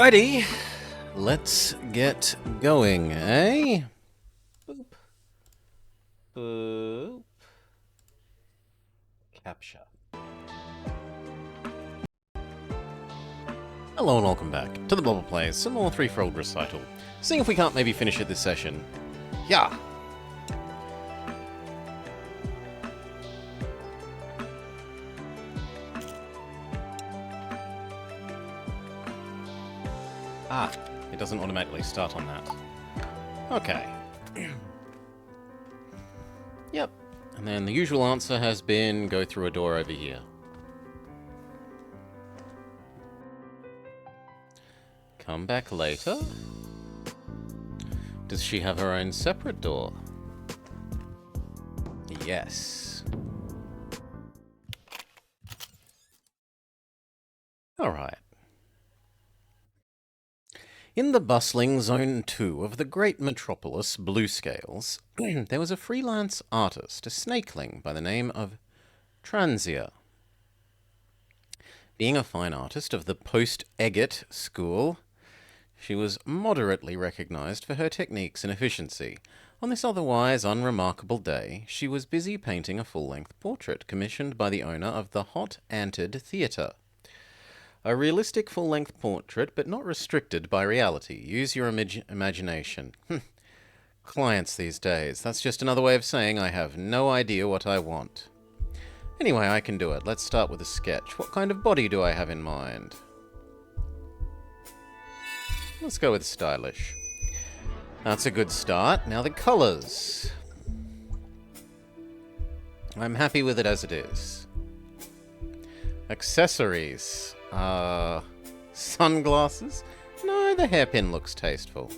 Alrighty, let's get going, eh? Boop. Boop. Capture. Hello and welcome back to the Bubble Plays, some more Threeforld Recital. Seeing if we can't maybe finish it this session. Yeah! Ah, it doesn't automatically start on that. Okay. Yep. And then the usual answer has been go through a door over here. Come back later? Does she have her own separate door? Yes. Alright. In the bustling Zone 2 of the great metropolis Bluescales, there was a freelance artist, a snakeling by the name of Transia. Being a fine artist of the post-Egget school, she was moderately recognized for her techniques and efficiency. On this otherwise unremarkable day, she was busy painting a full-length portrait commissioned by the owner of the Hot-Anted Theatre. A realistic full-length portrait, but not restricted by reality. Use your imagination. Clients these days. That's just another way of saying I have no idea what I want. Anyway, I can do it. Let's start with a sketch. What kind of body do I have in mind? Let's go with stylish. That's a good start. Now the colours. I'm happy with it as it is. Accessories. Sunglasses? No, the hairpin looks tasteful.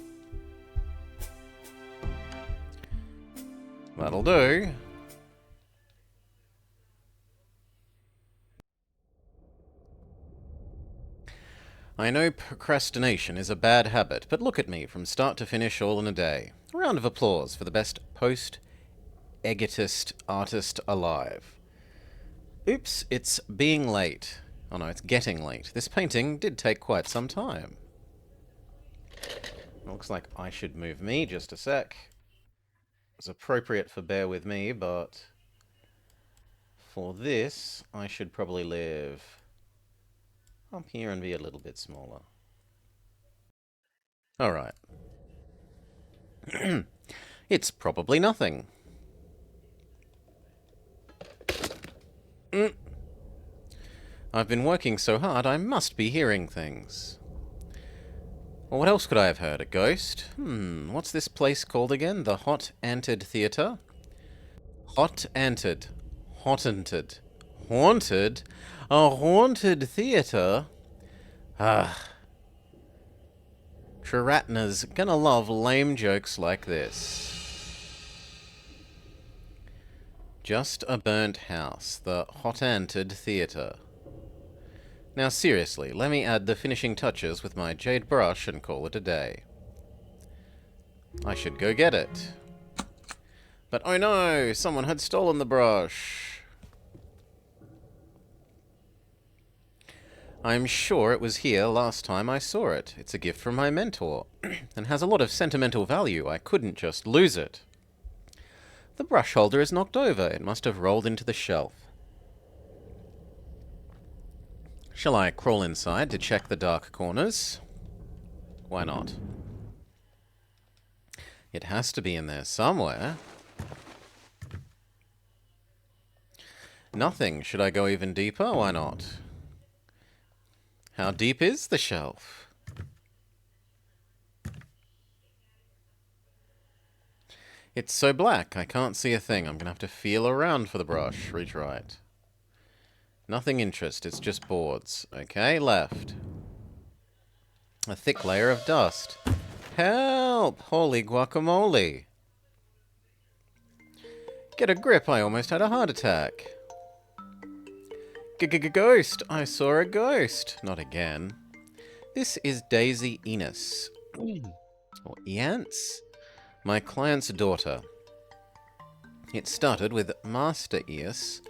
That'll do. I know procrastination is a bad habit, but look at me from start to finish all in a day. A round of applause for the best post-Eggetist artist alive. Oops, it's being late. Oh no, it's getting late. This painting did take quite some time. It looks like I should move me just a sec. It's appropriate for bear with me, but for this, I should probably live up here and be a little bit smaller. Alright. It's probably nothing. I've been working so hard, I must be hearing things. Well, what else could I have heard? A ghost? What's this place called again? The Hot-Anted Theatre? Hot-Anted. Haunted. Haunted? A haunted theatre? Ah. Triratna's gonna love lame jokes like this. Just a burnt house. The Hot-Anted Theatre. Now seriously, let me add the finishing touches with my jade brush and call it a day. I should go get it. But oh no, someone had stolen the brush. I'm sure it was here last time I saw it. It's a gift from my mentor, and has a lot of sentimental value. I couldn't just lose it. The brush holder is knocked over. It must have rolled into the shelf. Shall I crawl inside to check the dark corners? Why not? It has to be in there somewhere. Nothing. Should I go even deeper? Why not? How deep is the shelf? It's so black, I can't see a thing. I'm gonna have to feel around for the brush. Reach right. Nothing interest, it's just boards. Okay, left. A thick layer of dust. Help! Holy guacamole! Get a grip, I almost had a heart attack. Ghost! I saw a ghost! Not again. This is Daisy Enos. Or Eance? My client's daughter. It started with Master Eos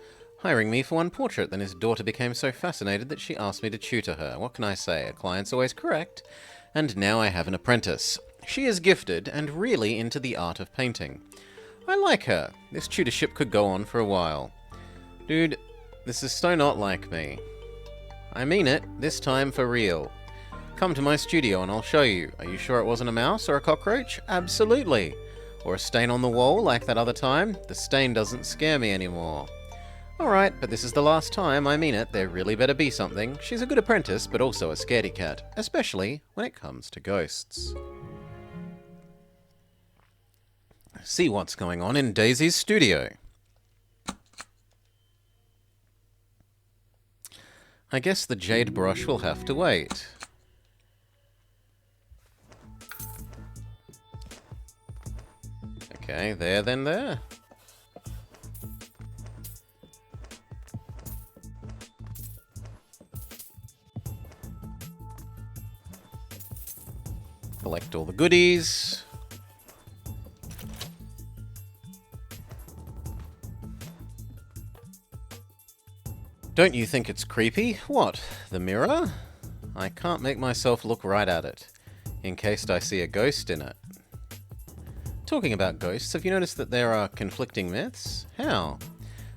hiring me for one portrait. Then his daughter became so fascinated that she asked me to tutor her. What can I say? A client's always correct. And now I have an apprentice. She is gifted and really into the art of painting. I like her. This tutorship could go on for a while. Dude, this is so not like me. I mean it, this time for real. Come to my studio and I'll show you. Are you sure it wasn't a mouse or a cockroach? Absolutely. Or a stain on the wall like that other time? The stain doesn't scare me anymore. Alright, but this is the last time, I mean it. There really better be something. She's a good apprentice, but also a scaredy cat. Especially when it comes to ghosts. See what's going on in Daisy's studio. I guess the jade brush will have to wait. Okay, there then there. Collect all the goodies. Don't you think it's creepy? What? The mirror? I can't make myself look right at it, in case I see a ghost in it. Talking about ghosts, have you noticed that there are conflicting myths? How?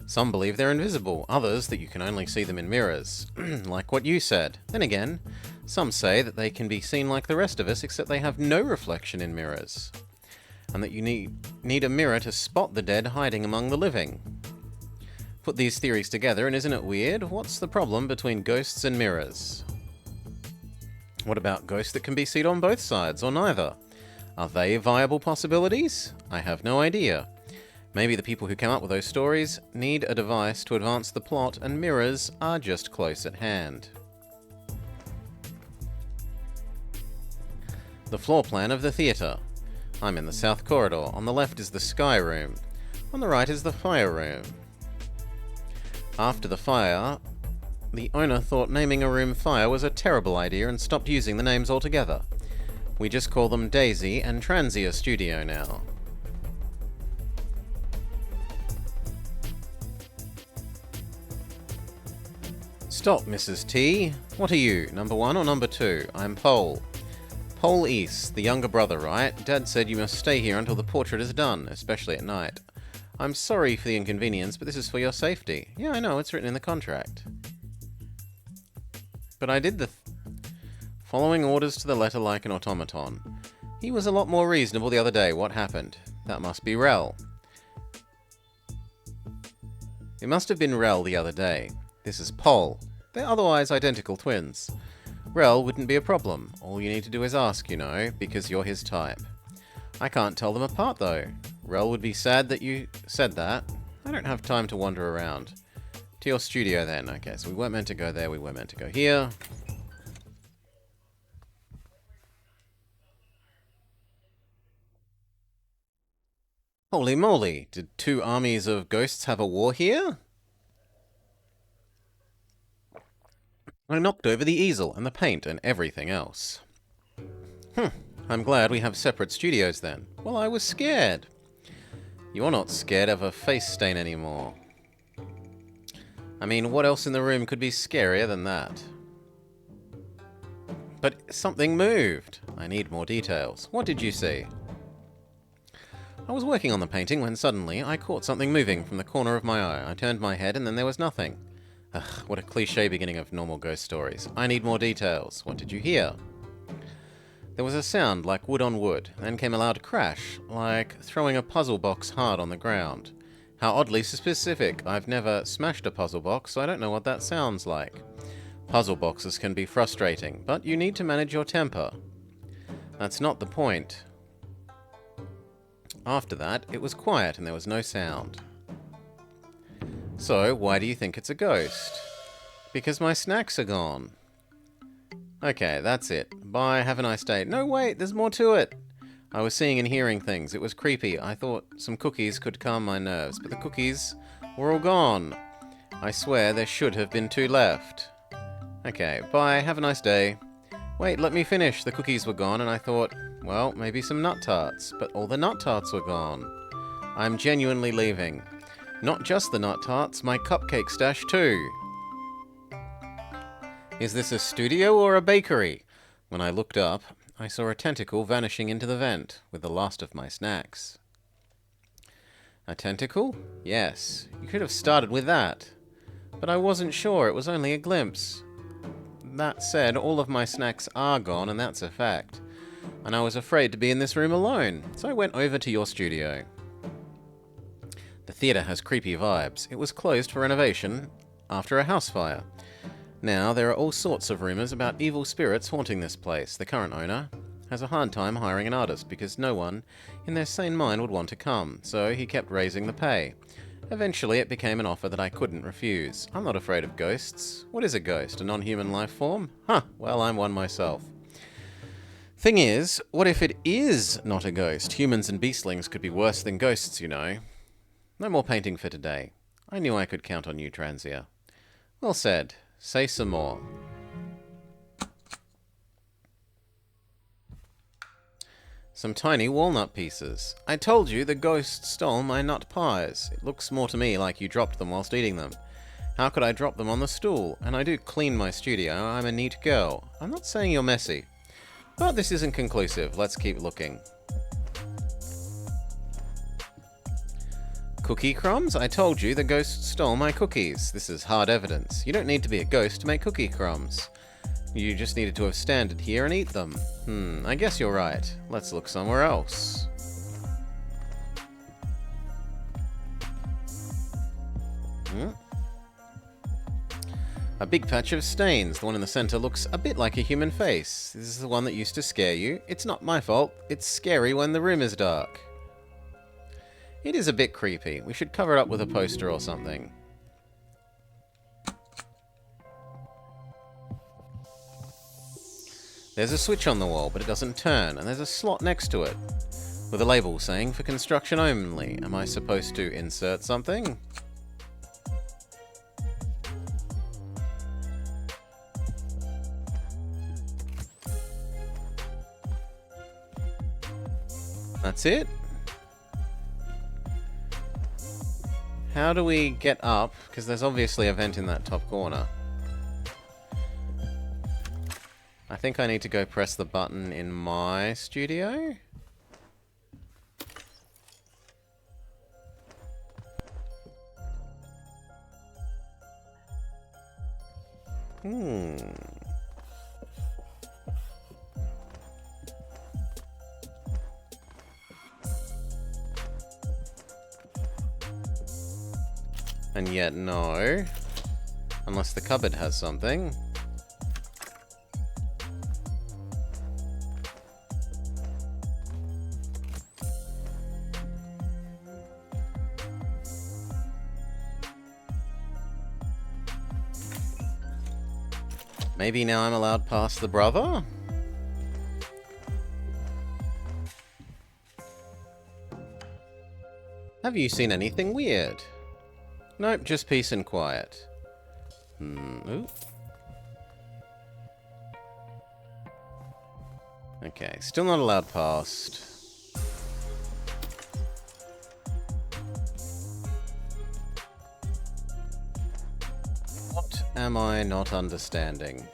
Some believe they're invisible, others that you can only see them in mirrors, like what you said. Then again, some say that they can be seen like the rest of us, except they have no reflection in mirrors, and that you need a mirror to spot the dead hiding among the living. Put these theories together, and isn't it weird? What's the problem between ghosts and mirrors? What about ghosts that can be seen on both sides, or neither? Are they viable possibilities? I have no idea. Maybe the people who came up with those stories need a device to advance the plot, and mirrors are just close at hand. The floor plan of the theatre. I'm in the south corridor. On the left is the sky room. On the right is the fire room. After the fire, the owner thought naming a room Fire was a terrible idea and stopped using the names altogether. We just call them Daisy and Transia Studio now. Stop, Mrs. T. What are you, number 1 or number 2? I'm Pole. Pole East, the younger brother, right? Dad said you must stay here until the portrait is done, especially at night. I'm sorry for the inconvenience, but this is for your safety. Yeah, I know, it's written in the contract. But I did the following orders to the letter like an automaton. He was a lot more reasonable the other day. What happened? That must be Rel. It must have been Rel the other day. This is Pole. They're otherwise identical twins. Rel wouldn't be a problem. All you need to do is ask, you know, because you're his type. I can't tell them apart, though. Rel would be sad that you said that. I don't have time to wander around. To your studio, then. Okay, so we weren't meant to go there, we were meant to go here. Holy moly, did 2 armies of ghosts have a war here? I knocked over the easel and the paint and everything else. I'm glad we have separate studios then. Well, I was scared. You're not scared of a face stain anymore. I mean, what else in the room could be scarier than that? But something moved. I need more details. What did you see? I was working on the painting when suddenly I caught something moving from the corner of my eye. I turned my head and then there was nothing. Ugh, what a cliche beginning of normal ghost stories. I need more details. What did you hear? There was a sound like wood on wood, then came a loud crash, like throwing a puzzle box hard on the ground. How oddly specific. I've never smashed a puzzle box, so I don't know what that sounds like. Puzzle boxes can be frustrating, but you need to manage your temper. That's not the point. After that, it was quiet and there was no sound. So, why do you think it's a ghost? Because my snacks are gone. Okay, that's it. Bye, have a nice day. No, wait, there's more to it. I was seeing and hearing things. It was creepy. I thought some cookies could calm my nerves, but the cookies were all gone. I swear there should have been 2 left. Okay, bye, have a nice day. Wait, let me finish. The cookies were gone, and I thought, well, maybe some nut tarts, but all the nut tarts were gone. I'm genuinely leaving. Not just the nut tarts, my cupcake stash too. Is this a studio or a bakery? When I looked up, I saw a tentacle vanishing into the vent with the last of my snacks. A tentacle? Yes, you could have started with that. But I wasn't sure, it was only a glimpse. That said, all of my snacks are gone, and that's a fact. And I was afraid to be in this room alone, so I went over to your studio. The theatre has creepy vibes. It was closed for renovation after a house fire. Now, there are all sorts of rumours about evil spirits haunting this place. The current owner has a hard time hiring an artist because no one in their sane mind would want to come, so he kept raising the pay. Eventually, it became an offer that I couldn't refuse. I'm not afraid of ghosts. What is a ghost? A non-human life form? Huh, well, I'm one myself. Thing is, what if it is not a ghost? Humans and beastlings could be worse than ghosts, you know. No more painting for today. I knew I could count on you, Transia. Well said. Say some more. Some tiny walnut pieces. I told you the ghost stole my nut pies. It looks more to me like you dropped them whilst eating them. How could I drop them on the stool? And I do clean my studio. I'm a neat girl. I'm not saying you're messy. But this isn't conclusive. Let's keep looking. Cookie crumbs? I told you the ghost stole my cookies. This is hard evidence. You don't need to be a ghost to make cookie crumbs. You just needed to have standed here and eat them. I guess you're right. Let's look somewhere else. A big patch of stains. The one in the center looks a bit like a human face. This is the one that used to scare you. It's not my fault. It's scary when the room is dark. It is a bit creepy. We should cover it up with a poster or something. There's a switch on the wall, but it doesn't turn, and there's a slot next to it, with a label saying, for construction only. Am I supposed to insert something? That's it? How do we get up? Because there's obviously a vent in that top corner. I think I need to go press the button in my studio. And yet no. Unless the cupboard has something. Maybe now I'm allowed past the brother? Have you seen anything weird? Nope, just peace and quiet. Ooh. Okay, still not allowed past. What am I not understanding?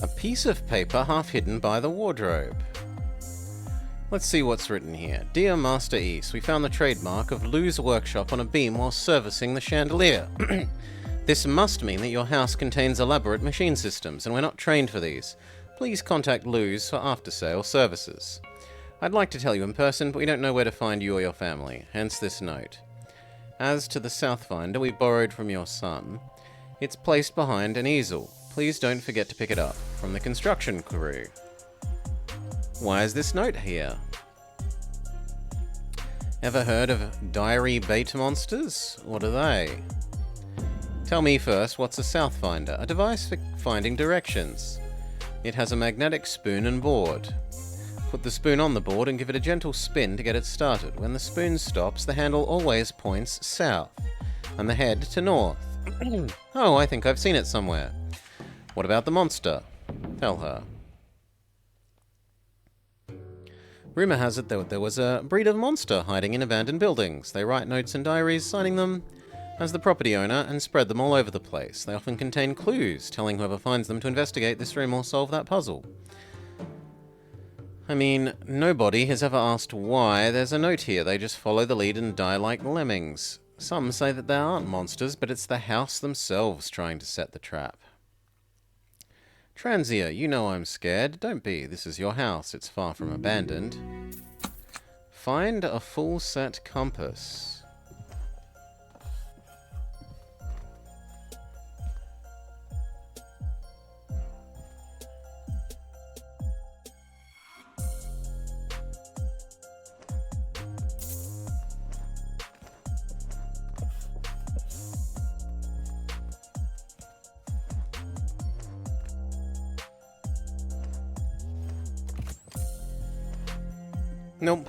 A piece of paper half hidden by the wardrobe. Let's see what's written here. Dear Master East, we found the trademark of Lou's workshop on a beam while servicing the chandelier. This must mean that your house contains elaborate machine systems, and we're not trained for these. please contact Lou's for after-sale services. I'd like to tell you in person, but we don't know where to find you or your family, hence this note. As to the Southfinder we borrowed from your son, it's placed behind an easel. Please don't forget to pick it up. From the construction crew. Why is this note here? Ever heard of diary bait monsters? What are they? Tell me first, what's a Southfinder? A device for finding directions. It has a magnetic spoon and board. Put the spoon on the board and give it a gentle spin to get it started. When the spoon stops, the handle always points south, and the head to north. Oh, I think I've seen it somewhere. What about the monster? Tell her. Rumour has it that there was a breed of monster hiding in abandoned buildings. They write notes and diaries, signing them as the property owner, and spread them all over the place. They often contain clues, telling whoever finds them to investigate this room or solve that puzzle. I mean, nobody has ever asked why there's a note here. They just follow the lead and die like lemmings. Some say that they aren't monsters, but it's the house themselves trying to set the trap. Transia, you know I'm scared. Don't be. This is your house. It's far from abandoned. Find a full set compass. Nope.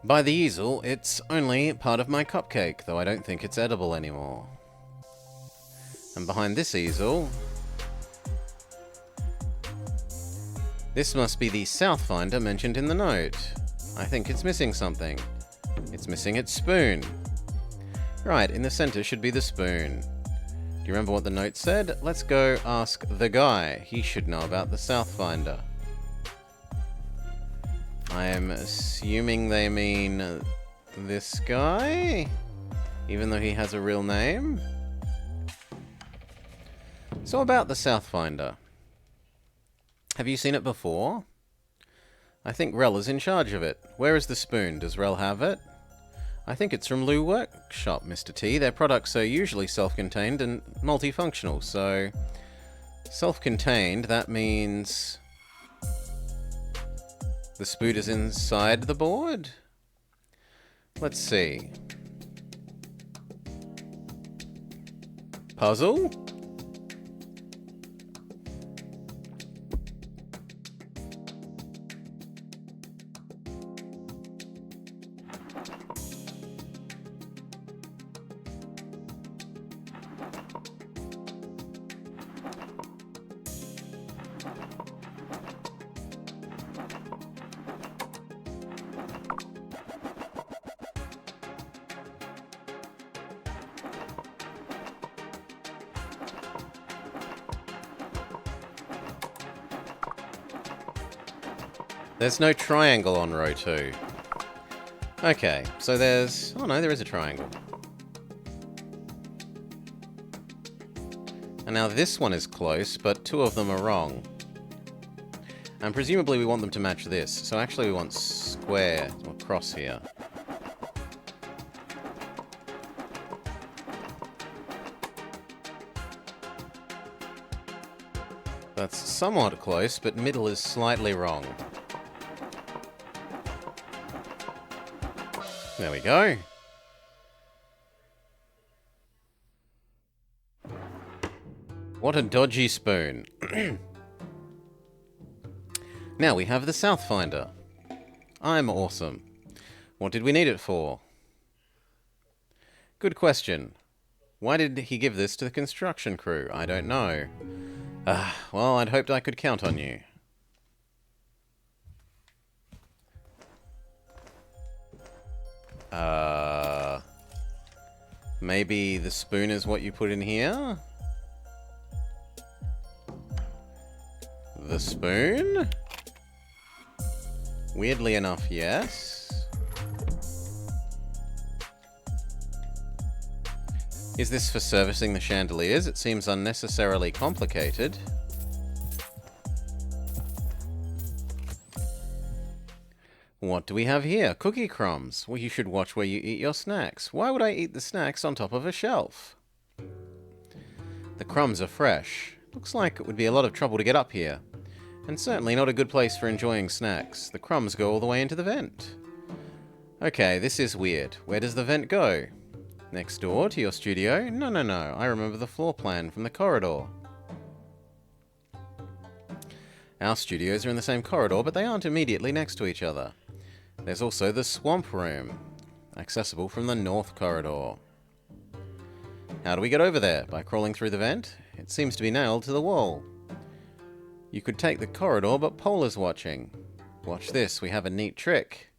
By the easel, it's only part of my cupcake, though I don't think it's edible anymore. And behind this easel... This must be the Southfinder mentioned in the note. I think it's missing something. It's missing its spoon. Right, in the center should be the spoon. Do you remember what the note said? Let's go ask the guy. He should know about the Southfinder. I'm assuming they mean this guy? Even though he has a real name? So about the Southfinder. Have you seen it before? I think Rel is in charge of it. Where is the spoon? Does Rel have it? I think it's from Lou Workshop, Mr. T. Their products are usually self-contained and multifunctional, so... Self-contained, that means... The spoon is inside the board? Let's see. Puzzle? There's no triangle on row 2. Okay, so there's... Oh no, there is a triangle. And now this one is close, but 2 of them are wrong. And presumably we want them to match this. So actually we want square, or cross here. That's somewhat close, but middle is slightly wrong. There we go. What a dodgy spoon. Now we have the Southfinder. I'm awesome. What did we need it for? Good question. Why did he give this to the construction crew? I don't know. Well, I'd hoped I could count on you. Maybe the spoon is what you put in here? The spoon? Weirdly enough, yes. Is this for servicing the chandeliers? It seems unnecessarily complicated. What do we have here? Cookie crumbs. Well, you should watch where you eat your snacks. Why would I eat the snacks on top of a shelf? The crumbs are fresh. Looks like it would be a lot of trouble to get up here. And certainly not a good place for enjoying snacks. The crumbs go all the way into the vent. Okay, this is weird. Where does the vent go? Next door to your studio? No. I remember the floor plan from the corridor. Our studios are in the same corridor, but they aren't immediately next to each other. There's also the swamp room, accessible from the north corridor. How do we get over there? By crawling through the vent? It seems to be nailed to the wall. You could take the corridor, but Paul is watching. Watch this, we have a neat trick.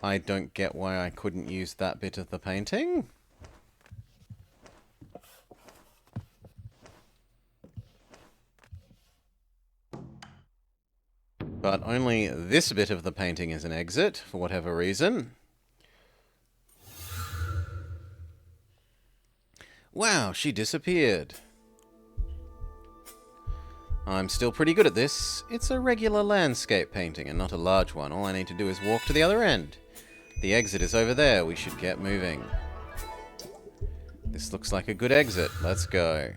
I don't get why I couldn't use that bit of the painting. But only this bit of the painting is an exit, for whatever reason. Wow, she disappeared. I'm still pretty good at this. It's a regular landscape painting and not a large one. All I need to do is walk to the other end. The exit is over there. We should get moving. This looks like a good exit. Let's go.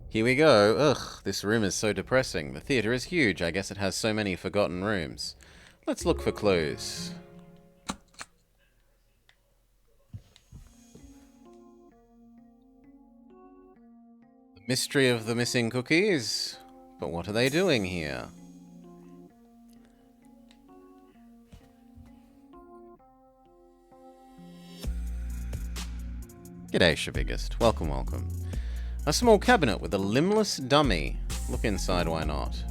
Here we go. Ugh, this room is so depressing. The theatre is huge. I guess it has so many forgotten rooms. Let's look for clues. The mystery of the missing cookies? But what are they doing here? G'day, Shabigist. Welcome, welcome. A small cabinet with a limbless dummy. Look inside, why not?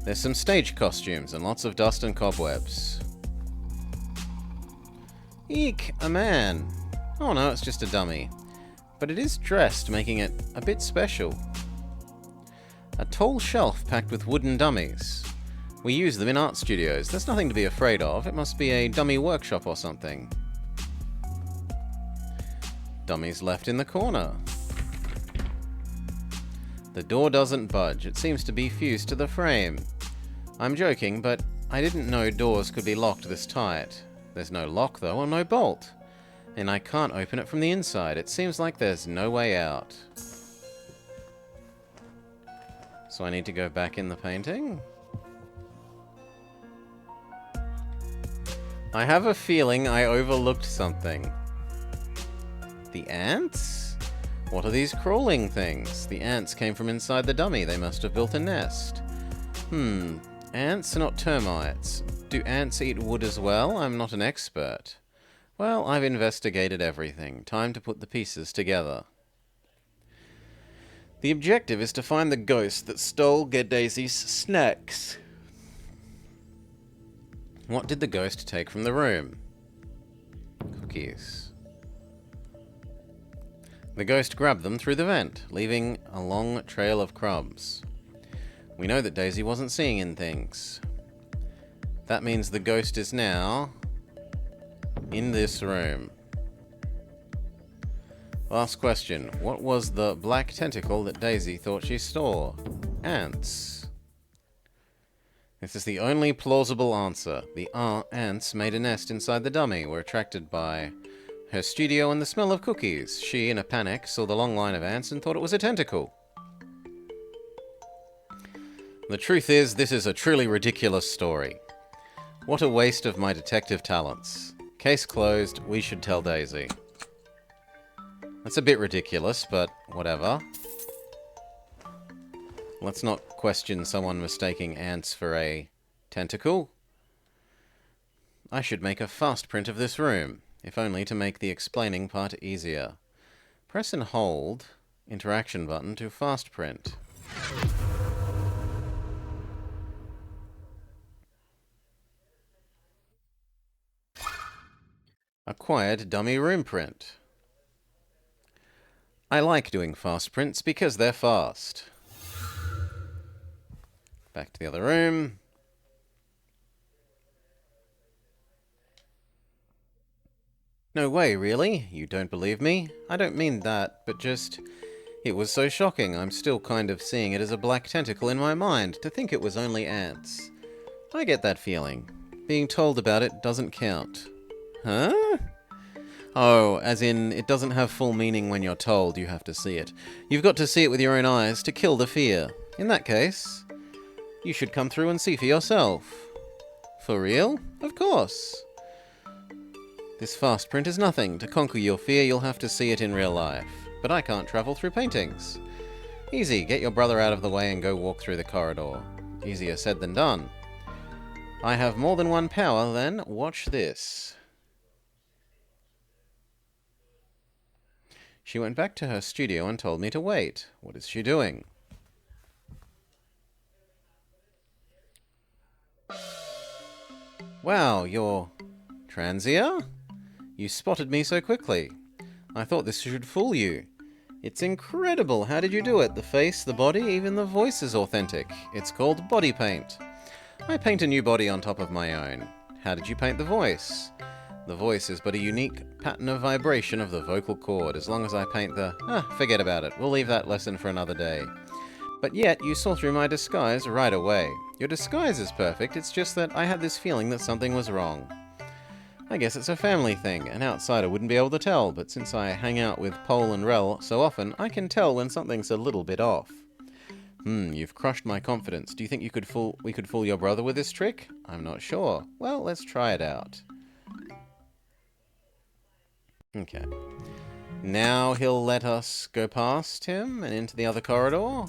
There's some stage costumes and lots of dust and cobwebs. Eek, a man. Oh no, it's just a dummy. But it is dressed, making it a bit special. A tall shelf packed with wooden dummies. We use them in art studios. There's nothing to be afraid of. It must be a dummy workshop or something. Dummies left in the corner. The door doesn't budge. It seems to be fused to the frame. I'm joking, but I didn't know doors could be locked this tight. There's no lock, though, or no bolt. And I can't open it from the inside. It seems like there's no way out. So I need to go back in the painting? I have a feeling I overlooked something. The ants? What are these crawling things? The ants came from inside the dummy. They must have built a nest. Ants are not termites. Do ants eat wood as well? I'm not an expert. Well, I've investigated everything. Time to put the pieces together. The objective is to find the ghost that stole Daisy's snacks. What did the ghost take from the room? Cookies. The ghost grabbed them through the vent, leaving a long trail of crumbs. We know that Daisy wasn't seeing in things. That means the ghost is now in this room. Last question. What was the black tentacle that Daisy thought she saw? Ants. This is the only plausible answer. The ants made a nest inside the dummy, were attracted by her studio and the smell of cookies. She, in a panic, saw the long line of ants and thought it was a tentacle. The truth is, this is a truly ridiculous story. What a waste of my detective talents. Case closed, we should tell Daisy. That's a bit ridiculous, but whatever. Let's not question someone mistaking ants for a tentacle. I should make a fast print of this room. if only to make the explaining part easier. Press and hold interaction button to fast print. Acquired dummy room print. I like doing fast prints because they're fast. Back to the other room. No way, really? You don't believe me? I don't mean that, but just... It was so shocking, I'm still kind of seeing it as a black tentacle in my mind, to think it was only ants. I get that feeling. Being told about it doesn't count. Huh? Oh, as in, it doesn't have full meaning when you're told, you have to see it. You've got to see it with your own eyes to kill the fear. In that case, you should come through and see for yourself. For real? Of course. This fast print is nothing. To conquer your fear, you'll have to see it in real life. But I can't travel through paintings. Easy, get your brother out of the way and go walk through the corridor. Easier said than done. I have more than one power, then watch this. She went back to her studio and told me to wait. What is she doing? Wow, you're... Transia? You spotted me so quickly. I thought this should fool you. It's incredible. How did you do it? The face, the body, even the voice is authentic. It's called body paint. I paint a new body on top of my own. How did you paint the voice? The voice is but a unique pattern of vibration of the vocal cord. As long as I paint the... forget about it. We'll leave that lesson for another day. But yet, you saw through my disguise right away. Your disguise is perfect, it's just that I had this feeling that something was wrong. I guess it's a family thing. An outsider wouldn't be able to tell, but since I hang out with Pole and Rel so often, I can tell when something's a little bit off. You've crushed my confidence. Do you think we could fool your brother with this trick? I'm not sure. Well, let's try it out. Okay. Now he'll let us go past him and into the other corridor.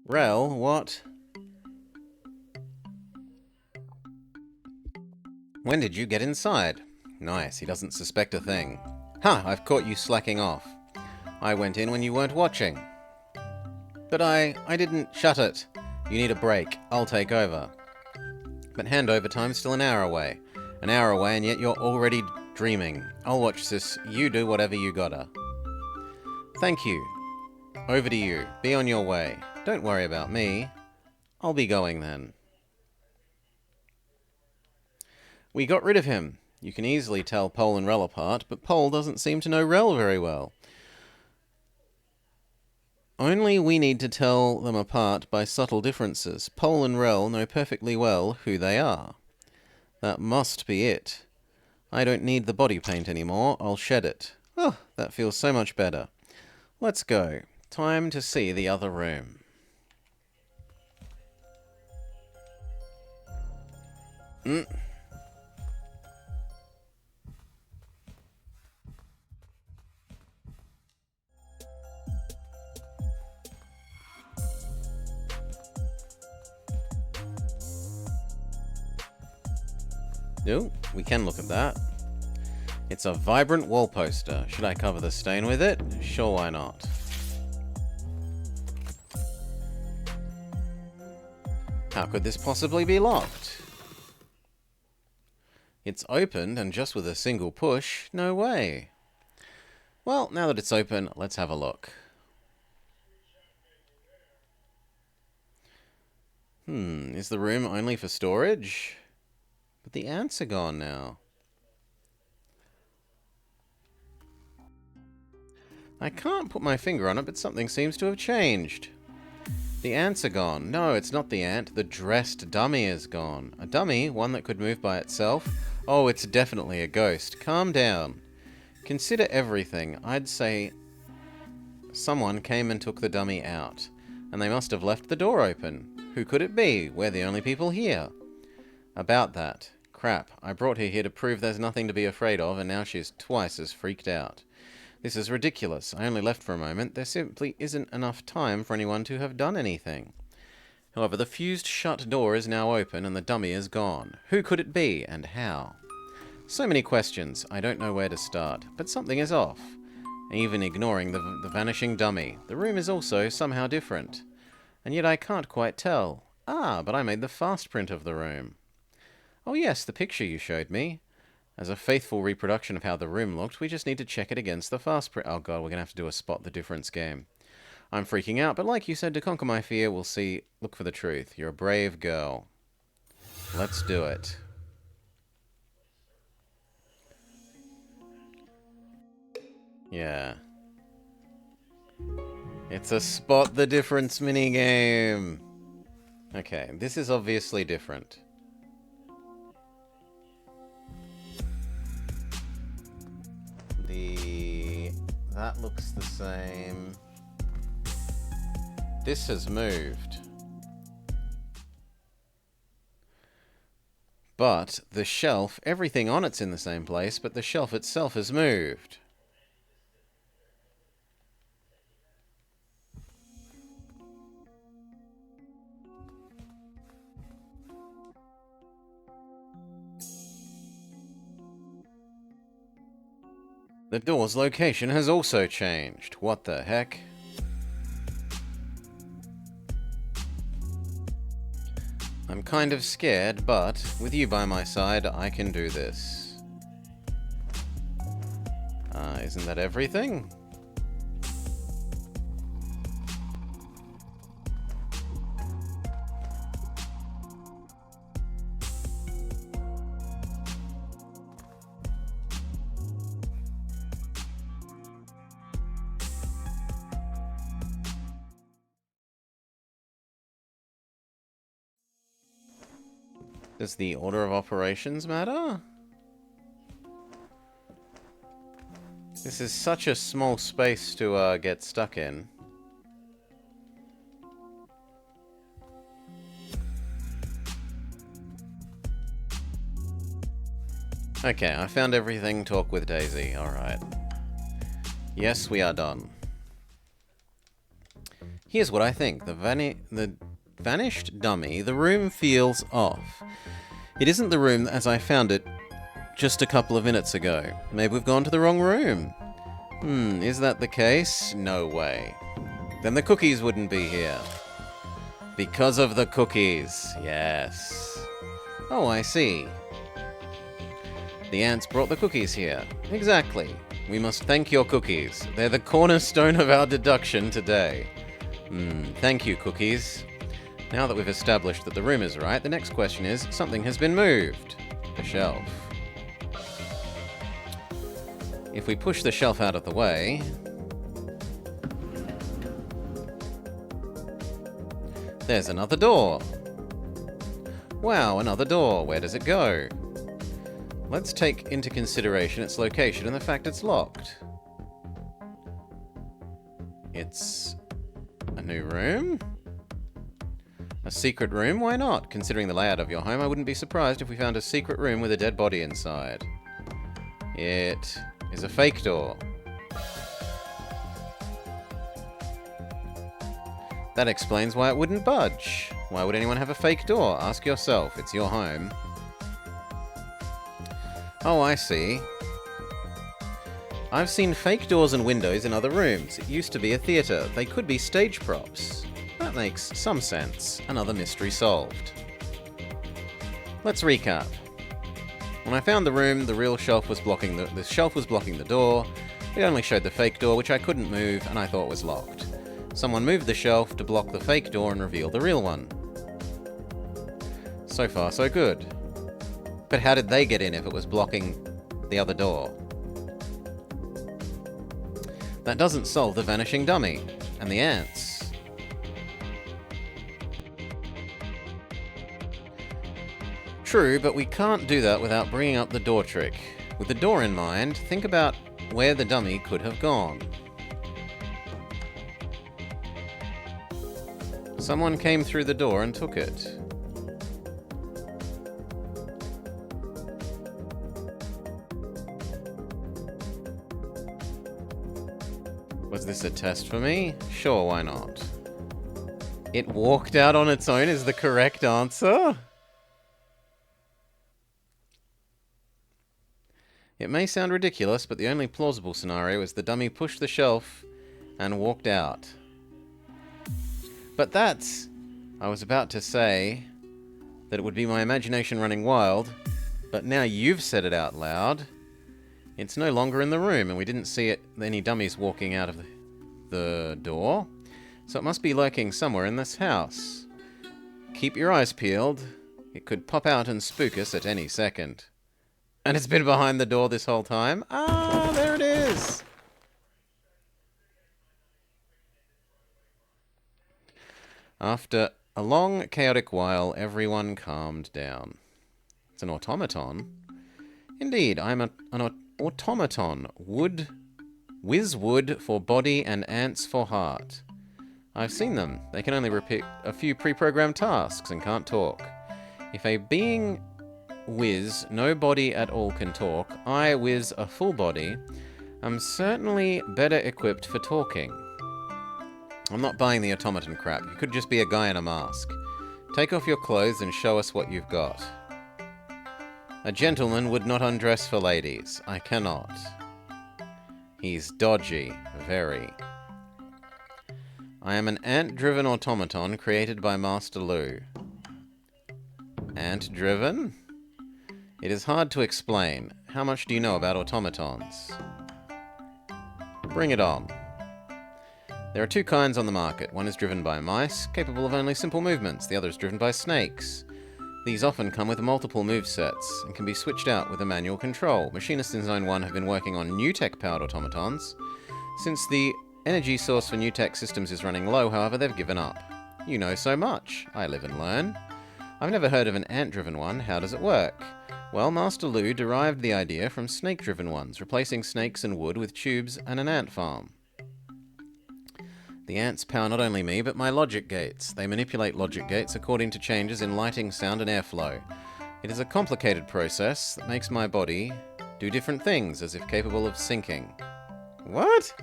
Rel, what? When did you get inside? Nice, he doesn't suspect a thing. Ha! I've caught you slacking off. I went in when you weren't watching. But I didn't... Shut it. You need a break. I'll take over. But handover time's still an hour away. An hour away and yet you're already dreaming. I'll watch this. You do whatever you gotta. Thank you. Over to you. Be on your way. Don't worry about me. I'll be going then. We got rid of him. You can easily tell Pole and Rel apart, but Pole doesn't seem to know Rel very well. Only we need to tell them apart by subtle differences. Pole and Rel know perfectly well who they are. That must be it. I don't need the body paint anymore. I'll shed it. Oh, that feels so much better. Let's go. Time to see the other room. Oh, we can look at that. It's a vibrant wall poster. Should I cover the stain with it? Sure, why not? How could this possibly be locked? It's opened, and just with a single push? No way. Well, now that it's open, let's have a look. Is the room only for storage? But the ants are gone now. I can't put my finger on it, but something seems to have changed. The ants are gone. No, it's not the ant. The dressed dummy is gone. A dummy? One that could move by itself? Oh, it's definitely a ghost. Calm down. Consider everything. I'd say someone came and took the dummy out. And they must have left the door open. Who could it be? We're the only people here. About that. Crap. I brought her here to prove there's nothing to be afraid of, and now she's twice as freaked out. This is ridiculous. I only left for a moment. There simply isn't enough time for anyone to have done anything. However, the fused shut door is now open and the dummy is gone. Who could it be, and how? So many questions, I don't know where to start, but something is off. Even ignoring the vanishing dummy, the room is also somehow different. And yet I can't quite tell. Ah, but I made the fast print of the room. Oh yes, the picture you showed me. As a faithful reproduction of how the room looked, we just need to check it against the fast print. Oh god, we're gonna have to do a spot the difference game. I'm freaking out, but like you said, to conquer my fear, we'll see. Look for the truth. You're a brave girl. Let's do it. Yeah. It's a spot the difference minigame. Okay, this is obviously different. That looks the same. This has moved. But the shelf, everything on it's in the same place, but the shelf itself has moved. The door's location has also changed. What the heck? I'm kind of scared, but with you by my side, I can do this. Isn't that everything? Does the order of operations matter? This is such a small space to get stuck in. Okay, I found everything. Talk with Daisy. Alright. Yes, we are done. Here's what I think. The vanished dummy, the room feels off. It isn't the room as I found it just a couple of minutes ago. Maybe we've gone to the wrong room. Is that the case? No way. Then the cookies wouldn't be here. Because of the cookies. Yes. Oh, I see. The ants brought the cookies here. Exactly. We must thank your cookies. They're the cornerstone of our deduction today. Thank you, cookies. Now that we've established that the room is right, the next question is, something has been moved. The shelf. If we push the shelf out of the way... There's another door. Wow, another door. Where does it go? Let's take into consideration its location and the fact it's locked. It's a new room? A secret room? Why not? Considering the layout of your home, I wouldn't be surprised if we found a secret room with a dead body inside. It is a fake door. That explains why it wouldn't budge. Why would anyone have a fake door? Ask yourself. It's your home. Oh, I see. I've seen fake doors and windows in other rooms. It used to be a theatre. They could be stage props. That makes some sense. Another mystery solved. Let's recap. When I found the room, the real shelf was blocking the shelf was blocking the door. It only showed the fake door, which I couldn't move and I thought was locked. Someone moved the shelf to block the fake door and reveal the real one. So far, so good. But how did they get in if it was blocking the other door? That doesn't solve the vanishing dummy. And the ants. True, but we can't do that without bringing up the door trick. With the door in mind, think about where the dummy could have gone. Someone came through the door and took it. Was this a test for me? Sure, why not? It walked out on its own is the correct answer? It may sound ridiculous, but the only plausible scenario is the dummy pushed the shelf and walked out. But that's... I was about to say that it would be my imagination running wild, but now you've said it out loud. It's no longer in the room, and we didn't see any dummies walking out of the door. So it must be lurking somewhere in this house. Keep your eyes peeled. It could pop out and spook us at any second. And it's been behind the door this whole time. Ah, there it is! After a long, chaotic while, everyone calmed down. It's an automaton. Indeed, I'm an automaton. Whiz wood for body and ants for heart. I've seen them. They can only repeat a few pre-programmed tasks and can't talk. If a being whiz no body at all can talk, I whiz a full body, I'm certainly better equipped for talking. I'm not buying the automaton crap. You could just be a guy in a mask. Take off your clothes and show us what you've got. A gentleman would not undress for ladies. I cannot. He's dodgy. Very. I am an ant-driven automaton created by Master Lu. Ant-driven? It is hard to explain. How much do you know about automatons? Bring it on. There are two kinds on the market. One is driven by mice, capable of only simple movements. The other is driven by snakes. These often come with multiple movesets and can be switched out with a manual control. Machinists in Zone 1 have been working on new tech-powered automatons. Since the energy source for new tech systems is running low, however, they've given up. You know so much. I live and learn. I've never heard of an ant-driven one. How does it work? Well, Master Lu derived the idea from snake-driven ones, replacing snakes and wood with tubes and an ant farm. The ants power not only me, but my logic gates. They manipulate logic gates according to changes in lighting, sound, and airflow. It is a complicated process that makes my body do different things, as if capable of syncing. What?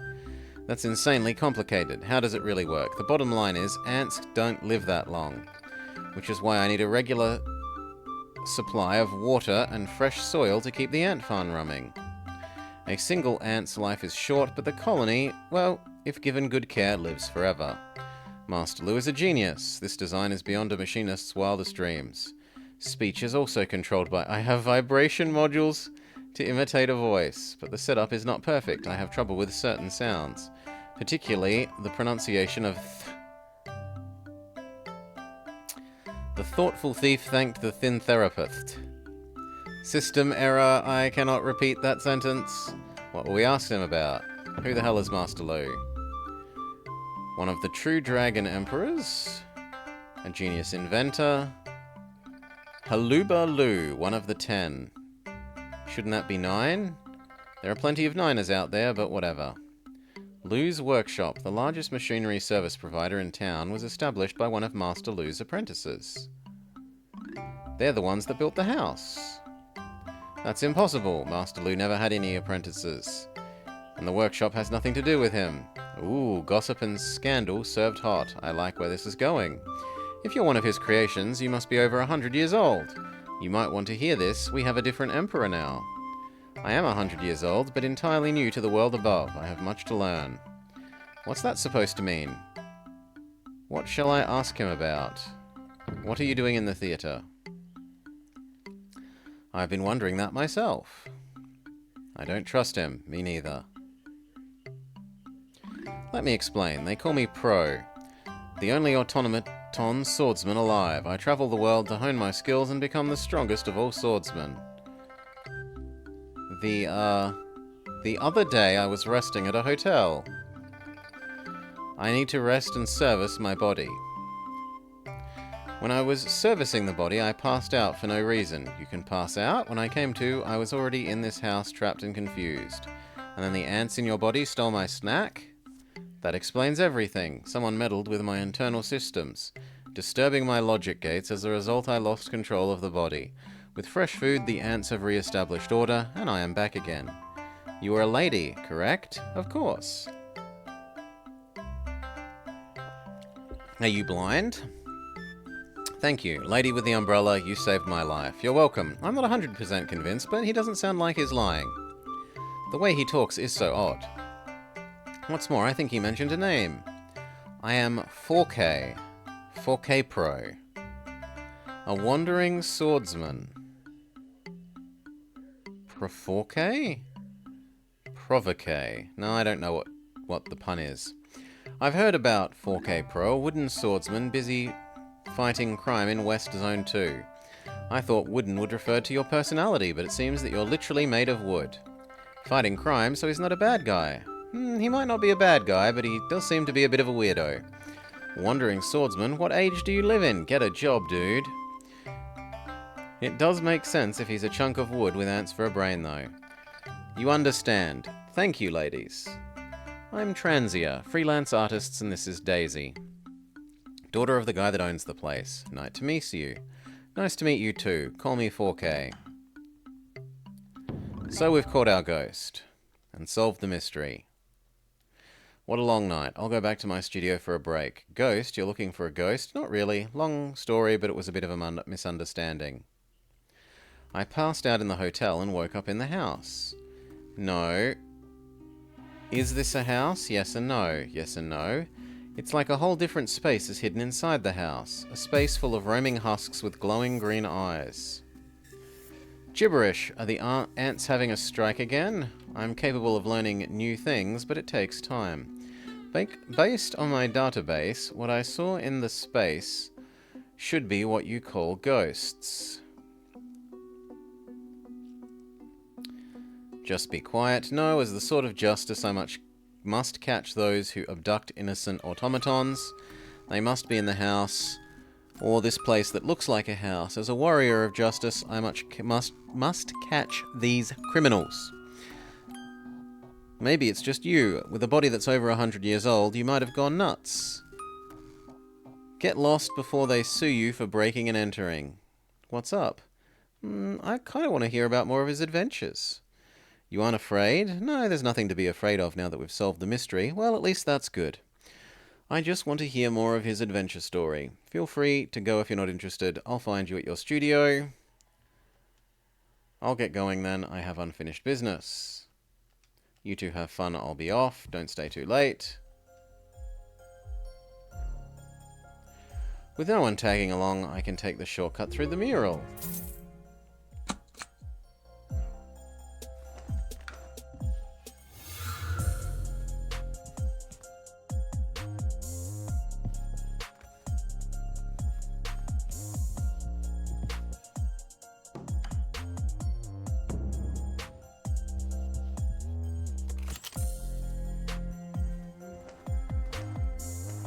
That's insanely complicated. How does it really work? The bottom line is, ants don't live that long, which is why I need a regular supply of water and fresh soil to keep the ant farm running. A single ant's life is short, but the colony, well, if given good care, lives forever. Master Lu is a genius. This design is beyond a machinist's wildest dreams. Speech is also controlled by... I have vibration modules to imitate a voice, but the setup is not perfect. I have trouble with certain sounds, particularly the pronunciation of th. The thoughtful thief thanked the thin therapist. System error, I cannot repeat that sentence. What will we ask him about? Who the hell is Master Lu? One of the true dragon emperors? A genius inventor? Haluba Lu, one of the 10. Shouldn't that be 9? There are plenty of 9ers out there, but whatever. Lu's Workshop, the largest machinery service provider in town, was established by one of Master Lu's apprentices. They're the ones that built the house. That's impossible. Master Lu never had any apprentices. And the workshop has nothing to do with him. Ooh, gossip and scandal served hot. I like where this is going. If you're one of his creations, you must be over 100 years old. You might want to hear this. We have a different emperor now. I am 100 years old, but entirely new to the world above. I have much to learn. What's that supposed to mean? What shall I ask him about? What are you doing in the theatre? I've been wondering that myself. I don't trust him. Me neither. Let me explain. They call me Pro, the only automaton swordsman alive. I travel the world to hone my skills and become the strongest of all swordsmen. The other day I was resting at a hotel. I need to rest and service my body. When I was servicing the body, I passed out for no reason. You can pass out? When I came to, I was already in this house, trapped and confused. And then the ants in your body stole my snack? That explains everything. Someone meddled with my internal systems, disturbing my logic gates. As a result, I lost control of the body. With fresh food, the ants have re-established order, and I am back again. You are a lady, correct? Of course. Are you blind? Thank you. Lady with the umbrella, you saved my life. You're welcome. I'm not 100% convinced, but he doesn't sound like he's lying. The way he talks is so odd. What's more, I think he mentioned a name. I am 4K. 4K Pro. A wandering swordsman. 4K? Provoque. No, I don't know what the pun is. I've heard about 4K Pro, a wooden swordsman busy fighting crime in West Zone 2. I thought wooden would refer to your personality, but it seems that you're literally made of wood. Fighting crime, so he's not a bad guy. He might not be a bad guy, but he does seem to be a bit of a weirdo. Wandering swordsman, what age do you live in? Get a job, dude. It does make sense if he's a chunk of wood with ants for a brain, though. You understand. Thank you, ladies. I'm Transia, freelance artists, and this is Daisy. Daughter of the guy that owns the place. Nice to meet you. Nice to meet you too. Call me 4K. So we've caught our ghost. And solved the mystery. What a long night. I'll go back to my studio for a break. Ghost? You're looking for a ghost? Not really. Long story, but it was a bit of a misunderstanding. I passed out in the hotel and woke up in the house. No. Is this a house? Yes and no. Yes and no. It's like a whole different space is hidden inside the house. A space full of roaming husks with glowing green eyes. Gibberish. Are the ants having a strike again? I'm capable of learning new things, but it takes time. Based on my database, what I saw in the space should be what you call ghosts. Just be quiet. No, as the sword of justice, I must catch those who abduct innocent automatons. They must be in the house, or this place that looks like a house. As a warrior of justice, I must catch these criminals. Maybe it's just you. With a body that's over 100 years old, you might have gone nuts. Get lost before they sue you for breaking and entering. What's up? I kind of want to hear about more of his adventures. You aren't afraid? No, there's nothing to be afraid of now that we've solved the mystery. Well, at least that's good. I just want to hear more of his adventure story. Feel free to go if you're not interested. I'll find you at your studio. I'll get going then. I have unfinished business. You two have fun. I'll be off. Don't stay too late. With no one tagging along, I can take the shortcut through the mural.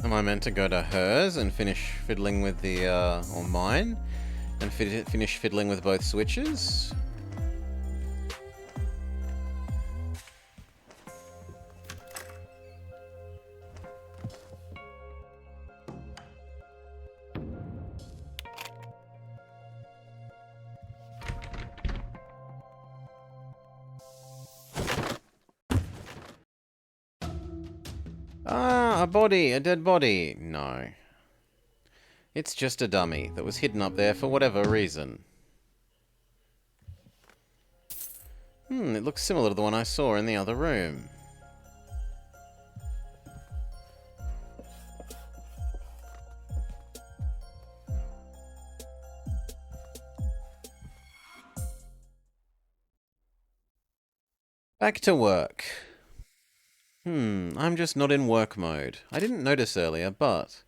Am I meant to go to hers and finish fiddling with the, or mine? And finish fiddling with both switches? Ah, a body, a dead body. No. It's just a dummy that was hidden up there for whatever reason. It looks similar to the one I saw in the other room. Back to work. I'm just not in work mode. I didn't notice earlier, but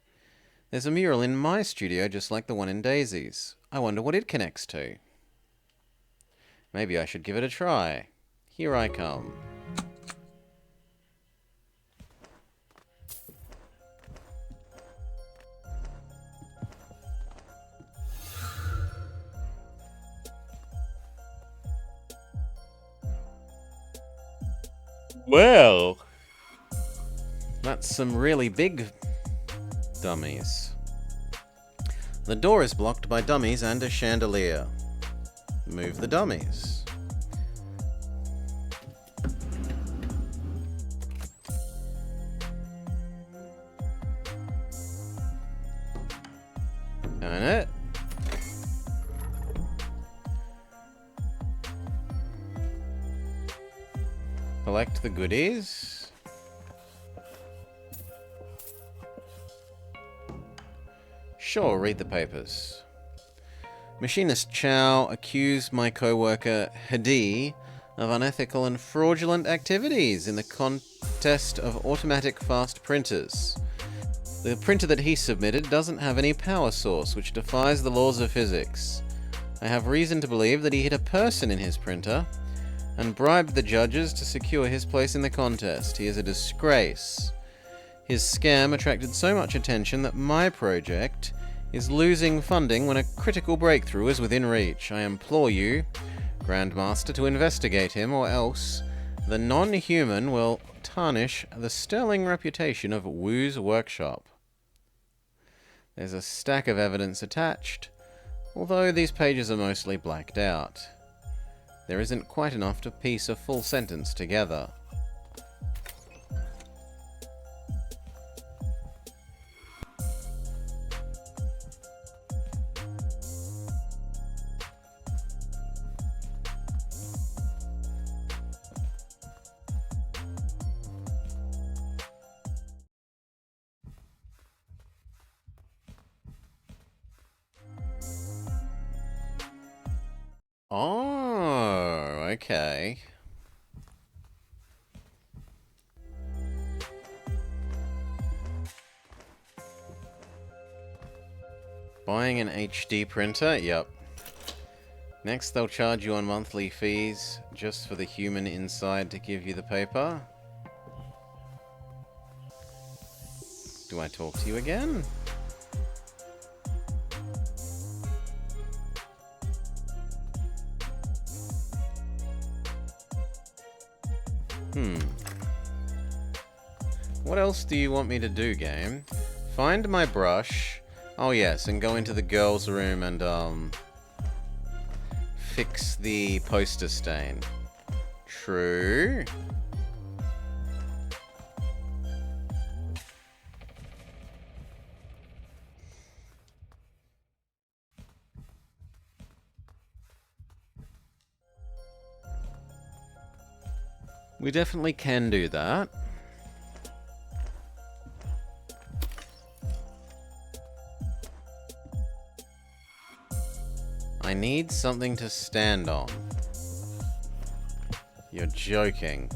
there's a mural in my studio just like the one in Daisy's. I wonder what it connects to. Maybe I should give it a try. Here I come. Well, that's some really big dummies. The door is blocked by dummies and a chandelier. Move the dummies. Own it. Collect the goodies. Sure, read the papers. Machinist Chow accused my co-worker Hadi of unethical and fraudulent activities in the contest of automatic fast printers. The printer that he submitted doesn't have any power source, which defies the laws of physics. I have reason to believe that he hit a person in his printer and bribed the judges to secure his place in the contest. He is a disgrace. His scam attracted so much attention that my project is losing funding when a critical breakthrough is within reach. I implore you, Grandmaster, to investigate him, or else the non-human will tarnish the sterling reputation of Wu's workshop. There's a stack of evidence attached, although these pages are mostly blacked out. There isn't quite enough to piece a full sentence together. Oh, okay. Buying an HD printer? Yep. Next, they'll charge you on monthly fees just for the human inside to give you the paper. Do I talk to you again? What else do you want me to do, game? Find my brush. Oh yes, and go into the girls' room and fix the poster stain. True. We definitely can do that. I need something to stand on. You're joking.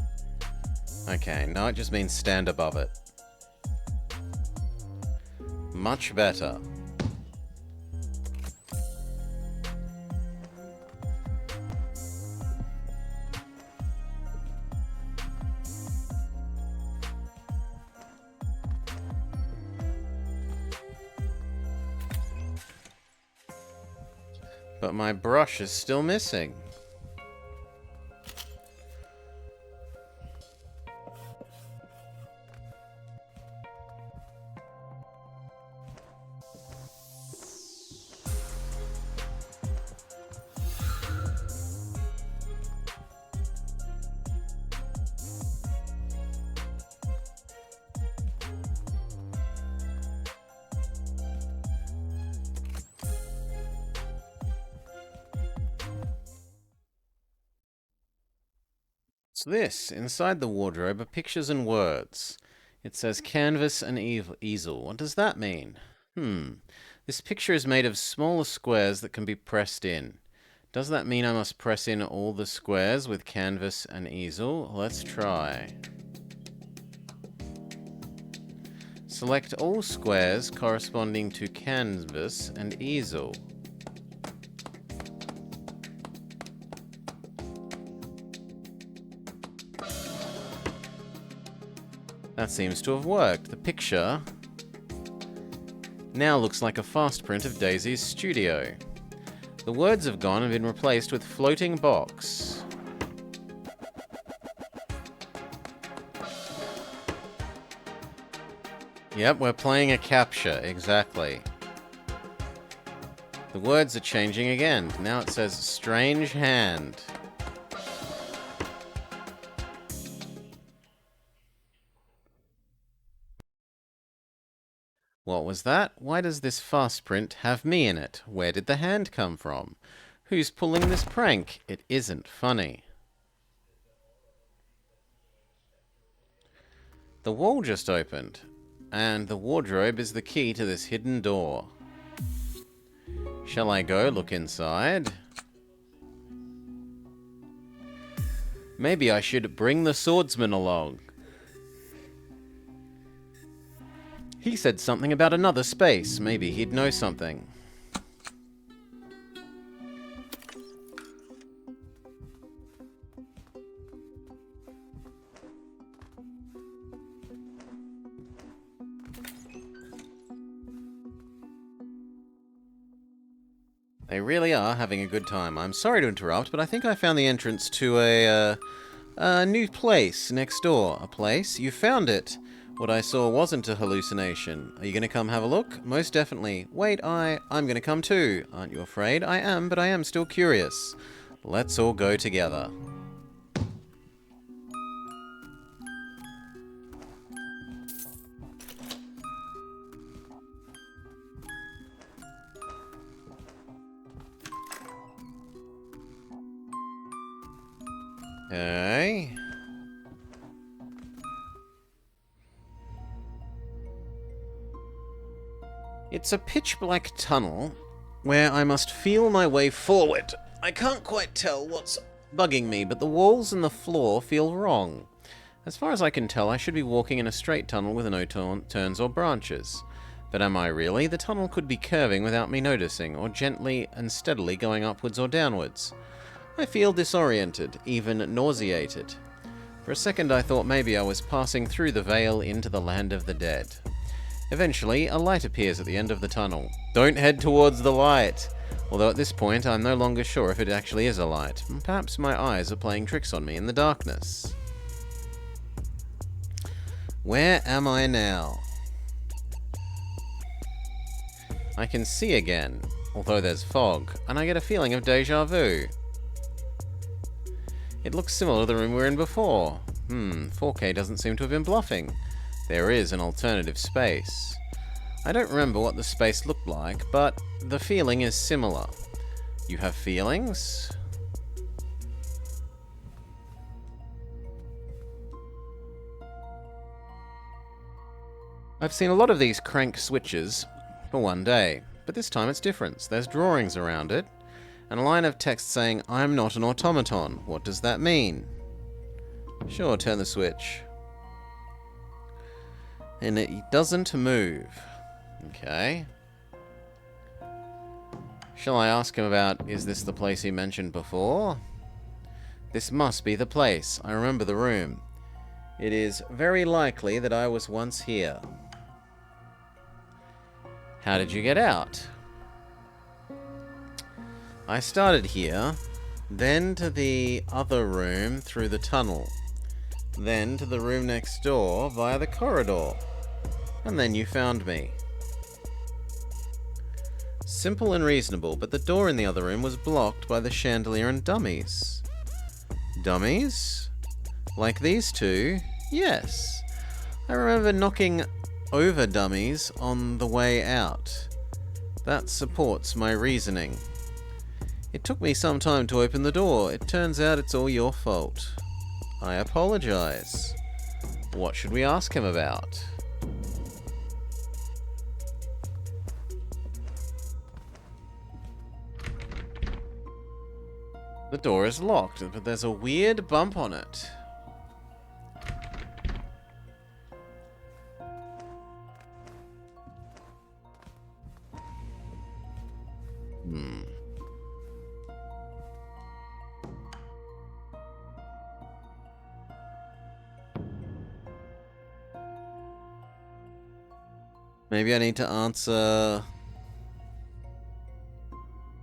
Okay, no, it just means stand above it. Much better. But my brush is still missing. What's this? Inside the wardrobe are pictures and words. It says canvas and easel. What does that mean? This picture is made of smaller squares that can be pressed in. Does that mean I must press in all the squares with canvas and easel? Let's try. Select all squares corresponding to canvas and easel. That seems to have worked. The picture now looks like a fast print of Daisy's studio. The words have gone and been replaced with floating box. Yep, we're playing a capture, exactly. The words are changing again. Now it says strange hand. What was that? Why does this fast print have me in it? Where did the hand come from? Who's pulling this prank? It isn't funny. The wall just opened, and the wardrobe is the key to this hidden door. Shall I go look inside? Maybe I should bring the swordsman along. He said something about another space. Maybe he'd know something. They really are having a good time. I'm sorry to interrupt, but I think I found the entrance to a new place next door. A place? You found it. What I saw wasn't a hallucination. Are you going to come have a look? Most definitely. Wait, I'm going to come too. Aren't you afraid? I am, but I am still curious. Let's all go together. Okay. It's a pitch-black tunnel where I must feel my way forward. I can't quite tell what's bugging me, but the walls and the floor feel wrong. As far as I can tell, I should be walking in a straight tunnel with no turns or branches. But am I really? The tunnel could be curving without me noticing, or gently and steadily going upwards or downwards. I feel disoriented, even nauseated. For a second I thought maybe I was passing through the veil into the land of the dead. Eventually, a light appears at the end of the tunnel. Don't head towards the light! Although at this point I'm no longer sure if it actually is a light. Perhaps my eyes are playing tricks on me in the darkness. Where am I now? I can see again, although there's fog, and I get a feeling of deja vu. It looks similar to the room we were in before. 4K doesn't seem to have been bluffing. There is an alternative space. I don't remember what the space looked like, but the feeling is similar. You have feelings? I've seen a lot of these crank switches for one day, but this time it's different. There's drawings around it, and a line of text saying, "I'm not an automaton." What does that mean? Sure, turn the switch. And it doesn't move. Okay. Shall I ask him about, is this the place he mentioned before? This must be the place. I remember the room. It is very likely that I was once here. How did you get out? I started here, then to the other room through the tunnel, then to the room next door via the corridor, and then you found me. Simple and reasonable, but the door in the other room was blocked by the chandelier and dummies. Dummies? Like these two? Yes. I remember knocking over dummies on the way out. That supports my reasoning. It took me some time to open the door. It turns out it's all your fault. I apologize. What should we ask him about? The door is locked, but there's a weird bump on it. Maybe I need to answer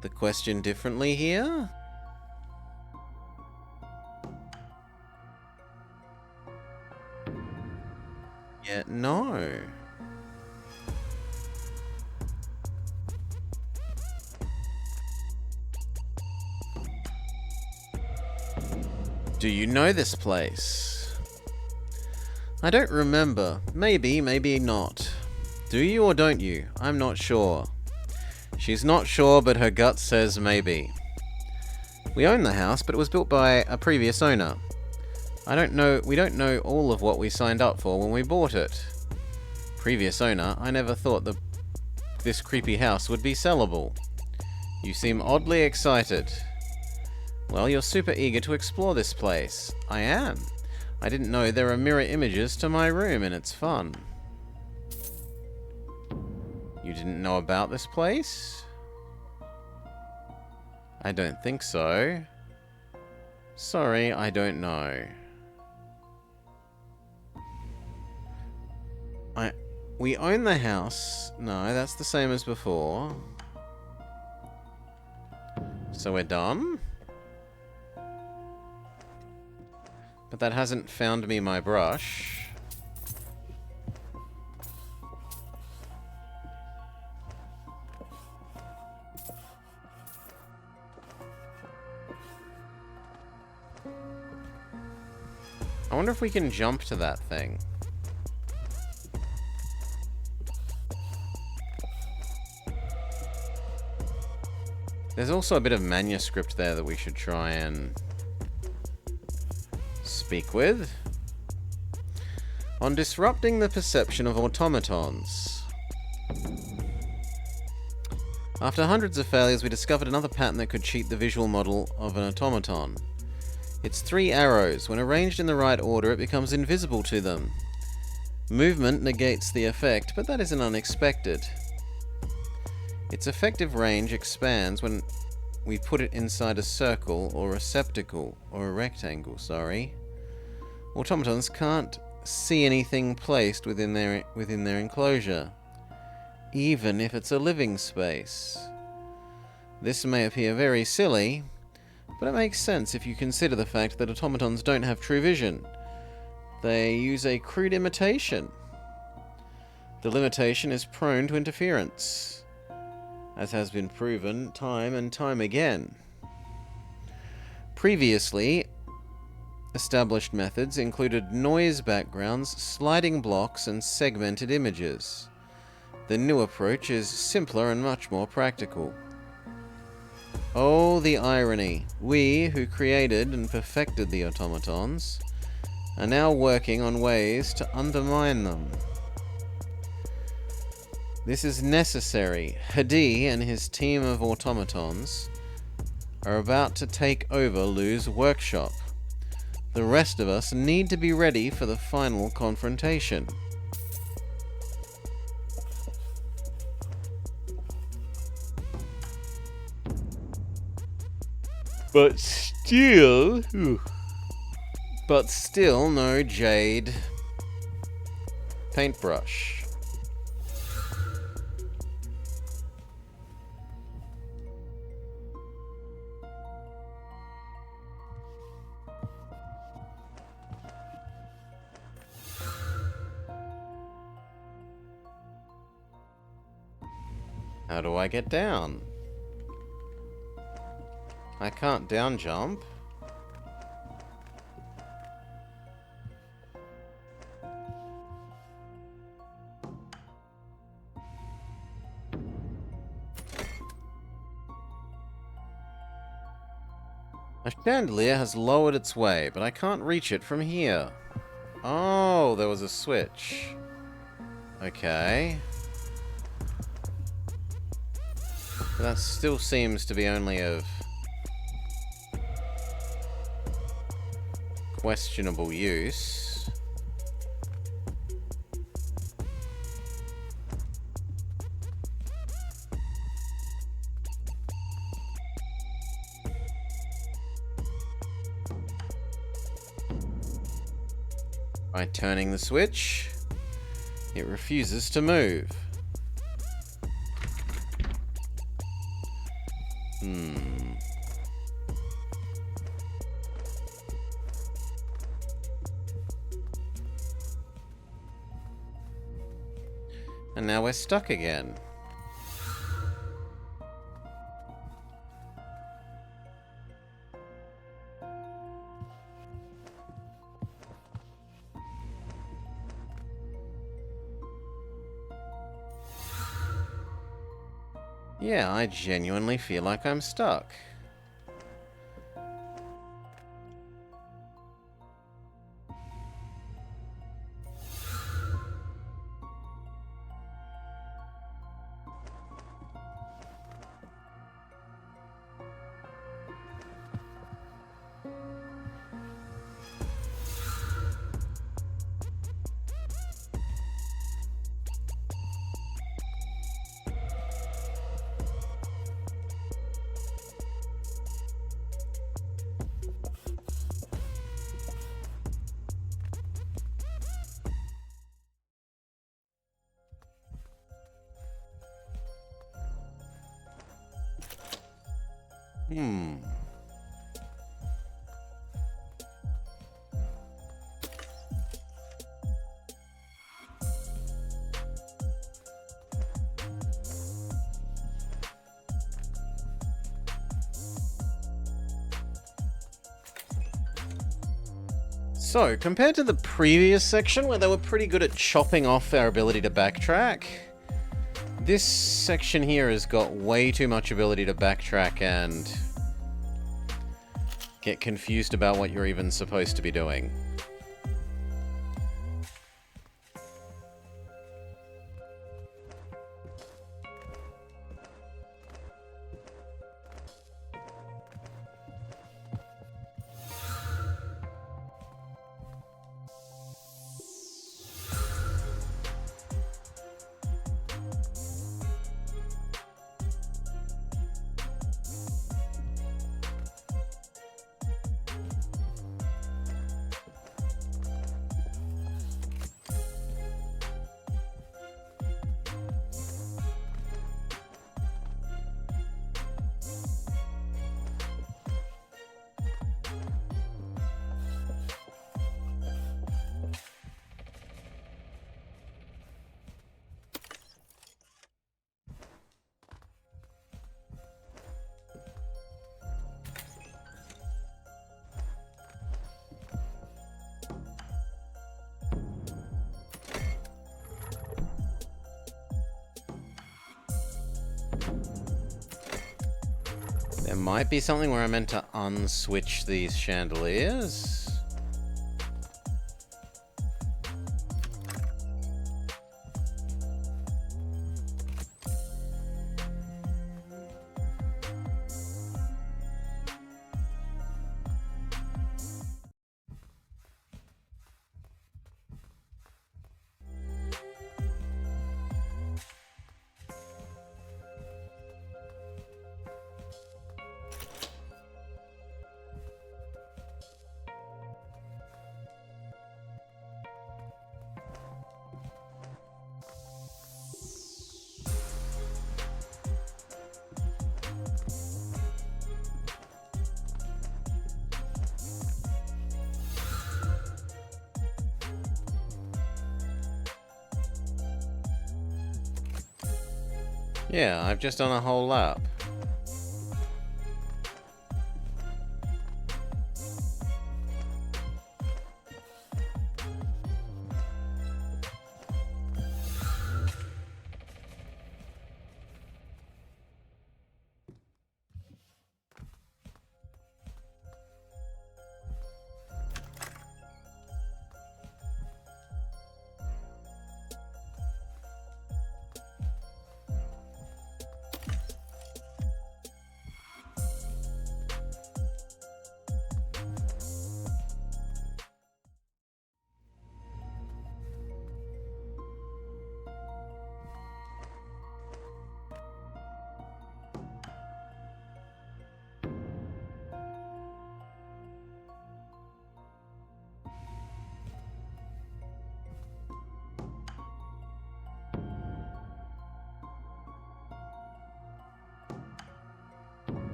the question differently here? Yeah, no. Do you know this place? I don't remember. Maybe, maybe not. Do you or don't you? I'm not sure. She's not sure, but her gut says maybe. We own the house, but it was built by a previous owner. We don't know all of what we signed up for when we bought it. Previous owner, I never thought this creepy house would be sellable. You seem oddly excited. Well, you're super eager to explore this place. I am. I didn't know there are mirror images to my room, and it's fun. You didn't know about this place? I don't think so. Sorry, I don't know. We own the house. No, that's the same as before. So we're done? But that hasn't found me my brush. I wonder if we can jump to that thing. There's also a bit of manuscript there that we should try and speak with. On disrupting the perception of automatons. After hundreds of failures, we discovered another pattern that could cheat the visual model of an automaton. It's 3 arrows. When arranged in the right order, it becomes invisible to them. Movement negates the effect, but that isn't unexpected. Its effective range expands when we put it inside a circle or receptacle, or a rectangle, sorry. Automatons can't see anything placed within their enclosure, even if it's a living space. This may appear very silly, but it makes sense if you consider the fact that automatons don't have true vision. They use a crude imitation. The limitation is prone to interference, as has been proven time and time again. Previously, established methods included noise backgrounds, sliding blocks, and segmented images. The new approach is simpler and much more practical. Oh, the irony. We, who created and perfected the automatons, are now working on ways to undermine them. This is necessary. Hadi and his team of automatons are about to take over Lou's workshop. The rest of us need to be ready for the final confrontation. But still no jade paintbrush. How do I get down? I can't down jump. A chandelier has lowered its way, but I can't reach it from here. Oh, there was a switch. Okay. That still seems to be only of questionable use. By turning the switch, it refuses to move. And now we're stuck again. Yeah, I genuinely feel like I'm stuck. So, compared to the previous section where they were pretty good at chopping off our ability to backtrack, this section here has got way too much ability to backtrack and get confused about what you're even supposed to be doing. There might be something where I meant to unswitch these chandeliers. Yeah, I've just done a whole lap.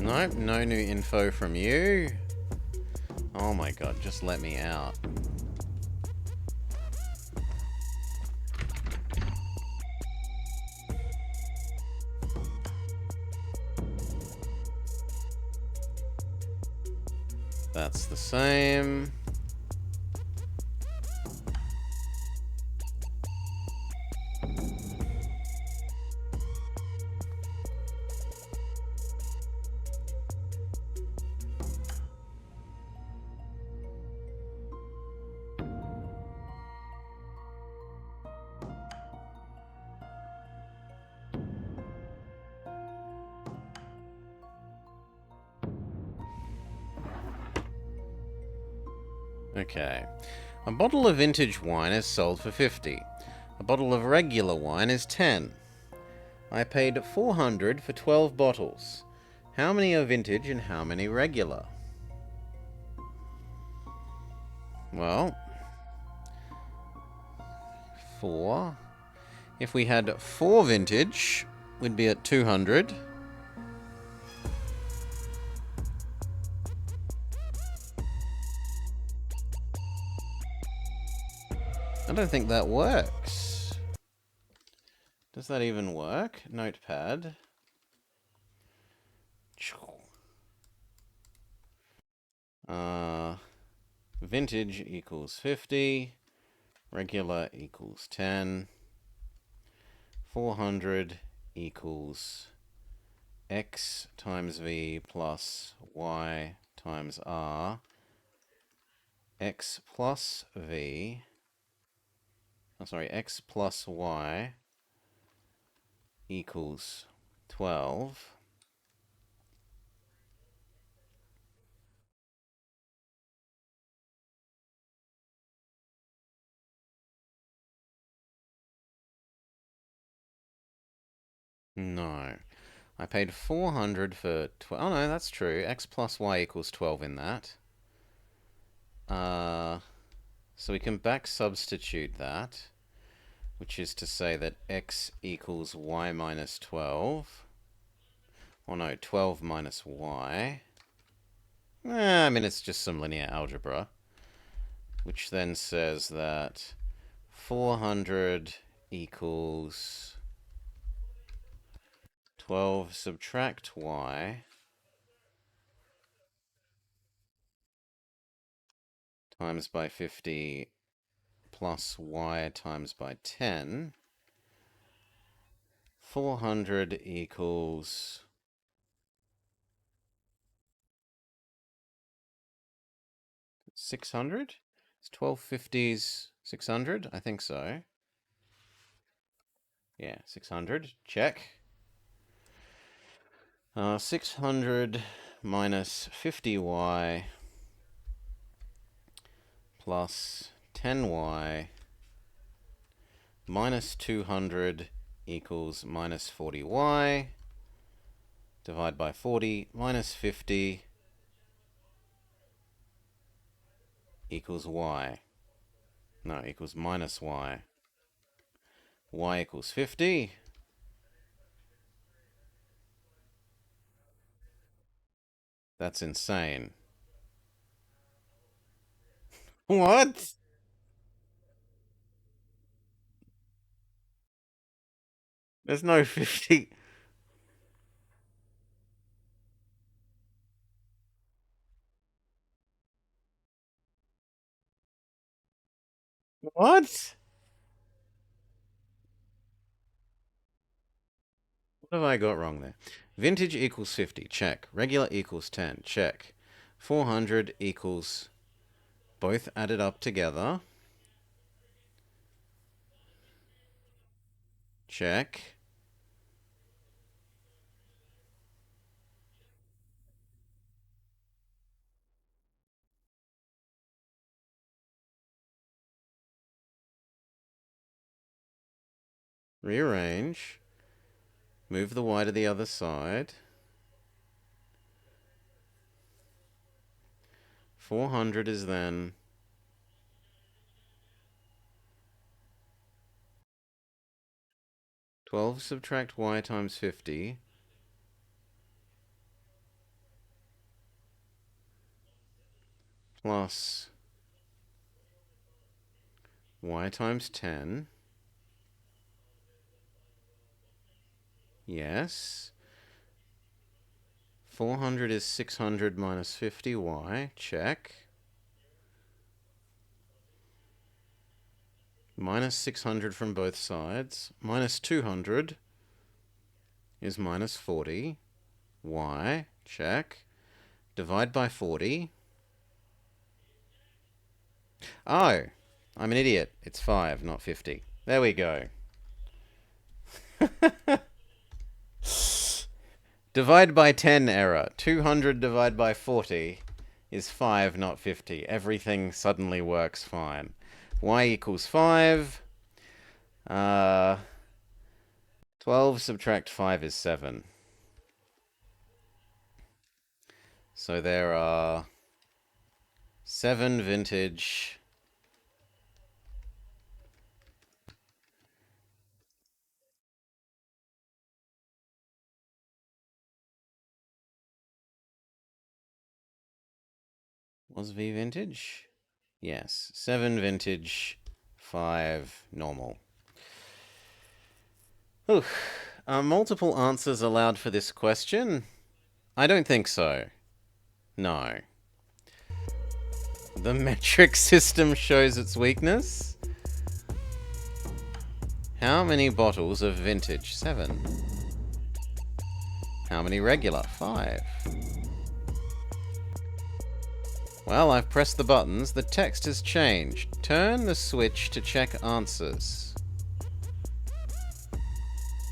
Nope, no new info from you. Oh my god, just let me out. That's the same. Okay. A bottle of vintage wine is sold for 50. A bottle of regular wine is 10. I paid 400 for 12 bottles. How many are vintage and how many regular? Well, 4. If we had 4 vintage, we'd be at 200. I don't think that works. Does that even work? Notepad. Vintage equals 50. Regular equals 10. 400 equals x times v plus y times r. X plus v. X plus y equals 12. No. I paid 400 for 12. Oh, no, that's true. X plus y equals 12 in that. So we can back substitute that, which is to say that x equals y minus 12. Or no, 12 minus y. I mean, it's just some linear algebra. Which then says that 400 equals 12 subtract y times by 50 plus y times by 10. 400 equals 600? It's 1250s 600? I think so. Yeah, 600. Check. 600 minus 50y plus 10y minus 200 equals minus 40y. Divide by 40 minus 50 equals y. No, equals minus y. Y equals 50. That's insane. What? There's no 50. What? What have I got wrong there? Vintage equals 50. Check. Regular equals 10. Check. 400 equals both added up together. Check. Rearrange. Move the y to the other side. 400 is then 12 subtract y times 50 plus y times 10. Yes. 400 is 600 minus 50y. Check. Minus 600 from both sides. Minus 200 is minus 40. Y. Check. Divide by 40. Oh, I'm an idiot. It's 5, not 50. There we go. Divide by 10 error. 200 divided by 40 is 5, not 50. Everything suddenly works fine. Y equals 5. 12 subtract 5 is 7. So there are 7 vintage. Was V vintage? Yes. 7 vintage, 5 normal. Ooh. Are multiple answers allowed for this question? I don't think so. No. The metric system shows its weakness. How many bottles of vintage? 7. How many regular? 5. Well, I've pressed the buttons. The text has changed. Turn the switch to check answers.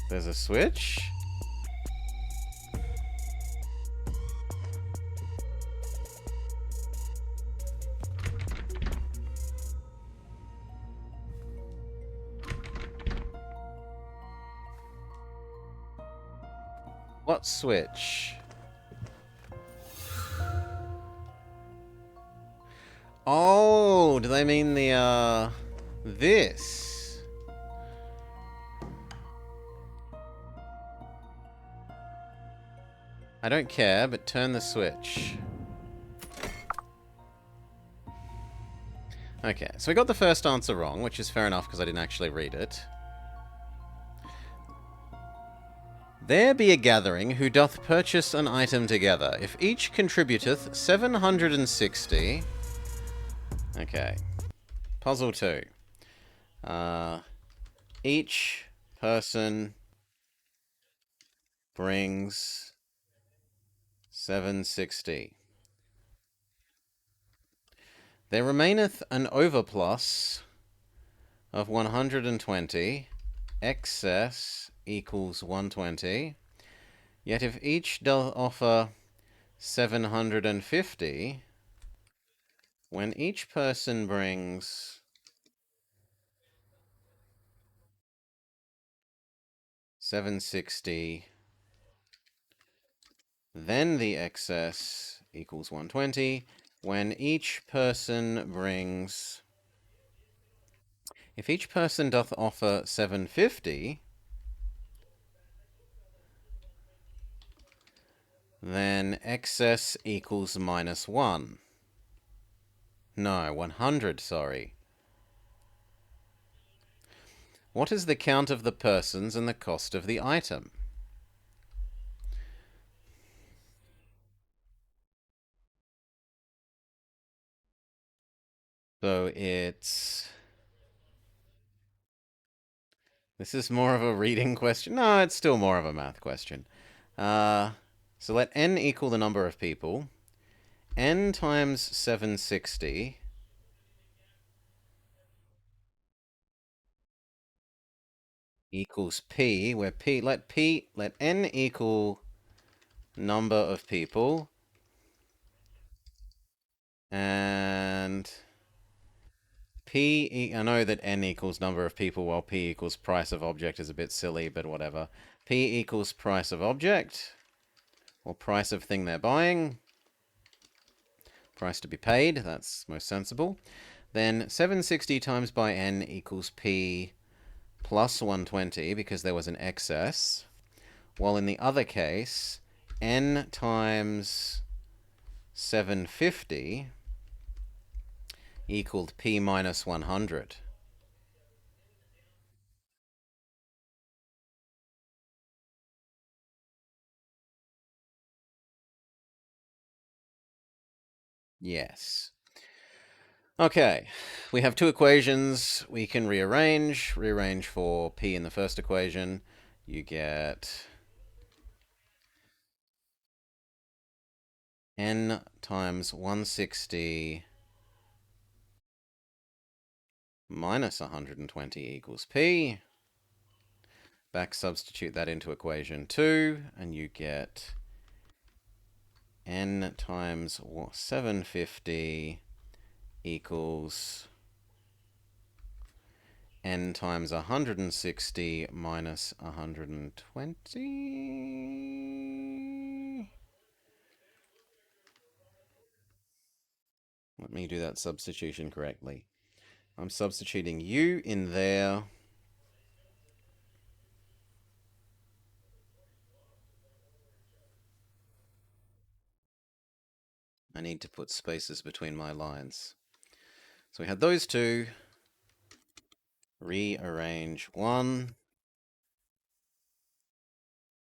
There's a switch? What switch? Oh, do they mean the, this? I don't care, but turn the switch. Okay, so we got the first answer wrong, which is fair enough because I didn't actually read it. There be a gathering who doth purchase an item together. If each contributeth 760... Okay. Puzzle 2. Each person brings 760. There remaineth an overplus of 120. Excess equals 120. Yet if each doth offer 750, when each person brings 760, then the excess equals 120. When each person brings... If each person doth offer 750, then excess equals minus 1. No, 100, sorry. What is the count of the persons and the cost of the item? So it's... This is more of a reading question. No, it's still more of a math question. So let n equal the number of people. N times 760 equals p, where let n equal number of people, and I know that n equals number of people while p equals price of object is a bit silly, but whatever. P equals price of object, or price of thing they're buying. Price to be paid, that's most sensible. Then 760 times by n equals p plus 120, because there was an excess. While in the other case, n times 750 equaled p minus 100. Yes. Okay, we have two equations we can rearrange. Rearrange for p in the first equation. You get n times 160 minus 120 equals p. Back substitute that into equation 2, and you get n times 750 equals n times 160 minus 120. Let me do that substitution correctly. I'm substituting u in there. I need to put spaces between my lines. So we had those two. Rearrange 1.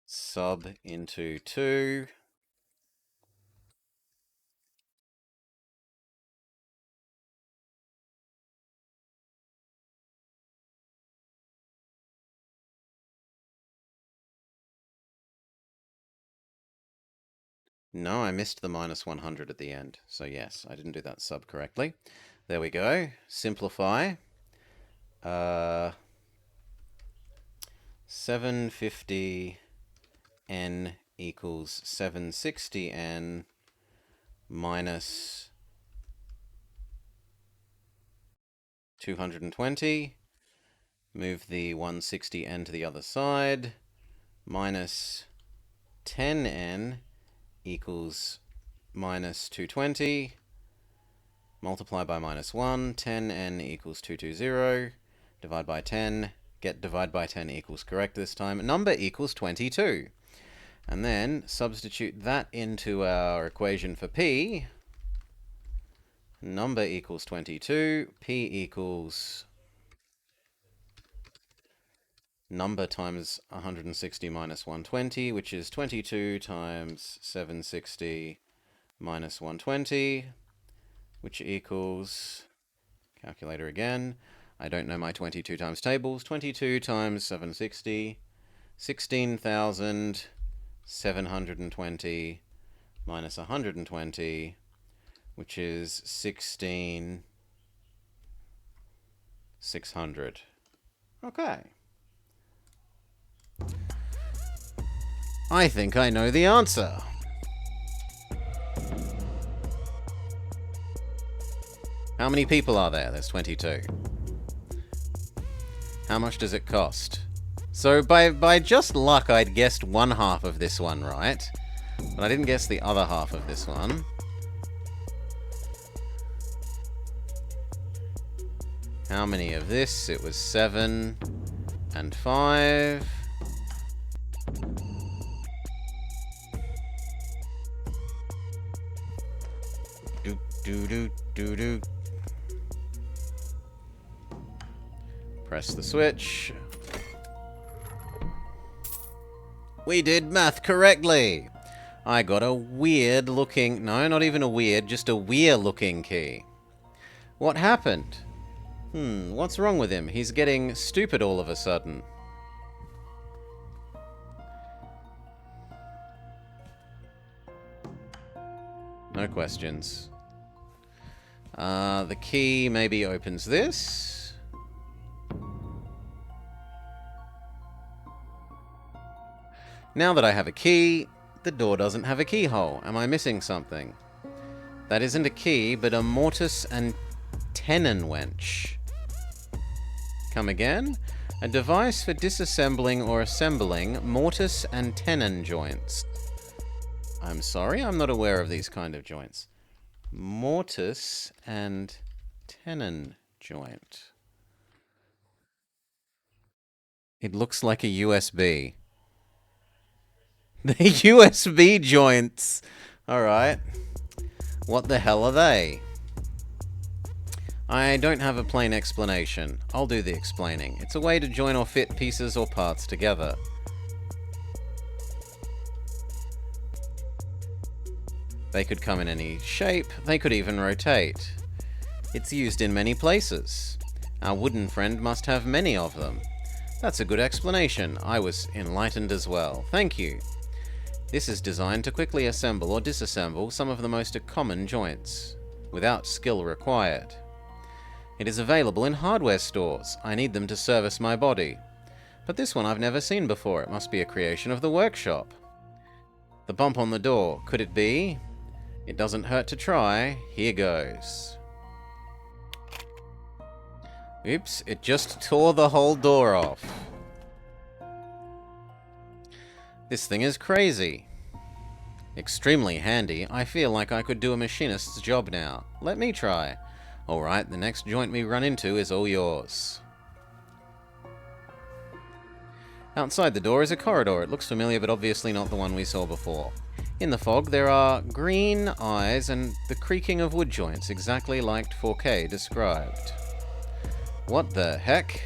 Sub into 2. No, I missed the minus 100 at the end. So yes, I didn't do that sub correctly. There we go. Simplify. 750 n equals 760 n minus 220. Move the 160 n to the other side. Minus 10n equals minus 220. Multiply by minus 1. 10n equals 220. Divide by 10. Get divide by 10 equals correct this time. Number equals 22. And then substitute that into our equation for p. Number equals 22. P equals number times 160 minus 120, which is 22 times 760 minus 120, which equals, calculator again, I don't know my 22 times tables, 22 times 760, 16,720 minus 120, which is 16,600. Okay. I think I know the answer. How many people are there? There's 22. How much does it cost? So by just luck, I'd guessed one half of this one right, but I didn't guess the other half of this one. How many of this? It was 7 and 5. Do. Press the switch. We did math correctly. I got a weird looking, no, not even a weird, just a weird looking key. What happened? What's wrong with him? He's getting stupid all of a sudden. No questions. The key maybe opens this. Now that I have a key, the door doesn't have a keyhole. Am I missing something? That isn't a key, but a mortise and tenon wench. Come again? A device for disassembling or assembling mortise and tenon joints. I'm sorry, I'm not aware of these kind of joints. Mortise and tenon joint. It looks like a USB. The USB joints! Alright. What the hell are they? I don't have a plain explanation. I'll do the explaining. It's a way to join or fit pieces or parts together. They could come in any shape, they could even rotate. It's used in many places. Our wooden friend must have many of them. That's a good explanation. I was enlightened as well. Thank you. This is designed to quickly assemble or disassemble some of the most common joints, without skill required. It is available in hardware stores. I need them to service my body. But this one I've never seen before. It must be a creation of the workshop. The bump on the door. Could it be? It doesn't hurt to try. Here goes. Oops, it just tore the whole door off. This thing is crazy. Extremely handy. I feel like I could do a machinist's job now. Let me try. Alright, the next joint we run into is all yours. Outside the door is a corridor. It looks familiar, but obviously not the one we saw before. In the fog, there are green eyes and the creaking of wood joints, exactly like 4K described. What the heck?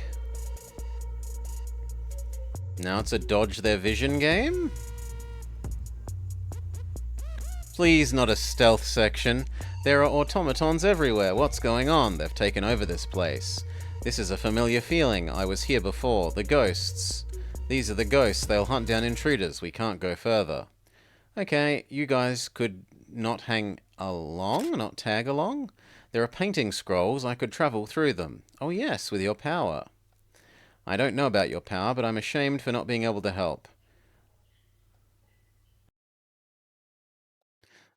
Now it's a dodge their vision game? Please, not a stealth section. There are automatons everywhere. What's going on? They've taken over this place. This is a familiar feeling. I was here before. The ghosts. These are the ghosts. They'll hunt down intruders. We can't go further. Okay, you guys could not hang along, not tag along? There are painting scrolls. I could travel through them. Oh yes, with your power. I don't know about your power, but I'm ashamed for not being able to help.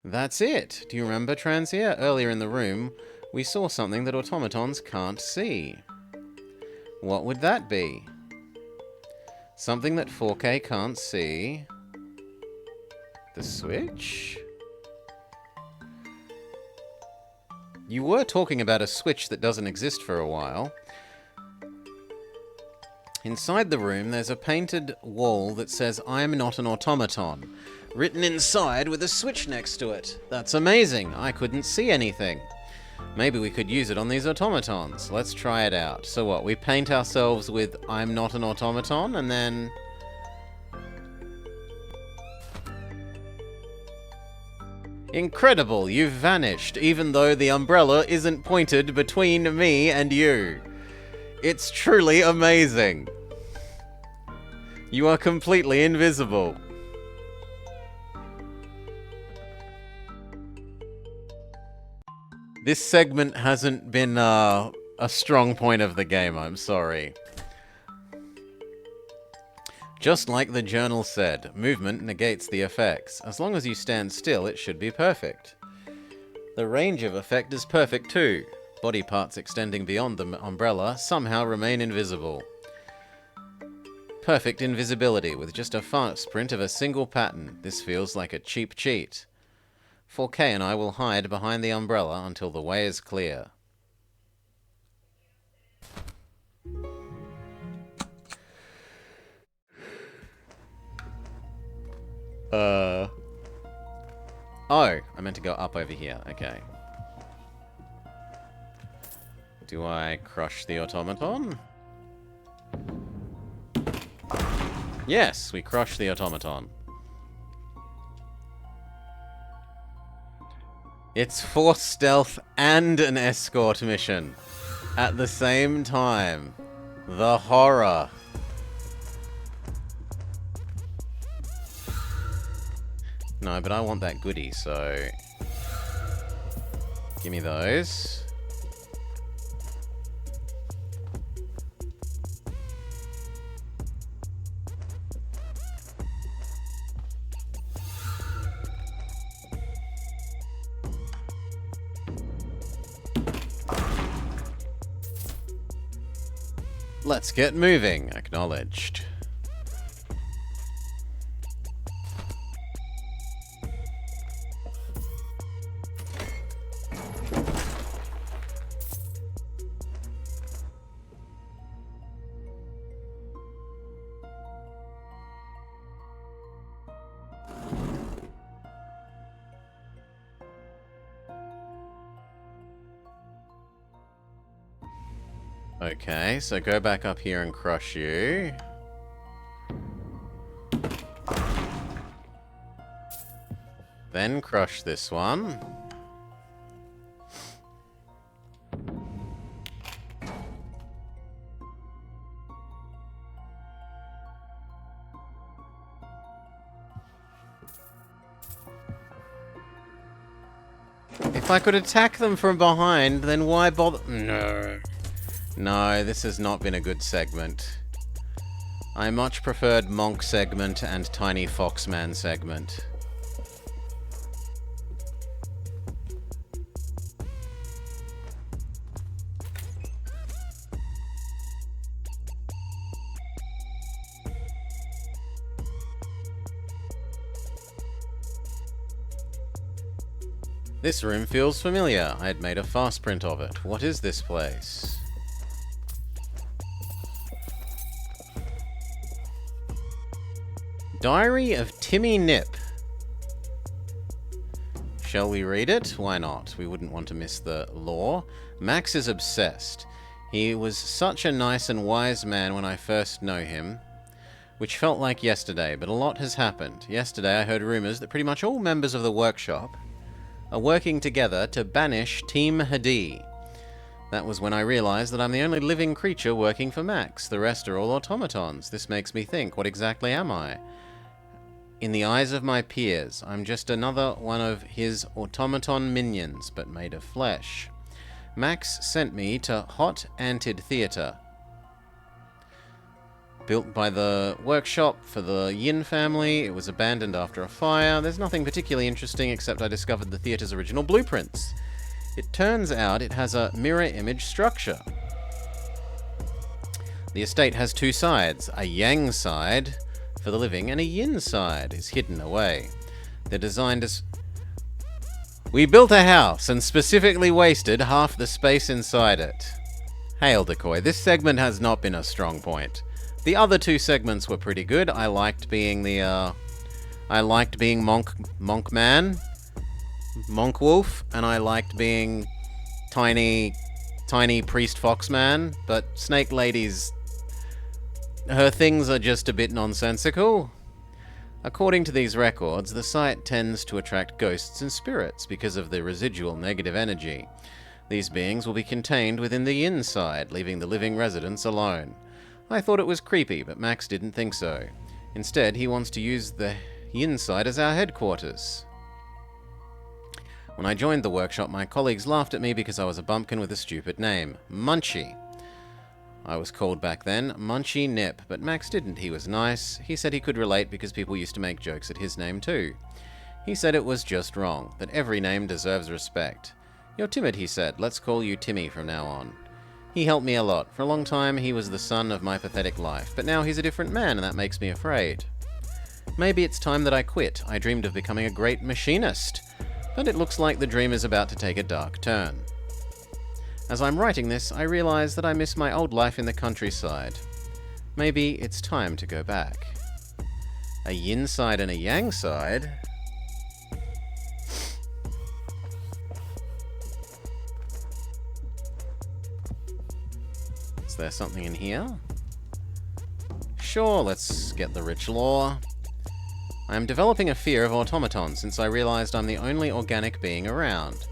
That's it. Do you remember, Transia? Earlier in the room, we saw something that automatons can't see. What would that be? Something that 4K can't see. The switch? You were talking about a switch that doesn't exist for a while. Inside the room, there's a painted wall that says, "I'm not an automaton," written inside with a switch next to it. That's amazing. I couldn't see anything. Maybe we could use it on these automatons. Let's try it out. So what, we paint ourselves with "I'm not an automaton," and then... Incredible, you've vanished, even though the umbrella isn't pointed between me and you. It's truly amazing. You are completely invisible. This segment hasn't been a strong point of the game, I'm sorry. Just like the journal said, movement negates the effects. As long as you stand still, it should be perfect. The range of effect is perfect too. Body parts extending beyond the umbrella somehow remain invisible. Perfect invisibility with just a fast print of a single pattern. This feels like a cheap cheat. 4K and I will hide behind the umbrella until the way is clear. Oh, I meant to go up over here. Okay. Do I crush the automaton? Yes, we crush the automaton. It's force stealth and an escort mission at the same time. The horror. No, but I want that goodie, so... Give me those. Let's get moving. Acknowledged. Okay, so go back up here and crush you. Then crush this one. If I could attack them from behind, then why bother? No. No, this has not been a good segment. I much preferred Monk segment and Tiny Foxman segment. This room feels familiar. I had made a fast print of it. What is this place? Diary of Timmy Nip. Shall we read it? Why not? We wouldn't want to miss the lore. Max is obsessed. He was such a nice and wise man when I first know him, which felt like yesterday, but a lot has happened. Yesterday I heard rumors that pretty much all members of the workshop are working together to banish Team Hadi. That was when I realized that I'm the only living creature working for Max. The rest are all automatons. This makes me think, what exactly am I? In the eyes of my peers, I'm just another one of his automaton minions, but made of flesh. Max sent me to Hot Antid Theatre, built by the workshop for the Yin family. It was abandoned after a fire. There's nothing particularly interesting except I discovered the theatre's original blueprints. It turns out it has a mirror image structure. The estate has two sides. A Yang side for the living and a Yin side is hidden away. They're designed as... We built a house and specifically wasted half the space inside it. Hail Decoy, this segment has not been a strong point. The other two segments were pretty good. I liked being Monk Man, Monk Wolf, and I liked being Tiny Priest Foxman, but Snake Lady's... her things are just a bit nonsensical. According to these records, the site tends to attract ghosts and spirits because of the residual negative energy. These beings will be contained within the inside, leaving the living residents alone. I thought it was creepy, but Max didn't think so. Instead, he wants to use the Yin side as our headquarters. When I joined the workshop, my colleagues laughed at me because I was a bumpkin with a stupid name. Munchie. I was called back then Munchie Nip, but Max didn't. He was nice. He said he could relate because people used to make jokes at his name too. He said it was just wrong, that every name deserves respect. You're timid, he said. Let's call you Timmy from now on. He helped me a lot. For a long time, he was the sun of my pathetic life, but now he's a different man, and that makes me afraid. Maybe it's time that I quit. I dreamed of becoming a great machinist, but it looks like the dream is about to take a dark turn. As I'm writing this, I realize that I miss my old life in the countryside. Maybe it's time to go back. A Yin side and a Yang side? Is there something in here? Sure, let's get the rich lore. I am developing a fear of automatons since I realized I'm the only organic being around.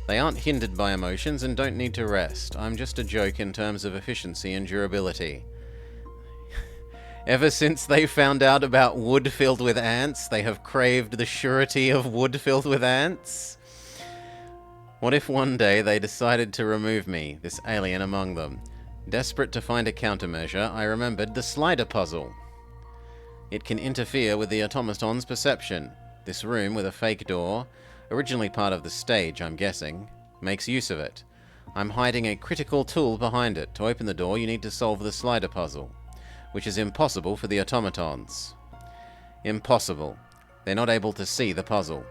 They aren't hindered by emotions and don't need to rest. I'm just a joke in terms of efficiency and durability. Ever since they found out about wood filled with ants, they have craved the surety of wood filled with ants. What if one day they decided to remove me, this alien among them? Desperate to find a countermeasure, I remembered the slider puzzle. It can interfere with the automaton's perception. This room with a fake door, originally part of the stage, I'm guessing, makes use of it. I'm hiding a critical tool behind it. To open the door, you need to solve the slider puzzle, which is impossible for the automatons. Impossible. They're not able to see the puzzle.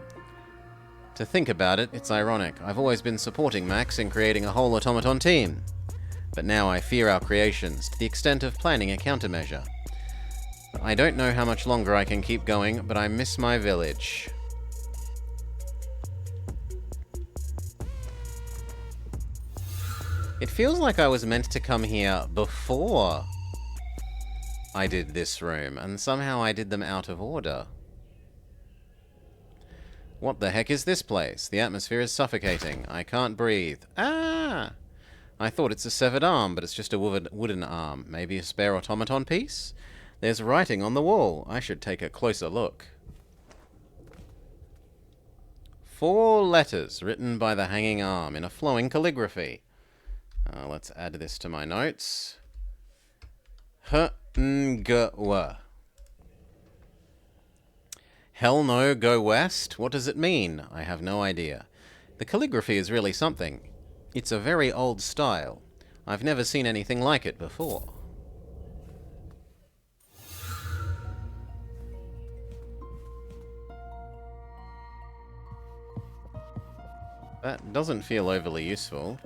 To think about it, it's ironic. I've always been supporting Max in creating a whole automaton team. But now I fear our creations, to the extent of planning a countermeasure. I don't know how much longer I can keep going, but I miss my village. It feels like I was meant to come here before I did this room, and somehow I did them out of order. What the heck is this place? The atmosphere is suffocating. I can't breathe. Ah! I thought it's a severed arm, but it's just a wooden arm. Maybe a spare automaton piece? There's writing on the wall. I should take a closer look. 4 letters written by the hanging arm in a flowing calligraphy. Let's add this to my notes. H-N-G-W. Hell no, go west? What does it mean? I have no idea. The calligraphy is really something. It's a very old style. I've never seen anything like it before. That doesn't feel overly useful.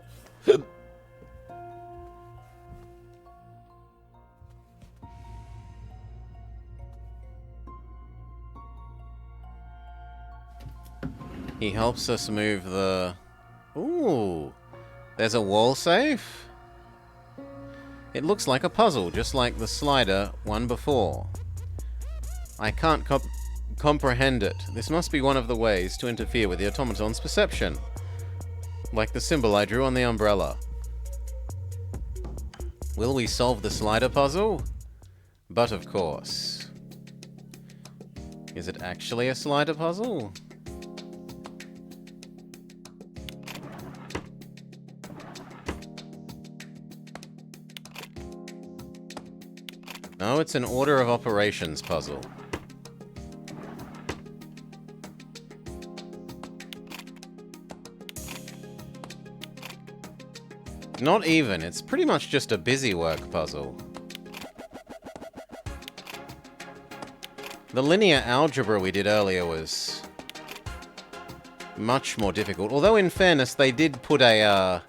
He helps us move the... Ooh! There's a wall safe? It looks like a puzzle, just like the slider one before. I can't comprehend it. This must be one of the ways to interfere with the automaton's perception. Like the symbol I drew on the umbrella. Will we solve the slider puzzle? But of course. Is it actually a slider puzzle? No, it's an order of operations puzzle. Not even. It's pretty much just a busy work puzzle. The linear algebra we did earlier was much more difficult. Although, in fairness, they did put a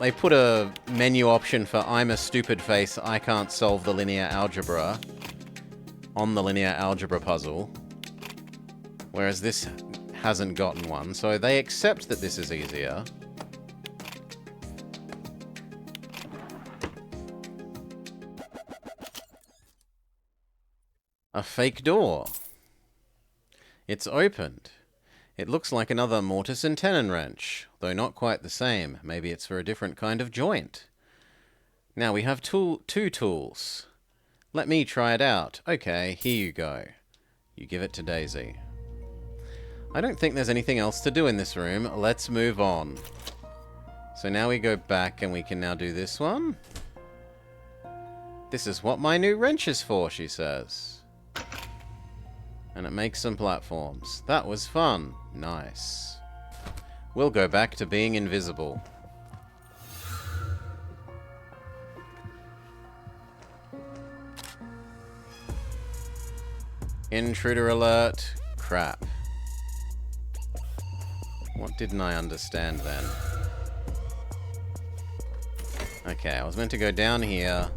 they put a menu option for I'm a stupid face, I can't solve the linear algebra on the linear algebra puzzle. Whereas this hasn't gotten one, so they accept that this is easier. A fake door. It's opened. It looks like another mortise and tenon wrench, though not quite the same. Maybe it's for a different kind of joint. Now we have two tools. Let me try it out. Okay, here you go. You give it to Daisy. I don't think there's anything else to do in this room. Let's move on. So now we go back and we can now do this one. This is what my new wrench is for, she says. And it makes some platforms. That was fun. Nice. We'll go back to being invisible. Intruder alert. Crap. What didn't I understand then? Okay, I was meant to go down here,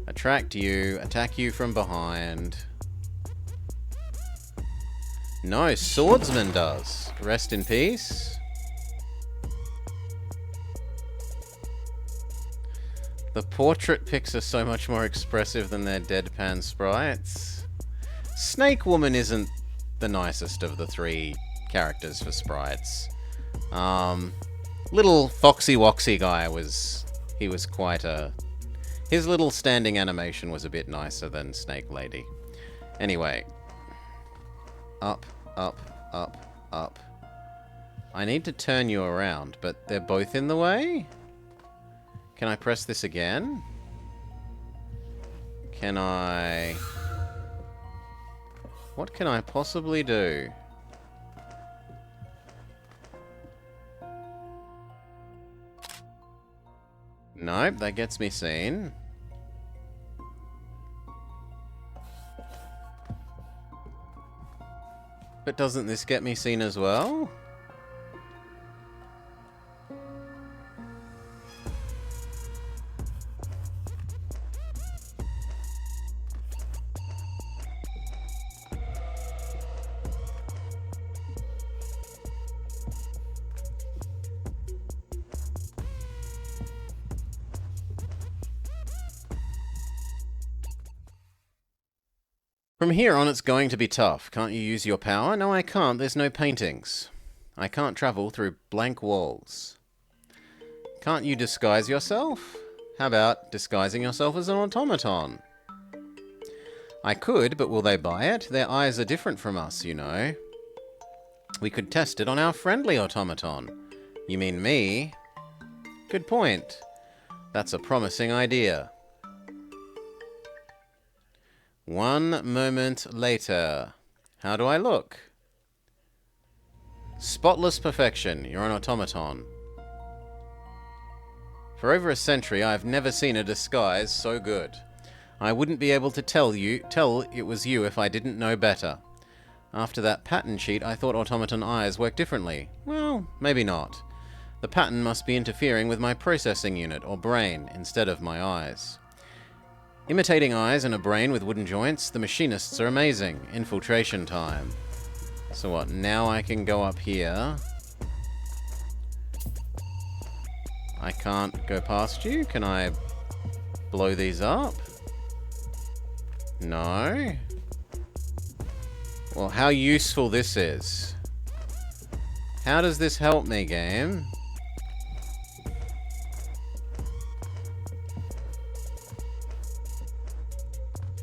attract you, attack you from behind. No, Swordsman does. Rest in peace. The portrait pics are so much more expressive than their deadpan sprites. Snake Woman isn't the nicest of the 3 characters for sprites. Little Foxy Woxy guy was quite a... His little standing animation was a bit nicer than Snake Lady. Anyway. Up, up, up, up. I need to turn you around, but they're both in the way? Can I press this again? Can I... What can I possibly do? Nope, that gets me seen. But doesn't this get me seen as well? From here on, it's going to be tough. Can't you use your power? No, I can't. There's no paintings. I can't travel through blank walls. Can't you disguise yourself? How about disguising yourself as an automaton? I could, but will they buy it? Their eyes are different from us, you know. We could test it on our friendly automaton. You mean me? Good point. That's a promising idea. One moment later. How do I look? Spotless perfection. You're an automaton. For over a century, I've never seen a disguise so good. I wouldn't be able to tell it was you if I didn't know better. After that pattern sheet, I thought automaton eyes worked differently. Well, maybe not. The pattern must be interfering with my processing unit, or brain, instead of my eyes. Imitating eyes and a brain with wooden joints, the machinists are amazing. Infiltration time. So what, now I can go up here. I can't go past you? Can I blow these up? No. Well, how useful this is. How does this help me, game?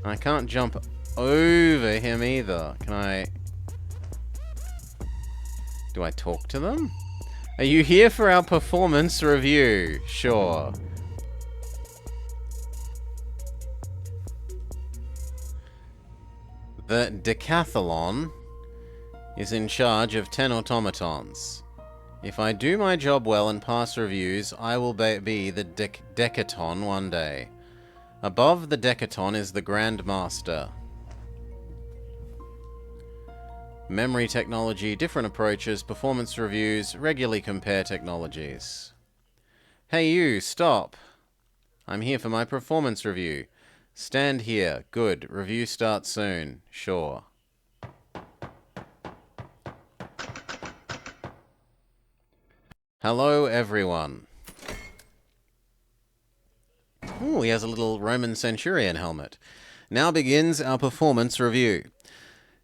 I can't jump over him either. Can I... Do I talk to them? Are you here for our performance review? Sure. The decathlon is in charge of 10 automatons. If I do my job well and pass reviews, I will be the decaton one day. Above the decaton is the Grand Master. Memory technology, different approaches, performance reviews, regularly compare technologies. Hey you, stop! I'm here for my performance review. Stand here. Good. Review starts soon. Sure. Hello everyone. Ooh, he has a little Roman centurion helmet. Now begins our performance review.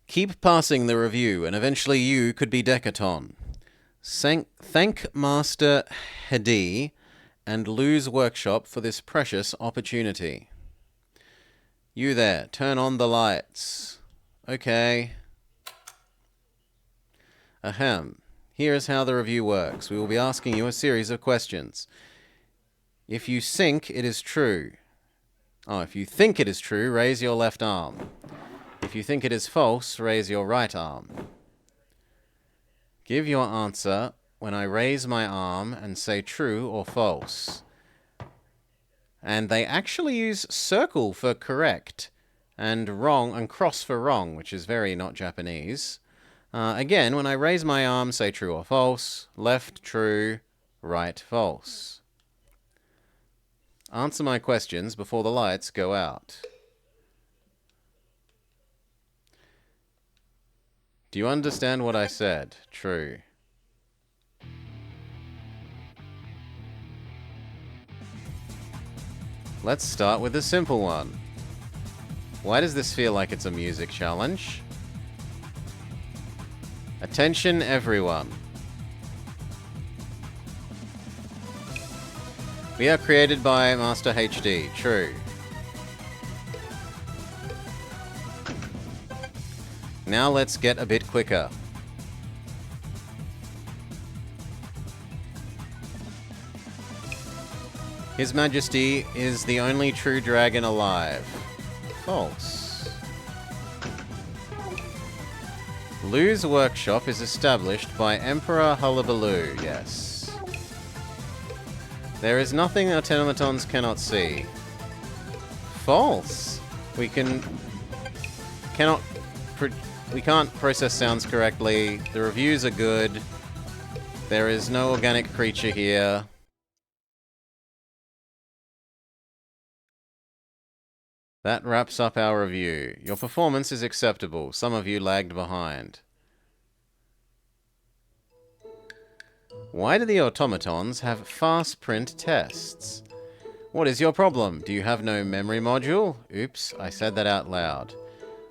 Keep passing the review, and eventually you could be Decaton. Thank Master Hedi and Lou's workshop for this precious opportunity. You there, turn on the lights. Okay. Ahem. Here's how the review works. We will be asking you a series of questions. If you think it is true, raise your left arm. If you think it is false, raise your right arm. Give your answer when I raise my arm and say true or false. And they actually use circle for correct and wrong and cross for wrong, which is very not Japanese. Again, when I raise my arm, say true or false. Left, true. Right, false. Answer my questions before the lights go out. Do you understand what I said? True. Let's start with a simple one. Why does this feel like it's a music challenge? Attention everyone. We are created by Master HD. True. Now let's get a bit quicker. His Majesty is the only true dragon alive. False. Lou's workshop is established by Emperor Hullabaloo. Yes. There is nothing automatons cannot see. False. We can't process sounds correctly. The reviews are good. There is no organic creature here. That wraps up our review. Your performance is acceptable. Some of you lagged behind. Why do the automatons have fast print tests? What is your problem? Do you have no memory module? Oops, I said that out loud.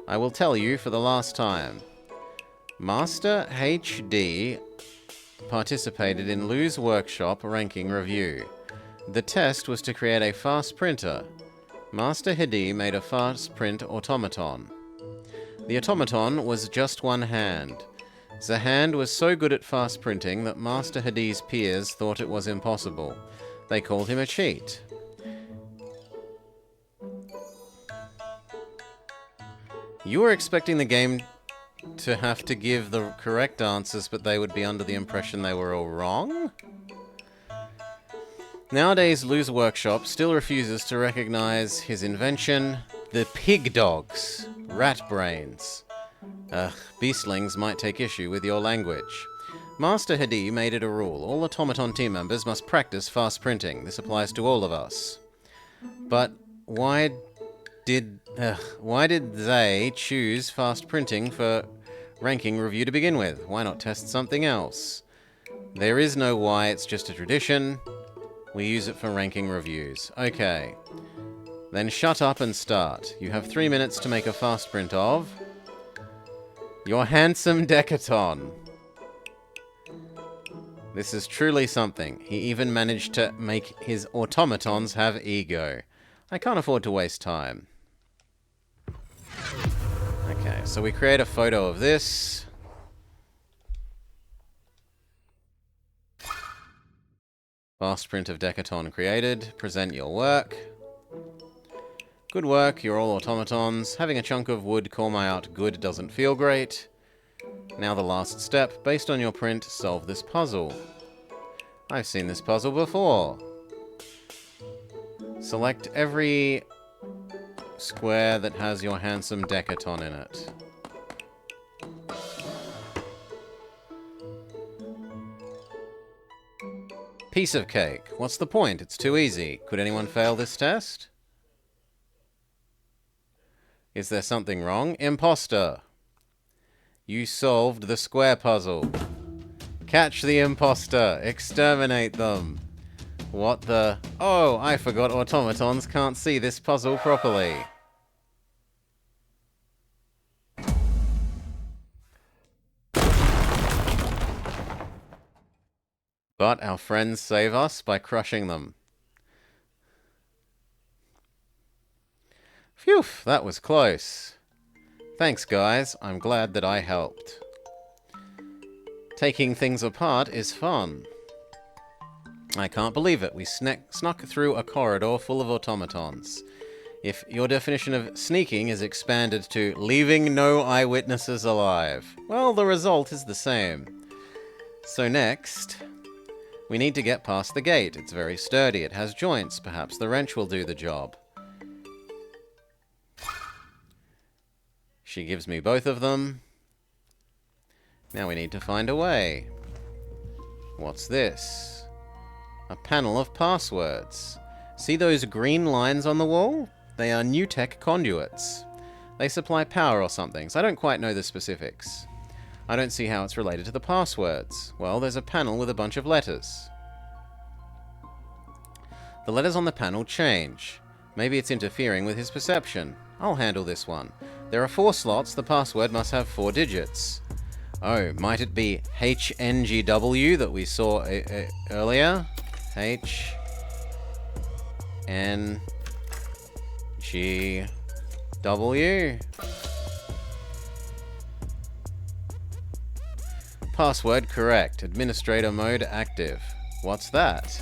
I will tell you for the last time. Master HD participated in Lou's workshop ranking review. The test was to create a fast printer. Master Hedi made a fast print automaton. The automaton was just one hand. The hand was so good at fast printing that Master Hedi's peers thought it was impossible. They called him a cheat. You were expecting the game to have to give the correct answers, but they would be under the impression they were all wrong? Nowadays, Lou's workshop still refuses to recognize his invention, the pig dogs, rat brains. Beastlings might take issue with your language. Master Hedi made it a rule. All automaton team members must practice fast printing. This applies to all of us. But why did they choose fast printing for ranking review to begin with? Why not test something else? There is no why, it's just a tradition. We use it for ranking reviews. Okay. Then shut up and start. You have 3 minutes to make a fast print of your handsome Decaton. This is truly something. He even managed to make his automatons have ego. I can't afford to waste time. Okay, so we create a photo of this. Fast print of Decaton created. Present your work. Good work, you're all automatons. Having a chunk of wood call my out good doesn't feel great. Now the last step. Based on your print, solve this puzzle. I've seen this puzzle before. Select every square that has your handsome Decaton in it. Piece of cake. What's the point? It's too easy. Could anyone fail this test? Is there something wrong? Imposter. You solved the square puzzle. Catch the imposter. Exterminate them. What the... Oh, I forgot automatons can't see this puzzle properly. But our friends save us by crushing them. Phew, that was close. Thanks, guys. I'm glad that I helped. Taking things apart is fun. I can't believe it. We snuck through a corridor full of automatons. If your definition of sneaking is expanded to leaving no eyewitnesses alive, well, the result is the same. So next, we need to get past the gate. It's very sturdy. It has joints. Perhaps the wrench will do the job. She gives me both of them. Now we need to find a way. What's this? A panel of passwords. See those green lines on the wall? They are new tech conduits. They supply power or something, so I don't quite know the specifics. I don't see how it's related to the passwords. Well, there's a panel with a bunch of letters. The letters on the panel change. Maybe it's interfering with his perception. I'll handle this one. There are 4 slots. The password must have 4 digits. Oh, might it be HNGW that we saw earlier? HNGW. Password correct. Administrator mode active. What's that?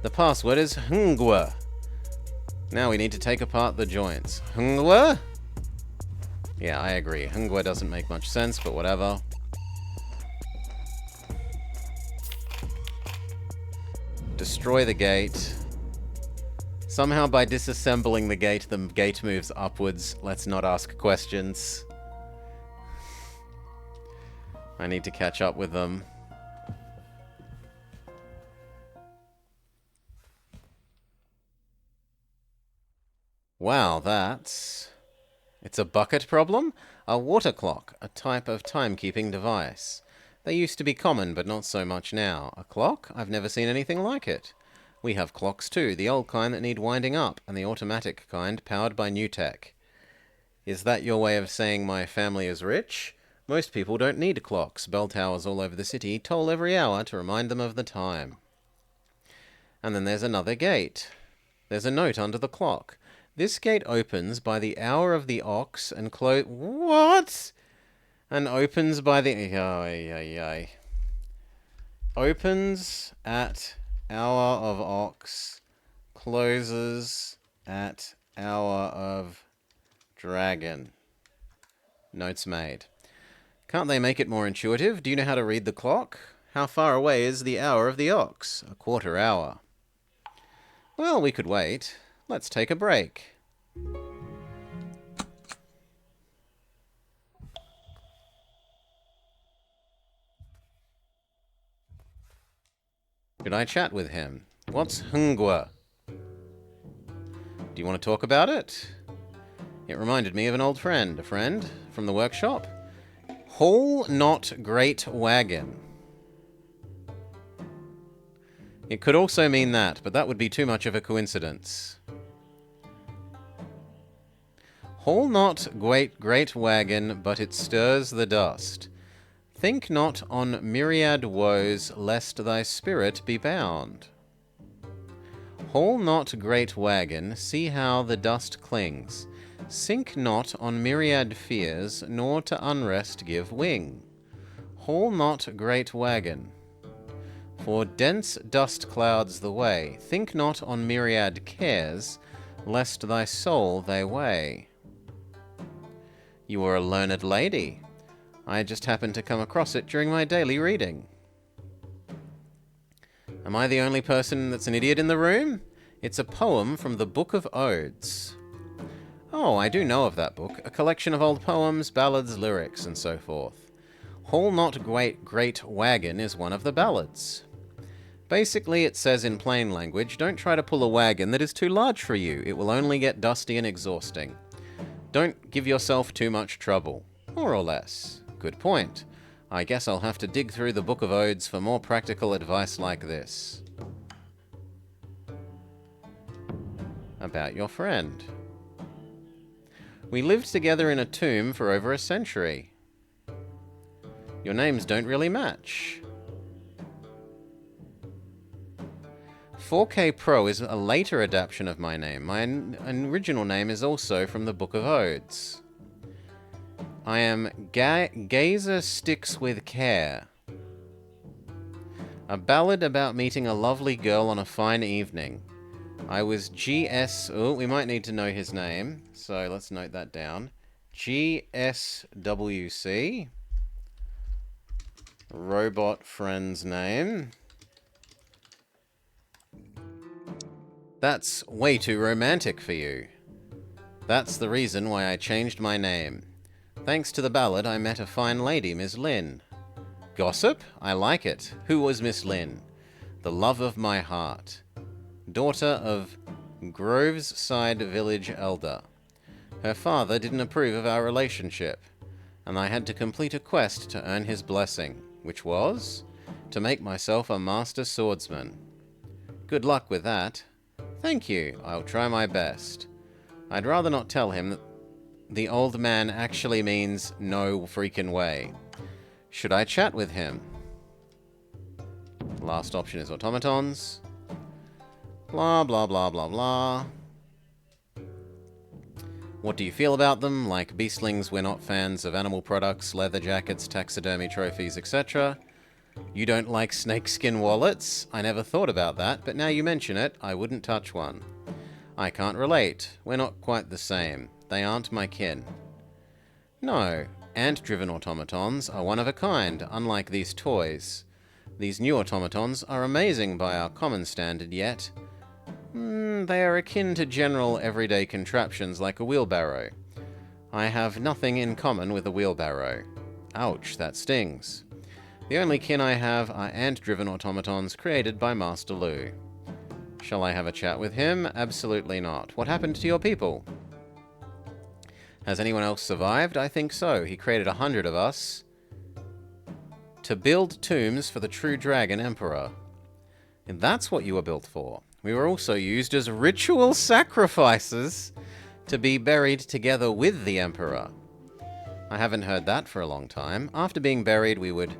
The password is Hngwa. Now we need to take apart the joints. Hngwa? Yeah, I agree. Hngwa doesn't make much sense, but whatever. Destroy the gate. Somehow by disassembling the gate moves upwards. Let's not ask questions. I need to catch up with them. Wow, that's... It's a bucket problem? A water clock, a type of timekeeping device. They used to be common, but not so much now. A clock? I've never seen anything like it. We have clocks too, the old kind that need winding up, and the automatic kind powered by new tech. Is that your way of saying my family is rich? Most people don't need clocks. Bell towers all over the city toll every hour to remind them of the time. And then there's another gate. There's a note under the clock. This gate opens by the hour of the ox and What? And opens by the... Opens at hour of ox, closes at hour of dragon. Notes made. Can't they make it more intuitive? Do you know how to read the clock? How far away is the hour of the ox? A quarter hour. Well, we could wait. Let's take a break. Should I chat with him? What's hungwa? Do you want to talk about it? It reminded me of an old friend. A friend from the workshop. Haul not great wagon. It could also mean that, but that would be too much of a coincidence. Haul not great wagon, but it stirs the dust. Think not on myriad woes, lest thy spirit be bound. Haul not great wagon, see how the dust clings. Sink not on myriad fears, nor to unrest give wing. Haul not great wagon, for dense dust clouds the way. Think not on myriad cares, lest thy soul they weigh. You are a learned lady. I just happened to come across it during my daily reading. Am I the only person that's an idiot in the room? It's a poem from the Book of Odes. Oh, I do know of that book. A collection of old poems, ballads, lyrics, and so forth. Haul not great wagon is one of the ballads. Basically, it says in plain language, don't try to pull a wagon that is too large for you. It will only get dusty and exhausting. Don't give yourself too much trouble. More or less. Good point. I guess I'll have to dig through the Book of Odes for more practical advice like this. About your friend. We lived together in a tomb for over a century. Your names don't really match. 4K Pro is a later adaptation of my name. My original name is also from the Book of Odes. I am Gazer Sticks with Care. A ballad about meeting a lovely girl on a fine evening. I was GS... Oh, we might need to know his name, so let's note that down. GSWC. Robot friend's name. That's way too romantic for you. That's the reason why I changed my name. Thanks to the ballad, I met a fine lady, Miss Lynn. Gossip? I like it. Who was Miss Lynn? The love of my heart. Daughter of Groveside village elder. Her father didn't approve of our relationship, and I had to complete a quest to earn his blessing, which was to make myself a master swordsman. Good luck with that. Thank you. I'll try my best. I'd rather not tell him that the old man actually means no freaking way. Should I chat with him? Last option is automatons. Blah, blah, blah, blah, blah. What do you feel about them? Like beastlings, we're not fans of animal products, leather jackets, taxidermy trophies, etc. You don't like snakeskin wallets? I never thought about that, but now you mention it, I wouldn't touch one. I can't relate. We're not quite the same. They aren't my kin. No, ant-driven automatons are one of a kind, unlike these toys. These new automatons are amazing by our common standard, yet they are akin to general everyday contraptions like a wheelbarrow. I have nothing in common with a wheelbarrow. Ouch, that stings. The only kin I have are ant-driven automatons created by Master Lu. Shall I have a chat with him? Absolutely not. What happened to your people? Has anyone else survived? I think so. He created 100 of us to build tombs for the true Dragon Emperor. And that's what you were built for. We were also used as ritual sacrifices to be buried together with the emperor. I haven't heard that for a long time. After being buried, we would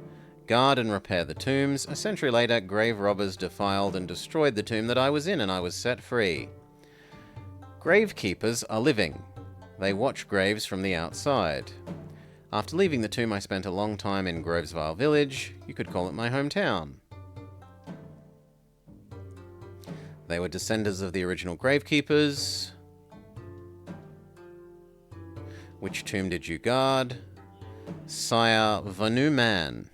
guard and repair the tombs. A century later, grave robbers defiled and destroyed the tomb that I was in, and I was set free. Gravekeepers are living. They watch graves from the outside. After leaving the tomb, I spent a long time in Grovesville village. You could call it my hometown. They were descendants of the original gravekeepers. Which tomb did you guard? Sire the New Man.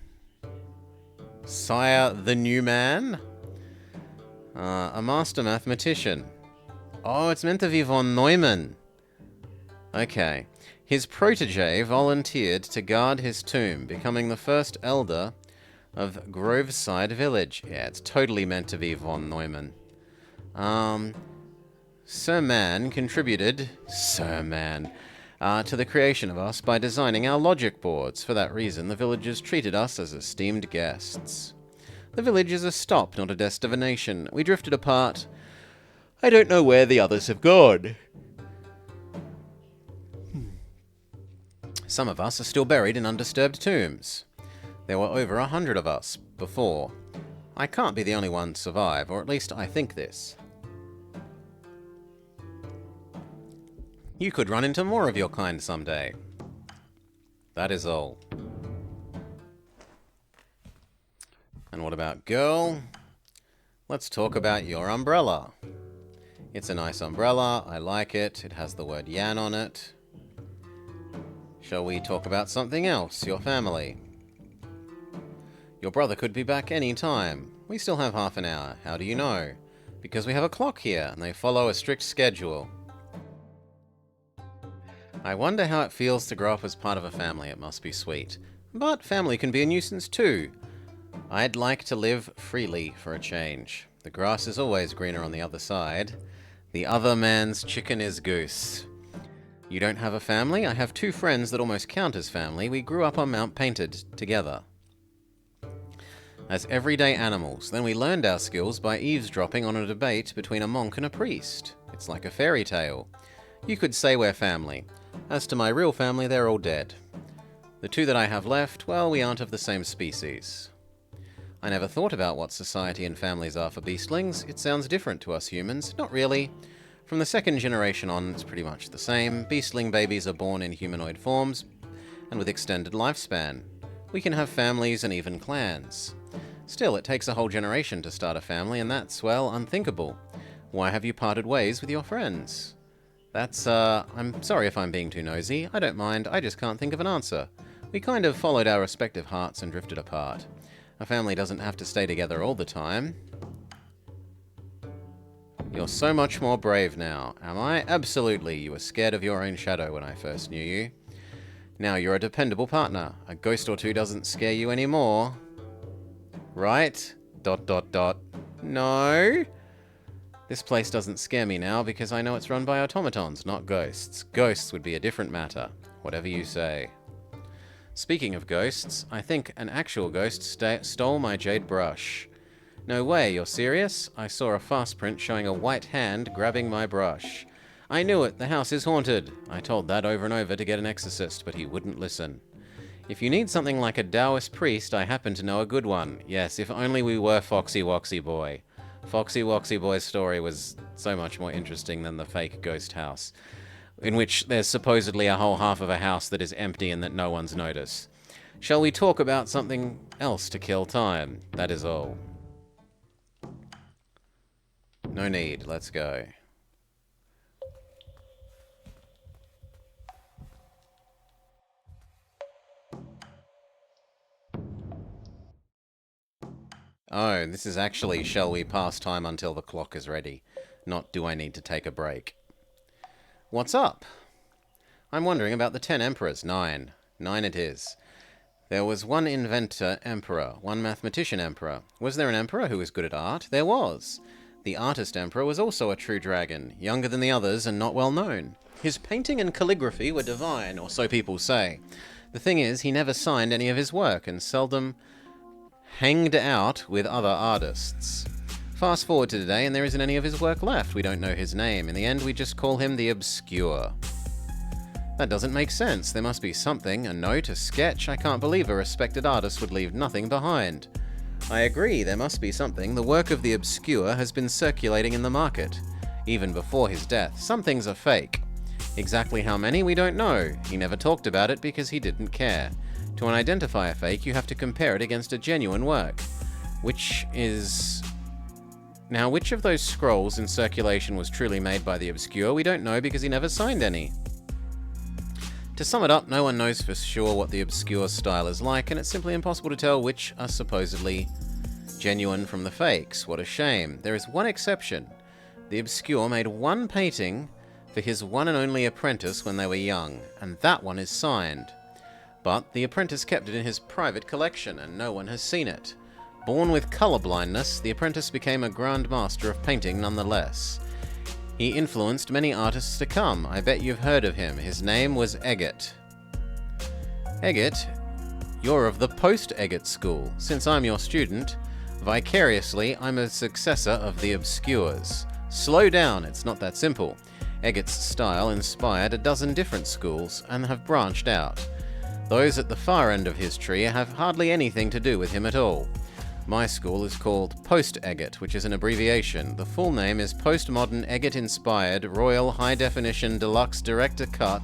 Sire the New Man? A master mathematician. Oh, it's meant to be von Neumann. Okay. His protege volunteered to guard his tomb, becoming the first elder of Groveside village. Yeah, it's totally meant to be von Neumann. Sir Man contributed... Sir Man... to the creation of us by designing our logic boards. For that reason, the villagers treated us as esteemed guests. The village is a stop, not a destination. We drifted apart. I don't know where the others have gone. Some of us are still buried in undisturbed tombs. There were over 100 of us before. I can't be the only one to survive, or at least I think this. You could run into more of your kind someday. That is all. And what about girl? Let's talk about your umbrella. It's a nice umbrella. I like it. It has the word Yan on it. Shall we talk about something else? Your family. Your brother could be back any time. We still have half an hour. How do you know? Because we have a clock here, and they follow a strict schedule. I wonder how it feels to grow up as part of a family. It must be sweet. But family can be a nuisance too. I'd like to live freely for a change. The grass is always greener on the other side. The other man's chicken is goose. You don't have a family? I have 2 friends that almost count as family. We grew up on Mount Painted together. As everyday animals. Then we learned our skills by eavesdropping on a debate between a monk and a priest. It's like a fairy tale. You could say we're family. As to my real family, they're all dead. The 2 that I have left, well, we aren't of the same species. I never thought about what society and families are for beastlings. It sounds different to us humans. Not really. From the 2nd generation on, it's pretty much the same. Beastling babies are born in humanoid forms and with extended lifespan. We can have families and even clans. Still, it takes a whole generation to start a family, and that's, well, unthinkable. Why have you parted ways with your friends? That's, I'm sorry if I'm being too nosy. I don't mind, I just can't think of an answer. We kind of followed our respective hearts and drifted apart. A family doesn't have to stay together all the time. You're so much more brave now. Am I? Absolutely. You were scared of your own shadow when I first knew you. Now you're a dependable partner. A ghost or 2 doesn't scare you anymore. Right? ... No? This place doesn't scare me now because I know it's run by automatons, not ghosts. Ghosts would be a different matter. Whatever you say. Speaking of ghosts, I think an actual ghost stole my jade brush. No way, you're serious? I saw a fast print showing a white hand grabbing my brush. I knew it, the house is haunted. I told that over and over to get an exorcist, but he wouldn't listen. If you need something like a Taoist priest, I happen to know a good one. Yes, if only we were Foxy Woxy Boy. Foxy Woxy Boy's story was so much more interesting than the fake ghost house, in which there's supposedly a whole half of a house that is empty and that no one's noticed. Shall we talk about something else to kill time? That is all. No need, let's go. Oh, this is actually shall we pass time until the clock is ready, not do I need to take a break. What's up? I'm wondering about the 10 emperors. 9. 9 it is. There was one inventor emperor, one mathematician emperor. Was there an emperor who was good at art? There was. The artist emperor was also a true dragon, younger than the others and not well known. His painting and calligraphy were divine, or so people say. The thing is, he never signed any of his work and seldom hanged out with other artists. Fast forward to today and there isn't any of his work left. We don't know his name. In the end, we just call him the Obscure. That doesn't make sense. There must be something, a note, a sketch. I can't believe a respected artist would leave nothing behind. I agree, there must be something. The work of the Obscure has been circulating in the market, even before his death. Some things are fake. Exactly how many, we don't know. He never talked about it because he didn't care. To identify a fake, you have to compare it against a genuine work. Now, which of those scrolls in circulation was truly made by the Obscure? We don't know because he never signed any. To sum it up, no one knows for sure what the Obscure style is like, and it's simply impossible to tell which are supposedly genuine from the fakes. What a shame. There is one exception. The Obscure made one painting for his one and only apprentice when they were young, and that one is signed. But the apprentice kept it in his private collection, and no one has seen it. Born with colour blindness, the apprentice became a grand master of painting nonetheless. He influenced many artists to come. I bet you've heard of him. His name was Eggert. Eggert, you're of the post-Eggert school. Since I'm your student, vicariously, I'm a successor of the Obscures. Slow down, it's not that simple. Eggert's style inspired a dozen different schools and have branched out. Those at the far end of his tree have hardly anything to do with him at all. My school is called Post-Eggert, which is an abbreviation. The full name is Postmodern Eggert-Inspired Royal High Definition Deluxe Director Cut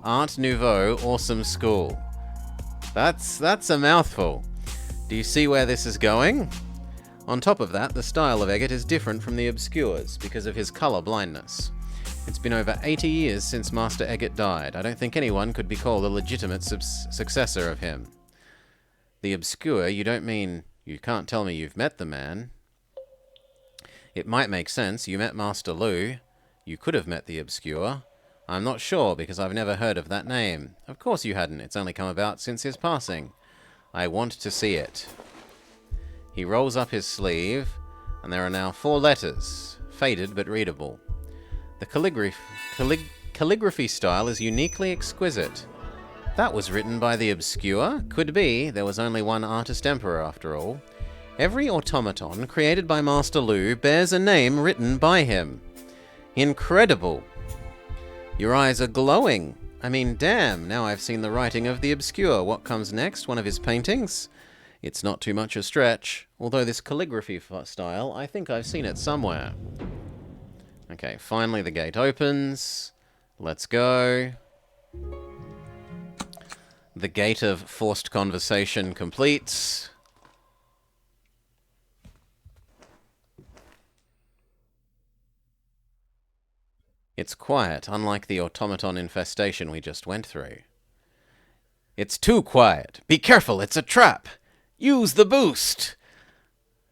Art Nouveau Awesome School. That's a mouthful. Do you see where this is going? On top of that, the style of Eggert is different from the Obscures because of his colour blindness. It's been over 80 years since Master Eggert died. I don't think anyone could be called a legitimate successor of him. The Obscure, you don't mean... You can't tell me you've met the man. It might make sense. You met Master Lu. You could have met the Obscure. I'm not sure, because I've never heard of that name. Of course you hadn't. It's only come about since his passing. I want to see it. He rolls up his sleeve, and there are now 4 letters. Faded but readable. The calligraphy style is uniquely exquisite. That was written by the Obscure? Could be. There was only one artist-emperor, after all. Every automaton created by Master Lu bears a name written by him. Incredible. Your eyes are glowing. I mean, damn, now I've seen the writing of the Obscure. What comes next? One of his paintings? It's not too much a stretch. Although this calligraphy style, I think I've seen it somewhere. Okay, finally the gate opens. Let's go. The gate of forced conversation completes. It's quiet, unlike the automaton infestation we just went through. It's too quiet. Be careful, it's a trap. Use the boost.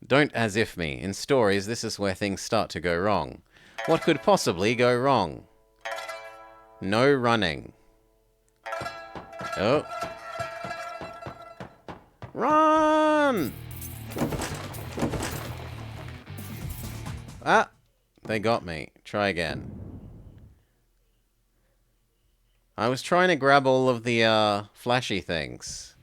Don't as if me. In stories, this is where things start to go wrong. What could possibly go wrong? No running. Oh. Run! Ah! They got me. Try again. I was trying to grab all of the, flashy things.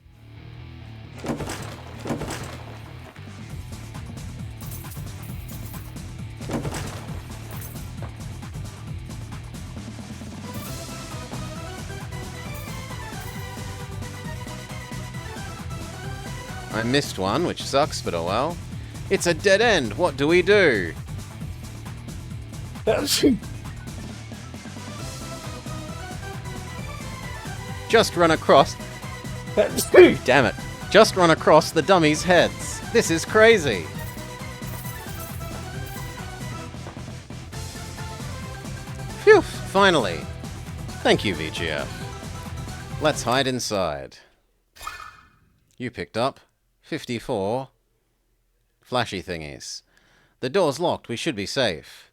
I missed one, which sucks, but oh well. It's a dead end. What do we do? Just run across... Damn it. Just run across the dummies' heads. This is crazy. Phew, finally. Thank you, VGF. Let's hide inside. You picked up 54 flashy thingies. The door's locked. We should be safe.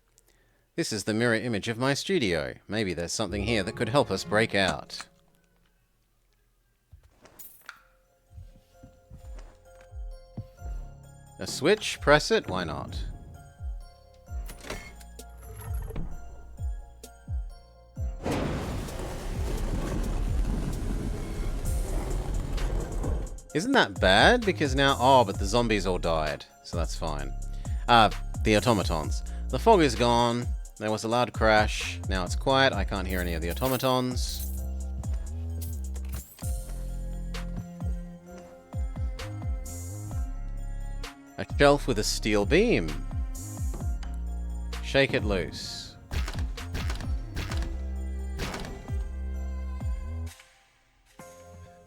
This is the mirror image of my studio. Maybe there's something here that could help us break out. A switch? Press it? Why not? Isn't that bad? Because now... Oh, but the zombies all died. So that's fine. The automatons. The fog is gone. There was a loud crash. Now it's quiet. I can't hear any of the automatons. A shelf with a steel beam. Shake it loose.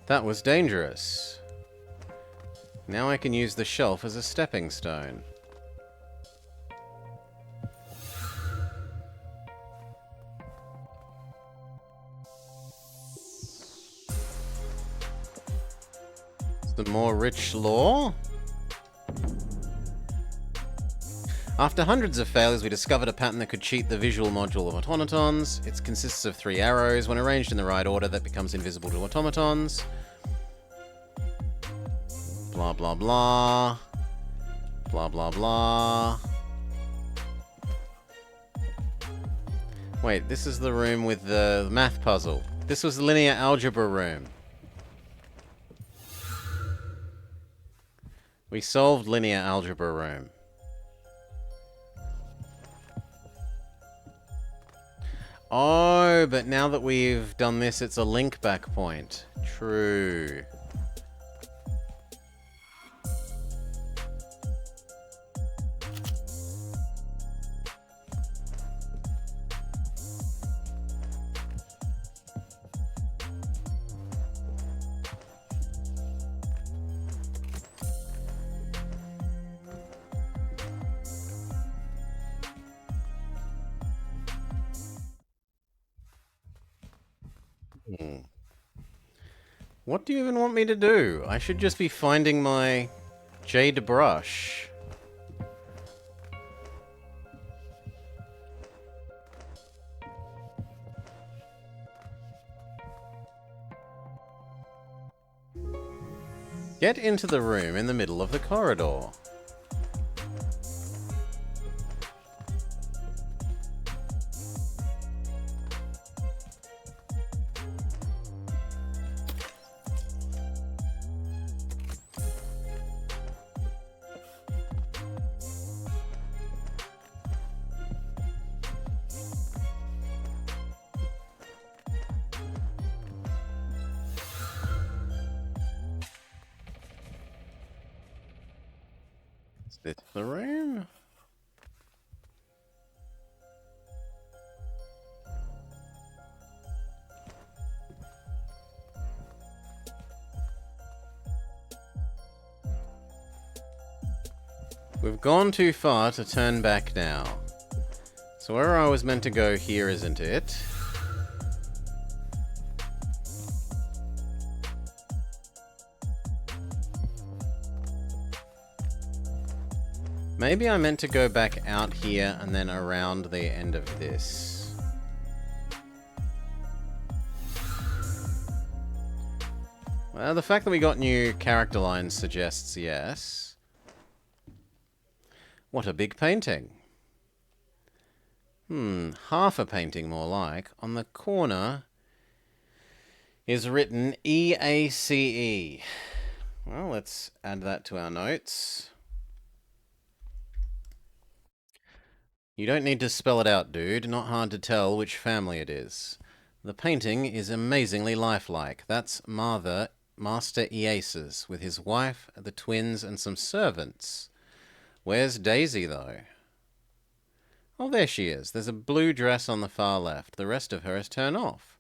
That was dangerous. Now I can use the shelf as a stepping stone. Some more rich lore? After hundreds of failures, we discovered a pattern that could cheat the visual module of automatons. It consists of 3 arrows. When arranged in the right order, that becomes invisible to automatons. Blah, blah, blah. Blah, blah, blah. Wait, this is the room with the math puzzle. This was the linear algebra room. We solved linear algebra room. Oh, but now that we've done this, it's a link back point. True. What do you even want me to do? I should just be finding my jade brush. Get into the room in the middle of the corridor. Is this the room? We've gone too far to turn back now. So where I was meant to go here, isn't it? Maybe I meant to go back out here and then around the end of this. Well, the fact that we got new character lines suggests yes. What a big painting. Half a painting more like. On the corner is written EACE. Well, let's add that to our notes. You don't need to spell it out, dude. Not hard to tell which family it is. The painting is amazingly lifelike. That's Master Iaces, with his wife, the twins, and some servants. Where's Daisy, though? Oh, there she is. There's a blue dress on the far left. The rest of her is turned off.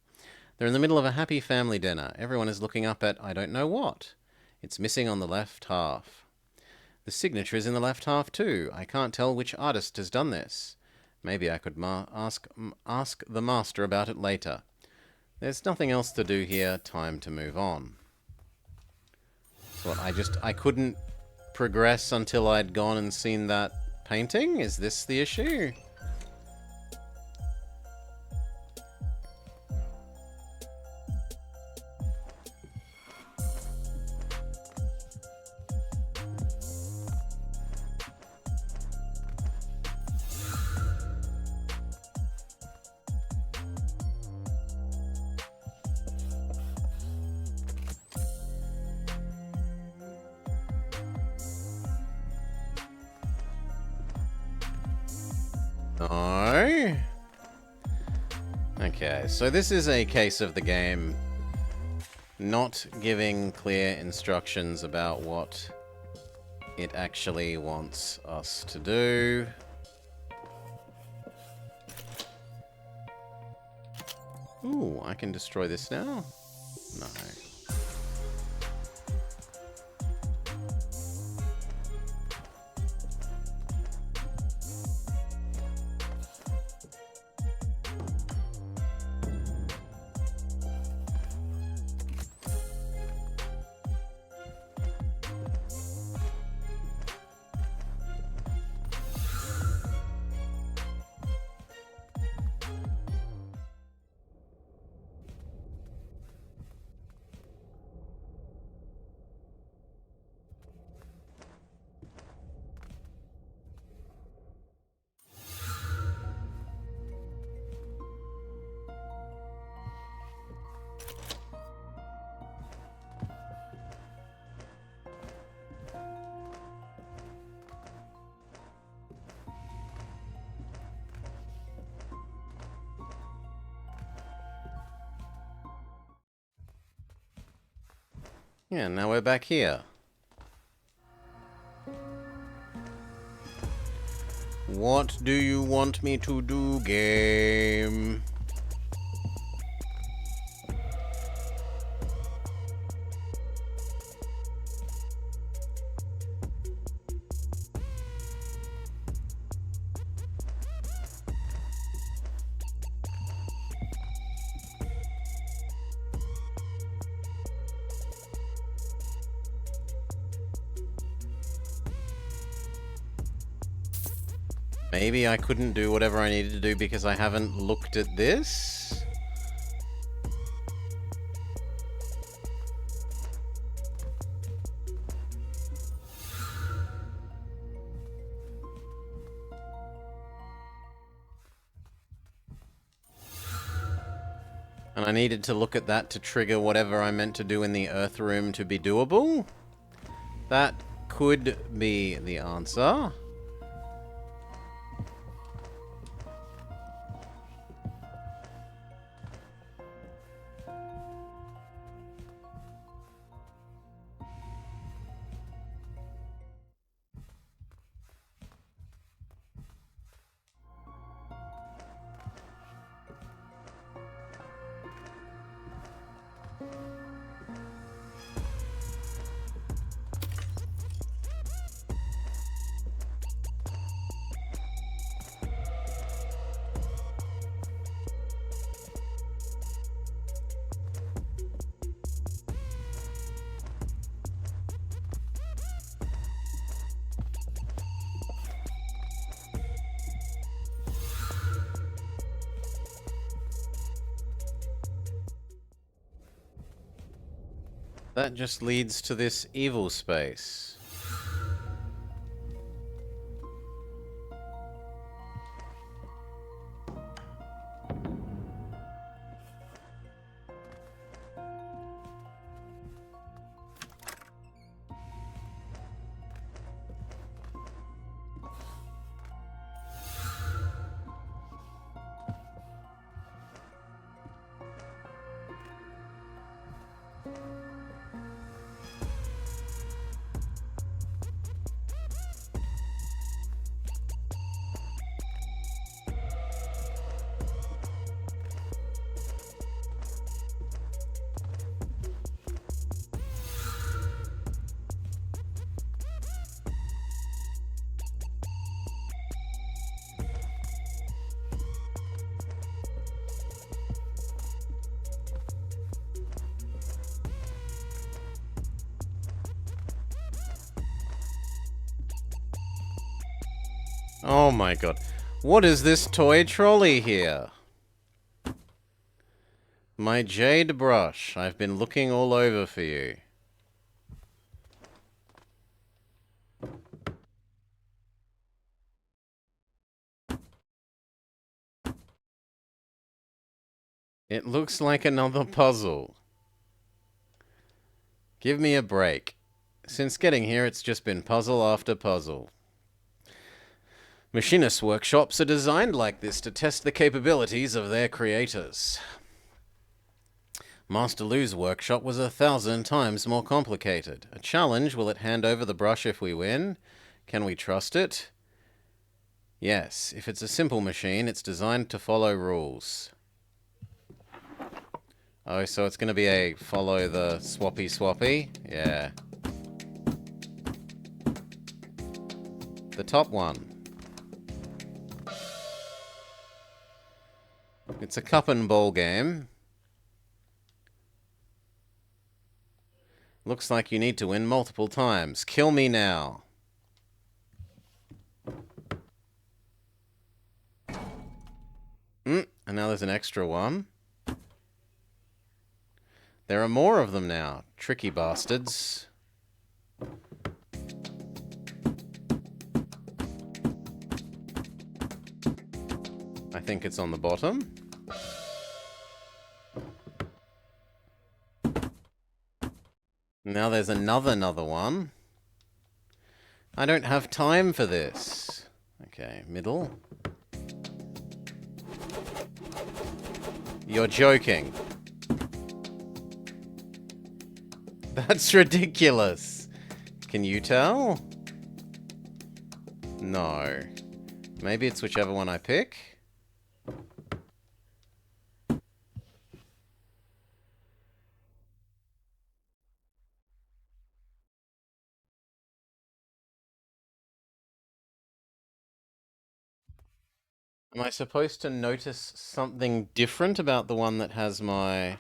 They're in the middle of a happy family dinner. Everyone is looking up at I don't know what. It's missing on the left half. The signature is in the left half too. I can't tell which artist has done this. Maybe I could ask the master about it later. There's nothing else to do here. Time to move on. So I couldn't progress until I'd gone and seen that painting? Is this the issue? No. Okay, so this is a case of the game not giving clear instructions about what it actually wants us to do. Ooh, I can destroy this now? No. Yeah, now we're back here. What do you want me to do, game? Maybe I couldn't do whatever I needed to do because I haven't looked at this? And I needed to look at that to trigger whatever I meant to do in the Earth room to be doable? That could be the answer. That just leads to this evil space. Oh my god. What is this toy trolley here? My jade brush. I've been looking all over for you. It looks like another puzzle. Give me a break. Since getting here, it's just been puzzle after puzzle. Machinist workshops are designed like this to test the capabilities of their creators. Master Lu's workshop was 1,000 times more complicated. A challenge: will it hand over the brush if we win? Can we trust it? Yes, if it's a simple machine, it's designed to follow rules. Oh, so it's going to be a follow the swappy? Yeah. The top one. It's a cup and ball game. Looks like you need to win multiple times. Kill me now. And now there's an extra one. There are more of them now. Tricky bastards. I think it's on the bottom. Now there's another one. I don't have time for this. Okay, middle. You're joking. That's ridiculous. Can you tell? No. Maybe it's whichever one I pick. Am I supposed to notice something different about the one that has my...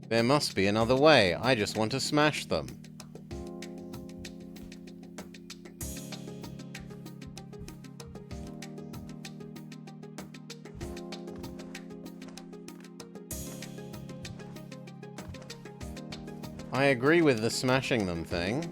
There must be another way. I just want to smash them. I agree with the smashing them thing.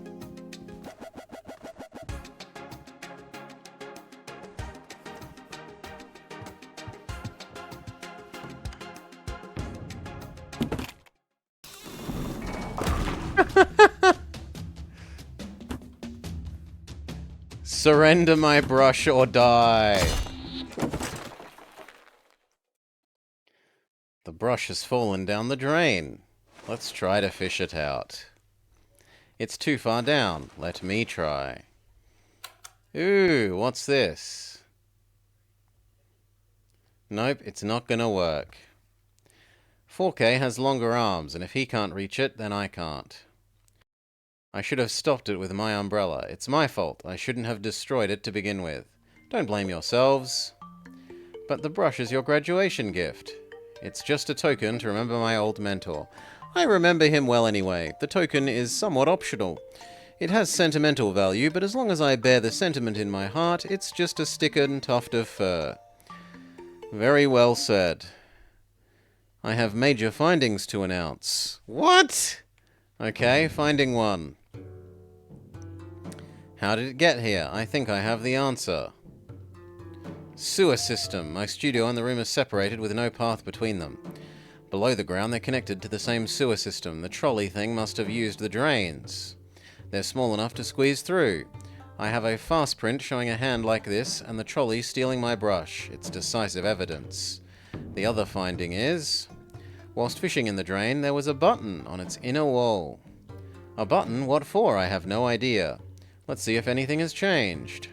Surrender my brush or die. The brush has fallen down the drain. Let's try to fish it out. It's too far down. Let me try. Ooh, what's this? Nope, it's not gonna work. 4K has longer arms, and if he can't reach it, then I can't. I should have stopped it with my umbrella. It's my fault. I shouldn't have destroyed it to begin with. Don't blame yourselves. But the brush is your graduation gift. It's just a token to remember my old mentor. I remember him well anyway. The token is somewhat optional. It has sentimental value, but as long as I bear the sentiment in my heart, it's just a stickered tuft of fur. Very well said. I have major findings to announce. What? Okay, finding one. How did it get here? I think I have the answer. Sewer system. My studio and the room are separated with no path between them. Below the ground, they're connected to the same sewer system. The trolley thing must have used the drains. They're small enough to squeeze through. I have a fast print showing a hand like this, and the trolley stealing my brush. It's decisive evidence. The other finding is... whilst fishing in the drain, there was a button on its inner wall. A button? What for? I have no idea. Let's see if anything has changed.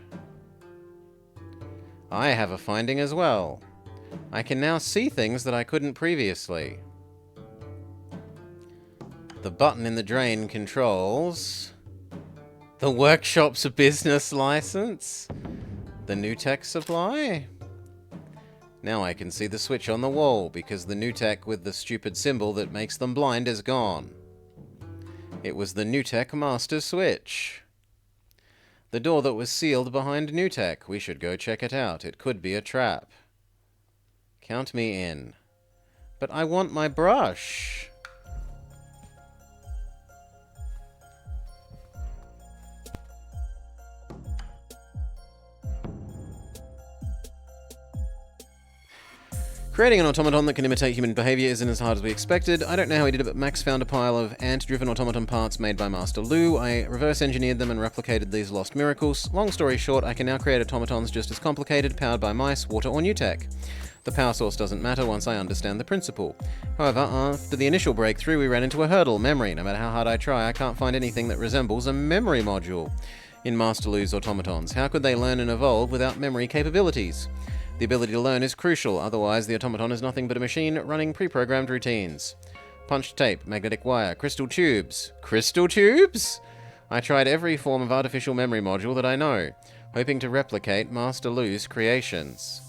I have a finding as well. I can now see things that I couldn't previously. The button in the drain controls... the workshop's business license? The new tech supply? Now I can see the switch on the wall, because the new tech with the stupid symbol that makes them blind is gone. It was the new tech master switch. The door that was sealed behind new tech. We should go check it out. It could be a trap. Count me in. But I want my brush. Creating an automaton that can imitate human behavior isn't as hard as we expected. I don't know how he did it, but Max found a pile of ant-driven automaton parts made by Master Lu. I reverse-engineered them and replicated these lost miracles. Long story short, I can now create automatons just as complicated, powered by mice, water, or new tech. The power source doesn't matter once I understand the principle. However, after the initial breakthrough, we ran into a hurdle: memory. No matter how hard I try, I can't find anything that resembles a memory module in Master Lu's automatons. How could they learn and evolve without memory capabilities? The ability to learn is crucial, otherwise the automaton is nothing but a machine running pre-programmed routines. Punched tape, magnetic wire, crystal tubes. Crystal tubes? I tried every form of artificial memory module that I know, hoping to replicate Master Lu's creations.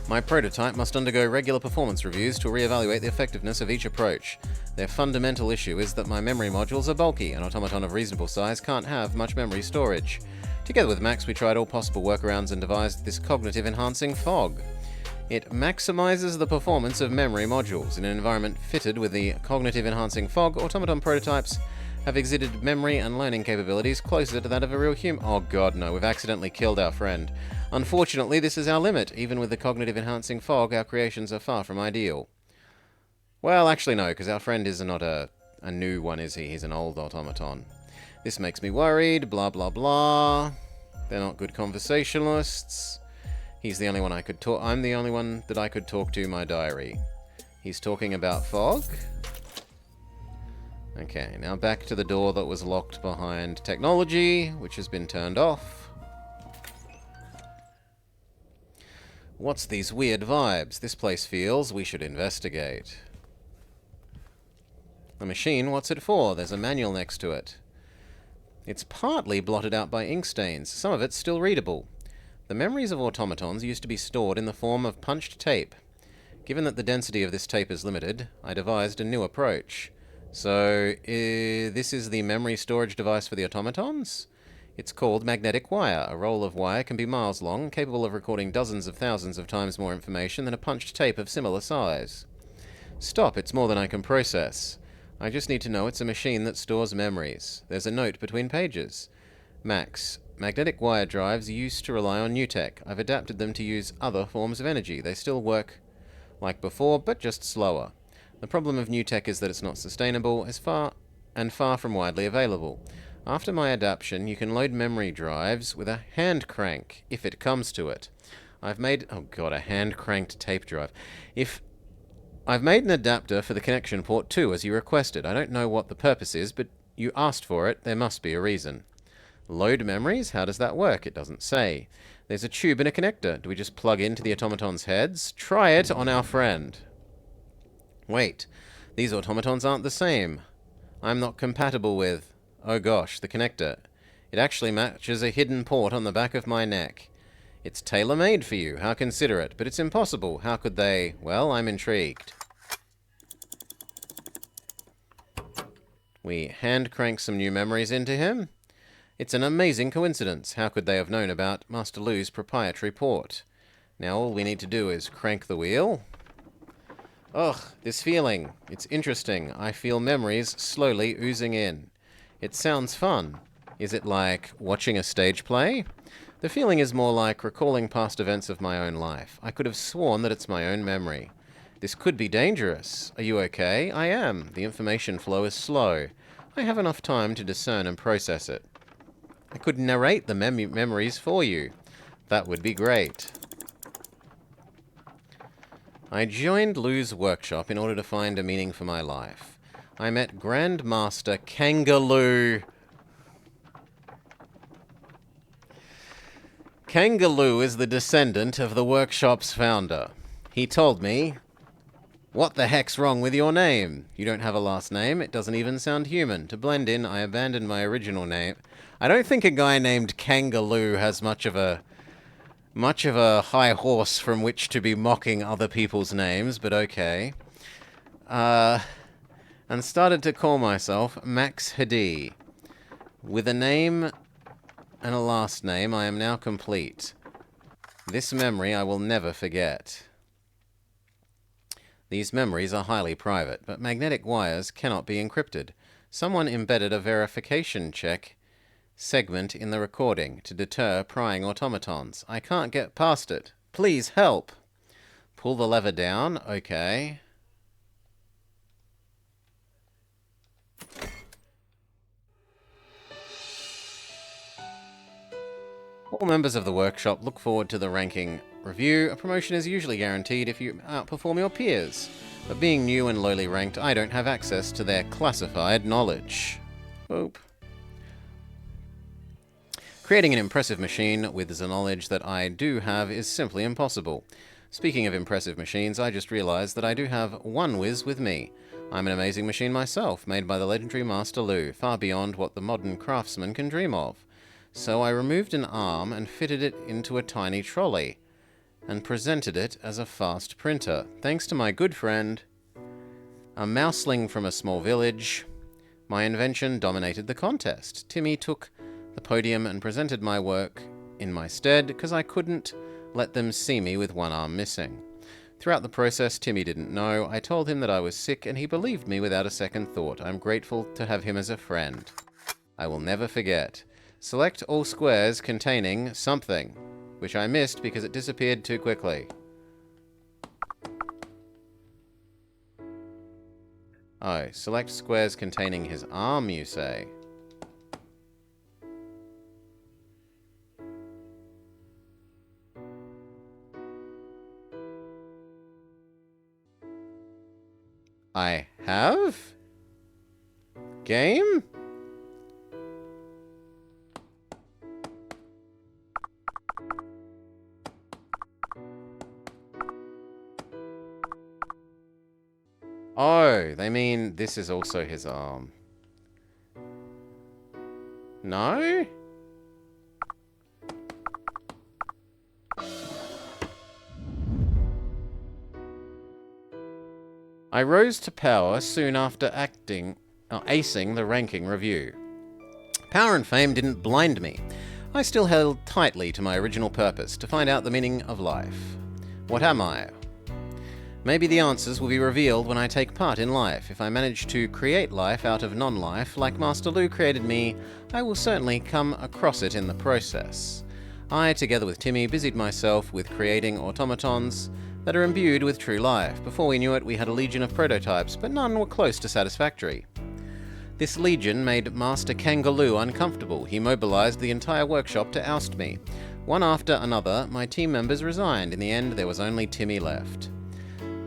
My prototype must undergo regular performance reviews to reevaluate the effectiveness of each approach. Their fundamental issue is that my memory modules are bulky. An automaton of reasonable size can't have much memory storage. Together with Max, we tried all possible workarounds and devised this cognitive-enhancing fog. It maximizes the performance of memory modules. In an environment fitted with the cognitive-enhancing fog, automaton prototypes have exhibited memory and learning capabilities closer to that of a real human. Oh god, no, we've accidentally killed our friend. Unfortunately, this is our limit. Even with the cognitive-enhancing fog, our creations are far from ideal. Well, actually no, because our friend is not a new one, is he? He's an old automaton. This makes me worried, blah blah blah. They're not good conversationalists. He's the only one I could talk... I'm the only one that I could talk to my diary. He's talking about fog. Okay, now back to the door that was locked behind technology, which has been turned off. What's these weird vibes? This place feels we should investigate. The machine, what's it for? There's a manual next to it. It's partly blotted out by ink stains. Some of it's still readable. The memories of automatons used to be stored in the form of punched tape. Given that the density of this tape is limited, I devised a new approach. So, this is the memory storage device for the automatons? It's called magnetic wire. A roll of wire can be miles long, capable of recording dozens of thousands of times more information than a punched tape of similar size. Stop, it's more than I can process. I just need to know it's a machine that stores memories. There's a note between pages. Max, magnetic wire drives used to rely on new tech. I've adapted them to use other forms of energy. They still work like before, but just slower. The problem of new tech is that it's not sustainable, far from widely available. After my adaptation, you can load memory drives with a hand crank, if it comes to it. I've made... oh god, a hand-cranked tape drive. I've made an adapter for the connection port too, as you requested. I don't know what the purpose is, but you asked for it. There must be a reason. Load memories? How does that work? It doesn't say. There's a tube and a connector. Do we just plug into the automaton's heads? Try it on our friend. Wait. These automatons aren't the same. I'm not compatible with... oh gosh, the connector. It actually matches a hidden port on the back of my neck. It's tailor-made for you. How considerate. But it's impossible. How could they... well, I'm intrigued. We hand-crank some new memories into him. It's an amazing coincidence. How could they have known about Master Lu's proprietary port? Now all we need to do is crank the wheel. Ugh, this feeling. It's interesting. I feel memories slowly oozing in. It sounds fun. Is it like watching a stage play? The feeling is more like recalling past events of my own life. I could have sworn that it's my own memory. This could be dangerous. Are you okay? I am. The information flow is slow. I have enough time to discern and process it. I could narrate the memories for you. That would be great. I joined Lu's workshop in order to find a meaning for my life. I met Grandmaster Kangaloo. Kangaloo is the descendant of the workshop's founder. He told me, "What the heck's wrong with your name? You don't have a last name. It doesn't even sound human. To blend in, I abandoned my original name." I don't think a guy named Kangaloo has much of a high horse from which to be mocking other people's names, but okay. And started to call myself Max Hadi. With a name and a last name, I am now complete. This memory I will never forget. These memories are highly private, but magnetic wires cannot be encrypted. Someone embedded a verification check segment in the recording to deter prying automatons. I can't get past it. Please help. Pull the lever down. Okay. All members of the workshop look forward to the ranking review. A promotion is usually guaranteed if you outperform your peers. But being new and lowly ranked, I don't have access to their classified knowledge. Oop. Creating an impressive machine with the knowledge that I do have is simply impossible. Speaking of impressive machines, I just realized that I do have one whiz with me. I'm an amazing machine myself, made by the legendary Master Lu, far beyond what the modern craftsman can dream of. So I removed an arm and fitted it into a tiny trolley, and presented it as a fast printer, thanks to my good friend, a mouseling from a small village. My invention dominated the contest. Timmy took the podium and presented my work in my stead, because I couldn't let them see me with one arm missing. Throughout the process, Timmy didn't know. I told him that I was sick, and he believed me without a second thought. I'm grateful to have him as a friend. I will never forget. Select all squares containing something, which I missed because it disappeared too quickly. Oh, select squares containing his arm, you say? I have? Game? Oh, they mean this is also his arm. No? I rose to power soon after acing the ranking review. Power and fame didn't blind me. I still held tightly to my original purpose, to find out the meaning of life. What am I? Maybe the answers will be revealed when I take part in life. If I manage to create life out of non-life, like Master Lu created me, I will certainly come across it in the process. I, together with Timmy, busied myself with creating automatons that are imbued with true life. Before we knew it, we had a legion of prototypes, but none were close to satisfactory. This legion made Master Kangaloo uncomfortable. He mobilized the entire workshop to oust me. One after another, my team members resigned. In the end, there was only Timmy left.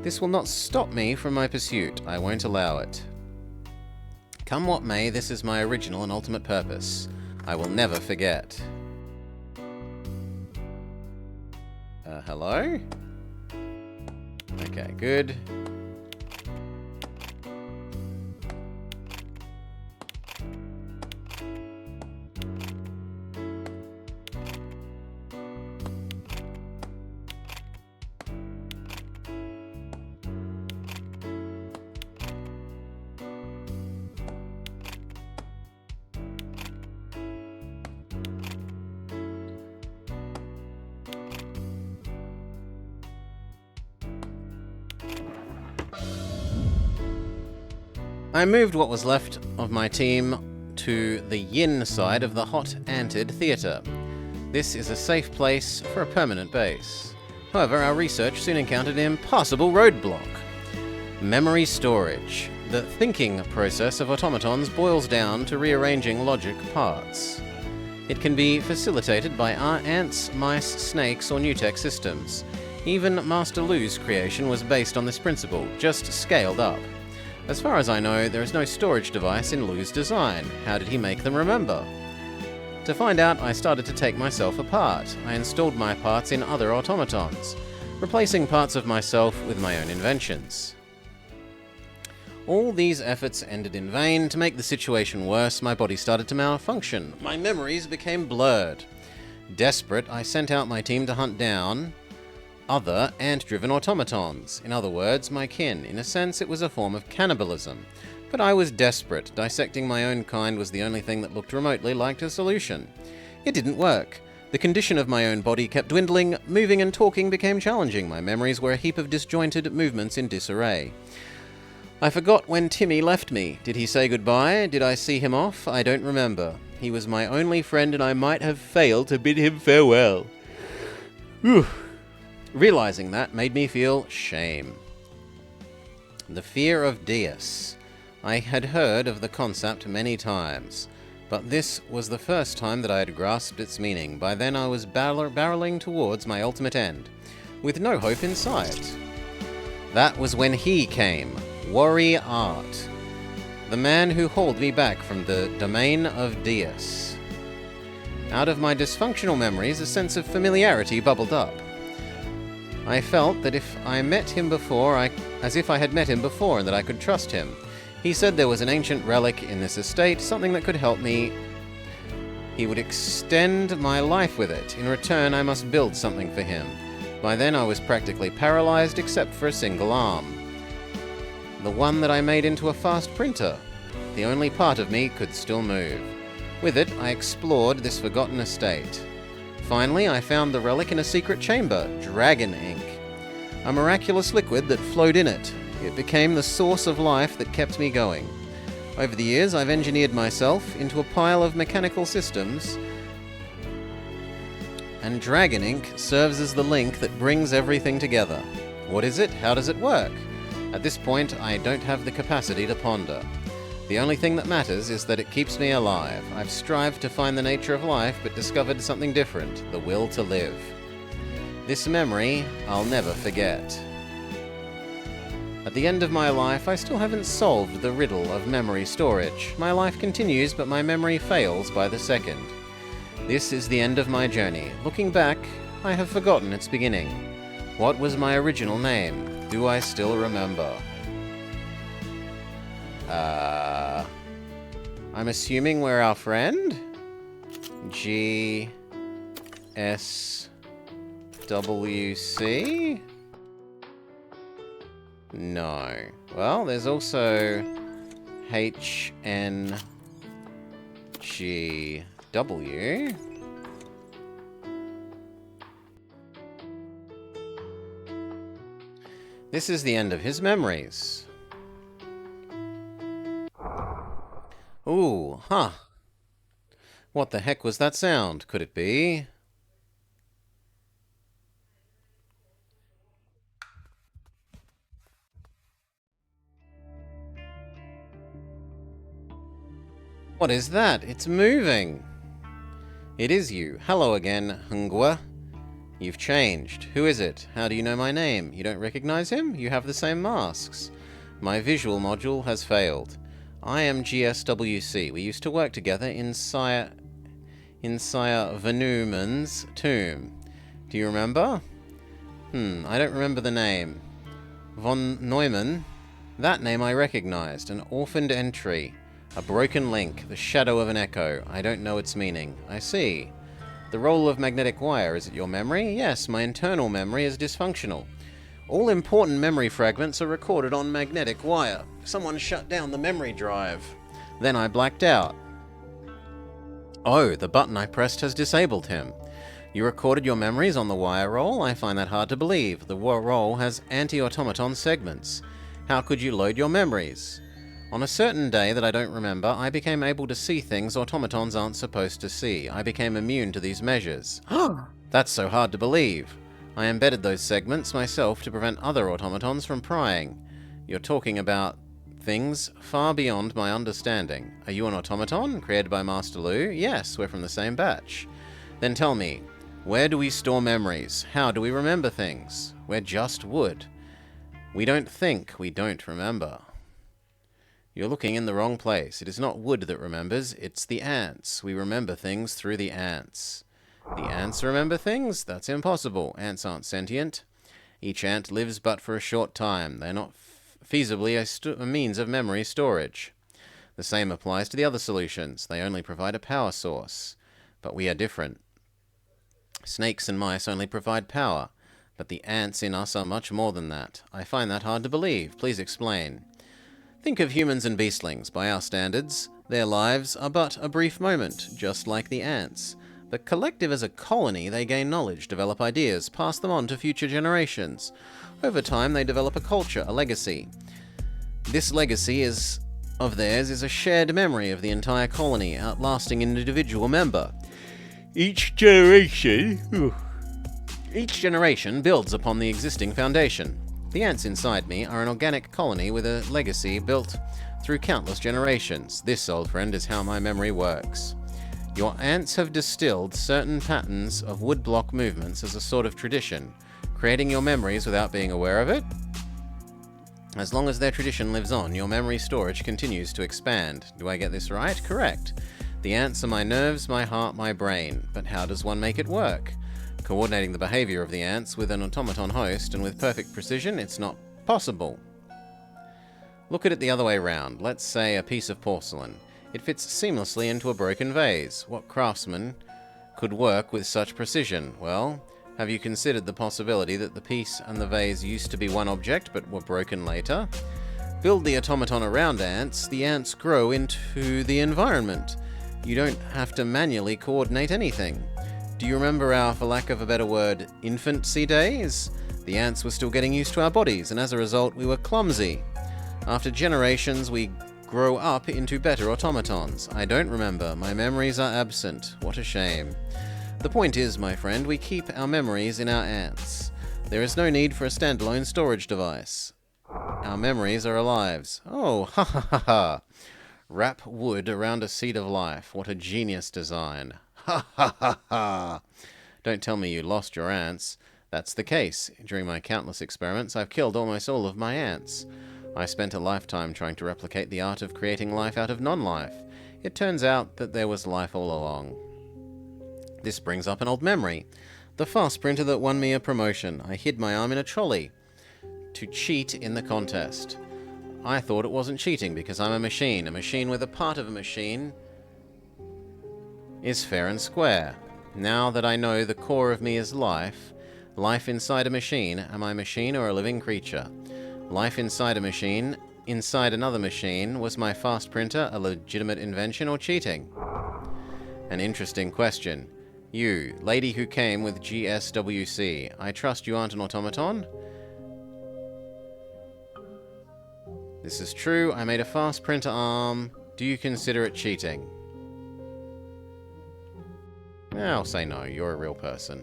This will not stop me from my pursuit. I won't allow it. Come what may, this is my original and ultimate purpose. I will never forget. Hello? Okay, good. I moved what was left of my team to the yin side of the hot-anted theatre. This is a safe place for a permanent base. However, our research soon encountered an impassable roadblock. Memory storage. The thinking process of automatons boils down to rearranging logic parts. It can be facilitated by ants, mice, snakes, or new tech systems. Even Master Lu's creation was based on this principle, just scaled up. As far as I know, there is no storage device in Lu's design. How did he make them remember? To find out, I started to take myself apart. I installed my parts in other automatons, replacing parts of myself with my own inventions. All these efforts ended in vain. To make the situation worse, my body started to malfunction. My memories became blurred. Desperate, I sent out my team to hunt down other ant-driven automatons. In other words, my kin. In a sense, it was a form of cannibalism. But I was desperate. Dissecting my own kind was the only thing that looked remotely like a solution. It didn't work. The condition of my own body kept dwindling. Moving and talking became challenging. My memories were a heap of disjointed movements in disarray. I forgot when Timmy left me. Did he say goodbye? Did I see him off? I don't remember. He was my only friend, and I might have failed to bid him farewell. Whew. Realizing that made me feel shame. The fear of Deus. I had heard of the concept many times, but this was the first time that I had grasped its meaning. By then I was barreling towards my ultimate end, with no hope in sight. That was when he came, Worry Art, the man who hauled me back from the domain of Deus. Out of my dysfunctional memories, a sense of familiarity bubbled up. I felt that if I met him before, as if I had met him before and that I could trust him. He said there was an ancient relic in this estate, something that could help me. He would extend my life with it. In return, I must build something for him. By then, I was practically paralyzed except for a single arm. The one that I made into a fast printer. The only part of me could still move. With it, I explored this forgotten estate. Finally, I found the relic in a secret chamber, dragon ink. A miraculous liquid that flowed in it. It became the source of life that kept me going. Over the years, I've engineered myself into a pile of mechanical systems, and dragon ink serves as the link that brings everything together. What is it? How does it work? At this point, I don't have the capacity to ponder. The only thing that matters is that it keeps me alive. I've strived to find the nature of life, but discovered something different, the will to live. This memory I'll never forget. At the end of my life, I still haven't solved the riddle of memory storage. My life continues, but my memory fails by the second. This is the end of my journey. Looking back, I have forgotten its beginning. What was my original name? Do I still remember? I'm assuming we're our friend? GSWC? No. Well, there's also HNGW. This is the end of his memories. Ooh, huh. What the heck was that sound? Could it be? What is that? It's moving. It is you. Hello again, Hungwa. You've changed. Who is it? How do you know my name? You don't recognize him? You have the same masks. My visual module has failed. I am GSWC. We used to work together in Sire Venuman's tomb. Do you remember? I don't remember the name. Von Neumann? That name I recognized. An orphaned entry. A broken link. The shadow of an echo. I don't know its meaning. I see. The role of magnetic wire. Is it your memory? Yes, my internal memory is dysfunctional. All important memory fragments are recorded on magnetic wire. Someone shut down the memory drive. Then I blacked out. Oh, the button I pressed has disabled him. You recorded your memories on the wire roll? I find that hard to believe. The roll has anti-automaton segments. How could you load your memories? On a certain day that I don't remember, I became able to see things automatons aren't supposed to see. I became immune to these measures. That's so hard to believe. I embedded those segments myself to prevent other automatons from prying. You're talking about things far beyond my understanding. Are you an automaton created by Master Lu? Yes, we're from the same batch. Then tell me, where do we store memories? How do we remember things? We're just wood. We don't think, we don't remember. You're looking in the wrong place. It is not wood that remembers, it's the ants. We remember things through the ants. The ants remember things? That's impossible. Ants aren't sentient. Each ant lives but for a short time. They're not feasibly a means of memory storage. The same applies to the other solutions. They only provide a power source. But we are different. Snakes and mice only provide power, but the ants in us are much more than that. I find that hard to believe. Please explain. Think of humans and beastlings. By our standards, their lives are but a brief moment, just like the ants. But collective as a colony, they gain knowledge, develop ideas, pass them on to future generations. Over time, they develop a culture, a legacy. This legacy of theirs is a shared memory of the entire colony, outlasting an individual member. Each generation Each generation builds upon the existing foundation. The ants inside me are an organic colony with a legacy built through countless generations. This, old friend, is how my memory works. Your ants have distilled certain patterns of woodblock movements as a sort of tradition, creating your memories without being aware of it. As long as their tradition lives on, your memory storage continues to expand. Do I get this right? Correct. The ants are my nerves, my heart, my brain. But how does one make it work? Coordinating the behavior of the ants with an automaton host and with perfect precision, it's not possible. Look at it the other way round. Let's say a piece of porcelain. It fits seamlessly into a broken vase. What craftsman could work with such precision? Well, have you considered the possibility that the piece and the vase used to be one object but were broken later? Build the automaton around ants, the ants grow into the environment. You don't have to manually coordinate anything. Do you remember our, for lack of a better word, infancy days? The ants were still getting used to our bodies, and as a result, we were clumsy. After generations, we grow up into better automatons. I don't remember. My memories are absent. What a shame. The point is, my friend, we keep our memories in our ants. There is no need for a standalone storage device. Our memories are our lives. Oh, ha ha ha ha. Wrap wood around a seed of life. What a genius design. Ha ha ha ha. Don't tell me you lost your ants. That's the case. During my countless experiments, I've killed almost all of my ants. I spent a lifetime trying to replicate the art of creating life out of non-life. It turns out that there was life all along. This brings up an old memory. The fast printer that won me a promotion. I hid my arm in a trolley to cheat in the contest. I thought it wasn't cheating because I'm a machine. A machine with a part of a machine is fair and square. Now that I know the core of me is life, life inside a machine, am I a machine or a living creature? Life inside a machine, inside another machine, was my fast printer a legitimate invention or cheating? An interesting question. You, lady who came with GSWC, I trust you aren't an automaton? This is true, I made a fast printer arm. Do you consider it cheating? I'll say no, you're a real person.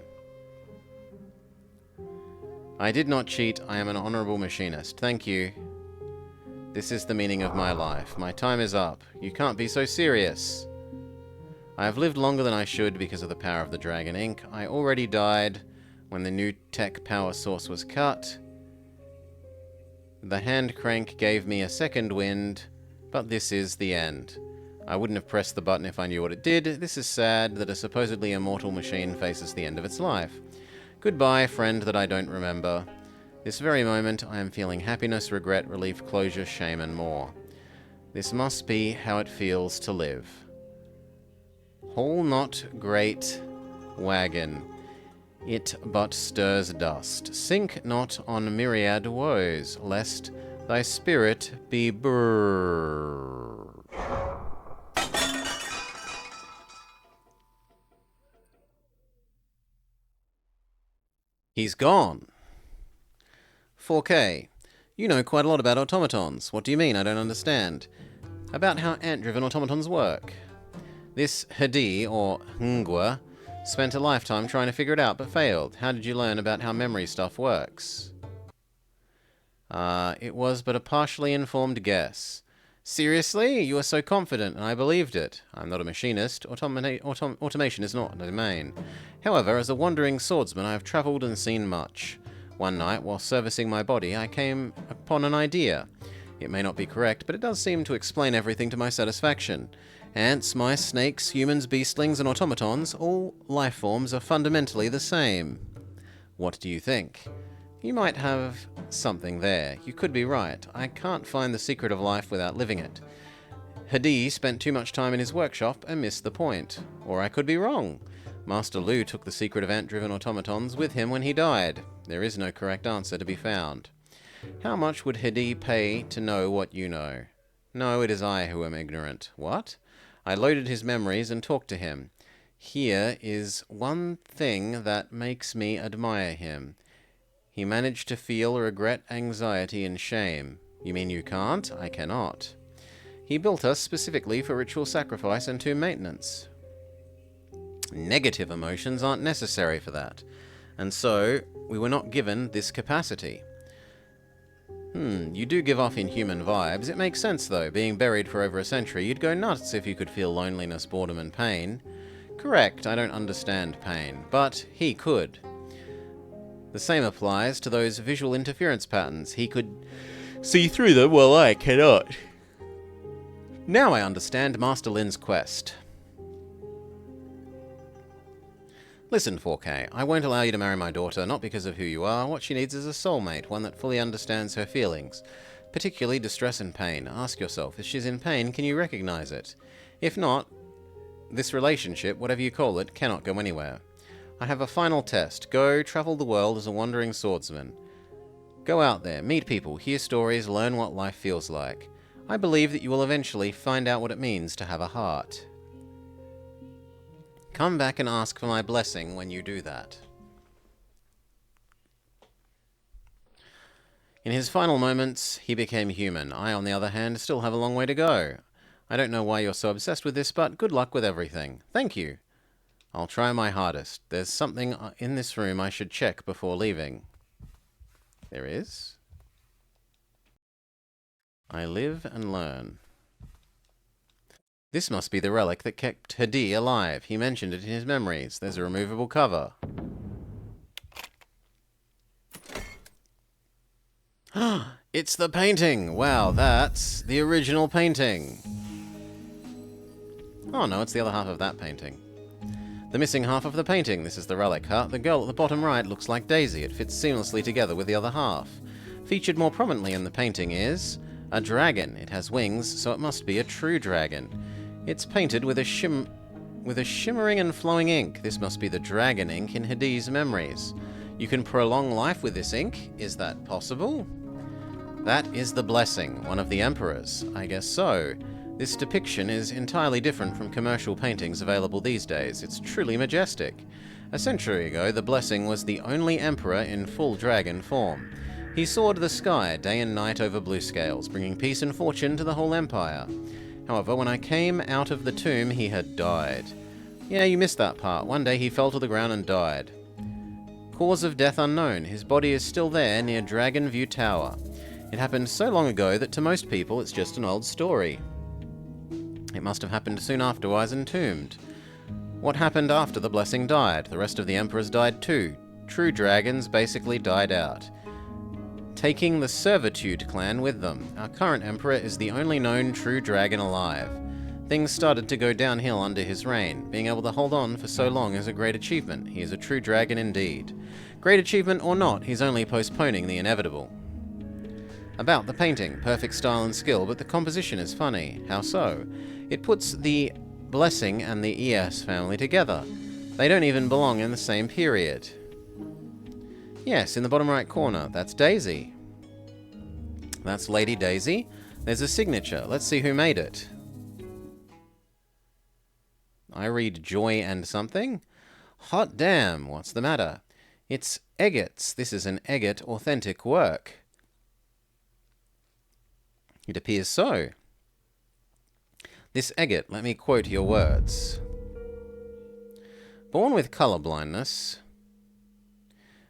I did not cheat, I am an honorable machinist. Thank you. This is the meaning of my life. My time is up. You can't be so serious. I have lived longer than I should because of the power of the Dragon Ink. I already died when the new tech power source was cut. The hand crank gave me a second wind, but this is the end. I wouldn't have pressed the button if I knew what it did. This is sad that a supposedly immortal machine faces the end of its life. Goodbye, friend that I don't remember. This very moment I am feeling happiness, regret, relief, closure, shame, and more. This must be how it feels to live. Haul not great wagon, it but stirs dust. Sink not on myriad woes, lest thy spirit be brrrr. He's gone. 4K. You know quite a lot about automatons. What do you mean? I don't understand. About how ant-driven automatons work. This Hadi, or Ngwa, spent a lifetime trying to figure it out, but failed. How did you learn about how memory stuff works? It was but a partially informed guess. Seriously? You are so confident, and I believed it. I'm not a machinist. Automation is not my domain. However, as a wandering swordsman, I have travelled and seen much. One night, while servicing my body, I came upon an idea. It may not be correct, but it does seem to explain everything to my satisfaction. Ants, mice, snakes, humans, beastlings, and automatons, all life forms are fundamentally the same. What do you think? You might have something there. You could be right. I can't find the secret of life without living it. Hadi spent too much time in his workshop and missed the point. Or I could be wrong. Master Lu took the secret of ant-driven automatons with him when he died. There is no correct answer to be found. How much would Hadi pay to know what you know? No, it is I who am ignorant. What? I loaded his memories and talked to him. Here is one thing that makes me admire him. He managed to feel regret, anxiety, and shame. You mean you can't? I cannot. He built us specifically for ritual sacrifice and tomb maintenance. Negative emotions aren't necessary for that. And so, we were not given this capacity. You do give off inhuman vibes. It makes sense, though. Being buried for over a century, you'd go nuts if you could feel loneliness, boredom, and pain. Correct, I don't understand pain, but he could. The same applies to those visual interference patterns. He could see through them while I cannot. Now I understand Master Lin's quest. Listen, 4K, I won't allow you to marry my daughter, not because of who you are. What she needs is a soulmate, one that fully understands her feelings, particularly distress and pain. Ask yourself, if she's in pain, can you recognize it? If not, this relationship, whatever you call it, cannot go anywhere. I have a final test. Go travel the world as a wandering swordsman. Go out there, meet people, hear stories, learn what life feels like. I believe that you will eventually find out what it means to have a heart. Come back and ask for my blessing when you do that. In his final moments, he became human. I, on the other hand, still have a long way to go. I don't know why you're so obsessed with this, but good luck with everything. Thank you. I'll try my hardest. There's something in this room I should check before leaving. There is. I live and learn. This must be the relic that kept Hadi alive. He mentioned it in his memories. There's a removable cover. It's the painting! Wow, that's the original painting. Oh no, it's the other half of that painting. The missing half of the painting. This is the relic, huh? The girl at the bottom right looks like Daisy. It fits seamlessly together with the other half. Featured more prominently in the painting is a dragon. It has wings, so it must be a true dragon. It's painted with a shimmering and flowing ink. This must be the dragon ink in Hadi's memories. You can prolong life with this ink. Is that possible? That is the blessing, one of the emperors. I guess so. This depiction is entirely different from commercial paintings available these days. It's truly majestic. A century ago, the blessing was the only emperor in full dragon form. He soared the sky day and night over blue scales, bringing peace and fortune to the whole empire. However, when I came out of the tomb, he had died. Yeah, you missed that part. One day he fell to the ground and died. Cause of death unknown. His body is still there near Dragon View Tower. It happened so long ago that to most people it's just an old story. It must have happened soon after I was entombed. What happened after the blessing died? The rest of the emperors died too. True dragons basically died out, taking the Servitude clan with them. Our current emperor is the only known true dragon alive. Things started to go downhill under his reign. Being able to hold on for so long is a great achievement. He is a true dragon indeed. Great achievement or not, he's only postponing the inevitable. About the painting, perfect style and skill, but the composition is funny. How so? It puts the blessing and the ES family together. They don't even belong in the same period. Yes, in the bottom right corner, that's Daisy. That's Lady Daisy. There's a signature. Let's see who made it. I read Joy and something. Hot damn, what's the matter? It's Egget's. This is an Egget authentic work. It appears so. This Egget, let me quote your words. Born with color blindness,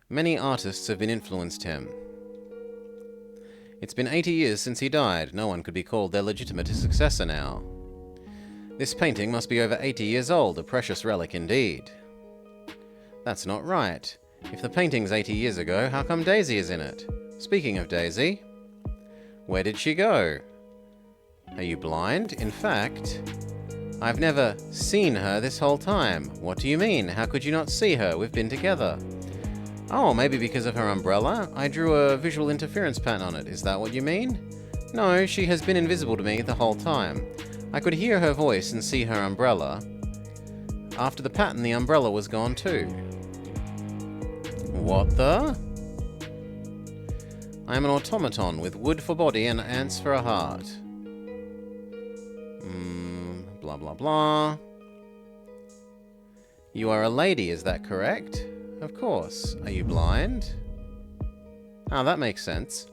many artists have been influenced him. It's been 80 years since he died. No one could be called their legitimate successor now. This painting must be over 80 years old, a precious relic indeed. That's not right. If the painting's 80 years ago, how come Daisy is in it? Speaking of Daisy, where did she go? Are you blind? In fact, I've never seen her this whole time. What do you mean? How could you not see her? We've been together. Oh, maybe because of her umbrella? I drew a visual interference pattern on it. Is that what you mean? No, she has been invisible to me the whole time. I could hear her voice and see her umbrella. After the pattern, the umbrella was gone too. What the? I am an automaton with wood for body and ants for a heart. Blah blah blah. You are a lady, is that correct? Of course. Are you blind? Ah, that makes sense.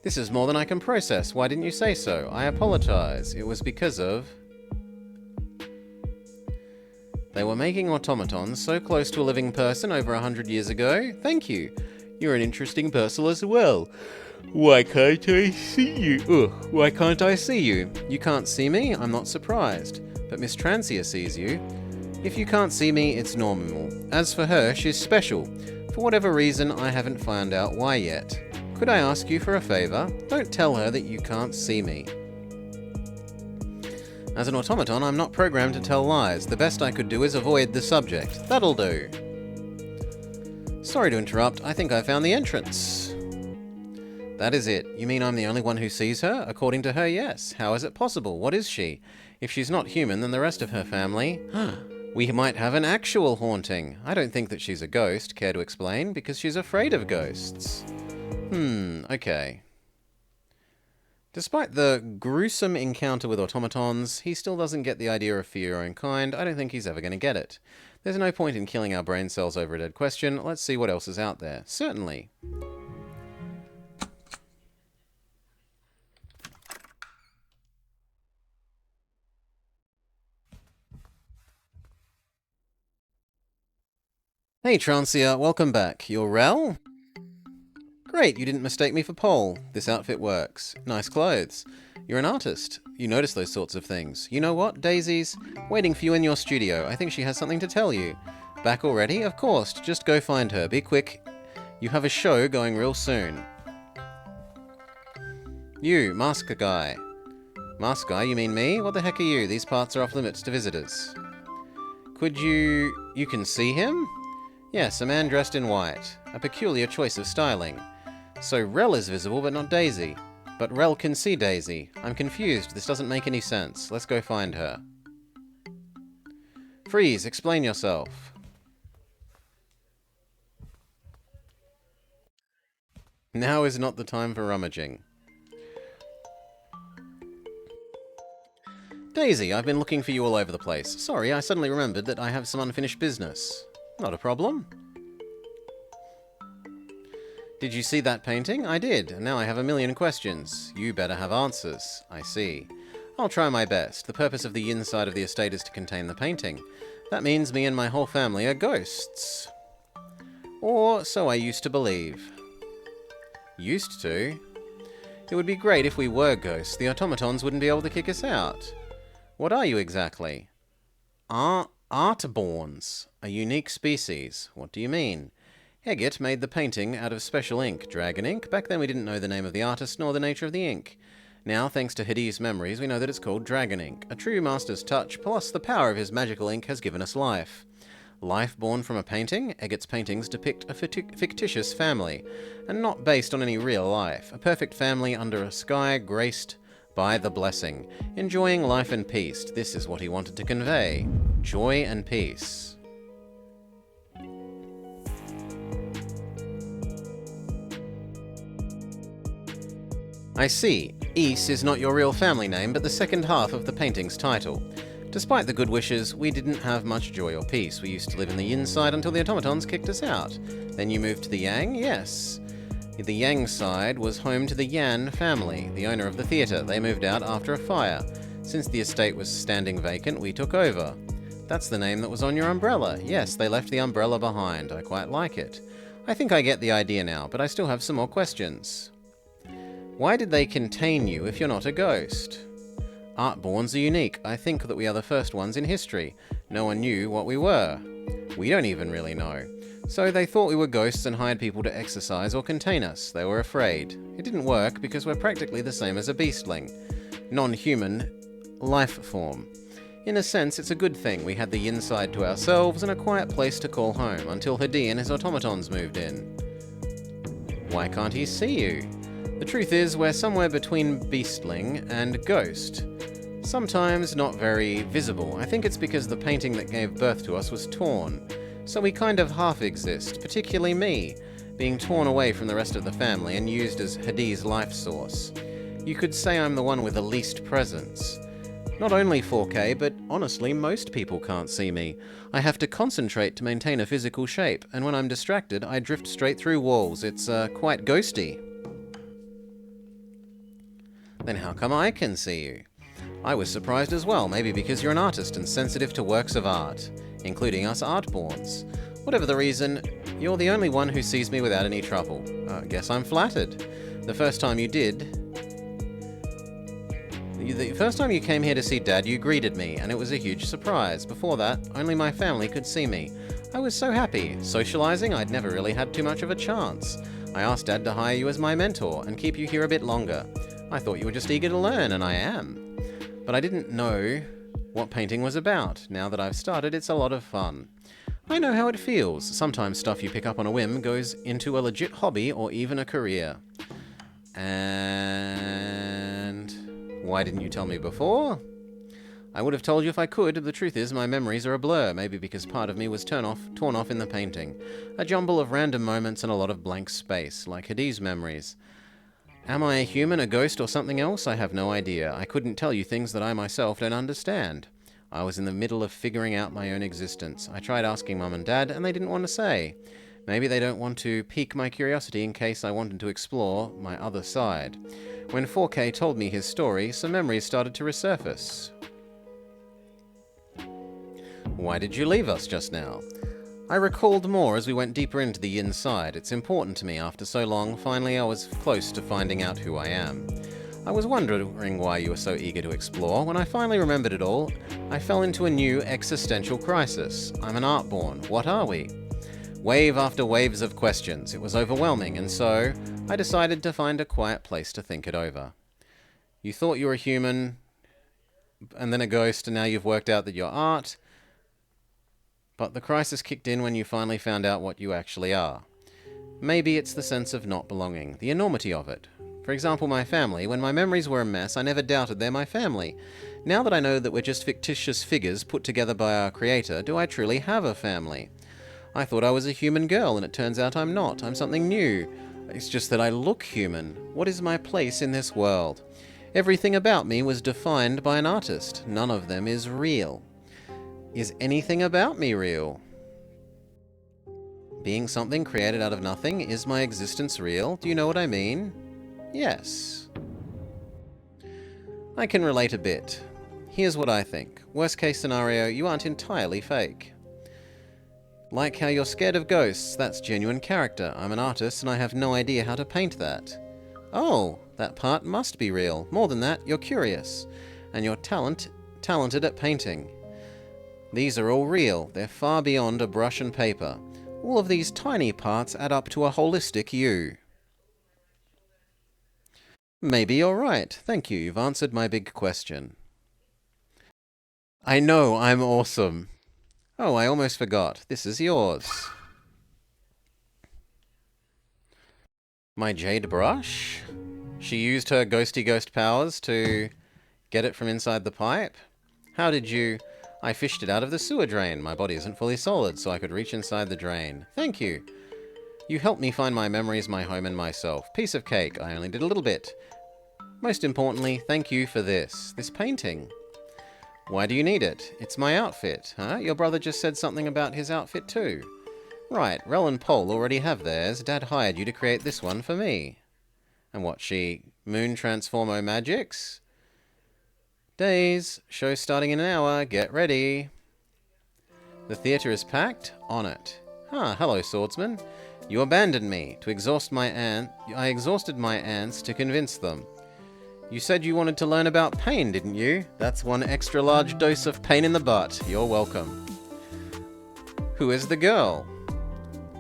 This is more than I can process. Why didn't you say so? I apologize. It was because of... They were making automatons so close to a living person over 100 years ago. Thank you. You're an interesting person as well. Why can't I see you? Ugh, why can't I see you? You can't see me? I'm not surprised. But Miss Transia sees you. If you can't see me, it's normal. As for her, she's special. For whatever reason, I haven't found out why yet. Could I ask you for a favour? Don't tell her that you can't see me. As an automaton, I'm not programmed to tell lies. The best I could do is avoid the subject. That'll do. Sorry to interrupt. I think I found the entrance. That is it. You mean I'm the only one who sees her? According to her, yes. How is it possible? What is she? If she's not human, then the rest of her family... We might have an actual haunting. I don't think that she's a ghost, care to explain, because she's afraid of ghosts. Okay. Despite the gruesome encounter with automatons, he still doesn't get the idea of fear your own kind. I don't think he's ever going to get it. There's no point in killing our brain cells over a dead question. Let's see what else is out there. Certainly. Hey Transia, welcome back. You're Rel? Great, you didn't mistake me for Paul. This outfit works. Nice clothes. You're an artist. You notice those sorts of things. You know what? Daisy's waiting for you in your studio. I think she has something to tell you. Back already? Of course. Just go find her. Be quick. You have a show going real soon. You, mask guy. Mask guy, you mean me? What the heck are you? These parts are off limits to visitors. Could you... You can see him? Yes, a man dressed in white. A peculiar choice of styling. So Rel is visible, but not Daisy. But Rel can see Daisy. I'm confused. This doesn't make any sense. Let's go find her. Freeze, explain yourself. Now is not the time for rummaging. Daisy, I've been looking for you all over the place. Sorry, I suddenly remembered that I have some unfinished business. Not a problem. Did you see that painting? I did, and now I have a million questions. You better have answers. I see. I'll try my best. The purpose of the inside of the estate is to contain the painting. That means me and my whole family are ghosts. Or so I used to believe. Used to? It would be great if we were ghosts. The automatons wouldn't be able to kick us out. What are you exactly? Artborns. A unique species. What do you mean? Egget made the painting out of special ink, dragon ink. Back then we didn't know the name of the artist nor the nature of the ink. Now, thanks to hideous memories, we know that it's called dragon ink. A true master's touch, plus the power of his magical ink has given us life. Life born from a painting? Egget's paintings depict a fictitious family, and not based on any real life. A perfect family under a sky graced by the blessing. Enjoying life and peace. This is what he wanted to convey. Joy and peace. I see. Ys is not your real family name, but the second half of the painting's title. Despite the good wishes, we didn't have much joy or peace. We used to live in the inside until the automatons kicked us out. Then you moved to the Yang? Yes. The Yang side was home to the Yan family, the owner of the theatre. They moved out after a fire. Since the estate was standing vacant, we took over. That's the name that was on your umbrella. Yes, they left the umbrella behind. I quite like it. I think I get the idea now, but I still have some more questions. Why did they contain you if you're not a ghost? Artborns are unique. I think that we are the first ones in history. No one knew what we were. We don't even really know. So they thought we were ghosts and hired people to exorcise or contain us. They were afraid. It didn't work because we're practically the same as a beastling. Non-human life form. In a sense, it's a good thing we had the inside to ourselves and a quiet place to call home until Hadi and his automatons moved in. Why can't he see you? The truth is, we're somewhere between beastling and ghost. Sometimes not very visible. I think it's because the painting that gave birth to us was torn. So we kind of half exist, particularly me, being torn away from the rest of the family and used as Hadi's life source. You could say I'm the one with the least presence. Not only 4K, but honestly, most people can't see me. I have to concentrate to maintain a physical shape, and when I'm distracted, I drift straight through walls. It's quite ghosty. Then how come I can see you? I was surprised as well, maybe because you're an artist and sensitive to works of art. including us artborns. Whatever the reason, you're the only one who sees me without any trouble. I guess I'm flattered. The first time you came here to see Dad, you greeted me, and it was a huge surprise. Before that, only my family could see me. I was so happy. Socializing, I'd never really had too much of a chance. I asked Dad to hire you as my mentor and keep you here a bit longer. I thought you were just eager to learn, and I am. But I didn't know what painting was about. Now that I've started, it's a lot of fun. I know how it feels. Sometimes stuff you pick up on a whim goes into a legit hobby or even a career. And why didn't you tell me before? I would have told you if I could. The truth is, my memories are a blur, maybe because part of me was torn off in the painting. A jumble of random moments and a lot of blank space, like Hadi's memories. Am I a human, a ghost, or something else? I have no idea. I couldn't tell you things that I myself don't understand. I was in the middle of figuring out my own existence. I tried asking Mum and Dad, and they didn't want to say. Maybe they don't want to pique my curiosity in case I wanted to explore my other side. When 4K told me his story, some memories started to resurface. Why did you leave us just now? I recalled more as we went deeper into the inside. It's important to me after so long. Finally, I was close to finding out who I am. I was wondering why you were so eager to explore. When I finally remembered it all, I fell into a new existential crisis. I'm an artborn. What are we? Wave after waves of questions. It was overwhelming, and so I decided to find a quiet place to think it over. You thought you were a human, and then a ghost, and now you've worked out that you're art. But the crisis kicked in when you finally found out what you actually are. Maybe it's the sense of not belonging, the enormity of it. For example, my family. When my memories were a mess, I never doubted they're my family. Now that I know that we're just fictitious figures put together by our creator, do I truly have a family? I thought I was a human girl, and it turns out I'm not. I'm something new. It's just that I look human. What is my place in this world? Everything about me was defined by an artist. None of them is real. Is anything about me real? Being something created out of nothing, is my existence real? Do you know what I mean? Yes. I can relate a bit. Here's what I think. Worst case scenario, you aren't entirely fake. Like how you're scared of ghosts, that's genuine character. I'm an artist and I have no idea how to paint that. Oh, that part must be real. More than that, you're curious. And you're talented at painting. These are all real. They're far beyond a brush and paper. All of these tiny parts add up to a holistic you. Maybe you're right. Thank you. You've answered my big question. I know, I'm awesome. Oh, I almost forgot. This is yours. My jade brush? She used her ghosty ghost powers to get it from inside the pipe? How did you... I fished it out of the sewer drain. My body isn't fully solid, so I could reach inside the drain. Thank you. You helped me find my memories, my home, and myself. Piece of cake. I only did a little bit. Most importantly, thank you for this painting. Why do you need it? It's my outfit, huh? Your brother just said something about his outfit too. Right, Rel and Pol already have theirs. Dad hired you to create this one for me. And what, she moon transformo magics? Days, show starting in an hour, get ready. The theatre is packed? On it. Ah, hello, swordsman. You abandoned me to exhaust my I exhausted my ants to convince them. You said you wanted to learn about pain, didn't you? That's one extra large dose of pain in the butt. You're welcome. Who is the girl?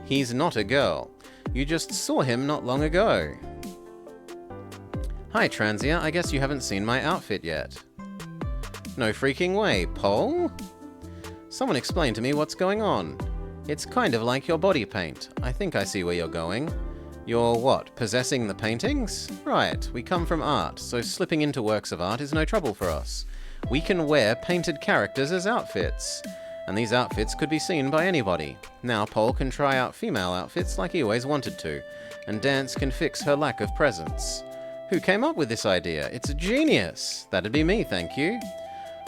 He's not a girl. You just saw him not long ago. Hi, Transia. I guess you haven't seen my outfit yet. No freaking way. Pol? Someone explain to me what's going on. It's kind of like your body paint. I think I see where you're going. You're what, possessing the paintings? Right, we come from art, so slipping into works of art is no trouble for us. We can wear painted characters as outfits, and these outfits could be seen by anybody. Now Pol can try out female outfits like he always wanted to, and Dance can fix her lack of presence. Who came up with this idea? It's a genius! That'd be me, thank you.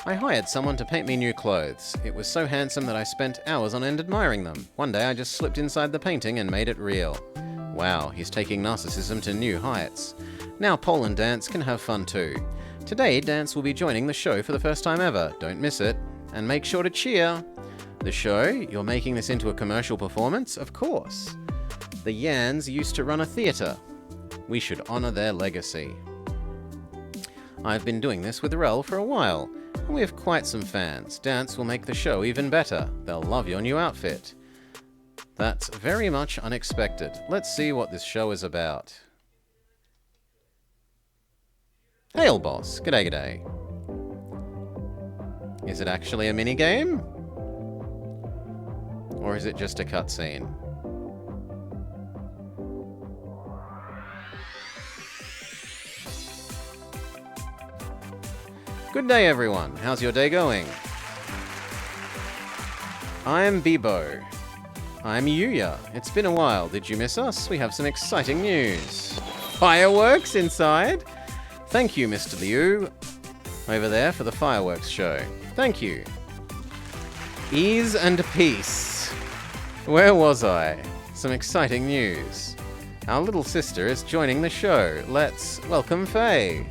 I hired someone to paint me new clothes. It was so handsome that I spent hours on end admiring them. One day I just slipped inside the painting and made it real. Wow, he's taking narcissism to new heights. Now Pol and Dance can have fun too. Today, Dance will be joining the show for the first time ever. Don't miss it. And make sure to cheer. The show? You're making this into a commercial performance? Of course. The Yans used to run a theatre. We should honour their legacy. I've been doing this with Rel for a while, and we have quite some fans. Dance will make the show even better. They'll love your new outfit. That's very much unexpected. Let's see what this show is about. Hail, boss. G'day, g'day. Is it actually a minigame? Or is it just a cutscene? Good day, everyone. How's your day going? I'm Bibo. I'm Yuya. It's been a while. Did you miss us? We have some exciting news. Fireworks inside? Thank you, Mr. Liu, over there for the fireworks show. Thank you. Ease and peace. Where was I? Some exciting news. Our little sister is joining the show. Let's welcome Faye.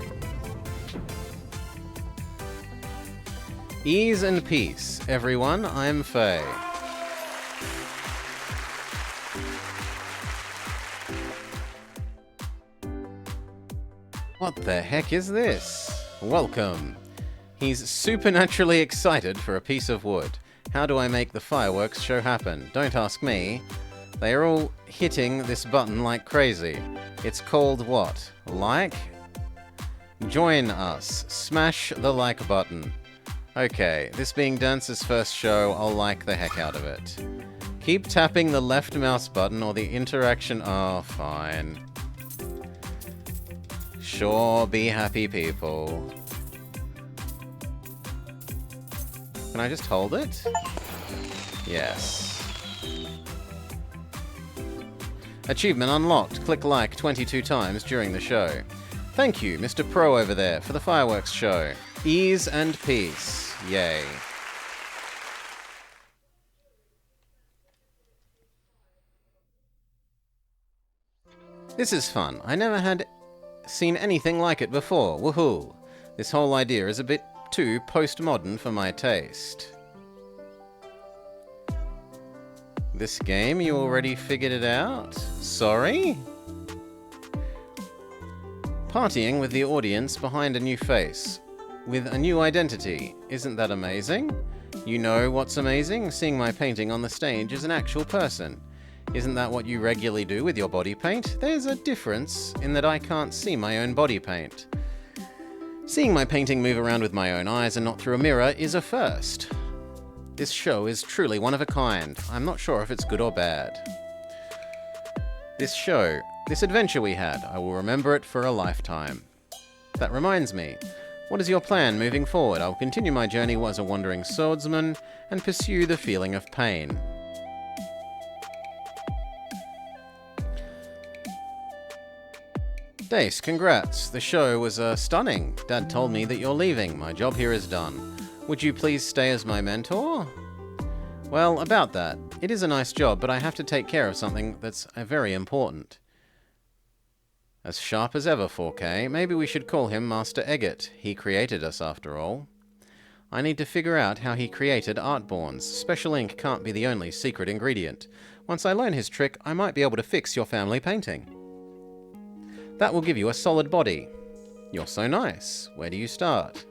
Ease and peace, everyone. I'm Faye. What the heck is this? Welcome. He's supernaturally excited for a piece of wood. How do I make the fireworks show happen? Don't ask me. They are all hitting this button like crazy. It's called what? Like? Join us. Smash the like button. Okay, this being Dance's first show, I'll like the heck out of it. Keep tapping the left mouse button or the interaction... Oh, fine. Sure, be happy, people. Can I just hold it? Yes. Achievement unlocked. Click like 22 times during the show. Thank you, Mr. Pro over there, for the fireworks show. Ease and peace. Yay. This is fun. I never had seen anything like it before. Woohoo! This whole idea is a bit too postmodern for my taste. This game, you already figured it out? Sorry? Partying with the audience behind a new face. With a new identity. Isn't that amazing? You know what's amazing? Seeing my painting on the stage as an actual person. Isn't that what you regularly do with your body paint? There's a difference in that I can't see my own body paint. Seeing my painting move around with my own eyes and not through a mirror is a first. This show is truly one of a kind. I'm not sure if it's good or bad. This show, this adventure we had, I will remember it for a lifetime. That reminds me. What is your plan moving forward? I'll continue my journey as a wandering swordsman and pursue the feeling of pain. Dace, congrats. The show was stunning. Dad told me that you're leaving. My job here is done. Would you please stay as my mentor? Well, about that. It is a nice job, but I have to take care of something that's very important. As sharp as ever, 4K. Maybe we should call him Master Eggert. He created us, after all. I need to figure out how he created Artborns. Special ink can't be the only secret ingredient. Once I learn his trick, I might be able to fix your family painting. That will give you a solid body. You're so nice. Where do you start?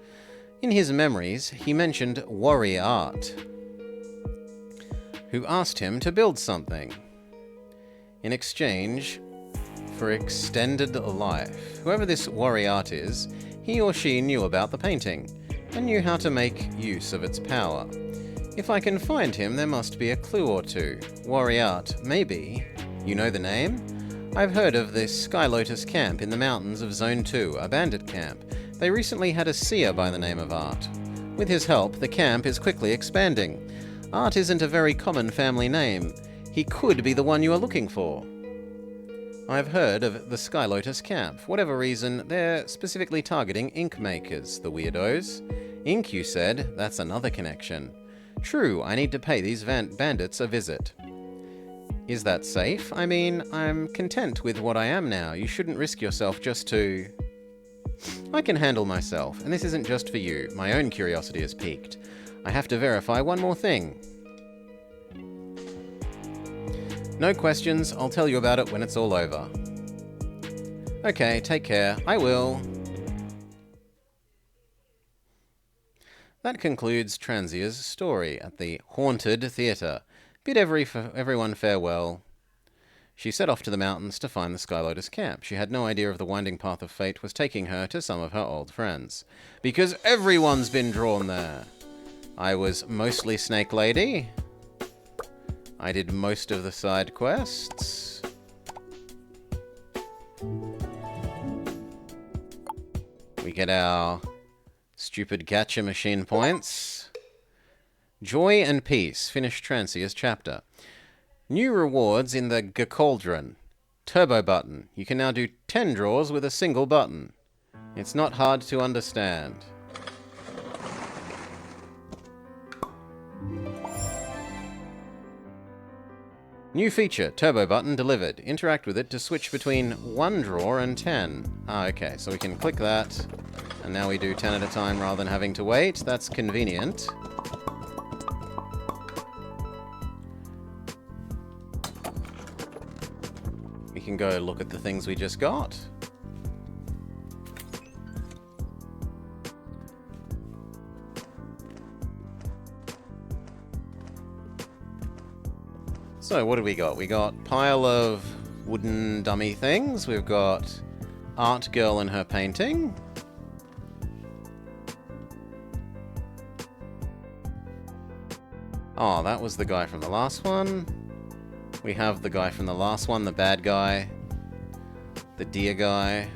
In his memories, he mentioned Warrior Art, who asked him to build something. In exchange for extended life. Whoever this Warrior Art is, he or she knew about the painting, and knew how to make use of its power. If I can find him, there must be a clue or two. Warrior Art, maybe. You know the name? I've heard of this Sky Lotus camp in the mountains of Zone 2, a bandit camp. They recently had a seer by the name of Art. With his help, the camp is quickly expanding. Art isn't a very common family name. He could be the one you are looking for. I've heard of the Sky Lotus camp. For whatever reason, they're specifically targeting ink makers, the weirdos. Ink, you said? That's another connection. True, I need to pay these bandits a visit. Is that safe? I mean, I'm content with what I am now. You shouldn't risk yourself just to... I can handle myself, and this isn't just for you. My own curiosity is piqued. I have to verify one more thing. No questions, I'll tell you about it when it's all over. Okay, take care. I will. That concludes Transia's story at the Haunted Theatre. Bid everyone farewell. She set off to the mountains to find the Sky Lotus camp. She had no idea of the winding path of fate was taking her to some of her old friends. Because everyone's been drawn there. I was mostly Snake Lady. I did most of the side quests. We get our stupid gacha machine points. Joy and Peace. Finish Transia's chapter. New rewards in the Cauldron. Turbo button. You can now do 10 draws with a single button. It's not hard to understand. New feature, turbo button delivered. Interact with it to switch between 1 draw and 10. Ah, okay, so we can click that, and now we do 10 at a time rather than having to wait. That's convenient. We can go look at the things we just got. So what do we got? We got pile of wooden dummy things. We've got art girl and her painting. Oh, that was the guy from the last one. We have the guy from the last one, the bad guy. The deer guy.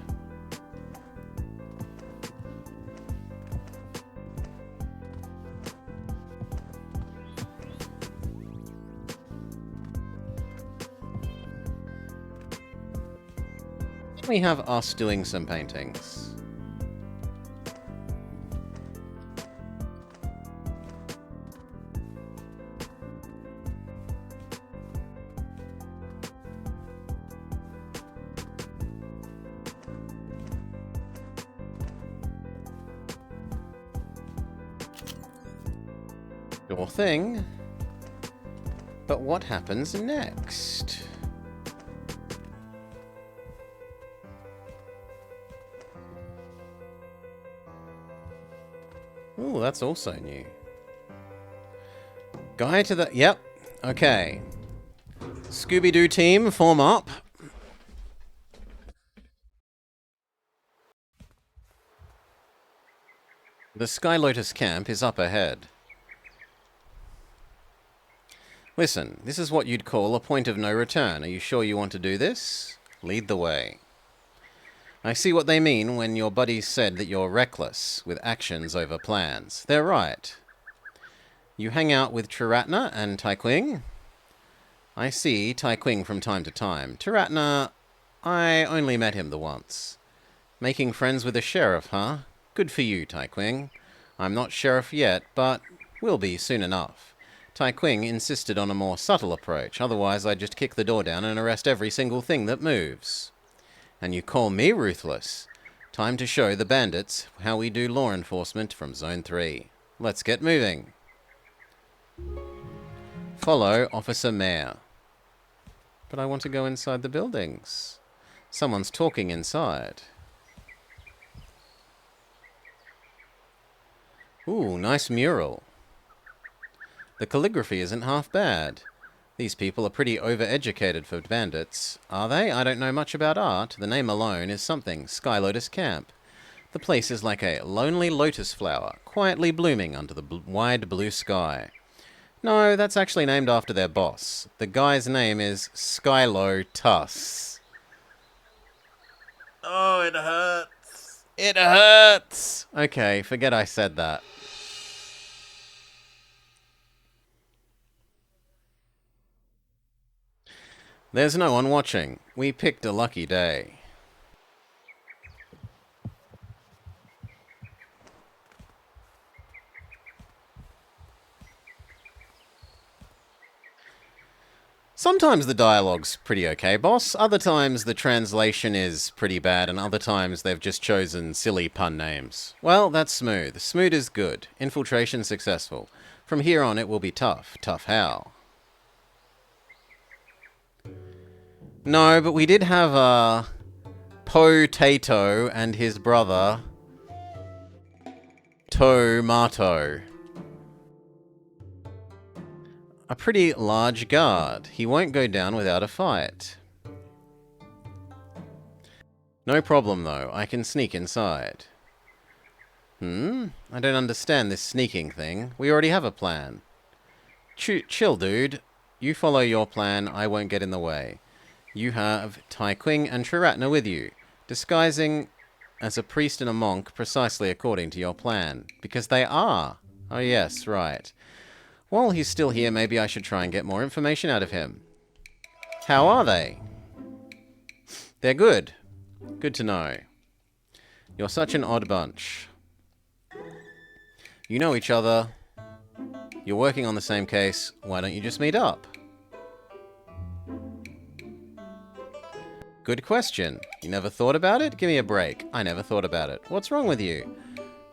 We have us doing some paintings. Your thing. But what happens next? Ooh, that's also new. Guy to the... Yep. Okay. Scooby-Doo team, form up. The Sky Lotus camp is up ahead. Listen, this is what you'd call a point of no return. Are you sure you want to do this? Lead the way. I see what they mean when your buddies said that you're reckless, with actions over plans. They're right. You hang out with Triratna and Taikwing. I see Taikwing from time to time. Triratna, I only met him the once. Making friends with a sheriff, huh? Good for you, Taikwing. I'm not sheriff yet, but will be soon enough. Taikwing insisted on a more subtle approach, otherwise I'd just kick the door down and arrest every single thing that moves. And you call me ruthless? Time to show the bandits how we do law enforcement from Zone 3. Let's get moving. Follow Officer Mayor. But I want to go inside the buildings. Someone's talking inside. Ooh, nice mural. The calligraphy isn't half bad. These people are pretty overeducated for bandits. Are they? I don't know much about art. The name alone is something. Sky Lotus Camp. The place is like a lonely lotus flower, quietly blooming under the wide blue sky. No, that's actually named after their boss. The guy's name is Skylo Tuss. Oh, it hurts. It hurts! Okay, forget I said that. There's no one watching. We picked a lucky day. Sometimes the dialogue's pretty okay, boss. Other times the translation is pretty bad, and other times they've just chosen silly pun names. Well, that's smooth. Smooth is good. Infiltration successful. From here on it will be tough. Tough how? No, but we did have Potato and his brother Tomato. A pretty large guard. He won't go down without a fight. No problem, though. I can sneak inside. I don't understand this sneaking thing. We already have a plan. Chill, dude. You follow your plan, I won't get in the way. You have Tai Qing and Triratna with you, disguising as a priest and a monk precisely according to your plan. Because they are. Oh yes, right. While he's still here, maybe I should try and get more information out of him. How are they? They're good. Good to know. You're such an odd bunch. You know each other. You're working on the same case. Why don't you just meet up? Good question. You never thought about it? Give me a break. I never thought about it. What's wrong with you?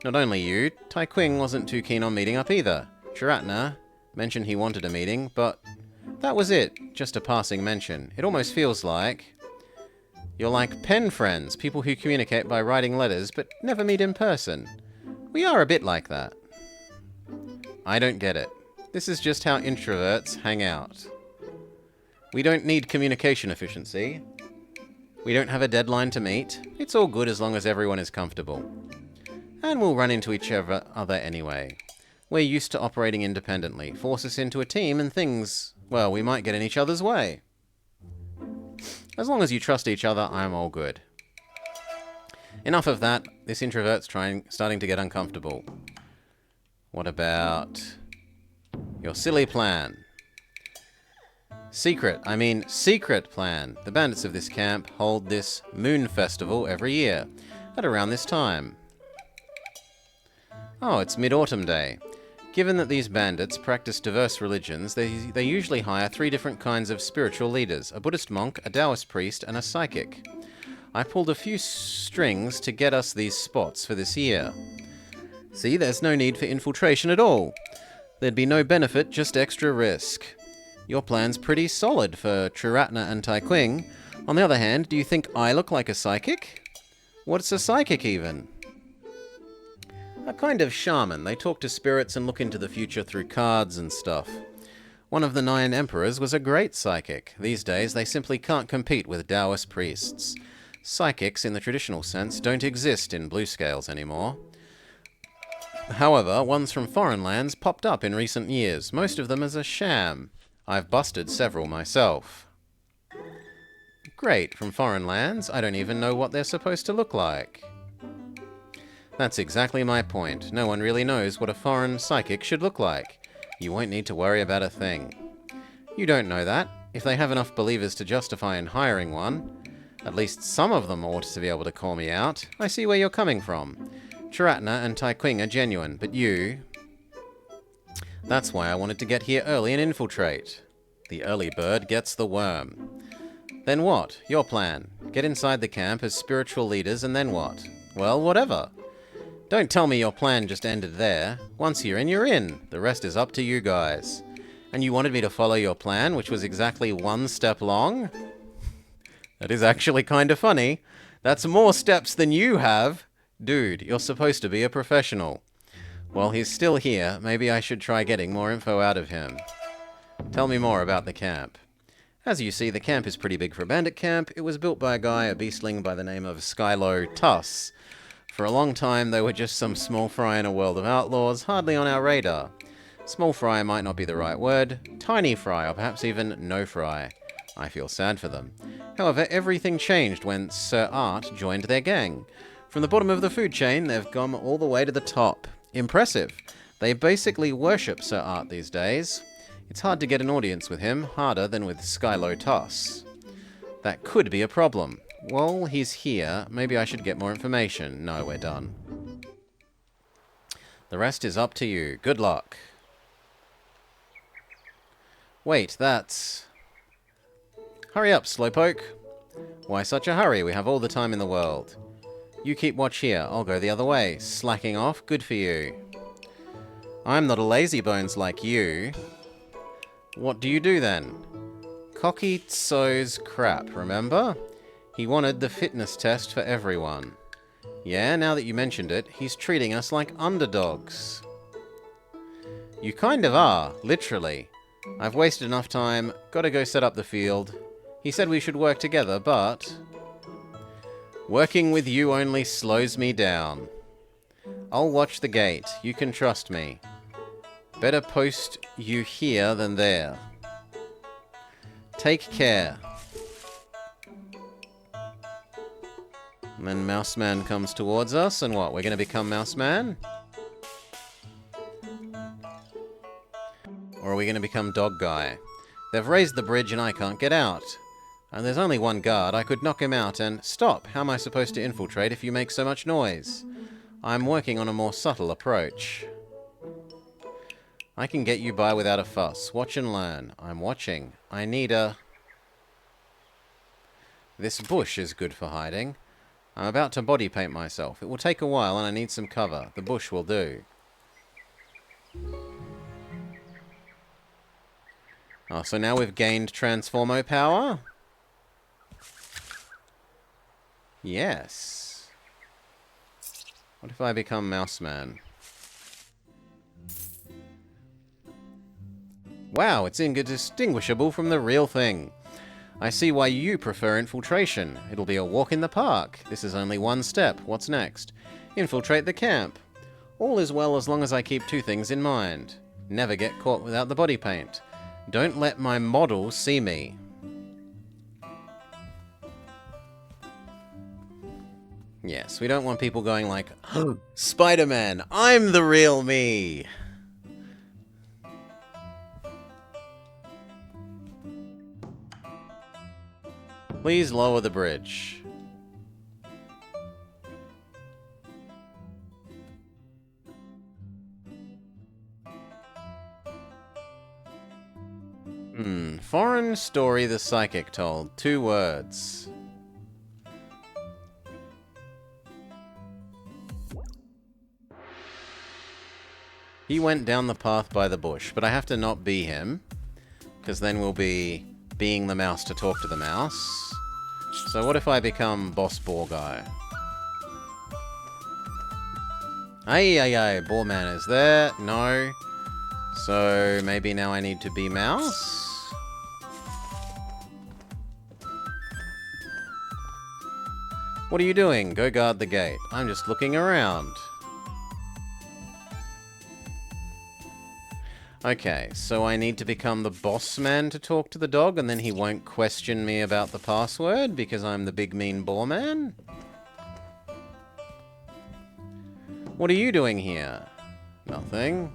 Not only you, Tai Qing wasn't too keen on meeting up either. Triratna mentioned he wanted a meeting, but that was it. Just a passing mention. It almost feels like you're like pen friends, people who communicate by writing letters but never meet in person. We are a bit like that. I don't get it. This is just how introverts hang out. We don't need communication efficiency. We don't have a deadline to meet. It's all good as long as everyone is comfortable. And we'll run into each other anyway. We're used to operating independently. Force us into a team and things, well, we might get in each other's way. As long as you trust each other, I'm all good. Enough of that. This introvert's starting to get uncomfortable. What about your silly plan? Secret plan. The bandits of this camp hold this moon festival every year, at around this time. Oh, it's Mid-Autumn Day. Given that these bandits practice diverse religions, they usually hire 3 different kinds of spiritual leaders: a Buddhist monk, a Taoist priest, and a psychic. I pulled a few strings to get us these spots for this year. See, there's no need for infiltration at all. There'd be no benefit, just extra risk. Your plan's pretty solid for Triratna and Tai Qing. On the other hand, do you think I look like a psychic? What's a psychic, even? A kind of shaman. They talk to spirits and look into the future through cards and stuff. One of the 9 emperors was a great psychic. These days, they simply can't compete with Taoist priests. Psychics, in the traditional sense, don't exist in blue scales anymore. However, ones from foreign lands popped up in recent years, most of them as a sham. I've busted several myself. Great, from foreign lands? I don't even know what they're supposed to look like. That's exactly my point. No one really knows what a foreign psychic should look like. You won't need to worry about a thing. You don't know that. If they have enough believers to justify in hiring one, at least some of them ought to be able to call me out. I see where you're coming from. Triratna and Tai Qing are genuine, but you... That's why I wanted to get here early and infiltrate. The early bird gets the worm. Then what? Your plan. Get inside the camp as spiritual leaders, and then what? Well, whatever. Don't tell me your plan just ended there. Once you're in, you're in. The rest is up to you guys. And you wanted me to follow your plan, which was exactly 1 step long? That is actually kind of funny. That's more steps than you have. Dude, you're supposed to be a professional. Well, he's still here. Maybe I should try getting more info out of him. Tell me more about the camp. As you see, the camp is pretty big for a bandit camp. It was built by a beastling by the name of Skylo Tuss. For a long time, they were just some small fry in a world of outlaws, hardly on our radar. Small fry might not be the right word. Tiny fry, or perhaps even no fry. I feel sad for them. However, everything changed when Sir Art joined their gang. From the bottom of the food chain, they've gone all the way to the top. Impressive. They basically worship Sir Art these days. It's hard to get an audience with him, harder than with Skylo Tuss. That could be a problem. Well, he's here. Maybe I should get more information. No, we're done. The rest is up to you. Good luck. Wait, that's... Hurry up, Slowpoke. Why such a hurry? We have all the time in the world. You keep watch here. I'll go the other way. Slacking off? Good for you. I'm not a lazybones like you. What do you do then? Cocky Tso's crap, remember? He wanted the fitness test for everyone. Yeah, now that you mentioned it, he's treating us like underdogs. You kind of are, literally. I've wasted enough time, gotta go set up the field. He said we should work together, but... working with you only slows me down. I'll watch the gate, you can trust me. Better post you here than there. Take care. And then Mouseman comes towards us, and what? We're going to become Mouseman? Or are we going to become Dog Guy? They've raised the bridge and I can't get out. And there's only one guard. I could knock him out and... Stop! How am I supposed to infiltrate if you make so much noise? I'm working on a more subtle approach. I can get you by without a fuss. Watch and learn. I'm watching. I need a... This bush is good for hiding. I'm about to body paint myself. It will take a while and I need some cover. The bush will do. Oh, so now we've gained Transformo power? Yes. What if I become Mouseman? Wow, it's indistinguishable from the real thing. I see why you prefer infiltration. It'll be a walk in the park. This is only one step. What's next? Infiltrate the camp. All is well as long as I keep two things in mind. Never get caught without the body paint. Don't let my model see me. Yes, we don't want people going like, oh, Spider-Man, I'm the real me! Please lower the bridge. Foreign story the psychic told. 2 words. He went down the path by the bush, but I have to not be him, because then we'll be being the mouse to talk to the mouse. So what if I become Boss Boar Guy? Aye, Boar Man is there. No. So maybe now I need to be mouse? What are you doing? Go guard the gate. I'm just looking around. Okay, so I need to become the boss man to talk to the dog, and then he won't question me about the password because I'm the big mean boar man? What are you doing here? Nothing.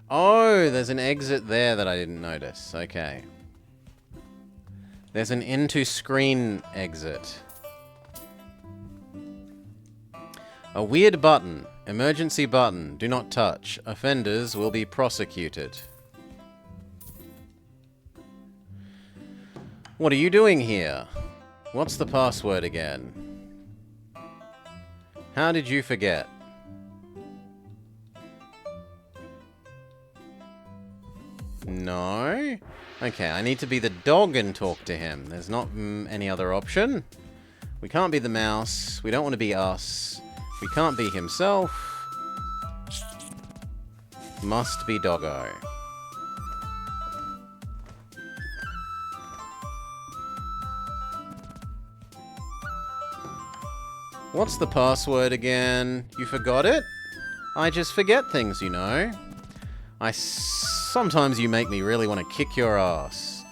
Oh, there's an exit there that I didn't notice. Okay. There's an into screen exit. A weird button. Emergency button. Do not touch. Offenders will be prosecuted. What are you doing here? What's the password again? How did you forget? No? Okay, I need to be the dog and talk to him. There's not any other option. We can't be the mouse. We don't want to be us. We can't be himself. Must be doggo. What's the password again? You forgot it? I just forget things, you know. Sometimes you make me really want to kick your ass.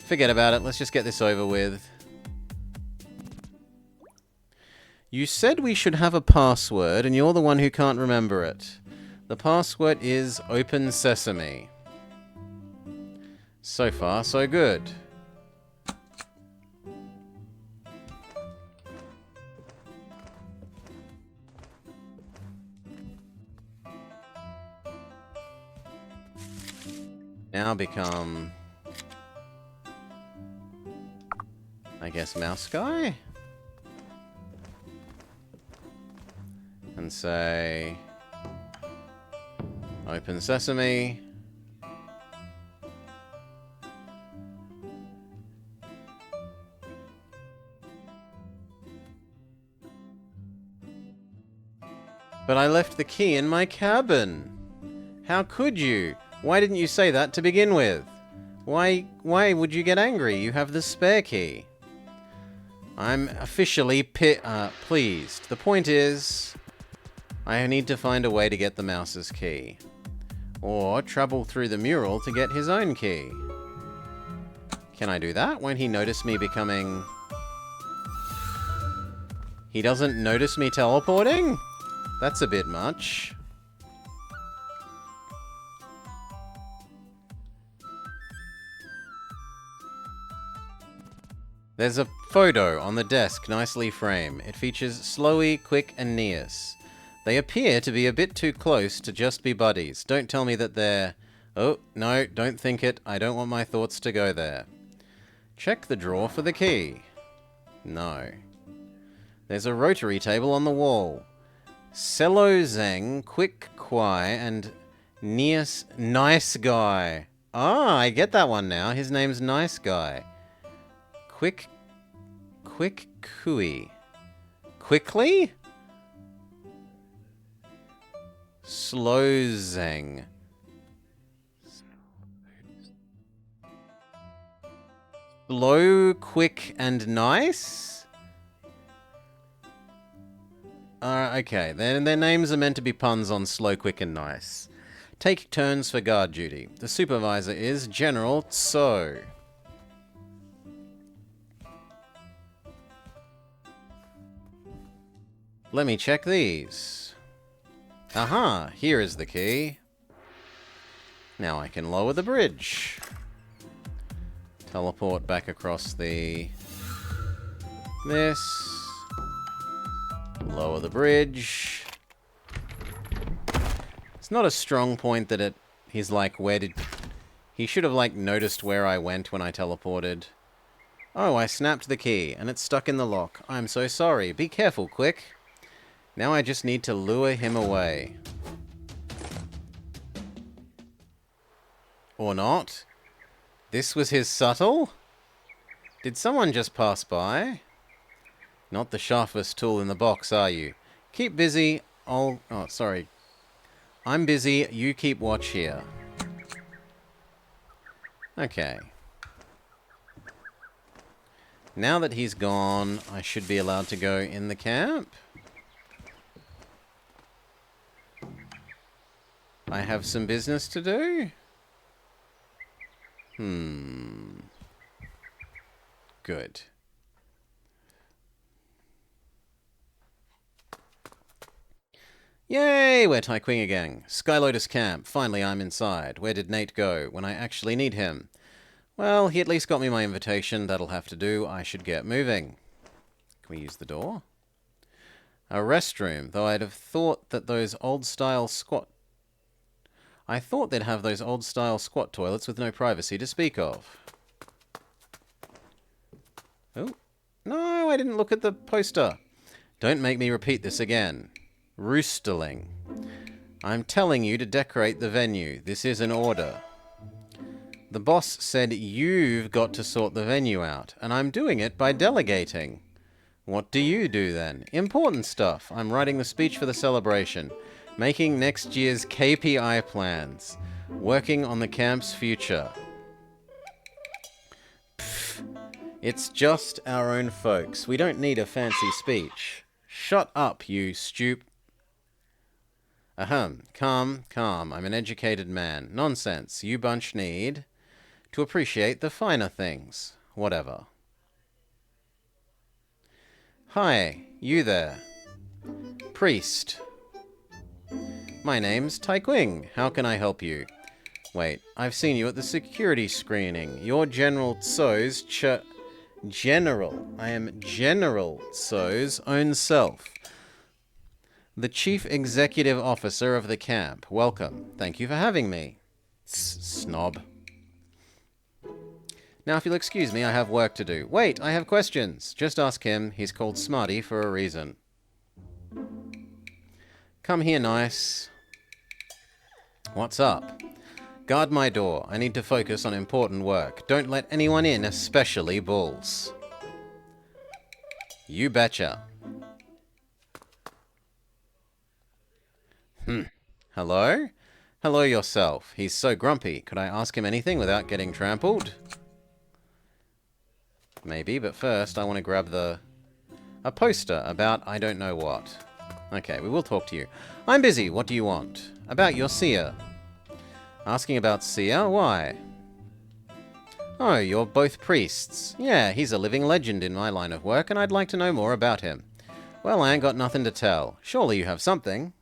Forget about it. Let's just get this over with. You said we should have a password, and you're the one who can't remember it. The password is Open Sesame. So far, so good. Now become I guess mouse guy? And say... Open sesame. But I left the key in my cabin. How could you? Why didn't you say that to begin with? Why would you get angry? You have the spare key. I'm officially pleased. The point is, I need to find a way to get the mouse's key. Or travel through the mural to get his own key. Can I do that? Won't he notice me becoming... He doesn't notice me teleporting? That's a bit much. There's a photo on the desk, nicely framed. It features Slowy, Quick, and Neas. They appear to be a bit too close to just be buddies. Don't tell me that they're... Oh, no, don't think it. I don't want my thoughts to go there. Check the drawer for the key. No. There's a rotary table on the wall. Cello Xiang, Quick Kwai, and Neas Nice Guy. Ah, I get that one now. His name's Nice Guy. Quick Kui. Quickly? Slow Xiang. Slow, quick, and nice? Okay. Their names are meant to be puns on slow, quick, and nice. Take turns for guard duty. The supervisor is General Tso. Let me check these. Aha! Here is the key. Now I can lower the bridge. Teleport back across this. Lower the bridge. It's not a strong point that he's like, he should have like noticed where I went when I teleported. Oh, I snapped the key and it's stuck in the lock. I'm so sorry. Be careful, Quick. Now I just need to lure him away. Or not. This was his subtle? Did someone just pass by? Not the sharpest tool in the box, are you? Keep busy. Oh, sorry. I'm busy. You keep watch here. Okay. Now that he's gone, I should be allowed to go in the camp. I have some business to do. Good. Yay! We're Taikwing again. Sky Lotus Camp. Finally, I'm inside. Where did Nate go when I actually need him? Well, he at least got me my invitation. That'll have to do. I should get moving. Can we use the door? A restroom, though I'd have thought that those old-style squat... I thought they'd have those old-style squat toilets with no privacy to speak of. Oh. No, I didn't look at the poster. Don't make me repeat this again. Roosterling. I'm telling you to decorate the venue. This is an order. The boss said you've got to sort the venue out, and I'm doing it by delegating. What do you do then? Important stuff. I'm writing the speech for the celebration. Making next year's KPI plans. Working on the camp's future. Pfft. It's just our own folks. We don't need a fancy speech. Shut up, you Ahem. Calm. I'm an educated man. Nonsense. You bunch need to appreciate the finer things. Whatever. Hi, you there. Priest. My name's Taikwing. How can I help you? Wait, I've seen you at the security screening. You're General Tso's General. I am General Tso's own self. The Chief Executive Officer of the camp. Welcome. Thank you for having me. Snob. Now, if you'll excuse me, I have work to do. Wait, I have questions. Just ask him. He's called Smarty for a reason. Come here, nice. What's up? Guard my door. I need to focus on important work. Don't let anyone in, especially bulls. You betcha. Hello? Hello yourself. He's so grumpy. Could I ask him anything without getting trampled? Maybe, but first I want to grab a poster about I don't know what. Okay, we will talk to you. I'm busy. What do you want? About your seer. Asking about seer? Why? Oh, you're both priests. Yeah, he's a living legend in my line of work, and I'd like to know more about him. Well, I ain't got nothing to tell. Surely you have something.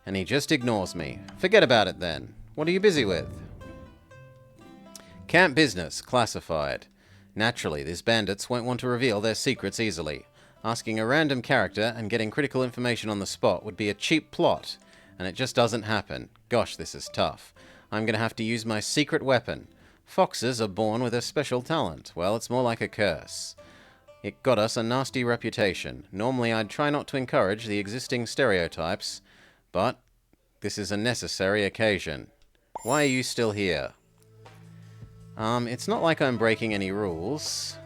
And he just ignores me. Forget about it then. What are you busy with? Camp business, classified. Naturally, these bandits won't want to reveal their secrets easily. Asking a random character and getting critical information on the spot would be a cheap plot, and it just doesn't happen. Gosh, this is tough. I'm going to have to use my secret weapon. Foxes are born with a special talent. Well, it's more like a curse. It got us a nasty reputation. Normally, I'd try not to encourage the existing stereotypes, but this is a necessary occasion. Why are you still here? It's not like I'm breaking any rules.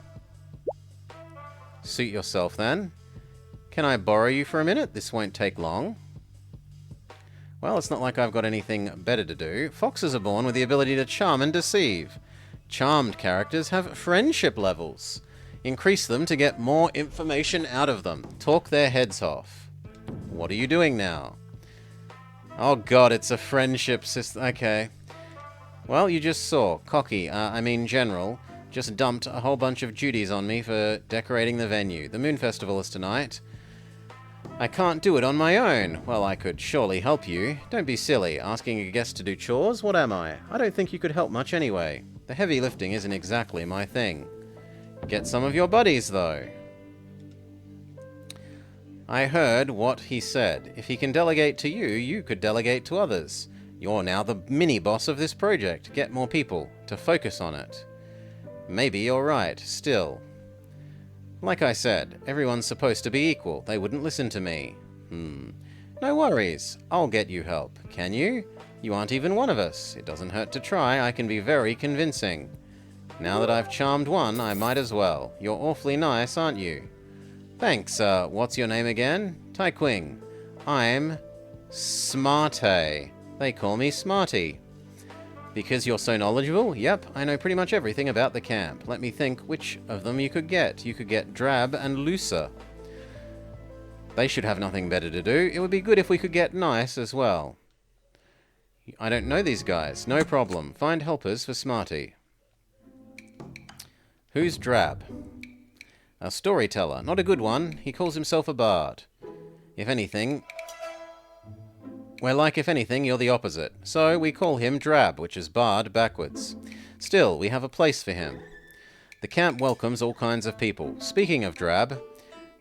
Suit yourself, then. Can I borrow you for a minute? This won't take long. Well, it's not like I've got anything better to do. Foxes are born with the ability to charm and deceive. Charmed characters have friendship levels. Increase them to get more information out of them. Talk their heads off. What are you doing now? Oh god, it's a friendship system. Okay. Well, you just saw. Cocky, General, just dumped a whole bunch of duties on me for decorating the venue. The Moon Festival is tonight. I can't do it on my own. Well, I could surely help you. Don't be silly. Asking a guest to do chores? What am I? I don't think you could help much anyway. The heavy lifting isn't exactly my thing. Get some of your buddies, though. I heard what he said. If he can delegate to you, you could delegate to others. You're now the mini-boss of this project. Get more people to focus on it. Maybe you're right. Still. Like I said, everyone's supposed to be equal. They wouldn't listen to me. No worries. I'll get you help. Can you? You aren't even one of us. It doesn't hurt to try. I can be very convincing. Now that I've charmed one, I might as well. You're awfully nice, aren't you? Thanks. What's your name again? Tai Qing. I'm Smarty. They call me Smarty. Because you're so knowledgeable? Yep, I know pretty much everything about the camp. Let me think which of them you could get. You could get Drab and Looser. They should have nothing better to do. It would be good if we could get Nice as well. I don't know these guys. No problem. Find helpers for Smarty. Who's Drab? A storyteller. Not a good one. He calls himself a bard. If anything... if anything, you're the opposite. So we call him Drab, which is bard backwards. Still, we have a place for him. The camp welcomes all kinds of people. Speaking of Drab,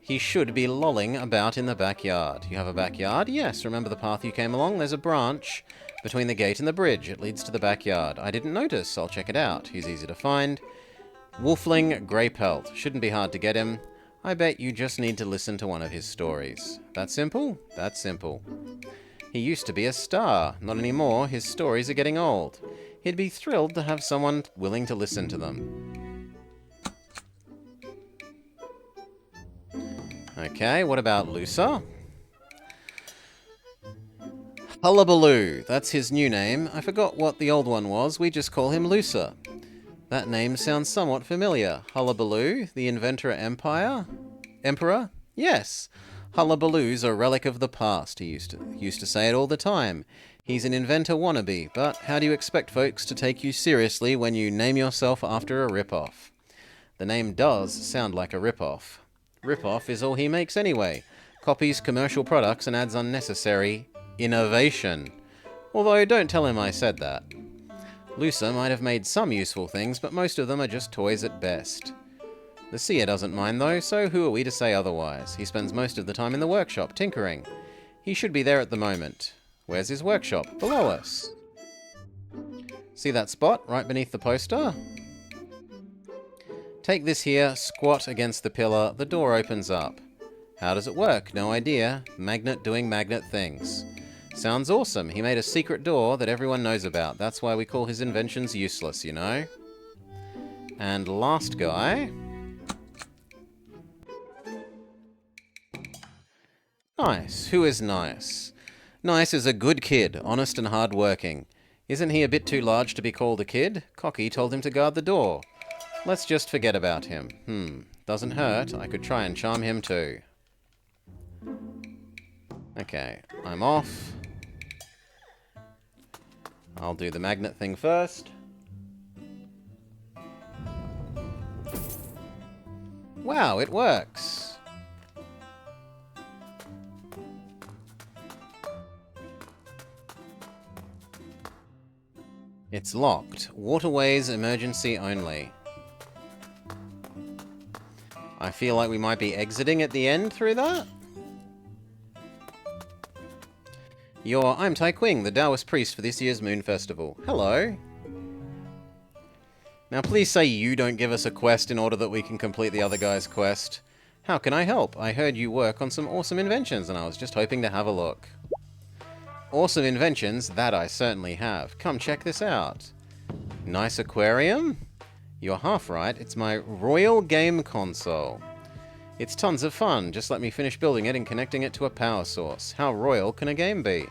he should be lolling about in the backyard. You have a backyard? Yes. Remember the path you came along? There's a branch between the gate and the bridge. It leads to the backyard. I didn't notice. I'll check it out. He's easy to find. Wolfling, grey pelt. Shouldn't be hard to get him. I bet you just need to listen to one of his stories. That simple? That's simple. He used to be a star. Not anymore. His stories are getting old. He'd be thrilled to have someone willing to listen to them. Okay, what about Looser? Hullabaloo. That's his new name. I forgot what the old one was. We just call him Looser. That name sounds somewhat familiar. Hullabaloo, the inventor Emperor? Yes. Hullabaloo's a relic of the past, he used to say it all the time. He's an inventor wannabe, but how do you expect folks to take you seriously when you name yourself after a rip-off? The name does sound like a rip-off. Rip-off is all he makes anyway. Copies commercial products and adds unnecessary innovation. Although, don't tell him I said that. Looser might have made some useful things, but most of them are just toys at best. The seer doesn't mind though, so who are we to say otherwise? He spends most of the time in the workshop, tinkering. He should be there at the moment. Where's his workshop? Below us. See that spot right beneath the poster? Take this here, squat against the pillar, the door opens up. How does it work? No idea. Magnet doing magnet things. Sounds awesome. He made a secret door that everyone knows about. That's why we call his inventions useless, you know? And last guy. Nice. Who is Nice? Nice is a good kid, honest and hard-working. Isn't he a bit too large to be called a kid? Cocky told him to guard the door. Let's just forget about him. Doesn't hurt. I could try and charm him too. Okay, I'm off. I'll do the magnet thing first. Wow, it works. It's locked. Waterways emergency only. I feel like we might be exiting at the end through that. I'm Tai Qing, the Taoist priest for this year's Moon Festival. Hello. Now please say you don't give us a quest in order that we can complete the other guy's quest. How can I help? I heard you work on some awesome inventions and I was just hoping to have a look. Awesome inventions? That I certainly have. Come check this out. Nice aquarium? You're half right, it's my Royal Game Console. It's tons of fun, just let me finish building it and connecting it to a power source. How royal can a game be?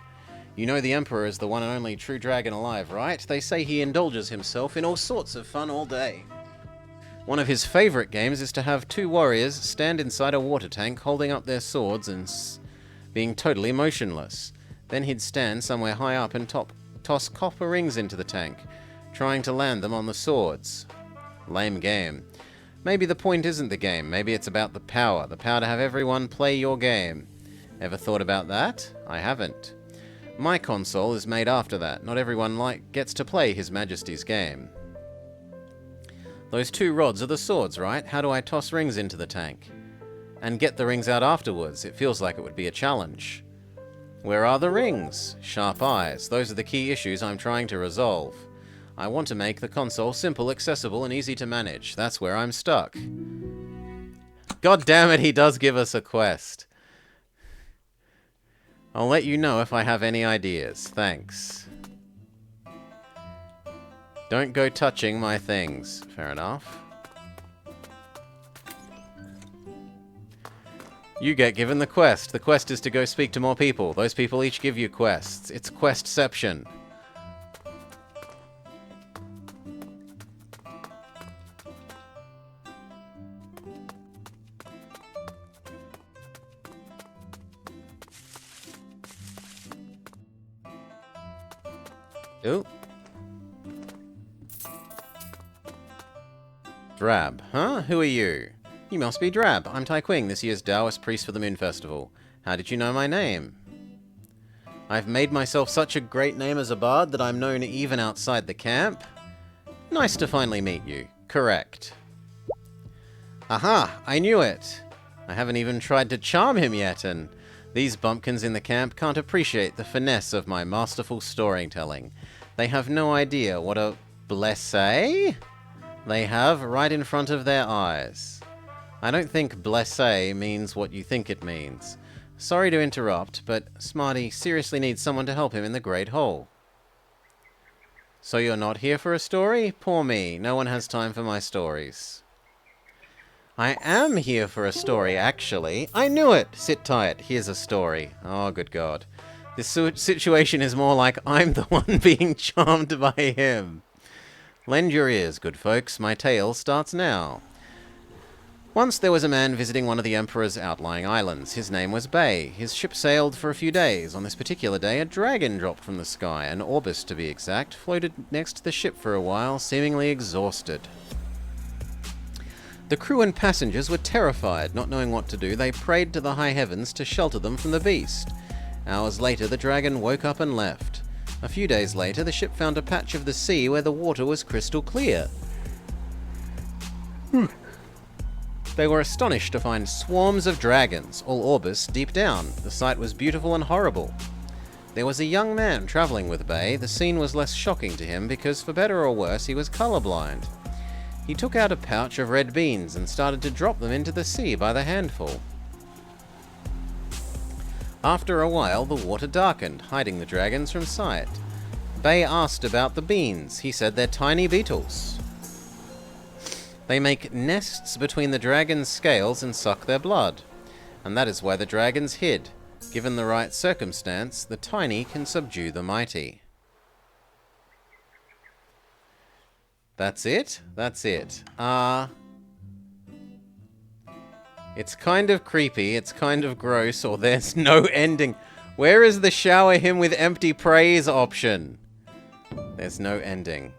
You know the Emperor is the one and only true dragon alive, right? They say he indulges himself in all sorts of fun all day. One of his favourite games is to have two warriors stand inside a water tank holding up their swords and being totally motionless. Then he'd stand somewhere high up and toss copper rings into the tank, trying to land them on the swords. Lame game. Maybe the point isn't the game, maybe it's about the power to have everyone play your game. Ever thought about that? I haven't. My console is made after that, not everyone gets to play His Majesty's game. Those two rods are the swords, right? How do I toss rings into the tank? And get the rings out afterwards, it feels like it would be a challenge. Where are the rings? Sharp eyes, those are the key issues I'm trying to resolve. I want to make the console simple, accessible, and easy to manage. That's where I'm stuck. God damn it, he does give us a quest. I'll let you know if I have any ideas. Thanks. Don't go touching my things. Fair enough. You get given the quest. The quest is to go speak to more people. Those people each give you quests. It's questception. Ooh. Drab. Huh? Who are you? You must be Drab. I'm Tai Qing, this year's Taoist priest for the Moon Festival. How did you know my name? I've made myself such a great name as a bard that I'm known even outside the camp. Nice to finally meet you. Correct. Aha! I knew it! I haven't even tried to charm him yet, and these bumpkins in the camp can't appreciate the finesse of my masterful storytelling. They have no idea what a blessé they have right in front of their eyes. I don't think blessé means what you think it means. Sorry to interrupt, but Smarty seriously needs someone to help him in the Great Hall. So you're not here for a story? Poor me, no one has time for my stories. I am here for a story, actually. I knew it! Sit tight, here's a story. Oh, good God. This situation is more like I'm the one being charmed by him. Lend your ears, good folks. My tale starts now. Once there was a man visiting one of the Emperor's outlying islands. His name was Bay. His ship sailed for a few days. On this particular day, a dragon dropped from the sky. An orbis, to be exact, floated next to the ship for a while, seemingly exhausted. The crew and passengers were terrified. Not knowing what to do, they prayed to the high heavens to shelter them from the beast. Hours later, the dragon woke up and left. A few days later, the ship found a patch of the sea where the water was crystal clear. They were astonished to find swarms of dragons, all orbis, deep down. The sight was beautiful and horrible. There was a young man travelling with Bay. The scene was less shocking to him because, for better or worse, he was colourblind. He took out a pouch of red beans and started to drop them into the sea by the handful. After a while, the water darkened, hiding the dragons from sight. Bay asked about the beans. He said they're tiny beetles. They make nests between the dragon's scales and suck their blood. And that is why the dragons hid. Given the right circumstance, the tiny can subdue the mighty. That's it? That's it. It's kind of creepy, it's kind of gross, or there's no ending. Where is the shower him with empty praise option? There's no ending.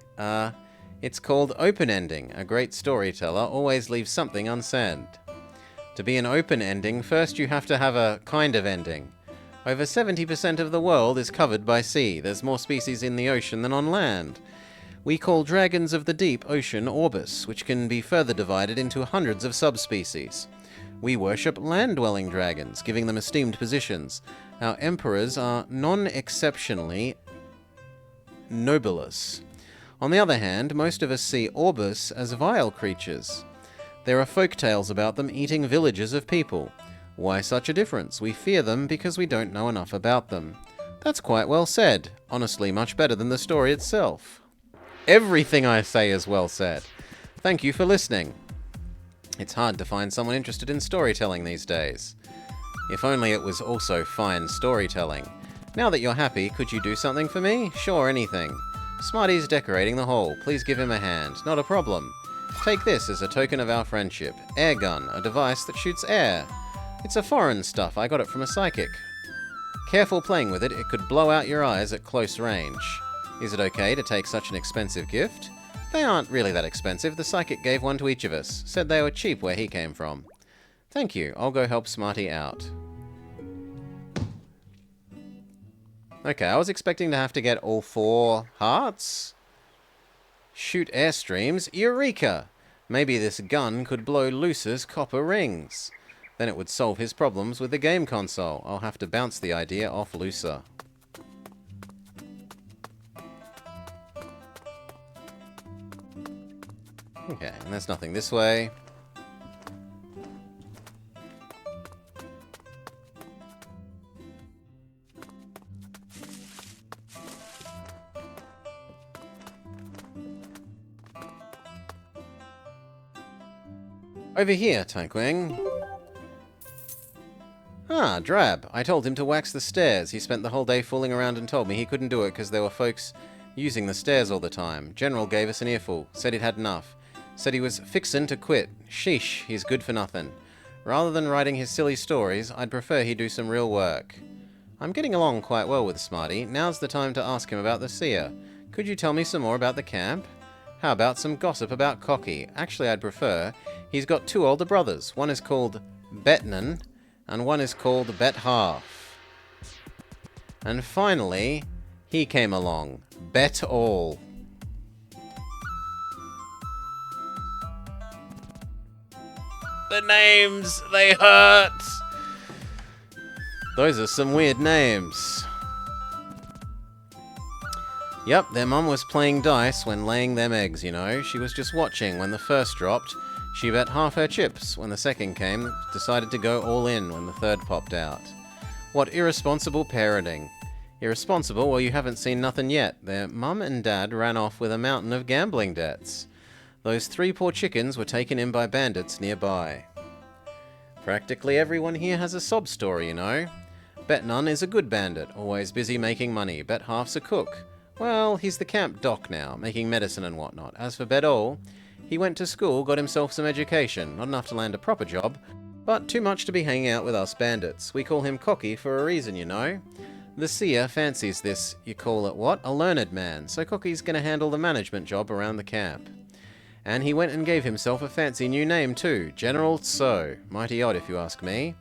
It's called open ending. A great storyteller always leaves something unsaid. To be an open ending, first you have to have a kind of ending. Over 70% of the world is covered by sea. There's more species in the ocean than on land. We call dragons of the deep ocean Orbis, which can be further divided into hundreds of subspecies. We worship land-dwelling dragons, giving them esteemed positions. Our emperors are non-exceptionally nobilis. On the other hand, most of us see Orbis as vile creatures. There are folk tales about them eating villages of people. Why such a difference? We fear them because we don't know enough about them. That's quite well said. Honestly, much better than the story itself. Everything I say is well said. Thank you for listening. It's hard to find someone interested in storytelling these days. If only it was also fine storytelling. Now that you're happy, could you do something for me? Sure, anything. Smarty's decorating the hall. Please give him a hand. Not a problem. Take this as a token of our friendship. Air gun, a device that shoots air. It's a foreign stuff. I got it from a psychic. Careful playing with it. It could blow out your eyes at close range. Is it okay to take such an expensive gift? They aren't really that expensive. The psychic gave one to each of us. Said they were cheap where he came from. Thank you. I'll go help Smarty out. Okay, I was expecting to have to get all 4 hearts. Shoot airstreams. Eureka! Maybe this gun could blow Lucer's copper rings. Then it would solve his problems with the game console. I'll have to bounce the idea off Lucer. Okay, and there's nothing this way. Over here, Tanquing. Ah, Drab. I told him to wax the stairs. He spent the whole day fooling around and told me he couldn't do it because there were folks using the stairs all the time. General gave us an earful. Said he'd had enough. Said he was fixin' to quit. Sheesh, he's good for nothing. Rather than writing his silly stories, I'd prefer he do some real work. I'm getting along quite well with Smarty. Now's the time to ask him about the seer. Could you tell me some more about the camp? How about some gossip about Cocky? Actually, I'd prefer. He's got 2 older brothers. One is called Betnan, and one is called Bet Half. And finally, he came along. Bet All. The names, they hurt! Those are some weird names. Yep, their mum was playing dice when laying them eggs, you know. She was just watching when the first dropped. She bet half her chips. When the second came, decided to go all in when the third popped out. What irresponsible parenting. Irresponsible? Well, you haven't seen nothing yet. Their mum and dad ran off with a mountain of gambling debts. Those 3 poor chickens were taken in by bandits nearby. Practically everyone here has a sob story, you know. Bet None is a good bandit, always busy making money. Bet Half's a cook. Well, he's the camp doc now, making medicine and whatnot. As for Bet All, he went to school, got himself some education. Not enough to land a proper job, but too much to be hanging out with us bandits. We call him Cocky for a reason, you know. The seer fancies this, you call it what? A learned man. So Cocky's gonna handle the management job around the camp. And he went and gave himself a fancy new name too, General Tso. Mighty odd if you ask me.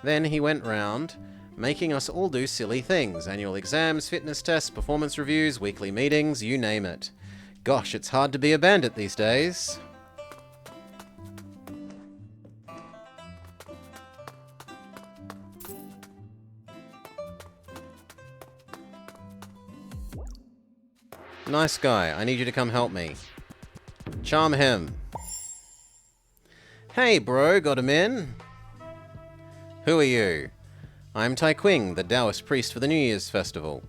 Then he went round, making us all do silly things. Annual exams, fitness tests, performance reviews, weekly meetings, you name it. Gosh, it's hard to be a bandit these days. Nice guy. I need you to come help me. Charm him. Hey, bro. Got him in? Who are you? I'm Tai Qing, the Taoist priest for the New Year's festival.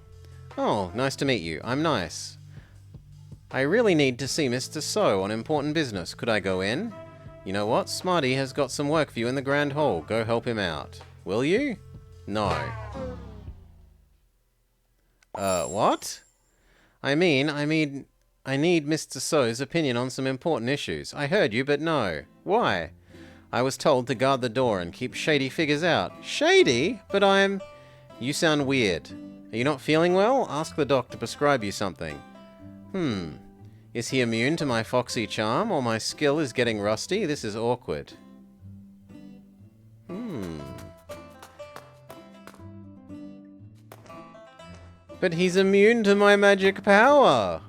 Oh, nice to meet you. I'm nice. I really need to see Mr. So on important business. Could I go in? You know what? Smarty has got some work for you in the Grand Hall. Go help him out. Will you? No. What? I need Mr. So's opinion on some important issues. I heard you, but no. Why? I was told to guard the door and keep shady figures out. Shady? But I'm... You sound weird. Are you not feeling well? Ask the doc to prescribe you something. Is he immune to my foxy charm, or my skill is getting rusty? This is awkward. But he's immune to my magic power!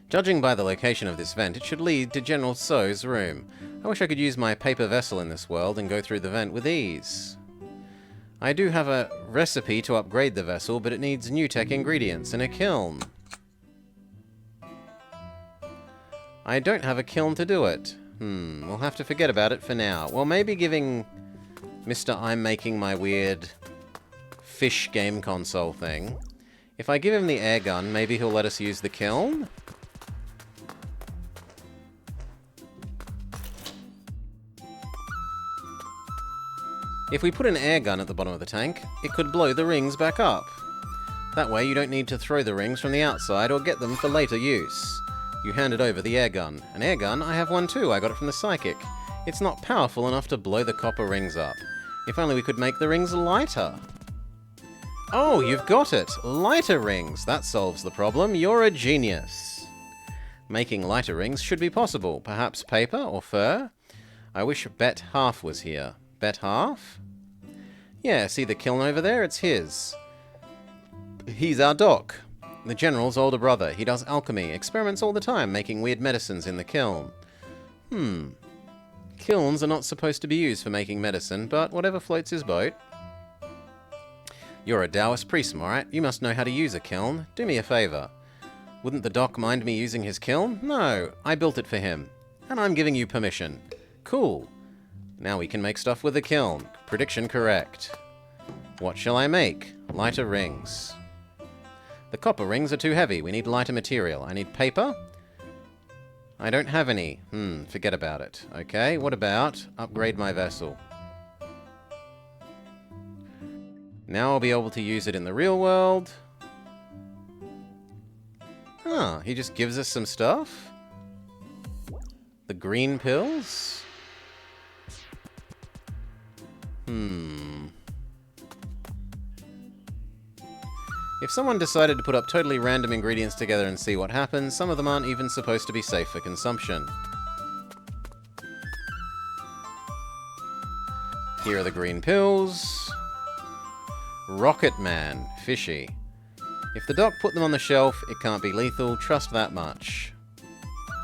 Judging by the location of this vent, it should lead to General So's room. I wish I could use my paper vessel in this world and go through the vent with ease. I do have a recipe to upgrade the vessel, but it needs new tech ingredients and a kiln. I don't have a kiln to do it. We'll have to forget about it for now. Well, maybe giving Mr. I'm making my weird fish game console thing. If I give him the air gun, maybe he'll let us use the kiln? If we put an air gun at the bottom of the tank, it could blow the rings back up. That way you don't need to throw the rings from the outside or get them for later use. You handed over the air gun. An air gun? I have one too, I got it from the psychic. It's not powerful enough to blow the copper rings up. If only we could make the rings lighter. Oh, you've got it! Lighter rings! That solves the problem. You're a genius. Making lighter rings should be possible. Perhaps paper or fur? I wish Bet Half was here. Bet Half? Yeah, see the kiln over there? It's his. He's our doc. The General's older brother. He does alchemy. Experiments all the time, making weird medicines in the kiln. Kilns are not supposed to be used for making medicine, but whatever floats his boat. You're a Taoist priest, alright? You must know how to use a kiln. Do me a favor. Wouldn't the doc mind me using his kiln? No, I built it for him. And I'm giving you permission. Cool. Now we can make stuff with the kiln. Prediction correct. What shall I make? Lighter rings. The copper rings are too heavy. We need lighter material. I need paper. I don't have any. Forget about it. Okay, what about upgrade my vessel? Now I'll be able to use it in the real world. He just gives us some stuff? The green pills? If someone decided to put up totally random ingredients together and see what happens, some of them aren't even supposed to be safe for consumption. Here are the green pills. Rocket Man. Fishy. If the doc put them on the shelf, it can't be lethal. Trust that much.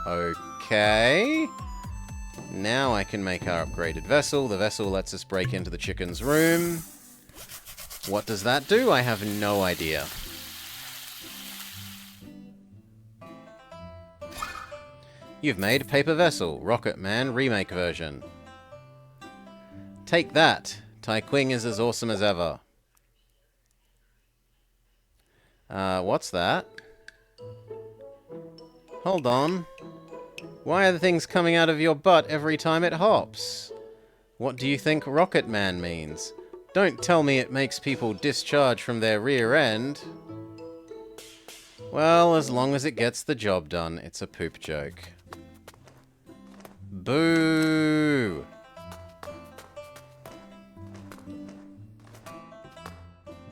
Okay. Now I can make our upgraded vessel. The vessel lets us break into the chicken's room. What does that do? I have no idea. You've made Paper Vessel, Rocket Man remake version. Take that. Tai Qing is as awesome as ever. What's that? Hold on. Why are the things coming out of your butt every time it hops? What do you think Rocket Man means? Don't tell me it makes people discharge from their rear end. Well, as long as it gets the job done, it's a poop joke. Boo!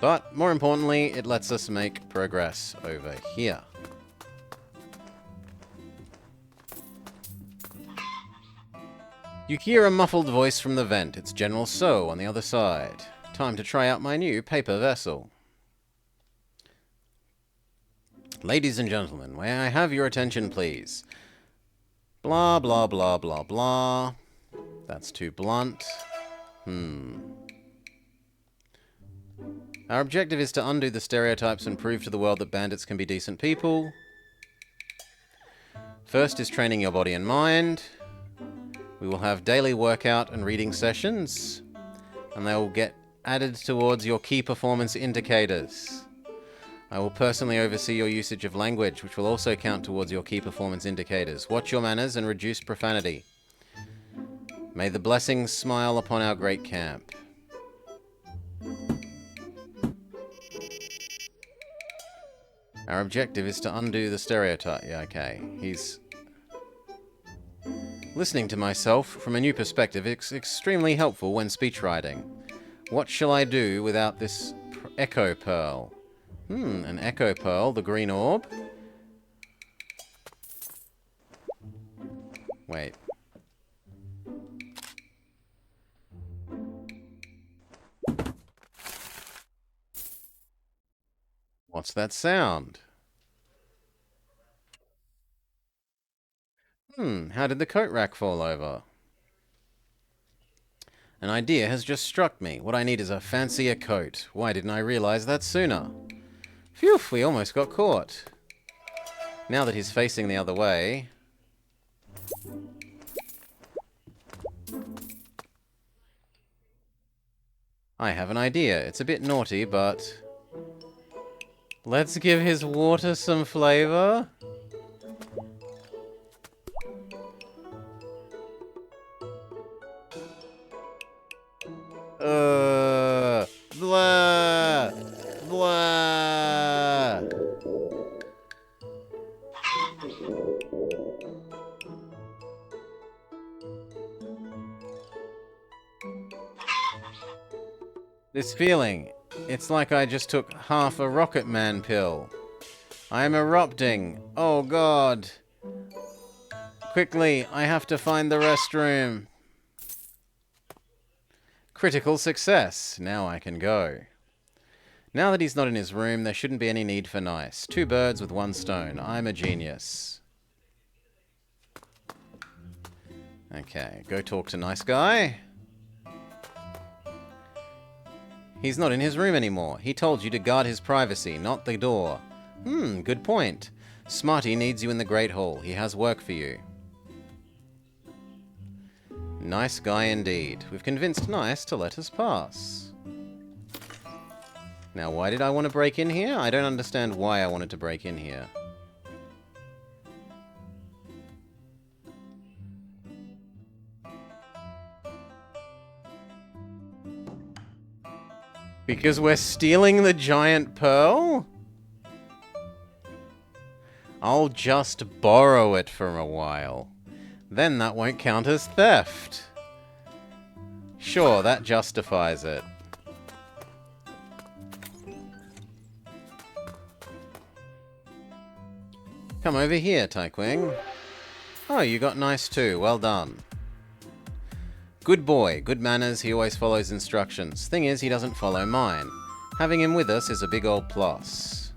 But, more importantly, it lets us make progress over here. You hear a muffled voice from the vent. It's General So on the other side. Time to try out my new paper vessel. Ladies and gentlemen, may I have your attention, please? Blah, blah, blah, blah, blah. That's too blunt. Our objective is to undo the stereotypes and prove to the world that bandits can be decent people. First is training your body and mind. We will have daily workout and reading sessions, and they will get added towards your key performance indicators. I will personally oversee your usage of language, which will also count towards your key performance indicators. Watch your manners and reduce profanity. May the blessings smile upon our great camp. Our objective is to undo the stereotype. Yeah, okay. He's listening to myself from a new perspective. It's extremely helpful when speech writing. What shall I do without this echo pearl? An echo pearl, the green orb. Wait. What's that sound? How did the coat rack fall over? An idea has just struck me. What I need is a fancier coat. Why didn't I realize that sooner? Phew, we almost got caught. Now that he's facing the other way... I have an idea. It's a bit naughty, but... let's give his water some flavor. Blah. Blah. This feeling, it's like I just took half a Rocket Man pill. I am erupting. Oh god. Quickly, I have to find the restroom. Critical success. Now I can go. Now that he's not in his room, there shouldn't be any need for nice. 2 birds with 1 stone. I'm a genius. Okay, go talk to nice guy. He's not in his room anymore. He told you to guard his privacy, not the door. Good point. Smarty needs you in the Great Hall. He has work for you. Nice guy indeed. We've convinced Nice to let us pass. Now, why did I want to break in here? I don't understand why I wanted to break in here. Because we're stealing the giant pearl? I'll just borrow it for a while. Then that won't count as theft. Sure, that justifies it. Come over here, Taikwing. Oh, you got nice too. Well done. Good boy, good manners, he always follows instructions. Thing is, he doesn't follow mine. Having him with us is a big old plus.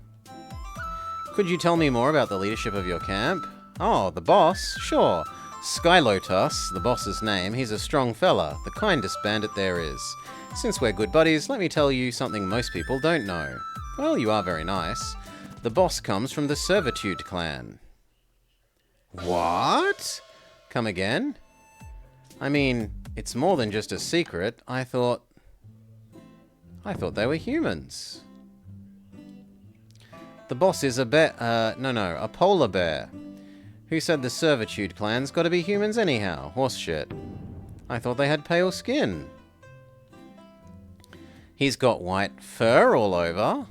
Could you tell me more about the leadership of your camp? Oh, the boss? Sure. Sky Lotus, the boss's name, he's a strong fella, the kindest bandit there is. Since we're good buddies, let me tell you something most people don't know. Well, you are very nice. The boss comes from the Servitude clan. What? Come again? I mean, it's more than just a secret. I thought they were humans. The boss is a bear, a polar bear. Who said the Servitude clan's gotta be humans anyhow? Horse shit. I thought they had pale skin. He's got white fur all over.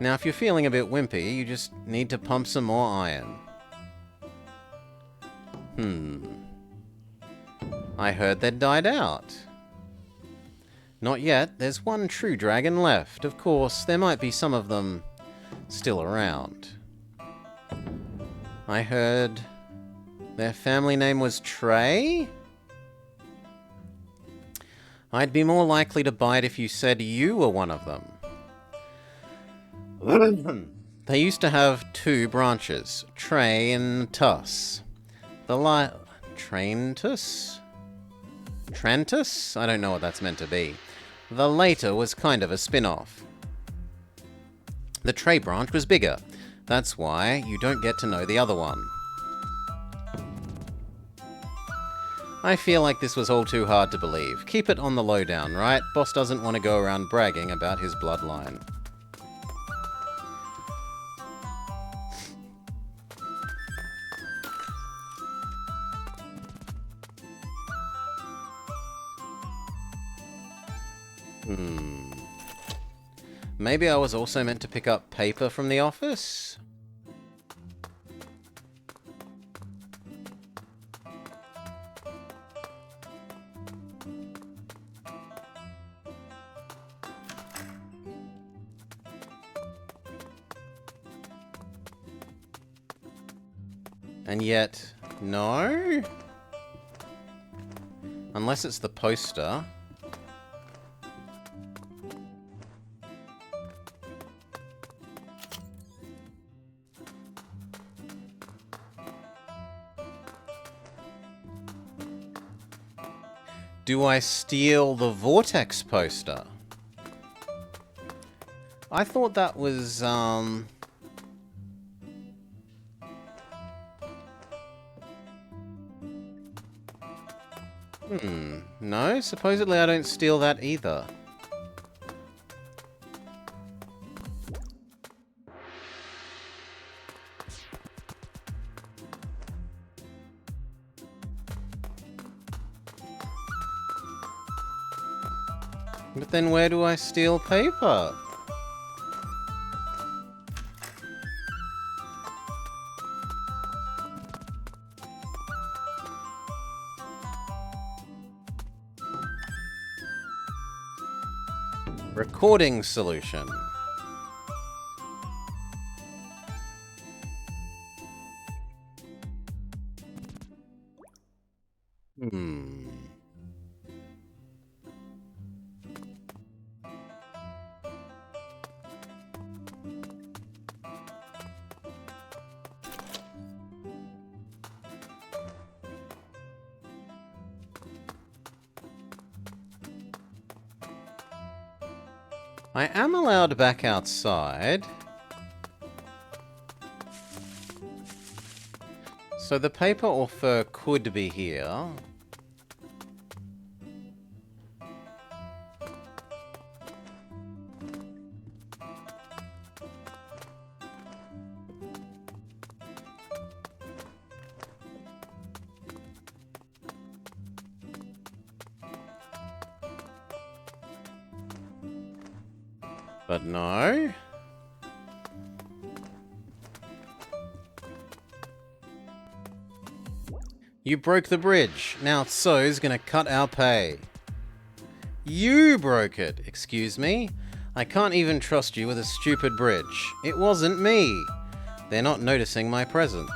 Now, if you're feeling a bit wimpy, you just need to pump some more iron. I heard they'd died out. Not yet. There's one true dragon left. Of course, there might be some of them still around. I heard their family name was Trey? I'd be more likely to buy it if you said you were one of them. They used to have 2 branches, Trey and Tuss. Trantus? I don't know what that's meant to be. The later was kind of a spin-off. The Trey branch was bigger. That's why you don't get to know the other one. I feel like this was all too hard to believe. Keep it on the lowdown, right? Boss doesn't want to go around bragging about his bloodline. Maybe I was also meant to pick up paper from the office? And yet, no? Unless it's the poster. Do I steal the Vortex poster? I thought that was, no, supposedly I don't steal that either. But then where do I steal paper? Recording solution. I am allowed back outside. So the paper or fur could be here. But no. You broke the bridge. Now So's gonna cut our pay. You broke it. Excuse me? I can't even trust you with a stupid bridge. It wasn't me. They're not noticing my presence.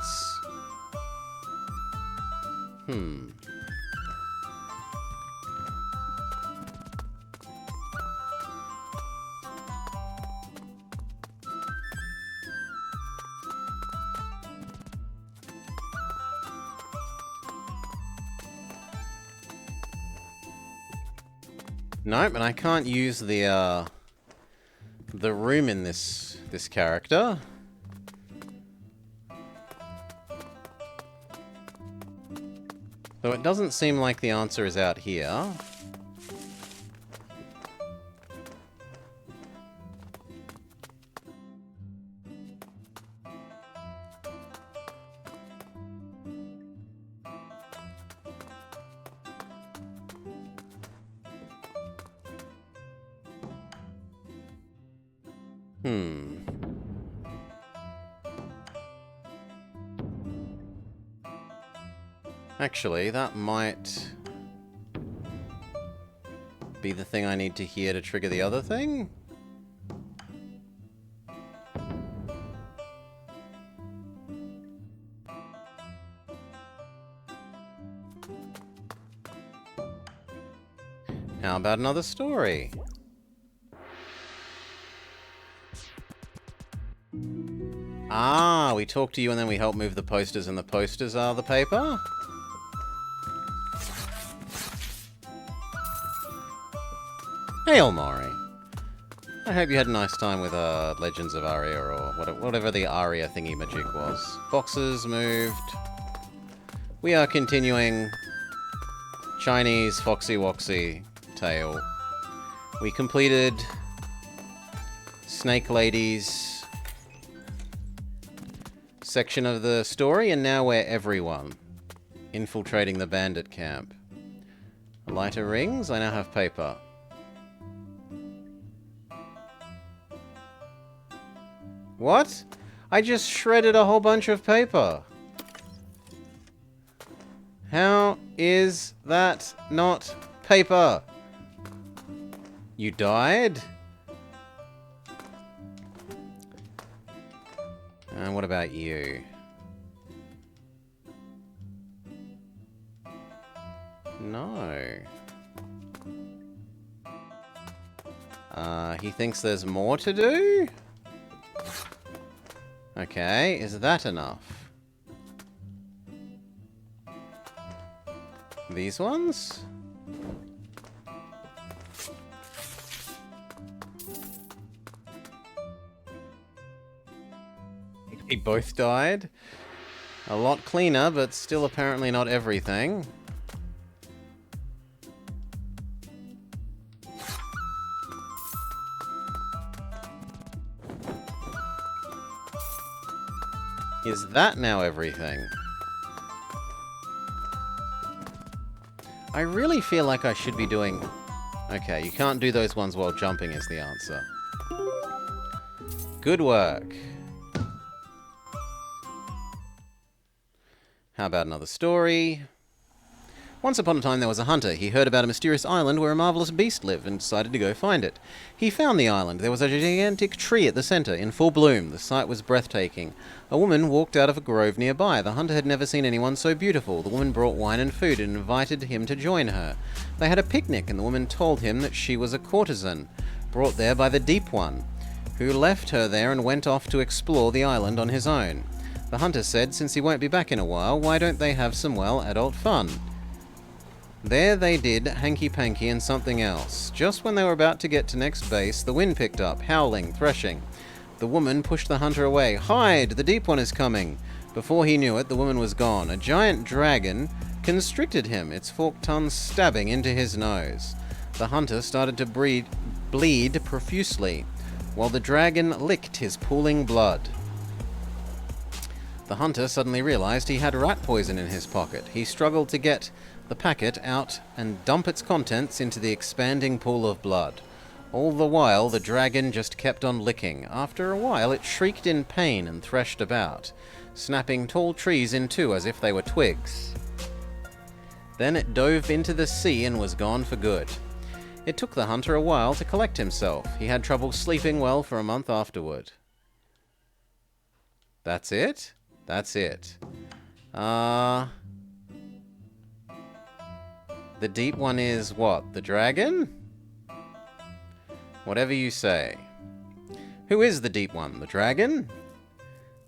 Nope, and I can't use the room in this character. So it doesn't seem like the answer is out here. Actually, that might be the thing I need to hear to trigger the other thing. How about another story? Ah, we talk to you and then we help move the posters, and the posters are the paper? Hail, Maury. I hope you had a nice time with Legends of Aria, or whatever the Aria thingy-majig was. Boxes moved. We are continuing Chinese Foxy Woxy tale. We completed Snake Lady's section of the story, and now we're everyone infiltrating the bandit camp. Lighter rings. I now have paper. What? I just shredded a whole bunch of paper. How is that not paper? You died? And what about you? No. He thinks there's more to do? Okay, is that enough? These ones? They both died. A lot cleaner, but still apparently not everything. Is that now everything? I really feel like I should be doing... Okay, you can't do those ones while jumping is the answer. Good work. How about another story? Once upon a time there was a hunter. He heard about a mysterious island where a marvelous beast lived and decided to go find it. He found the island. There was a gigantic tree at the center, in full bloom. The sight was breathtaking. A woman walked out of a grove nearby. The hunter had never seen anyone so beautiful. The woman brought wine and food and invited him to join her. They had a picnic, and the woman told him that she was a courtesan, brought there by the Deep One, who left her there and went off to explore the island on his own. The hunter said, since he won't be back in a while, why don't they have some, well, adult fun? There they did, hanky-panky and something else. Just when they were about to get to next base, the wind picked up, howling, threshing. The woman pushed the hunter away. Hide! The Deep One is coming! Before he knew it, the woman was gone. A giant dragon constricted him, its forked tongue stabbing into his nose. The hunter started to bleed profusely, while the dragon licked his pooling blood. The hunter suddenly realized he had rat poison in his pocket. He struggled to get the packet out and dump its contents into the expanding pool of blood. All the while, the dragon just kept on licking. After a while, it shrieked in pain and threshed about, snapping tall trees in two as if they were twigs. Then it dove into the sea and was gone for good. It took the hunter a while to collect himself. He had trouble sleeping well for a month afterward. That's it? That's it. The Deep One is what? The dragon? Whatever you say. Who is the Deep One? The dragon?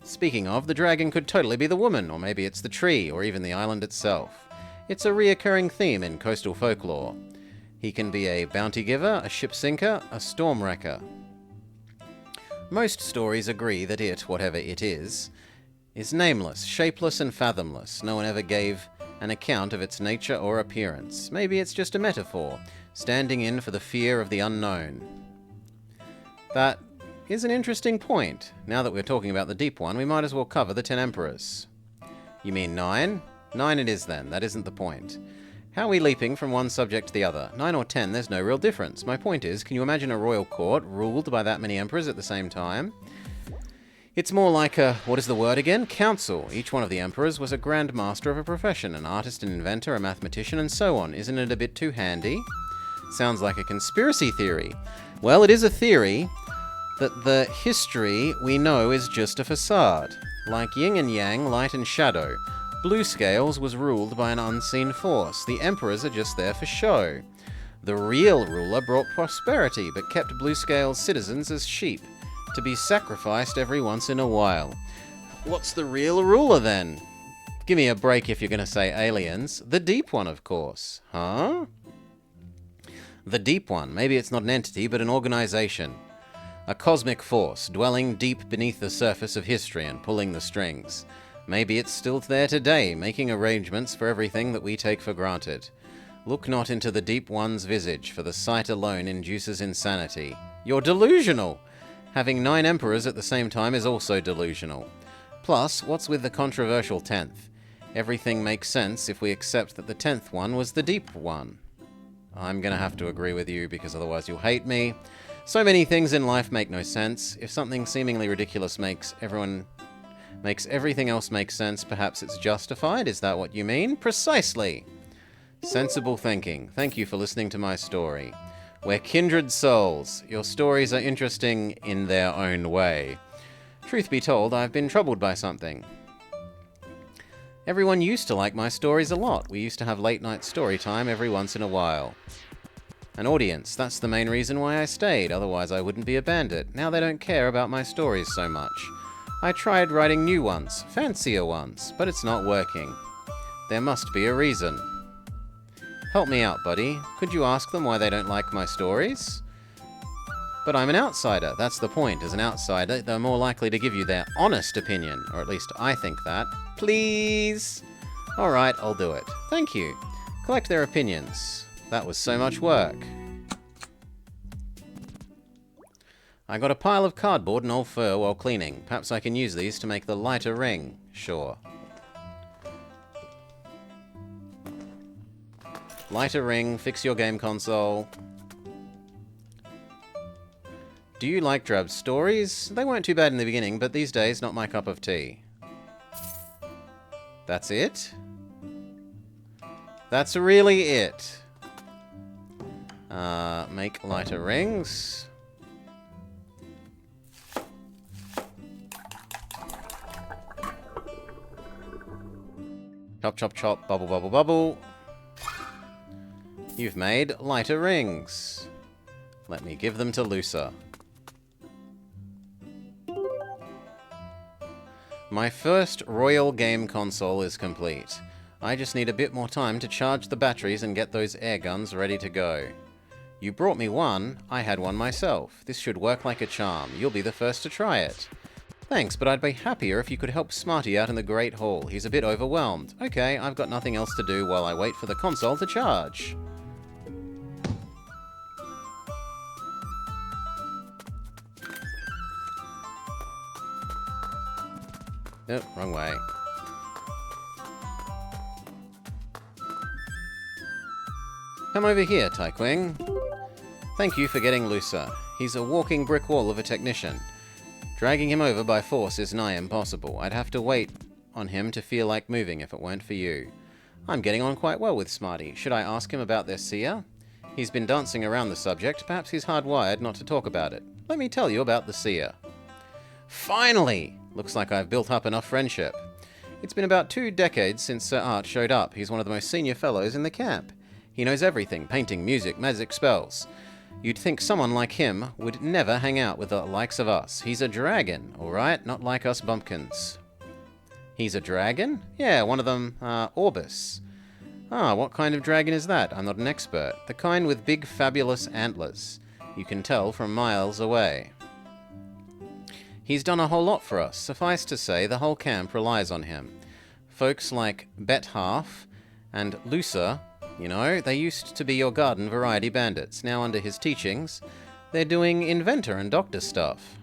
Speaking of, the dragon could totally be the woman, or maybe it's the tree, or even the island itself. It's a reoccurring theme in coastal folklore. He can be a bounty giver, a ship sinker, a storm wrecker. Most stories agree that it, whatever it is nameless, shapeless, and fathomless. No one ever gave an account of its nature or appearance. Maybe it's just a metaphor, standing in for the fear of the unknown. That is an interesting point. Now that we're talking about the Deep One, we might as well cover the 10 Emperors. You mean 9? 9 it is then, that isn't the point. How are we leaping from one subject to the other? 9 or 10, there's no real difference. My point is, can you imagine a royal court ruled by that many emperors at the same time? It's more like a, what is the word again? Council. Each one of the emperors was a grand master of a profession, an artist, an inventor, a mathematician, and so on. Isn't it a bit too handy? Sounds like a conspiracy theory. Well, it is a theory that the history we know is just a facade. Like yin and yang, light and shadow. Blue Scales was ruled by an unseen force. The emperors are just there for show. The real ruler brought prosperity, but kept Blue Scales citizens as sheep, to be sacrificed every once in a while. What's the real ruler then? Give me a break if you're going to say aliens. The Deep One, of course. Huh? The deep one. Maybe it's not an entity, but an organization. A cosmic force dwelling deep beneath the surface of history and pulling the strings. Maybe it's still there today, making arrangements for everything that we take for granted. Look not into the deep one's visage, for the sight alone induces insanity. You're delusional! Having 9 emperors at the same time is also delusional. Plus, what's with the controversial 10th? Everything makes sense if we accept that the 10th one was the deep one. I'm gonna have to agree with you, because otherwise you'll hate me. So many things in life make no sense. If something seemingly ridiculous makes everything else make sense, perhaps it's justified? Is that what you mean? Precisely! Sensible thinking. Thank you for listening to my story. We're kindred souls. Your stories are interesting in their own way. Truth be told, I've been troubled by something. Everyone used to like my stories a lot. We used to have late night story time every once in a while. An audience, that's the main reason why I stayed, otherwise I wouldn't be a bandit. Now they don't care about my stories so much. I tried writing new ones, fancier ones, but it's not working. There must be a reason. Help me out, buddy. Could you ask them why they don't like my stories? But I'm an outsider, that's the point. As an outsider, they're more likely to give you their honest opinion, or at least I think that. Please? Alright, I'll do it. Thank you. Collect their opinions. That was so much work. I got a pile of cardboard and old fur while cleaning. Perhaps I can use these to make the lighter ring. Sure. Lighter ring, fix your game console. Do you like drab stories? They weren't too bad in the beginning, but these days, not my cup of tea. That's it? That's really it. Make lighter rings. Chop, chop, chop, bubble, bubble, bubble. You've made lighter rings. Let me give them to Lusa. My first royal game console is complete. I just need a bit more time to charge the batteries and get those air guns ready to go. You brought me one, I had one myself. This should work like a charm. You'll be the first to try it. Thanks, but I'd be happier if you could help Smarty out in the Great Hall. He's a bit overwhelmed. Okay, I've got nothing else to do while I wait for the console to charge. Oh, wrong way. Come over here, Taikwing. Thank you for getting Lusa. He's a walking brick wall of a technician. Dragging him over by force is nigh impossible. I'd have to wait on him to feel like moving if it weren't for you. I'm getting on quite well with Smarty. Should I ask him about their seer? He's been dancing around the subject. Perhaps he's hardwired not to talk about it. Let me tell you about the seer. Finally! Looks like I've built up enough friendship. It's been about 2 decades since Sir Art showed up. He's one of the most senior fellows in the camp. He knows everything, painting, music, magic spells. You'd think someone like him would never hang out with the likes of us. He's a dragon, alright? Not like us bumpkins. He's a dragon? Yeah, one of them, Orbis. Ah, what kind of dragon is that? I'm not an expert. The kind with big, fabulous antlers. You can tell from miles away. He's done a whole lot for us. Suffice to say, the whole camp relies on him. Folks like Bet-Half and Lusa, you know, they used to be your garden variety bandits. Now under his teachings, they're doing inventor and doctor stuff.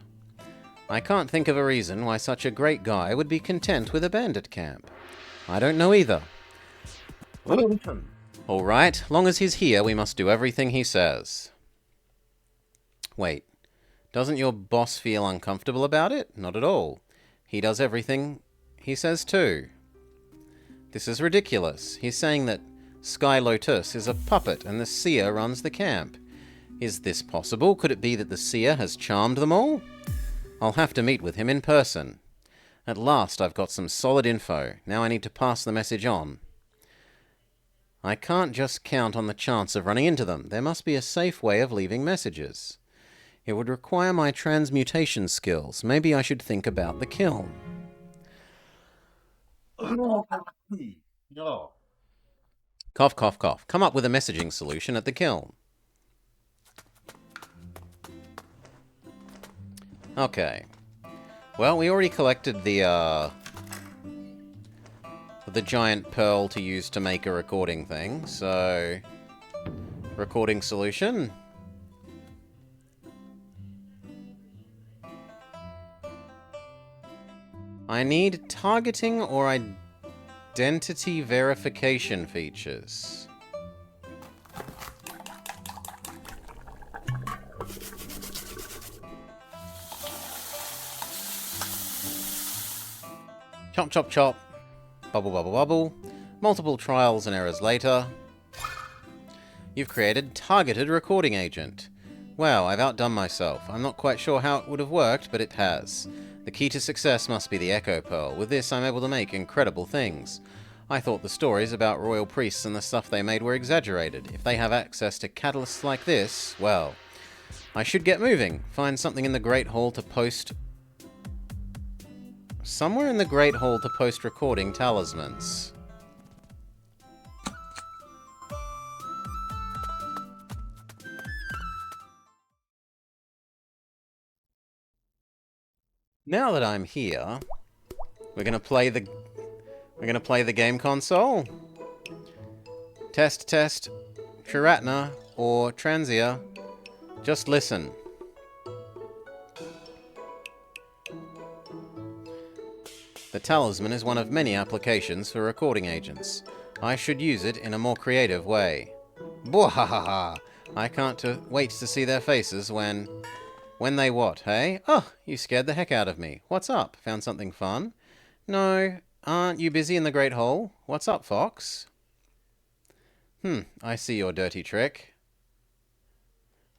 I can't think of a reason why such a great guy would be content with a bandit camp. I don't know either. Alright, long as he's here, we must do everything he says. Wait. Doesn't your boss feel uncomfortable about it? Not at all. He does everything he says too. This is ridiculous. He's saying that Sky Lotus is a puppet and the seer runs the camp. Is this possible? Could it be that the seer has charmed them all? I'll have to meet with him in person. At last I've got some solid info. Now I need to pass the message on. I can't just count on the chance of running into them. There must be a safe way of leaving messages. It would require my transmutation skills. Maybe I should think about the kiln. Cough, cough, cough. Come up with a messaging solution at the kiln. Okay. Well, we already collected the giant pearl to use to make a recording thing, so... Recording solution. I need targeting or identity verification features. Chop, chop, chop. Bubble, bubble, bubble. Multiple trials and errors later. You've created Targeted Recording Agent. Wow, I've outdone myself. I'm not quite sure how it would have worked, but it has. The key to success must be the Echo Pearl. With this, I'm able to make incredible things. I thought the stories about royal priests and the stuff they made were exaggerated. If they have access to catalysts like this, well, I should get moving. Find something in the Great Hall to post... Somewhere in the Great Hall to post recording talismans. Now that I'm here, we're gonna play the game console. Test, test, Shiratna or Transia. Just listen. The talisman is one of many applications for recording agents. I should use it in a more creative way. Bwahaha! I can't wait to see their faces when they what, hey? Oh, you scared the heck out of me. What's up? Found something fun? No, aren't you busy in the Great Hall? What's up, Fox? I see your dirty trick.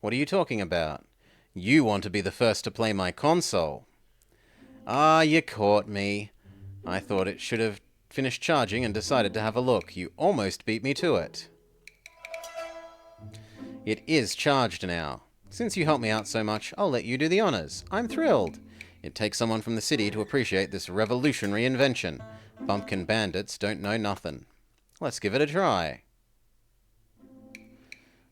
What are you talking about? You want to be the first to play my console. Ah, you caught me. I thought it should have finished charging and decided to have a look. You almost beat me to it. It is charged now. Since you helped me out so much, I'll let you do the honors. I'm thrilled. It takes someone from the city to appreciate this revolutionary invention. Bumpkin bandits don't know nothing. Let's give it a try.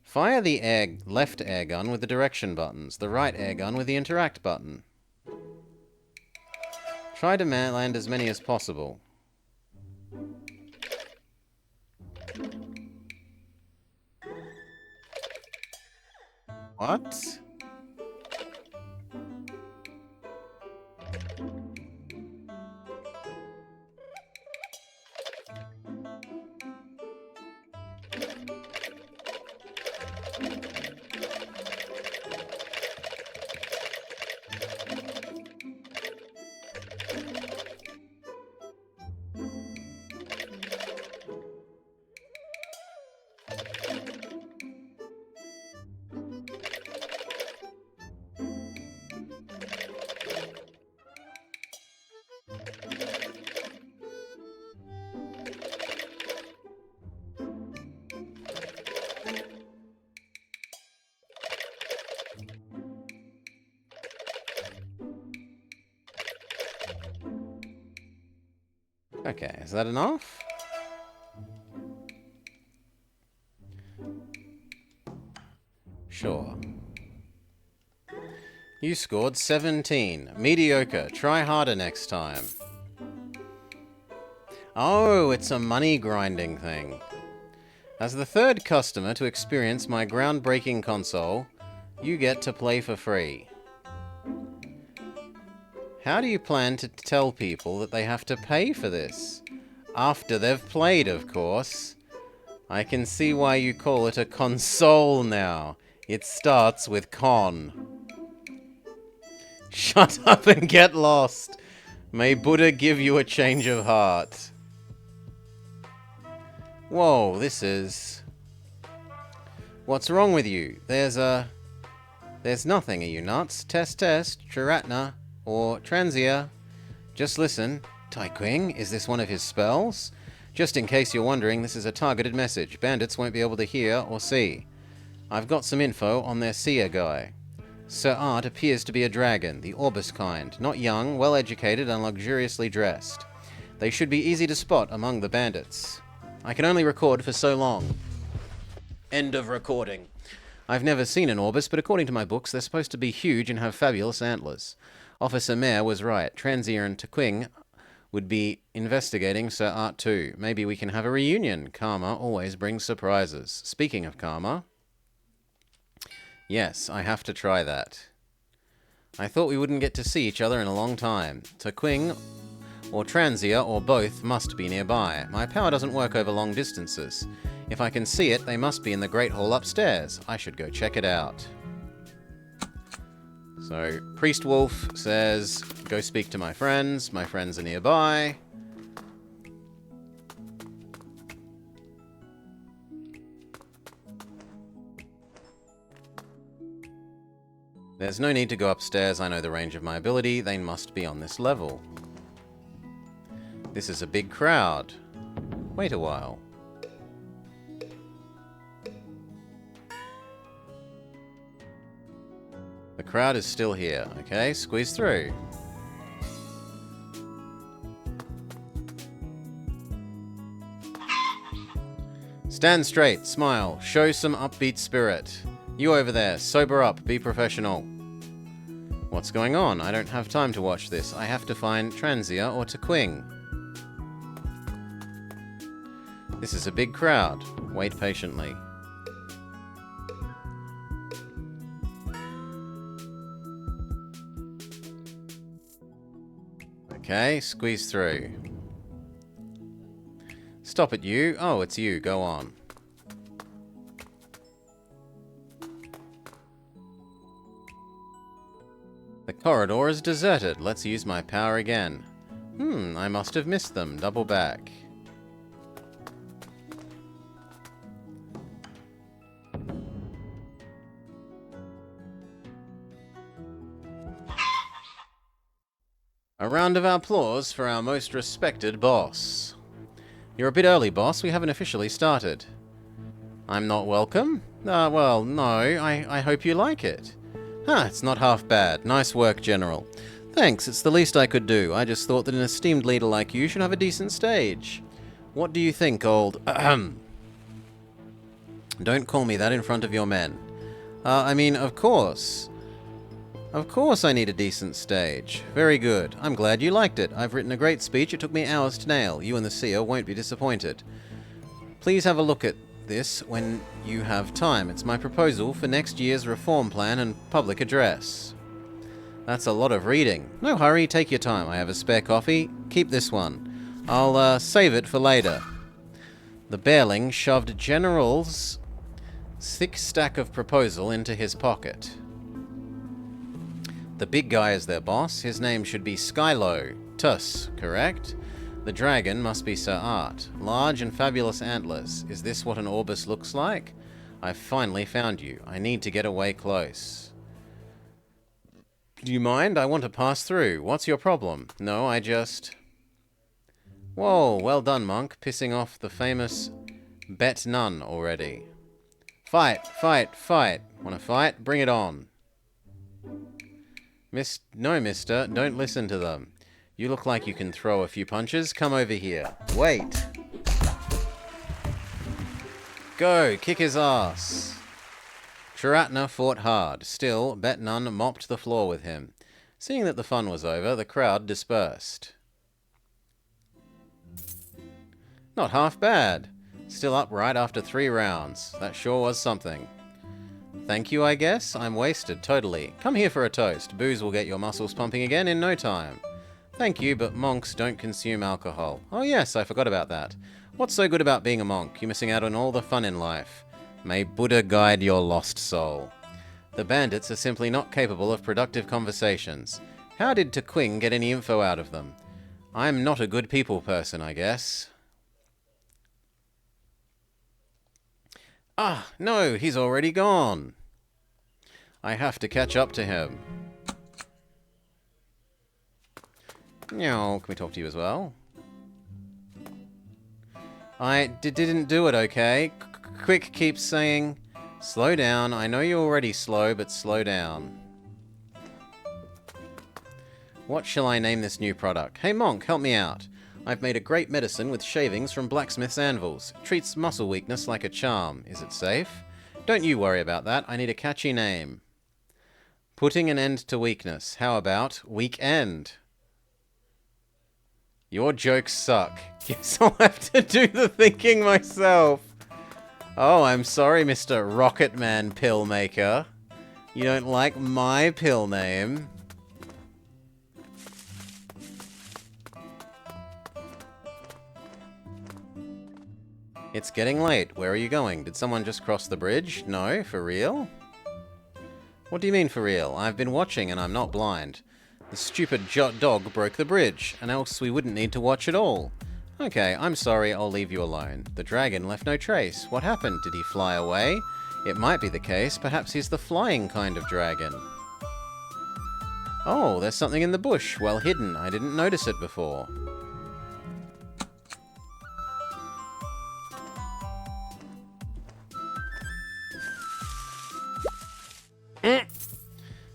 Fire the left air gun with the direction buttons, the right air gun with the interact button. Try to land as many as possible. What? Okay, is that enough? Sure. You scored 17. Mediocre. Try harder next time. Oh, it's a money grinding thing. As the third customer to experience my groundbreaking console, you get to play for free. How do you plan to tell people that they have to pay for this? After they've played, of course. I can see why you call it a console now. It starts with con. Shut up and get lost. May Buddha give you a change of heart. Whoa, this is... What's wrong with you? There's nothing, are you nuts? Test, test, Shiratna, or Transia. Just listen. Taiqing, is this one of his spells? Just in case you're wondering, this is a targeted message. Bandits won't be able to hear or see. I've got some info on their seer guy. Sir Art appears to be a dragon, the Orbis kind. Not young, well-educated, and luxuriously dressed. They should be easy to spot among the bandits. I can only record for so long. End of recording. I've never seen an Orbis, but according to my books, they're supposed to be huge and have fabulous antlers. Officer Mayor was right. Transia and Tequing would be investigating Sir Art too. Maybe we can have a reunion. Karma always brings surprises. Speaking of karma... Yes, I have to try that. I thought we wouldn't get to see each other in a long time. Tequing or Transia or both must be nearby. My power doesn't work over long distances. If I can see it, they must be in the Great Hall upstairs. I should go check it out. So, Priest Wolf says, go speak to my friends. My friends are nearby. There's no need to go upstairs. I know the range of my ability. They must be on this level. This is a big crowd. Wait a while. The crowd is still here. Okay, squeeze through. Stand straight, smile, show some upbeat spirit. You over there, sober up, be professional. What's going on? I don't have time to watch this. I have to find Transia or Tequing. This is a big crowd. Wait patiently. Okay, squeeze through. Stop at you. Oh, it's you. Go on. The corridor is deserted. Let's use my power again. I must have missed them. Double back. A round of applause for our most respected boss. You're a bit early, boss. We haven't officially started. I'm not welcome? Well, no. I hope you like it. It's not half bad. Nice work, General. Thanks, it's the least I could do. I just thought that an esteemed leader like you should have a decent stage. What do you think, old... Don't call me that in front of your men. I mean, of course. Of course I need a decent stage. Very good. I'm glad you liked it. I've written a great speech. It took me hours to nail. You and the seer won't be disappointed. Please have a look at this when you have time. It's my proposal for next year's reform plan and public address. That's a lot of reading. No hurry, take your time. I have a spare coffee. Keep this one. I'll save it for later. The bearling shoved General's thick stack of proposal into his pocket. The big guy is their boss. His name should be Skylo. Tuss, correct? The dragon must be Sir Art. Large and fabulous antlers. Is this what an Orbis looks like? I've finally found you. I need to get away close. Do you mind? I want to pass through. What's your problem? No, I just... Whoa, well done, monk. Pissing off the famous Bet Nun already. Fight, fight, fight. Want to fight? Bring it on. No, mister. Don't listen to them. You look like you can throw a few punches. Come over here. Wait. Go, kick his ass. Chiratna fought hard. Still, Bet Nun mopped the floor with him. Seeing that the fun was over, the crowd dispersed. Not half bad. Still upright after 3 rounds. That sure was something. Thank you, I guess? I'm wasted, totally. Come here for a toast. Booze will get your muscles pumping again in no time. Thank you, but monks don't consume alcohol. Oh yes, I forgot about that. What's so good about being a monk? You're missing out on all the fun in life. May Buddha guide your lost soul. The bandits are simply not capable of productive conversations. How did Tequing get any info out of them? I'm not a good people person, I guess. Ah, no, he's already gone. I have to catch up to him. No, can we talk to you as well? I didn't do it, okay? Quick keeps saying, slow down. I know you're already slow, but slow down. What shall I name this new product? Hey, monk, help me out. I've made a great medicine with shavings from blacksmith's anvils. Treats muscle weakness like a charm. Is it safe? Don't you worry about that. I need a catchy name. Putting an end to weakness. How about Weekend? Your jokes suck. Guess I'll have to do the thinking myself. Oh, I'm sorry, Mr. Rocketman Pill Maker. You don't like my pill name. It's getting late. Where are you going? Did someone just cross the bridge? No, for real? What do you mean for real? I've been watching and I'm not blind. The stupid dog broke the bridge, and else we wouldn't need to watch at all. Okay, I'm sorry, I'll leave you alone. The dragon left no trace. What happened? Did he fly away? It might be the case. Perhaps he's the flying kind of dragon. Oh, there's something in the bush. Well hidden. I didn't notice it before.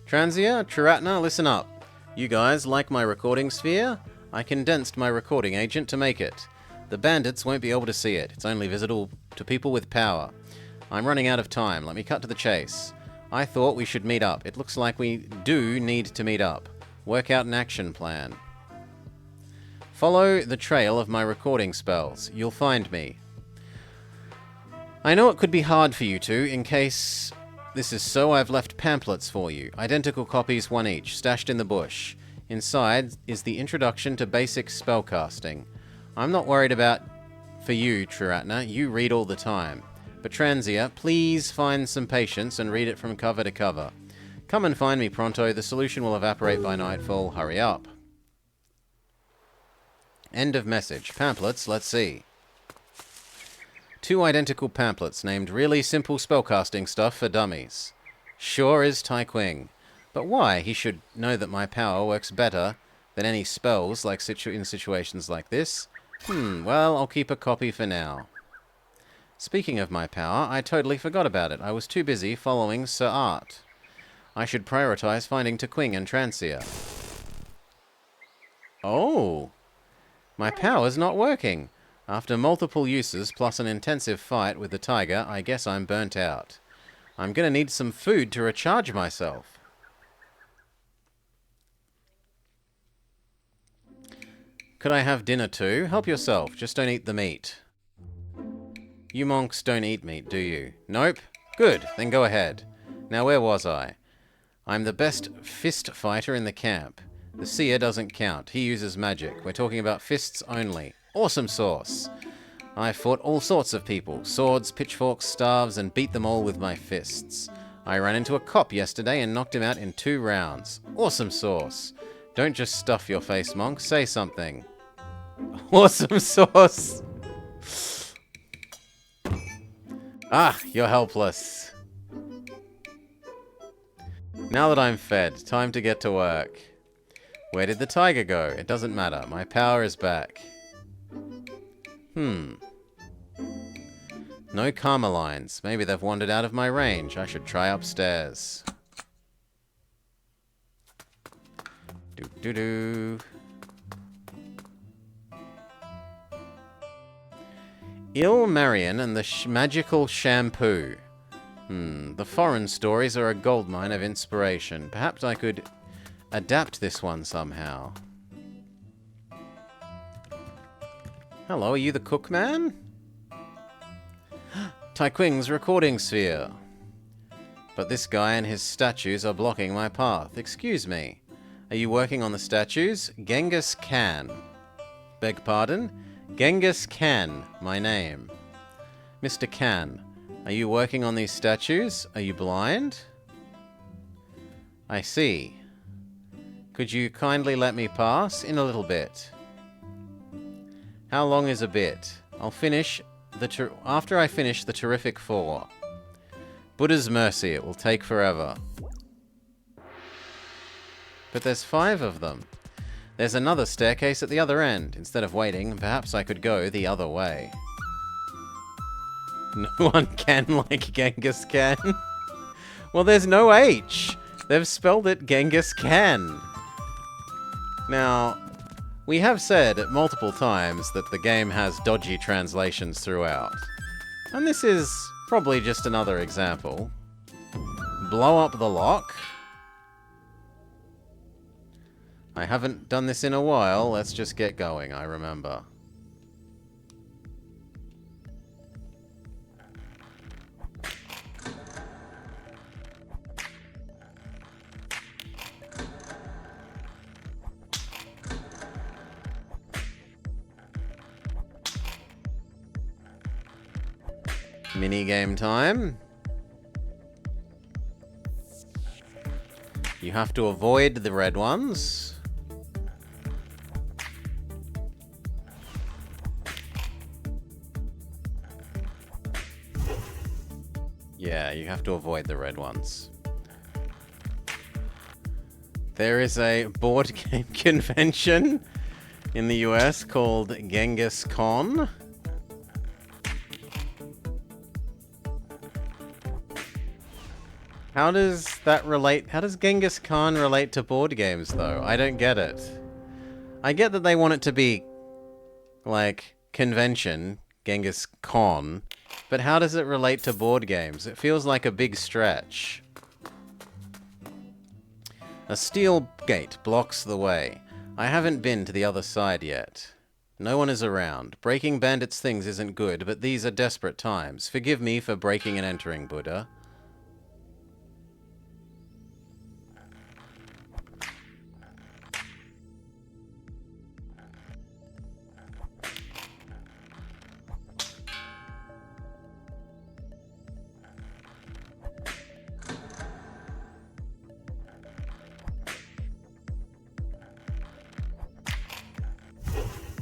Transia, Chiratna, listen up. You guys like my recording sphere? I condensed my recording agent to make it. The bandits won't be able to see it. It's only visible to people with power. I'm running out of time. Let me cut to the chase. I thought we should meet up. It looks like we do need to meet up. Work out an action plan. Follow the trail of my recording spells. You'll find me. I know it could be hard for you two. In case this is so, I've left pamphlets for you. Identical copies, one each, stashed in the bush. Inside is the introduction to basic spellcasting. I'm not worried about for you, Triratna. You read all the time. But Transia, please find some patience and read it from cover to cover. Come and find me pronto. The solution will evaporate by nightfall. Hurry up. End of message. Pamphlets, let's see. 2 identical pamphlets named Really Simple Spellcasting Stuff for Dummies. Sure is Tai Qing. But why? He should know that my power works better than any spells like in situations like this. Well, I'll keep a copy for now. Speaking of my power, I totally forgot about it. I was too busy following Sir Art. I should prioritize finding Ta Qing and Transia. Oh! My power's not working. After multiple uses plus an intensive fight with the tiger, I guess I'm burnt out. I'm gonna need some food to recharge myself. Could I have dinner too? Help yourself, just don't eat the meat. You monks don't eat meat, do you? Nope. Good, then go ahead. Now where was I? I'm the best fist fighter in the camp. The seer doesn't count. He uses magic. We're talking about fists only. Awesome sauce. I fought all sorts of people. Swords, pitchforks, staves, and beat them all with my fists. I ran into a cop yesterday and knocked him out in 2 rounds. Awesome sauce. Don't just stuff your face, monk. Say something. Awesome sauce. Ah, you're helpless. Now that I'm fed, time to get to work. Where did the tiger go? It doesn't matter. My power is back. No karma lines. Maybe they've wandered out of my range. I should try upstairs. Do-do-do. Il Marion and the Magical Shampoo. The foreign stories are a goldmine of inspiration. Perhaps I could adapt this one somehow. Hello, are you the cook man? Tai Qing's recording sphere. But this guy and his statues are blocking my path. Excuse me. Are you working on the statues? Genghis Khan. Beg pardon? Genghis Khan, my name. Mr. Khan, are you working on these statues? Are you blind? I see. Could you kindly let me pass? In a little bit. How long is a bit? I'll finish after I finish the terrific 4. Buddha's mercy, it will take forever. But there's 5 of them. There's another staircase at the other end. Instead of waiting, perhaps I could go the other way. No one can like Genghis Khan. Well, there's no H. They've spelled it Genghis Khan. Now, we have said multiple times that the game has dodgy translations throughout. And this is Probably just another example. Blow up the lock. I haven't done this in a while. Let's just get going, I remember. Minigame time. You have to avoid the red ones. Yeah, you have to avoid the red ones. There is a board game convention in the US called Genghis Con. How does that relate? How does Genghis Khan relate to board games, though? I don't get it. I get that they want it to be, like, convention, Genghis Khan, but how does it relate to board games? It feels like a big stretch. A steel gate blocks the way. I haven't been to the other side yet. No one is around. Breaking bandits' things isn't good, but these are desperate times. Forgive me for breaking and entering, Buddha.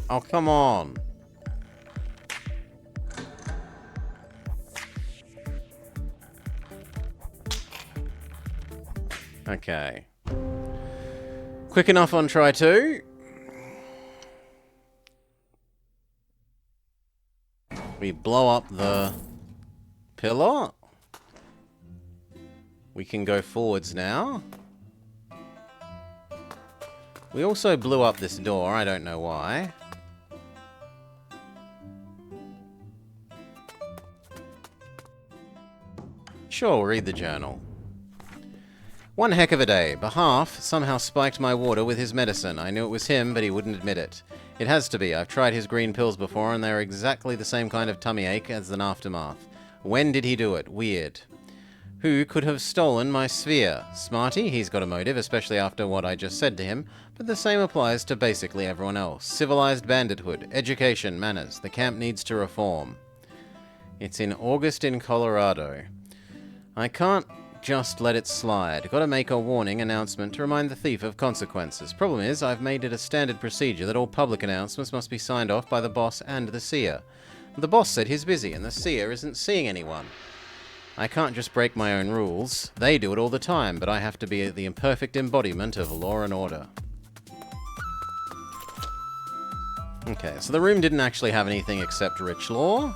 Oh, come on. Okay. Quick enough on try 2. We blow up the pillar. We can go forwards now. We also blew up this door, I don't know why. Sure, read the journal. One heck of a day. Behalf somehow spiked my water with his medicine. I knew it was him, but he wouldn't admit it. It has to be. I've tried his green pills before, and they're exactly the same kind of tummy ache as an aftermath. When did he do it? Weird. Who could have stolen my sphere? Smarty? He's got a motive, especially after what I just said to him, but the same applies to basically everyone else. Civilized bandithood. Education. Manners. The camp needs to reform. It's in August in Colorado. I can't just let it slide. Gotta make a warning announcement to remind the thief of consequences. Problem is, I've made it a standard procedure that all public announcements must be signed off by the boss and the seer. The boss said he's busy, and the seer isn't seeing anyone. I can't just break my own rules. They do it all the time, but I have to be the imperfect embodiment of law and order. Okay, so the room didn't actually have anything except rich law.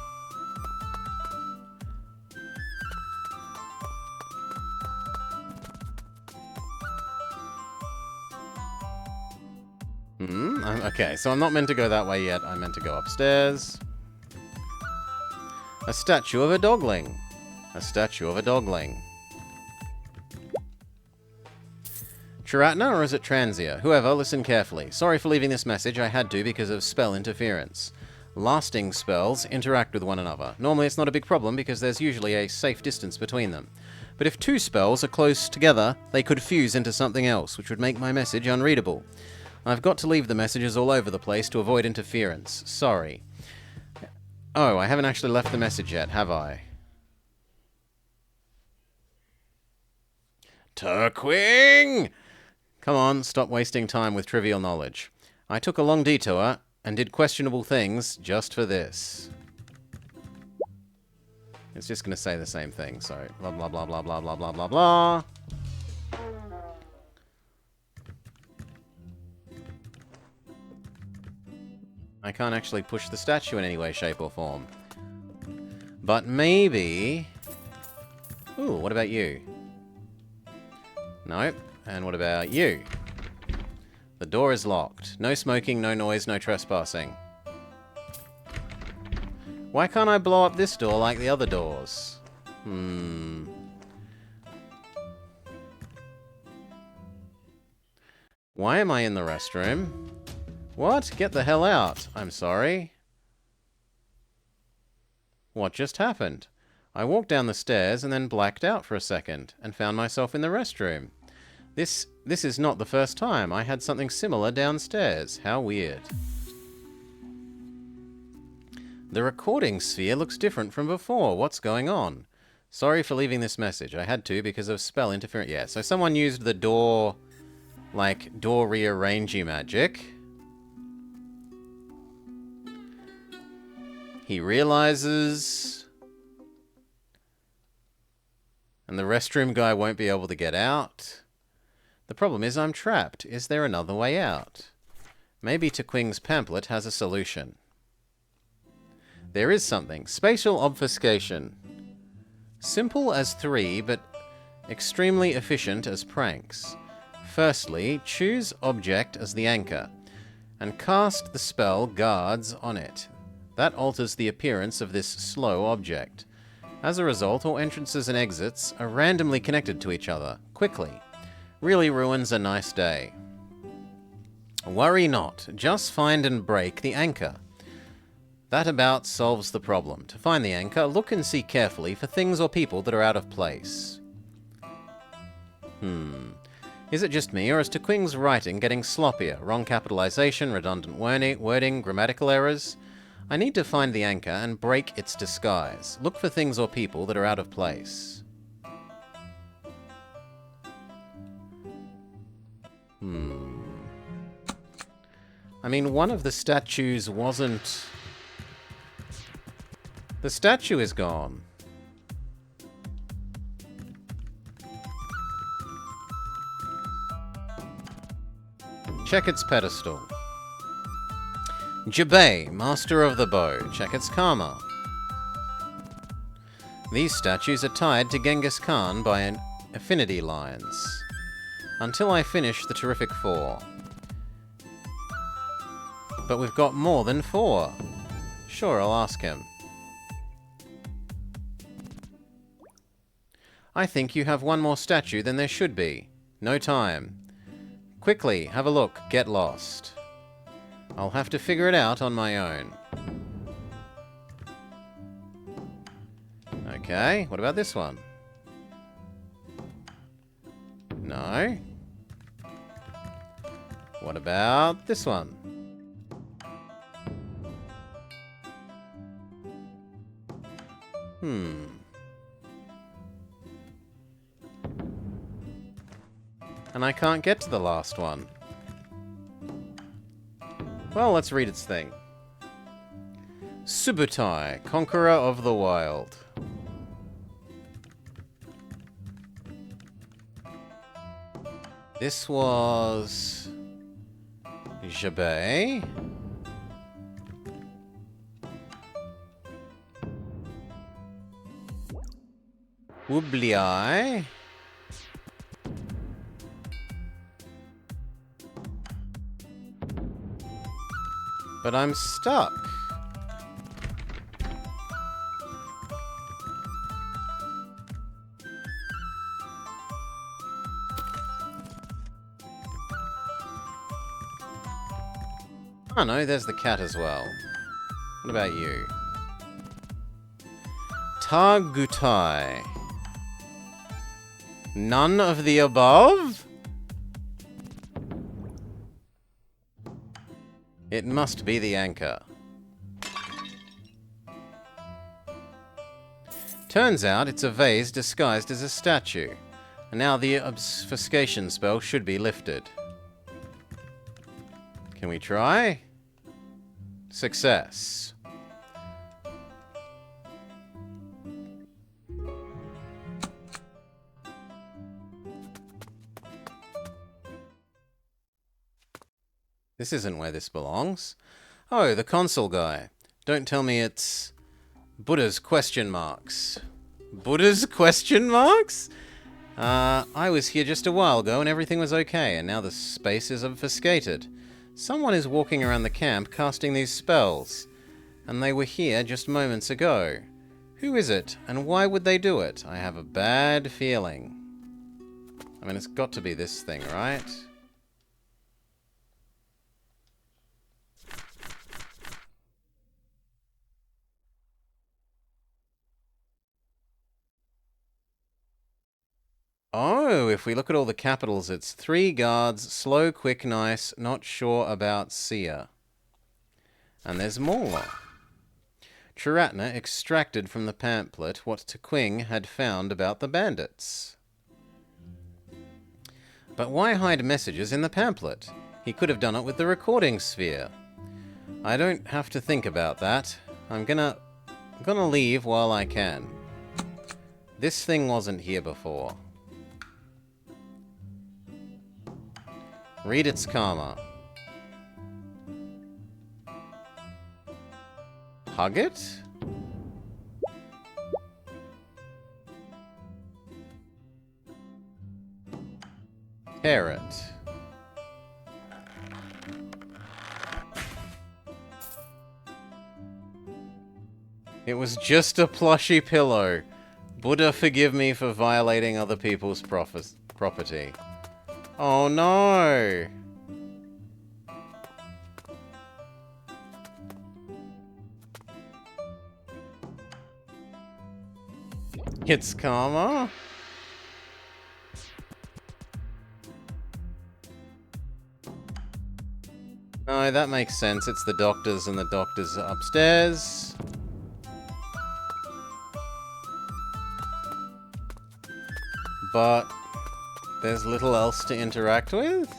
Okay, so I'm not meant to go that way yet. I'm meant to go upstairs. A statue of a dogling. A statue of a dogling. Chiratna, or is it Transia? Whoever, listen carefully. Sorry for leaving this message. I had to because of spell interference. Lasting spells interact with one another. Normally it's not a big problem because there's usually a safe distance between them. But if two spells are close together, they could fuse into something else, which would make my message unreadable. I've got to leave the messages all over the place to avoid interference. Sorry. Oh, I haven't actually left the message yet, have I? Turquing! Come on, stop wasting time with trivial knowledge. I took a long detour and did questionable things just for this. It's just going to say the same thing, so blah blah blah blah blah blah blah blah blah. I can't actually push the statue in any way, shape, or form. But maybe... Ooh, what about you? Nope. And what about you? The door is locked. No smoking, no noise, no trespassing. Why can't I blow up this door like the other doors? Why am I in the restroom? What? Get the hell out. I'm sorry. What just happened? I walked down the stairs and then blacked out for a second and found myself in the restroom. This is not the first time. I had something similar downstairs. How weird. The recording sphere looks different from before. What's going on? Sorry for leaving this message. I had to because of spell interference. Yeah, so someone used the door rearrangey magic. He realizes, and the restroom guy won't be able to get out. The problem is I'm trapped. Is there another way out? Maybe Tequing's pamphlet has a solution. There is something. Spatial obfuscation. Simple as 3, but extremely efficient as pranks. Firstly, choose object as the anchor, and cast the spell guards on it. That alters the appearance of this slow object. As a result, all entrances and exits are randomly connected to each other, quickly. Really ruins a nice day. Worry not, just find and break the anchor. That about solves the problem. To find the anchor, look and see carefully for things or people that are out of place. Is it just me, or is Tequing's writing getting sloppier? Wrong capitalization, redundant wording, grammatical errors? I need to find the anchor and break its disguise. Look for things or people that are out of place. I mean, one of the statues wasn't... The statue is gone. Check its pedestal. Jabei, master of the bow. Check its karma. These statues are tied to Genghis Khan by an affinity lines. Until I finish the terrific 4. But we've got more than 4. Sure, I'll ask him. I think you have one more statue than there should be. No time. Quickly, have a look. Get lost. I'll have to figure it out on my own. Okay, what about this one? No. What about this one? And I can't get to the last one. Well, let's read its thing. Subutai, Conqueror of the Wild. This was... Jabei. Oubliai. But I'm stuck. Oh no, there's the cat as well. What about you? Targutai. None of the above? It must be the anchor. Turns out it's a vase disguised as a statue. And now the obfuscation spell should be lifted. Can we try? Success. This isn't where this belongs. Oh, the console guy. Don't tell me it's... Buddha's question marks. Buddha's question marks? I was here just a while ago and everything was okay, and now the space is obfuscated. Someone is walking around the camp casting these spells, and they were here just moments ago. Who is it, and why would they do it? I have a bad feeling. I mean, it's got to be this thing, right? Oh, if we look at all the capitals, it's 3 guards, slow, quick, nice, not sure about seer. And there's more. Chiratna extracted from the pamphlet what Tequing had found about the bandits. But why hide messages in the pamphlet? He could have done it with the recording sphere. I don't have to think about that. I'm gonna leave while I can. This thing wasn't here before. Read its karma. Hug it? Tear it. It was just a plushy pillow. Buddha, forgive me for violating other people's property. Oh no! It's karma? No, that makes sense. It's the doctors, and the doctors are upstairs. But there's little else to interact with?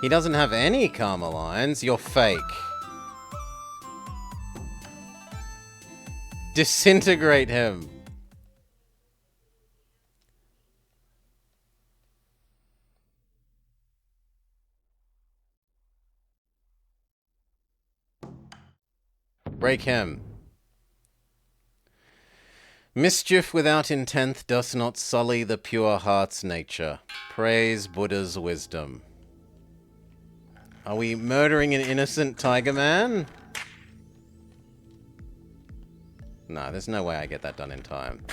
He doesn't have any karma lines. You're fake. Disintegrate him. Break him. Mischief without intent does not sully the pure heart's nature. Praise Buddha's wisdom. Are we murdering an innocent tiger man? No, there's no way I get that done in time.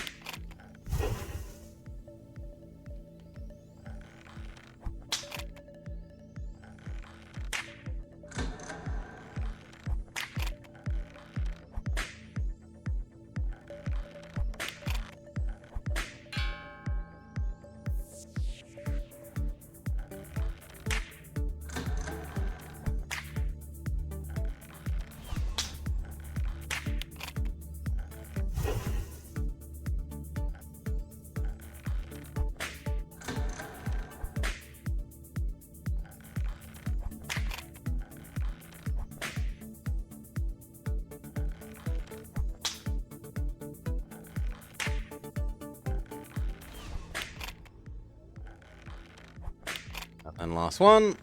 And last one.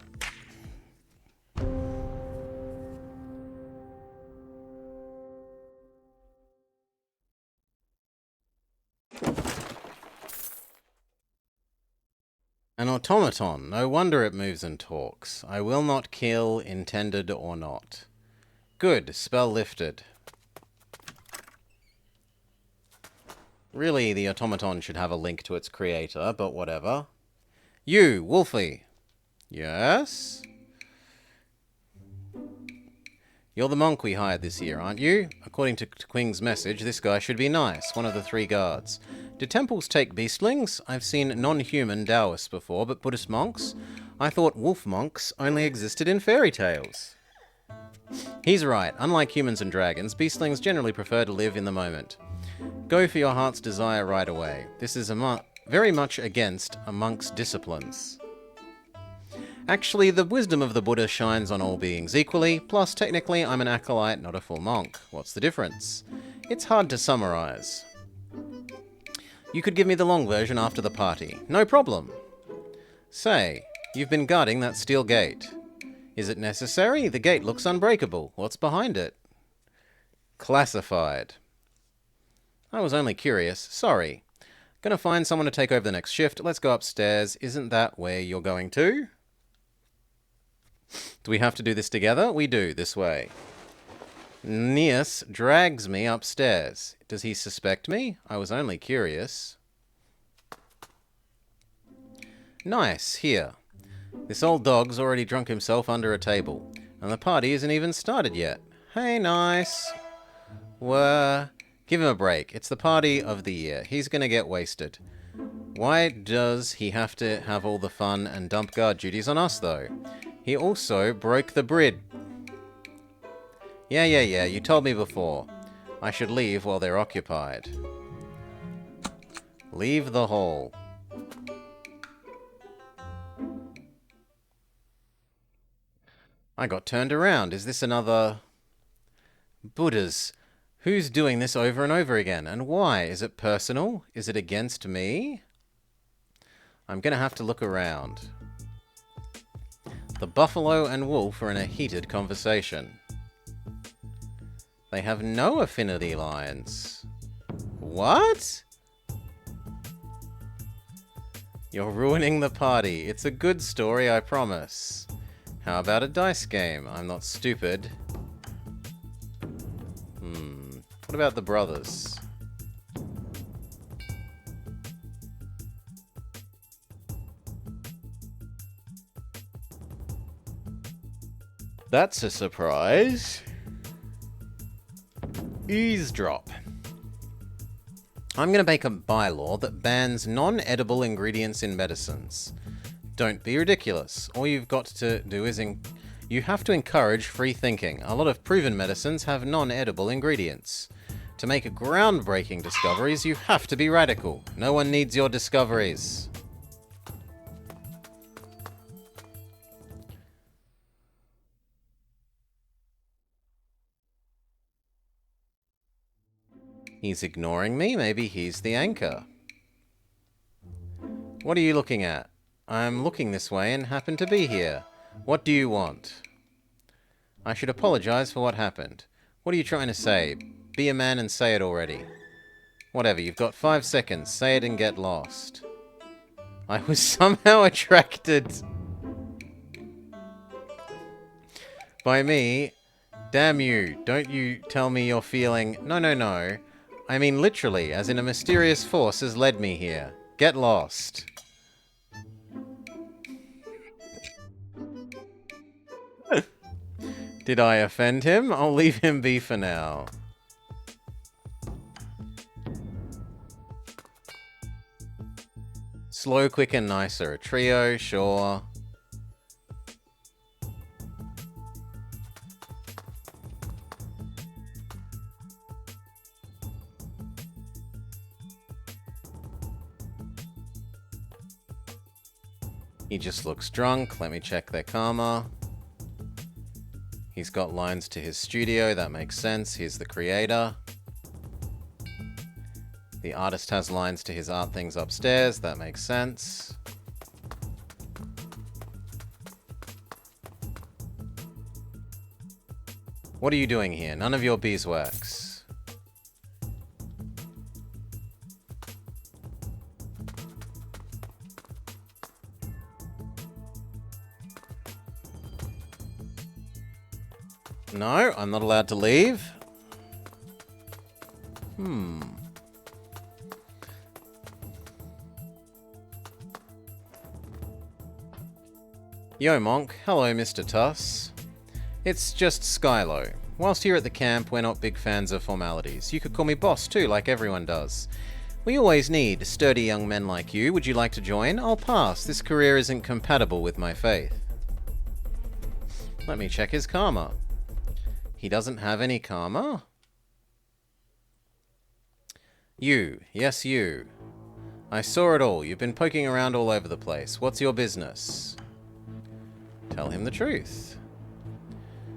An automaton. No wonder it moves and talks. I will not kill, intended or not. Good. Spell lifted. Really, the automaton should have a link to its creator, but whatever. You, Wolfie. Yes? You're the monk we hired this year, aren't you? According to Quing's message, this guy should be nice, one of the 3 guards. Do temples take beastlings? I've seen non-human Taoists before, but Buddhist monks? I thought wolf monks only existed in fairy tales. He's right. Unlike humans and dragons, beastlings generally prefer to live in the moment. Go for your heart's desire right away. This is very much against a monk's disciplines. Actually, the wisdom of the Buddha shines on all beings equally, plus technically I'm an acolyte, not a full monk. What's the difference? It's hard to summarize. You could give me the long version after the party. No problem. Say, you've been guarding that steel gate. Is it necessary? The gate looks unbreakable. What's behind it? Classified. I was only curious. Sorry. Gonna find someone to take over the next shift. Let's go upstairs. Isn't that where you're going to? Do we have to do this together? We do, this way. Neas drags me upstairs. Does he suspect me? I was only curious. Nice, here. This old dog's already drunk himself under a table, and the party isn't even started yet. Hey, nice. Give him a break. It's the party of the year. He's gonna get wasted. Why does he have to have all the fun and dump guard duties on us, though? He also broke the brid. Yeah, you told me before. I should leave while they're occupied. Leave the hall. I got turned around. Is this another... Buddhas. Who's doing this over and over again? And why? Is it personal? Is it against me? I'm gonna have to look around. The buffalo and wolf are in a heated conversation. They have no affinity lines. What? You're ruining the party. It's a good story, I promise. How about a dice game? I'm not stupid. What about the brothers? That's a surprise. Eavesdrop. I'm going to make a bylaw that bans non-edible ingredients in medicines. Don't be ridiculous. All you've got to do is you have to encourage free thinking. A lot of proven medicines have non-edible ingredients. To make groundbreaking discoveries, you have to be radical. No one needs your discoveries. He's ignoring me. Maybe he's the anchor. What are you looking at? I'm looking this way and happen to be here. What do you want? I should apologize for what happened. What are you trying to say? Be a man and say it already. Whatever, you've got 5 seconds. Say it and get lost. I was somehow attracted by me. Damn you. Don't you tell me you're feeling... No. I mean literally, as in a mysterious force has led me here. Get lost. Did I offend him? I'll leave him be for now. Slow, quick, and nicer. A trio, sure. He just looks drunk. Let me check their karma. He's got lines to his studio. That makes sense. He's the creator. The artist has lines to his art things upstairs. That makes sense. What are you doing here? None of your beeswax. No, I'm not allowed to leave. Yo, Monk. Hello, Mr. Tuss. It's just Skylo. Whilst here at the camp, we're not big fans of formalities. You could call me boss too, like everyone does. We always need sturdy young men like you. Would you like to join? I'll pass. This career isn't compatible with my faith. Let me check his karma. He doesn't have any karma? You. Yes, you. I saw it all. You've been poking around all over the place. What's your business? Tell him the truth.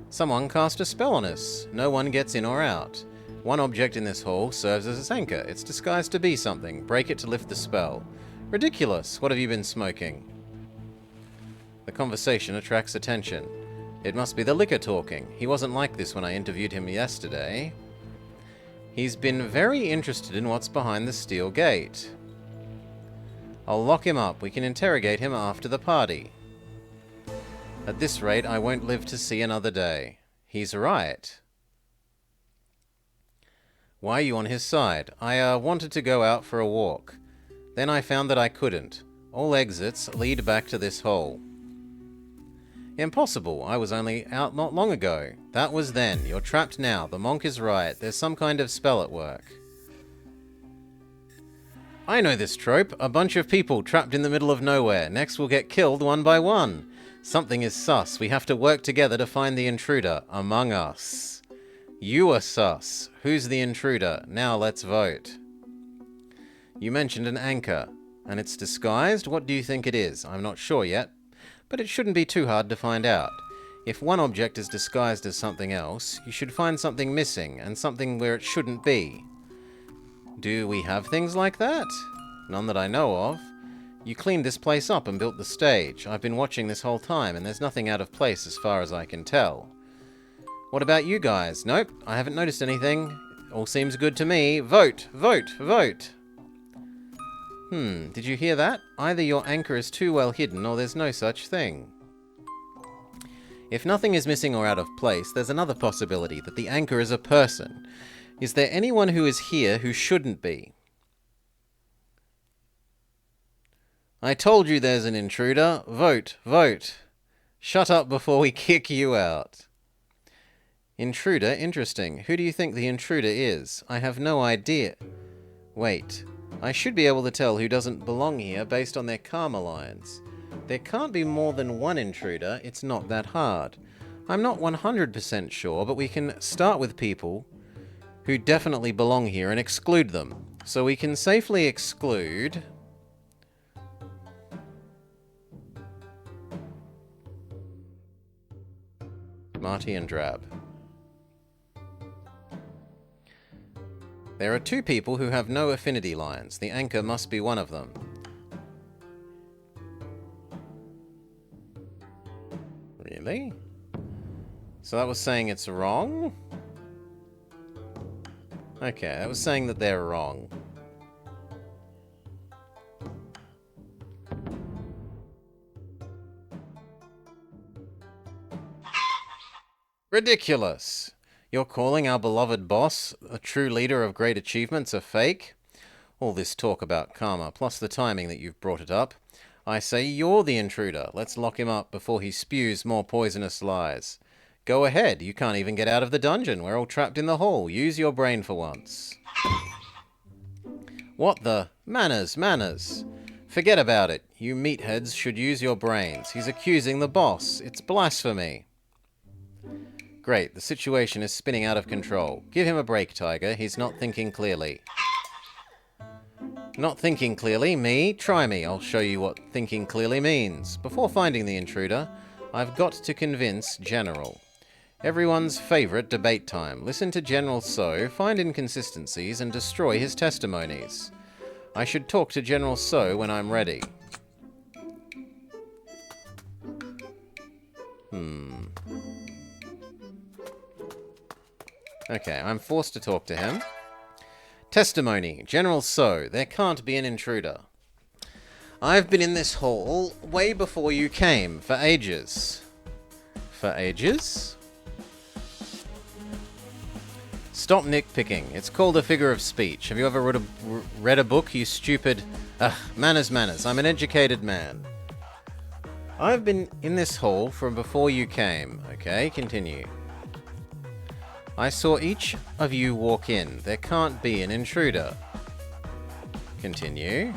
Someone cast a spell on us. No one gets in or out. One object in this hall serves as its anchor. It's disguised to be something. Break it to lift the spell. Ridiculous. What have you been smoking? The conversation attracts attention. It must be the liquor talking. He wasn't like this when I interviewed him yesterday. He's been very interested in what's behind the steel gate. I'll lock him up. We can interrogate him after the party. At this rate, I won't live to see another day. He's right. Why are you on his side? I wanted to go out for a walk. Then I found that I couldn't. All exits lead back to this hole. Impossible. I was only out not long ago. That was then. You're trapped now. The monk is right. There's some kind of spell at work. I know this trope. A bunch of people trapped in the middle of nowhere. Next we'll get killed one by one. Something is sus. We have to work together to find the intruder. Among us. You are sus. Who's the intruder? Now let's vote. You mentioned an anchor. And it's disguised? What do you think it is? I'm not sure yet. But it shouldn't be too hard to find out. If one object is disguised as something else, you should find something missing and something where it shouldn't be. Do we have things like that? None that I know of. You cleaned this place up and built the stage. I've been watching this whole time and there's nothing out of place as far as I can tell. What about you guys? Nope, I haven't noticed anything. All seems good to me. Vote! Vote! Vote! Did you hear that? Either your anchor is too well hidden or there's no such thing. If nothing is missing or out of place, there's another possibility, that the anchor is a person. Is there anyone who is here who shouldn't be? I told you there's an intruder. Vote! Vote! Shut up before we kick you out. Intruder? Interesting. Who do you think the intruder is? I have no idea. Wait. I should be able to tell who doesn't belong here based on their karma lines. There can't be more than one intruder, it's not that hard. I'm not 100% sure, but we can start with people who definitely belong here and exclude them. So we can safely exclude... Marty and Drab. There are two people who have no affinity lines. The anchor must be one of them. Really? So that was saying it's wrong? Okay, that was saying that they're wrong. Ridiculous! You're calling our beloved boss, a true leader of great achievements, a fake? All this talk about karma, plus the timing that you've brought it up. I say you're the intruder. Let's lock him up before he spews more poisonous lies. Go ahead. You can't even get out of the dungeon. We're all trapped in the hall. Use your brain for once. What the? Manners, manners. Forget about it. You meatheads should use your brains. He's accusing the boss. It's blasphemy. Great, the situation is spinning out of control. Give him a break, Tiger. He's not thinking clearly. Not thinking clearly? Me? Try me. I'll show you what thinking clearly means. Before finding the intruder, I've got to convince General. Everyone's favorite debate time. Listen to General So, find inconsistencies, and destroy his testimonies. I should talk to General So when I'm ready. Okay, I'm forced to talk to him. Testimony. General So, there can't be an intruder. I've been in this hall way before you came, for ages. For ages? Stop nitpicking. It's called a figure of speech. Have you ever read a book, you stupid... manners, manners. I'm an educated man. I've been in this hall from before you came. Okay, continue. I saw each of you walk in. There can't be an intruder. Continue.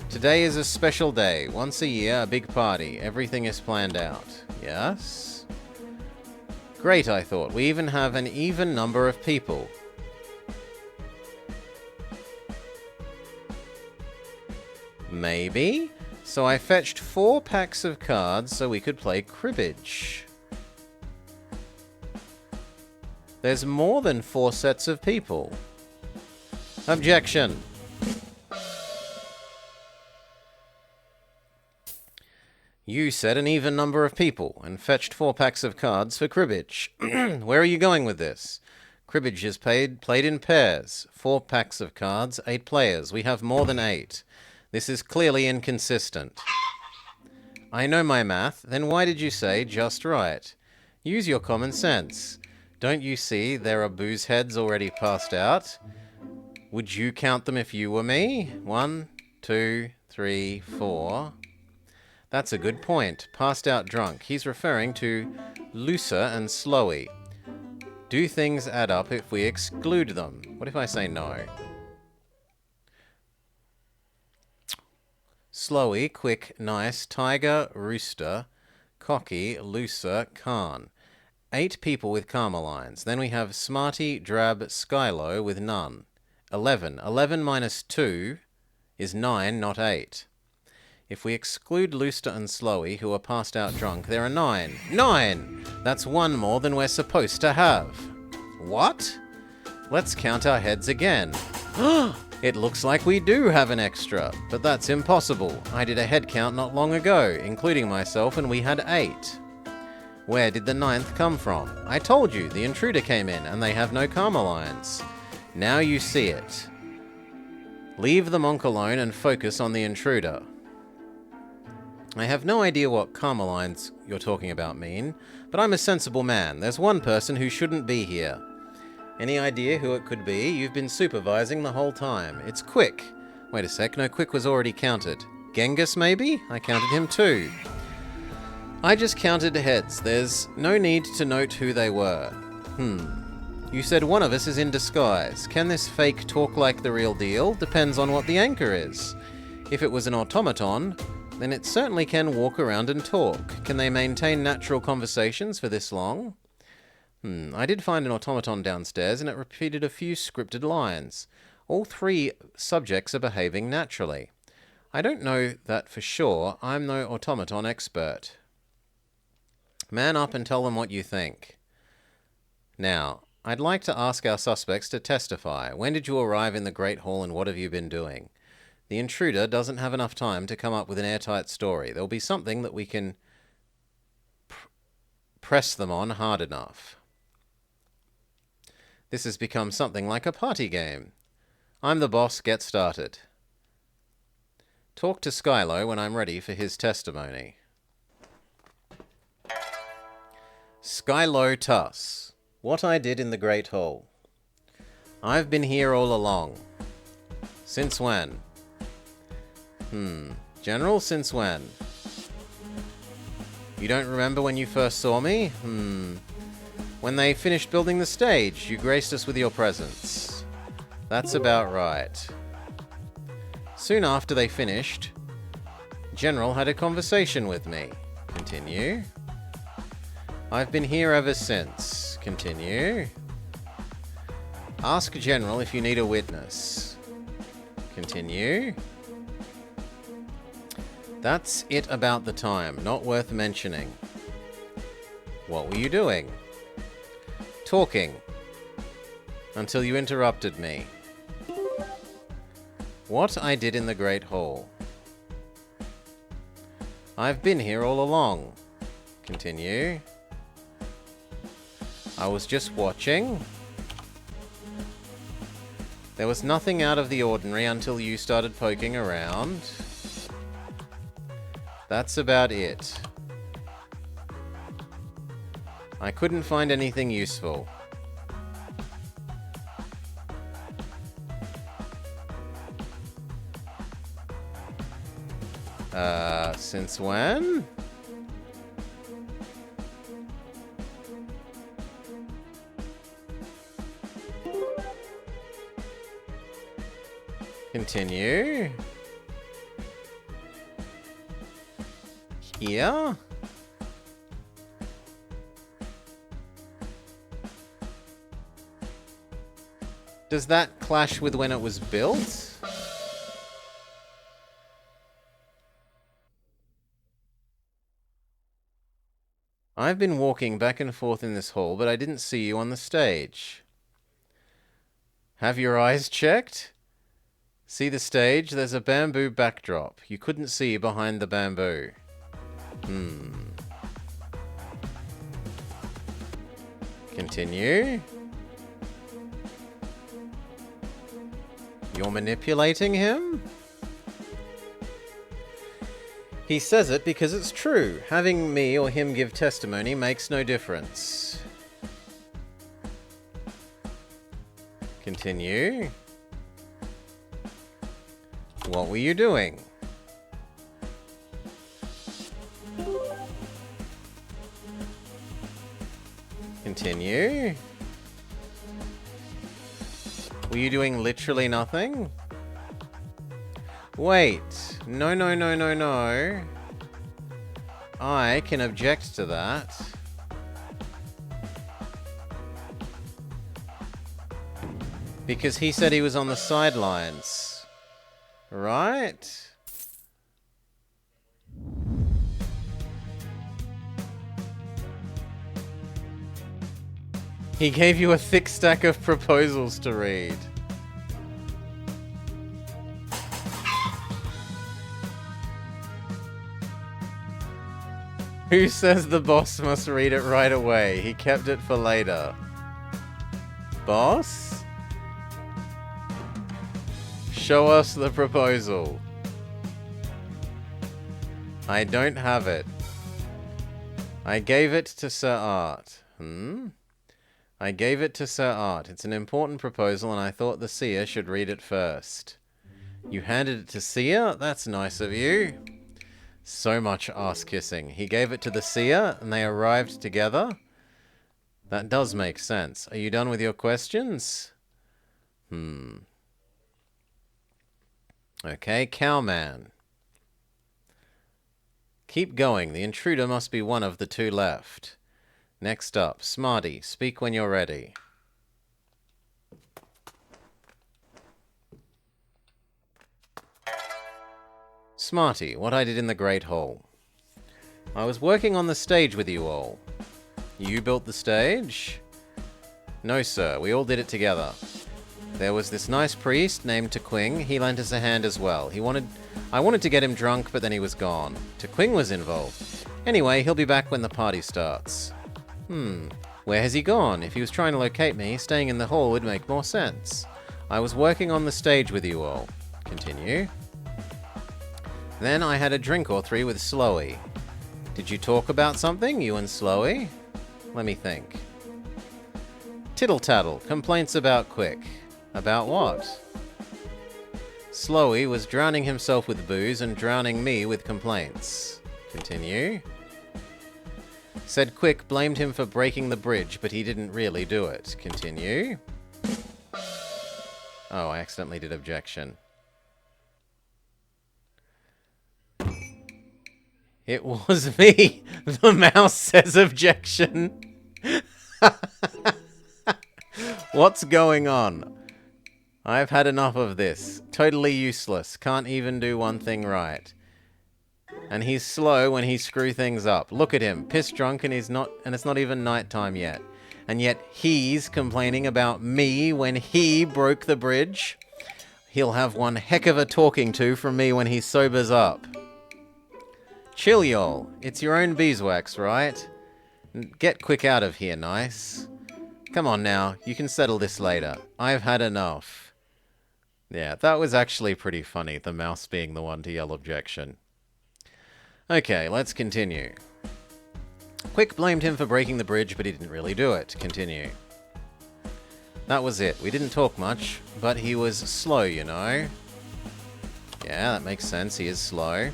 Today is a special day. Once a year, a big party. Everything is planned out. Yes? Great, I thought. We even have an even number of people. Maybe? So I fetched 4 packs of cards so we could play cribbage. There's more than 4 sets of people. Objection. You said an even number of people and fetched 4 packs of cards for cribbage. Where are you going with this? Cribbage is played in pairs. 4 packs of cards, 8 players. We have more than 8. This is clearly inconsistent. I know my math. Then why did you say just right? Use your common sense. Don't you see there are booze heads already passed out? Would you count them if you were me? 1, 2, 3, 4. That's a good point. Passed out drunk. He's referring to looser and slowy. Do things add up if we exclude them? What if I say no? Slowy, quick, nice, tiger, rooster, cocky, looser, Khan. 8 people with karma lines. Then we have smarty, drab, skylow with none. 11. 11 minus 2 is 9, not 8. If we exclude Looster and Slowy, who are passed out drunk, there are 9. 9! That's 1 more than we're supposed to have. What? Let's count our heads again. It looks like we do have an extra, but that's impossible. I did a head count not long ago, including myself, and we had 8. Where did the 9th come from? I told you, the intruder came in, and they have no karma lines. Now you see it. Leave the monk alone and focus on the intruder. I have no idea what karma lines you're talking about mean, but I'm a sensible man. There's one person who shouldn't be here. Any idea who it could be? You've been supervising the whole time. It's Quick. Wait a sec, no, Quick was already counted. Genghis, maybe? I counted him too. I just counted heads. There's no need to note who they were. You said one of us is in disguise. Can this fake talk like the real deal? Depends on what the anchor is. If it was an automaton, then it certainly can walk around and talk. Can they maintain natural conversations for this long? I did find an automaton downstairs, and it repeated a few scripted lines. All 3 subjects are behaving naturally. I don't know that for sure. I'm no automaton expert. Man up and tell them what you think. Now, I'd like to ask our suspects to testify. When did you arrive in the Great Hall and what have you been doing? The intruder doesn't have enough time to come up with an airtight story. There'll be something that we can press them on hard enough. This has become something like a party game. I'm the boss, get started. Talk to Skylo when I'm ready for his testimony. Skylo Tuss. What I did in the Great Hall. I've been here all along. Since when? General, since when? You don't remember when you first saw me? When they finished building the stage, you graced us with your presence. That's about right. Soon after they finished, General had a conversation with me. Continue. I've been here ever since. Continue. Ask General if you need a witness. Continue. That's it about the time, not worth mentioning. What were you doing? Talking. Until you interrupted me. What I did in the Great Hall. I've been here all along. Continue. I was just watching. There was nothing out of the ordinary until you started poking around. That's about it. I couldn't find anything useful. Since when? Continue. Here. Does that clash with when it was built? I've been walking back and forth in this hall, but I didn't see you on the stage. Have your eyes checked? See the stage? There's a bamboo backdrop. You couldn't see behind the bamboo. Continue. You're manipulating him? He says it because it's true. Having me or him give testimony makes no difference. Continue. What were you doing? Continue. Were you doing literally nothing? Wait. No, no, no, no, no. I can object to that. Because he said he was on the sidelines. Right? He gave you a thick stack of proposals to read. Who says the boss must read it right away? He kept it for later. Boss? Show us the proposal. I don't have it. I gave it to Sir Art. I gave it to Sir Art. It's an important proposal and I thought the seer should read it first. You handed it to seer? That's nice of you. So much ass-kissing. He gave it to the seer, and they arrived together? That does make sense. Are you done with your questions? Okay, Cowman. Keep going. The intruder must be one of the two left. Next up, Smarty. Speak when you're ready. Smarty, what I did in the Great Hall. I was working on the stage with you all. You built the stage? No, sir. We all did it together. There was this nice priest named Tequing. He lent us a hand as well. I wanted to get him drunk, but then he was gone. Tequing was involved. Anyway, he'll be back when the party starts. Where has he gone? If he was trying to locate me, staying in the hall would make more sense. I was working on the stage with you all. Continue. Then I had a drink or three with Slowy. Did you talk about something, you and Slowy? Let me think. Tittle-tattle. Complaints about Quick. About what? Slowy was drowning himself with booze and drowning me with complaints. Continue. Said Quick blamed him for breaking the bridge, but he didn't really do it. Continue. Oh, I accidentally did objection. It was me. The mouse says objection. What's going on? I've had enough of this. Totally useless. Can't even do one thing right. And he's slow when he screws things up. Look at him. Piss drunk and it's not even nighttime yet. And yet he's complaining about me when he broke the bridge. He'll have one heck of a talking to from me when he sobers up. Chill, y'all. It's your own beeswax, right? Get Quick out of here, nice. Come on now. You can settle this later. I've had enough. Yeah, that was actually pretty funny, the mouse being the one to yell objection. Okay, let's continue. Quick blamed him for breaking the bridge, but he didn't really do it. Continue. That was it. We didn't talk much, but he was slow, you know. Yeah, that makes sense. He is slow.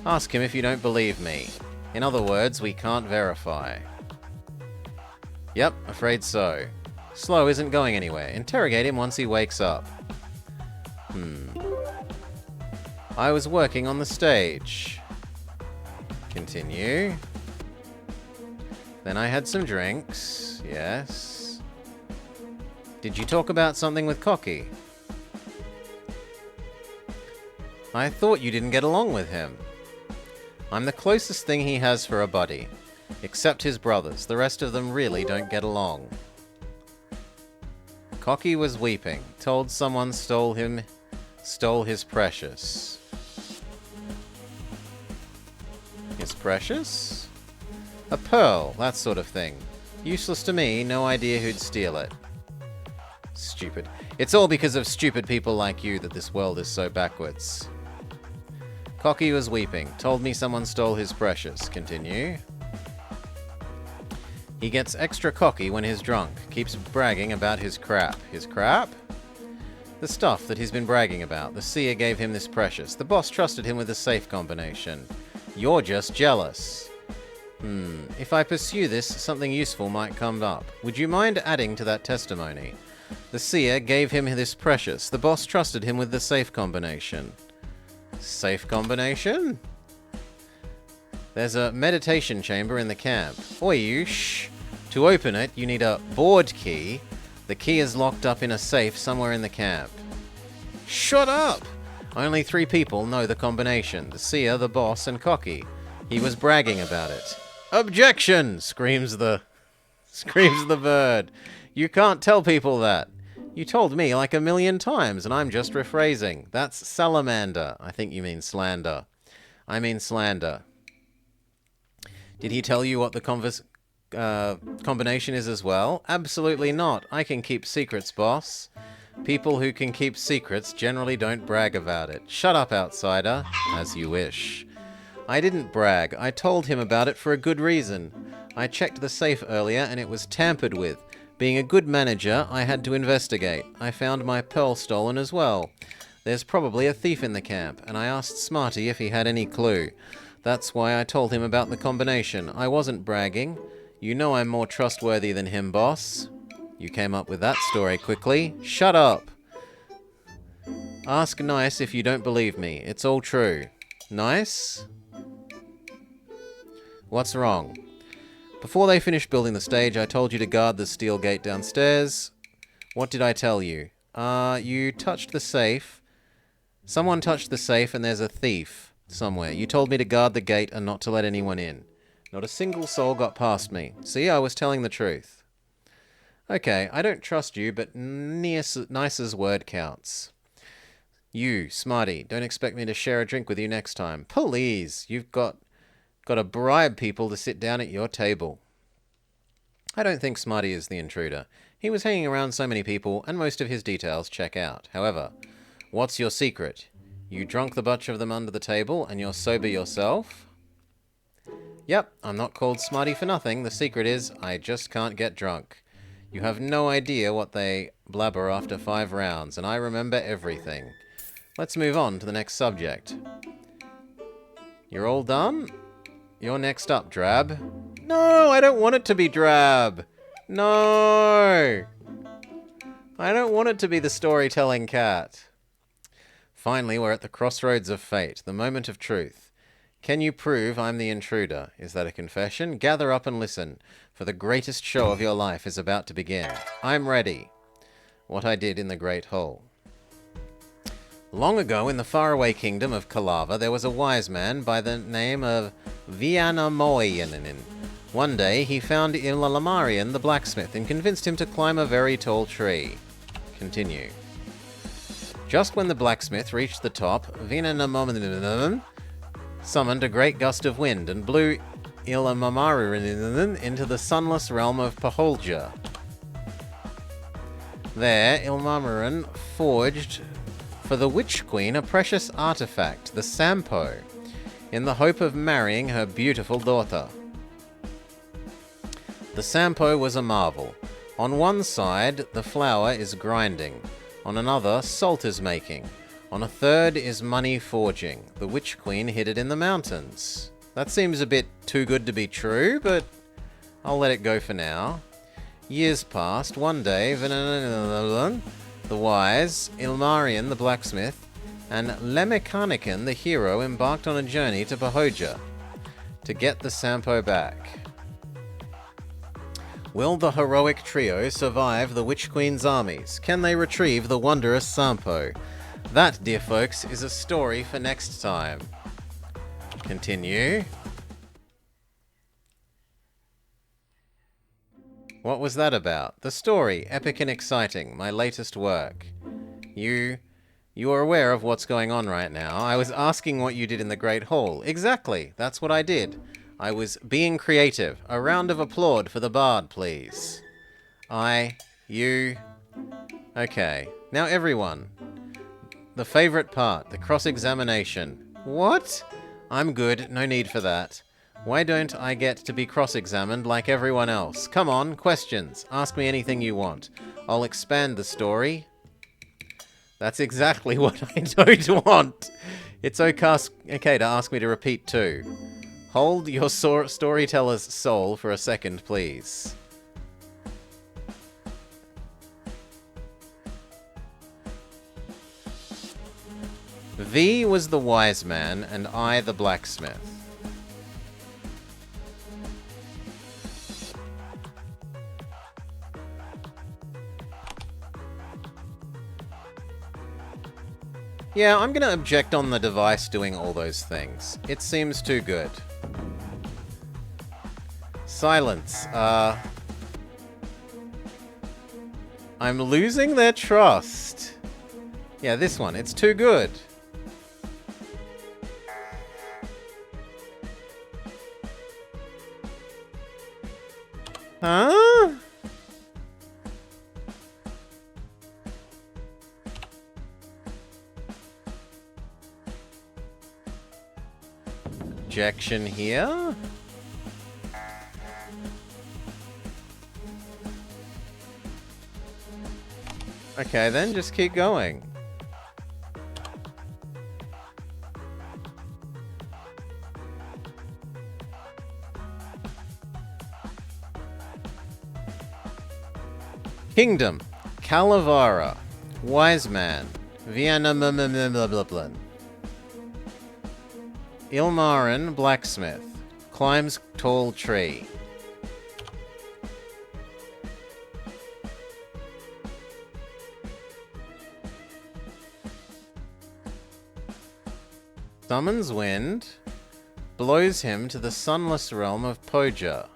Ask him if you don't believe me. In other words, we can't verify. Yep, afraid so. Slow isn't going anywhere. Interrogate him once he wakes up. I was working on the stage. Continue. Then I had some drinks. Yes. Did you talk about something with Cocky? I thought you didn't get along with him. I'm the closest thing he has for a buddy. Except his brothers. The rest of them really don't get along. Cocky was weeping. Told someone stole his precious. His precious? A pearl, that sort of thing. Useless to me, no idea who'd steal it. Stupid. It's all because of stupid people like you that this world is so backwards. Cocky was weeping. Told me someone stole his precious. Continue. He gets extra cocky when he's drunk. Keeps bragging about his crap. His crap? The stuff that he's been bragging about. The seer gave him this precious. The boss trusted him with a safe combination. You're just jealous. If I pursue this, something useful might come up. Would you mind adding to that testimony? The seer gave him this precious. The boss trusted him with the safe combination. Safe combination? There's a meditation chamber in the camp. Oi, you shh. To open it, you need a board key. The key is locked up in a safe somewhere in the camp. Shut up! Only 3 people know the combination. The seer, the boss, and Cocky. He was bragging about it. Objection! Screams the bird. You can't tell people that. You told me like 1,000,000 times, and I'm just rephrasing. That's salamander. I think you mean slander. I mean slander. Did he tell you what the combination is as well? Absolutely not. I can keep secrets, boss. People who can keep secrets generally don't brag about it. Shut up, outsider. As you wish. I didn't brag. I told him about it for a good reason. I checked the safe earlier and it was tampered with. Being a good manager, I had to investigate. I found my pearl stolen as well. There's probably a thief in the camp, and I asked Smarty if he had any clue. That's why I told him about the combination. I wasn't bragging. You know I'm more trustworthy than him, boss. You came up with that story quickly. Shut up! Ask nice if you don't believe me. It's all true. Nice? What's wrong? Before they finished building the stage, I told you to guard the steel gate downstairs. What did I tell you? You touched the safe. Someone touched the safe and there's a thief somewhere. You told me to guard the gate and not to let anyone in. Not a single soul got past me. See, I was telling the truth. Okay, I don't trust you, but nice's word counts. You, Smarty, don't expect me to share a drink with you next time. Please, you've got to bribe people to sit down at your table. I don't think Smarty is the intruder. He was hanging around so many people, and most of his details check out. However, what's your secret? You drunk the bunch of them under the table, and you're sober yourself? Yep, I'm not called Smarty for nothing. The secret is, I just can't get drunk. You have no idea what they blabber after 5 rounds, and I remember everything. Let's move on to the next subject. You're all done? You're next up, Drab. No, I don't want it to be Drab. No! I don't want it to be the storytelling cat. Finally, we're at the crossroads of fate, the moment of truth. Can you prove I'm the intruder? Is that a confession? Gather up and listen, for the greatest show of your life is about to begin. I'm ready. What I did in the Great Hall. Long ago, in the faraway kingdom of Kalava, there was a wise man by the name of Vianamoyanin. One day, he found Ilalamarian the blacksmith and convinced him to climb a very tall tree. Continue. Just when the blacksmith reached the top, Vianamoyanin summoned a great gust of wind and blew Ilalamarian into the sunless realm of Paholja. There, Ilmamaran forged for the Witch Queen a precious artifact, the Sampo, in the hope of marrying her beautiful daughter. The Sampo was a marvel. On one side, the flour is grinding. On another, salt is making. On a third is money forging. The Witch Queen hid it in the mountains. That seems a bit too good to be true, but I'll let it go for now. Years passed. One day, the wise, Ilmarian the blacksmith, and Lemekanikan the hero embarked on a journey to Pahoja to get the Sampo back. Will the heroic trio survive the Witch Queen's armies? Can they retrieve the wondrous Sampo? That, dear folks, is a story for next time. Continue. What was that about? The story, epic and exciting, my latest work. You are aware of what's going on right now. I was asking what you did in the Great Hall. Exactly, that's what I did. I was being creative. A round of applause for the bard, please. Okay. Now everyone. The favorite part, the cross-examination. What? I'm good, no need for that. Why don't I get to be cross-examined like everyone else? Come on, questions. Ask me anything you want. I'll expand the story. That's exactly what I don't want. It's okay to ask me to repeat too. Hold your storyteller's soul for a second, please. V was the wise man, and I the blacksmith. Yeah, I'm gonna object on the device doing all those things. It seems too good. Silence. I'm losing their trust. Yeah, this one. It's too good. Huh? Objection here? Okay, then just keep going. Kingdom. Calavara. Wise man. Vienna Blablablin. Ilmarin, blacksmith. Climbs tall tree. Summons wind. Blows him to the sunless realm of Poja.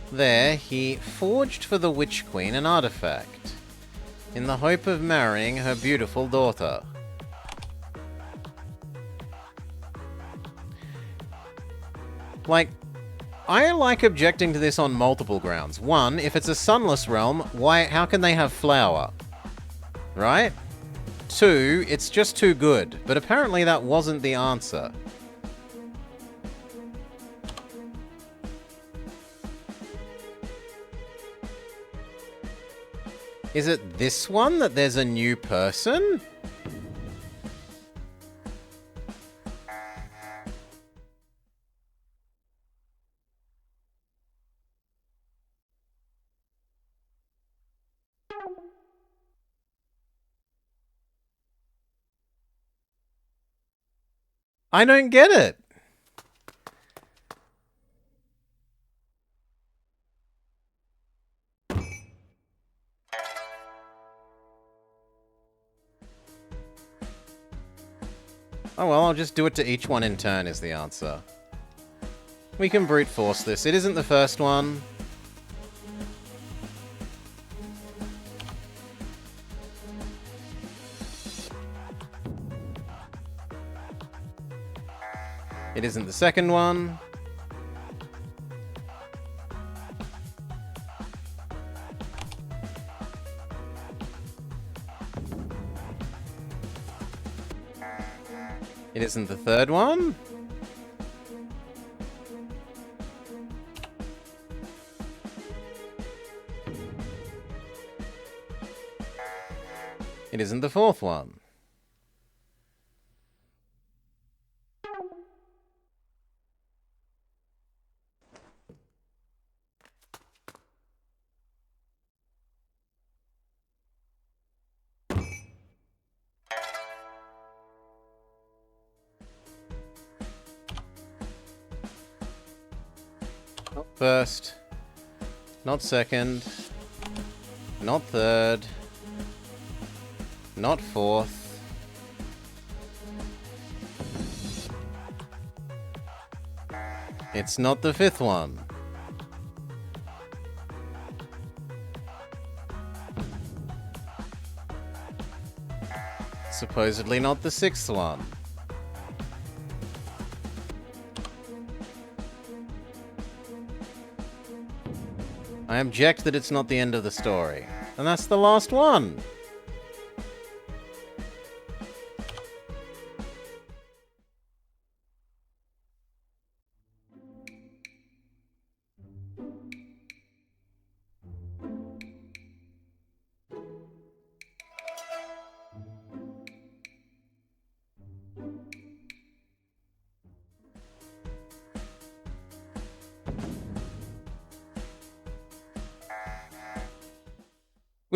There, he forged for the Witch Queen an artifact, in the hope of marrying her beautiful daughter. Like, I like objecting to this on multiple grounds. One, if it's a sunless realm, how can they have flower? Right? Two, it's just too good, but apparently that wasn't the answer. Is it this one that there's a new person? I don't get it. Oh well, I'll just do it to each one in turn is the answer. We can brute force this. It isn't the first one. It isn't the second one. It isn't the third one. It isn't the fourth one. Not first. Not second. Not third. Not fourth. It's not the fifth one. Supposedly not the sixth one. I object that it's not the end of the story. And that's the last one.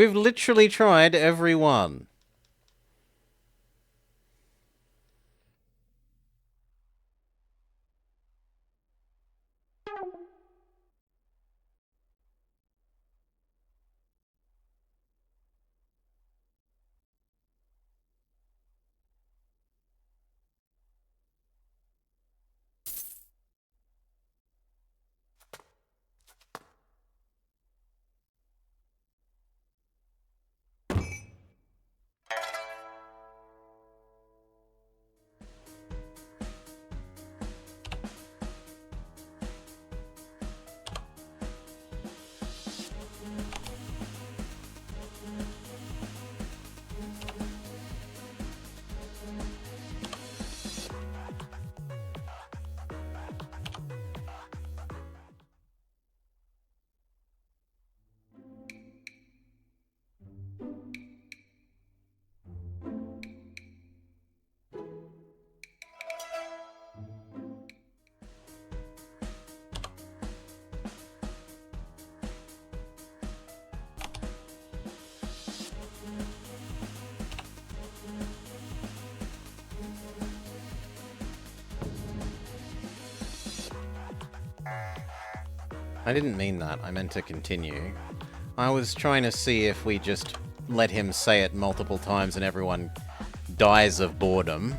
We've literally tried every one. I didn't mean that. I meant to continue. I was trying to see if we just let him say it multiple times and everyone dies of boredom.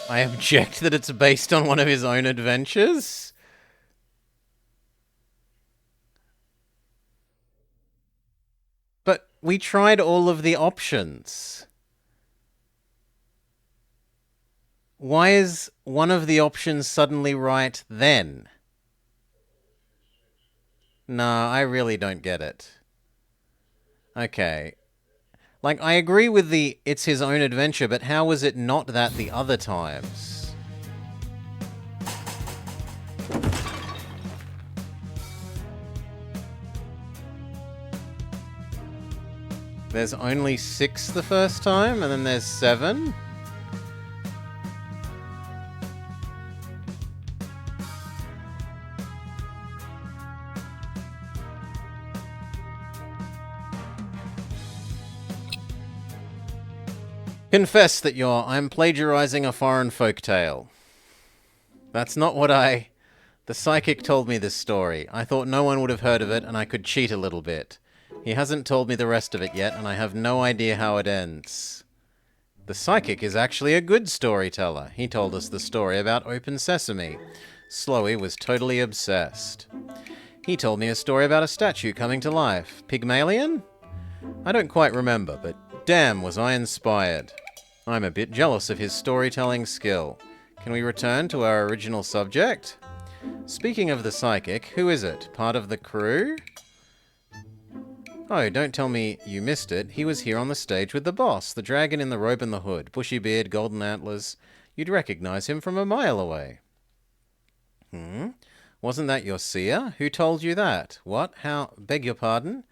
I object that it's based on one of his own adventures. But we tried all of the options. Why is one of the options suddenly right then? No, I really don't get it. Okay. Like, I agree with the it's his own adventure, but how was it not that the other times? There's only 6 the first time, and then there's 7? Confess that I'm plagiarizing a foreign folktale. That's not what The psychic told me this story. I thought no one would have heard of it, and I could cheat a little bit. He hasn't told me the rest of it yet, and I have no idea how it ends. The psychic is actually a good storyteller. He told us the story about Open Sesame. Slowey was totally obsessed. He told me a story about a statue coming to life. Pygmalion? I don't quite remember, but damn was I inspired. I'm a bit jealous of his storytelling skill. Can we return to our original subject? Speaking of the psychic, who is it? Part of the crew? Oh, don't tell me you missed it. He was here on the stage with the boss, the dragon in the robe and the hood, bushy beard, golden antlers. You'd recognize him from a mile away. Wasn't that your seer? Who told you that? What? How? Beg your pardon?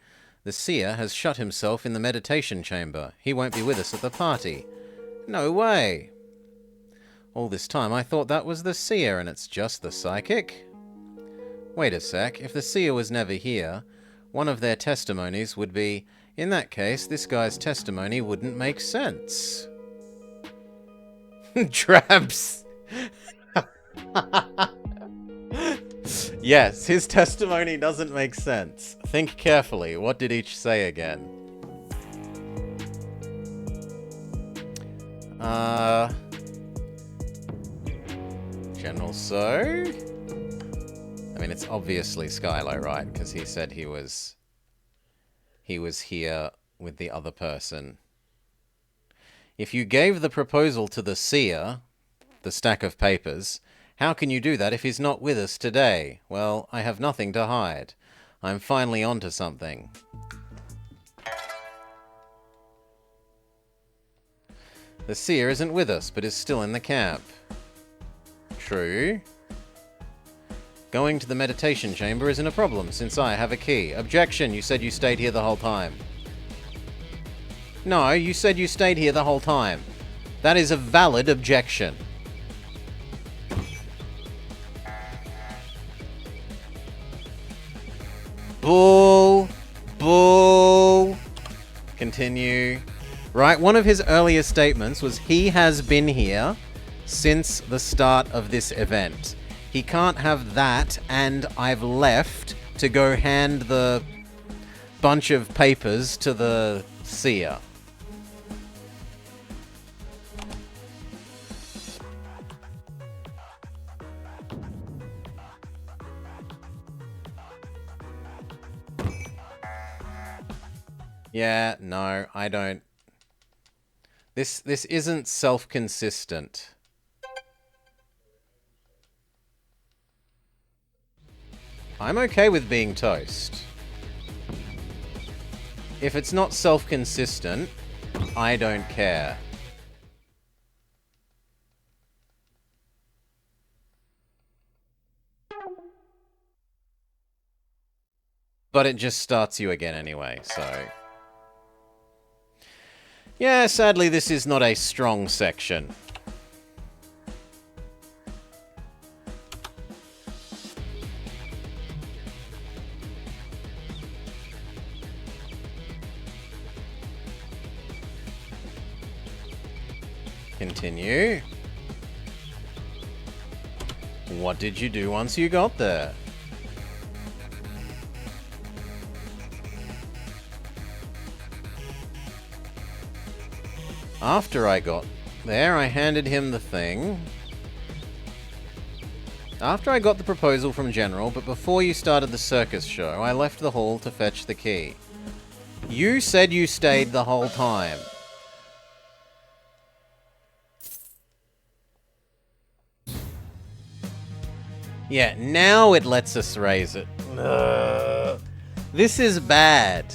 The seer has shut himself in the meditation chamber. He won't be with us at the party. No way! All this time I thought that was the seer and it's just the psychic? Wait a sec. If the seer was never here, one of their testimonies would be, in that case, this guy's testimony wouldn't make sense. Traps! Yes, his testimony doesn't make sense. Think carefully. What did each say again? General So? I mean, it's obviously Skylo, right? Because he said he was here with the other person. If you gave the proposal to the seer, the stack of papers, how can you do that if he's not with us today? Well, I have nothing to hide. I'm finally onto something. The seer isn't with us, but is still in the camp. True. Going to the meditation chamber isn't a problem, since I have a key. Objection! You said you stayed here the whole time. No, you said you stayed here the whole time. That is a valid objection. Bull. Bull. Continue. Right, one of his earlier statements was he has been here since the start of this event. He can't have that, and I've left to go hand the bunch of papers to the seer. Yeah, no, I don't. This isn't self-consistent. I'm okay with being toast. If it's not self-consistent, I don't care. But it just starts you again anyway, so... Yeah, sadly this is not a strong section. Continue. What did you do once you got there? After I got there, I handed him the thing. After I got the proposal from General, but before you started the circus show, I left the hall to fetch the key. You said you stayed the whole time. Yeah, now it lets us raise it. Ugh. This is bad.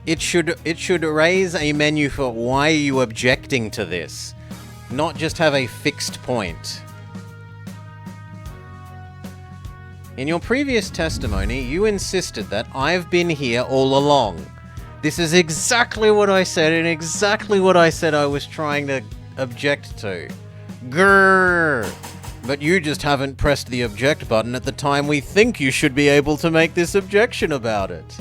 It should raise a menu for why are you objecting to this, not just have a fixed point. In your previous testimony, you insisted that I've been here all along. This is exactly what I said and exactly what I said I was trying to object to. Grrr! But you just haven't pressed the object button at the time we think you should be able to make this objection about it.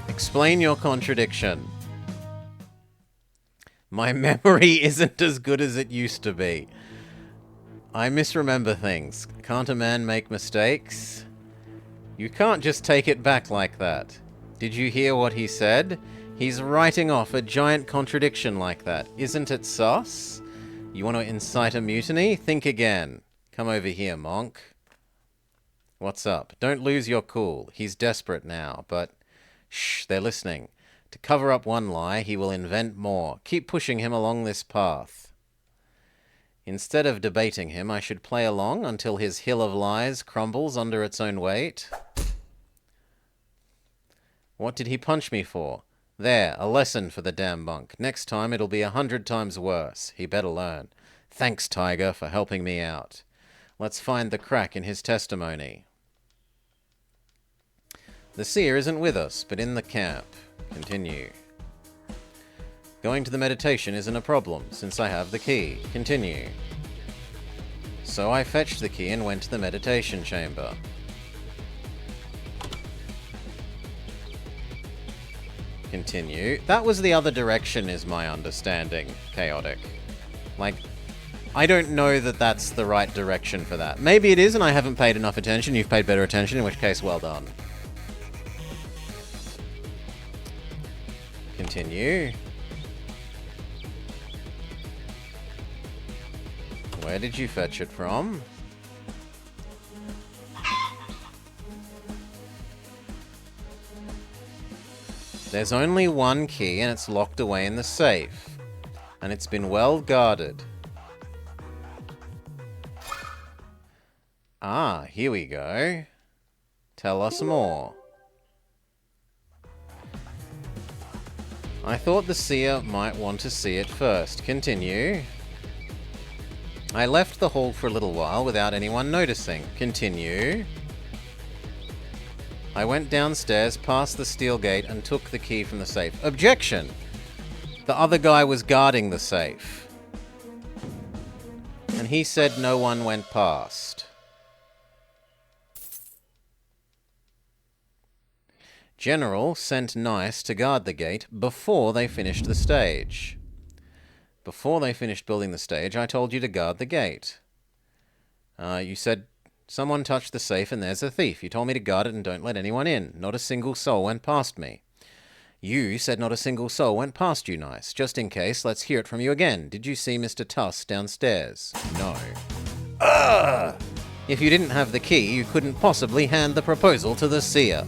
Explain your contradiction. My memory isn't as good as it used to be. I misremember things. Can't a man make mistakes? You can't just take it back like that. Did you hear what he said? He's writing off a giant contradiction like that. Isn't it sus? You want to incite a mutiny? Think again. Come over here, Monk. What's up? Don't lose your cool. He's desperate now, but... Shh, they're listening. To cover up one lie, he will invent more. Keep pushing him along this path. Instead of debating him, I should play along until his hill of lies crumbles under its own weight. What did he punch me for? There, a lesson for the damn monk. Next time it'll be 100 times worse. He better learn. Thanks, Tiger, for helping me out. Let's find the crack in his testimony. The seer isn't with us, but in the camp. Continue. Going to the meditation isn't a problem, since I have the key. Continue. So I fetched the key and went to the meditation chamber. Continue. That was the other direction, is my understanding. Chaotic. Like, I don't know that that's the right direction for that. Maybe it is, and I haven't paid enough attention. You've paid better attention, in which case, well done. Continue. Where did you fetch it from? There's only one key and it's locked away in the safe. And it's been well guarded. Ah, here we go. Tell us more. I thought the seer might want to see it first. Continue. I left the hall for a little while without anyone noticing. Continue. I went downstairs, past the steel gate, and took the key from the safe. Objection! The other guy was guarding the safe. And he said no one went past. General sent Nice to guard the gate before they finished the stage. Before they finished building the stage, I told you to guard the gate. You said someone touched the safe and there's a thief. You told me to guard it and don't let anyone in. Not a single soul went past me. You said not a single soul went past you, Nice. Just in case, let's hear it from you again. Did you see Mr. Tuss downstairs? No. If you didn't have the key, you couldn't possibly hand the proposal to the seer.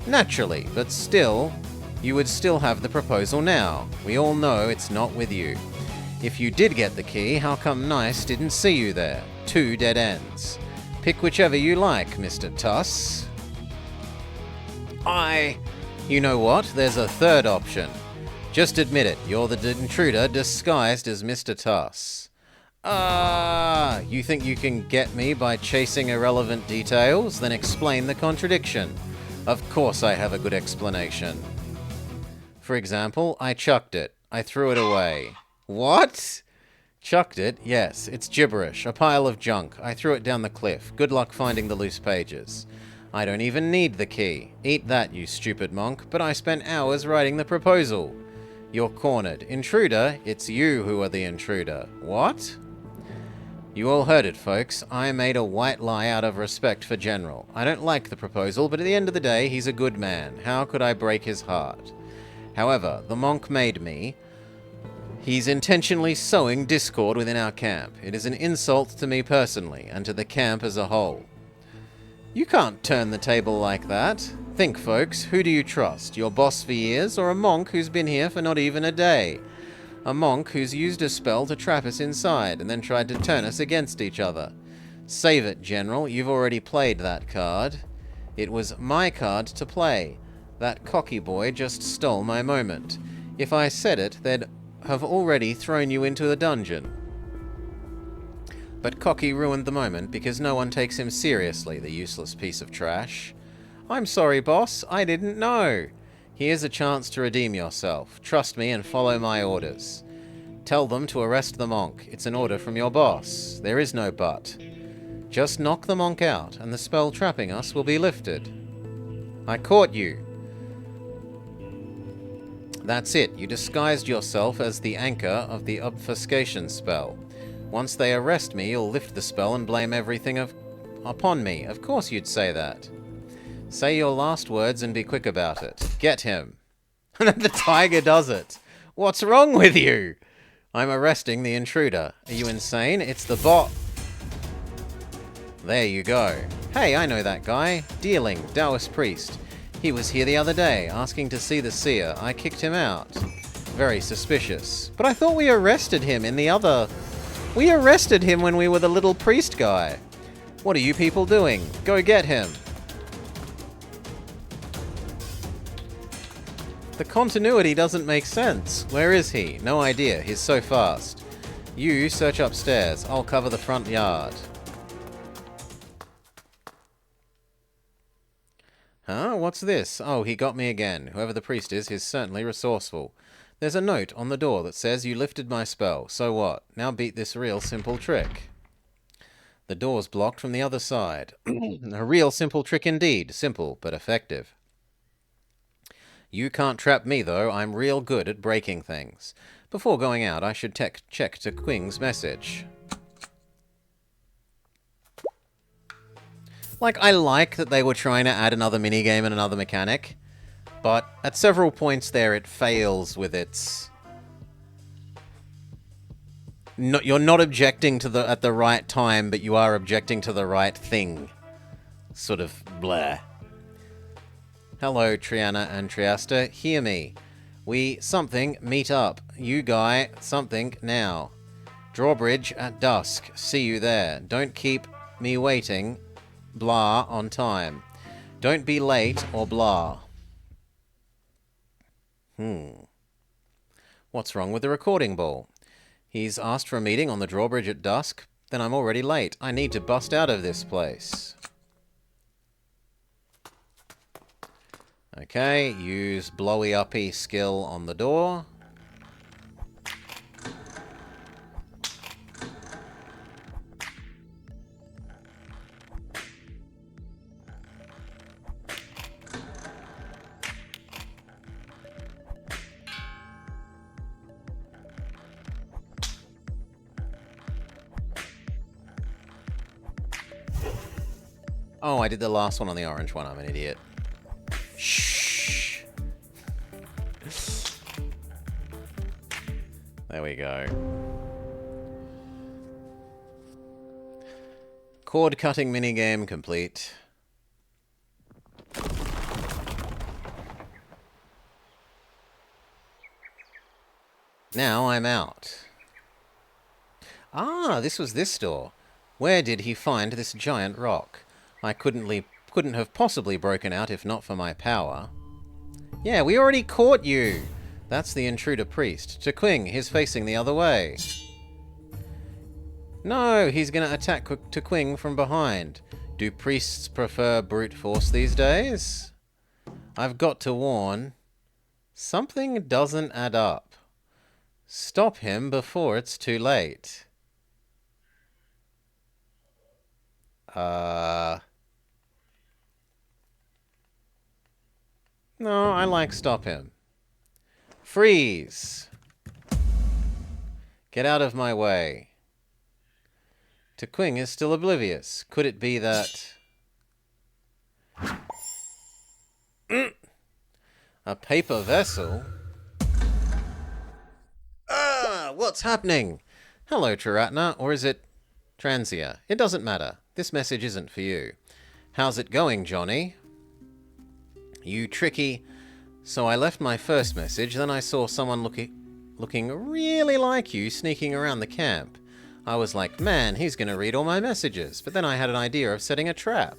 Naturally, but still, you would still have the proposal now. We all know it's not with you. If you did get the key, how come Nice didn't see you there? 2 dead ends. Pick whichever you like, Mr. Tuss. You know what? There's a third option. Just admit it. You're the intruder disguised as Mr. Tuss. You think you can get me by chasing irrelevant details? Then explain the contradiction. Of course I have a good explanation. For example, I chucked it. I threw it away. What? Chucked it? Yes, it's gibberish. A pile of junk. I threw it down the cliff. Good luck finding the loose pages. I don't even need the key. Eat that, you stupid monk. But I spent hours writing the proposal. You're cornered. Intruder, it's you who are the intruder. What? You all heard it, folks. I made a white lie out of respect for General. I don't like the proposal, but at the end of the day, he's a good man. How could I break his heart? However, the monk made me. He's intentionally sowing discord within our camp. It is an insult to me personally, and to the camp as a whole. You can't turn the table like that. Think, folks, who do you trust? Your boss for years, or a monk who's been here for not even a day? A monk who's used a spell to trap us inside, and then tried to turn us against each other. Save it, General. You've already played that card. It was my card to play. That cocky boy just stole my moment. If I said it, they'd have already thrown you into the dungeon. But Cocky ruined the moment because no one takes him seriously, the useless piece of trash. I'm sorry, boss. I didn't know. Here's a chance to redeem yourself. Trust me and follow my orders. Tell them to arrest the monk. It's an order from your boss. There is no but. Just knock the monk out, and the spell trapping us will be lifted. I caught you. That's it. You disguised yourself as the anchor of the obfuscation spell. Once they arrest me, you'll lift the spell and blame everything upon me. Of course you'd say that. Say your last words and be quick about it. Get him. And then the tiger does it. What's wrong with you? I'm arresting the intruder. Are you insane? It's the bot. There you go. Hey, I know that guy. Dealing, Taoist priest. He was here the other day, asking to see the seer. I kicked him out. Very suspicious. But I thought we arrested him in the other... We arrested him when we were the little priest guy. What are you people doing? Go get him. The continuity doesn't make sense. Where is he? No idea. He's so fast. You search upstairs. I'll cover the front yard. Huh? What's this? Oh, he got me again. Whoever the priest is, he's certainly resourceful. There's a note on the door that says, you lifted my spell. So what? Now beat this real simple trick. The door's blocked from the other side. A real simple trick indeed. Simple, but effective. You can't trap me, though. I'm real good at breaking things. Before going out, I should check to Quing's message. I like that they were trying to add another minigame and another mechanic. But at several points there, it fails with its... No, you're not objecting to at the right time, but you are objecting to the right thing. Sort of blah. Hello, Triana and Triasta. Hear me. We something meet up. You guy something now. Drawbridge at dusk. See you there. Don't keep me waiting. Blah on time. Don't be late or blah. What's wrong with the recording ball? He's asked for a meeting on the drawbridge at dusk. Then I'm already late. I need to bust out of this place. Okay, use blowy uppy skill on the door. Oh, I did the last one on the orange one. I'm an idiot. Shh. There we go. Cord cutting minigame complete. Now I'm out. Ah, this was this door. Where did he find this giant rock? I couldn't have possibly broken out if not for my power. Yeah, we already caught you! That's the intruder priest. Tequing, he's facing the other way. No, he's gonna attack Tequing from behind. Do priests prefer brute force these days? I've got to warn. Something doesn't add up. Stop him before it's too late. No, I like stop him. Freeze! Get out of my way. Tequing is still oblivious. Could it be that... A paper vessel? Ah, what's happening? Hello, Triratna, or is it Transia? It doesn't matter. This message isn't for you. How's it going, Johnny? You tricky. So I left my first message, then I saw someone looking really like you sneaking around the camp. I was like, man, he's gonna read all my messages, but then I had an idea of setting a trap.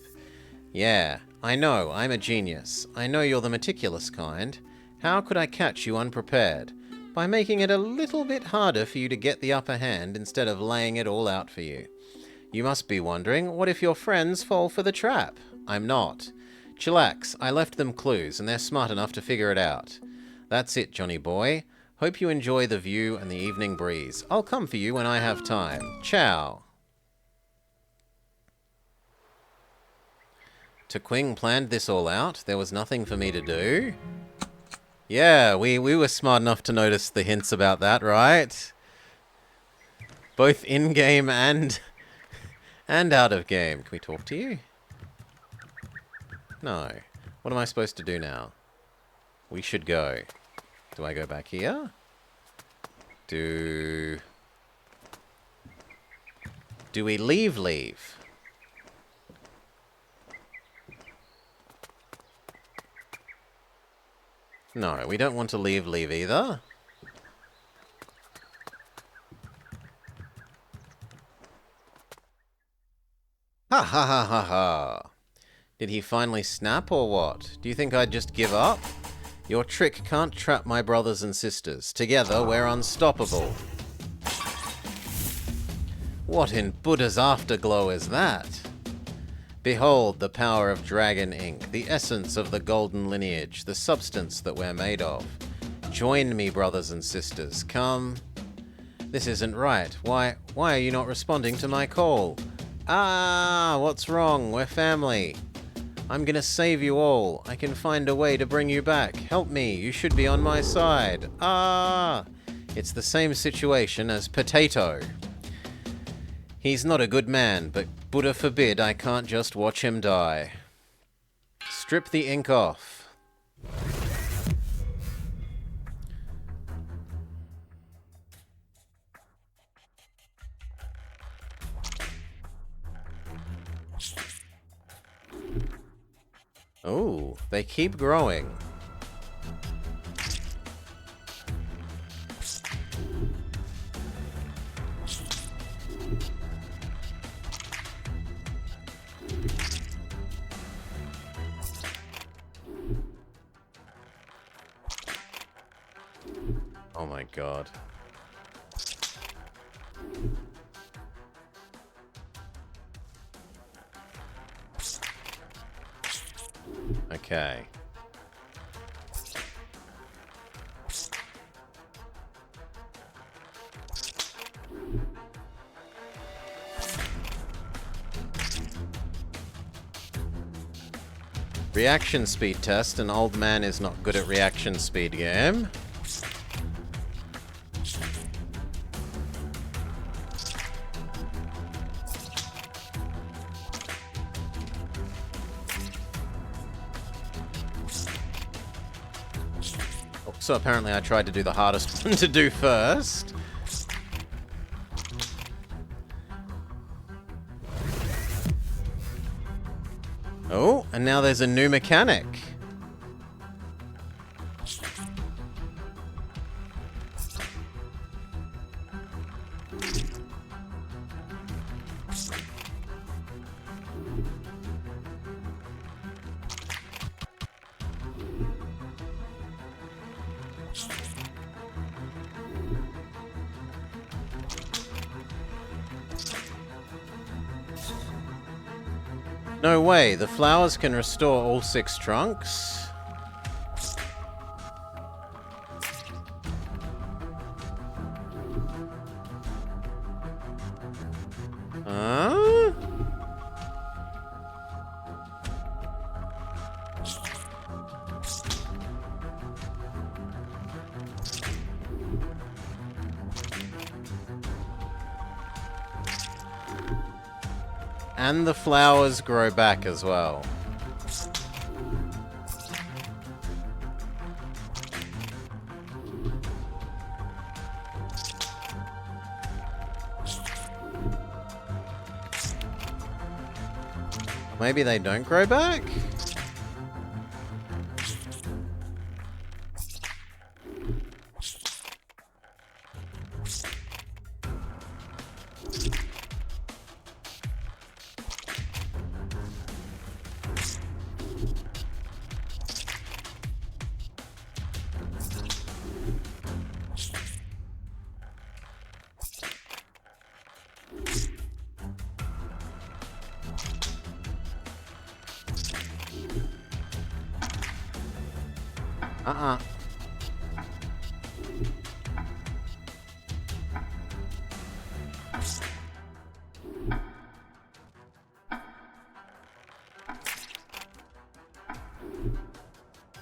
Yeah, I know, I'm a genius. I know you're the meticulous kind. How could I catch you unprepared? By making it a little bit harder for you to get the upper hand instead of laying it all out for you. You must be wondering, what if your friends fall for the trap? I'm not. Chillax, I left them clues, and they're smart enough to figure it out. That's it, Johnny boy. Hope you enjoy the view and the evening breeze. I'll come for you when I have time. Ciao. Tequing planned this all out. There was nothing for me to do. Yeah, we were smart enough to notice the hints about that, right? Both in-game and out of game. Can we talk to you? No. What am I supposed to do now? We should go. Do I go back here? Do we leave? No, we don't want to leave either. Ha ha ha ha ha. Did he finally snap or what? Do you think I'd just give up? Your trick can't trap my brothers and sisters. Together, we're unstoppable. What in Buddha's afterglow is that? Behold the power of dragon ink, the essence of the golden lineage, the substance that we're made of. Join me, brothers and sisters. Come. This isn't right. Why are you not responding to my call? Ah, what's wrong? We're family. I'm gonna save you all. I can find a way to bring you back. Help me. You should be on my side. Ah! It's the same situation as Potato. He's not a good man, but Buddha forbid I can't just watch him die. Strip the ink off. Oh, they keep growing. Oh my god. Okay. Reaction speed test. An old man is not good at reaction speed game. So apparently I tried to do the hardest one to do first. Oh, and now there's a new mechanic. No way, the flowers can restore all 6 trunks. Huh? And the flowers grow back as well. Maybe they don't grow back? Uh-uh.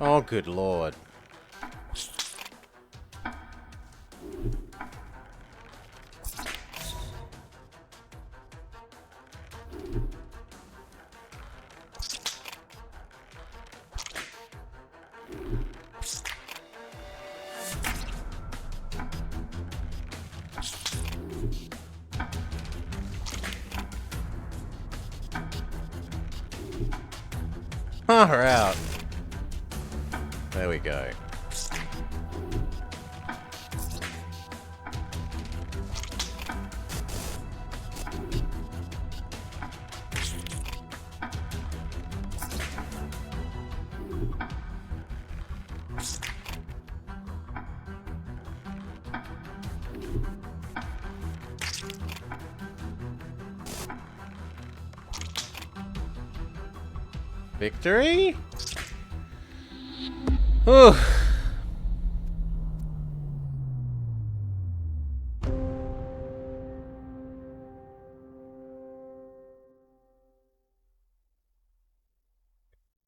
Oh, good lord. Far out. There we go. Victory? Whew.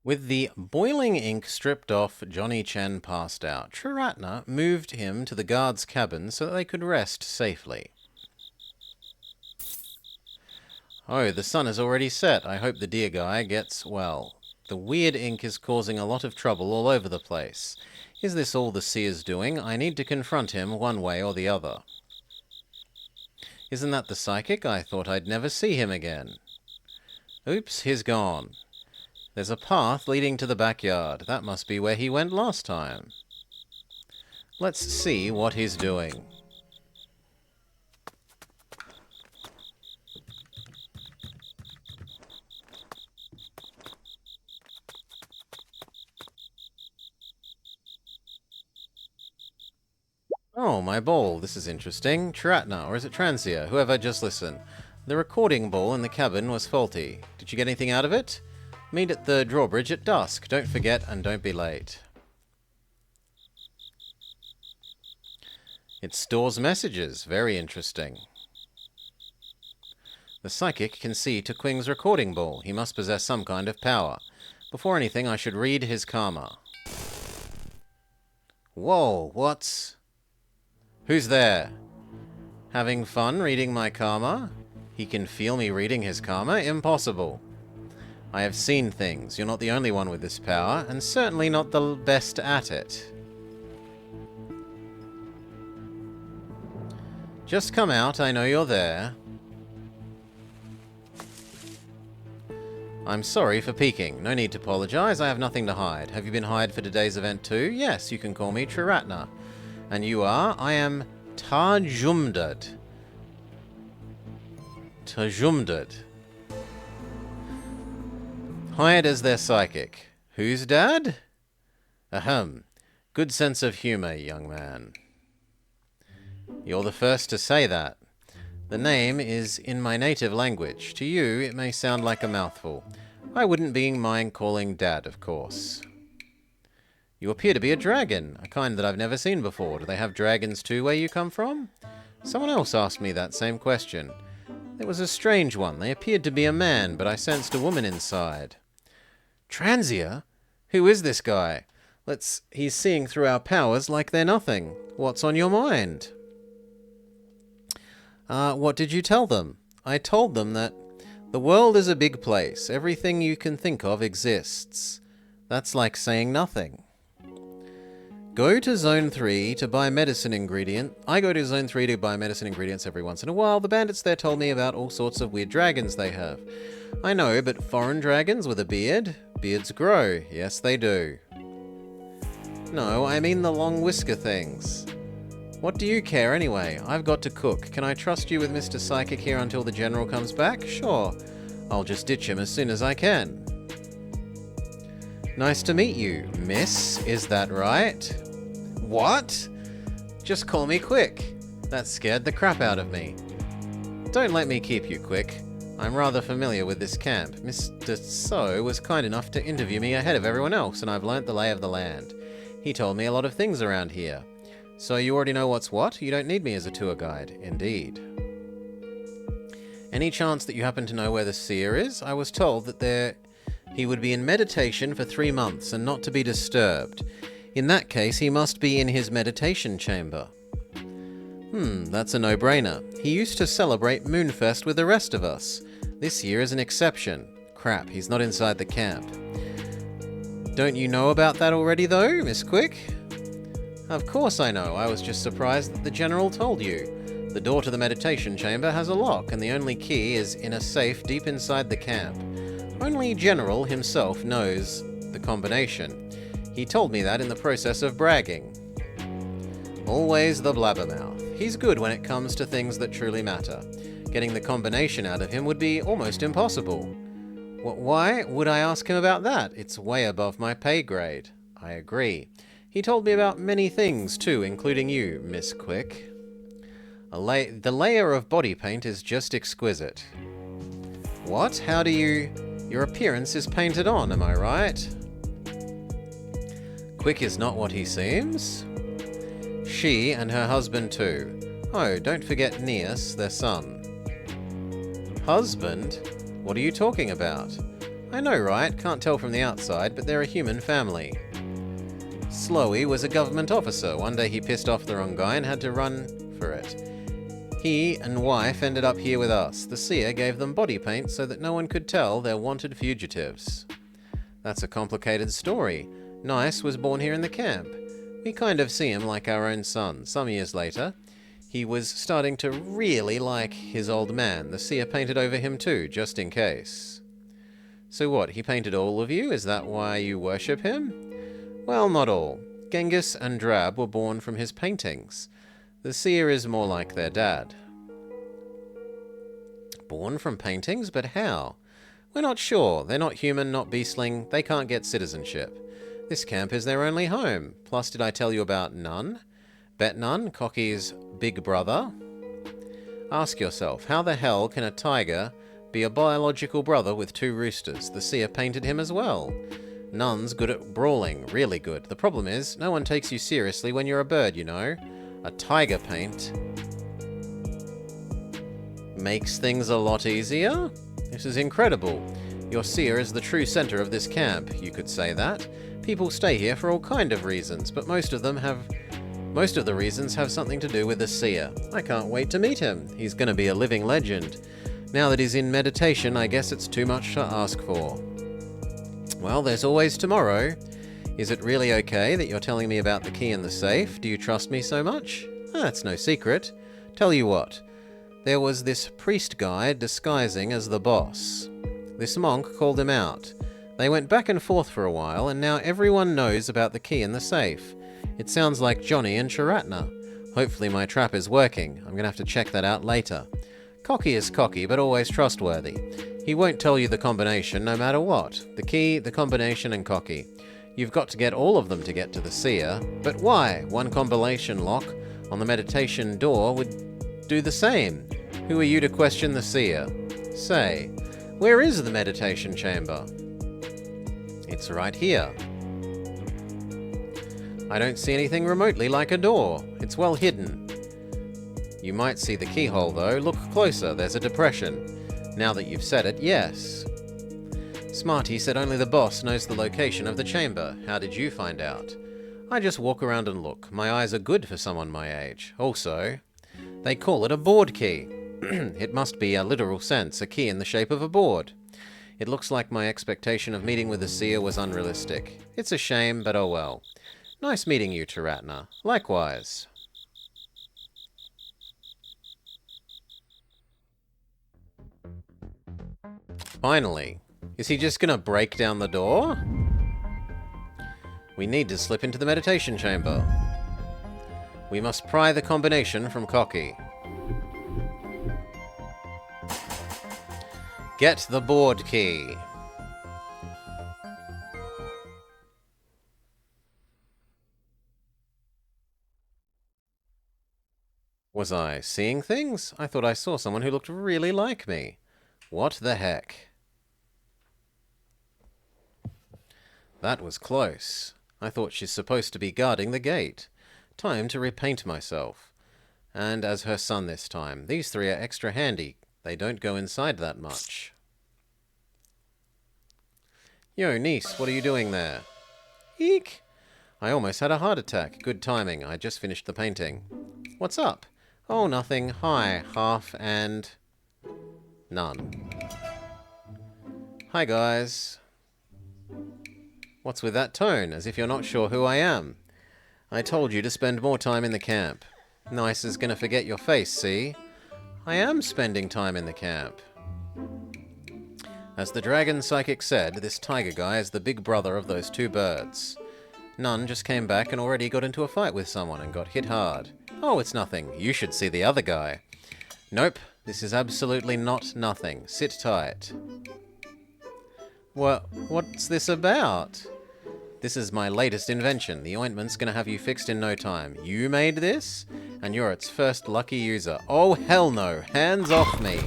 With the boiling ink stripped off, Johnny Chen passed out. Triratna moved him to the guard's cabin so that they could rest safely. Oh, the sun has already set. I hope the dear guy gets well. The weird ink is causing a lot of trouble all over the place. Is this all the seer's doing? I need to confront him one way or the other. Isn't that the psychic? I thought I'd never see him again. Oops, he's gone. There's a path leading to the backyard. That must be where he went last time. Let's see what he's doing. Oh, my ball. This is interesting. Triratna, or is it Transia? Whoever, just listen. The recording ball in the cabin was faulty. Did you get anything out of it? Meet at the drawbridge at dusk. Don't forget and don't be late. It stores messages. Very interesting. The psychic can see to Quing's recording ball. He must possess some kind of power. Before anything, I should read his karma. Whoa, what's... Who's there? Having fun reading my karma? He can feel me reading his karma? Impossible. I have seen things. You're not the only one with this power, and certainly not the best at it. Just come out, I know you're there. I'm sorry for peeking. No need to apologize, I have nothing to hide. Have you been hired for today's event too? Yes, you can call me Triratna. And you are? I am Tajumdad. Tajumdad. Hired as their psychic. Who's dad? Ahem. Good sense of humor, young man. You're the first to say that. The name is in my native language. To you, it may sound like a mouthful. I wouldn't mind calling Dad, of course. You appear to be a dragon, a kind that I've never seen before. Do they have dragons too where you come from? Someone else asked me that same question. It was a strange one. They appeared to be a man, but I sensed a woman inside. Transia? Who is this guy? He's seeing through our powers like they're nothing. What's on your mind? What did you tell them? I told them that the world is a big place. Everything you can think of exists. That's like saying nothing. Go to Zone 3 to buy medicine ingredient. I go to Zone 3 to buy medicine ingredients every once in a while. The bandits there told me about all sorts of weird dragons they have. I know, but foreign dragons with a beard? Beards grow. Yes, they do. No, I mean the long whisker things. What do you care anyway? I've got to cook. Can I trust you with Mr. Psychic here until the General comes back? Sure. I'll just ditch him as soon as I can. Nice to meet you, miss. Is that right? What? Just call me Quick. That scared the crap out of me. Don't let me keep you, Quick. I'm rather familiar with this camp. Mr. So was kind enough to interview me ahead of everyone else, and I've learnt the lay of the land. He told me a lot of things around here. So you already know what's what? You don't need me as a tour guide. Indeed. Any chance that you happen to know where the seer is? I was told that he would be in meditation for 3 months and not to be disturbed. In that case, he must be in his meditation chamber. That's a no-brainer. He used to celebrate Moonfest with the rest of us. This year is an exception. Crap, he's not inside the camp. Don't you know about that already, though, Miss Quick? Of course I know. I was just surprised that the General told you. The door to the meditation chamber has a lock, and the only key is in a safe deep inside the camp. Only General himself knows the combination. He told me that in the process of bragging. Always the blabbermouth. He's good when it comes to things that truly matter. Getting the combination out of him would be almost impossible. Why would I ask him about that? It's way above my pay grade. I agree. He told me about many things too, including you, Miss Quick. The layer of body paint is just exquisite. What? How do you... Your appearance is painted on, am I right? Quick is not what he seems. She and her husband too. Oh, don't forget Neas, their son. Husband? What are you talking about? I know, right? Can't tell from the outside, but they're a human family. Slowey was a government officer. One day he pissed off the wrong guy and had to run for it. He and wife ended up here with us. The seer gave them body paint so that no one could tell they're wanted fugitives. That's a complicated story. Nice was born here in the camp. We kind of see him like our own son. Some years later, he was starting to really like his old man. The seer painted over him too, just in case. So what, he painted all of you? Is that why you worship him? Well, not all. Genghis and Drab were born from his paintings. The seer is more like their dad. Born from paintings? But how? We're not sure. They're not human, not beastling. They can't get citizenship. This camp is their only home. Plus, did I tell you about Nun? Bet Nun, Cocky's big brother? Ask yourself, how the hell can a tiger be a biological brother with 2 roosters? The seer painted him as well. Nun's good at brawling, really good. The problem is, no one takes you seriously when you're a bird, you know. A tiger paint makes things a lot easier. This is incredible. Your seer is the true center of this camp, you could say that. People stay here for all kind of reasons, but most of the reasons have something to do with the seer. I can't wait to meet him. He's gonna be a living legend. Now that he's in meditation, I guess it's too much to ask for. Well, there's always tomorrow. Is it really okay that you're telling me about the key in the safe? Do you trust me so much? That's no secret. Tell you what. There was this priest guy disguising as the boss. This monk called him out. They went back and forth for a while, and now everyone knows about the key in the safe. It sounds like Johnny and Charatna. Hopefully my trap is working. I'm gonna have to check that out later. Cocky is cocky, but always trustworthy. He won't tell you the combination no matter what. The key, the combination, and cocky. You've got to get all of them to get to the seer. But why? One combination lock on the meditation door would do the same. Who are you to question the seer? Say, where is the meditation chamber? It's right here. I don't see anything remotely like a door. It's well hidden. You might see the keyhole though. Look closer, there's a depression. Now that you've said it, yes. Smarty said only the boss knows the location of the chamber. How did you find out? I just walk around and look. My eyes are good for someone my age. Also, they call it a board key. It must be a literal sense, a key in the shape of a board. It looks like my expectation of meeting with the seer was unrealistic. It's a shame, but oh well. Nice meeting you, Charatna. Likewise. Finally. Is he just gonna break down the door? We need to slip into the meditation chamber. We must pry the combination from Cocky. Get the board key. Was I seeing things? I thought I saw someone who looked really like me. What the heck? That was close. I thought she's supposed to be guarding the gate. Time to repaint myself. And as her son this time. These three are extra handy. They don't go inside that much. Yo, niece, what are you doing there? Eek! I almost had a heart attack. Good timing. I just finished the painting. What's up? Oh, nothing. Hi, half and... none. Hi, guys. What's with that tone, as if you're not sure who I am? I told you to spend more time in the camp. Nice is gonna forget your face, see? I am spending time in the camp. As the dragon psychic said, this tiger guy is the big brother of those two birds. None just came back and already got into a fight with someone and got hit hard. Oh, it's nothing. You should see the other guy. Nope, this is absolutely not nothing. Sit tight. What's this about? This is my latest invention. The ointment's gonna have you fixed in no time. You made this? And you're its first lucky user. Oh, hell no. Hands off me.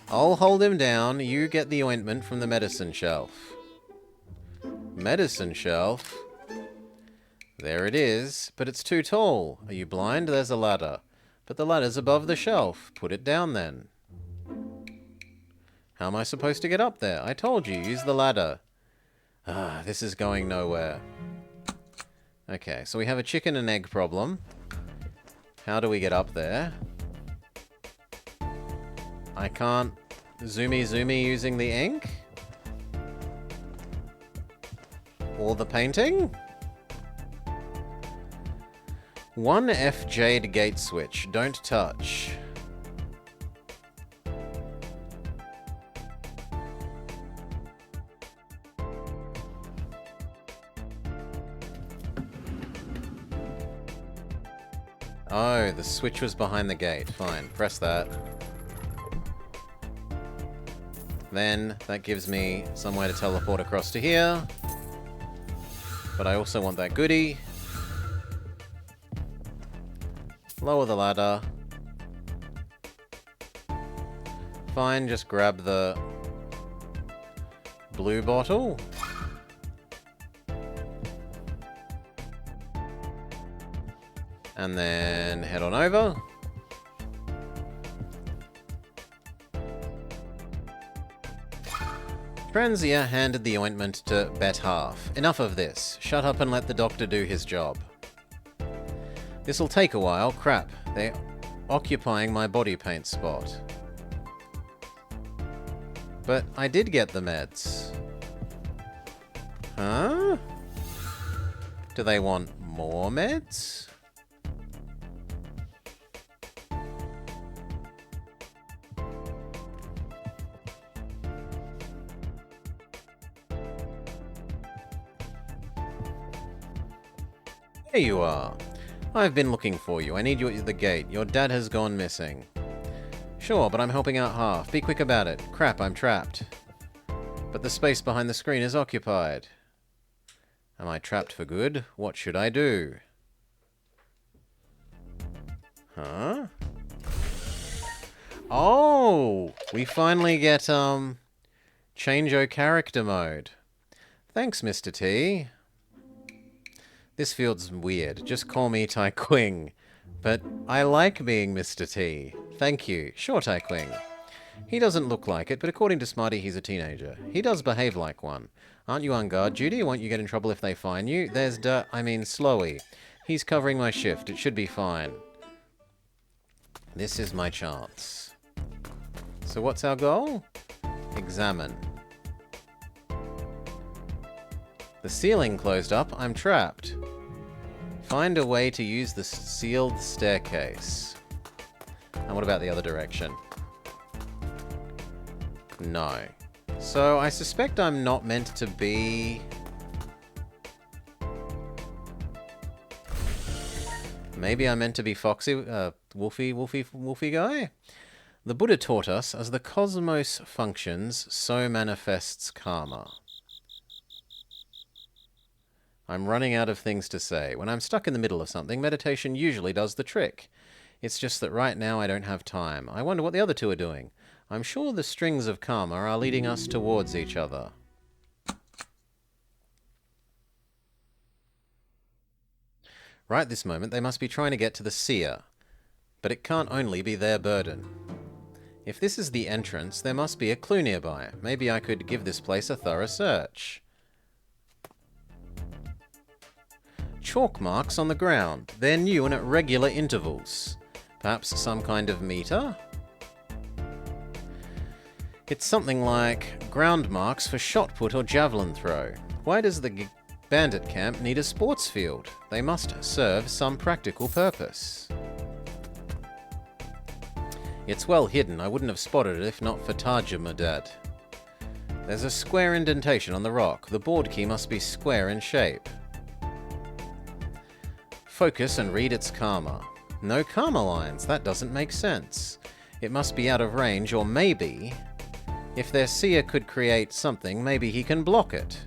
I'll hold him down. You get the ointment from the medicine shelf. Medicine shelf? There it is. But it's too tall. Are you blind? There's a ladder. But the ladder's above the shelf. Put it down then. How am I supposed to get up there? I told you, use the ladder. Ah, this is going nowhere. Okay, so we have a chicken and egg problem. How do we get up there? I can't zoomy using the ink? Or the painting? 1F Jade gate switch. Don't touch. Oh, the switch was behind the gate. Fine, press that. Then, that gives me somewhere to teleport across to here. But I also want that goodie. Lower the ladder. Fine, just grab the blue bottle. And then head on over. Franzia handed the ointment to Bet Half. Enough of this. Shut up and let the doctor do his job. This'll take a while. Crap. They're occupying my body paint spot. But I did get the meds. Huh? Do they want more meds? There you are. I've been looking for you. I need you at the gate. Your dad has gone missing. Sure, but I'm helping out Half. Be quick about it. Crap, I'm trapped. But the space behind the screen is occupied. Am I trapped for good? What should I do? Huh? Oh! We finally get, Change-O character mode. Thanks, Mr. T. This feels weird. Just call me Tai Quing. But I like being Mr. T. Thank you. Sure, Tai Quing. He doesn't look like it, but according to Smarty, he's a teenager. He does behave like one. Aren't you on guard duty? Won't you get in trouble if they find you? There's Slowy. He's covering my shift. It should be fine. This is my chance. So what's our goal? Examine. The ceiling closed up. I'm trapped. Find a way to use the sealed staircase. And what about the other direction? No. So I suspect I'm not meant to be... Maybe I'm meant to be Foxy, Wolfy guy? The Buddha taught us, as the cosmos functions, so manifests karma. I'm running out of things to say. When I'm stuck in the middle of something, meditation usually does the trick. It's just that right now I don't have time. I wonder what the other two are doing. I'm sure the strings of karma are leading us towards each other. Right this moment, they must be trying to get to the seer. But it can't only be their burden. If this is the entrance, there must be a clue nearby. Maybe I could give this place a thorough search. Chalk marks on the ground. They're new and at regular intervals. Perhaps some kind of meter? It's something like ground marks for shot put or javelin throw. Why does the bandit camp need a sports field? They must serve some practical purpose. It's well hidden. I wouldn't have spotted it if not for Tajamudad. There's a square indentation on the rock. The board key must be square in shape. Focus and read its karma. No karma lines. That doesn't make sense. It must be out of range, or maybe... If their seer could create something, maybe he can block it.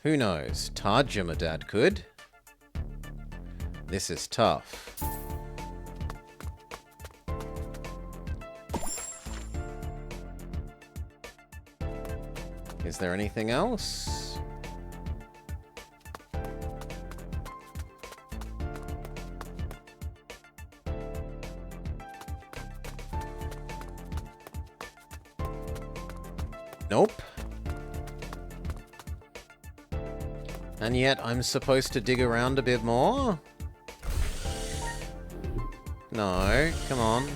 Who knows? Tajamudad could. This is tough. Is there anything else? Nope. And yet I'm supposed to dig around a bit more? No, come on.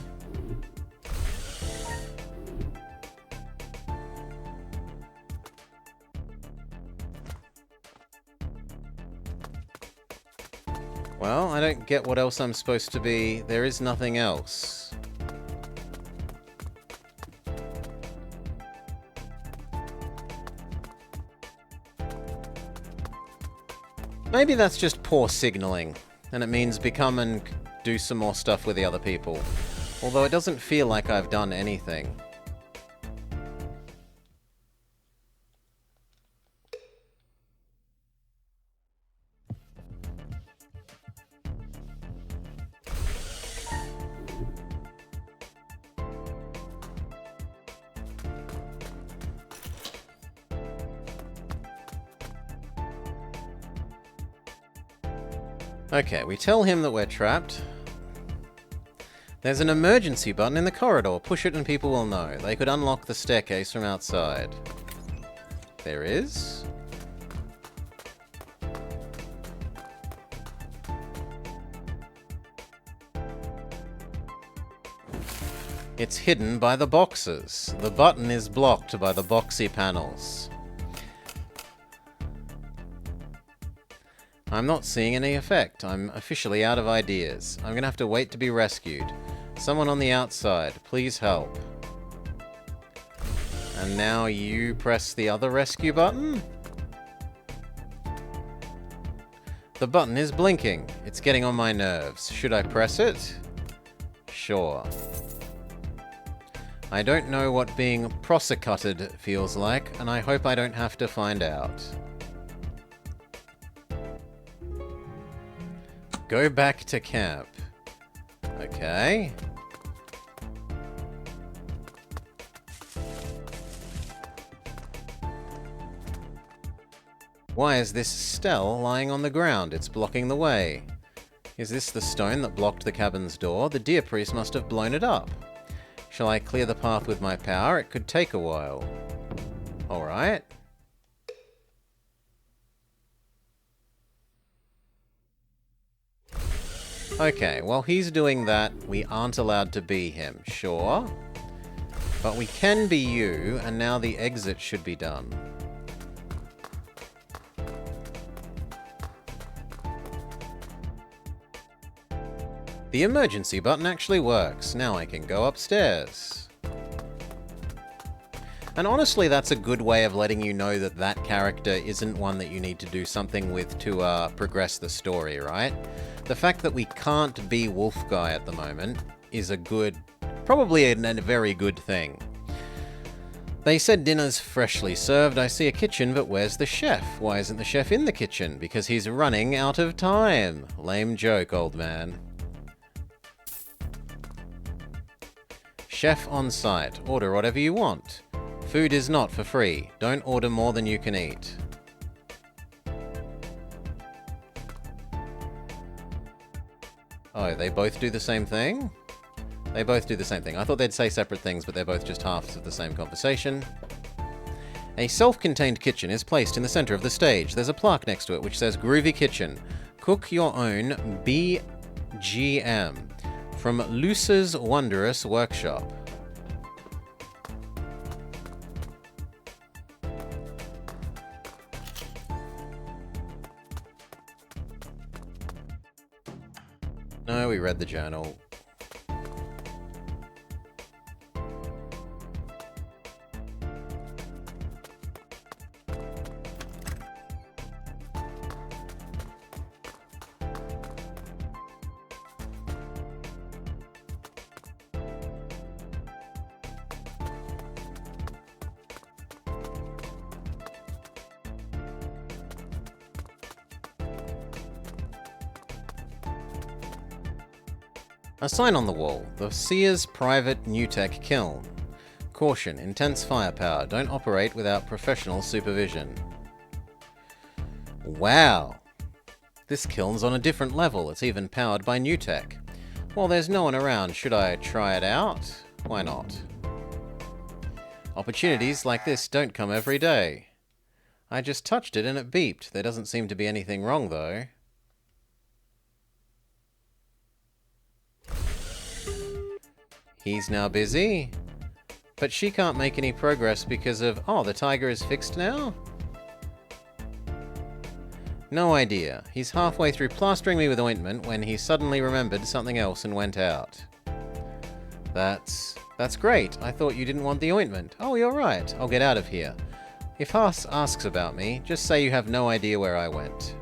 Well, I don't get what else I'm supposed to be. There is nothing else. Maybe that's just poor signaling, and it means become and do some more stuff with the other people. Although it doesn't feel like I've done anything. Okay, we tell him that we're trapped. There's an emergency button in the corridor. Push it and people will know. They could unlock the staircase from outside. There is. It's hidden by the boxes. The button is blocked by the boxy panels. I'm not seeing any effect. I'm officially out of ideas. I'm gonna have to wait to be rescued. Someone on the outside, please help. And now you press the other rescue button? The button is blinking. It's getting on my nerves. Should I press it? Sure. I don't know what being prosecuted feels like, and I hope I don't have to find out. Go back to camp. Okay. Why is this stele lying on the ground? It's blocking the way. Is this the stone that blocked the cabin's door? The deer priest must have blown it up. Shall I clear the path with my power? It could take a while. Alright. Okay, while he's doing that, we aren't allowed to be him, sure. But we can be you, and now the exit should be done. The emergency button actually works. Now I can go upstairs. And honestly, that's a good way of letting you know that that character isn't one that you need to do something with to progress the story, right? The fact that we can't be Wolf Guy at the moment is a good, probably a very good thing. They said dinner's freshly served. I see a kitchen, but where's the chef? Why isn't the chef in the kitchen? Because he's running out of time. Lame joke, old man. Chef on site. Order whatever you want. Food is not for free. Don't order more than you can eat. Oh, they both do the same thing? They both do the same thing. I thought they'd say separate things, but they're both just halves of the same conversation. A self-contained kitchen is placed in the center of the stage. There's a plaque next to it which says Groovy Kitchen. Cook your own BGM. From Luce's Wondrous Workshop. No, we read the journal. A sign on the wall. The Sears Private New Tech Kiln. Caution, intense firepower. Don't operate without professional supervision. Wow! This kiln's on a different level. It's even powered by new tech. Well, there's no one around. Should I try it out? Why not? Opportunities like this don't come every day. I just touched it and it beeped. There doesn't seem to be anything wrong, though. He's now busy. But she can't make any progress because of... Oh, the tiger is fixed now? No idea. He's halfway through plastering me with ointment when he suddenly remembered something else and went out. That's great. I thought you didn't want the ointment. Oh, you're right. I'll get out of here. If Haas asks about me, just say you have no idea where I went.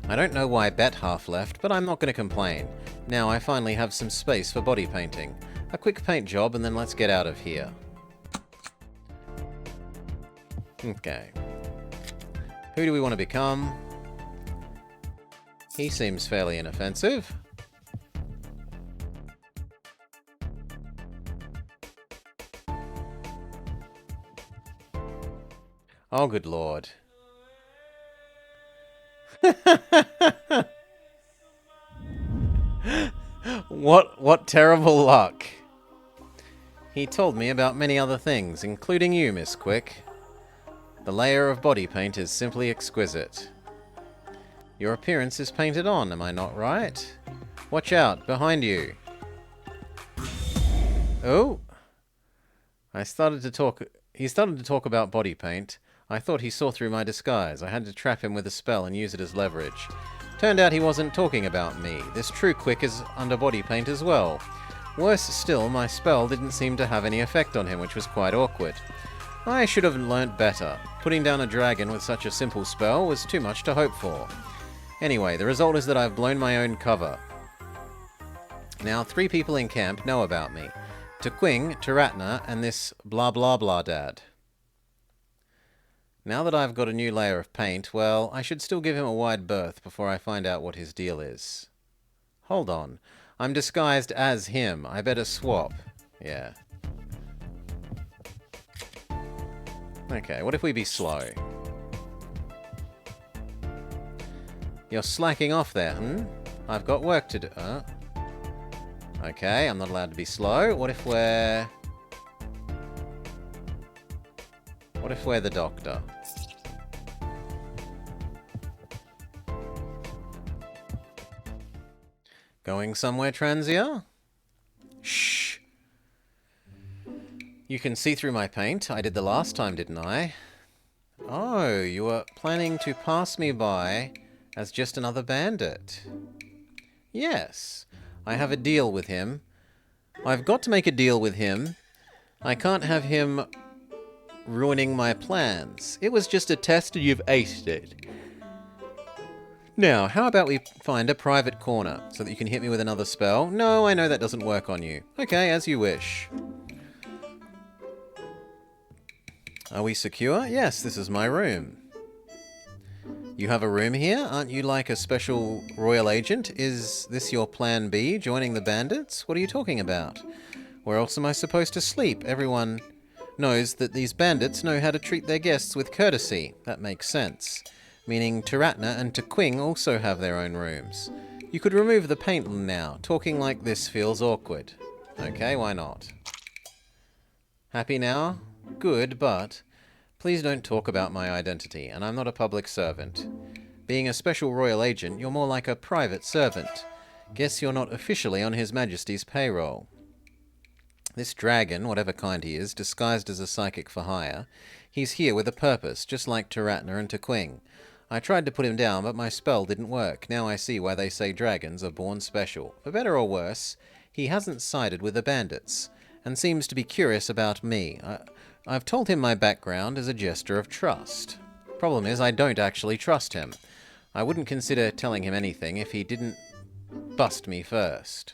I don't know why Bet half left, but I'm not going to complain. Now I finally have some space for body painting. A quick paint job and then let's get out of here. Okay. Who do we want to become? He seems fairly inoffensive. Oh, good lord. What terrible luck. He told me about many other things, including you, Miss Quick. The layer of body paint is simply exquisite. Your appearance is painted on, am I not right? Watch out, behind you. Oh! He started to talk about body paint. I thought he saw through my disguise. I had to trap him with a spell and use it as leverage. Turned out he wasn't talking about me. This true quick is under body paint as well. Worse still, my spell didn't seem to have any effect on him, which was quite awkward. I should have learnt better. Putting down a dragon with such a simple spell was too much to hope for. Anyway, the result is that I've blown my own cover. Now 3 people in camp know about me. Tequing, Taratna, and this blah blah blah dad. Now that I've got a new layer of paint, well, I should still give him a wide berth before I find out what his deal is. Hold on. I'm disguised as him. I better swap. Yeah. Okay, what if we be slow? You're slacking off there, I've got work to do. Okay, I'm not allowed to be slow. What if we're the doctor? Going somewhere, Transia? Shh. You can see through my paint. I did the last time, didn't I? Oh, you were planning to pass me by as just another bandit. Yes. I have a deal with him. I've got to make a deal with him. I can't have him ruining my plans. It was just a test and you've aced it. Now, how about we find a private corner so that you can hit me with another spell? No, I know that doesn't work on you. Okay, as you wish. Are we secure? Yes, this is my room. You have a room here? Aren't you like a special royal agent? Is this your plan B, joining the bandits? What are you talking about? Where else am I supposed to sleep? Everyone knows that these bandits know how to treat their guests with courtesy. That makes sense. Meaning Taratna and Tequing also have their own rooms. You could remove the paint now. Talking like this feels awkward. Okay, why not? Happy now? Good, but please don't talk about my identity, and I'm not a public servant. Being a special royal agent, you're more like a private servant. Guess you're not officially on His Majesty's payroll. This dragon, whatever kind he is, disguised as a psychic for hire, he's here with a purpose, just like Taratna and Tequing. I tried to put him down, but my spell didn't work. Now I see why they say dragons are born special. For better or worse, he hasn't sided with the bandits, and seems to be curious about me. I've told him my background as a gesture of trust. Problem is, I don't actually trust him. I wouldn't consider telling him anything if he didn't bust me first.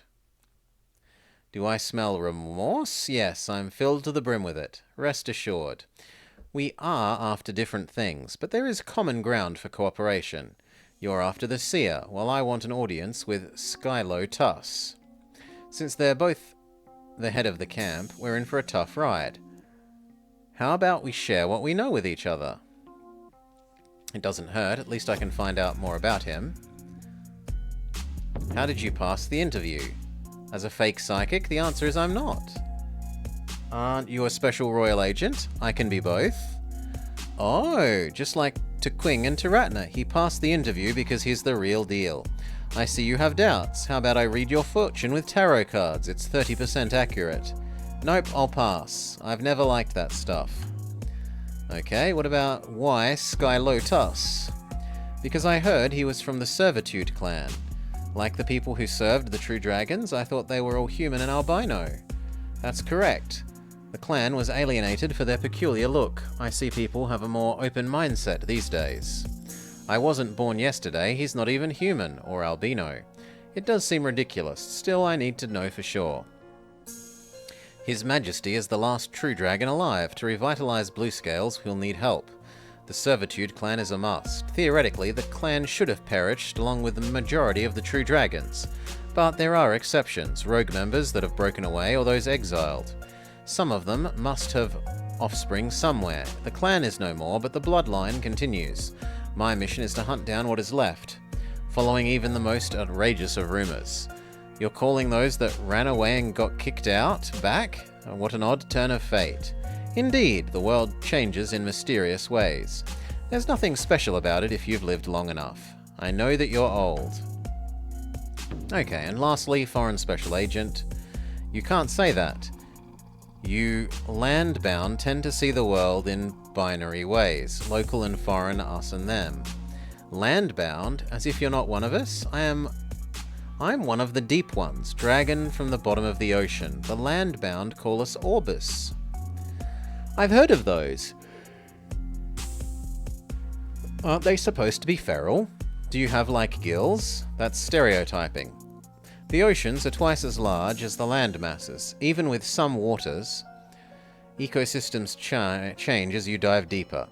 Do I smell remorse? Yes, I'm filled to the brim with it. Rest assured. We are after different things, but there is common ground for cooperation. You're after the seer, while I want an audience with Skylo Tuss. Since they're both the head of the camp, we're in for a tough ride. How about we share what we know with each other? It doesn't hurt, at least I can find out more about him. How did you pass the interview? As a fake psychic, the answer is I'm not. Aren't you a special royal agent? I can be both. Oh, just like Tequing and Taratna. He passed the interview because he's the real deal. I see you have doubts. How about I read your fortune with tarot cards? It's 30% accurate. Nope, I'll pass. I've never liked that stuff. Okay, what about why Skylo Tuss? Because I heard he was from the Servitude clan. Like the people who served the true dragons, I thought they were all human and albino. That's correct. The clan was alienated for their peculiar look. I see people have a more open mindset these days. I wasn't born yesterday, he's not even human, or albino. It does seem ridiculous, still I need to know for sure. His Majesty is the last true dragon alive. To revitalize Bluescales, we'll need help. The Servitude clan is a must. Theoretically, the clan should have perished along with the majority of the true dragons. But there are exceptions, rogue members that have broken away or those exiled. Some of them must have offspring somewhere. The clan is no more, but the bloodline continues. My mission is to hunt down what is left, following even the most outrageous of rumors. You're calling those that ran away and got kicked out back? What an odd turn of fate. Indeed, the world changes in mysterious ways. There's nothing special about it if you've lived long enough. I know that you're old. Okay, and lastly, foreign special agent. You can't say that. You landbound tend to see the world in binary ways. Local and foreign, us and them. Landbound, as if you're not one of us? I'm one of the deep ones, dragon from the bottom of the ocean. The landbound call us Orbis. I've heard of those. Aren't they supposed to be feral? Do you have, like, gills? That's stereotyping. The oceans are twice as large as the land masses. Even with some waters, ecosystems change as you dive deeper.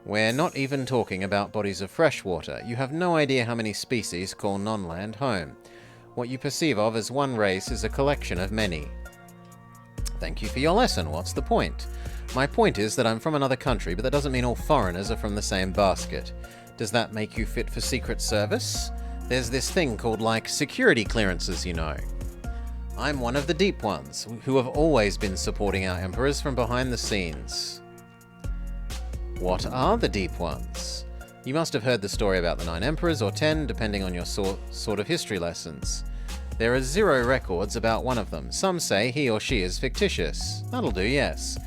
We're not even talking about bodies of fresh water. You have no idea how many species call non-land home. What you perceive of as one race is a collection of many. Thank you for your lesson. What's the point? My point is that I'm from another country, but that doesn't mean all foreigners are from the same basket. Does that make you fit for Secret Service? There's this thing called, like, security clearances, you know. I'm one of the deep ones, who have always been supporting our emperors from behind the scenes. What are the deep ones? You must have heard the story about the 9 emperors, or 10, depending on your sort of history lessons. There are 0 records about one of them. Some say he or she is fictitious. That'll do, yes.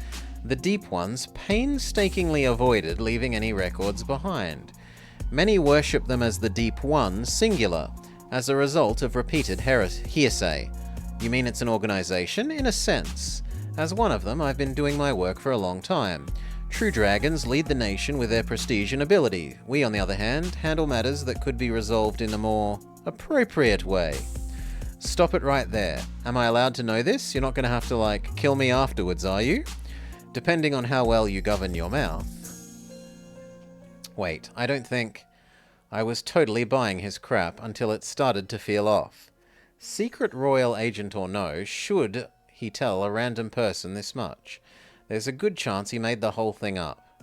The deep ones painstakingly avoided leaving any records behind. Many worship them as the Deep One, singular, as a result of repeated hearsay. You mean it's an organization? In a sense. As one of them, I've been doing my work for a long time. True dragons lead the nation with their prestige and ability. We, on the other hand, handle matters that could be resolved in a more appropriate way. Stop it right there. Am I allowed to know this? You're not going to have to, like, kill me afterwards, are you? Depending on how well you govern your mouth. Wait, I don't think... I was totally buying his crap until it started to feel off. Secret royal agent or no, should he tell a random person this much? There's a good chance he made the whole thing up.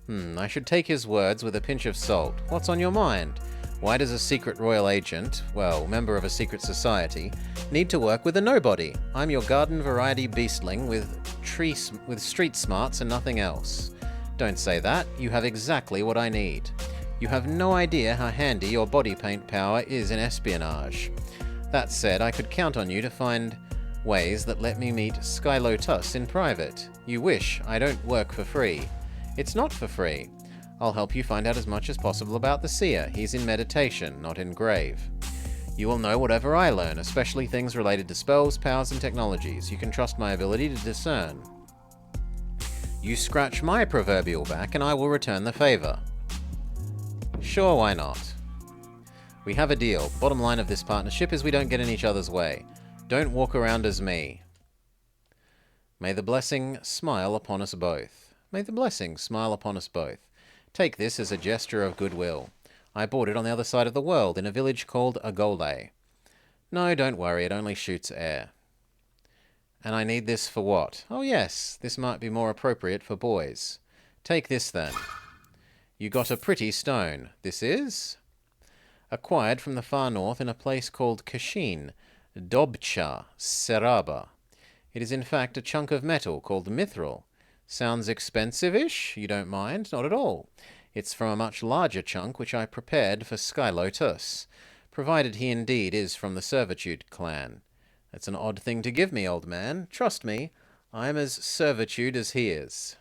I should take his words with a pinch of salt. What's on your mind? Why does a secret royal agent, well, member of a secret society, need to work with a nobody? I'm your garden variety beastling with street smarts and nothing else. Don't say that. You have exactly what I need. You have no idea how handy your body paint power is in espionage. That said, I could count on you to find ways that let me meet Skylo Tuss in private. You wish. I don't work for free. It's not for free. I'll help you find out as much as possible about the seer. He's in meditation, not in grave. You will know whatever I learn, especially things related to spells, powers, and technologies. You can trust my ability to discern. You scratch my proverbial back and I will return the favor. Sure, why not? We have a deal. Bottom line of this partnership is we don't get in each other's way. Don't walk around as me. May the blessing smile upon us both. May the blessing smile upon us both. Take this as a gesture of goodwill. I bought it on the other side of the world in a village called Agole. No, don't worry, it only shoots air. And I need this for what? Oh yes, this might be more appropriate for boys. Take this then. You got a pretty stone. This is? Acquired from the far north in a place called Kashin, Dobcha, Seraba. It is in fact a chunk of metal called mithril. Sounds expensive-ish? You don't mind? Not at all. It's from a much larger chunk which I prepared for Skylo Tuss, provided he indeed is from the Servitude clan. That's an odd thing to give me, old man. Trust me, I'm as servitude as he is.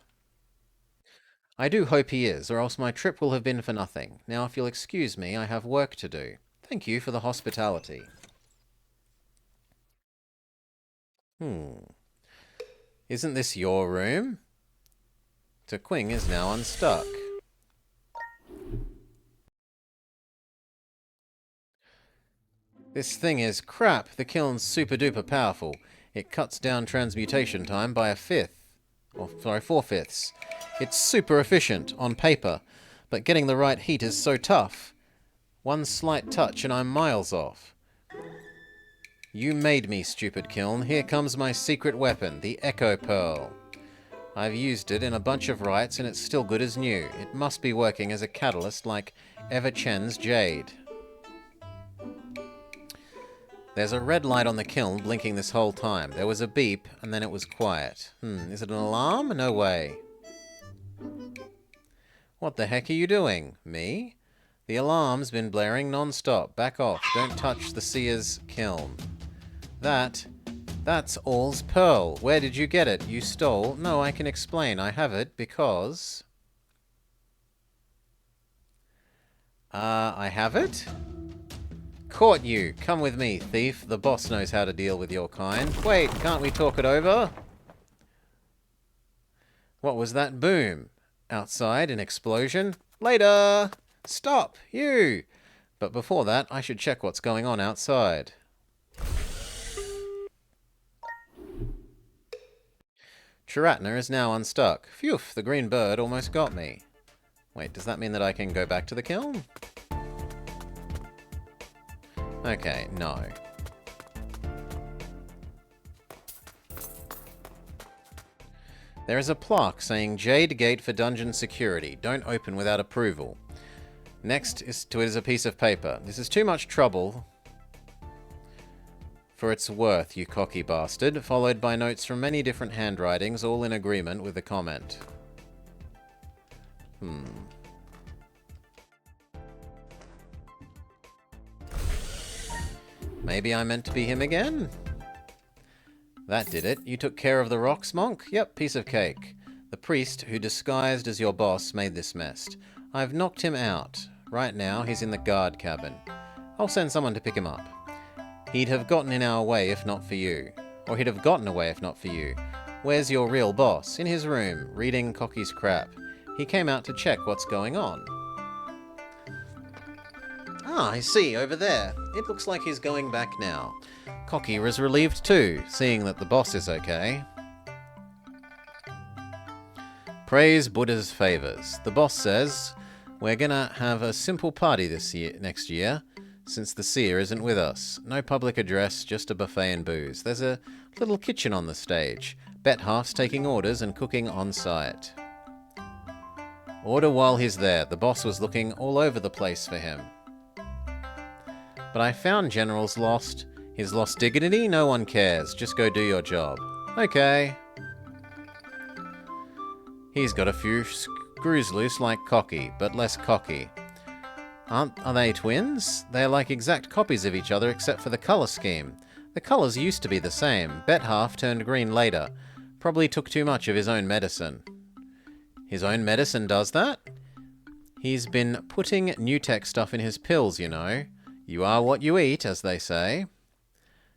I do hope he is, or else my trip will have been for nothing. Now, if you'll excuse me, I have work to do. Thank you for the hospitality. Isn't this your room? Tequing is now unstuck. This thing is crap. The kiln's super duper powerful. It cuts down transmutation time by 4/5. It's super efficient on paper, but getting the right heat is so tough. One slight touch and I'm miles off. You made me, stupid kiln. Here comes my secret weapon, the Echo Pearl. I've used it in a bunch of rites and it's still good as new. It must be working as a catalyst like Ever Chen's Jade. There's a red light on the kiln blinking this whole time. There was a beep, and then it was quiet. Is it an alarm? No way. What the heck are you doing? Me? The alarm's been blaring non-stop. Back off. Don't touch the seer's kiln. That's all's pearl. Where did you get it? You stole? No, I can explain. I have it because... I have it? Caught you. Come with me, thief. The boss knows how to deal with your kind. Wait, can't we talk it over? What was that boom? Outside, an explosion? Later! Stop! You! But before that, I should check what's going on outside. Chiratna is now unstuck. Phew, the green bird almost got me. Wait, does that mean that I can go back to the kiln? Okay, no. There is a plaque saying Jade Gate for dungeon security. Don't open without approval. Next to it is a piece of paper. This is too much trouble for its worth, you cocky bastard, followed by notes from many different handwritings, all in agreement with the comment. Maybe I meant to be him again? That did it. You took care of the rocks, monk? Yep, piece of cake. The priest, who disguised as your boss, made this mess. I've knocked him out. Right now, he's in the guard cabin. I'll send someone to pick him up. He'd have gotten in our way if not for you. Or he'd have gotten away if not for you. Where's your real boss? In his room, reading Cocky's crap. He came out to check what's going on. Ah, I see, over there. It looks like he's going back now. Cocky was relieved too, seeing that the boss is okay. Praise Buddha's favors. The boss says, we're gonna have a simple party next year, since the seer isn't with us. No public address, just a buffet and booze. There's a little kitchen on the stage. Bet Half's taking orders and cooking on site. Order while he's there. The boss was looking all over the place for him. But I found General's lost. He's lost dignity? No one cares. Just go do your job. Okay. He's got a few screws loose like Cocky, but less cocky. Are they twins? They're like exact copies of each other except for the colour scheme. The colours used to be the same. Bet Half turned green later. Probably took too much of his own medicine. His own medicine does that? He's been putting new tech stuff in his pills, you know. You are what you eat, as they say.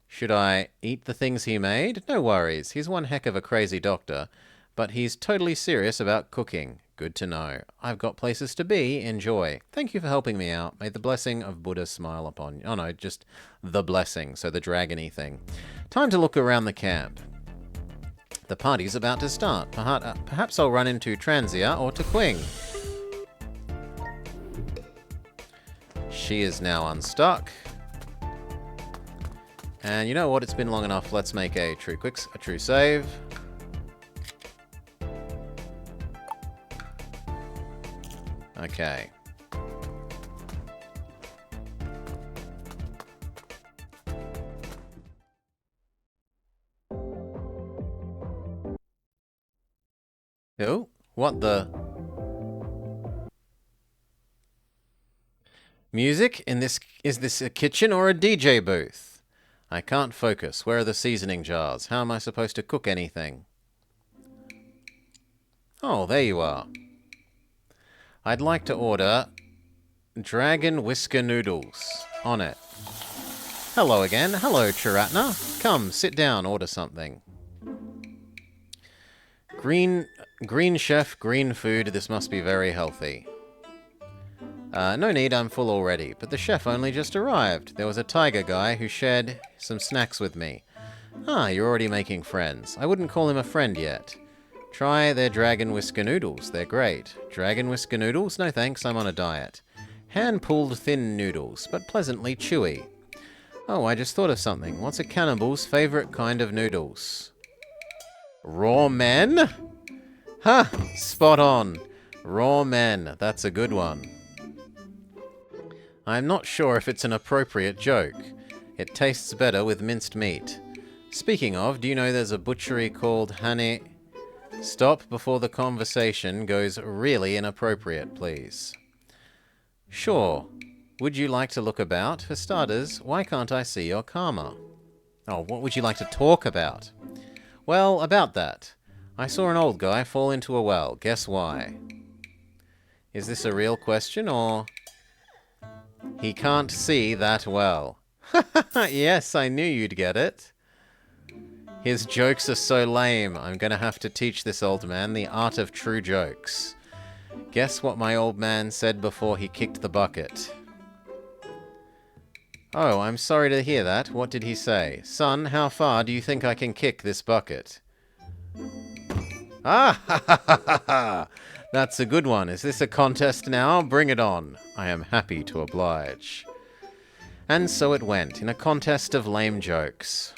Should I eat the things he made? No worries. He's one heck of a crazy doctor. But he's totally serious about cooking. Good to know. I've got places to be. Enjoy. Thank you for helping me out. May the blessing of Buddha smile upon you. Oh no, just the blessing, so the dragony thing. Time to look around the camp. The party's about to start. Perhaps I'll run into Transia or Tequing. She is now unstuck. And you know what? It's been long enough. Let's make a true save. Okay. Oh, what the? Music? Is this a kitchen or a DJ booth? I can't focus. Where are the seasoning jars? How am I supposed to cook anything? Oh, there you are. I'd like to order Dragon Whisker Noodles. On it. Hello again. Hello, Chiratna. Come, sit down, order something. Green chef, green food. This must be very healthy. No need, I'm full already. But the chef only just arrived. There was a tiger guy who shared some snacks with me. Ah, you're already making friends. I wouldn't call him a friend yet. Try their Dragon Whisker Noodles. They're great. Dragon Whisker Noodles? No thanks, I'm on a diet. Hand-pulled thin noodles, but pleasantly chewy. Oh, I just thought of something. What's a cannibal's favourite kind of noodles? Raw men? Ha! Spot on. Raw men. That's a good one. I'm not sure if it's an appropriate joke. It tastes better with minced meat. Speaking of, do you know there's a butchery called Hane... Stop before the conversation goes really inappropriate, please. Sure. Would you like to look about? For starters, why can't I see your karma? Oh, what would you like to talk about? Well, about that. I saw an old guy fall into a well. Guess why? Is this a real question, or... He can't see that well. Yes, I knew you'd get it. His jokes are so lame, I'm gonna have to teach this old man the art of true jokes. Guess what my old man said before he kicked the bucket? Oh, I'm sorry to hear that. What did he say? Son, how far do you think I can kick this bucket? Ah, ha, ha, ha, ha, ha. That's a good one. Is this a contest now? Bring it on. I am happy to oblige. And so it went, in a contest of lame jokes.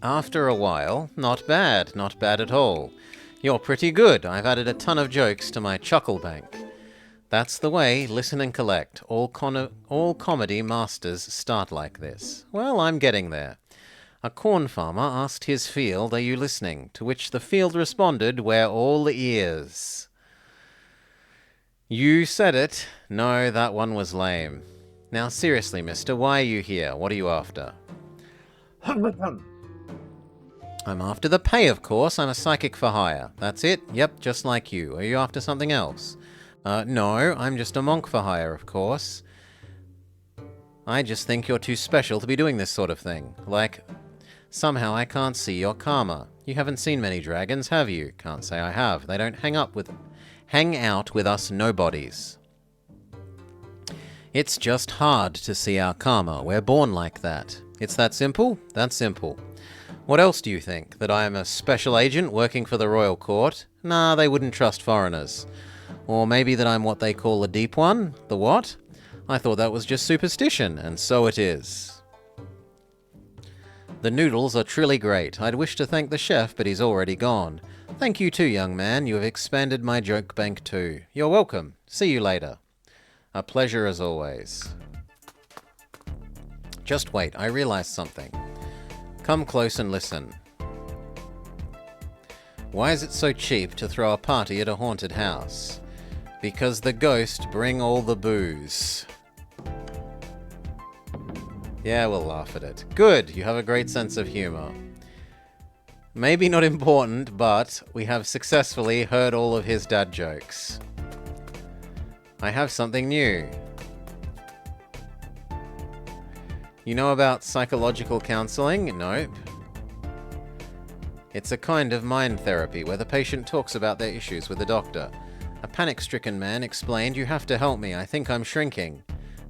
After a while, not bad at all. You're pretty good. I've added a ton of jokes to my chuckle bank. That's the way, listen and collect. All comedy masters start like this. Well, I'm getting there. A corn farmer asked his field, "Are you listening?" To which the field responded, "We're all ears." You said it. No, that one was lame. Now seriously, mister, why are you here? What are you after? I'm after the pay, of course. I'm a psychic for hire. That's it? Yep, just like you. Are you after something else? No, I'm just a monk for hire, of course. I just think you're too special to be doing this sort of thing. Like, somehow I can't see your karma. You haven't seen many dragons, have you? Can't say I have. They don't hang out with us nobodies. It's just hard to see our karma. We're born like that. It's that simple? That's simple. What else do you think? That I am a special agent working for the royal court? Nah, they wouldn't trust foreigners. Or maybe that I'm what they call a deep one? The what? I thought that was just superstition, and so it is. The noodles are truly great. I'd wish to thank the chef, but he's already gone. Thank you too, young man. You have expanded my joke bank too. You're welcome. See you later. A pleasure as always. Just wait, I realized something. Come close and listen. Why is it so cheap to throw a party at a haunted house? Because the ghosts bring all the booze. Yeah, we'll laugh at it. Good, you have a great sense of humor. Maybe not important, but we have successfully heard all of his dad jokes. I have something new. You know about psychological counseling? Nope. It's a kind of mind therapy where the patient talks about their issues with the doctor. A panic-stricken man explained, "You have to help me, I think I'm shrinking."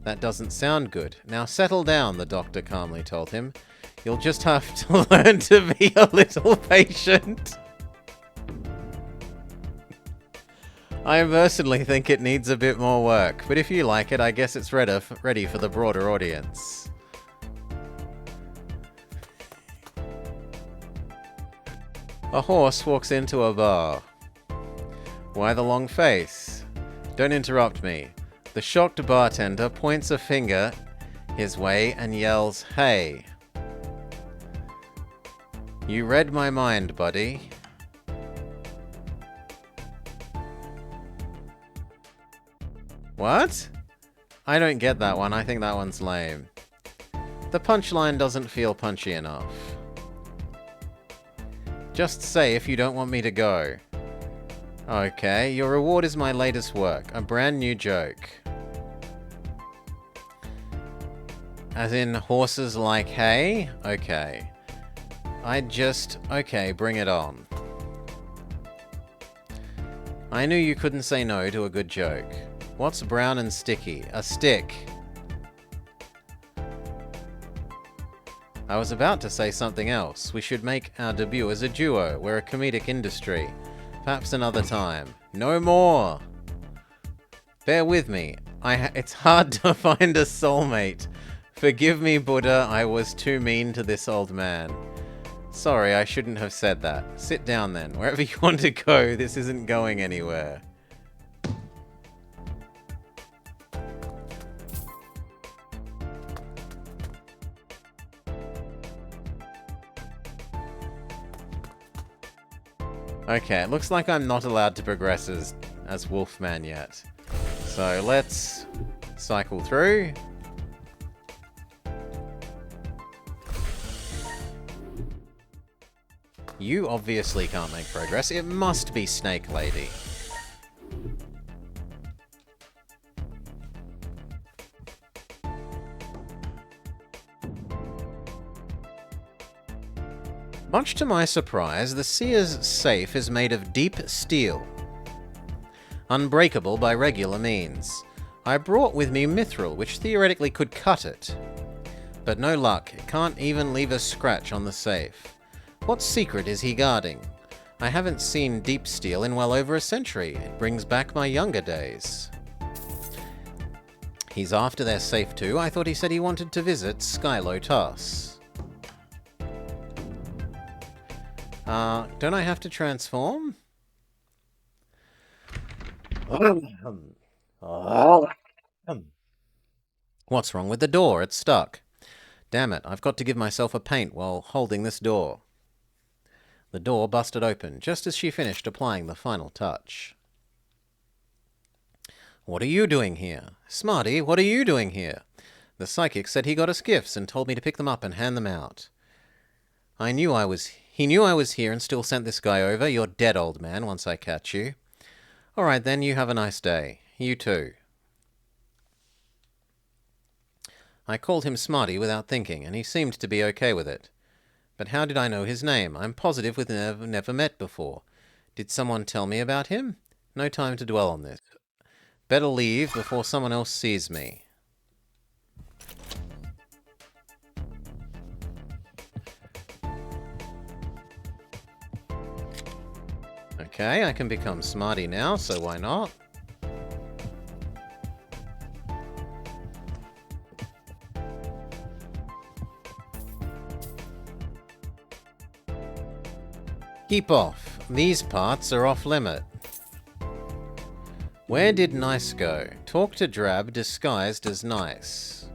That doesn't sound good. Now settle down, the doctor calmly told him. You'll just have to learn to be a little patient. I personally think it needs a bit more work, but if you like it, I guess it's ready for the broader audience. A horse walks into a bar. Why the long face? Don't interrupt me. The shocked bartender points a finger his way and yells, "Hey." You read my mind, buddy. What? I don't get that one. I think that one's lame. The punchline doesn't feel punchy enough. Just say if you don't want me to go. Okay, your reward is my latest work. A brand new joke. As in, horses like hay? Okay. Okay, bring it on. I knew you couldn't say no to a good joke. What's brown and sticky? A stick. I was about to say something else. We should make our debut as a duo. We're a comedic industry. Perhaps another time. No more! Bear with me. It's hard to find a soulmate. Forgive me, Buddha. I was too mean to this old man. Sorry, I shouldn't have said that. Sit down then. Wherever you want to go, this isn't going anywhere. Okay, it looks like I'm not allowed to progress as Wolfman yet. So let's cycle through. You obviously can't make progress. It must be Snake Lady. Much to my surprise, the Seer's safe is made of deep steel, unbreakable by regular means. I brought with me Mithril, which theoretically could cut it. But no luck, it can't even leave a scratch on the safe. What secret is he guarding? I haven't seen deep steel in well over a century. It brings back my younger days. He's after their safe too. I thought he said he wanted to visit Skylo Tass. Don't I have to transform? What's wrong with the door? It's stuck. Damn it, I've got to give myself a paint while holding this door. The door busted open just as she finished applying the final touch. What are you doing here? Smarty, what are you doing here? The psychic said he got us gifts and told me to pick them up and hand them out. He knew I was here and still sent this guy over. You're dead, old man, once I catch you. All right, then, you have a nice day. You too. I called him Smarty without thinking, and he seemed to be okay with it. But how did I know his name? I'm positive we've never met before. Did someone tell me about him? No time to dwell on this. Better leave before someone else sees me. Okay, I can become Smarty now, so why not? Keep off. These parts are off limit. Where did Nice go? Talk to Drab disguised as Nice.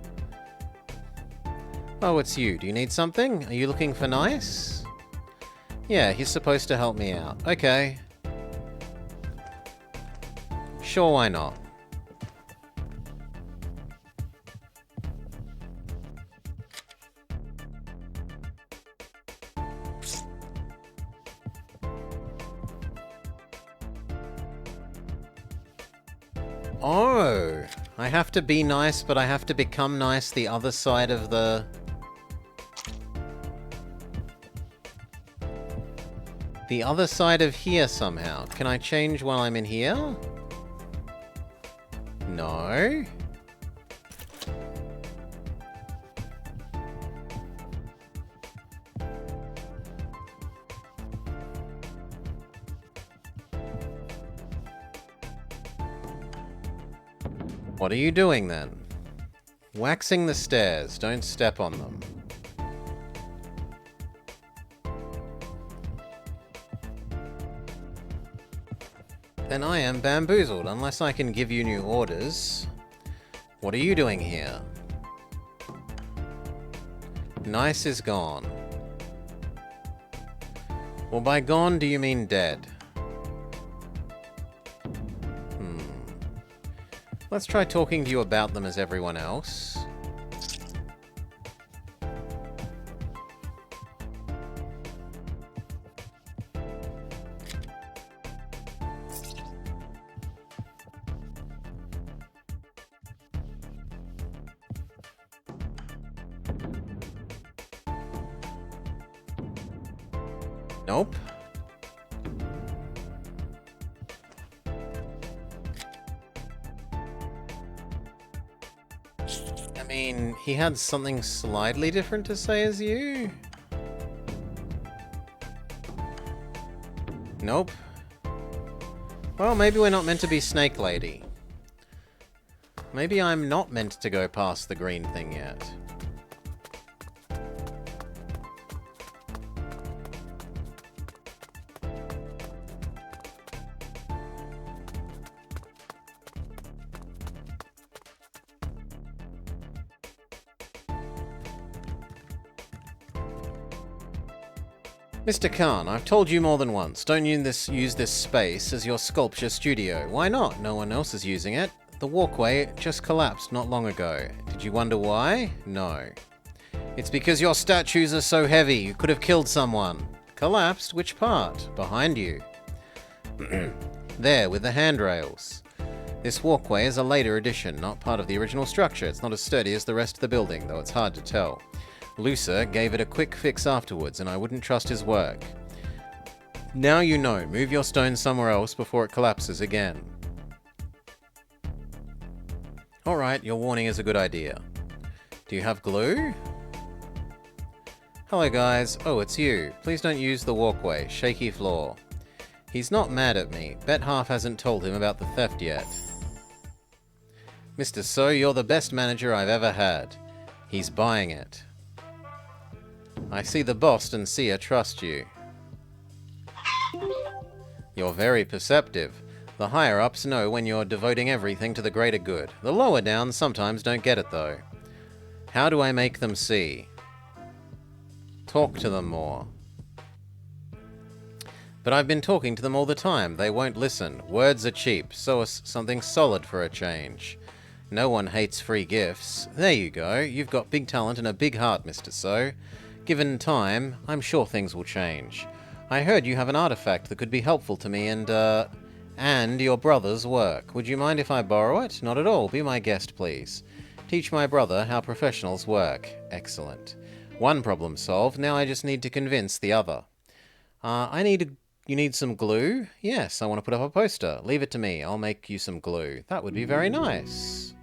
Oh, it's you. Do you need something? Are you looking for Nice? Yeah, he's supposed to help me out. Okay. Sure, why not? Oh, I have to be nice, but I have to become nice the other side of the... The other side of here somehow. Can I change while I'm in here? No. What are you doing then? Waxing the stairs. Don't step on them. Then I am bamboozled, unless I can give you new orders. What are you doing here? Nice is gone. Well, by gone, do you mean dead? Let's try talking to you about them as everyone else. Nope. I mean, he had something slightly different to say as you? Nope. Well, maybe we're not meant to be Snake Lady. Maybe I'm not meant to go past the green thing yet. Mr. Khan, I've told you more than once, don't use this space as your sculpture studio. Why not? No one else is using it. The walkway just collapsed not long ago. Did you wonder why? No. It's because your statues are so heavy, you could have killed someone. Collapsed? Which part? Behind you. There, with the handrails. This walkway is a later addition, not part of the original structure. It's not as sturdy as the rest of the building, though it's hard to tell. Lucer gave it a quick fix afterwards, and I wouldn't trust his work. Now you know. Move your stone somewhere else before it collapses again. Alright, your warning is a good idea. Do you have glue? Hello guys. Oh, it's you. Please don't use the walkway. Shaky floor. He's not mad at me. Bet half hasn't told him about the theft yet. Mr. So, you're the best manager I've ever had. He's buying it. I see the boss and Sia trust you. You're very perceptive. The higher-ups know when you're devoting everything to the greater good. The lower downs sometimes don't get it, though. How do I make them see? Talk to them more. But I've been talking to them all the time. They won't listen. Words are cheap, so is something solid for a change. No one hates free gifts. There you go. You've got big talent and a big heart, Mr. So. Given time, I'm sure things will change. I heard you have an artifact that could be helpful to me and your brother's work. Would you mind if I borrow it? Not at all. Be my guest, please. Teach my brother how professionals work. Excellent. One problem solved. Now I just need to convince the other. You need some glue? Yes, I want to put up a poster. Leave it to me. I'll make you some glue. That would be very nice.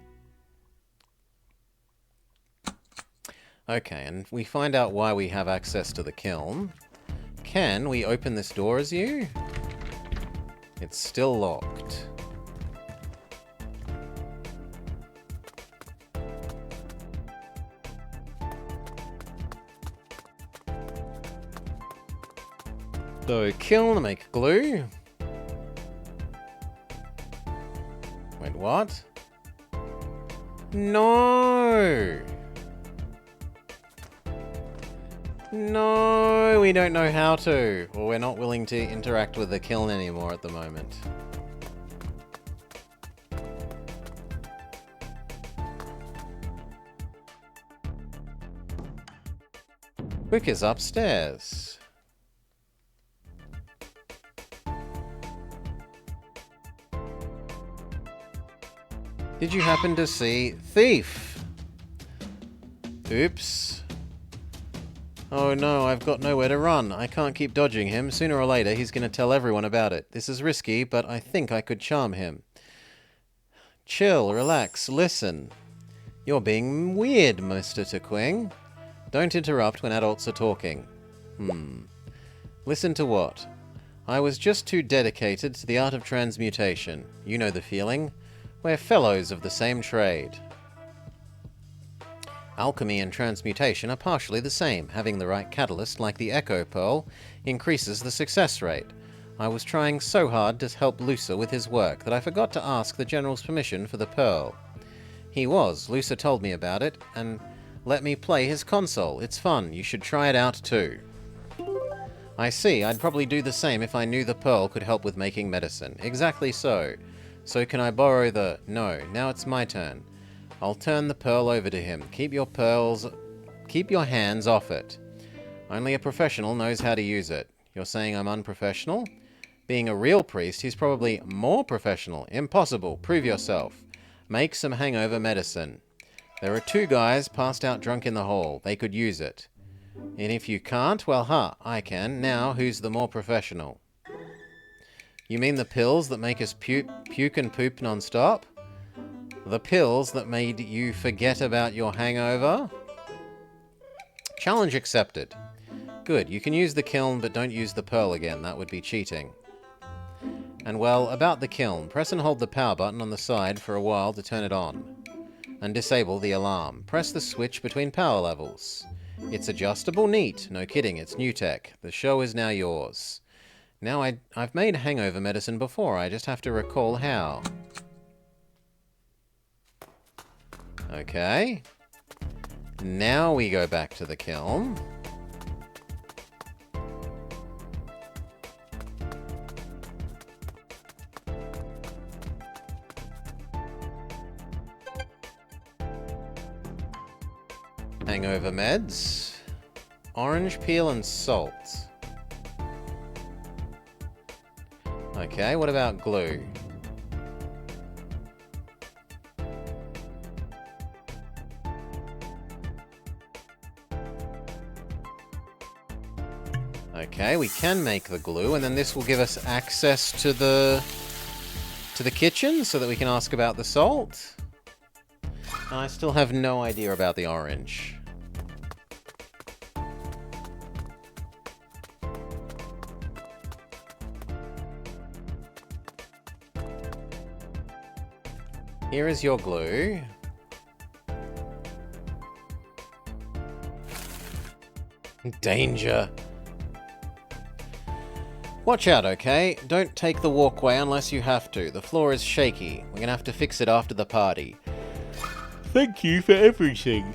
Okay, and we find out why we have access to the kiln. Can we open this door as you? It's still locked. So, kiln to make glue. Wait, what? No! No, we don't know how to. Or we're not willing to interact with the kiln anymore at the moment. Quick is upstairs. Did you happen to see Thief? Oops. Oh no, I've got nowhere to run. I can't keep dodging him. Sooner or later, he's going to tell everyone about it. This is risky, but I think I could charm him. Chill, relax, listen. You're being weird, Mr. Tequing. Don't interrupt when adults are talking. Listen to what? I was just too dedicated to the art of transmutation. You know the feeling. We're fellows of the same trade. Alchemy and transmutation are partially the same. Having the right catalyst, like the Echo Pearl, increases the success rate. I was trying so hard to help Lucer with his work that I forgot to ask the General's permission for the Pearl. Lucer told me about it, and let me play his console. It's fun. You should try it out too. I see. I'd probably do the same if I knew the Pearl could help with making medicine. Exactly so. So can I borrow the... No, now it's my turn. I'll turn the pearl over to him. Keep your hands off it. Only a professional knows how to use it. You're saying I'm unprofessional? Being a real priest, he's probably more professional. Impossible. Prove yourself. Make some hangover medicine. There are 2 guys passed out drunk in the hall. They could use it. And if you can't, well, I can. Now, who's the more professional? You mean the pills that make us puke and poop non-stop? The pills that made you forget about your hangover? Challenge accepted. Good, you can use the kiln, but don't use the pearl again. That would be cheating. And well, about the kiln, press and hold the power button on the side for a while to turn it on. And disable the alarm. Press the switch between power levels. It's adjustable, neat. No kidding, it's new tech. The show is now yours. Now I've made hangover medicine before, I just have to recall how. Okay. Now we go back to the kiln. Hangover meds. Orange peel and salt. Okay, what about glue? Okay, we can make the glue, and then this will give us access to the kitchen so that we can ask about the salt. I still have no idea about the orange. Here is your glue. Danger. Watch out, okay? Don't take the walkway unless you have to. The floor is shaky. We're gonna have to fix it after the party. Thank you for everything.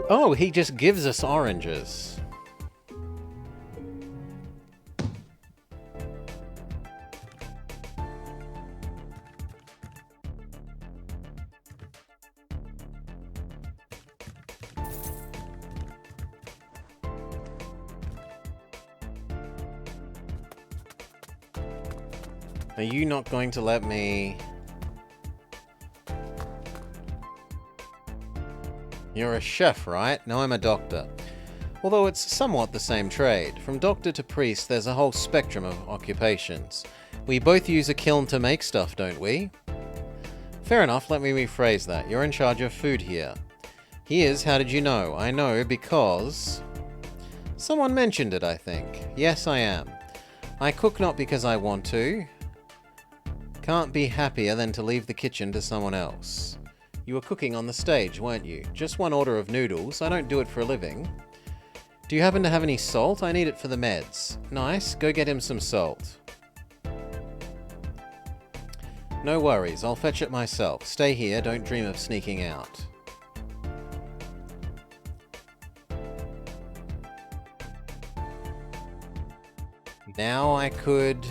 Oh, he just gives us oranges. Are you not going to let me... You're a chef, right? No, I'm a doctor. Although it's somewhat the same trade. From doctor to priest, there's a whole spectrum of occupations. We both use a kiln to make stuff, don't we? Fair enough, let me rephrase that. You're in charge of food here. Here's how did you know? I know because... Someone mentioned it, I think. Yes, I am. I cook not because I want to. Can't be happier than to leave the kitchen to someone else. You were cooking on the stage, weren't you? Just one order of noodles. I don't do it for a living. Do you happen to have any salt? I need it for the meds. Nice. Go get him some salt. No worries. I'll fetch it myself. Stay here. Don't dream of sneaking out. Now I could...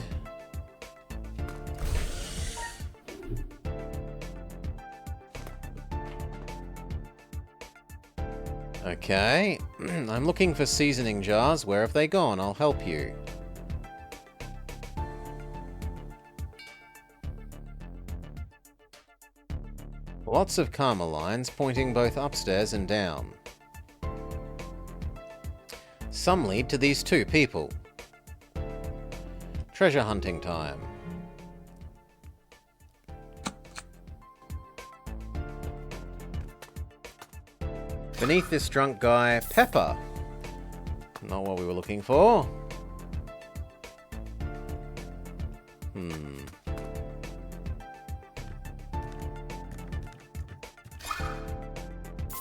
Okay, I'm looking for seasoning jars. Where have they gone? I'll help you. Lots of karma lines pointing both upstairs and down. Some lead to these two people. Treasure hunting time. Beneath this drunk guy, pepper. Not what we were looking for.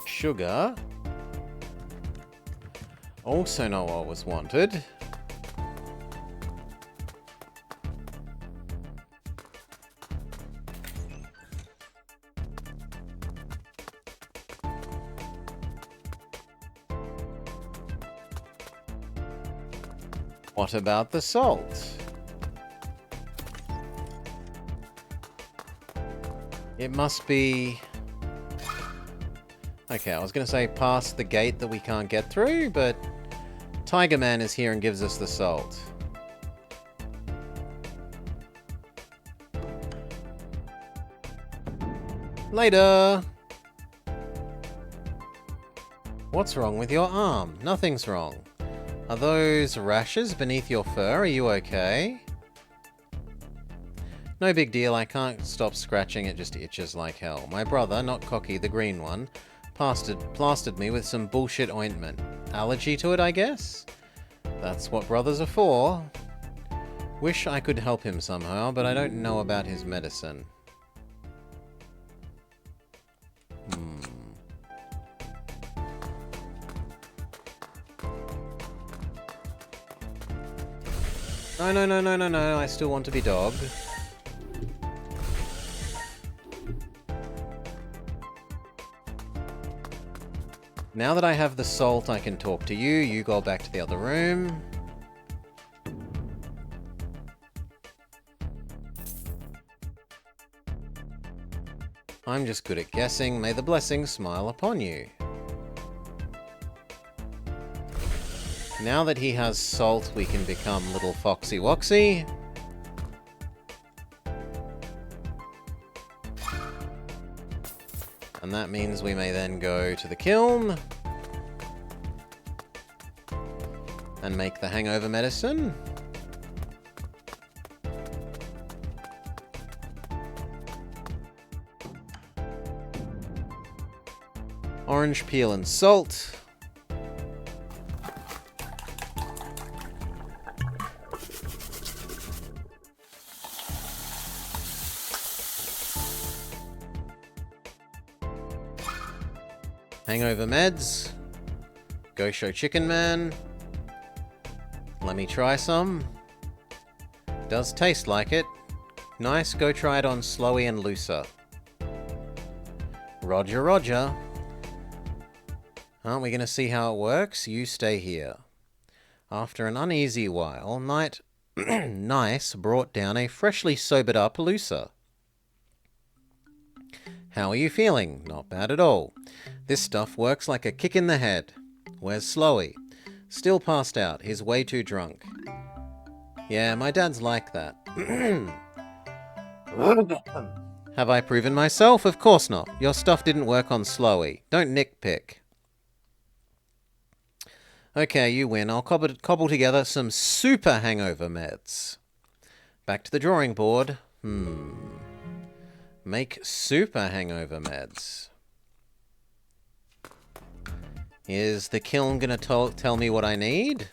Sugar. Also not what was wanted. What about the salt? It must be... Okay, I was going to say past the gate that we can't get through, but Tiger Man is here and gives us the salt. Later! What's wrong with your arm? Nothing's wrong. Are those rashes beneath your fur? Are you okay? No big deal, I can't stop scratching, it just itches like hell. My brother, not Cocky, the green one, plastered me with some bullshit ointment. Allergy to it, I guess? That's what brothers are for. Wish I could help him somehow, but I don't know about his medicine. No, I still want to be dog. Now that I have the salt, I can talk to you. You go back to the other room. I'm just good at guessing. May the blessings smile upon you. Now that he has salt, we can become little Foxy Woxy. And that means we may then go to the kiln and make the hangover medicine. Orange peel and salt. Hangover meds. Go show Chicken Man. Let me try some. Does taste like it. Nice, go try it on Slowy and Looser. Roger, roger. Aren't we going to see how it works? You stay here. After an uneasy while, Nice brought down a freshly sobered up Looser. How are you feeling? Not bad at all. This stuff works like a kick in the head. Where's Slowy? Still passed out. He's way too drunk. Yeah, my dad's like that. Have I proven myself? Of course not. Your stuff didn't work on Slowy. Don't nitpick. Okay, you win. I'll cobble together some super hangover meds. Back to the drawing board. Make super hangover meds. Is the kiln gonna tell me what I need?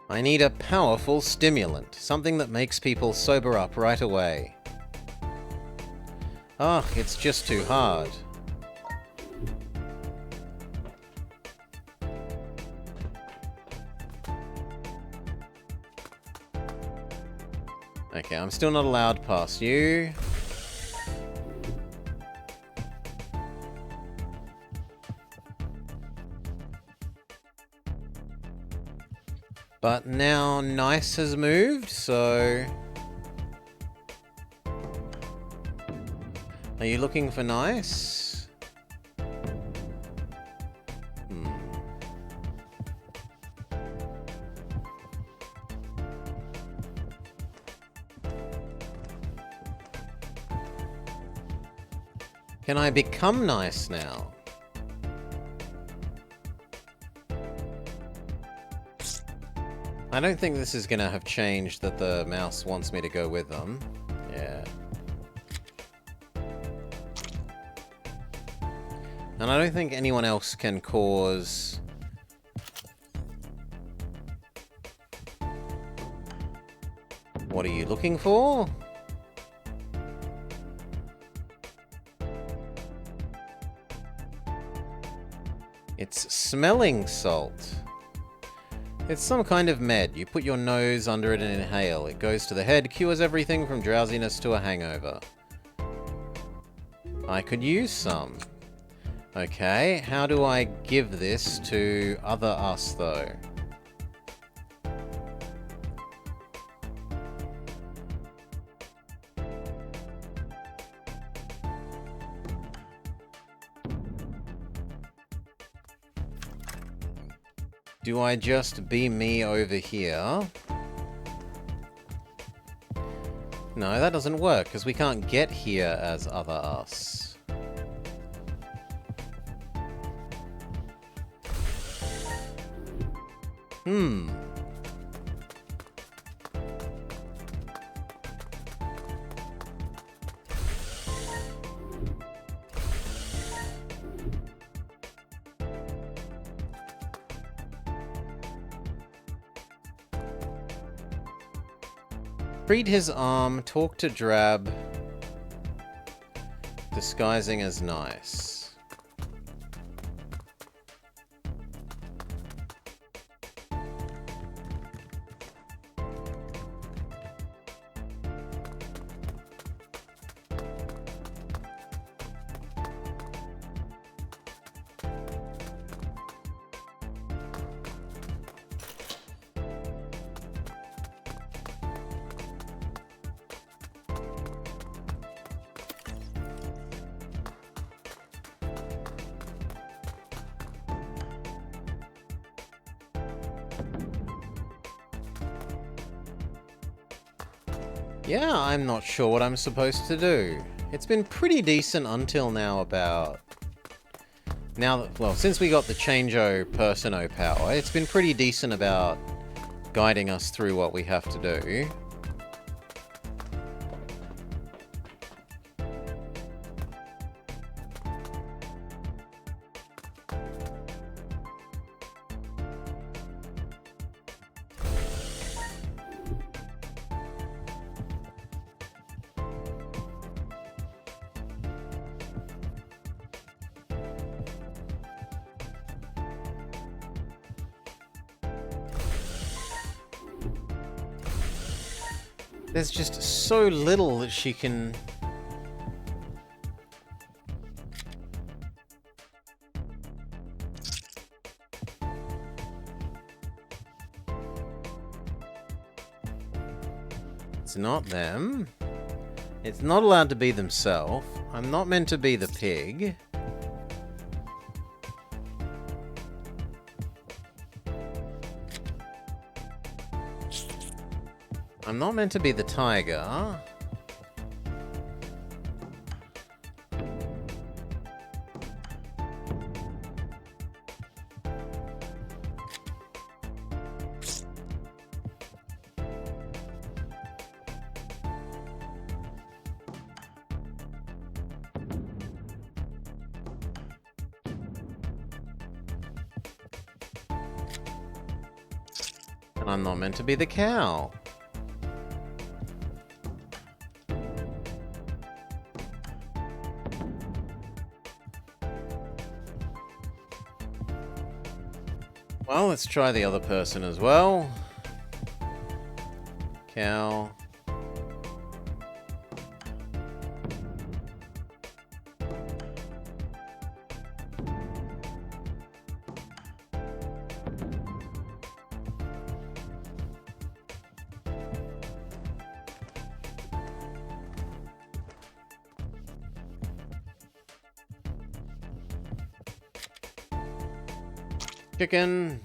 I need a powerful stimulant, something that makes people sober up right away. Ugh, it's just too hard. Okay, I'm still not allowed past you. But now Nice has moved, so... Are you looking for Nice? Can I become Nice now? I don't think this is going to have changed that the mouse wants me to go with them. Yeah. And I don't think anyone else can cause... What are you looking for? It's smelling salt. It's some kind of med. You put your nose under it and inhale. It goes to the head, cures everything from drowsiness to a hangover. I could use some. Okay, how do I give this to other us, though? Do I just be me over here? No, that doesn't work, because we can't get here as other us. Freed his arm, talk to Drab, disguising as Nice. Yeah, I'm not sure what I'm supposed to do. It's been pretty decent until now about... Now that, well, since we got the Change-O Person-O power, it's been pretty decent about guiding us through what we have to do. There's just so little that she can... It's not them. It's not allowed to be themselves. I'm not meant to be the pig. I'm not meant to be the tiger. And I'm not meant to be the cow. Well, let's try the other person as well. Cow. Chicken.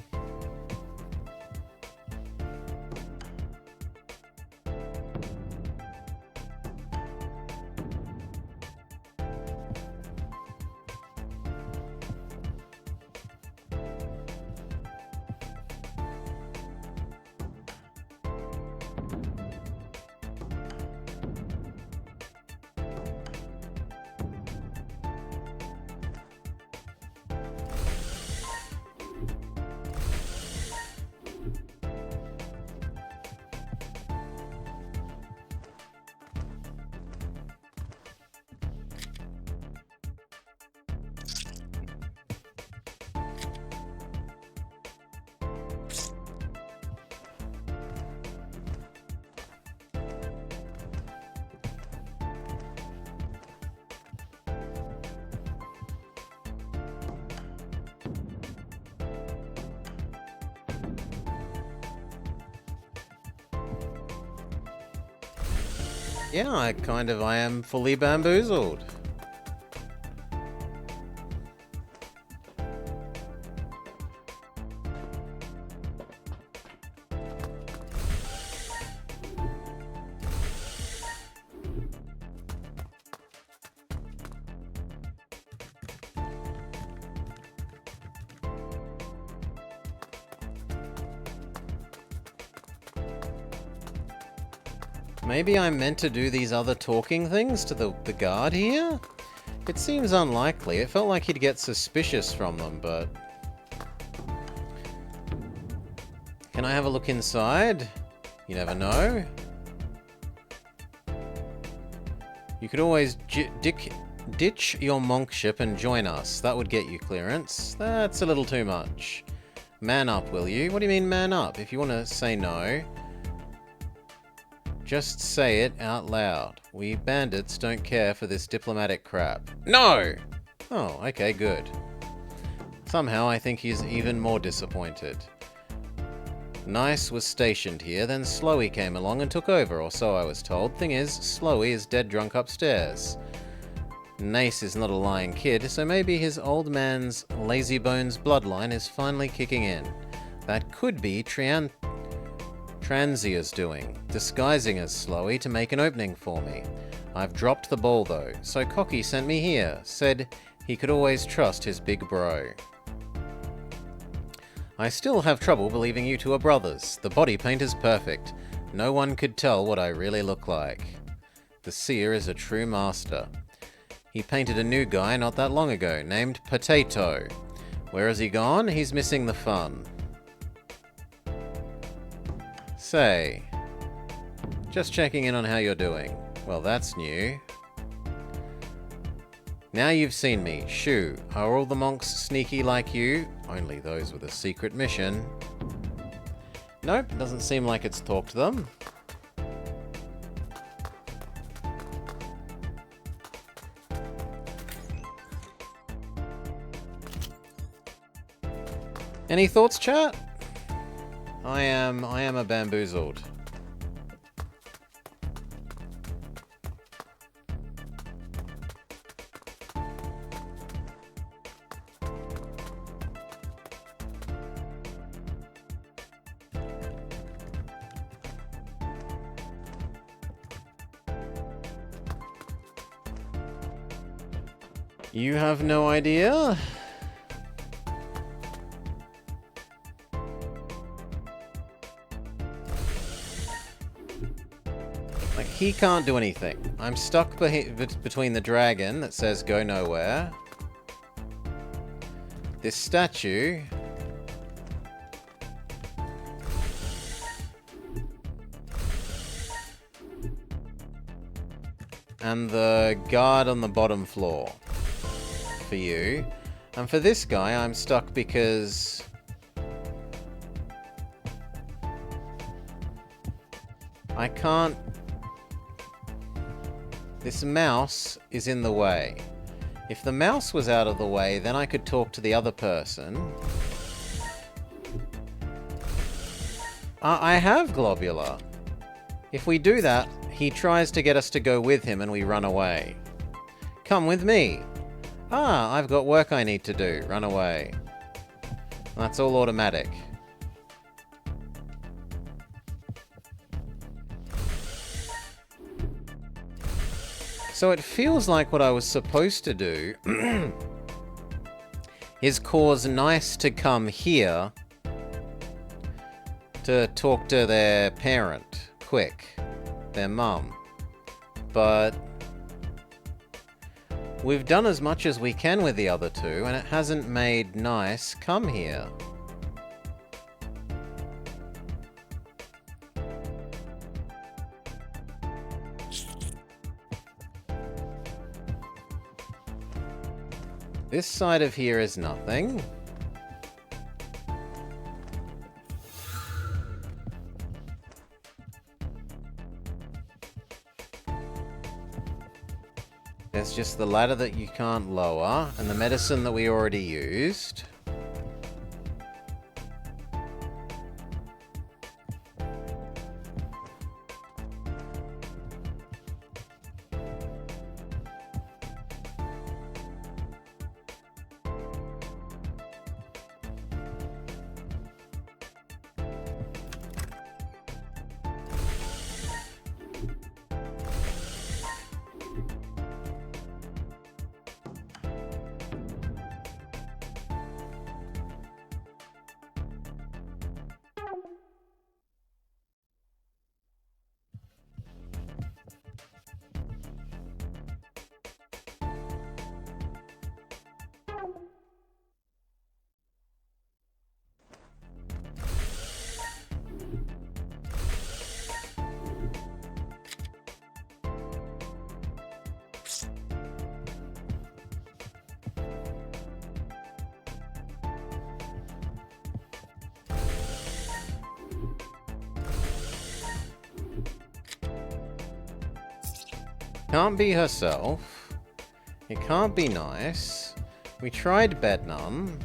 Yeah, I am fully bamboozled. Maybe I'm meant to do these other talking things to the guard here? It seems unlikely. It felt like he'd get suspicious from them, but... Can I have a look inside? You never know. You could always ditch your monkship and join us. That would get you clearance. That's a little too much. Man up, will you? What do you mean man up? If you want to say no... Just say it out loud. We bandits don't care for this diplomatic crap. No! Oh, okay, good. Somehow I think he's even more disappointed. Nice was stationed here, then Slowy came along and took over, or so I was told. Thing is, Slowy is dead drunk upstairs. Nace is not a lying kid, so maybe his old man's lazybones bloodline is finally kicking in. That could be Tranthor's Transia's doing, disguising as Slowy to make an opening for me. I've dropped the ball though, so Cocky sent me here, said he could always trust his big bro. I still have trouble believing you two are brothers. The body paint is perfect. No one could tell what I really look like. The seer is a true master. He painted a new guy not that long ago, named Potato. Where has he gone? He's missing the fun. Say, just checking in on how you're doing. Well, that's new. Now you've seen me. Shoo, are all the monks sneaky like you? Only those with a secret mission. Nope, doesn't seem like it's talked to them. Any thoughts, chat? I am a bamboozled. You have no idea? Like, he can't do anything. I'm stuck between the dragon that says go nowhere, this statue, and the guard on the bottom floor. For you. And for this guy, I'm stuck because I can't... This mouse is in the way. If the mouse was out of the way, then I could talk to the other person. I have Globular. If we do that, he tries to get us to go with him and we run away. Come with me. Ah, I've got work I need to do. Run away. That's all automatic. So it feels like what I was supposed to do is cause Nice to come here to talk to their parent, quick, their mum. But we've done as much as we can with the other two, and it hasn't made Nice come here. This side of here is nothing. There's just the ladder that you can't lower, and the medicine that we already used. Can't be herself. It can't be Nice. We tried Bednam.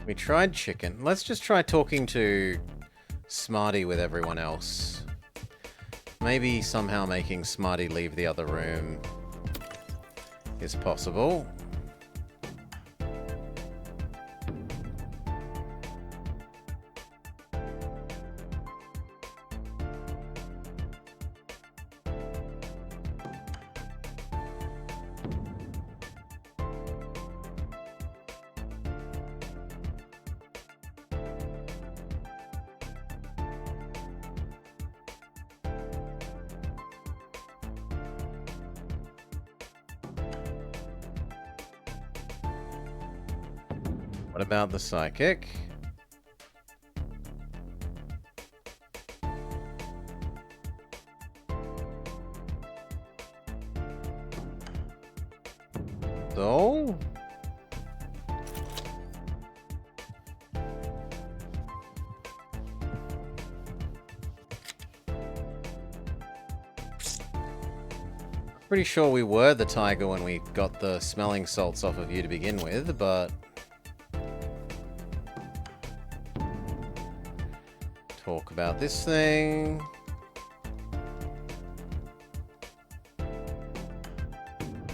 We tried Chicken. Let's just try talking to Smarty with everyone else. Maybe somehow making Smarty leave the other room is possible. What about the psychic? So? Pretty sure we were the tiger when we got the smelling salts off of you to begin with, but... Talk about this thing.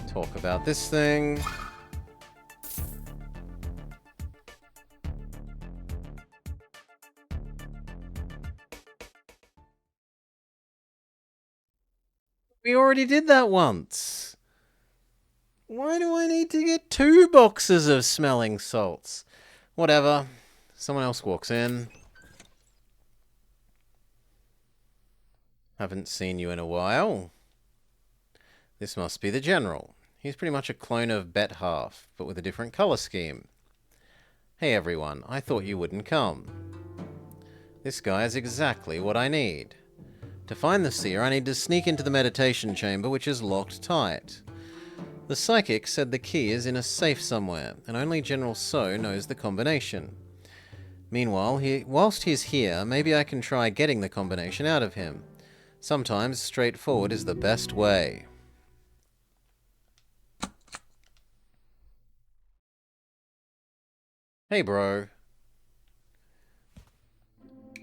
Talk about this thing. We already did that once. Why do I need to get 2 boxes of smelling salts? Whatever. Someone else walks in. Haven't seen you in a while. This must be the General. He's pretty much a clone of Bet Half, but with a different color scheme. Hey everyone, I thought you wouldn't come. This guy is exactly what I need. To find the seer, I need to sneak into the meditation chamber, which is locked tight. The psychic said the key is in a safe somewhere, and only General So knows the combination. Meanwhile, whilst he's here, maybe I can try getting the combination out of him. Sometimes straightforward is the best way. Hey, bro.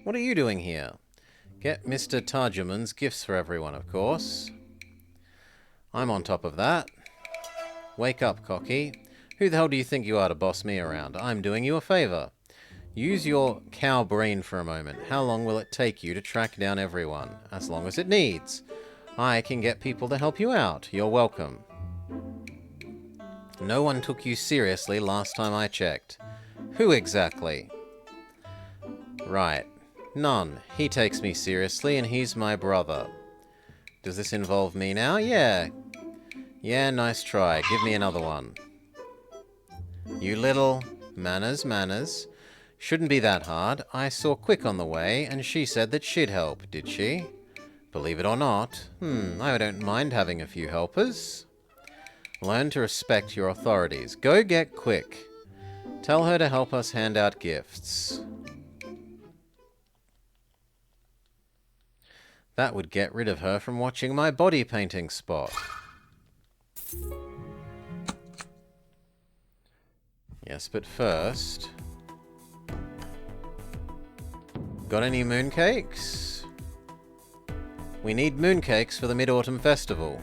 What are you doing here? Get Mr. Tarjuman's gifts for everyone, of course. I'm on top of that. Wake up, cocky. Who the hell do you think you are to boss me around? I'm doing you a favor. Use your cow brain for a moment. How long will it take you to track down everyone? As long as it needs. I can get people to help you out. You're welcome. No one took you seriously last time I checked. Who exactly? Right. None. He takes me seriously, and he's my brother. Does this involve me now? Yeah. Yeah, nice try. Give me another one. You little... Manners, manners. Shouldn't be that hard. I saw Quick on the way, and she said that she'd help, did she? Believe it or not. I don't mind having a few helpers. Learn to respect your authorities. Go get Quick. Tell her to help us hand out gifts. That would get rid of her from watching my body painting spot. Yes, but first... Got any mooncakes? We need mooncakes for the Mid-Autumn Festival.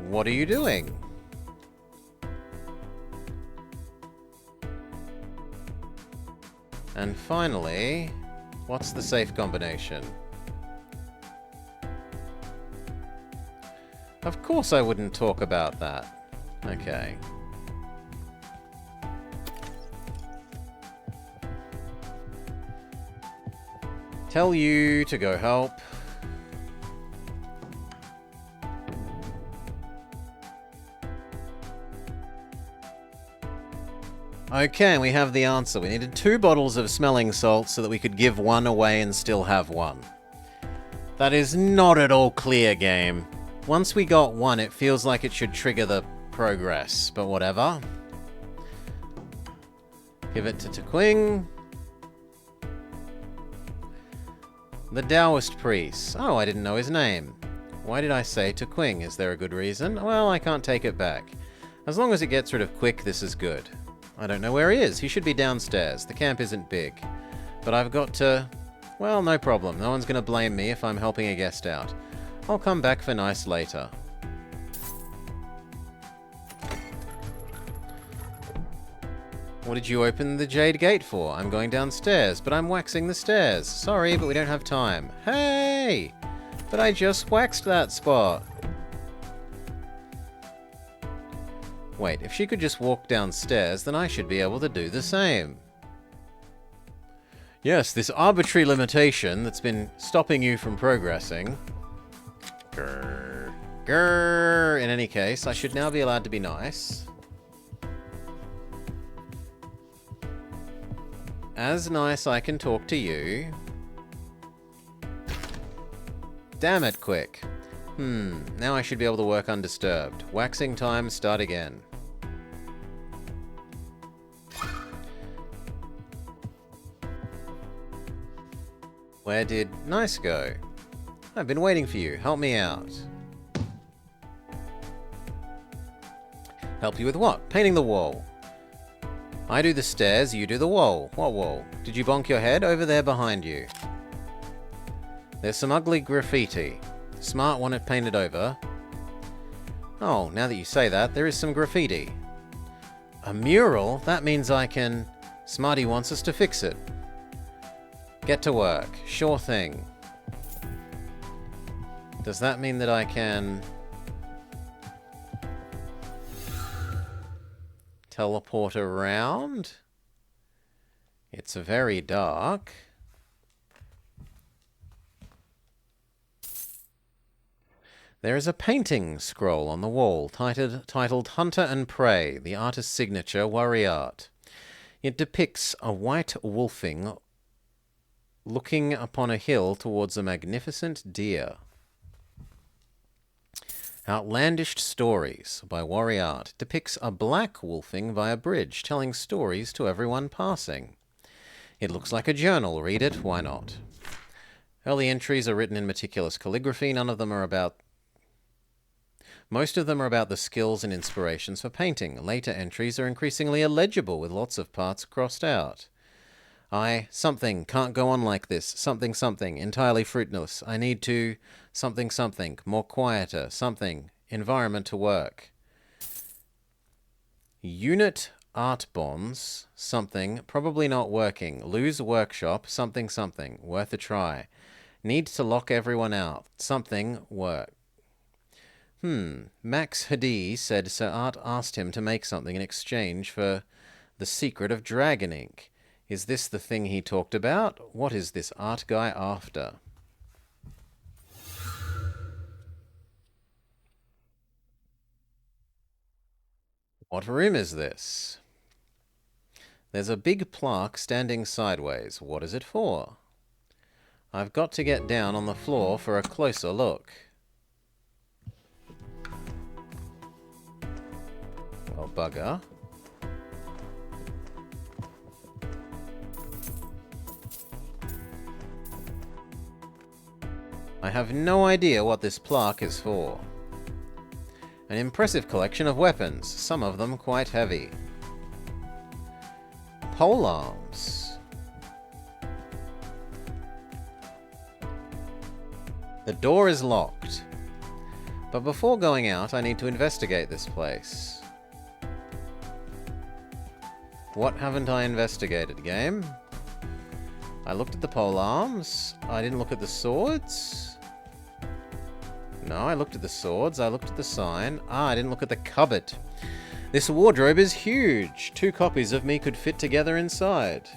What are you doing? And finally, what's the safe combination? Of course I wouldn't talk about that. Okay. Tell you to go help. Okay, and we have the answer. We needed 2 bottles of smelling salts so that we could give 1 away and still have 1. That is not at all clear, game. Once we got 1, it feels like it should trigger the progress, but whatever. Give it to Tequing. The Taoist priest. Oh, I didn't know his name. Why did I say Tequing? Is there a good reason? Well, I can't take it back. As long as it gets rid of Quick, this is good. I don't know where he is. He should be downstairs. The camp isn't big. But I've got to Well, no problem. No one's going to blame me if I'm helping a guest out. I'll come back for nice later. What did you open the Jade Gate for? I'm going downstairs, but I'm waxing the stairs. Sorry, but we don't have time. Hey! But I just waxed that spot. Wait, if she could just walk downstairs, then I should be able to do the same. Yes, this arbitrary limitation that's been stopping you from progressing. Grrr. Grrr. In any case, I should now be allowed to be nice. As nice I can talk to you. Damn it, quick. Now I should be able to work undisturbed. Waxing time, start again. Where did nice go? I've been waiting for you. Help me out. Help you with what? Painting the wall. I do the stairs, you do the wall. What wall? Did you bonk your head? Over there behind you. There's some ugly graffiti. Smart want it painted over. Oh, now that you say that, there is some graffiti. A mural? That means I can... Smarty wants us to fix it. Get to work. Sure thing. Does that mean that I can... teleport around? It's very dark. There is a painting scroll on the wall titled Hunter and Prey, the artist's signature worry art. It depicts a white wolfing looking upon a hill towards a magnificent deer. Outlandish Stories by Worry Art depicts a black wolfing by a bridge telling stories to everyone passing. It looks like a journal. Read it. Why not? Early entries are written in meticulous calligraphy. Most of them are about the skills and inspirations for painting. Later entries are increasingly illegible with lots of parts crossed out. Something, can't go on like this, something, entirely fruitless. I need to, something, more quieter, something, environment to work. Unit art bonds, something, probably not working. Lose workshop, something, worth a try. Need to lock everyone out, something, work. Max Hadee said Sir Art asked him to make something in exchange for the secret of dragon ink. Is this the thing he talked about? What is this art guy after? What room is this? There's a big plaque standing sideways. What is it for? I've got to get down on the floor for a closer look. Well, bugger. I have no idea what this plaque is for. An impressive collection of weapons, some of them quite heavy. Pole arms. The door is locked. But before going out, I need to investigate this place. What haven't I investigated, game? I looked at the pole arms. I didn't look at the swords. No, I looked at the swords. I looked at the sign. I didn't look at the cupboard. This wardrobe is huge. 2 copies of me could fit together inside.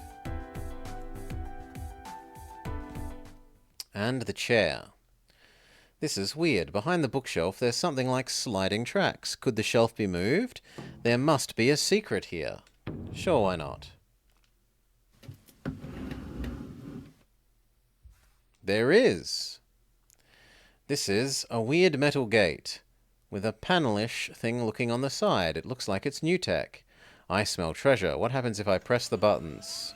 And the chair. This is weird. Behind the bookshelf, there's something like sliding tracks. Could the shelf be moved? There must be a secret here. Sure, why not? There is. This is a weird metal gate with a panelish thing looking on the side. It looks like it's new tech. I smell treasure. What happens if I press the buttons?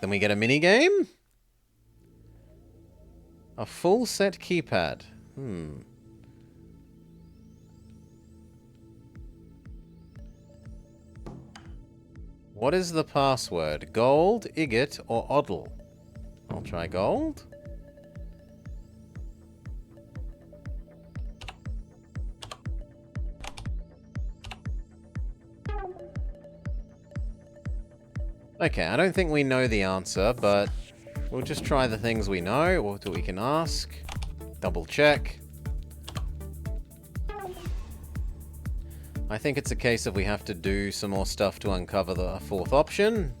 Then we get a mini game? A full set keypad. What is the password? Gold, Igit, or Oddle? I'll try gold. Okay, I don't think we know the answer, but we'll just try the things we know, or that we can ask. Double check. I think it's a case of we have to do some more stuff to uncover the fourth option.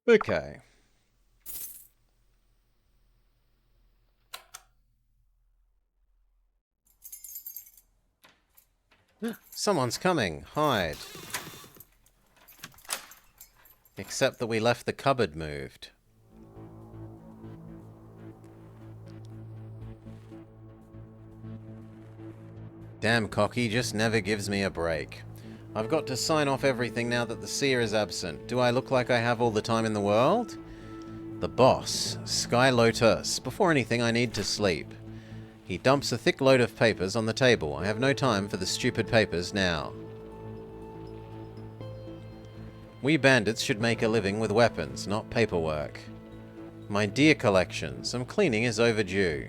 Okay. Someone's coming. Hide. Except that we left the cupboard moved. Damn cocky just never gives me a break. I've got to sign off everything now that the seer is absent. Do I look like I have all the time in the world? The boss, Sky Lotus. Before anything, I need to sleep. He dumps a thick load of papers on the table. I have no time for the stupid papers now. We bandits should make a living with weapons, not paperwork. My dear collection, some cleaning is overdue.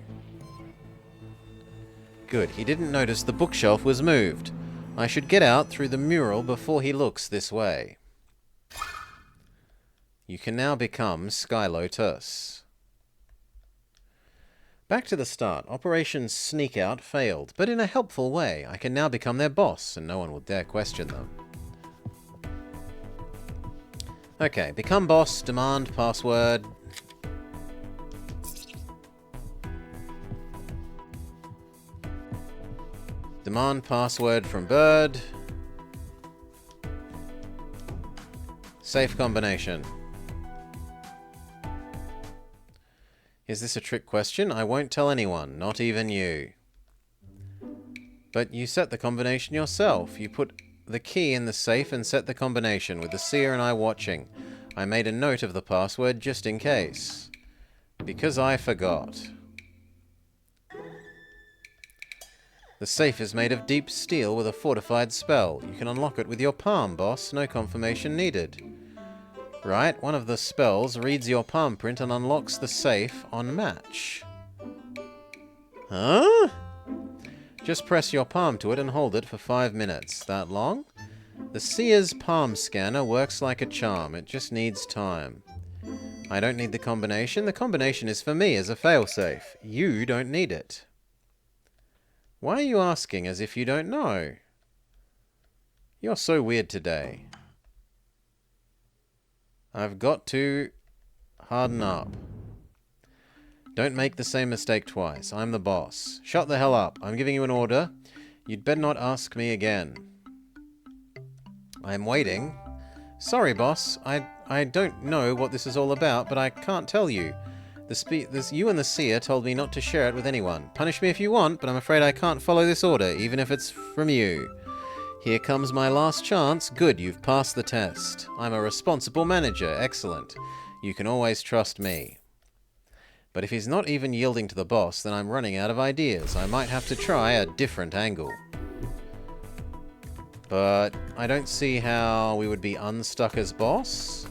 Good, he didn't notice the bookshelf was moved. I should get out through the mural before he looks this way. You can now become Sky Lotus. Back to the start. Operation Sneak Out failed, but in a helpful way. I can now become their boss, and no one will dare question them. Okay, become boss, demand password. Demand password from Bird. Safe combination. Is this a trick question? I won't tell anyone, not even you. But you set the combination yourself. You put the key in the safe and set the combination with the seer and I watching. I made a note of the password just in case. Because I forgot. The safe is made of deep steel with a fortified spell. You can unlock it with your palm, boss. No confirmation needed. Right, one of the spells reads your palm print and unlocks the safe on match. Huh? Just press your palm to it and hold it for 5 minutes. That long? The Seer's palm scanner works like a charm. It just needs time. I don't need the combination. The combination is for me as a failsafe. You don't need it. Why are you asking as if you don't know? You're so weird today. I've got to harden up. Don't make the same mistake twice. I'm the boss. Shut the hell up. I'm giving you an order. You'd better not ask me again. I'm waiting. Sorry, boss. I don't know what this is all about, but I can't tell you. You and the seer told me not to share it with anyone. Punish me if you want, but I'm afraid I can't follow this order, even if it's from you. Here comes my last chance. Good, you've passed the test. I'm a responsible manager. Excellent. You can always trust me. But if he's not even yielding to the boss, then I'm running out of ideas. I might have to try a different angle. But I don't see how we would be unstuck as boss.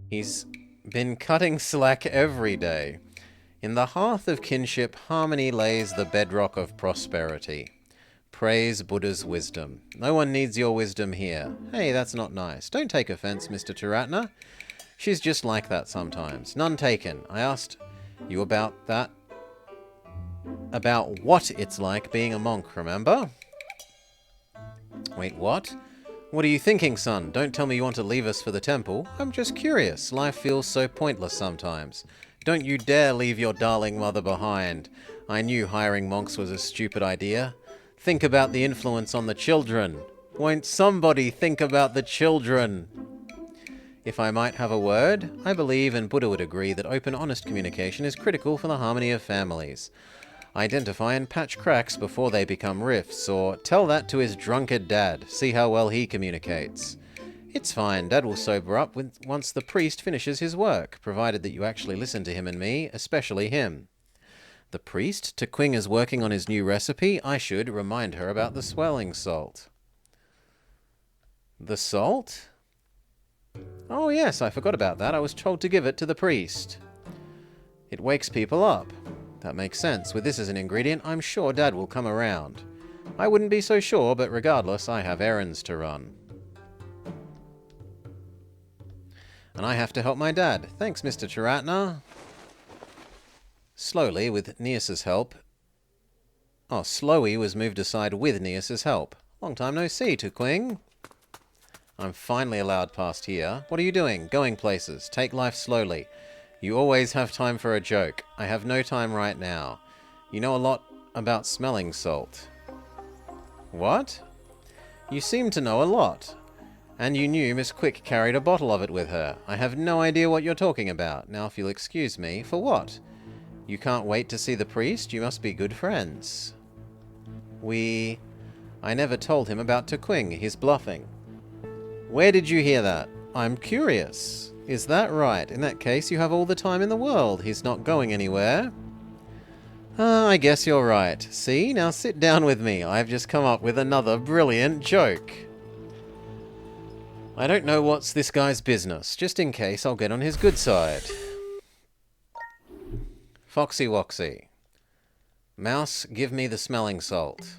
He's been cutting slack every day. In the hearth of kinship, harmony lays the bedrock of prosperity. Praise Buddha's wisdom. No one needs your wisdom here. Hey, that's not nice. Don't take offense, Mr. Tiratna. She's just like that sometimes. None taken. I asked you about that. About what it's like being a monk, remember? Wait, what? What are you thinking, son? Don't tell me you want to leave us for the temple. I'm just curious. Life feels so pointless sometimes. Don't you dare leave your darling mother behind. I knew hiring monks was a stupid idea. Think about the influence on the children. Won't somebody think about the children? If I might have a word, I believe, and Buddha would agree, that open, honest communication is critical for the harmony of families. Identify and patch cracks before they become rifts, or tell that to his drunkard dad. See how well he communicates. It's fine. Dad will sober up once the priest finishes his work, provided that you actually listen to him and me, especially him. The priest? T'Quing is working on his new recipe. I should remind her about the swelling salt. The salt? Oh yes, I forgot about that. I was told to give it to the priest. It wakes people up. That makes sense. With this as an ingredient, I'm sure Dad will come around. I wouldn't be so sure, but regardless, I have errands to run. And I have to help my dad. Thanks, Mr. Charatna. Slowly, with Neas's help... Oh, Slowy was moved aside with Neas's help. Long time no see, T'Quing. I'm finally allowed past here. What are you doing? Going places. Take life slowly. You always have time for a joke. I have no time right now. You know a lot about smelling salt. What? You seem to know a lot. And you knew Miss Quick carried a bottle of it with her. I have no idea what you're talking about. Now, if you'll excuse me, for what? You can't wait to see the priest? You must be good friends. I never told him about T'Quing. He's bluffing. Where did you hear that? I'm curious. Is that right? In that case, you have all the time in the world. He's not going anywhere. I guess you're right. See? Now sit down with me. I've just come up with another brilliant joke. I don't know what's this guy's business. Just in case, I'll get on his good side. Foxy Woxy. Mouse, give me the smelling salt.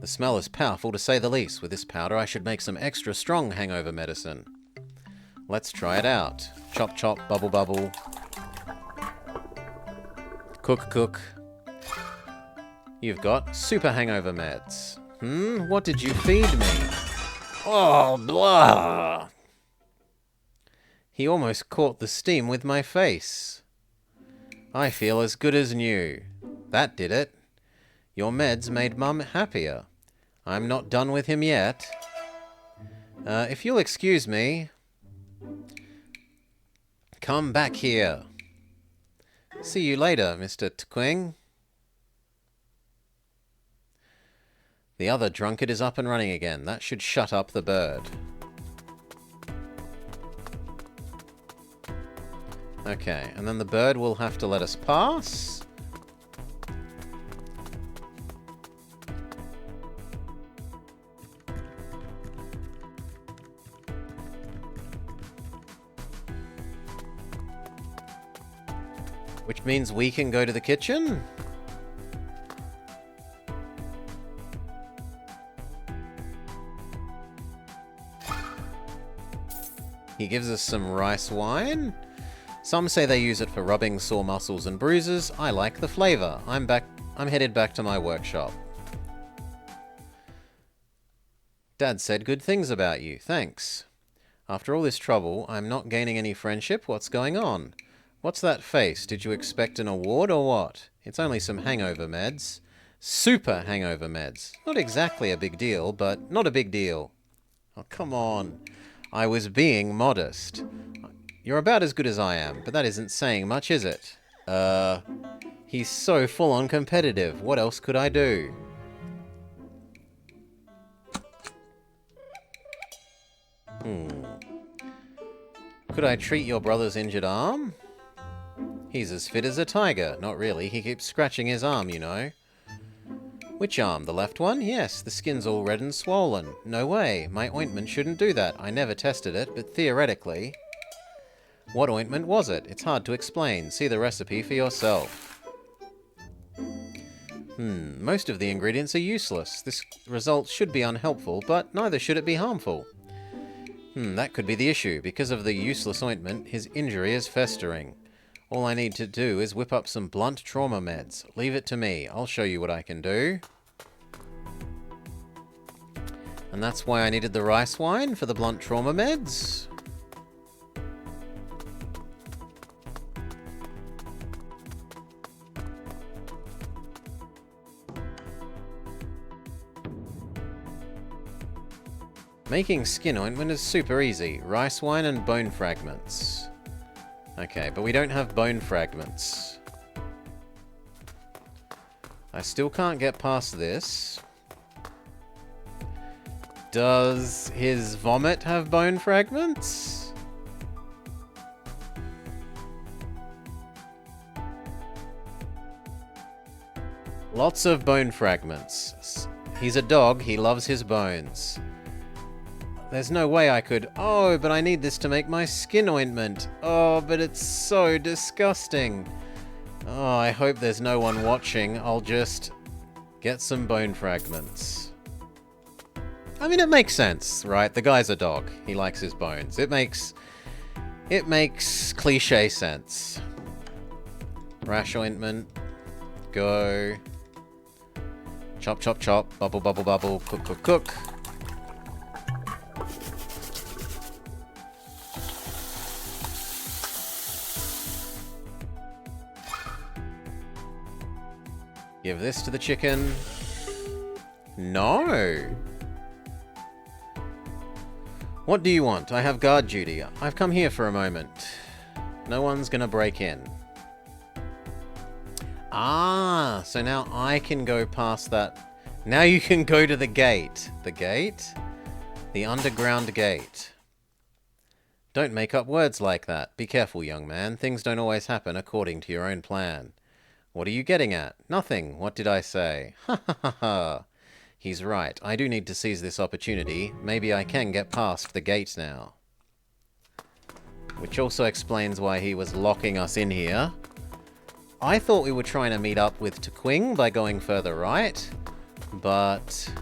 The smell is powerful, to say the least. With this powder, I should make some extra strong hangover medicine. Let's try it out. Chop chop, bubble bubble. Cook cook. You've got super hangover meds. What did you feed me? Oh, blah! He almost caught the steam with my face. I feel as good as new. That did it. Your meds made Mum happier. I'm not done with him yet. If you'll excuse me... Come back here. See you later, Mr. T'Quing. The other drunkard is up and running again. That should shut up the bird. Okay, and then the bird will have to let us pass. Which means we can go to the kitchen. He gives us some rice wine. Some say they use it for rubbing sore muscles and bruises. I like the flavor. I'm headed back to my workshop. Dad said good things about you. Thanks. After all this trouble, I'm not gaining any friendship. What's going on? What's that face? Did you expect an award or what? It's only some hangover meds. Super hangover meds. Not exactly a big deal, but not a big deal. Oh, come on. I was being modest. You're about as good as I am, but that isn't saying much, is it? He's so full-on competitive. What else could I do? Could I treat your brother's injured arm? He's as fit as a tiger. Not really. He keeps scratching his arm, you know. Which arm? The left one? Yes, the skin's all red and swollen. No way. My ointment shouldn't do that. I never tested it, but theoretically... What ointment was it? It's hard to explain. See the recipe for yourself. Most of the ingredients are useless. This result should be unhelpful, but neither should it be harmful. That could be the issue. Because of the useless ointment, his injury is festering. All I need to do is whip up some blunt trauma meds. Leave it to me. I'll show you what I can do. And that's why I needed the rice wine for the blunt trauma meds. Making skin ointment is super easy. Rice wine and bone fragments. Okay, but we don't have bone fragments. I still can't get past this. Does his vomit have bone fragments? Lots of bone fragments. He's a dog, he loves his bones. There's no way I could... Oh, but I need this to make my skin ointment. Oh, but it's so disgusting. Oh, I hope there's no one watching. I'll just get some bone fragments. I mean, it makes sense, right? The guy's a dog. He likes his bones. It makes cliche sense. Rash ointment. Go. Chop, chop, chop. Bubble, bubble, bubble. Cook, cook, cook. Give this to the chicken. No! What do you want? I have guard duty. I've come here for a moment. No one's gonna break in. Ah, so now I can go past that. Now you can go to the gate. The gate? The underground gate. Don't make up words like that. Be careful, young man. Things don't always happen according to your own plan. What are you getting at? Nothing. What did I say? Ha ha ha ha. He's right. I do need to seize this opportunity. Maybe I can get past the gate now. Which also explains why he was locking us in here. I thought we were trying to meet up with Tequing by going further right, but...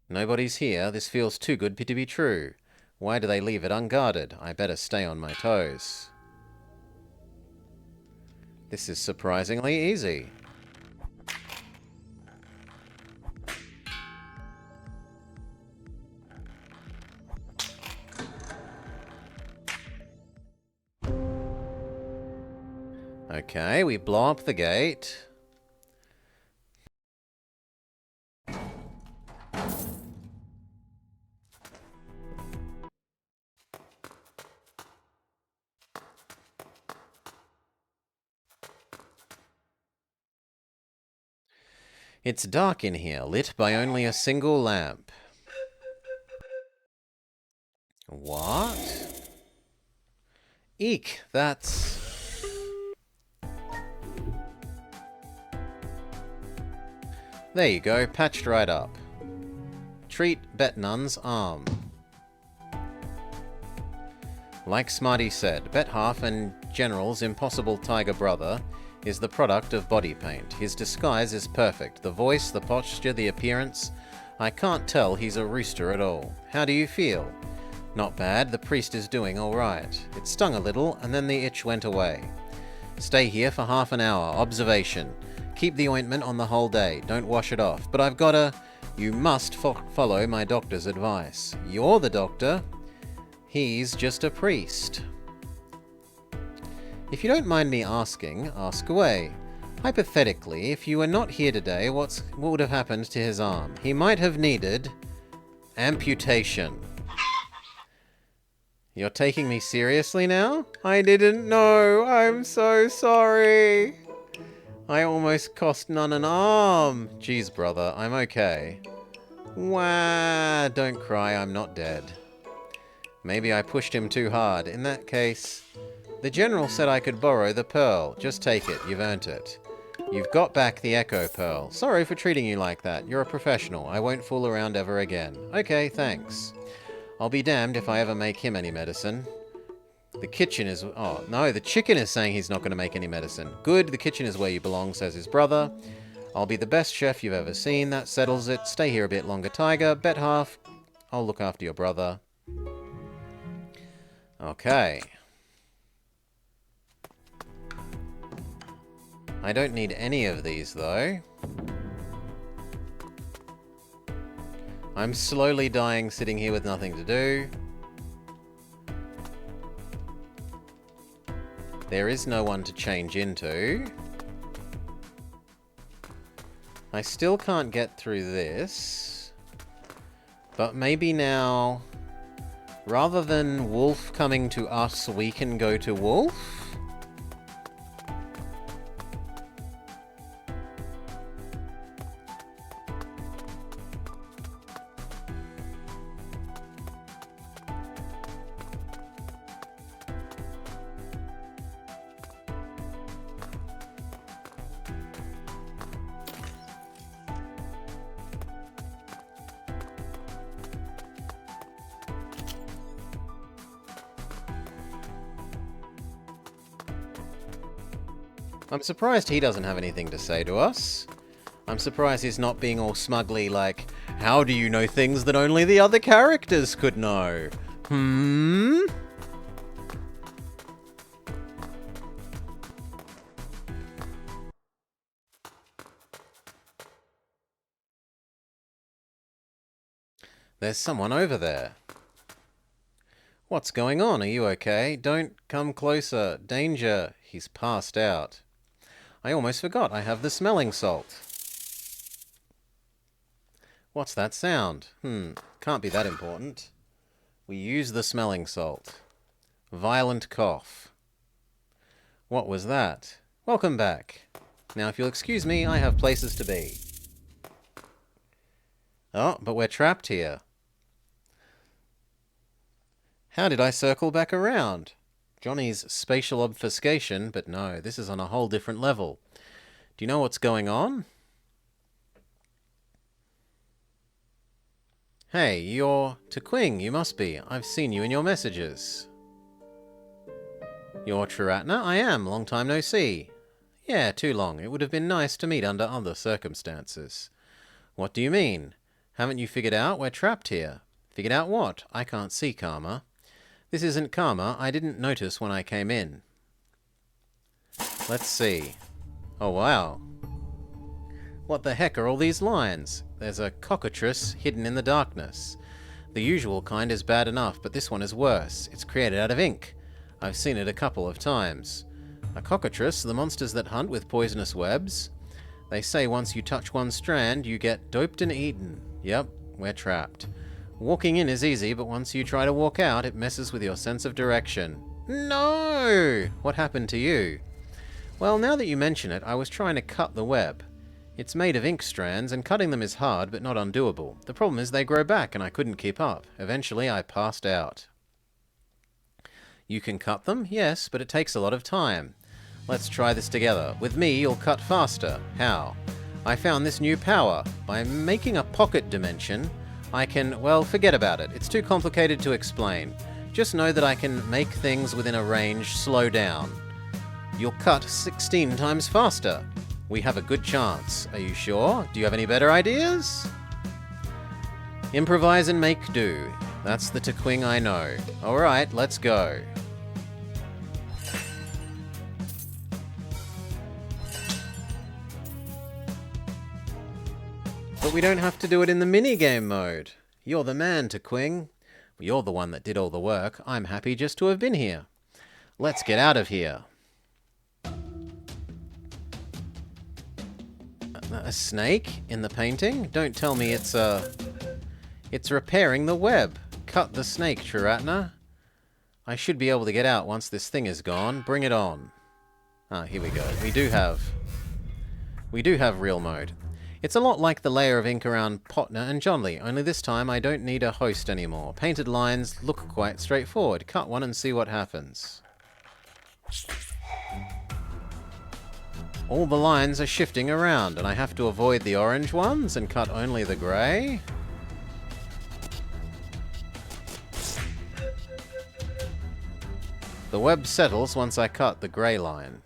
Nobody's here. This feels too good to be true. Why do they leave it unguarded? I better stay on my toes. This is surprisingly easy. Okay, we blow up the gate. It's dark in here, lit by only a single lamp. What? Eek, that's... There you go, patched right up. Treat Bet-Nun's arm. Like Smarty said, Bet-Half and General's impossible tiger brother is the product of body paint. His disguise is perfect. The voice, the posture, the appearance. I can't tell he's a rooster at all. How do you feel? Not bad. The priest is doing all right. It stung a little, and then the itch went away. Stay here for half an hour. Observation. Keep the ointment on the whole day. Don't wash it off. But I've gotta... You must follow my doctor's advice. You're the doctor. He's just a priest. If you don't mind me asking, ask away. Hypothetically, if you were not here today, what would have happened to his arm? He might have needed amputation. You're taking me seriously now? I didn't know. I'm so sorry. I almost cost Nun an arm. Jeez, brother, I'm okay. Wah, don't cry, I'm not dead. Maybe I pushed him too hard. In that case... The General said I could borrow the pearl. Just take it. You've earned it. You've got back the Echo Pearl. Sorry for treating you like that. You're a professional. I won't fool around ever again. Okay, thanks. I'll be damned if I ever make him any medicine. The kitchen is... Oh, no, the chicken is saying he's not going to make any medicine. Good, the kitchen is where you belong, says his brother. I'll be the best chef you've ever seen. That settles it. Stay here a bit longer, Tiger. Bet half. I'll look after your brother. Okay. I don't need any of these, though. I'm slowly dying sitting here with nothing to do. There is no one to change into. I still can't get through this. But maybe now, rather than Wolf coming to us, we can go to Wolf? I'm surprised he doesn't have anything to say to us. I'm surprised he's not being all smugly like, how do you know things that only the other characters could know? There's someone over there. What's going on? Are you okay? Don't come closer. Danger. He's passed out. I almost forgot I have the smelling salt. What's that sound? Can't be that important. We use the smelling salt. Violent cough. What was that? Welcome back. Now, if you'll excuse me, I have places to be. Oh, but we're trapped here. How did I circle back around? Johnny's spatial obfuscation, but no, this is on a whole different level. Do you know what's going on? Hey, you're Tequing, you must be. I've seen you in your messages. You're Triratna? I am. Long time no see. Yeah, too long. It would have been nice to meet under other circumstances. What do you mean? Haven't you figured out we're trapped here? Figured out what? I can't see Karma. This isn't Karma. I didn't notice when I came in. Let's see. Oh, wow. What the heck are all these lines? There's a cockatrice hidden in the darkness. The usual kind is bad enough, but this one is worse. It's created out of ink. I've seen it a couple of times. A cockatrice, the monsters that hunt with poisonous webs. They say once you touch one strand, you get doped and eaten. Yep, we're trapped. Walking in is easy, but once you try to walk out, it messes with your sense of direction. No! What happened to you? Well, now that you mention it, I was trying to cut the web. It's made of ink strands, and cutting them is hard, but not undoable. The problem is they grow back, and I couldn't keep up. Eventually, I passed out. You can cut them? Yes, but it takes a lot of time. Let's try this together. With me, you'll cut faster. How? I found this new power. By making a pocket dimension, I can, well, forget about it. It's too complicated to explain. Just know that I can make things within a range slow down. You'll cut 16 times faster. We have a good chance. Are you sure? Do you have any better ideas? Improvise and make do. That's the Tequing I know. Alright, let's go. But we don't have to do it in the minigame mode. You're the man, Tequing. You're the one that did all the work. I'm happy just to have been here. Let's get out of here. A snake in the painting? Don't tell me it's repairing the web. Cut the snake, Triratna. I should be able to get out once this thing is gone. Bring it on. Ah, here we go. We do have real mode. It's a lot like the layer of ink around Potner and Johnley, only this time I don't need a host anymore. Painted lines look quite straightforward. Cut one and see what happens. All the lines are shifting around, and I have to avoid the orange ones and cut only the grey. The web settles once I cut the grey line.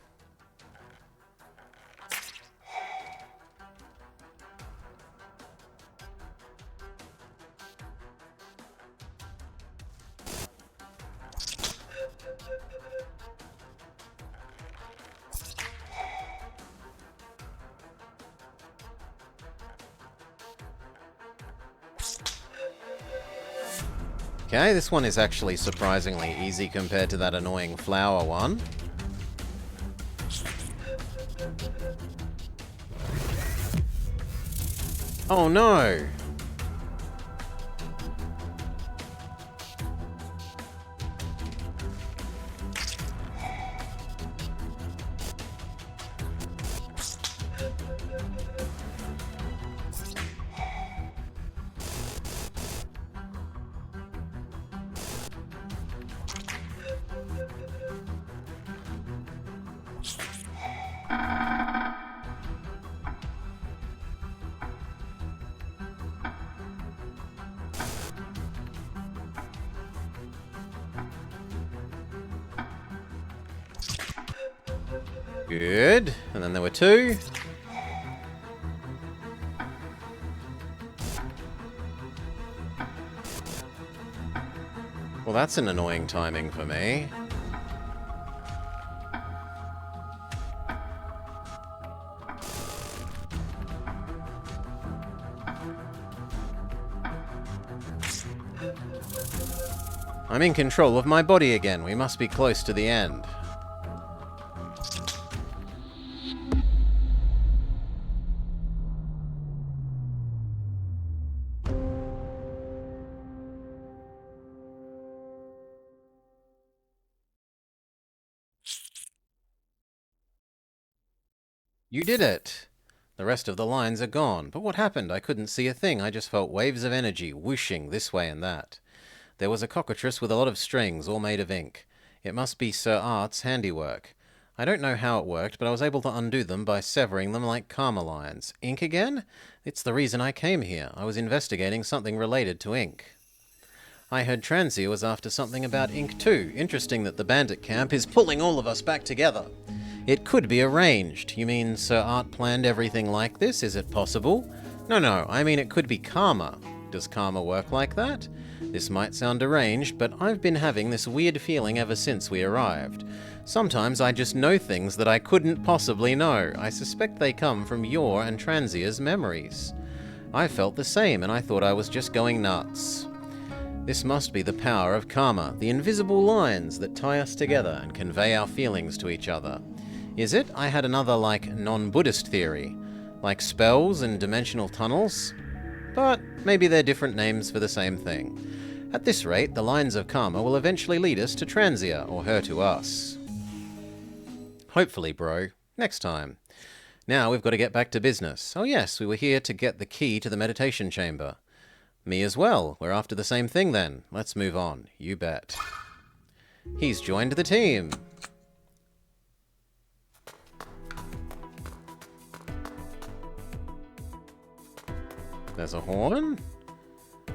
Okay, this one is actually surprisingly easy compared to that annoying flower one. Oh no! Good. And then there were 2. Well, that's an annoying timing for me. I'm in control of my body again. We must be close to the end. You did it! The rest of the lines are gone. But what happened? I couldn't see a thing. I just felt waves of energy whooshing this way and that. There was a cockatrice with a lot of strings, all made of ink. It must be Sir Art's handiwork. I don't know how it worked, but I was able to undo them by severing them like karma lines. Ink again? It's the reason I came here. I was investigating something related to ink. I heard Transia was after something about ink too. Interesting that the bandit camp is pulling all of us back together. It could be arranged. You mean Sir Art planned everything like this? Is it possible? No, I mean it could be karma. Does karma work like that? This might sound deranged, but I've been having this weird feeling ever since we arrived. Sometimes I just know things that I couldn't possibly know. I suspect they come from your and Transia's memories. I felt the same, and I thought I was just going nuts. This must be the power of karma, the invisible lines that tie us together and convey our feelings to each other. Is it? I had another, non-Buddhist theory. Like spells and dimensional tunnels? But maybe they're different names for the same thing. At this rate, the lines of karma will eventually lead us to Transia, or her to us. Hopefully, bro. Next time. Now we've got to get back to business. Oh yes, we were here to get the key to the meditation chamber. Me as well. We're after the same thing then. Let's move on. You bet. He's joined the team. There's a horn.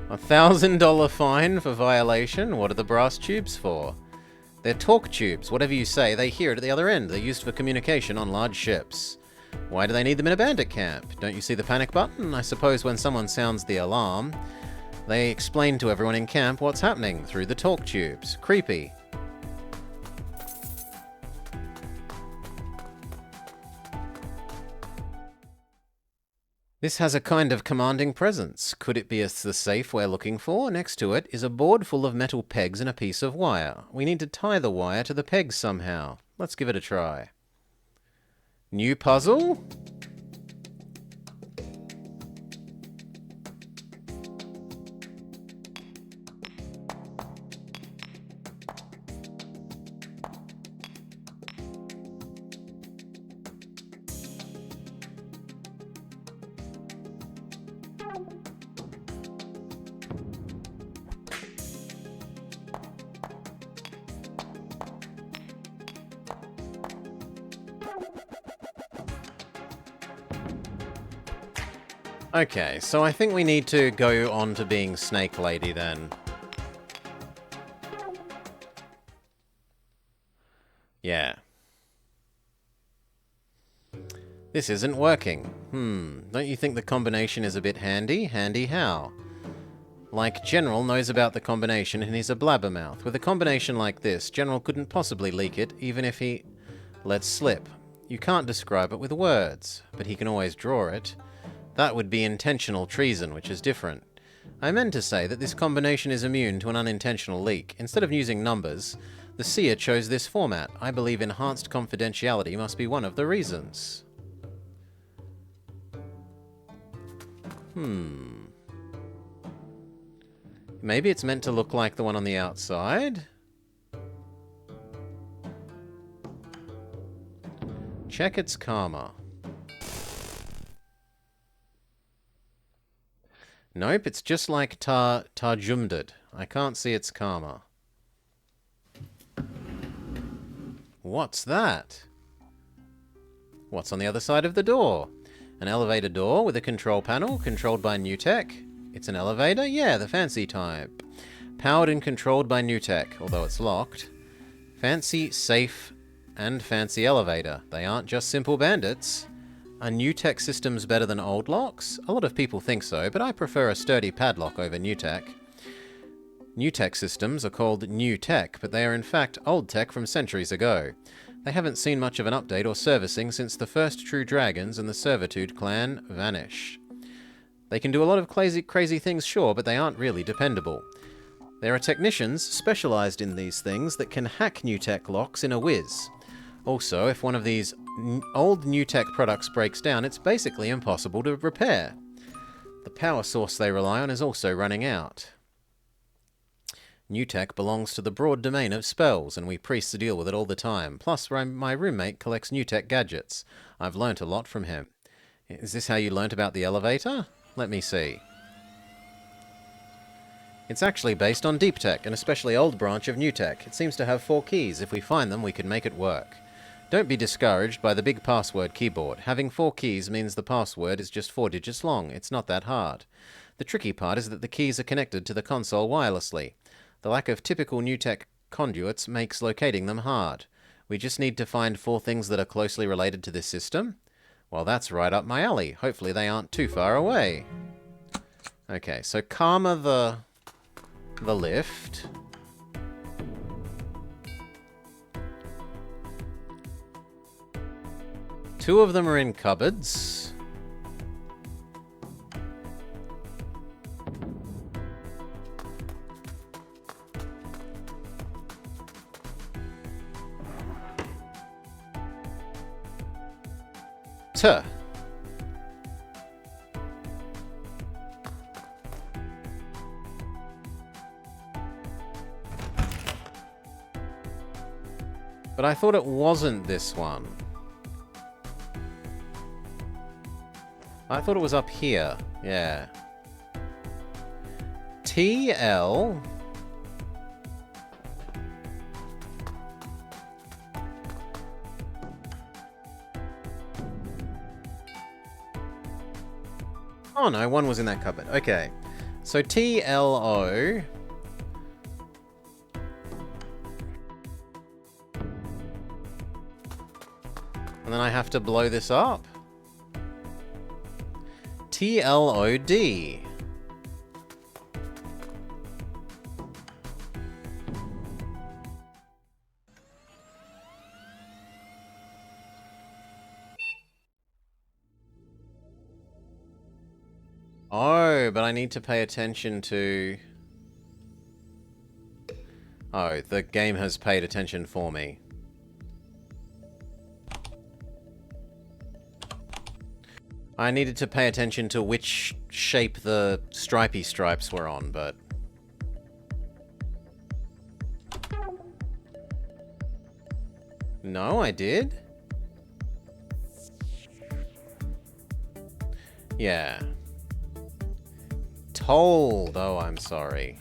$1,000 fine for violation. What are the brass tubes for? They're talk tubes. Whatever you say, they hear it at the other end. They're used for communication on large ships. Why do they need them in a bandit camp? Don't you see the panic button? I suppose when someone sounds the alarm, they explain to everyone in camp what's happening through the talk tubes. Creepy. This has a kind of commanding presence. Could it be the safe we're looking for? Next to it is a board full of metal pegs and a piece of wire. We need to tie the wire to the pegs somehow. Let's give it a try. New puzzle? Okay, so I think we need to go on to being Snake Lady then. Yeah. This isn't working. Don't you think the combination is a bit handy? Handy how? Like, General knows about the combination and he's a blabbermouth. With a combination like this, General couldn't possibly leak it, even if he lets slip. You can't describe it with words, but he can always draw it. That would be intentional treason, which is different. I meant to say that this combination is immune to an unintentional leak. Instead of using numbers, the seer chose this format. I believe enhanced confidentiality must be one of the reasons. Maybe it's meant to look like the one on the outside? Check its karma. Nope, it's just like Tarjumdad. I can't see its karma. What's that? What's on the other side of the door? An elevator door with a control panel, controlled by new tech. It's an elevator? Yeah, the fancy type. Powered and controlled by new tech, although it's locked. Fancy, safe, and fancy elevator. They aren't just simple bandits. Are new tech systems better than old locks? A lot of people think so, but I prefer a sturdy padlock over new tech. New tech systems are called new tech, but they are in fact old tech from centuries ago. They haven't seen much of an update or servicing since the first true dragons and the Servitude clan vanish. They can do a lot of crazy things, sure, but they aren't really dependable. There are technicians specialized in these things that can hack new tech locks in a whiz. Also, if one of these old new tech products breaks down, it's basically impossible to repair. The power source they rely on is also running out. New tech belongs to the broad domain of spells, and we priests deal with it all the time. Plus, my roommate collects new tech gadgets. I've learnt a lot from him. Is this how you learnt about the elevator? Let me see. It's actually based on deep tech, an especially old branch of new tech. It seems to have 4 keys. If we find them, we can make it work. Don't be discouraged by the big password keyboard. Having 4 keys means the password is just 4 digits long. It's not that hard. The tricky part is that the keys are connected to the console wirelessly. The lack of typical new tech conduits makes locating them hard. We just need to find 4 things that are closely related to this system. Well, that's right up my alley. Hopefully they aren't too far away. Okay, so Karma the lift. Two of them are in cupboards. Tuh. But I thought it wasn't this one. I thought it was up here. Yeah. TL. Oh no, one was in that cupboard. Okay. So TLO. And then I have to blow this up. TLOD. Oh, but I need to pay attention to... Oh, the game has paid attention for me. I needed to pay attention to which shape the stripy stripes were on, but... No, I did? Yeah. Told. Oh, I'm sorry.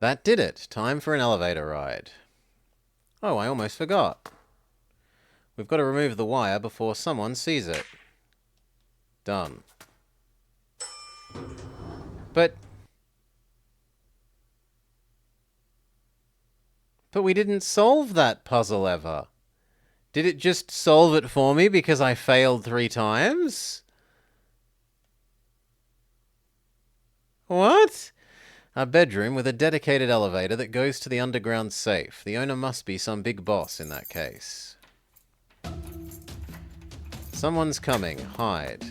That did it. Time for an elevator ride. Oh, I almost forgot. We've got to remove the wire before someone sees it. Done. But we didn't solve that puzzle ever. Did it just solve it for me because I failed 3 times? What? A bedroom with a dedicated elevator that goes to the underground safe. The owner must be some big boss in that case. Someone's coming. Hide.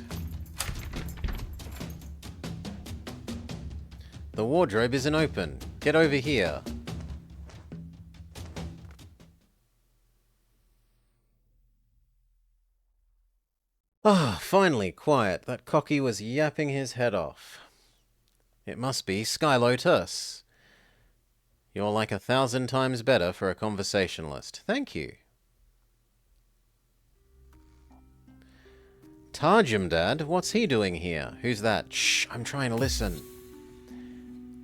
The wardrobe isn't open. Get over here. Ah, finally quiet. That cocky was yapping his head off. It must be Skylotus. You're like 1,000 times better for a conversationalist. Thank you. Tarjum, Dad? What's he doing here? Who's that? Shh, I'm trying to listen.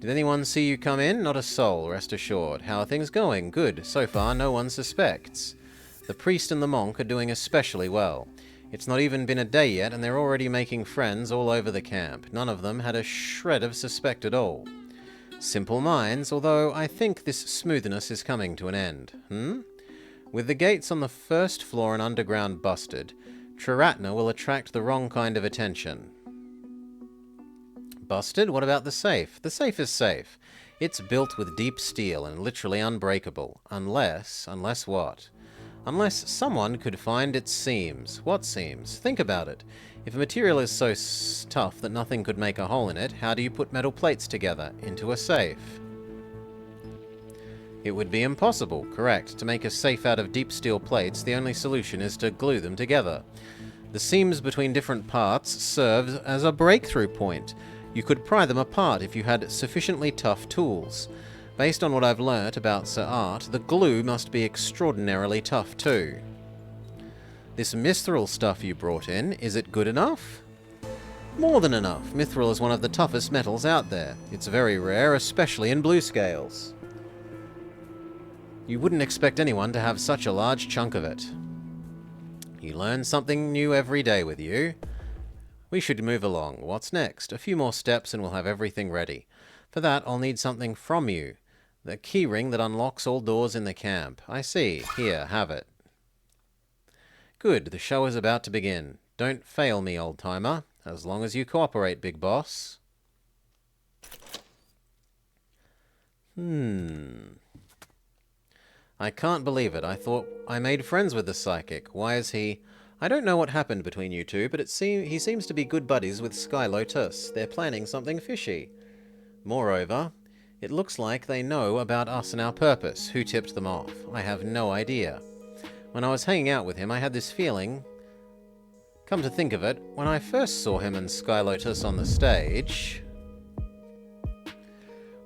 Did anyone see you come in? Not a soul, rest assured. How are things going? Good. So far, no one suspects. The priest and the monk are doing especially well. It's not even been a day yet, and they're already making friends all over the camp. None of them had a shred of suspect at all. Simple minds, although I think this smoothness is coming to an end. With the gates on the first floor and underground busted, Triratna will attract the wrong kind of attention. Busted? What about the safe? The safe is safe. It's built with deep steel and literally unbreakable. Unless what? Unless someone could find its seams. What seams? Think about it. If a material is so tough that nothing could make a hole in it, how do you put metal plates together into a safe? It would be impossible, correct. To make a safe out of deep steel plates, the only solution is to glue them together. The seams between different parts serve as a breakthrough point. You could pry them apart if you had sufficiently tough tools. Based on what I've learnt about Sir Art, the glue must be extraordinarily tough too. This mithril stuff you brought in, is it good enough? More than enough. Mithril is one of the toughest metals out there. It's very rare, especially in blue scales. You wouldn't expect anyone to have such a large chunk of it. You learn something new every day with you. We should move along. What's next? A few more steps and we'll have everything ready. For that, I'll need something from you. The keyring that unlocks all doors in the camp. I see. Here, have it. Good, the show is about to begin. Don't fail me, old-timer. As long as you cooperate, big boss. I can't believe it. I thought I made friends with the psychic. Why is he... I don't know what happened between you two, but he seems to be good buddies with Sky Lotus. They're planning something fishy. Moreover, it looks like they know about us and our purpose. Who tipped them off? I have no idea. When I was hanging out with him, I had this feeling... Come to think of it, when I first saw him and Sky Lotus on the stage...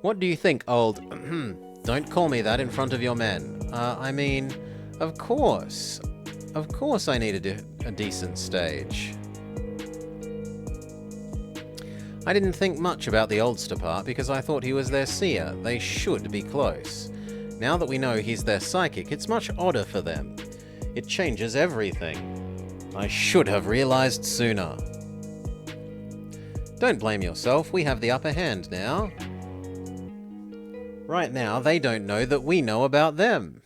What do you think, old... Don't call me that in front of your men. I mean, of course. Of course I needed a decent stage. I didn't think much about the Oldster part because I thought he was their seer. They should be close. Now that we know he's their psychic, it's much odder for them. It changes everything. I should have realized sooner. Don't blame yourself, we have the upper hand now. Right now, they don't know that we know about them.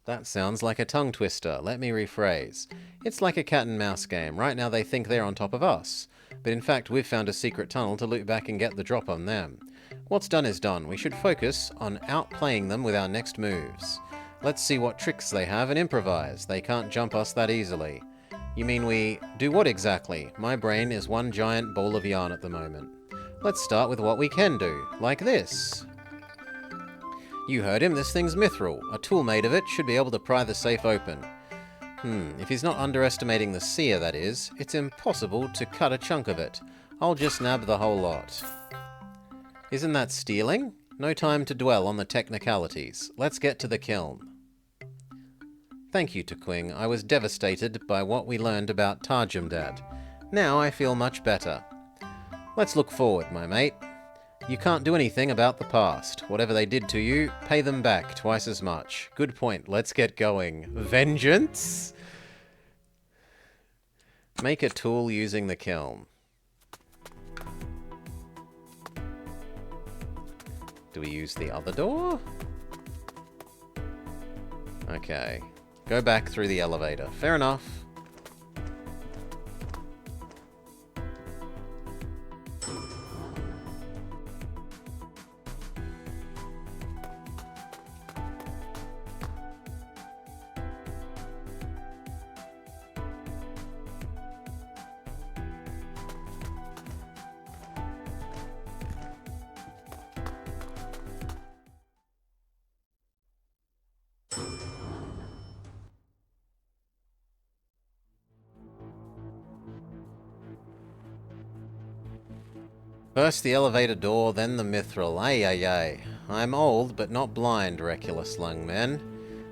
That sounds like a tongue twister. Let me rephrase. It's like a cat and mouse game. Right now they think they're on top of us. But in fact, we've found a secret tunnel to loop back and get the drop on them. What's done is done. We should focus on outplaying them with our next moves. Let's see what tricks they have and improvise. They can't jump us that easily. You mean we do what exactly? My brain is one giant ball of yarn at the moment. Let's start with what we can do. Like this. You heard him, this thing's mithril. A tool made of it should be able to pry the safe open. If he's not underestimating the seer, that is, it's impossible to cut a chunk of it. I'll just nab the whole lot. Isn't that stealing? No time to dwell on the technicalities. Let's get to the kiln. Thank you, Tukwing. I was devastated by what we learned about Tarjumdad. Now I feel much better. Let's look forward, my mate. You can't do anything about the past. Whatever they did to you, pay them back twice as much. Good point. Let's get going. Vengeance? Make a tool using the kiln. Do we use the other door? Okay. Go back through the elevator. Fair enough. First the elevator door, then the mithril. Ay, ay, ay. I'm old, but not blind, reckless lung men.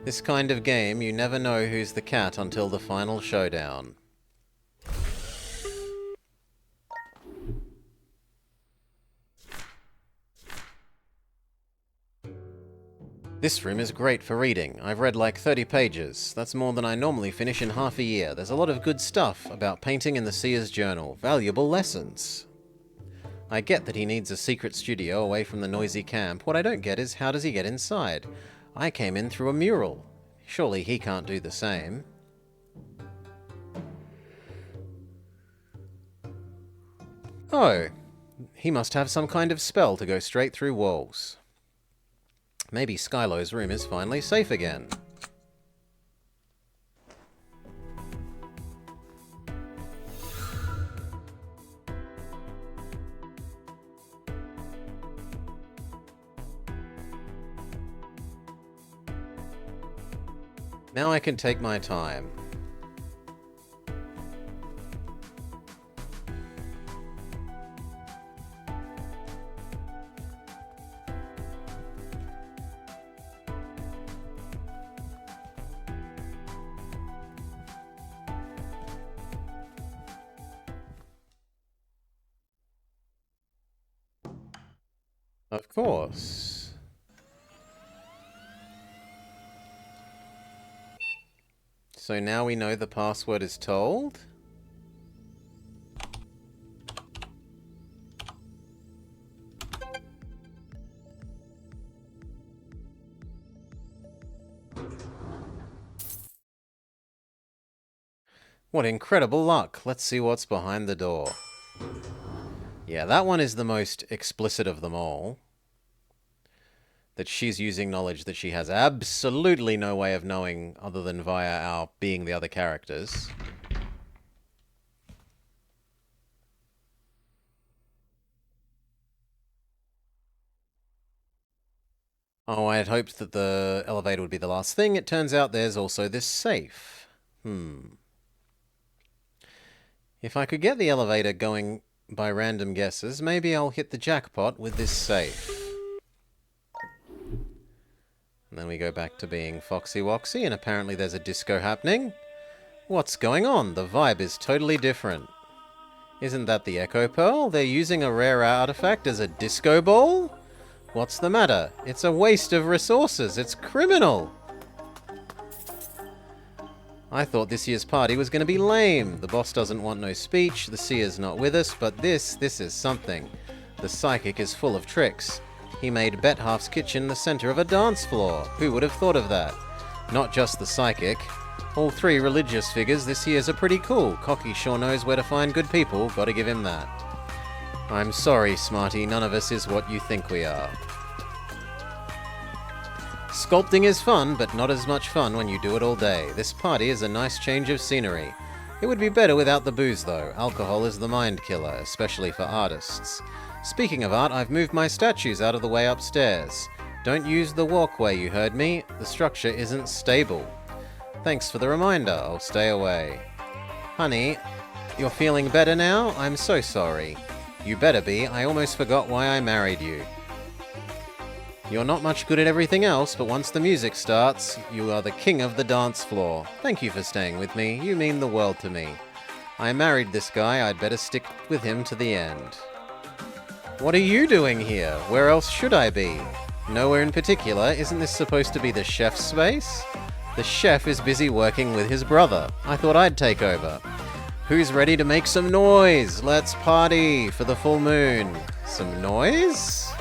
This kind of game, you never know who's the cat until the final showdown. This room is great for reading. I've read like 30 pages. That's more than I normally finish in half a year. There's a lot of good stuff about painting in the Seer's Journal. Valuable lessons. I get that he needs a secret studio away from the noisy camp. What I don't get is how does he get inside? I came in through a mural. Surely he can't do the same. Oh, he must have some kind of spell to go straight through walls. Maybe Skylo's room is finally safe again. Now I can take my time. Of course. So now we know the password is told? What incredible luck! Let's see what's behind the door. Yeah, that one is the most explicit of them all. That she's using knowledge that she has absolutely no way of knowing other than via our being the other characters. Oh, I had hoped that the elevator would be the last thing. It turns out there's also this safe. If I could get the elevator going by random guesses, maybe I'll hit the jackpot with this safe. And then we go back to being Foxy Woxy, and apparently there's a disco happening. What's going on? The vibe is totally different. Isn't that the Echo Pearl? They're using a rare artifact as a disco ball? What's the matter? It's a waste of resources. It's criminal. I thought this year's party was going to be lame. The boss doesn't want no speech, the seer's not with us, but this is something. The psychic is full of tricks. He made Bethalf's kitchen the center of a dance floor. Who would have thought of that? Not just the psychic. All three religious figures this year's are pretty cool. Cocky sure knows where to find good people, gotta give him that. I'm sorry, Smarty, none of us is what you think we are. Sculpting is fun, but not as much fun when you do it all day. This party is a nice change of scenery. It would be better without the booze, though. Alcohol is the mind killer, especially for artists. Speaking of art, I've moved my statues out of the way upstairs. Don't use the walkway, you heard me. The structure isn't stable. Thanks for the reminder, I'll stay away. Honey, you're feeling better now? I'm so sorry. You better be, I almost forgot why I married you. You're not much good at everything else, but once the music starts, you are the king of the dance floor. Thank you for staying with me, you mean the world to me. I married this guy, I'd better stick with him to the end. What are you doing here? Where else should I be? Nowhere in particular, isn't this supposed to be the chef's space? The chef is busy working with his brother. I thought I'd take over. Who's ready to make some noise? Let's party for the full moon. Some noise?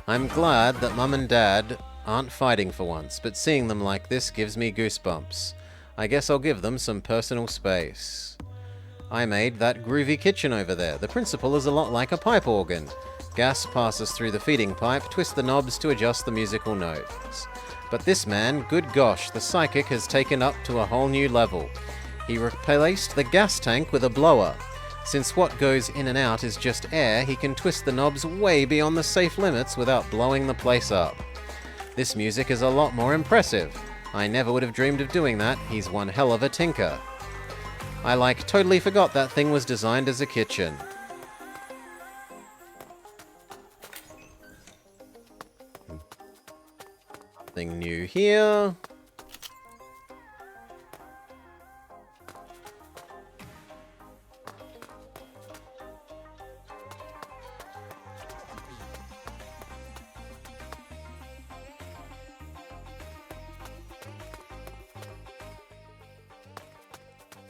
I'm glad that Mum and Dad aren't fighting for once, but seeing them like this gives me goosebumps. I guess I'll give them some personal space. I made that groovy kitchen over there. The principle is a lot like a pipe organ. Gas passes through the feeding pipe, twist the knobs to adjust the musical notes. But this man, good gosh, the psychic has taken up to a whole new level. He replaced the gas tank with a blower. Since what goes in and out is just air, he can twist the knobs way beyond the safe limits without blowing the place up. This music is a lot more impressive. I never would have dreamed of doing that. He's one hell of a tinker. I totally forgot that thing was designed as a kitchen. Nothing new here.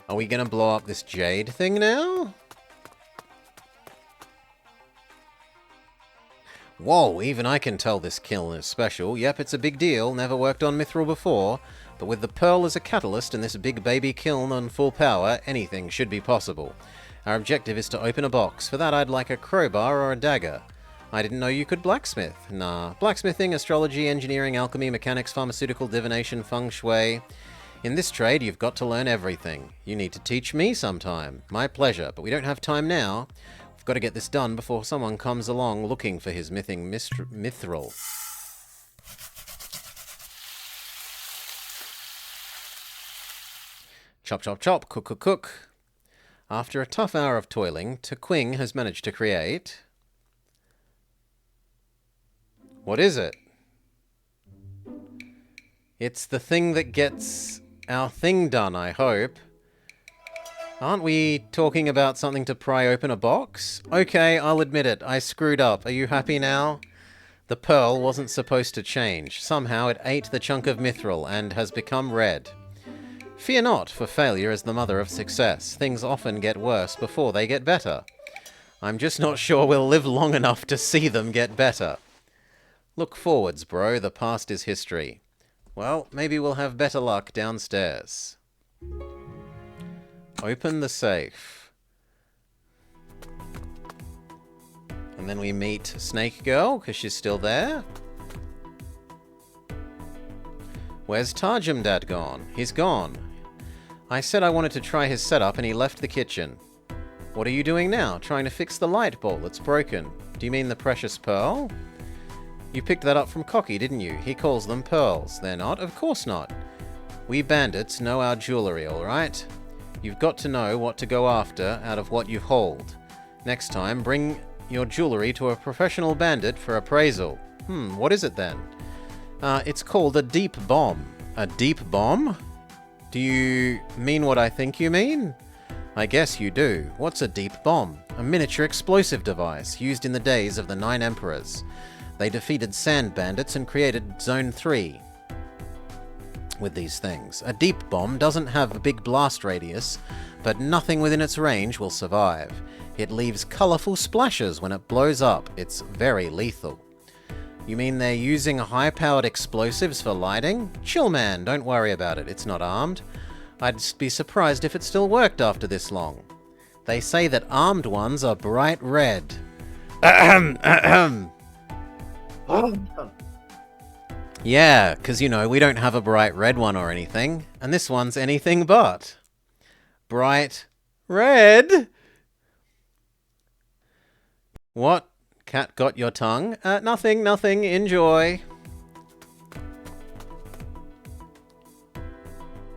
Are we gonna blow up this jade thing now? Whoa, even I can tell this kiln is special. Yep, it's a big deal. Never worked on mithril before. But with the pearl as a catalyst and this big baby kiln on full power, anything should be possible. Our objective is to open a box. For that, I'd like a crowbar or a dagger. I didn't know you could blacksmith. Nah. Blacksmithing, astrology, engineering, alchemy, mechanics, pharmaceutical, divination, feng shui. In this trade, you've got to learn everything. You need to teach me sometime. My pleasure, but we don't have time now. We've got to get this done before someone comes along looking for his mithril. Chop, chop, chop, cook, cook, cook. After a tough hour of toiling, Tequing has managed to create... What is it? It's the thing that gets our thing done, I hope. Aren't we talking about something to pry open a box? Okay, I'll admit it. I screwed up. Are you happy now? The pearl wasn't supposed to change. Somehow it ate the chunk of mithril and has become red. Fear not, for failure is the mother of success. Things often get worse before they get better. I'm just not sure we'll live long enough to see them get better. Look forwards, bro. The past is history. Well, maybe we'll have better luck downstairs. Open the safe. And then we meet Snake Girl, because she's still there. Where's Tarjum gone? He's gone. I said I wanted to try his setup and he left the kitchen. What are you doing now? Trying to fix the light bulb that's broken. Do you mean the precious pearl? You picked that up from Cocky, didn't you? He calls them pearls. They're not? Of course not. We bandits know our jewellery, alright? You've got to know what to go after out of what you hold. Next time, bring your jewellery to a professional bandit for appraisal. What is it then? It's called a deep bomb. A deep bomb? Do you mean what I think you mean? I guess you do. What's a deep bomb? A miniature explosive device used in the days of the 9 Emperors. They defeated sand bandits and created Zone 3 with these things. A deep bomb doesn't have a big blast radius, but nothing within its range will survive. It leaves colourful splashes when it blows up. It's very lethal. You mean they're using high-powered explosives for lighting? Chill, man. Don't worry about it. It's not armed. I'd be surprised if it still worked after this long. They say that armed ones are bright red. Ahem, ahem. Yeah, because, you know, we don't have a bright red one or anything. And this one's anything but. Bright red? What? Cat got your tongue? Nothing, nothing. Enjoy.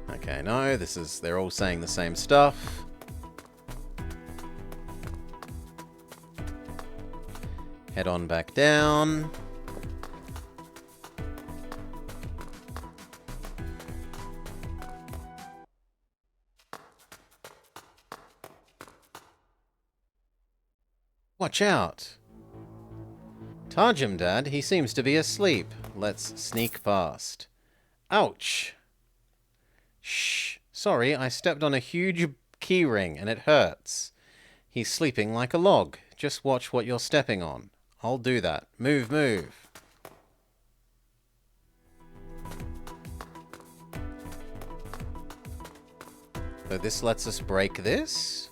Okay, no, they're all saying the same stuff. Head on back down. Watch out! Tarjum Dad, he seems to be asleep. Let's sneak past. Ouch! Shh. Sorry, I stepped on a huge key ring and it hurts. He's sleeping like a log. Just watch what you're stepping on. I'll do that. Move, move. So this lets us break this.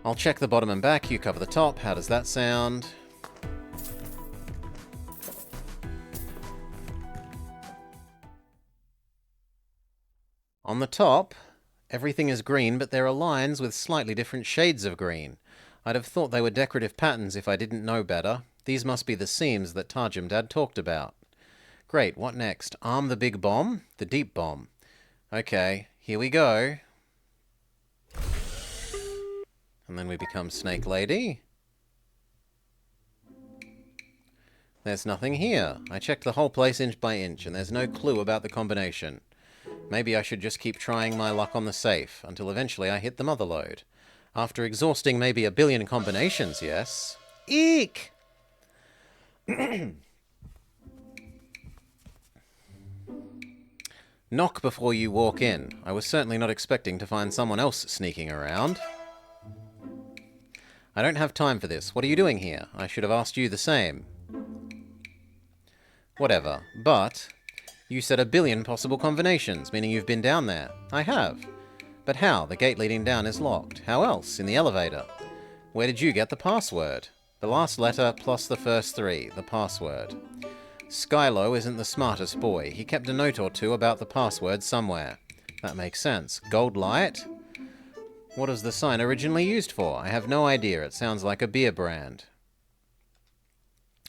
I'll check the bottom and back, you cover the top. How does that sound? On the top, everything is green, but there are lines with slightly different shades of green. I'd have thought they were decorative patterns if I didn't know better. These must be the seams that Tarjum Dad talked about. Great, what next? Arm the big bomb? The deep bomb. Okay, here we go. And then we become Snake Lady. There's nothing here. I checked the whole place inch by inch, and there's no clue about the combination. Maybe I should just keep trying my luck on the safe, until eventually I hit the mother lode. After exhausting maybe 1 billion combinations, yes. Eek! Knock before you walk in. I was certainly not expecting to find someone else sneaking around. I don't have time for this. What are you doing here? I should have asked you the same. Whatever. But you said 1,000,000,000 possible combinations, meaning you've been down there. I have. But how? The gate leading down is locked. How else? In the elevator. Where did you get the password? The last letter plus the first 3, the password. Skylo isn't the smartest boy. He kept a note or two about the password somewhere. That makes sense. Gold light? What was the sign originally used for? I have no idea. It sounds like a beer brand.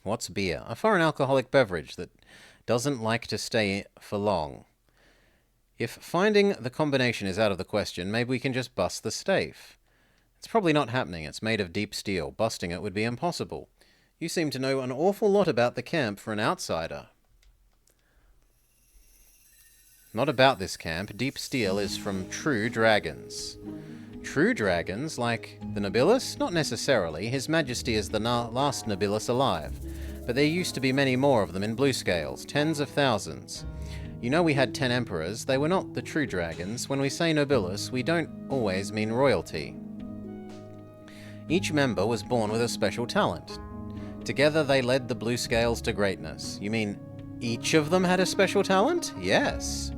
What's beer? A foreign alcoholic beverage that doesn't like to stay for long. If finding the combination is out of the question, maybe we can just bust the safe. It's probably not happening. It's made of deep steel. Busting it would be impossible. You seem to know an awful lot about the camp for an outsider. Not about this camp. Deep steel is from true dragons. True dragons, like the Nobilis? Not necessarily. His Majesty is the last Nobilis alive. But there used to be many more of them in blue scales, tens of thousands. You know we had 10 emperors. They were not the true dragons. When we say Nobilis, we don't always mean royalty. Each member was born with a special talent. Together they led the blue scales to greatness. You mean each of them had a special talent? Yes.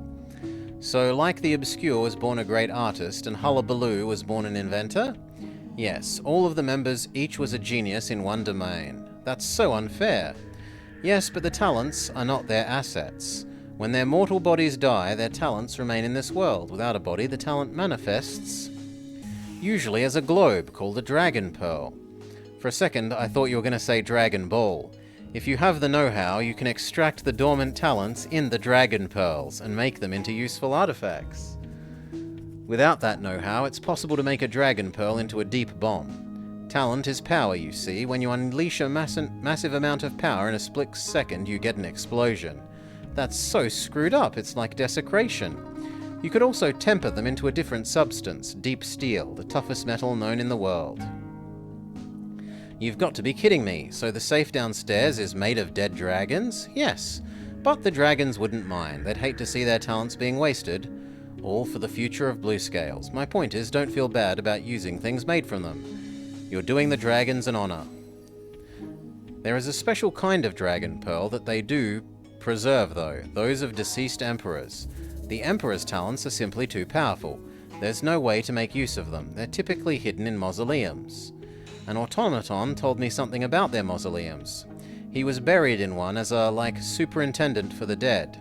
So, like the Obscure was born a great artist and Hullabaloo was born an inventor? Yes, all of the members each was a genius in one domain. That's so unfair. Yes, but the talents are not their assets. When their mortal bodies die, their talents remain in this world. Without a body, the talent manifests, usually as a globe called a dragon pearl. For a second, I thought you were going to say Dragon Ball. If you have the know-how, you can extract the dormant talents in the dragon pearls and make them into useful artifacts. Without that know-how, it's possible to make a dragon pearl into a deep bomb. Talent is power, you see. When you unleash a massive amount of power in a split second, you get an explosion. That's so screwed up, it's like desecration. You could also temper them into a different substance, deep steel, the toughest metal known in the world. You've got to be kidding me. So the safe downstairs is made of dead dragons? Yes. But the dragons wouldn't mind. They'd hate to see their talents being wasted. All for the future of blue scales. My point is, don't feel bad about using things made from them. You're doing the dragons an honor. There is a special kind of dragon pearl that they do preserve, though. Those of deceased emperors. The emperor's talents are simply too powerful. There's no way to make use of them. They're typically hidden in mausoleums. An automaton told me something about their mausoleums. He was buried in one as a, superintendent for the dead.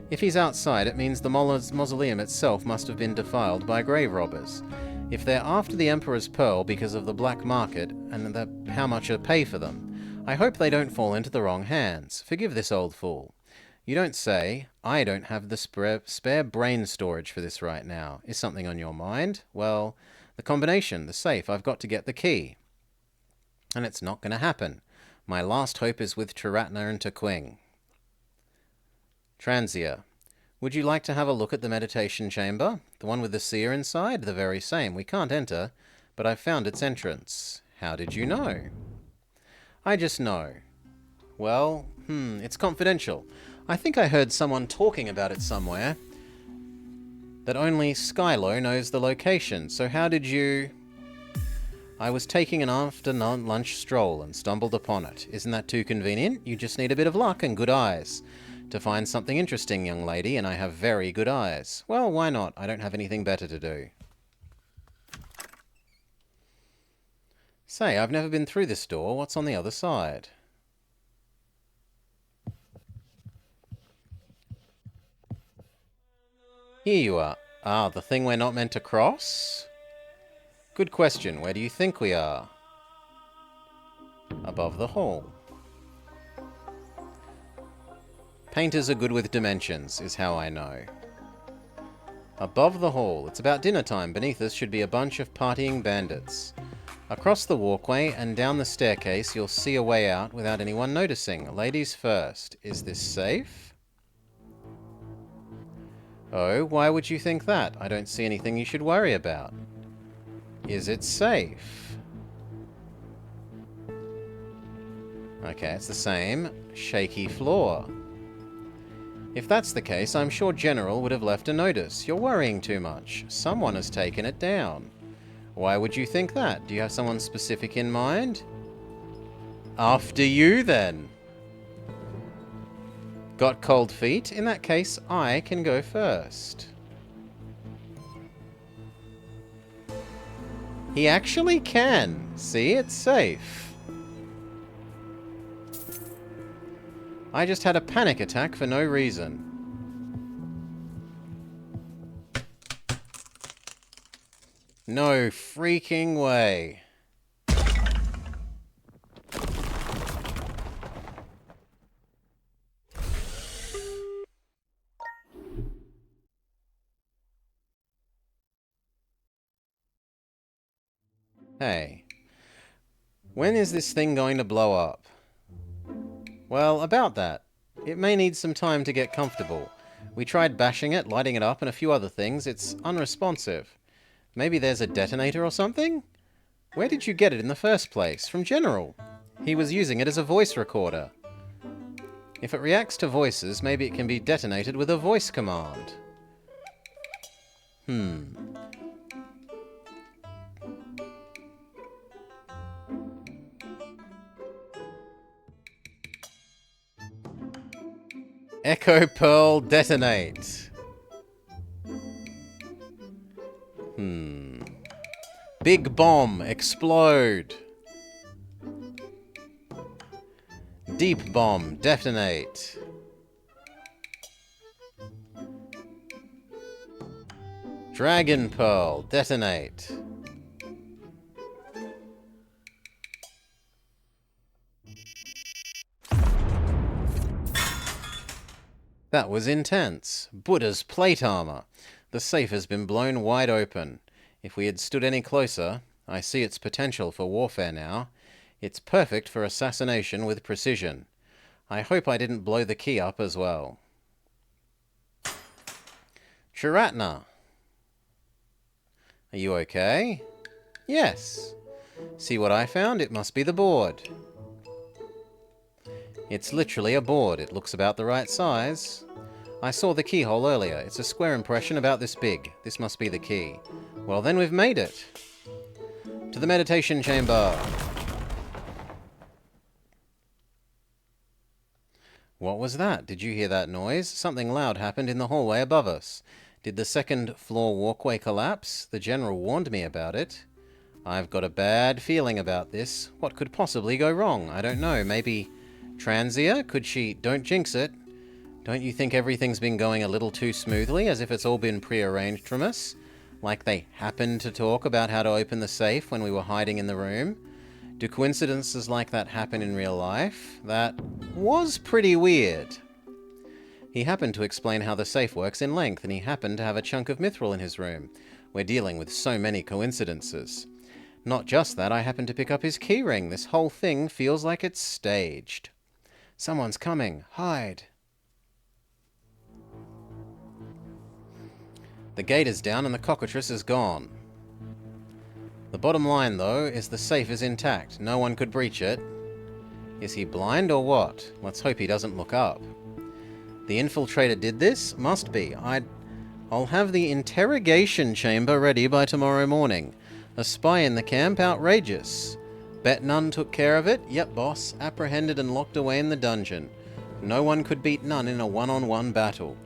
If he's outside, it means the mausoleum itself must have been defiled by grave robbers. If they're after the Emperor's Pearl because of the black market and how much I pay for them, I hope they don't fall into the wrong hands. Forgive this old fool. You don't say. I don't have the spare brain storage for this right now. Is something on your mind? Well, the combination, the safe. I've got to get the key. And it's not going to happen. My last hope is with Tiratna and Tequing. Transia. Would you like to have a look at the meditation chamber? The one with the seer inside? The very same. We can't enter, but I've found its entrance. How did you know? I just know. Well, it's confidential. I think I heard someone talking about it somewhere. That only Skylo knows the location. So how did you... I was taking an afternoon lunch stroll and stumbled upon it. Isn't that too convenient? You just need a bit of luck and good eyes to find something interesting, young lady, and I have very good eyes. Well, why not? I don't have anything better to do. Say, I've never been through this door. What's on the other side? Here you are. Ah, the thing we're not meant to cross? Good question. Where do you think we are? Above the hall. Painters are good with dimensions, is how I know. Above the hall. It's about dinner time. Beneath us should be a bunch of partying bandits. Across the walkway and down the staircase, you'll see a way out without anyone noticing. Ladies first. Is this safe? Oh, why would you think that? I don't see anything you should worry about. Is it safe? Okay, it's the same. Shaky floor. If that's the case, I'm sure General would have left a notice. You're worrying too much. Someone has taken it down. Why would you think that? Do you have someone specific in mind? After you, then. Got cold feet? In that case, I can go first. He actually can. See, it's safe. I just had a panic attack for no reason. No freaking way. Hey. When is this thing going to blow up? Well, about that. It may need some time to get comfortable. We tried bashing it, lighting it up, and a few other things. It's unresponsive. Maybe there's a detonator or something? Where did you get it in the first place? From General. He was using it as a voice recorder. If it reacts to voices, maybe it can be detonated with a voice command. Echo Pearl detonate. Big bomb explode. Deep bomb detonate. Dragon Pearl detonate. That was intense. Buddha's plate armor. The safe has been blown wide open. If we had stood any closer, I see its potential for warfare now. It's perfect for assassination with precision. I hope I didn't blow the key up as well. Chiratna. Are you okay? Yes. See what I found? It must be the board. It's literally a board. It looks about the right size. I saw the keyhole earlier. It's a square impression about this big. This must be the key. Well, then we've made it. To the meditation chamber. What was that? Did you hear that noise? Something loud happened in the hallway above us. Did the second floor walkway collapse? The General warned me about it. I've got a bad feeling about this. What could possibly go wrong? I don't know. Maybe Transia? Could she... Don't jinx it. Don't you think everything's been going a little too smoothly, as if it's all been prearranged from us? Like they happened to talk about how to open the safe when we were hiding in the room? Do coincidences like that happen in real life? That was pretty weird. He happened to explain how the safe works in length, and he happened to have a chunk of mithril in his room. We're dealing with so many coincidences. Not just that, I happened to pick up his keyring. This whole thing feels like it's staged. Someone's coming. Hide. The gate is down and the cockatrice is gone. The bottom line, though, is the safe is intact. No one could breach it. Is he blind or what? Let's hope he doesn't look up. The infiltrator did this? Must be. I'll have the interrogation chamber ready by tomorrow morning. A spy in the camp? Outrageous. Bet none took care of it? Yep, boss. Apprehended and locked away in the dungeon. No one could beat none in a one-on-one battle.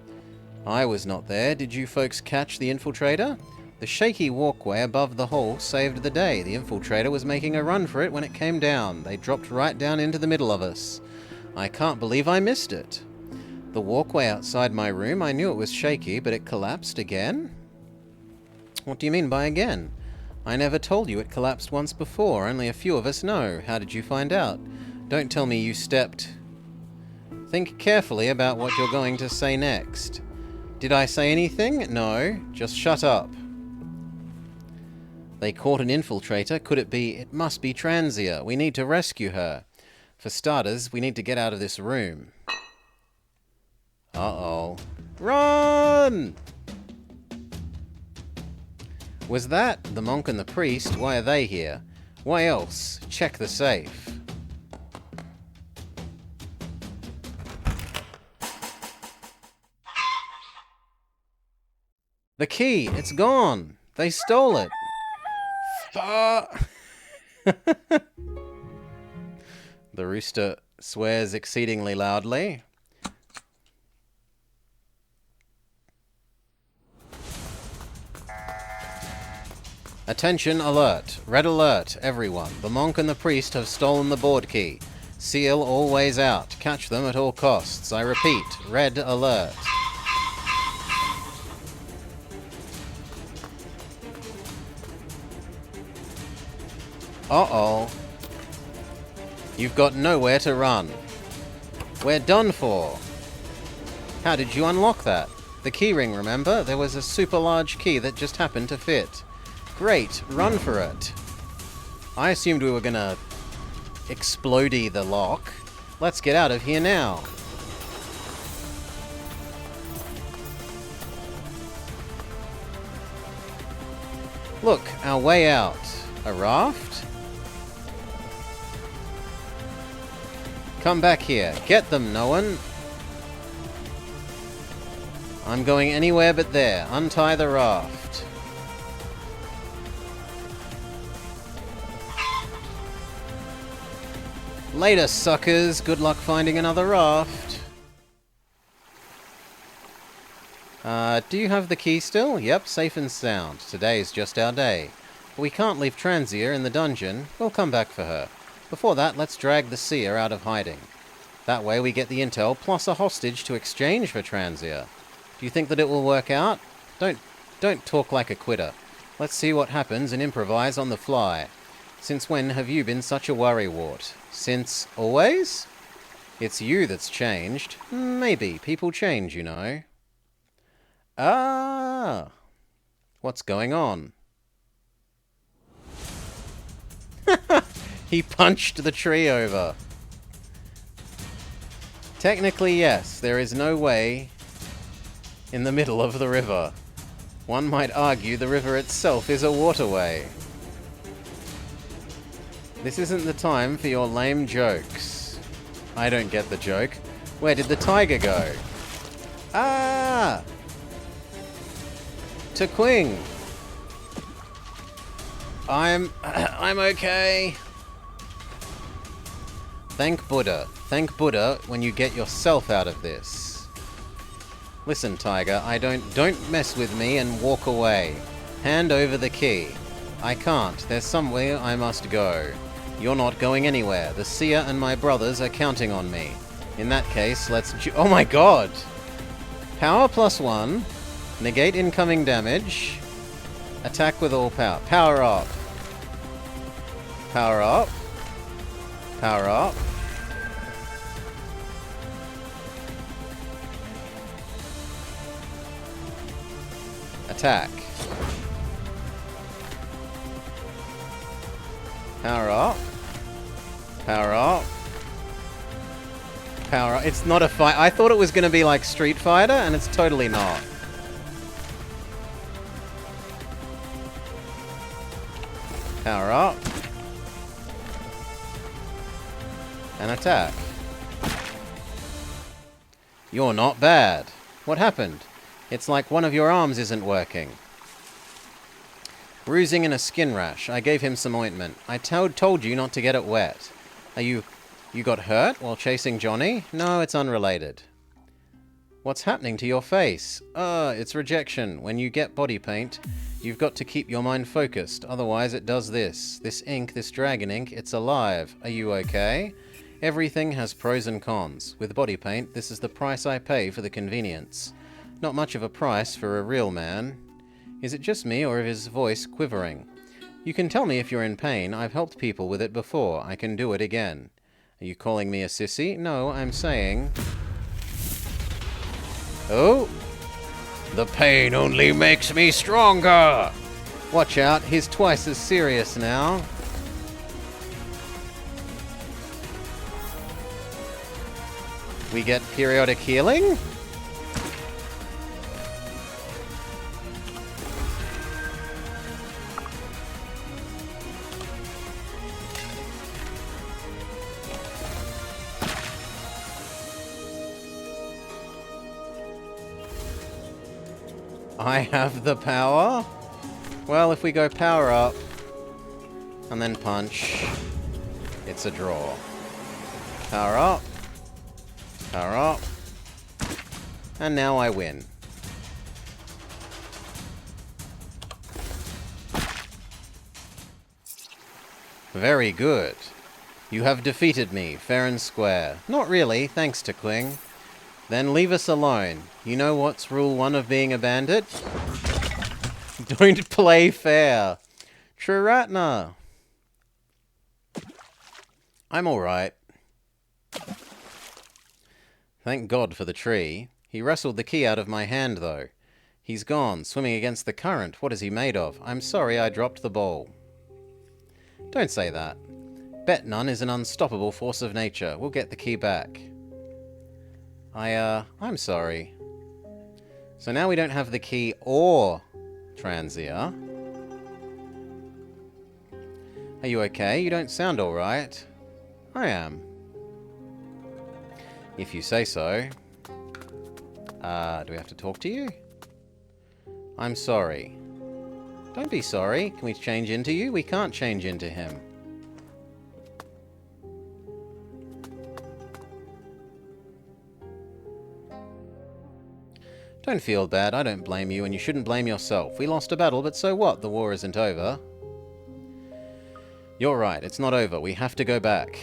I was not there. Did you folks catch the infiltrator? The shaky walkway above the hall saved the day. The infiltrator was making a run for it when it came down. They dropped right down into the middle of us. I can't believe I missed it. The walkway outside my room, I knew it was shaky, but it collapsed again? What do you mean by again? I never told you it collapsed once before. Only a few of us know. How did you find out? Don't tell me you stepped... Think carefully about what you're going to say next. Did I say anything? No. Just shut up. They caught an infiltrator. Could it be? It must be Transia. We need to rescue her. For starters, we need to get out of this room. Uh-oh. Run! Was that the monk and the priest? Why are they here? Why else? Check the safe. The key! It's gone! They stole it! The rooster swears exceedingly loudly. Attention, alert. Red alert, everyone. The monk and the priest have stolen the board key. Seal always out. Catch them at all costs. I repeat, red alert. Uh-oh. You've got nowhere to run. We're done for. How did you unlock that? The keyring, remember? There was a super large key that just happened to fit. Great, run for it. I assumed we were gonna explodey the lock. Let's get out of here now. Look, our way out. A raft? Come back here. Get them, no one. I'm going anywhere but there. Untie the raft. Later, suckers. Good luck finding another raft. Do you have the key still? Yep, safe and sound. Today's just our day. But we can't leave Transia in the dungeon. We'll come back for her. Before that, let's drag the seer out of hiding. That way we get the intel plus a hostage to exchange for Transia. Do you think that it will work out? Don't talk like a quitter. Let's see what happens and improvise on the fly. Since when have you been such a worrywart? Since always? It's you that's changed. Maybe. People change, you know. Ah! What's going on? He punched the tree over. Technically, yes. There is no way in the middle of the river. One might argue the river itself is a waterway. This isn't the time for your lame jokes. I don't get the joke. Where did the tiger go? Ah! To Quing. I'm okay. Thank Buddha. Thank Buddha when you get yourself out of this. Listen, Tiger, don't mess with me and walk away. Hand over the key. I can't. There's somewhere I must go. You're not going anywhere. The seer and my brothers are counting on me. In that case, let's oh my god! Power +1. Negate incoming damage. Attack with all power. Power up. Power up. Power up. Attack. Power up. Power up. Power up. It's not a fight. I thought it was going to be like Street Fighter, and it's totally not. Power up. And attack. You're not bad. What happened? It's like one of your arms isn't working. Bruising and a skin rash. I gave him some ointment. I told you not to get it wet. You got hurt while chasing Johnny? No, it's unrelated. What's happening to your face? It's rejection. When you get body paint, you've got to keep your mind focused. Otherwise it does this. This ink, this dragon ink, it's alive. Are you okay? Everything has pros and cons. With body paint, this is the price I pay for the convenience. Not much of a price for a real man. Is it just me, or is his voice quivering? You can tell me if you're in pain. I've helped people with it before. I can do it again. Are you calling me a sissy? No, I'm saying... Oh! The pain only makes me stronger! Watch out, he's twice as serious now. We get periodic healing? I have the power? Well, if we go power up and then punch, it's a draw. Power up. Power up. And now I win. Very good. You have defeated me, fair and square. Not really, thanks to Kling. Then leave us alone. You know what's rule 1 of being a bandit? Don't play fair. Triratna. I'm alright. Thank God for the tree. He wrestled the key out of my hand, though. He's gone, swimming against the current. What is he made of? I'm sorry I dropped the bowl. Don't say that. Bet-Nun is an unstoppable force of nature. We'll get the key back. I'm sorry. So now we don't have the key or Transia. Are you okay? You don't sound alright. I am. If you say so. Do we have to talk to you? I'm sorry. Don't be sorry. Can we change into you? We can't change into him. Don't feel bad. I don't blame you, and you shouldn't blame yourself. We lost a battle, but so what? The war isn't over. You're right. It's not over. We have to go back.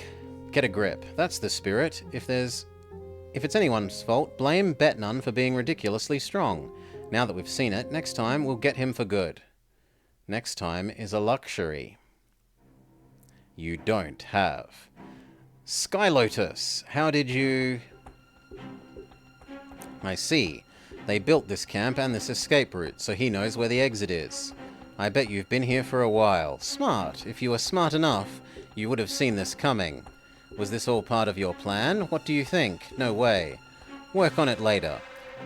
Get a grip. That's the spirit. If it's anyone's fault, blame Bet-Nun for being ridiculously strong. Now that we've seen it, next time we'll get him for good. Next time is a luxury. You don't have. Sky Lotus, how did you... I see. They built this camp and this escape route, so he knows where the exit is. I bet you've been here for a while. Smart. If you were smart enough, you would have seen this coming. Was this all part of your plan? What do you think? No way. Work on it later.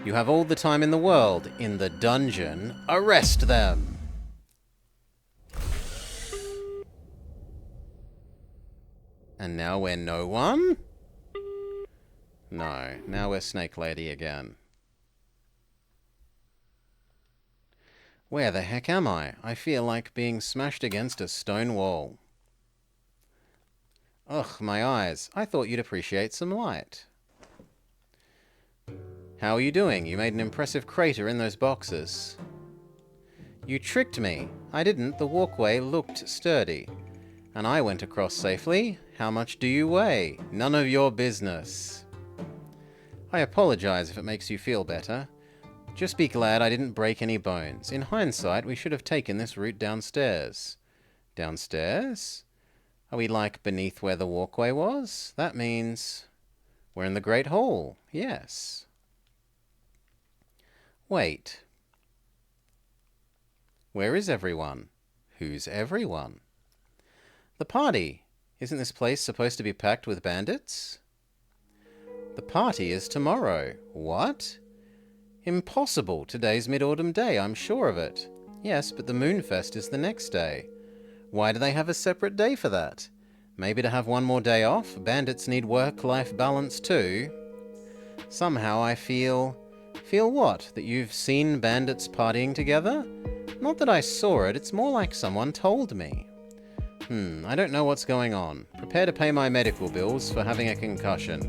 You have all the time in the world. In the dungeon, arrest them! And now we're no one? No, now we're Snake Lady again. Where the heck am I? I feel like being smashed against a stone wall. Ugh, my eyes. I thought you'd appreciate some light. How are you doing? You made an impressive crater in those boxes. You tricked me. I didn't. The walkway looked sturdy. And I went across safely. How much do you weigh? None of your business. I apologize if it makes you feel better. Just be glad I didn't break any bones. In hindsight, we should have taken this route downstairs. Downstairs? Are we like beneath where the walkway was? That means we're in the Great Hall. Yes. Wait. Where is everyone? Who's everyone? The party. Isn't this place supposed to be packed with bandits? The party is tomorrow. What? Impossible. Today's Mid-Autumn Day, I'm sure of it. Yes, but the Moonfest is the next day. Why do they have a separate day for that? Maybe to have one more day off? Bandits need work-life balance too. Somehow I feel... Feel what? That you've seen bandits partying together? Not that I saw it, it's more like someone told me. I don't know what's going on. Prepare to pay my medical bills for having a concussion.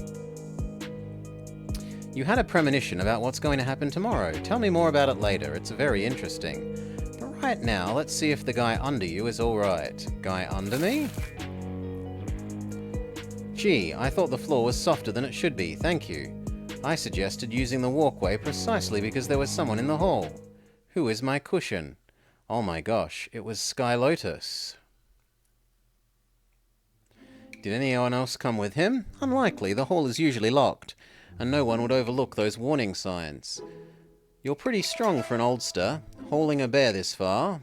You had a premonition about what's going to happen tomorrow. Tell me more about it later. It's very interesting. But right now, let's see if the guy under you is alright. Guy under me? Gee, I thought the floor was softer than it should be. Thank you. I suggested using the walkway precisely because there was someone in the hall. Who is my cushion? Oh my gosh, it was Sky Lotus. Did anyone else come with him? Unlikely, the hall is usually locked, and no one would overlook those warning signs. You're pretty strong for an oldster, hauling a bear this far.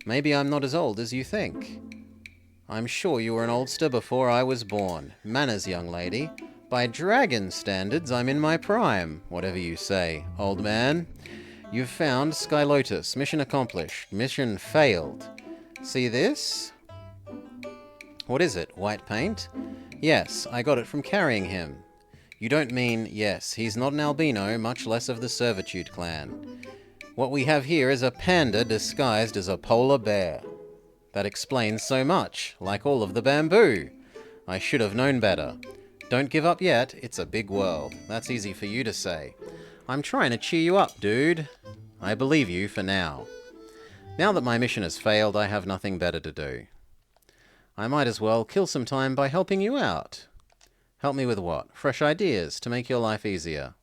Maybe I'm not as old as you think. I'm sure you were an oldster before I was born. Manners, young lady. By dragon standards, I'm in my prime. Whatever you say, old man. You've found Sky Lotus. Mission accomplished. Mission failed. See this? What is it? White paint? Yes, I got it from carrying him. You don't mean, yes, he's not an albino, much less of the Servitude clan. What we have here is a panda disguised as a polar bear. That explains so much, like all of the bamboo. I should have known better. Don't give up yet, it's a big world. That's easy for you to say. I'm trying to cheer you up, dude. I believe you for now. Now that my mission has failed, I have nothing better to do. I might as well kill some time by helping you out. Help me with what? Fresh ideas to make your life easier.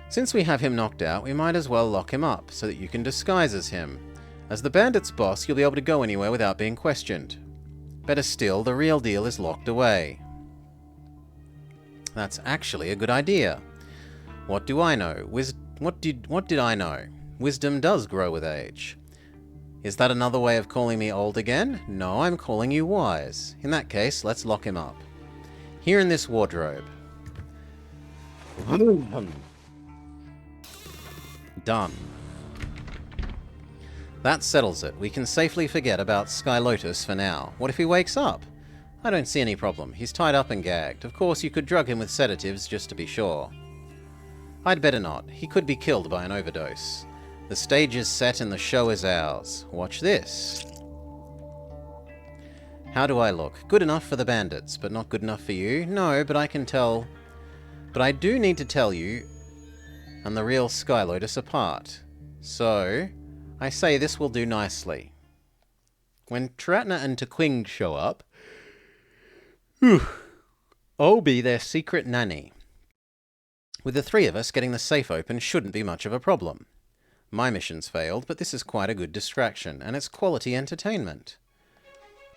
Since we have him knocked out, we might as well lock him up so that you can disguise as him. As the bandit's boss, you'll be able to go anywhere without being questioned. Better still, the real deal is locked away. That's actually a good idea. What do I know? What did I know? Wisdom does grow with age. Is that another way of calling me old again? No, I'm calling you wise. In that case, let's lock him up. Here in this wardrobe. Done. That settles it. We can safely forget about Sky Lotus for now. What if he wakes up? I don't see any problem. He's tied up and gagged. Of course, you could drug him with sedatives just to be sure. I'd better not. He could be killed by an overdose. The stage is set and the show is ours. Watch this. How do I look? Good enough for the bandits, but not good enough for you? No, but I can tell... But I do need to tell you and the real Sky Lotus apart. So, I say this will do nicely. When Tratna and Tequing show up, I'll be their secret nanny. With the three of us, getting the safe open shouldn't be much of a problem. My mission's failed, but this is quite a good distraction, and it's quality entertainment.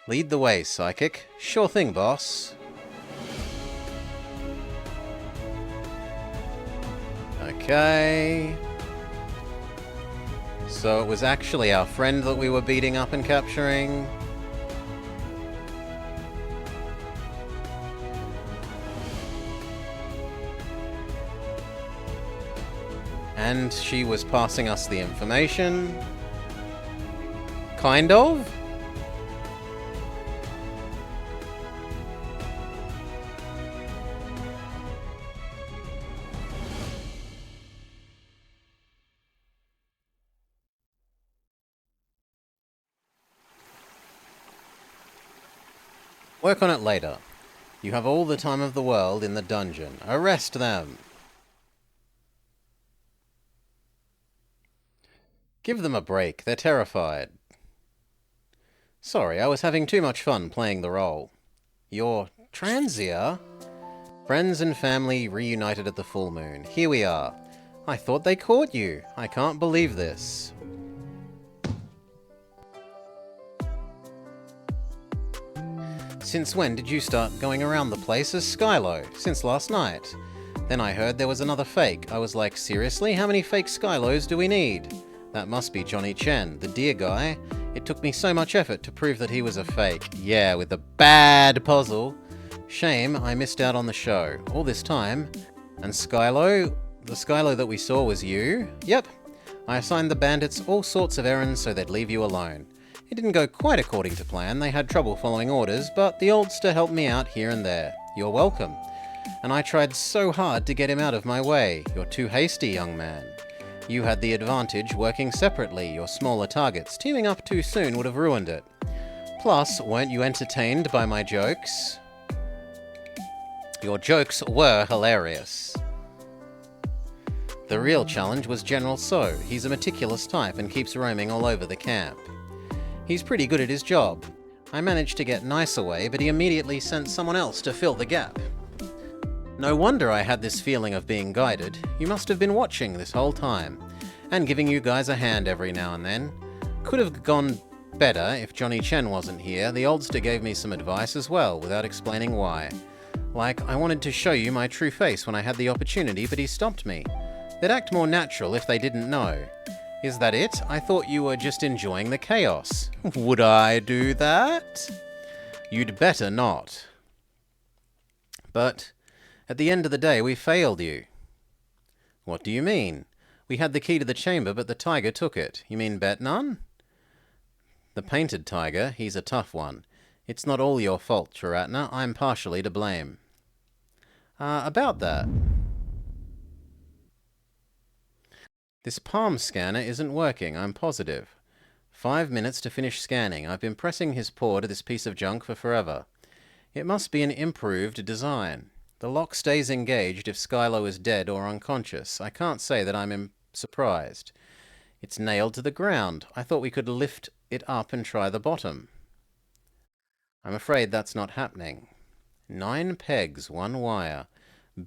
Lead the way, Psychic. Sure thing, boss. Okay. So it was actually our friend that we were beating up and capturing. And she was passing us the information. Kind of? Work on it later. You have all the time of the world in the dungeon. Arrest them! Give them a break. They're terrified. Sorry, I was having too much fun playing the role. You're Transia? Friends and family reunited at the full moon. Here we are. I thought they caught you. I can't believe this. Since when did you start going around the place as Skylo? Since last night. Then I heard there was another fake. I was like, seriously? How many fake Skylos do we need? That must be Johnny Chen, the dear guy. It took me so much effort to prove that he was a fake. Yeah, with the bad puzzle. Shame I missed out on the show. All this time. And Skylo? The Skylo that we saw was you? Yep. I assigned the bandits all sorts of errands so they'd leave you alone. It didn't go quite according to plan. They had trouble following orders, but the oldster helped me out here and there. You're welcome. And I tried so hard to get him out of my way. You're too hasty, young man. You had the advantage working separately. Your smaller targets. Teaming up too soon would have ruined it. Plus, weren't you entertained by my jokes? Your jokes were hilarious. The real challenge was General So. He's a meticulous type and keeps roaming all over the camp. He's pretty good at his job. I managed to get Nice away, but he immediately sent someone else to fill the gap. No wonder I had this feeling of being guided. You must have been watching this whole time, and giving you guys a hand every now and then. Could have gone better if Johnny Chen wasn't here. The oldster gave me some advice as well, without explaining why. Like, I wanted to show you my true face when I had the opportunity, but he stopped me. They'd act more natural if they didn't know. Is that it? I thought you were just enjoying the chaos. Would I do that? You'd better not. But at the end of the day, we failed you. What do you mean? We had the key to the chamber, but the tiger took it. You mean Betnan? The painted tiger, he's a tough one. It's not all your fault, Charatna. I'm partially to blame. About that. This palm scanner isn't working, I'm positive. 5 minutes to finish scanning. I've been pressing his paw to this piece of junk for forever. It must be an improved design. The lock stays engaged if Skylo is dead or unconscious. I can't say that I'm surprised. It's nailed to the ground. I thought we could lift it up and try the bottom. I'm afraid that's not happening. 9 pegs, 1 wire.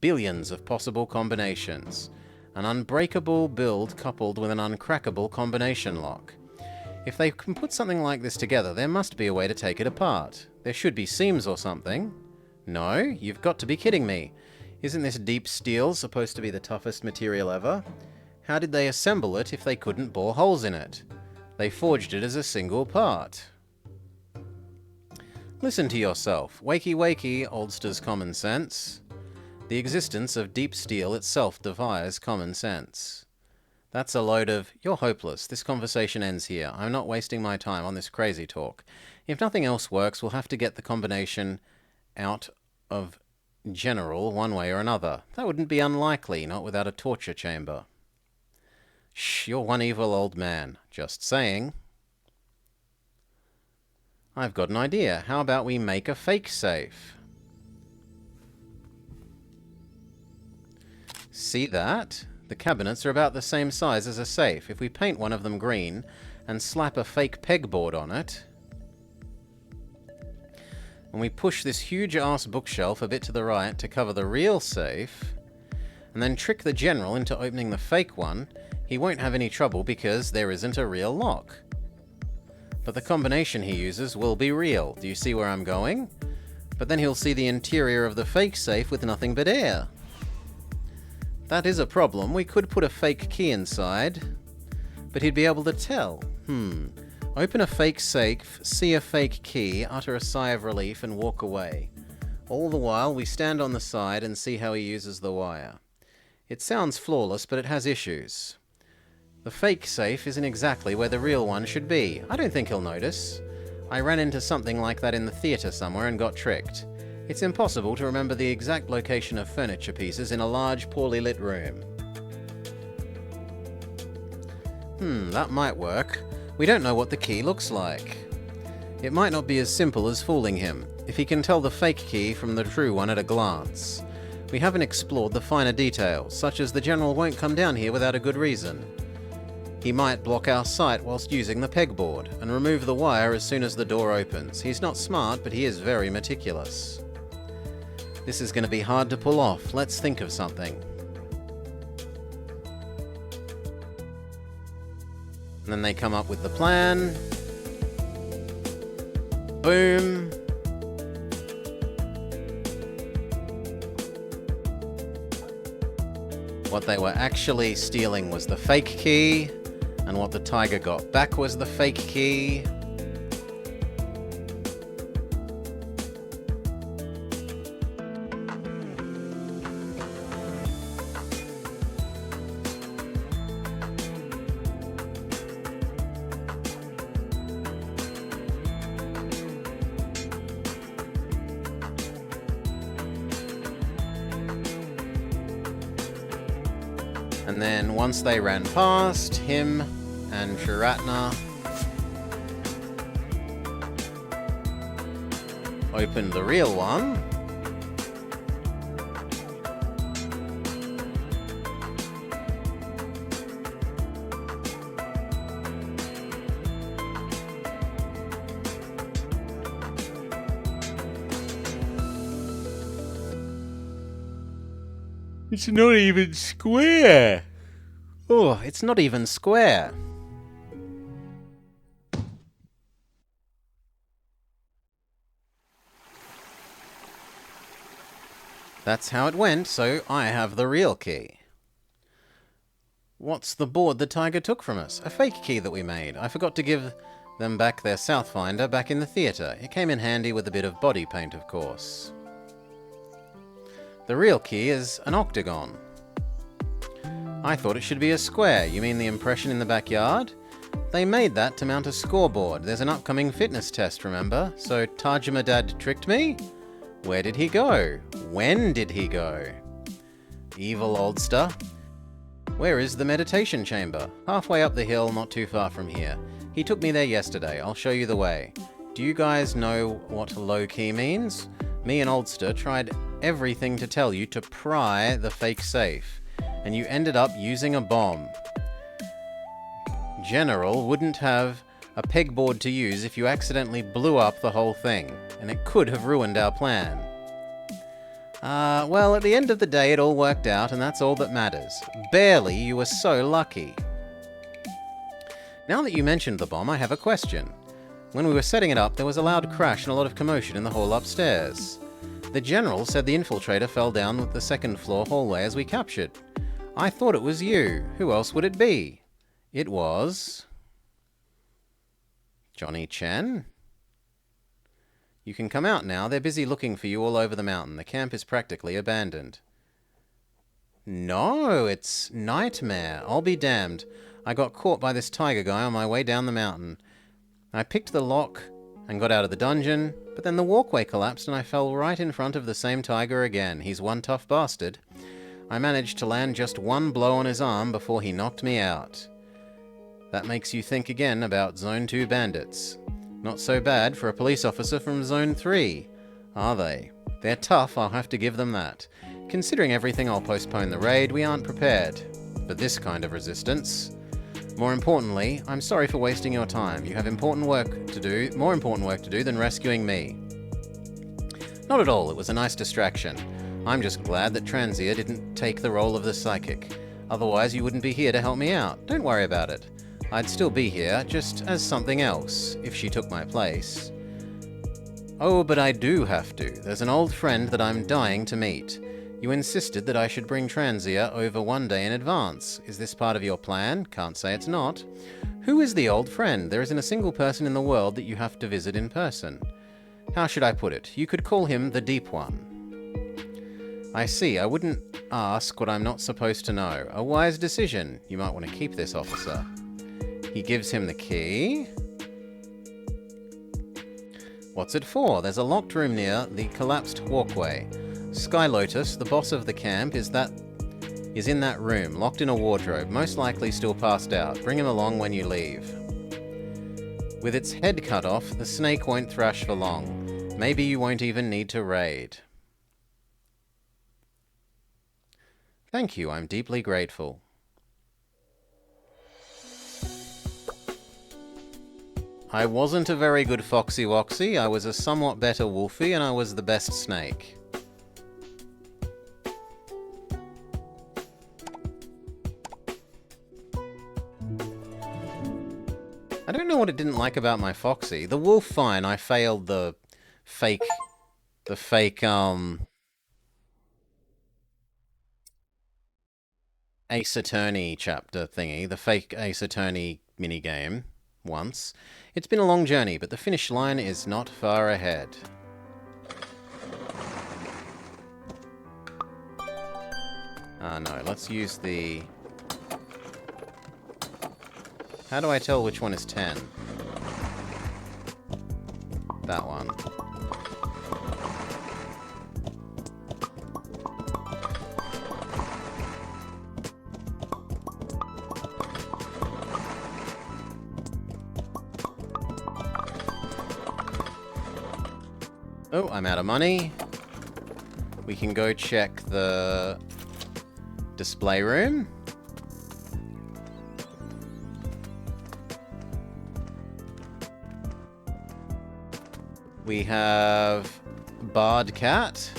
Billions of possible combinations. An unbreakable build coupled with an uncrackable combination lock. If they can put something like this together, there must be a way to take it apart. There should be seams or something. No? You've got to be kidding me. Isn't this deep steel supposed to be the toughest material ever? How did they assemble it if they couldn't bore holes in it? They forged it as a single part. Listen to yourself. Wakey wakey, oldster's common sense. The existence of deep steel itself defies common sense. That's a load of, you're hopeless, this conversation ends here, I'm not wasting my time on this crazy talk. If nothing else works, we'll have to get the combination out of general one way or another. That wouldn't be unlikely, not without a torture chamber. Shh, you're one evil old man. Just saying. I've got an idea. How about we make a fake safe? See that? The cabinets are about the same size as a safe. If we paint one of them green and slap a fake pegboard on it, and we push this huge-ass bookshelf a bit to the right to cover the real safe, and then trick the general into opening the fake one, he won't have any trouble because there isn't a real lock. But the combination he uses will be real. Do you see where I'm going? But then he'll see the interior of the fake safe with nothing but air. That is a problem. We could put a fake key inside, but he'd be able to tell. Open a fake safe, see a fake key, utter a sigh of relief, and walk away. All the while, we stand on the side and see how he uses the wire. It sounds flawless, but it has issues. The fake safe isn't exactly where the real one should be. I don't think he'll notice. I ran into something like that in the theatre somewhere and got tricked. It's impossible to remember the exact location of furniture pieces in a large, poorly lit room. That might work. We don't know what the key looks like. It might not be as simple as fooling him, if he can tell the fake key from the true one at a glance. We haven't explored the finer details, such as the general won't come down here without a good reason. He might block our sight whilst using the pegboard, and remove the wire as soon as the door opens. He's not smart, but he is very meticulous. This is going to be hard to pull off. Let's think of something. And then they come up with the plan. Boom. What they were actually stealing was the fake key, and what the tiger got back was the fake key. And then once they ran past, him and Shiratna opened the real one. It's not even square. Oh, it's not even square. That's how it went, so I have the real key. What's the board the tiger took from us? A fake key that we made. I forgot to give them back their Southfinder back in the theatre. It came in handy with a bit of body paint, of course. The real key is an octagon. I thought it should be a square. You mean the impression in the backyard? They made that to mount a scoreboard. There's an upcoming fitness test, remember? So Tajimadad tricked me? Where did he go? When did he go? Evil oldster. Where is the meditation chamber? Halfway up the hill, not too far from here. He took me there yesterday. I'll show you the way. Do you guys know what low-key means? Me and Oldster tried everything to tell you to pry the fake safe, and you ended up using a bomb. General wouldn't have a pegboard to use if you accidentally blew up the whole thing, and it could have ruined our plan. Well, at the end of the day, it all worked out, and that's all that matters. Barely, you were so lucky. Now that you mentioned the bomb, I have a question. When we were setting it up, there was a loud crash and a lot of commotion in the hall upstairs. The General said the infiltrator fell down the second floor hallway as we captured. I thought it was you. Who else would it be? It was... Johnny Chen? You can come out now. They're busy looking for you all over the mountain. The camp is practically abandoned. No, it's Nightmare. I'll be damned. I got caught by this tiger guy on my way down the mountain. I picked the lock and got out of the dungeon, but then the walkway collapsed and I fell right in front of the same tiger again. He's one tough bastard. I managed to land just one blow on his arm before he knocked me out. That makes you think again about Zone 2 bandits. Not so bad for a police officer from Zone 3, are they? They're tough, I'll have to give them that. Considering everything, I'll postpone the raid. We aren't prepared for this kind of resistance. More importantly, I'm sorry for wasting your time. You have important work to do, more important work to do than rescuing me. Not at all, it was a nice distraction. I'm just glad that Transia didn't take the role of the psychic. Otherwise, you wouldn't be here to help me out. Don't worry about it. I'd still be here, just as something else, if she took my place. Oh, but I do have to. There's an old friend that I'm dying to meet. You insisted that I should bring Transia over one day in advance. Is this part of your plan? Can't say it's not. Who is the old friend? There isn't a single person in the world that you have to visit in person. How should I put it? You could call him the Deep One. I see. I wouldn't ask what I'm not supposed to know. A wise decision. You might want to keep this, officer. He gives him the key. What's it for? There's a locked room near the collapsed walkway. Sky Lotus, the boss of the camp, is in that room, locked in a wardrobe, most likely still passed out. Bring him along when you leave. With its head cut off, the snake won't thrash for long. Maybe you won't even need to raid. Thank you, I'm deeply grateful. I wasn't a very good Foxy Woxy, I was a somewhat better Wolfie, and I was the best snake. I don't know what it didn't like about my Foxy. The wolf, fine, I failed the fake Ace Attorney chapter thingy, the fake Ace Attorney minigame once. It's been a long journey, but the finish line is not far ahead. No, let's use the... How do I tell which one is 10? That one. Oh, I'm out of money. We can go check the display room. We have Barred Cat,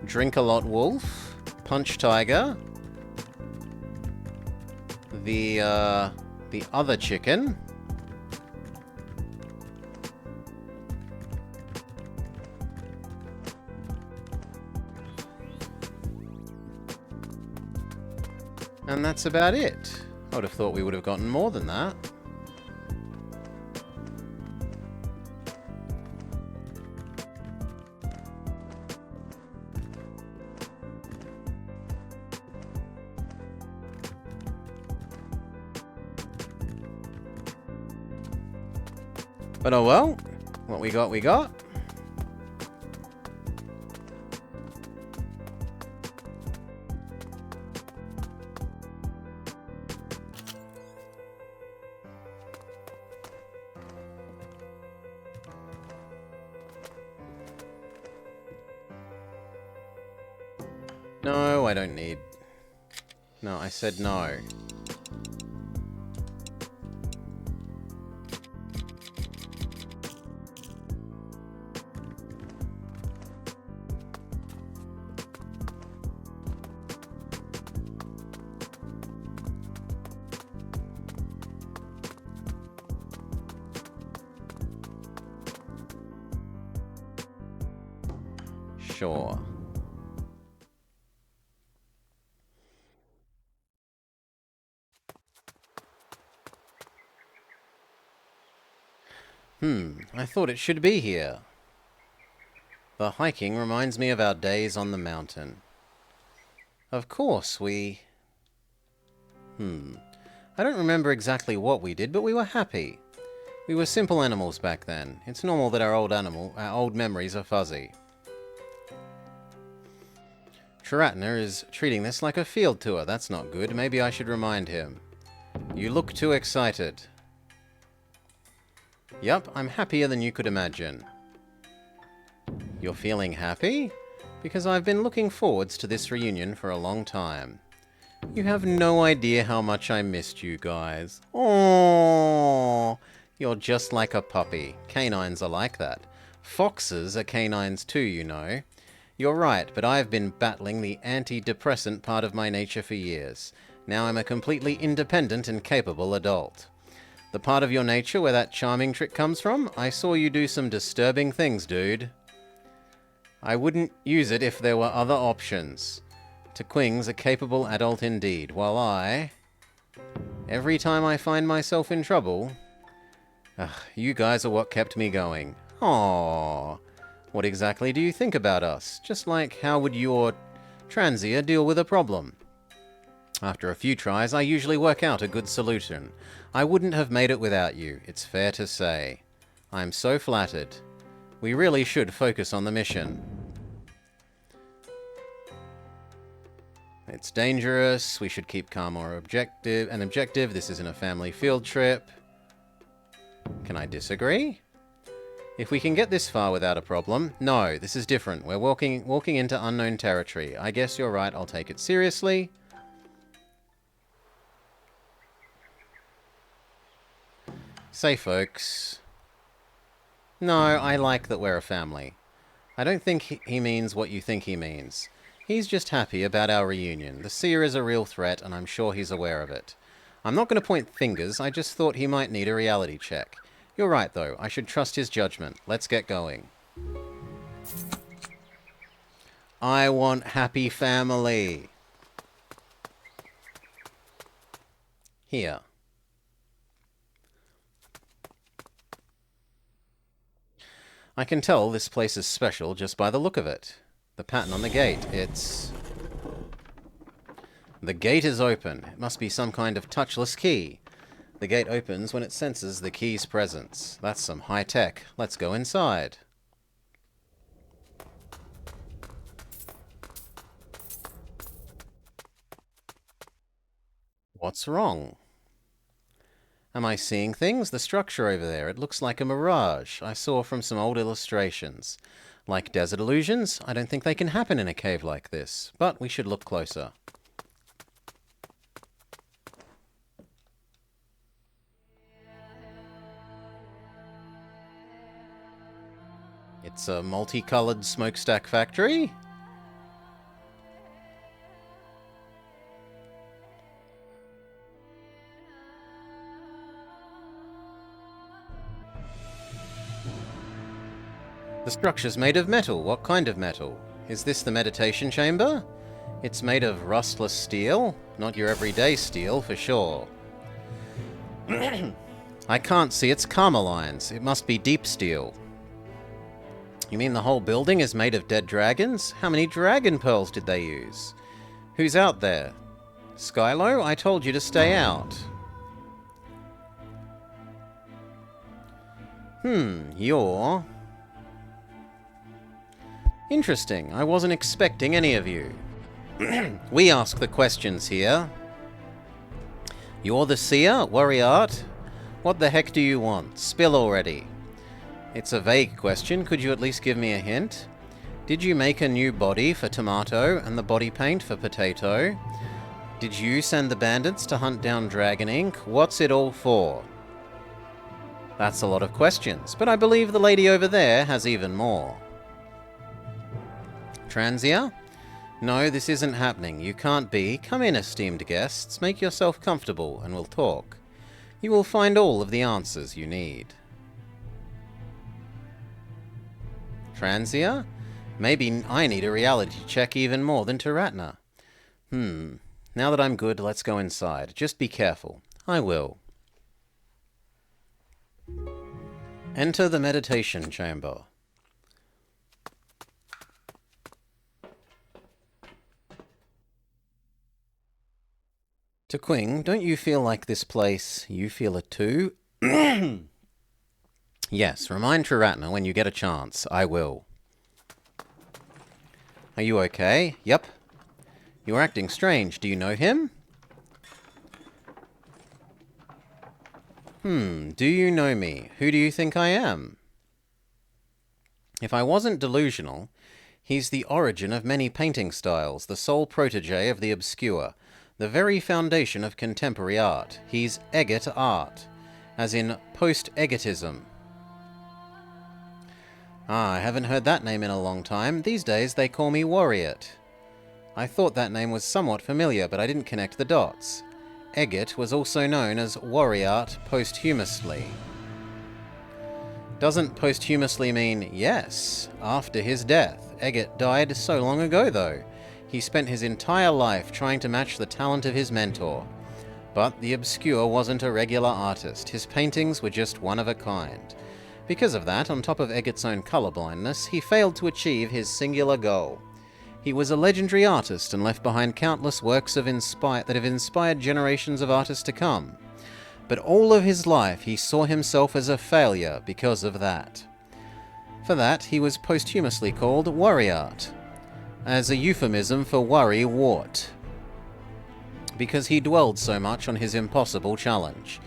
Drink-A-Lot Wolf, Punch Tiger, the other chicken, and that's about it. I would have thought we would have gotten more than that. But oh well, what we got, we got. No, I don't need... No, I said no. Sure. I thought it should be here. The hiking reminds me of our days on the mountain. Of course, we... I don't remember exactly what we did, but we were happy. We were simple animals back then. It's normal that our old memories are fuzzy. Sharatner is treating this like a field tour. That's not good. Maybe I should remind him. You look too excited. Yup, I'm happier than you could imagine. You're feeling happy? Because I've been looking forwards to this reunion for a long time. You have no idea how much I missed you guys. Aww, you're just like a puppy. Canines are like that. Foxes are canines too, you know. You're right, but I've been battling the antidepressant part of my nature for years. Now I'm a completely independent and capable adult. The part of your nature where that charming trick comes from? I saw you do some disturbing things, dude. I wouldn't use it if there were other options. T'Quing's a capable adult indeed, while I... Every time I find myself in trouble... you guys are what kept me going. Aww. What exactly do you think about us? Just like how would your transier deal with a problem? After a few tries, I usually work out a good solution. I wouldn't have made it without you, it's fair to say. I'm so flattered. We really should focus on the mission. It's dangerous, we should keep calm or objective. This isn't a family field trip. Can I disagree? If we can get this far without a problem... No, this is different. We're walking into unknown territory. I guess you're right, I'll take it seriously. Say, folks. No, I like that we're a family. I don't think he means what you think he means. He's just happy about our reunion. The seer is a real threat, and I'm sure he's aware of it. I'm not going to point fingers, I just thought he might need a reality check. You're right, though. I should trust his judgment. Let's get going. I want happy family. Here. I can tell this place is special just by the look of it. The pattern on the gate, it's... The gate is open. It must be some kind of touchless key. The gate opens when it senses the key's presence. That's some high tech. Let's go inside. What's wrong? Am I seeing things? The structure over there, it looks like a mirage I saw from some old illustrations. Like desert illusions? I don't think they can happen in a cave like this, but we should look closer. It's a multicolored smokestack factory? The structure's made of metal. What kind of metal? Is this the meditation chamber? It's made of rustless steel. Not your everyday steel, for sure. I can't see its karma lines. It must be deep steel. You mean the whole building is made of dead dragons? How many dragon pearls did they use? Who's out there? Skylo, I told you to stay out. You're... Interesting. I wasn't expecting any of you. We ask the questions here. You're the seer? Worry art? What the heck do you want? Spill already. It's a vague question. Could you at least give me a hint? Did you make a new body for tomato and the body paint for potato? Did you send the bandits to hunt down dragon ink? What's it all for? That's a lot of questions, but I believe the lady over there has even more. Transia? No, this isn't happening. You can't be. Come in, esteemed guests. Make yourself comfortable, and we'll talk. You will find all of the answers you need. Transia? Maybe I need a reality check even more than Taratna. Now that I'm good, let's go inside. Just be careful. I will. Enter the meditation chamber. To Qing, don't you feel like this place, you feel it too? Yes, remind Taratna when you get a chance. I will. Are you okay? Yep. You're acting strange. Do you know him? Do you know me? Who do you think I am? If I wasn't delusional, he's the origin of many painting styles, the sole protege of the obscure, the very foundation of contemporary art. He's Egget art, as in post-Eggetism. I haven't heard that name in a long time. These days they call me Warriot. I thought that name was somewhat familiar, but I didn't connect the dots. Egget was also known as Warriot posthumously. Doesn't posthumously mean yes, after his death. Egget died so long ago, though. He spent his entire life trying to match the talent of his mentor. But the obscure wasn't a regular artist. His paintings were just one of a kind. Because of that, on top of Egget's own colorblindness, he failed to achieve his singular goal. He was a legendary artist and left behind countless works that have inspired generations of artists to come. But all of his life he saw himself as a failure because of that. For that, he was posthumously called Warriot, as a euphemism for worry-wart, because he dwelled so much on his impossible challenge.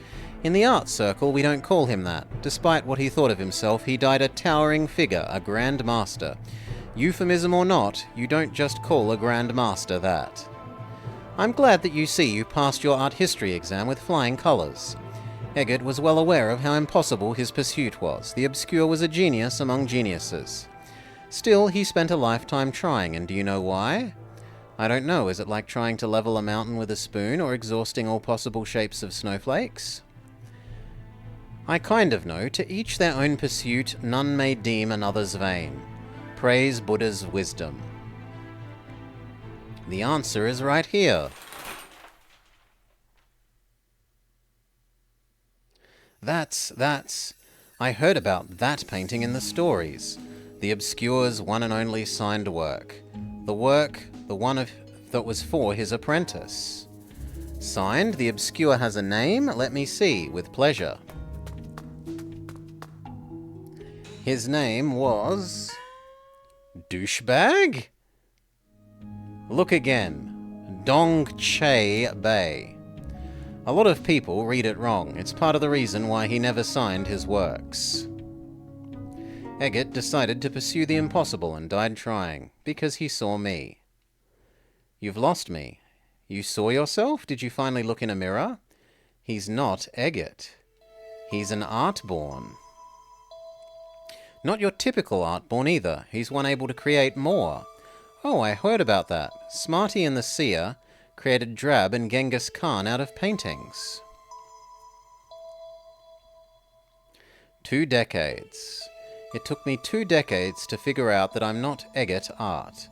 In the art circle, we don't call him that. Despite what he thought of himself, he died a towering figure, a grand master. Euphemism or not, you don't just call a grand master that. I'm glad that you passed your art history exam with flying colours. Egget was well aware of how impossible his pursuit was. The obscure was a genius among geniuses. Still, he spent a lifetime trying, and do you know why? I don't know. Is it like trying to level a mountain with a spoon, or exhausting all possible shapes of snowflakes? I kind of know. To each their own pursuit, none may deem another's vain. Praise Buddha's wisdom. The answer is right here. I heard about that painting in the stories. The obscure's one and only signed work. The one that was for his apprentice. Signed, the obscure has a name? Let me see, with pleasure. His name was... Douchebag? Look again. Dong Che Bei. A lot of people read it wrong. It's part of the reason why he never signed his works. Egget decided to pursue the impossible and died trying, because he saw me. You've lost me. You saw yourself? Did you finally look in a mirror? He's not Egget. He's an Artborn. Not your typical Artborn either. He's one able to create more. Oh, I heard about that. Smarty and the Seer created Drab and Genghis Khan out of paintings. 2 decades. It took me 2 decades to figure out that I'm not Egget art.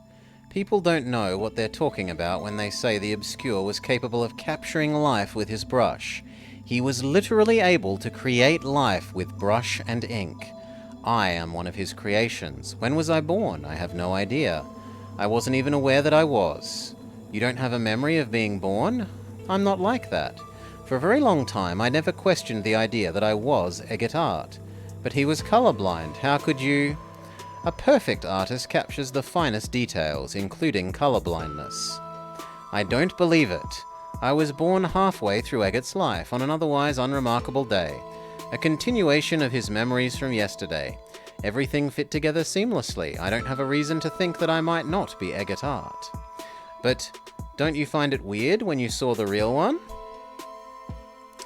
People don't know what they're talking about when they say the obscure was capable of capturing life with his brush. He was literally able to create life with brush and ink. I am one of his creations. When was I born? I have no idea. I wasn't even aware that I was. You don't have a memory of being born? I'm not like that. For a very long time, I never questioned the idea that I was Egget art. But he was colorblind. How could you... A perfect artist captures the finest details, including colorblindness. I don't believe it. I was born halfway through Egget's life on an otherwise unremarkable day. A continuation of his memories from yesterday. Everything fit together seamlessly. I don't have a reason to think that I might not be Eggert Art. But don't you find it weird when you saw the real one?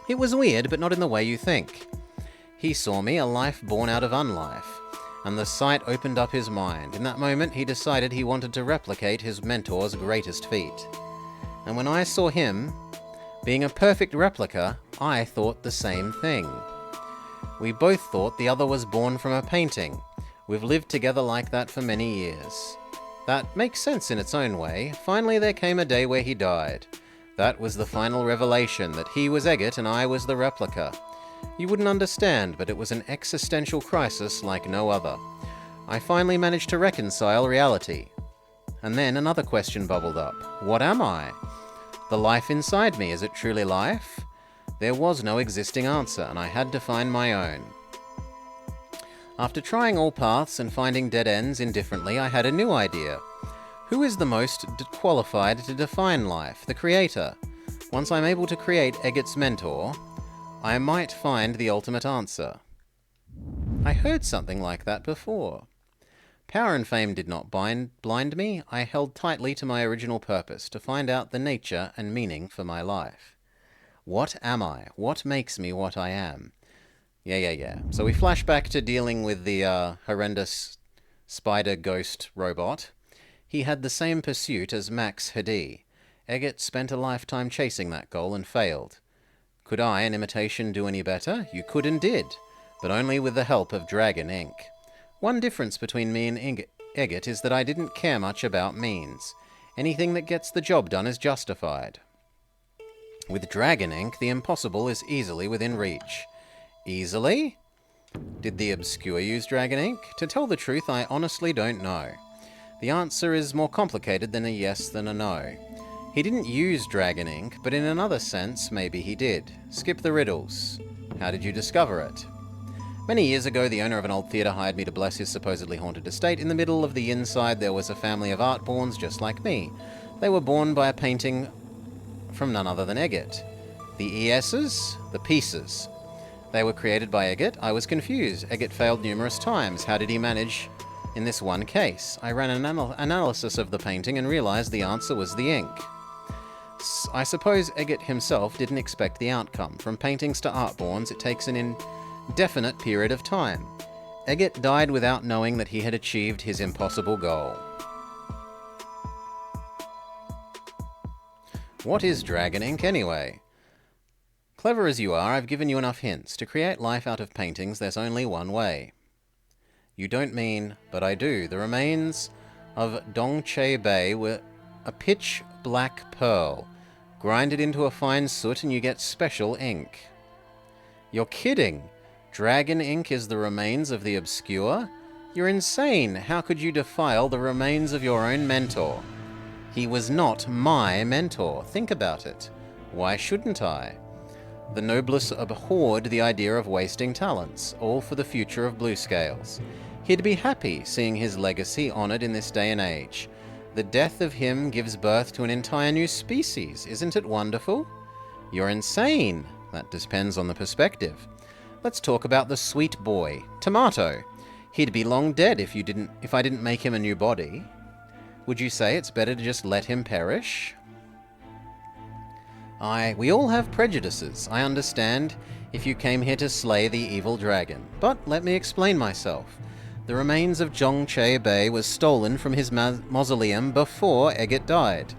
It was weird, but not in the way you think. He saw me, a life born out of unlife, and the sight opened up his mind. In that moment, he decided he wanted to replicate his mentor's greatest feat. And when I saw him, being a perfect replica, I thought the same thing. We both thought the other was born from a painting. We've lived together like that for many years. That makes sense in its own way. Finally, there came a day where he died. That was the final revelation, that he was Eggert and I was the replica. You wouldn't understand, but it was an existential crisis like no other. I finally managed to reconcile reality. And then another question bubbled up. What am I? The life inside me, is it truly life? There was no existing answer, and I had to find my own. After trying all paths and finding dead ends indifferently, I had a new idea. Who is the most qualified to define life? The creator. Once I'm able to create Eggert's mentor, I might find the ultimate answer. I heard something like that before. Power and fame did not blind me. I held tightly to my original purpose, to find out the nature and meaning for my life. What am I? What makes me what I am? Yeah. So we flash back to dealing with the horrendous spider ghost robot. He had the same pursuit as Max Hadi. Eggert spent a lifetime chasing that goal and failed. Could I, an imitation, do any better? You could and did, but only with the help of Dragon Ink. One difference between me and Eggert is that I didn't care much about means. Anything that gets the job done is justified. With Dragon Ink, the impossible is easily within reach. Easily? Did the Obscure use Dragon Ink? To tell the truth, I honestly don't know. The answer is more complicated than a yes than a no. He didn't use Dragon Ink, but in another sense, maybe he did. Skip the riddles. How did you discover it? Many years ago, the owner of an old theatre hired me to bless his supposedly haunted estate. In the middle of the inside, there was a family of Artborns just like me. They were born by a painting from none other than Eggert. The ESs? The pieces. They were created by Eggert. I was confused. Eggert failed numerous times. How did he manage in this one case? I ran an analysis of the painting and realized the answer was the ink. I suppose Eggert himself didn't expect the outcome. From paintings to Artborns, it takes an indefinite period of time. Eggert died without knowing that he had achieved his impossible goal. What is Dragon Ink anyway? Clever as you are, I've given you enough hints. To create life out of paintings, there's only one way. You don't mean, but I do. The remains of Dongche Bay were a pitch black pearl. Grind it into a fine soot and you get special ink. You're kidding. Dragon Ink is the remains of the Obscure? You're insane. How could you defile the remains of your own mentor? He was not my mentor. Think about it. Why shouldn't I? The noblest abhorred the idea of wasting talents, all for the future of Blue Scales. He'd be happy seeing his legacy honored in this day and age. The death of him gives birth to an entire new species. Isn't it wonderful? You're insane. That depends on the perspective. Let's talk about the sweet boy, Tomato. He'd be long dead if I didn't make him a new body. Would you say it's better to just let him perish? We all have prejudices. I understand if you came here to slay the evil dragon. But let me explain myself. The remains of Zhongche Bei was stolen from his mausoleum before Eggert died.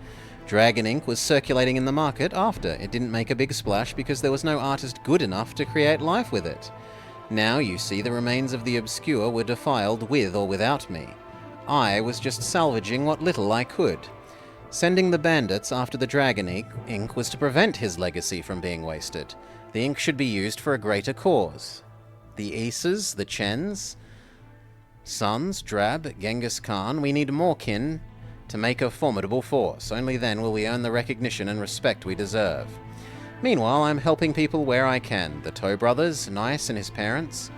Dragon Ink was circulating in the market after. It didn't make a big splash because there was no artist good enough to create life with it. Now you see the remains of the Obscure were defiled with or without me. I was just salvaging what little I could. Sending the bandits after the Dragon Ink was to prevent his legacy from being wasted. The ink should be used for a greater cause. The Aces, the Chens, Sons, Drab, Genghis Khan, we need more kin to make a formidable force. Only then will we earn the recognition and respect we deserve. Meanwhile, I'm helping people where I can. The Toe Brothers, Nice and his parents.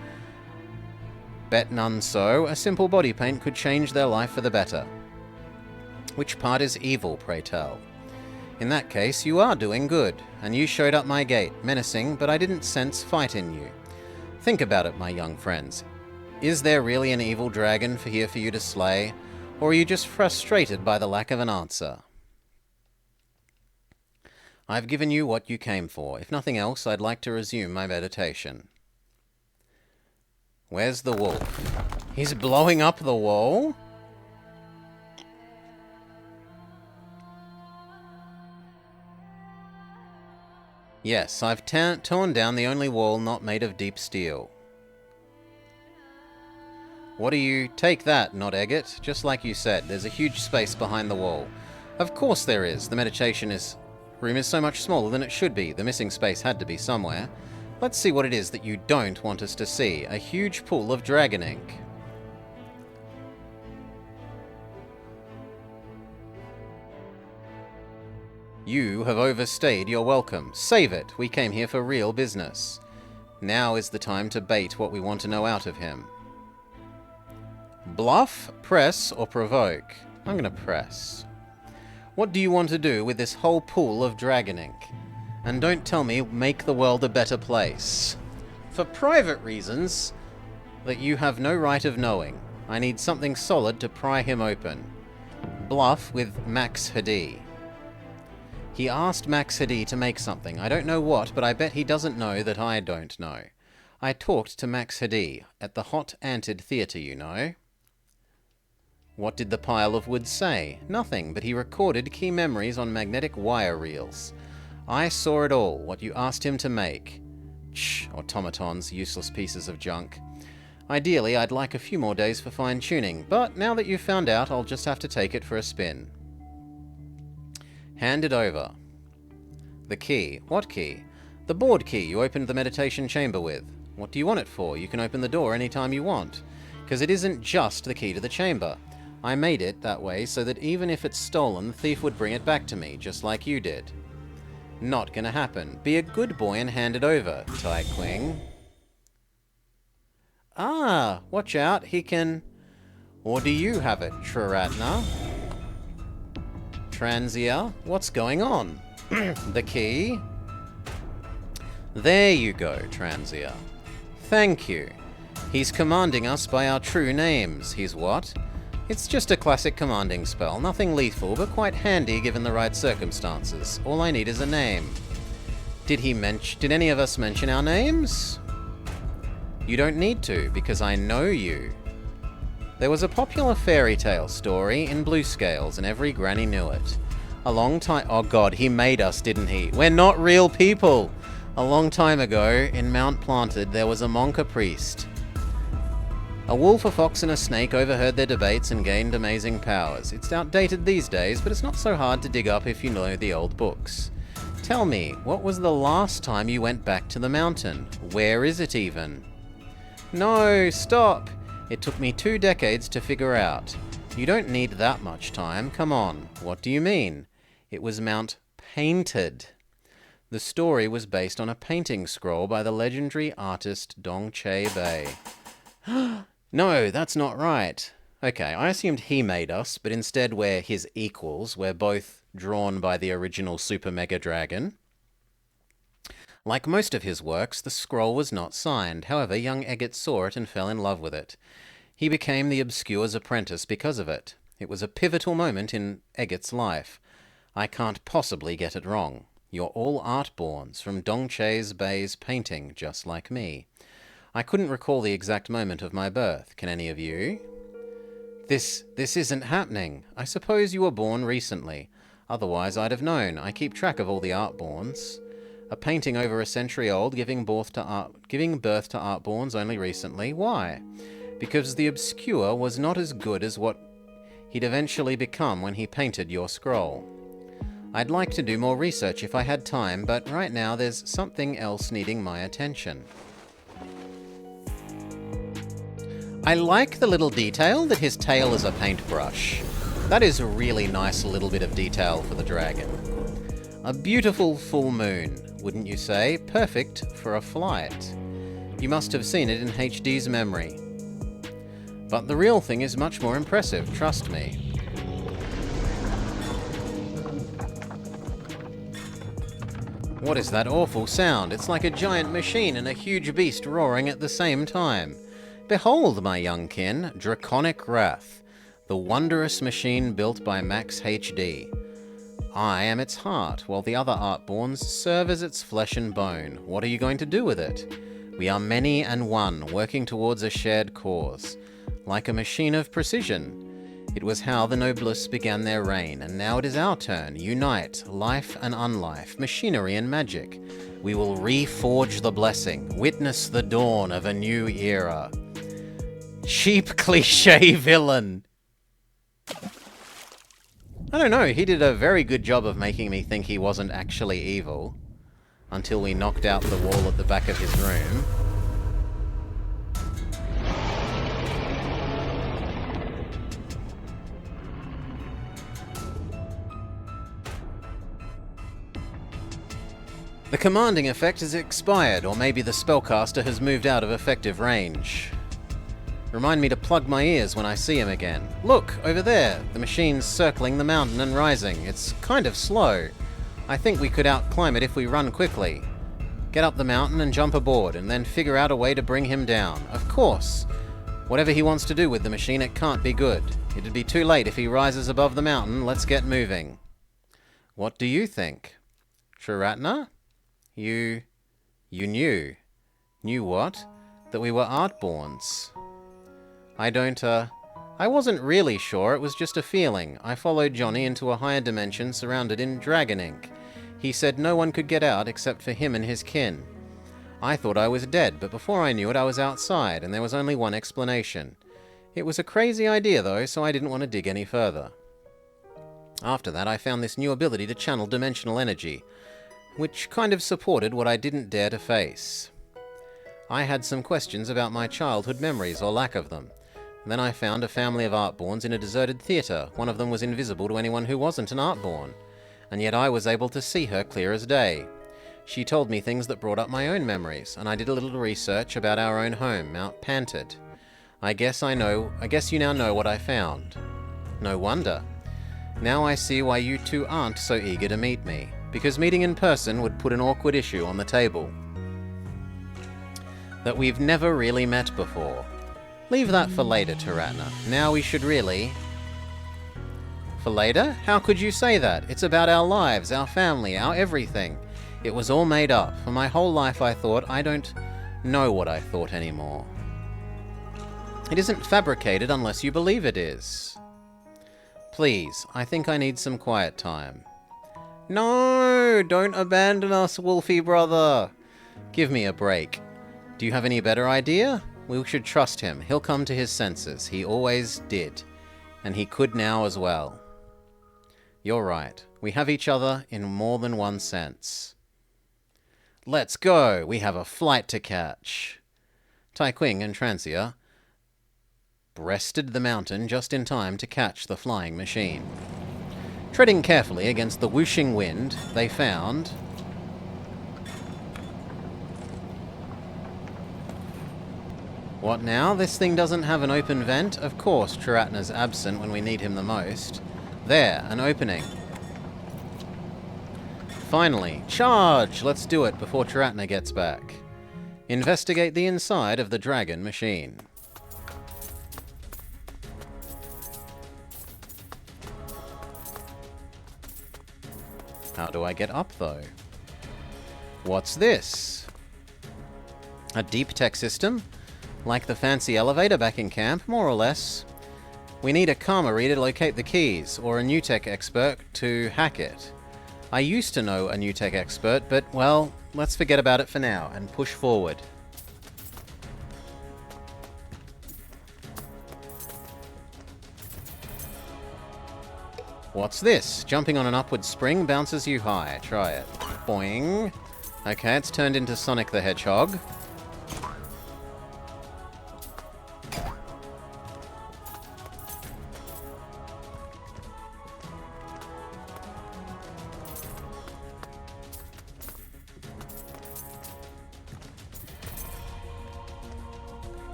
Bet none so. A simple body paint could change their life for the better. Which part is evil, pray tell? In that case, you are doing good, and you showed up my gate, menacing, but I didn't sense fight in you. Think about it, my young friends. Is there really an evil dragon here for you to slay, or are you just frustrated by the lack of an answer? I've given you what you came for. If nothing else, I'd like to resume my meditation. Where's the wolf? He's blowing up the wall? Yes, I've torn down the only wall not made of deep steel. What do you... Take that, not Eggert. Just like you said, there's a huge space behind the wall. Of course there is. The meditation room is so much smaller than it should be. The missing space had to be somewhere. Let's see what it is that you don't want us to see. A huge pool of dragon ink. You have overstayed your welcome. Save it. We came here for real business. Now is the time to bait what we want to know out of him. Bluff, press, or provoke? I'm going to press. What do you want to do with this whole pool of dragon ink? And don't tell me make the world a better place. For private reasons that you have no right of knowing. I need something solid to pry him open. Bluff with Max Hadi. He asked Max Hadi to make something. I don't know what, but I bet he doesn't know that I don't know. I talked to Max Hadi at the Hot Anted Theatre, you know. What did the pile of wood say? Nothing, but he recorded key memories on magnetic wire reels. I saw it all, what you asked him to make. Shh, automatons, useless pieces of junk. Ideally, I'd like a few more days for fine-tuning, but now that you've found out, I'll just have to take it for a spin. Hand it over. The key. What key? The board key you opened the meditation chamber with. What do you want it for? You can open the door anytime you want. Because it isn't just the key to the chamber. I made it that way so that even if it's stolen, the thief would bring it back to me, just like you did. Not gonna happen. Be a good boy and hand it over, Tai Quing. Ah, watch out, he can... Or do you have it, Traratna? Transia, what's going on? The key? There you go, Transia. Thank you. He's commanding us by our true names. He's what? It's just a classic commanding spell. Nothing lethal, but quite handy given the right circumstances. All I need is a name. Did any of us mention our names? You don't need to, because I know you. There was a popular fairy tale story in Blue Scales, and every granny knew it. A long time... Oh god, he made us, didn't he? We're not real people! A long time ago, in Mount Planted, there was a Monka priest. A wolf, a fox, and a snake overheard their debates and gained amazing powers. It's outdated these days, but it's not so hard to dig up if you know the old books. Tell me, what was the last time you went back to the mountain? Where is it even? No, stop! It took me 2 decades to figure out. You don't need that much time. Come on. What do you mean? It was Mount Painted. The story was based on a painting scroll by the legendary artist Dong Che Bei. No, that's not right. Okay, I assumed he made us, but instead we're his equals. We're both drawn by the original Super Mega Dragon. Like most of his works, the scroll was not signed. However, young Eggert saw it and fell in love with it. He became the Obscure's apprentice because of it. It was a pivotal moment in Eggert's life. I can't possibly get it wrong. You're all art-borns, from Dong Che Bei's painting, just like me. I couldn't recall the exact moment of my birth. Can any of you? This isn't happening. I suppose you were born recently. Otherwise I'd have known. I keep track of all the art-borns. A painting over a century old, giving birth to art-borns only recently. Why? Because the Obscure was not as good as what he'd eventually become when he painted your scroll. I'd like to do more research if I had time, but right now there's something else needing my attention. I like the little detail that his tail is a paintbrush. That is a really nice little bit of detail for the dragon. A beautiful full moon, wouldn't you say? Perfect for a flight. You must have seen it in HD's memory. But the real thing is much more impressive, trust me. What is that awful sound? It's like a giant machine and a huge beast roaring at the same time. Behold, my young kin, Draconic Wrath, the wondrous machine built by Max HD. I am its heart, while the other Artborns serve as its flesh and bone. What are you going to do with it? We are many and one, working towards a shared cause. Like a machine of precision. It was how the noblesse began their reign, and now it is our turn. Unite, life and unlife, machinery and magic. We will reforge the blessing, witness the dawn of a new era. Cheap cliché villain. I don't know, he did a very good job of making me think he wasn't actually evil. Until we knocked out the wall at the back of his room. The commanding effect has expired, or maybe the spellcaster has moved out of effective range. Remind me to plug my ears when I see him again. Look, over there, the machine's circling the mountain and rising. It's kind of slow. I think we could outclimb it if we run quickly. Get up the mountain and jump aboard, and then figure out a way to bring him down. Of course. Whatever he wants to do with the machine, it can't be good. It'd be too late if he rises above the mountain. Let's get moving. What do you think? Triratna? You knew. Knew what? That we were Artborns. I wasn't really sure, it was just a feeling. I followed Johnny into a higher dimension surrounded in dragon ink. He said no one could get out except for him and his kin. I thought I was dead, but before I knew it I was outside, and there was only one explanation. It was a crazy idea though, so I didn't want to dig any further. After that I found this new ability to channel dimensional energy, which kind of supported what I didn't dare to face. I had some questions about my childhood memories, or lack of them. And then I found a family of Artborns in a deserted theatre. One of them was invisible to anyone who wasn't an Artborn, and yet I was able to see her clear as day. She told me things that brought up my own memories, and I did a little research about our own home, Mount Panted. I guess you now know what I found. No wonder. Now I see why you two aren't so eager to meet me, because meeting in person would put an awkward issue on the table. That we've never really met before. Leave that for later, Tiratna. Now we should really... For later? How could you say that? It's about our lives, our family, our everything. It was all made up. For my whole life I thought, I don't know what I thought anymore. It isn't fabricated unless you believe it is. Please, I think I need some quiet time. No! Don't abandon us, Wolfie brother! Give me a break. Do you have any better idea? We should trust him. He'll come to his senses. He always did. And he could now as well. You're right. We have each other in more than one sense. Let's go! We have a flight to catch. Tai Qing and Transia breasted the mountain just in time to catch the flying machine. Treading carefully against the whooshing wind, they found... What now? This thing doesn't have an open vent? Of course, Triratna's absent when we need him the most. There, an opening. Finally, charge! Let's do it before Triratna gets back. Investigate the inside of the dragon machine. How do I get up, though? What's this? A deep tech system? Like the fancy elevator back in camp, more or less. We need a Karma-Reader to locate the keys, or a new tech expert to hack it. I used to know a new tech expert, but, well, let's forget about it for now, and push forward. What's this? Jumping on an upward spring bounces you high. Try it. Boing. Okay, it's turned into Sonic the Hedgehog.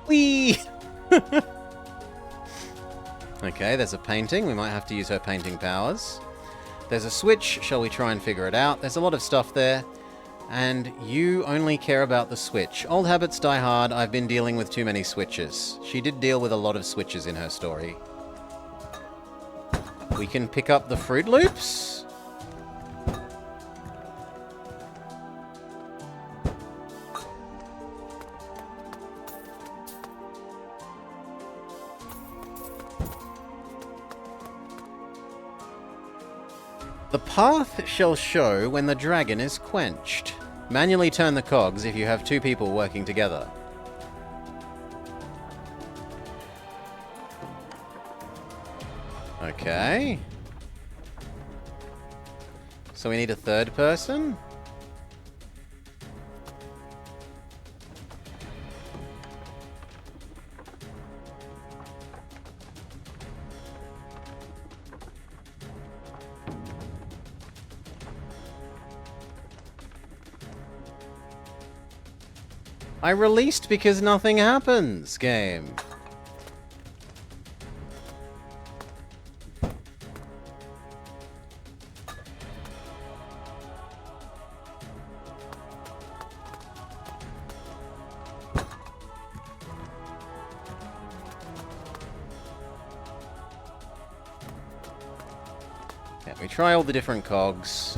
Whee! Okay, there's a painting. We might have to use her painting powers. There's a switch. Shall we try and figure it out? There's a lot of stuff there. And you only care about the switch. Old habits die hard. I've been dealing with too many switches. She did deal with a lot of switches in her story. We can pick up the Fruit Loops. The path shall show when the dragon is quenched. Manually turn the cogs if you have two people working together. Okay. So we need a third person? I released because nothing happens, game. Yeah, we try all the different cogs.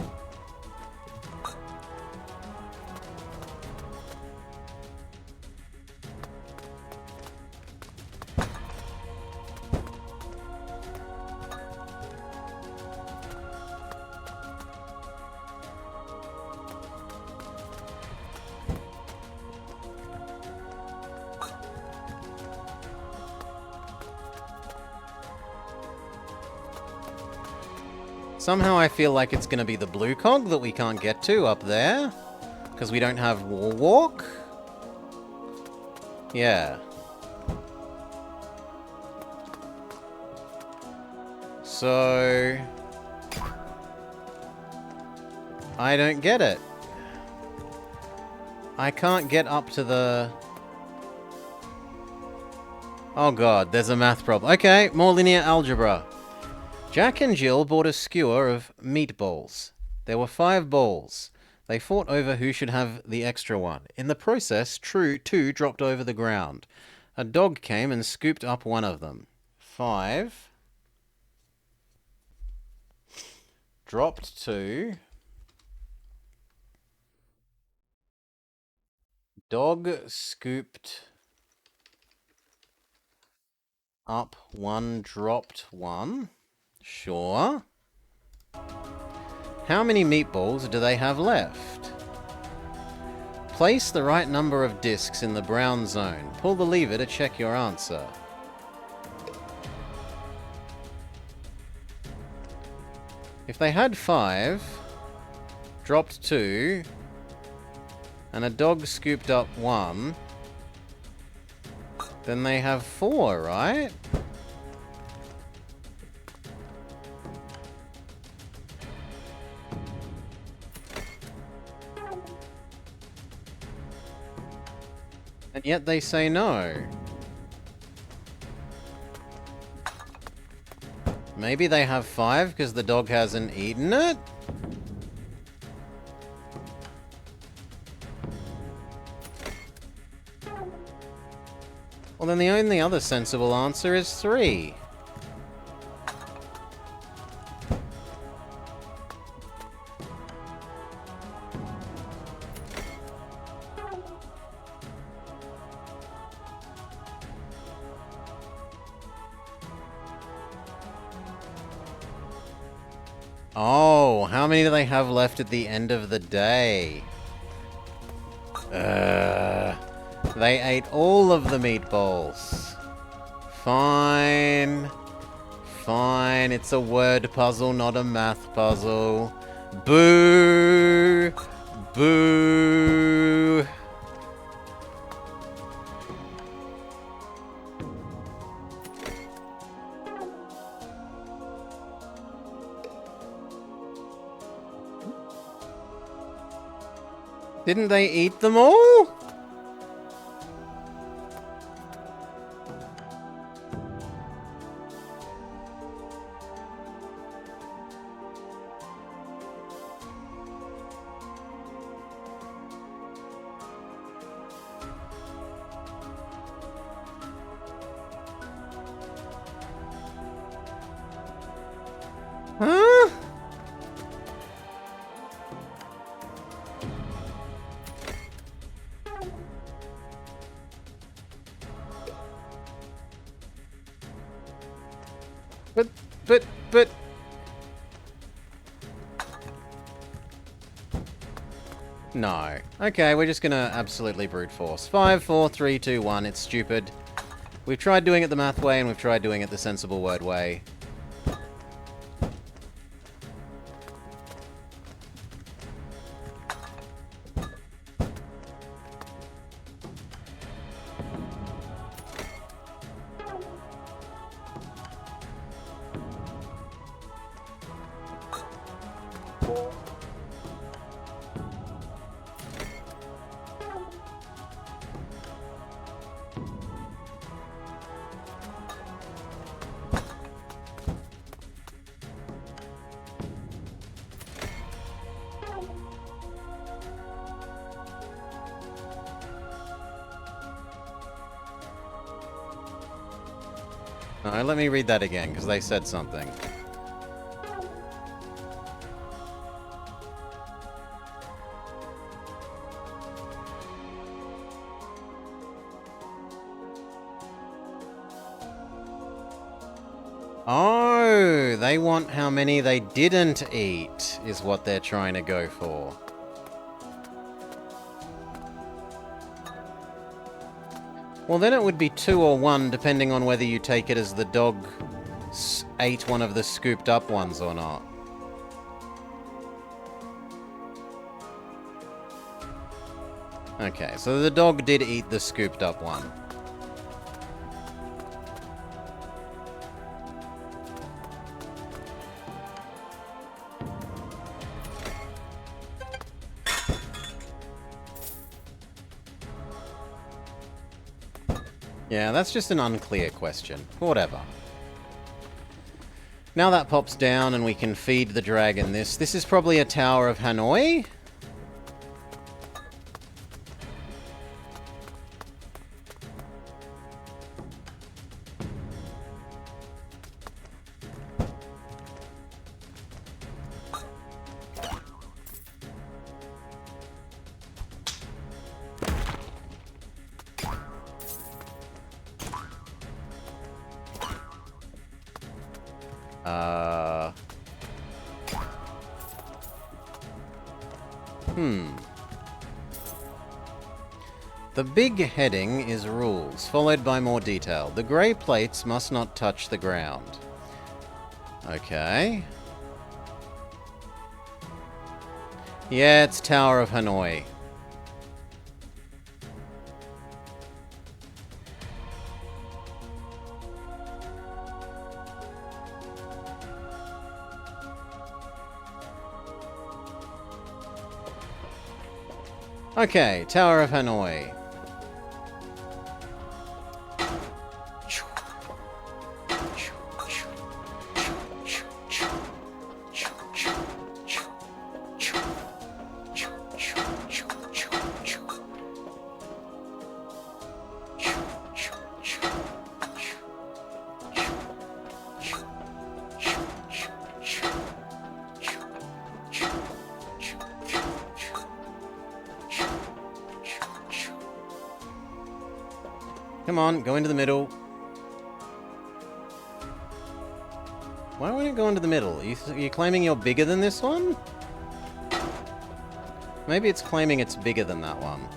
Somehow I feel like it's going to be the blue cog that we can't get to up there. Because we don't have War Walk. Yeah. So... I don't get it. I can't get up to the... Oh god, there's a math problem. Okay, more linear algebra. Jack and Jill bought a skewer of meatballs. There were 5 balls. They fought over who should have the extra one. In the process, two dropped over the ground. A dog came and scooped up one of them. 5 dropped 2. Dog scooped up 1, dropped 1. Sure. How many meatballs do they have left? Place the right number of discs in the brown zone. Pull the lever to check your answer. If they had 5, dropped 2, and a dog scooped up 1, then they have 4, right? And yet they say no. Maybe they have 5 because the dog hasn't eaten it? Well, then the only other sensible answer is 3. Oh, how many do they have left at the end of the day? They ate all of the meatballs. Fine. Fine, it's a word puzzle, not a math puzzle. Boo! Boo! Didn't they eat them all? No. Okay, we're just gonna absolutely brute force. 5, 4, 3, 2, 1. It's stupid. We've tried doing it the math way, and we've tried doing it the sensible word way. No, let me read that again, because they said something. Oh, they want how many they didn't eat, is what they're trying to go for. Well, then it would be 2 or 1, depending on whether you take it as the dog ate one of the scooped up ones or not. Okay, so the dog did eat the scooped up one. Yeah, that's just an unclear question. Whatever. Now that pops down and we can feed the dragon this. This is probably a Tower of Hanoi? The big heading is rules, followed by more detail. The grey plates must not touch the ground. Okay. Yeah, it's Tower of Hanoi. Okay, Tower of Hanoi. Come on, go into the middle. Why won't it go into the middle? Are you claiming you're bigger than this one? Maybe it's claiming it's bigger than that one.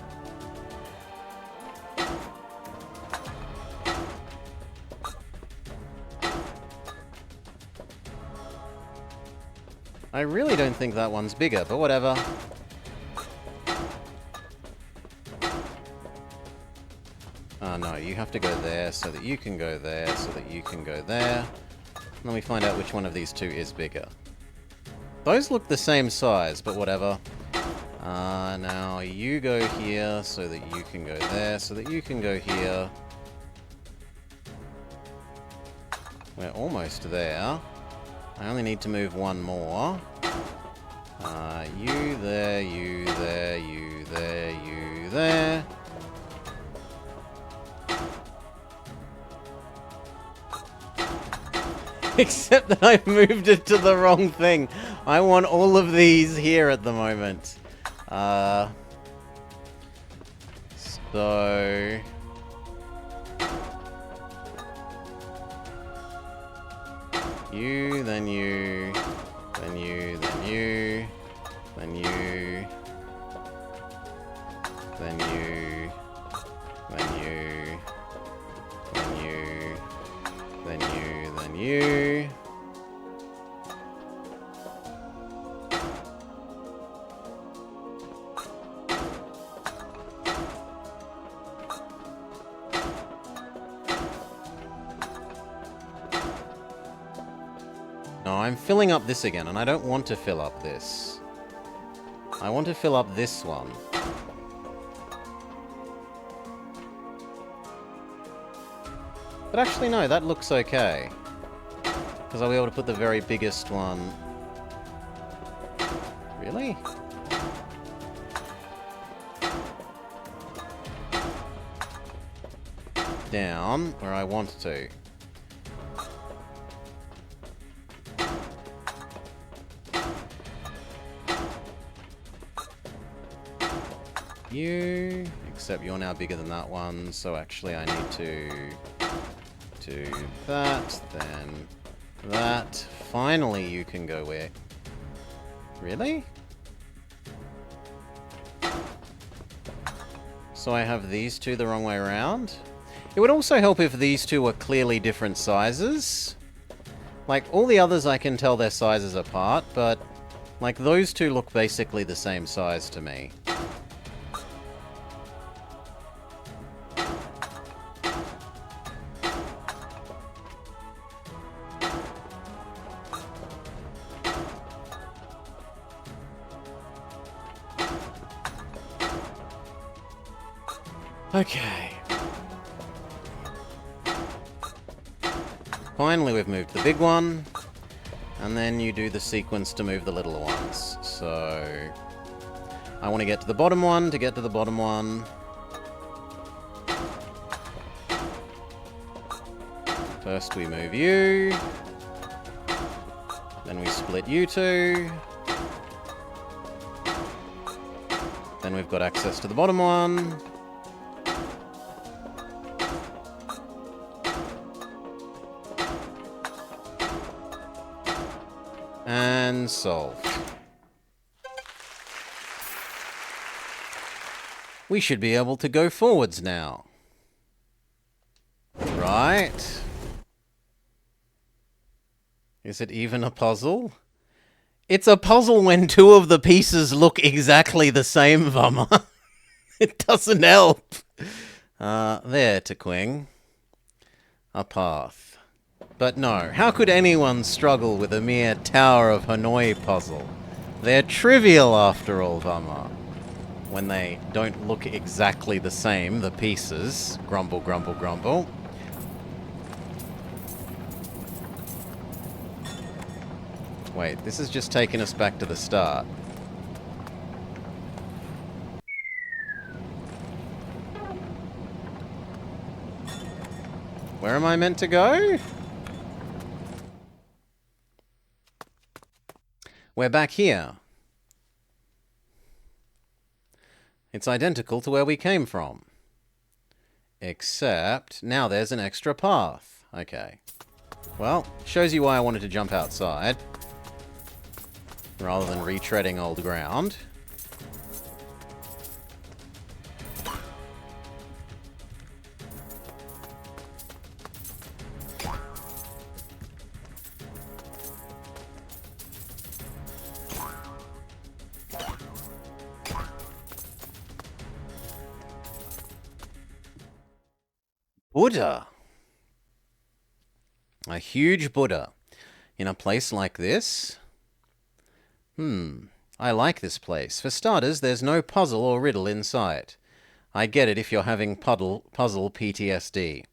I really don't think that one's bigger, but whatever. No, you have to go there so that you can go there so that you can go there. And then we find out which one of these two is bigger. Those look the same size, but whatever. Now you go here so that you can go there so that you can go here. We're almost there. I only need to move one more. You there, you there, you there, you there. Except that I've moved it to the wrong thing. I want all of these here at the moment. So... You, then you, then you, then you, then you... then you, then you, then you, then you, then you. No, I'm filling up this again, and I don't want to fill up this. I want to fill up this one. But actually, no, that looks okay. Because I'll be able to put the very biggest one... Really? Down where I want to. You, except you're now bigger than that one, so actually I need to do that, then that. Finally you can go where... Really? So I have these two the wrong way around? It would also help if these two were clearly different sizes. Like, all the others I can tell their sizes apart, but, like, those two look basically the same size to me. Okay. Finally, we've moved the big one. And then you do the sequence to move the little ones. So... I want to get to the bottom one to get to the bottom one. First we move you. Then we split you two. Then we've got access to the bottom one. And solve. We should be able to go forwards now. Right. Is it even a puzzle? It's a puzzle when two of the pieces look exactly the same, Vama. It doesn't help. There, Tequing. A path. But no, how could anyone struggle with a mere Tower of Hanoi puzzle? They're trivial after all, Vama. When they don't look exactly the same, the pieces. Grumble, grumble, grumble. Wait, this is just taking us back to the start. Where am I meant to go? We're back here. It's identical to where we came from. Except, now there's an extra path. Okay. Well, shows you why I wanted to jump outside. Rather than retreading old ground. Buddha. A huge Buddha. In a place like this? I like this place. For starters, there's no puzzle or riddle in sight. I get it if you're having puzzle PTSD.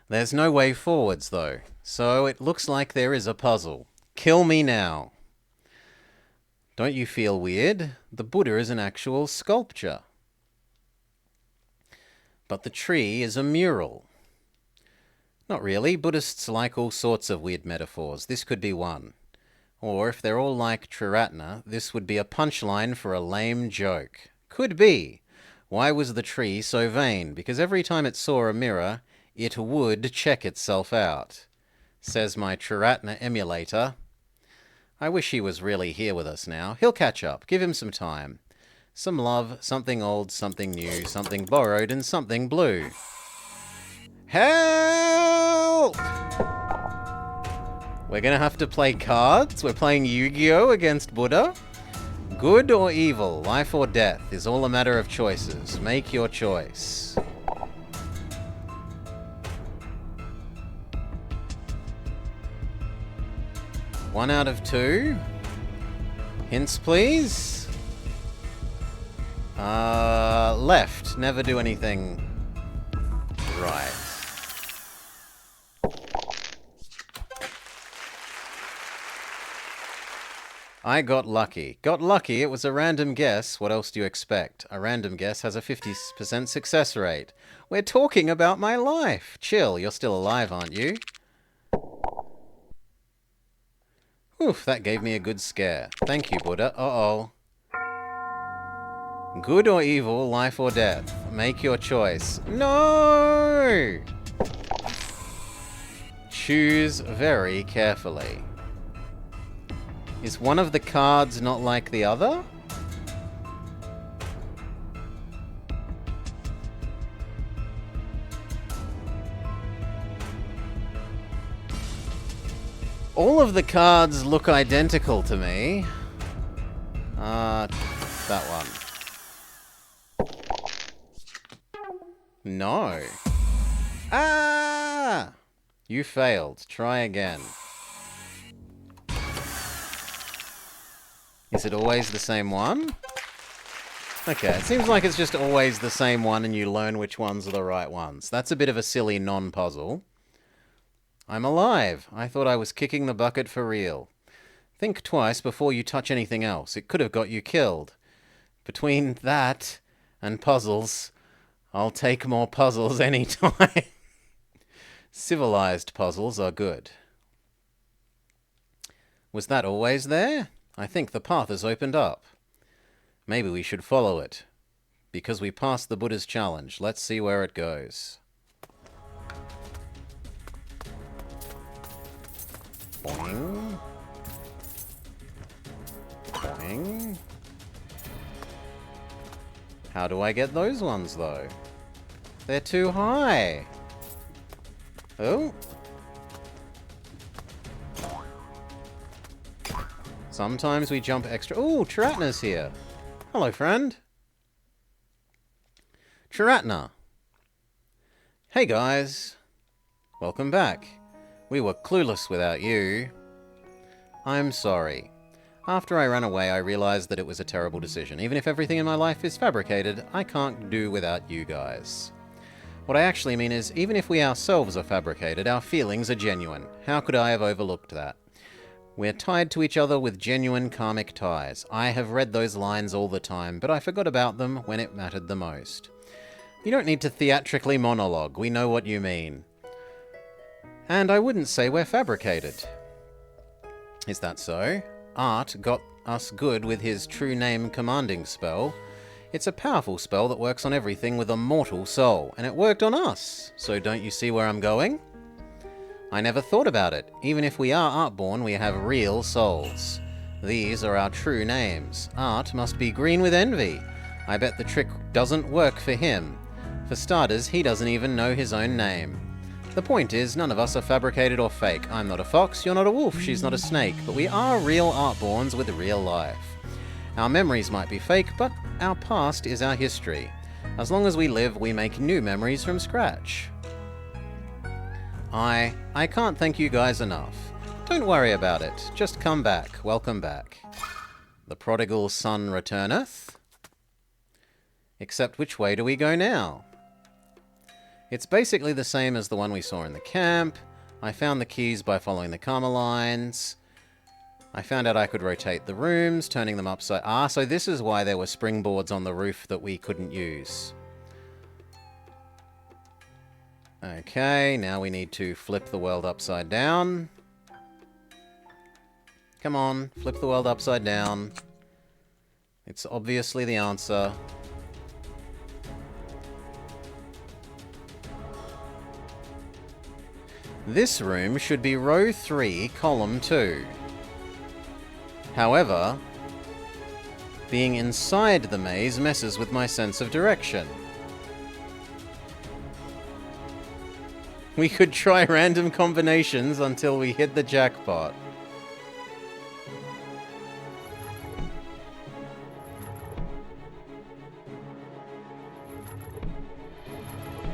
There's no way forwards, though. So it looks like there is a puzzle. Kill me now. Don't you feel weird? The Buddha is an actual sculpture. But the tree is a mural. Not really. Buddhists like all sorts of weird metaphors. This could be one. Or, if they're all like Triratna, this would be a punchline for a lame joke. Could be. Why was the tree so vain? Because every time it saw a mirror, it would check itself out. Says my Triratna emulator. I wish he was really here with us now. He'll catch up. Give him some time. Some love, something old, something new, something borrowed, and something blue. Help! We're gonna have to play cards? We're playing Yu-Gi-Oh! Against Buddha? Good or evil, life or death, is all a matter of choices. Make your choice. One out of two. Hints, please. Left. Never do anything right. I got lucky. Got lucky, it was a random guess. What else do you expect? A random guess has a 50% success rate. We're talking about my life. Chill, you're still alive, aren't you? Oof, that gave me a good scare. Thank you, Buddha. Uh-oh. Good or evil, life or death? Make your choice. No! Choose very carefully. Is one of the cards not like the other? All of the cards look identical to me. That one. No. Ah! You failed. Try again. Is it always the same one? Okay, it seems like it's just always the same one and you learn which ones are the right ones. That's a bit of a silly non-puzzle. I'm alive. I thought I was kicking the bucket for real. Think twice before you touch anything else. It could have got you killed. Between that and puzzles, I'll take more puzzles any time. Civilized puzzles are good. Was that always there? I think the path has opened up. Maybe we should follow it. Because we passed the Buddha's challenge. Let's see where it goes. Boing. Boing. How do I get those ones, though? They're too high. Oh. Sometimes we jump extra... Ooh, Chiratna's here. Hello, friend. Chiratna. Hey, guys. Welcome back. We were clueless without you. I'm sorry. After I ran away, I realized that it was a terrible decision. Even if everything in my life is fabricated, I can't do without you guys. What I actually mean is, even if we ourselves are fabricated, our feelings are genuine. How could I have overlooked that? We're tied to each other with genuine karmic ties. I have read those lines all the time, but I forgot about them when it mattered the most. You don't need to theatrically monologue. We know what you mean. And I wouldn't say we're fabricated. Is that so? Art got us good with his true name commanding spell. It's a powerful spell that works on everything with a mortal soul, and it worked on us. So don't you see where I'm going? I never thought about it. Even if we are Artborn, we have real souls. These are our true names. Art must be green with envy. I bet the trick doesn't work for him. For starters, he doesn't even know his own name. The point is, none of us are fabricated or fake. I'm not a fox, you're not a wolf, she's not a snake, but we are real Artborns with real life. Our memories might be fake, but our past is our history. As long as we live, we make new memories from scratch. I can't thank you guys enough. Don't worry about it. Just come back. Welcome back. The prodigal son returneth. Except which way do we go now? It's basically the same as the one we saw in the camp. I found the keys by following the karma lines. I found out I could rotate the rooms, turning them upside... Ah, so this is why there were springboards on the roof that we couldn't use. Okay, now we need to flip the world upside down. Come on, flip the world upside down. It's obviously the answer. This room should be row 3, column 2. However, Being inside the maze messes with my sense of direction. We could try random combinations until we hit the jackpot.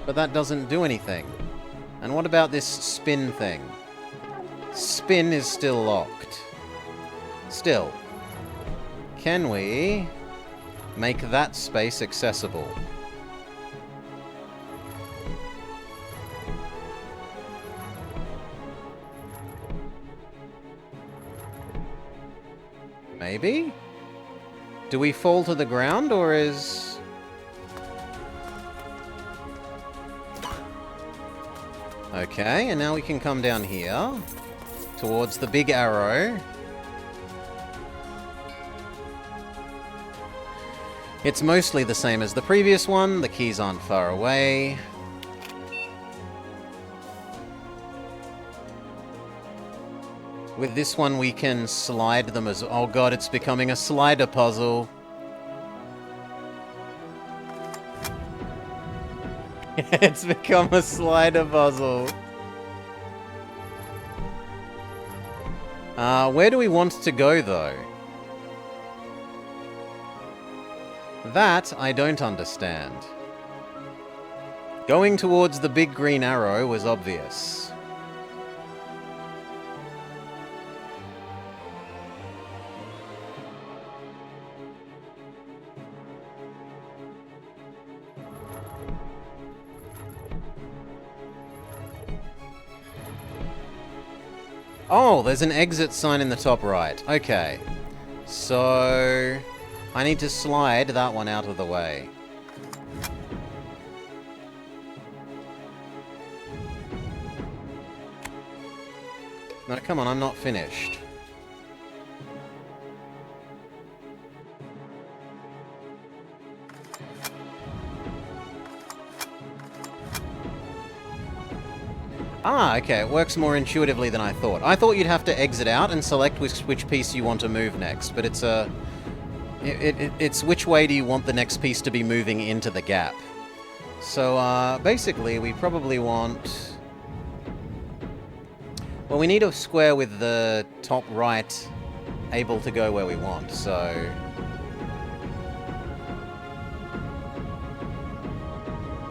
But that doesn't do anything. And what about this spin thing? Spin is still locked. Still. Can we make that space accessible? Maybe? Do we fall to the ground, or is... Okay, and now we can come down here, towards the big arrow. It's mostly the same as the previous one, the keys aren't far away. With this one we can slide them as... Oh god, it's becoming a slider puzzle. It's become a slider puzzle. Where do we want to go, though? That I don't understand. Going towards the big green arrow was obvious. Oh, there's an exit sign in the top right. Okay. So... I need to slide that one out of the way. No, come on, I'm not finished. Ah, okay, it works more intuitively than I thought. I thought you'd have to exit out and select which piece you want to move next, but it's a... It's which way do you want the next piece to be moving into the gap. So, basically, we probably want... Well, we need a square with the top right able to go where we want, so...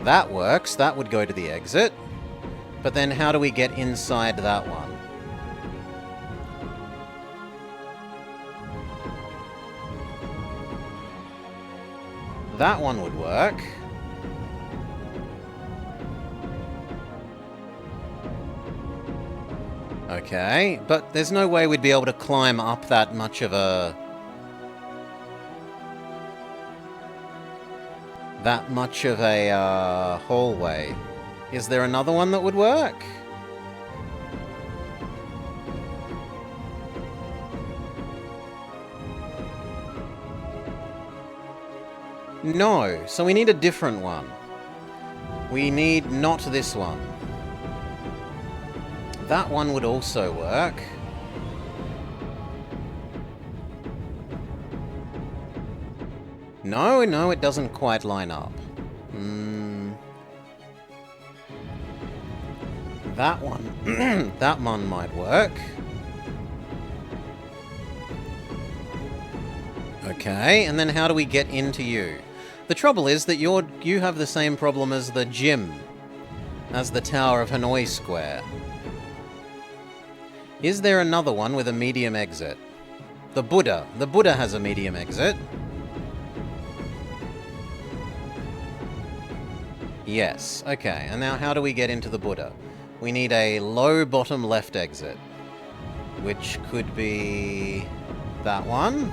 That works. That would go to the exit. But then how do we get inside that one? That one would work. Okay, but there's no way we'd be able to climb up that much of a... hallway. Is there another one that would work? No, so we need a different one. We need not this one. That one would also work. No, it doesn't quite line up. That one. That one might work. Okay, and then how do we get into you? The trouble is that you have the same problem as the gym, as the Tower of Hanoi Square. Is there another one with a medium exit? The Buddha. The Buddha has a medium exit. Yes, okay, and now how do we get into the Buddha? We need a low bottom left exit, which could be that one.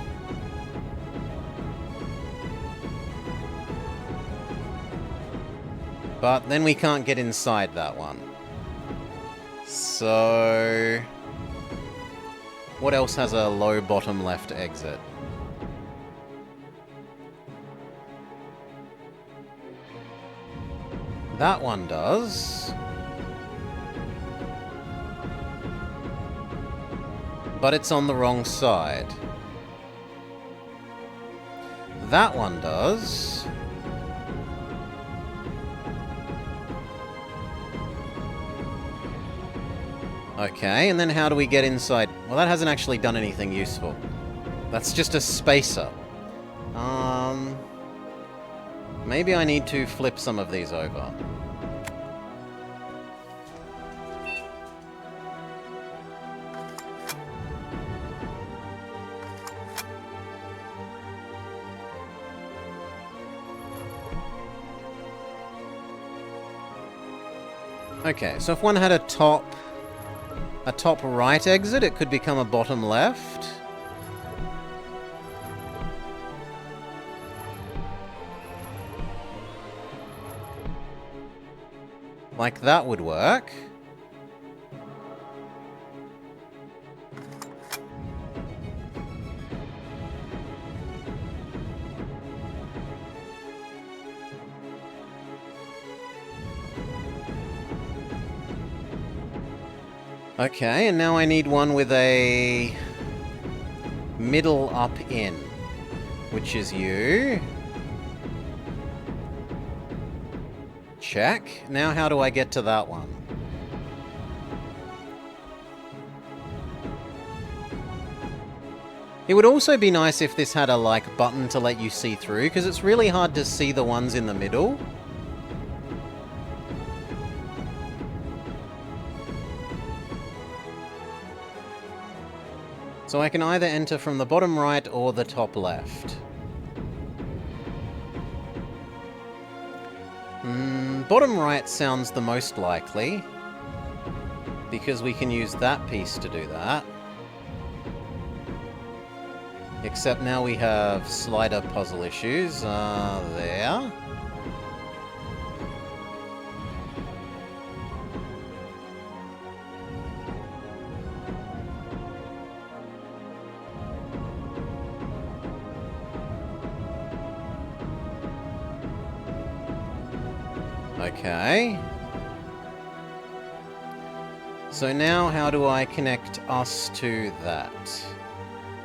But then we can't get inside that one. So... what else has a low bottom left exit? That one does. But it's on the wrong side. That one does. Okay, and then how do we get inside? Well, that hasn't actually done anything useful. That's just a spacer. Maybe I need to flip some of these over. Okay, so if one had a top right exit, it could become a bottom left. Like that would work. Okay, and now I need one with a middle up in, which is you. Check. Now how do I get to that one? It would also be nice if this had a, like, button to let you see through, because it's really hard to see the ones in the middle. So I can either enter from the bottom right or the top left. Bottom right sounds the most likely, because we can use that piece to do that. Except now we have slider puzzle issues. There. Okay. So now how do I connect us to that?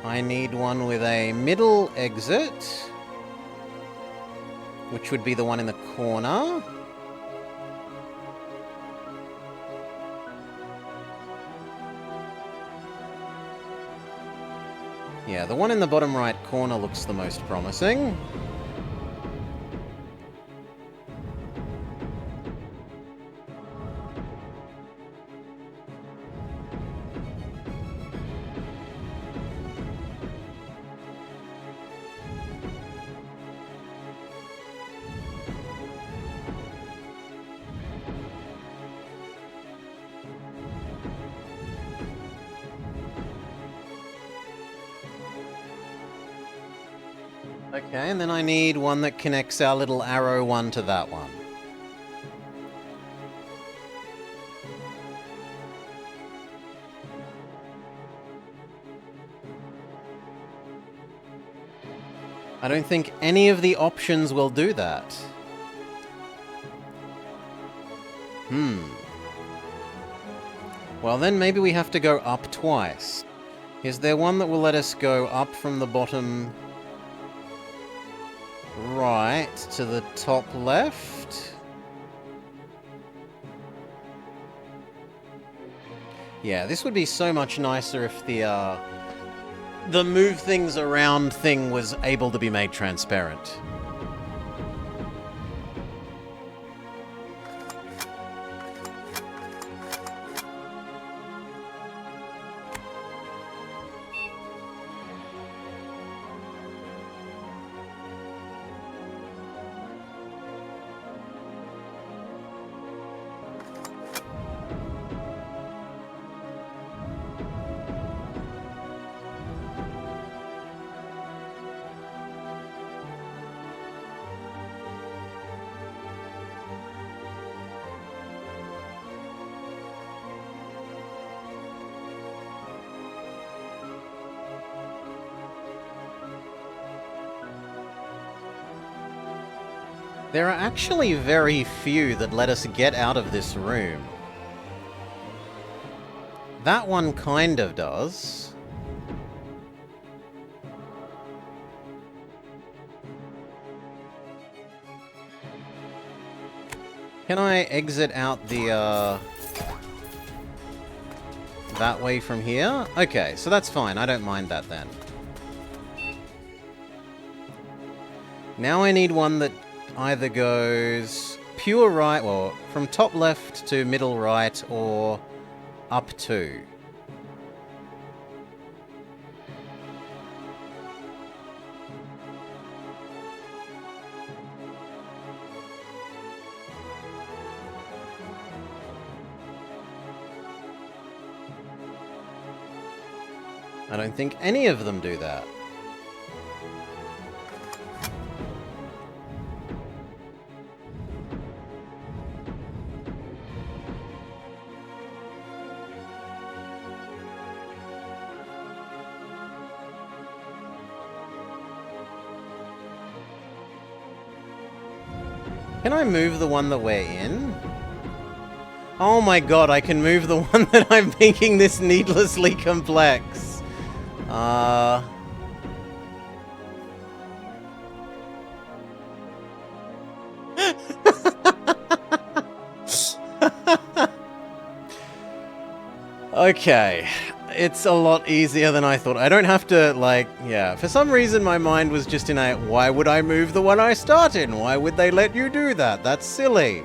I need one with a middle exit, which would be the one in the corner. Yeah, the one in the bottom right corner looks the most promising. Okay, and then I need one that connects our little arrow one to that one. I don't think any of the options will do that. Well, then maybe we have to go up twice. Is there one that will let us go up from the bottom right to the top left? Yeah, this would be so much nicer if the move things around thing was able to be made transparent. There are actually very few that let us get out of this room. That one kind of does. Can I exit out the, that way from here? Okay, so that's fine. I don't mind that then. Now I need one that either goes pure right, well, from top left to middle right, or up to. I don't think any of them do that. Can I move the one that we're in? Oh my god, I can move the one that I'm making this needlessly complex. Okay. It's a lot easier than I thought. I don't have to, like, yeah. For some reason, my mind was just in a, why would I move the one I start in? Why would they let you do that? That's silly.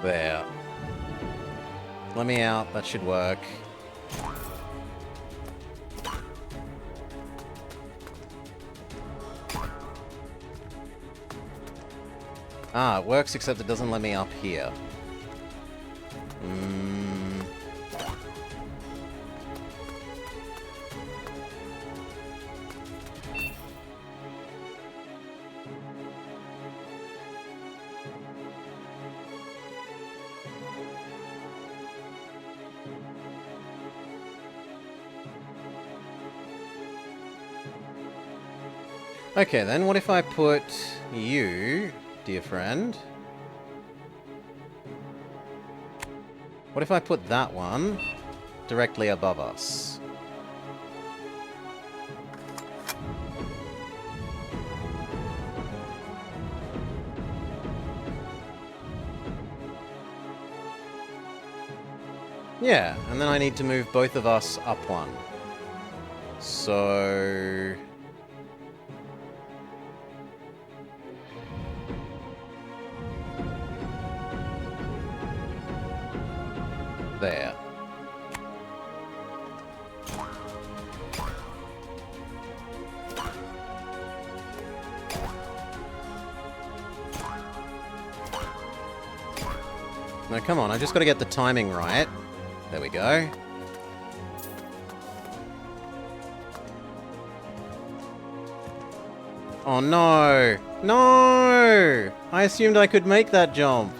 There. Let me out. That should work. Ah, it works except it doesn't let me up here. Okay then, what if I put you, dear friend? What if I put that one directly above us? Yeah, and then I need to move both of us up one. So... there. No, come on, I just got to get the timing right. There we go. Oh no! No! I assumed I could make that jump.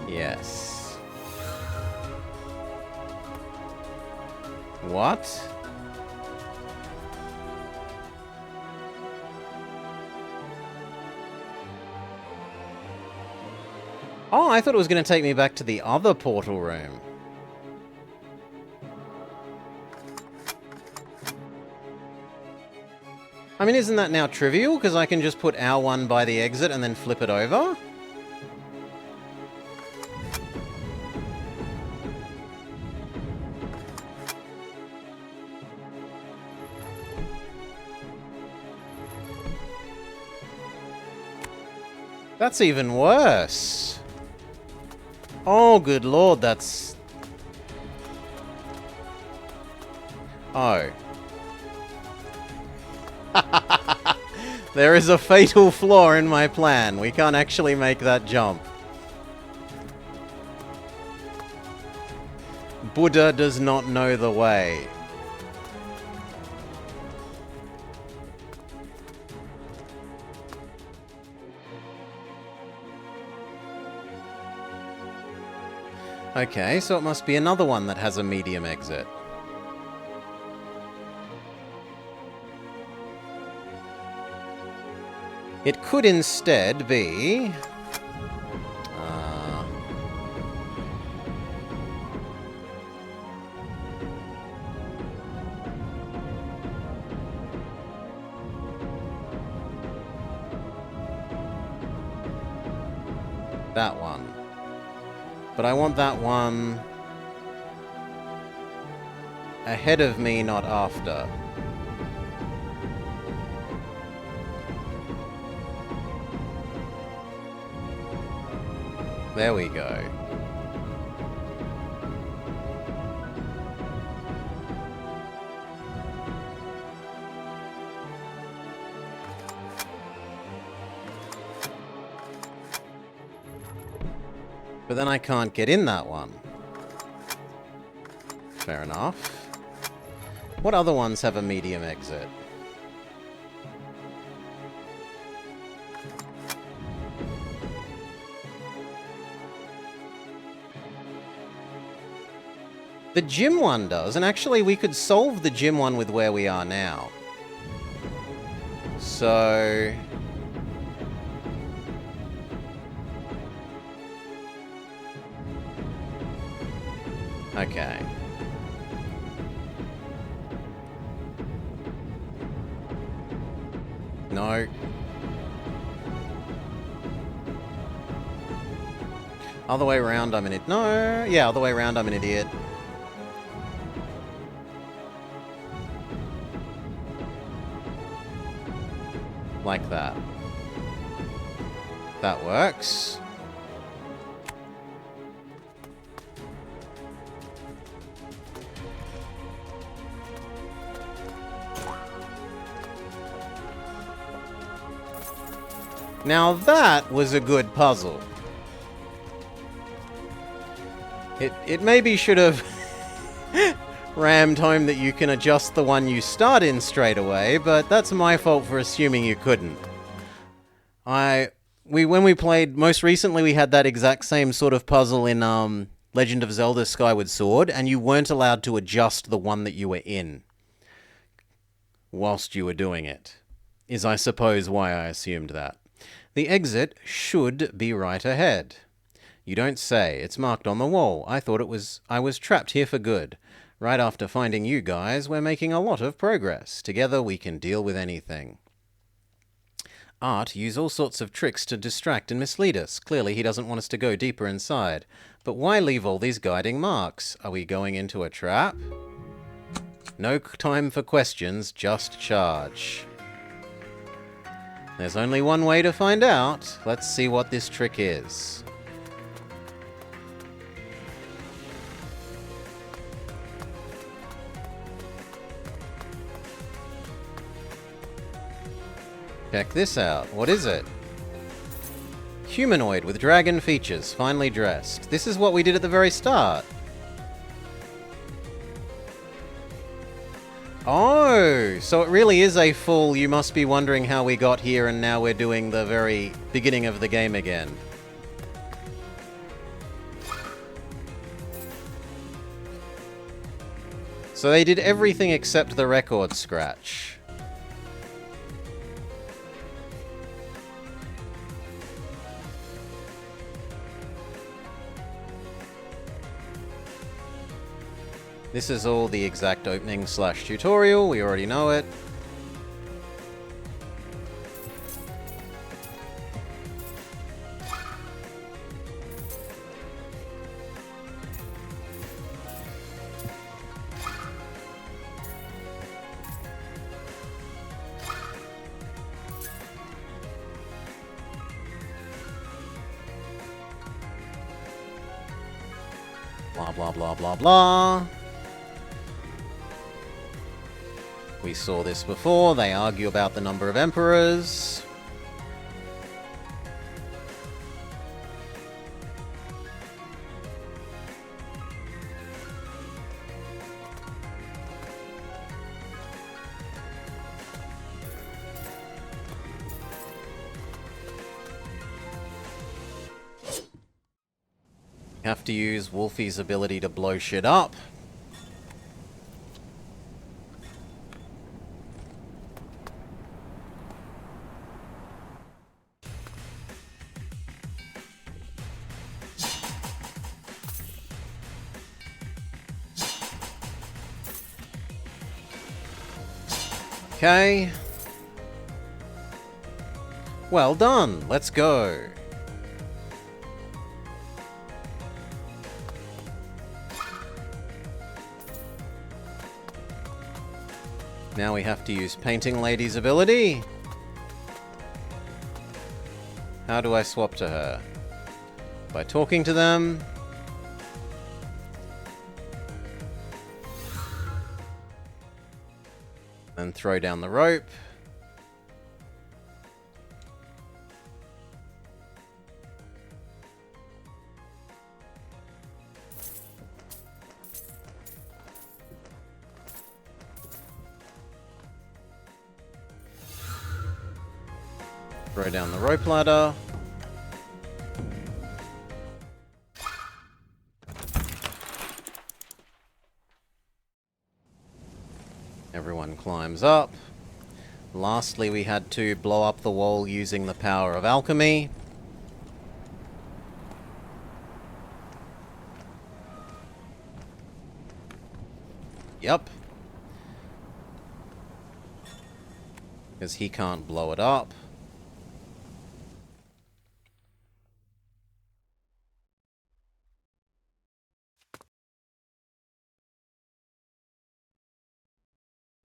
Yes. What? Oh, I thought it was going to take me back to the other portal room. I mean, isn't that now trivial? Because I can just put our one by the exit and then flip it over? That's even worse. Oh, good lord, that's... Oh. There is a fatal flaw in my plan. We can't actually make that jump. Buddha does not know the way. Okay, so it must be another one that has a medium exit. It could instead be... that one. But I want that one ahead of me, not after. There we go. But then I can't get in that one. Fair enough. What other ones have a medium exit? The gym one does, and actually we could solve the gym one with where we are now. So... okay. No. Other way around, I'm an idiot. No! Yeah, other way around, I'm an idiot. Like that. That works. Now that was a good puzzle. It maybe should have rammed home that you can adjust the one you start in straight away, but that's my fault for assuming you couldn't. When we played most recently, we had that exact same sort of puzzle in Legend of Zelda Skyward Sword, and you weren't allowed to adjust the one that you were in whilst you were doing it. Is I suppose why I assumed that. The exit should be right ahead. You don't say. It's marked on the wall. I thought I was trapped here for good. Right after finding you guys, we're making a lot of progress. Together we can deal with anything. Art use all sorts of tricks to distract and mislead us. Clearly he doesn't want us to go deeper inside. But why leave all these guiding marks? Are we going into a trap? No time for questions, just charge. There's only one way to find out. Let's see what this trick is. Check this out. What is it? Humanoid with dragon features, finely dressed. This is what we did at the very start. Oh, so it really is a full, you must be wondering how we got here and now we're doing the very beginning of the game again. So they did everything except the record scratch. This is all the exact opening / tutorial, we already know it. Blah blah blah blah blah. We saw this before, they argue about the number of emperors. Have to use Wolfie's ability to blow shit up. Okay. Well done. Let's go. Now we have to use Painting Lady's ability. How do I swap to her? By talking to them. Then throw down the rope. Throw down the rope ladder. Everyone climbs up. Lastly, we had to blow up the wall using the power of alchemy. Yep. Because he can't blow it up.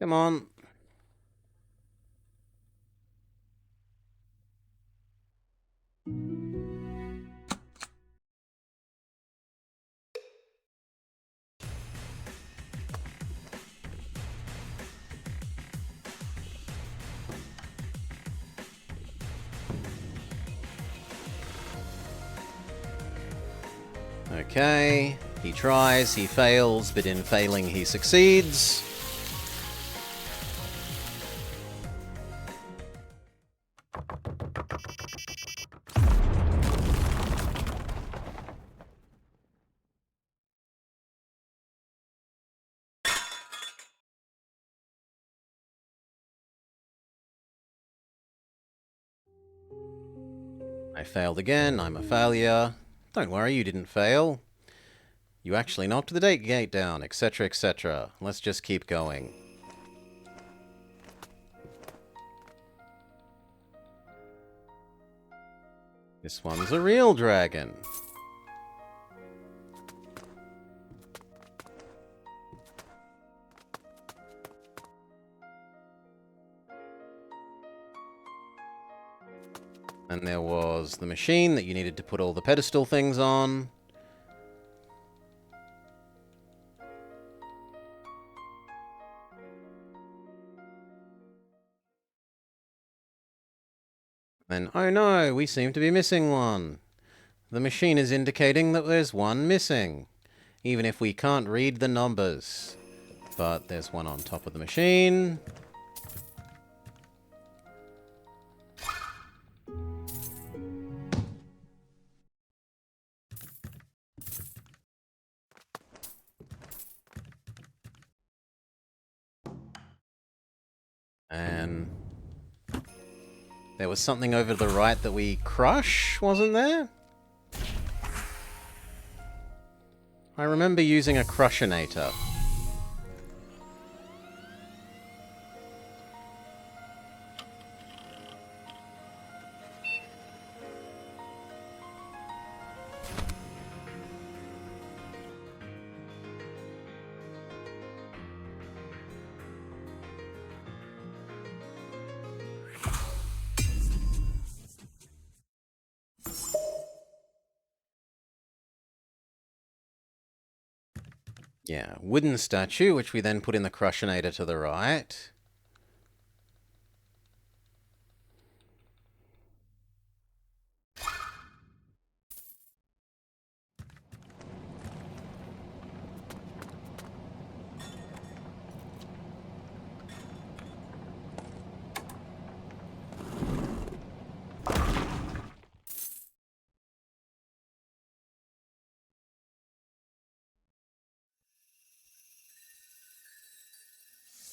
Come on. Okay. He tries, he fails, but in failing he succeeds. I failed again, I'm a failure. Don't worry, you didn't fail. You actually knocked the gate down, etc., etc. Let's just keep going. This one's a real dragon. And there was the machine that you needed to put all the pedestal things on. Then, oh no, we seem to be missing one. The machine is indicating that there's one missing, even if we can't read the numbers. But there's one on top of the machine. And there was something over to the right that we crush, wasn't there? I remember using a crushinator. Yeah, wooden statue, which we then put in the crushinator to the right.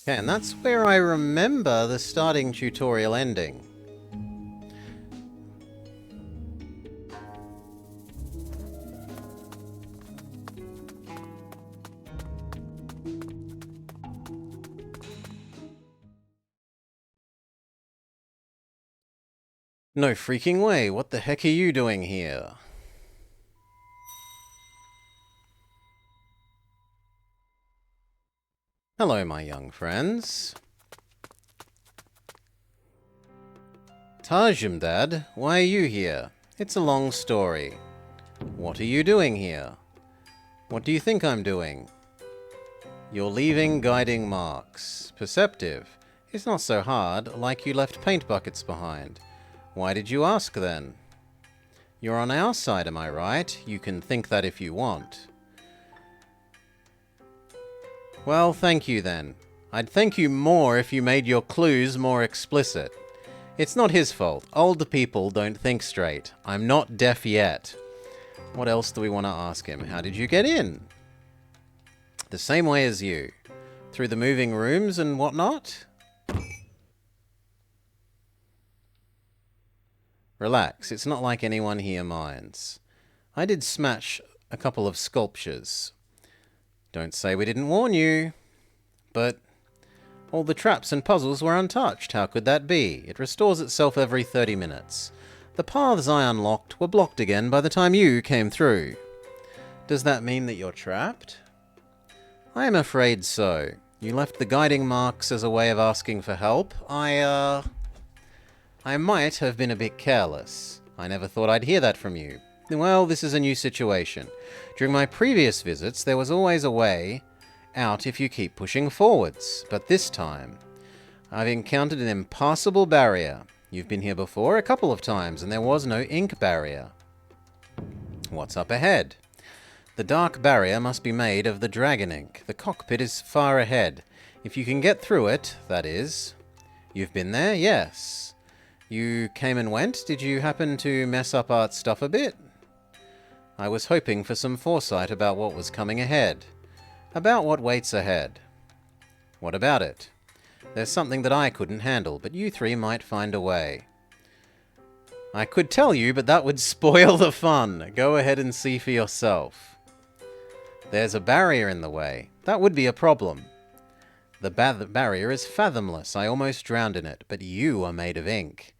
Okay, and that's where I remember the starting tutorial ending. No freaking way. What the heck are you doing here? Hello, my young friends. Tajim, Dad, why are you here? It's a long story. What are you doing here? What do you think I'm doing? You're leaving guiding marks. Perceptive. It's not so hard, like you left paint buckets behind. Why did you ask then? You're on our side, am I right? You can think that if you want. Well, thank you then. I'd thank you more if you made your clues more explicit. It's not his fault. Older people don't think straight. I'm not deaf yet. What else do we want to ask him? How did you get in? The same way as you. Through the moving rooms and whatnot? Relax, it's not like anyone here minds. I did smash a couple of sculptures. Don't say we didn't warn you. But all the traps and puzzles were untouched. How could that be? It restores itself every 30 minutes. The paths I unlocked were blocked again by the time you came through. Does that mean that you're trapped? I am afraid so. You left the guiding marks as a way of asking for help. I might have been a bit careless. I never thought I'd hear that from you. Well, this is a new situation. During my previous visits, there was always a way out if you keep pushing forwards. But this time, I've encountered an impassable barrier. You've been here before a couple of times, and there was no ink barrier. What's up ahead? The dark barrier must be made of the dragon ink. The cockpit is far ahead. If you can get through it, that is. You've been there? Yes. You came and went? Did you happen to mess up Art's stuff a bit? I was hoping for some foresight about what was coming ahead. About what waits ahead. What about it? There's something that I couldn't handle, but you three might find a way. I could tell you, but that would spoil the fun. Go ahead and see for yourself. There's a barrier in the way. That would be a problem. The barrier is fathomless. I almost drowned in it, but you are made of ink.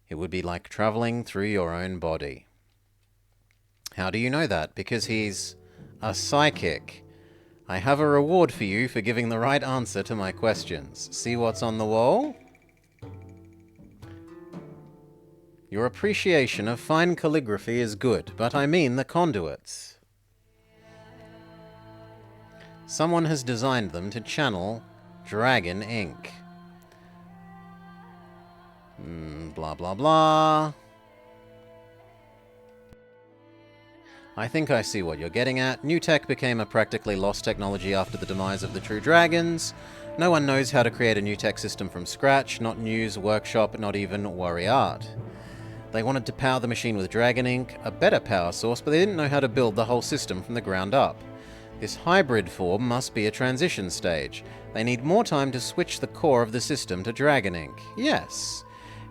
It would be like traveling through your own body. How do you know that? Because he's a psychic. I have a reward for you for giving the right answer to my questions. See what's on the wall? Your appreciation of fine calligraphy is good, but I mean the conduits. Someone has designed them to channel dragon ink. Blah, blah, blah. I think I see what you're getting at. New tech became a practically lost technology after the demise of the true dragons. No one knows how to create a new tech system from scratch, not News, Workshop, not even Worry Art. They wanted to power the machine with dragon ink, a better power source, but they didn't know how to build the whole system from the ground up. This hybrid form must be a transition stage. They need more time to switch the core of the system to dragon ink. Yes,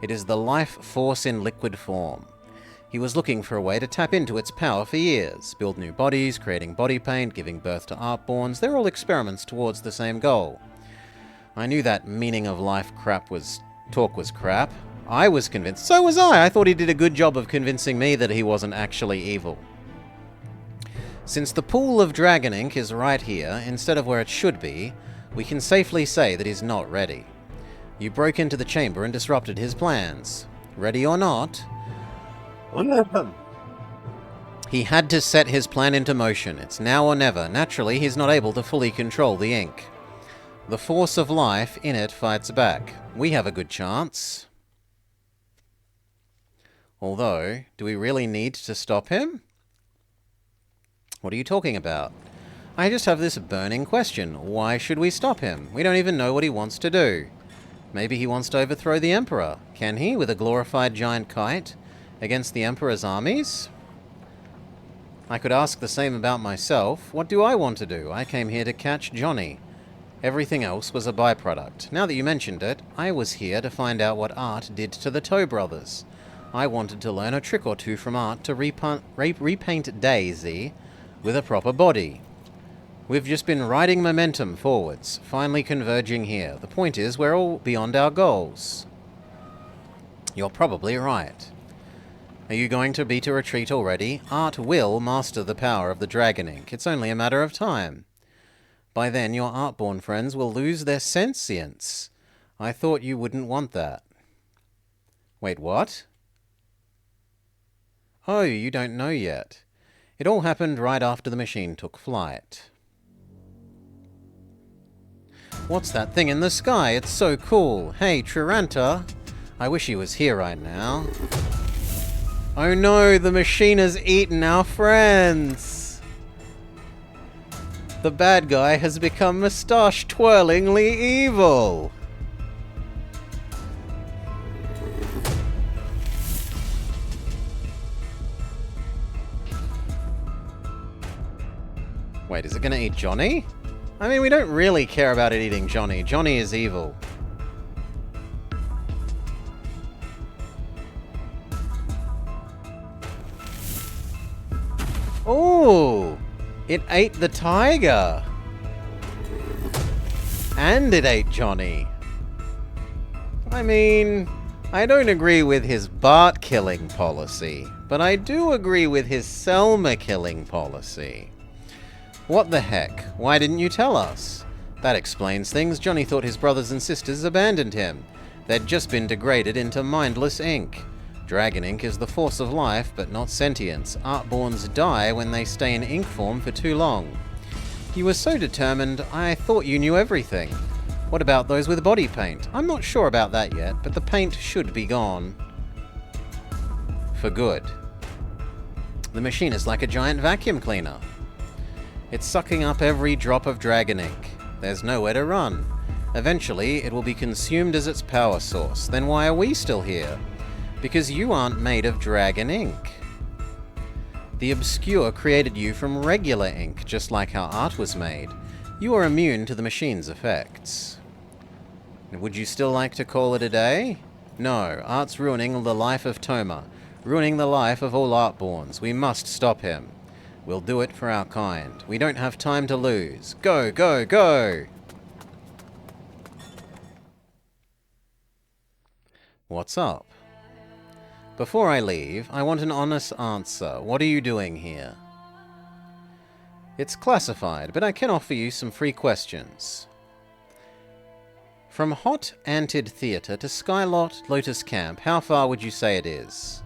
it is the life force in liquid form. He was looking for a way to tap into its power for years. Build new bodies, creating body paint, giving birth to artborns. They're all experiments towards the same goal. I knew that meaning of life talk was crap. I was convinced. So was I. I thought he did a good job of convincing me that he wasn't actually evil. Since the pool of dragon ink is right here, instead of where it should be, we can safely say that he's not ready. You broke into the chamber and disrupted his plans. Ready or not, he had to set his plan into motion. It's now or never. Naturally, he's not able to fully control the ink. The force of life in it fights back. We have a good chance. Although, do we really need to stop him? What are you talking about? I just have this burning question. Why should we stop him? We don't even know what he wants to do. Maybe he wants to overthrow the Emperor. Can he, with a glorified giant kite, against the Emperor's armies? I could ask the same about myself. What do I want to do? I came here to catch Johnny. Everything else was a byproduct. Now that you mentioned it, I was here to find out what Art did to the Toe brothers. I wanted to learn a trick or two from Art to repaint Daisy with a proper body. We've just been riding momentum forwards, finally converging here. The point is, we're all beyond our goals. You're probably right. Are you going to beat a retreat already? Art will master the power of the dragon ink. It's only a matter of time. By then, your Artborn friends will lose their sentience. I thought you wouldn't want that. Wait, what? Oh, you don't know yet. It all happened right after the machine took flight. What's that thing in the sky? It's so cool. Hey, Triranta. I wish he was here right now. Oh no, the machine has eaten our friends! The bad guy has become moustache-twirlingly evil! Wait, is it gonna eat Johnny? I mean, we don't really care about it eating Johnny. Johnny is evil. Oh! It ate the tiger! And it ate Johnny. I mean, I don't agree with his Bart killing policy, but I do agree with his Selma killing policy. What the heck? Why didn't you tell us? That explains things. Johnny thought his brothers and sisters abandoned him. They'd just been degraded into mindless ink. Dragon ink is the force of life, but not sentience. Artborns die when they stay in ink form for too long. You were so determined, I thought you knew everything. What about those with body paint? I'm not sure about that yet, but the paint should be gone. For good. The machine is like a giant vacuum cleaner. It's sucking up every drop of dragon ink. There's nowhere to run. Eventually, it will be consumed as its power source. Then why are we still here? Because you aren't made of dragon ink. The Obscure created you from regular ink, just like how art was made. You are immune to the machine's effects. Would you still like to call it a day? No, art's ruining the life of Toma, ruining the life of all Artborns. We must stop him. We'll do it for our kind. We don't have time to lose. Go, go, go! What's up? Before I leave, I want an honest answer. What are you doing here? It's classified, but I can offer you some free questions. From Hot Antid Theatre to Skylot Lotus Camp, how far would you say it is?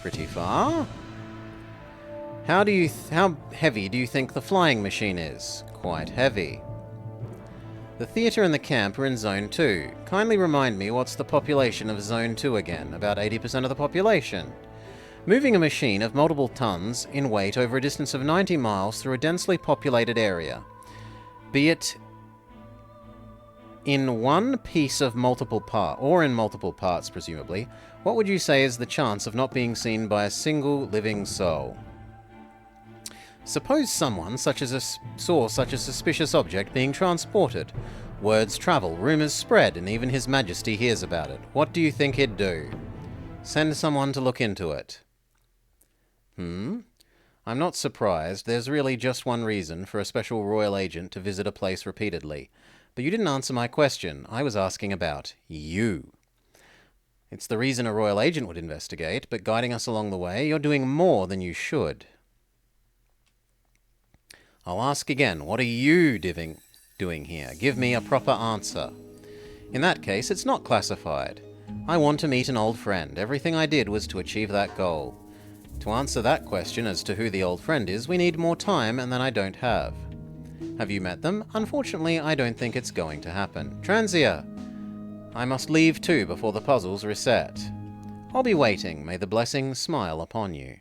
Pretty far? How heavy do you think the flying machine is? Quite heavy. The theatre and the camp are in Zone 2. Kindly remind me what's the population of Zone 2 again? About 80% of the population. Moving a machine of multiple tons in weight over a distance of 90 miles through a densely populated area. Be it in one piece of multiple parts, or in multiple parts presumably, what would you say is the chance of not being seen by a single living soul? Suppose someone saw such a suspicious object being transported. Words travel, rumors spread, and even His Majesty hears about it. What do you think he'd do? Send someone to look into it. I'm not surprised. There's really just one reason for a special royal agent to visit a place repeatedly. But you didn't answer my question. I was asking about you. It's the reason a royal agent would investigate, but guiding us along the way, you're doing more than you should. I'll ask again, what are you doing here? Give me a proper answer. In that case, it's not classified. I want to meet an old friend. Everything I did was to achieve that goal. To answer that question as to who the old friend is, we need more time, and then I don't have. Have you met them? Unfortunately, I don't think it's going to happen. Transia! I must leave too before the puzzles reset. I'll be waiting. May the blessings smile upon you.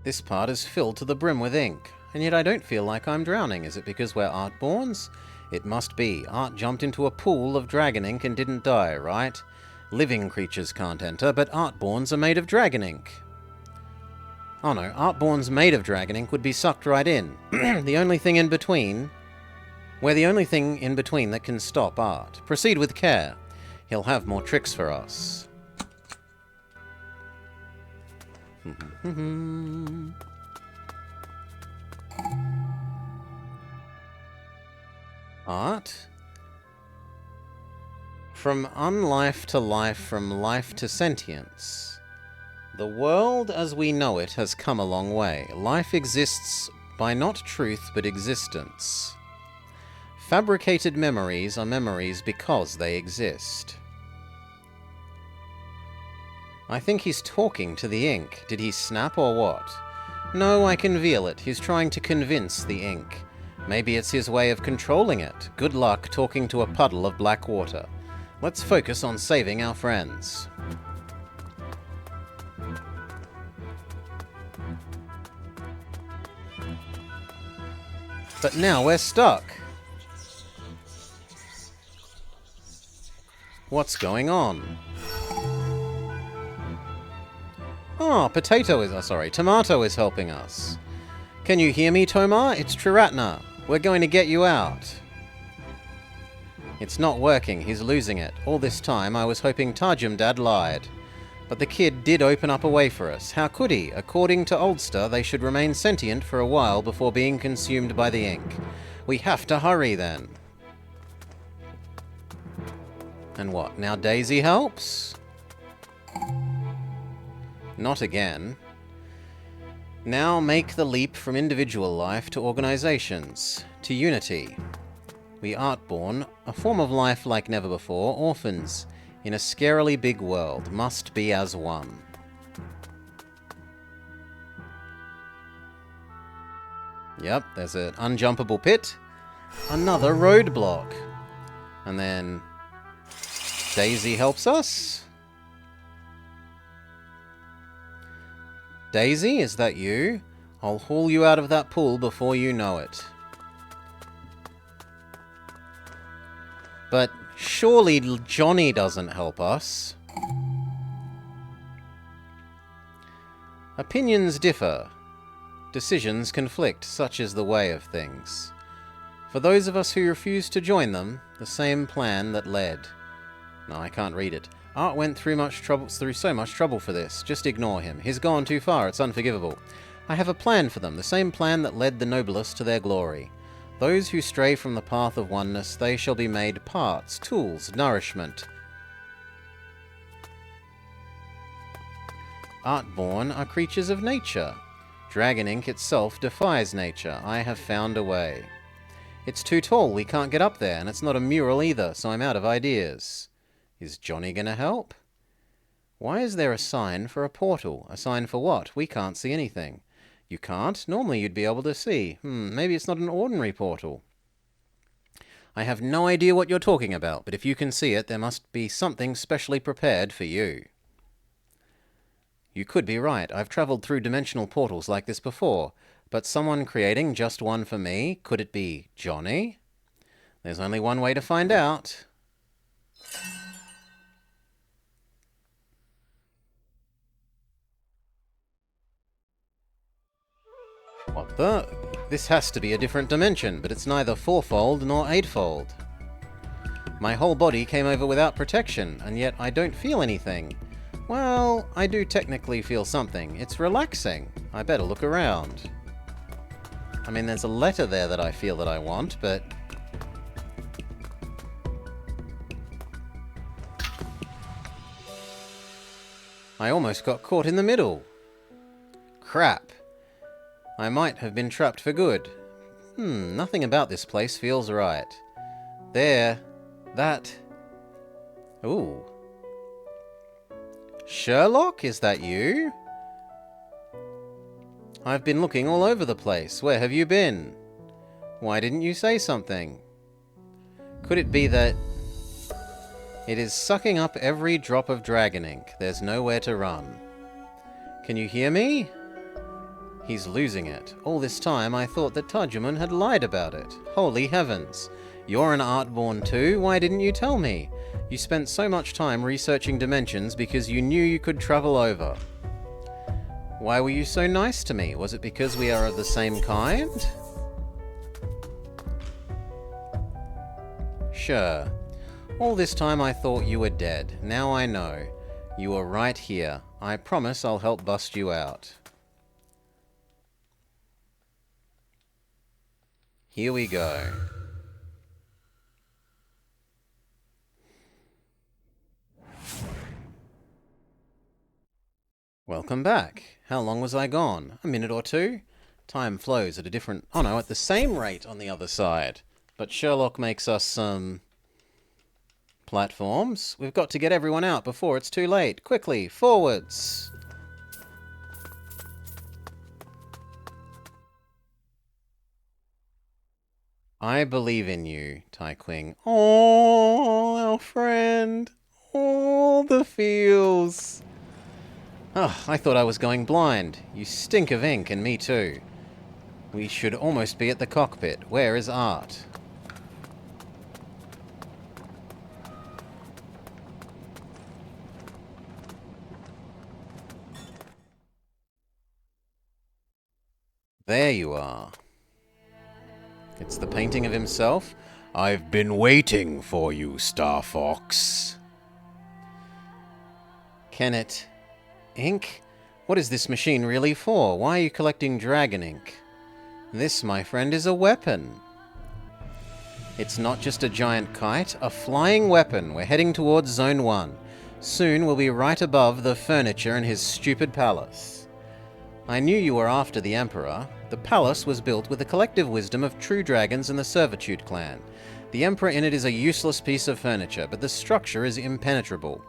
This part is filled to the brim with ink, and yet I don't feel like I'm drowning. Is it because we're Artborns? It must be. Art jumped into a pool of dragon ink and didn't die, right? Living creatures can't enter, but Artborns are made of dragon ink. Oh no, Artborns made of dragon ink would be sucked right in. The only thing in between... We're the only thing in between that can stop Art. Proceed with care. He'll have more tricks for us. Art? From unlife to life, from life to sentience. The world as we know it has come a long way. Life exists by not truth but existence. Fabricated memories are memories because they exist. I think he's talking to the ink. Did he snap or what? No, I can feel it. He's trying to convince the ink. Maybe it's his way of controlling it. Good luck talking to a puddle of black water. Let's focus on saving our friends. But now we're stuck. What's going on? Oh, Tomato is helping us. Can you hear me, Tomar? It's Triratna. We're going to get you out. It's not working. He's losing it. All this time, I was hoping Tajum Dad lied. But the kid did open up a way for us. How could he? According to Oldster, they should remain sentient for a while before being consumed by the ink. We have to hurry, then. And what? Now Daisy helps? Not again. Now make the leap from individual life to organizations, to unity. We Artborn, a form of life like never before, orphans, in a scarily big world, must be as one. Yep, there's an unjumpable pit, another roadblock, and then Daisy helps us. Daisy, is that you? I'll haul you out of that pool before you know it. But surely Johnny doesn't help us. Opinions differ. Decisions conflict, such is the way of things. For those of us who refuse to join them, the same plan that led... No, I can't read it. Art went through so much trouble for this. Just ignore him. He's gone too far. It's unforgivable. I have a plan for them, the same plan that led the noblest to their glory. Those who stray from the path of oneness, they shall be made parts, tools, nourishment. Artborn are creatures of nature. Dragon ink itself defies nature. I have found a way. It's too tall. We can't get up there, and it's not a mural either, so I'm out of ideas. Is Johnny gonna help? Why is there a sign for a portal? A sign for what? We can't see anything. You can't? Normally you'd be able to see. Maybe it's not an ordinary portal. I have no idea what you're talking about, but if you can see it, there must be something specially prepared for you. You could be right. I've traveled through dimensional portals like this before, but someone creating just one for me? Could it be Johnny? There's only one way to find out. What the? This has to be a different dimension, but it's neither fourfold nor eightfold. My whole body came over without protection, and yet I don't feel anything. Well, I do technically feel something. It's relaxing. I better look around. I mean, there's a letter there that I feel that I want, but... I almost got caught in the middle. Crap. I might have been trapped for good. Nothing about this place feels right. There. That. Ooh. Sherlock, is that you? I've been looking all over the place. Where have you been? Why didn't you say something? Could it be that... It is sucking up every drop of dragon ink. There's nowhere to run. Can you hear me? He's losing it. All this time I thought that Tajuman had lied about it. Holy heavens. You're an Artborn too? Why didn't you tell me? You spent so much time researching dimensions because you knew you could travel over. Why were you so nice to me? Was it because we are of the same kind? Sure. All this time I thought you were dead. Now I know. You are right here. I promise I'll help bust you out. Here we go. welcome back. How long was I gone? A minute or two? Time flows at a different... Oh no, at the same rate on the other side. But Sherlock makes us some... platforms. We've got to get everyone out before it's too late. Quickly, forwards! I believe in you, Tai Qing. Oh, our friend. All the feels. Oh, I thought I was going blind. You stink of ink, and me too. We should almost be at the cockpit. Where is Art? There you are. It's the painting of himself. I've been waiting for you, Star Fox. Can it... ink? What is this machine really for? Why are you collecting dragon ink? This, my friend, is a weapon. It's not just a giant kite, a flying weapon. We're heading towards Zone 1. Soon we'll be right above the furniture in his stupid palace. I knew you were after the Emperor. The palace was built with the collective wisdom of true dragons in the Servitude clan. The Emperor in it is a useless piece of furniture, but the structure is impenetrable.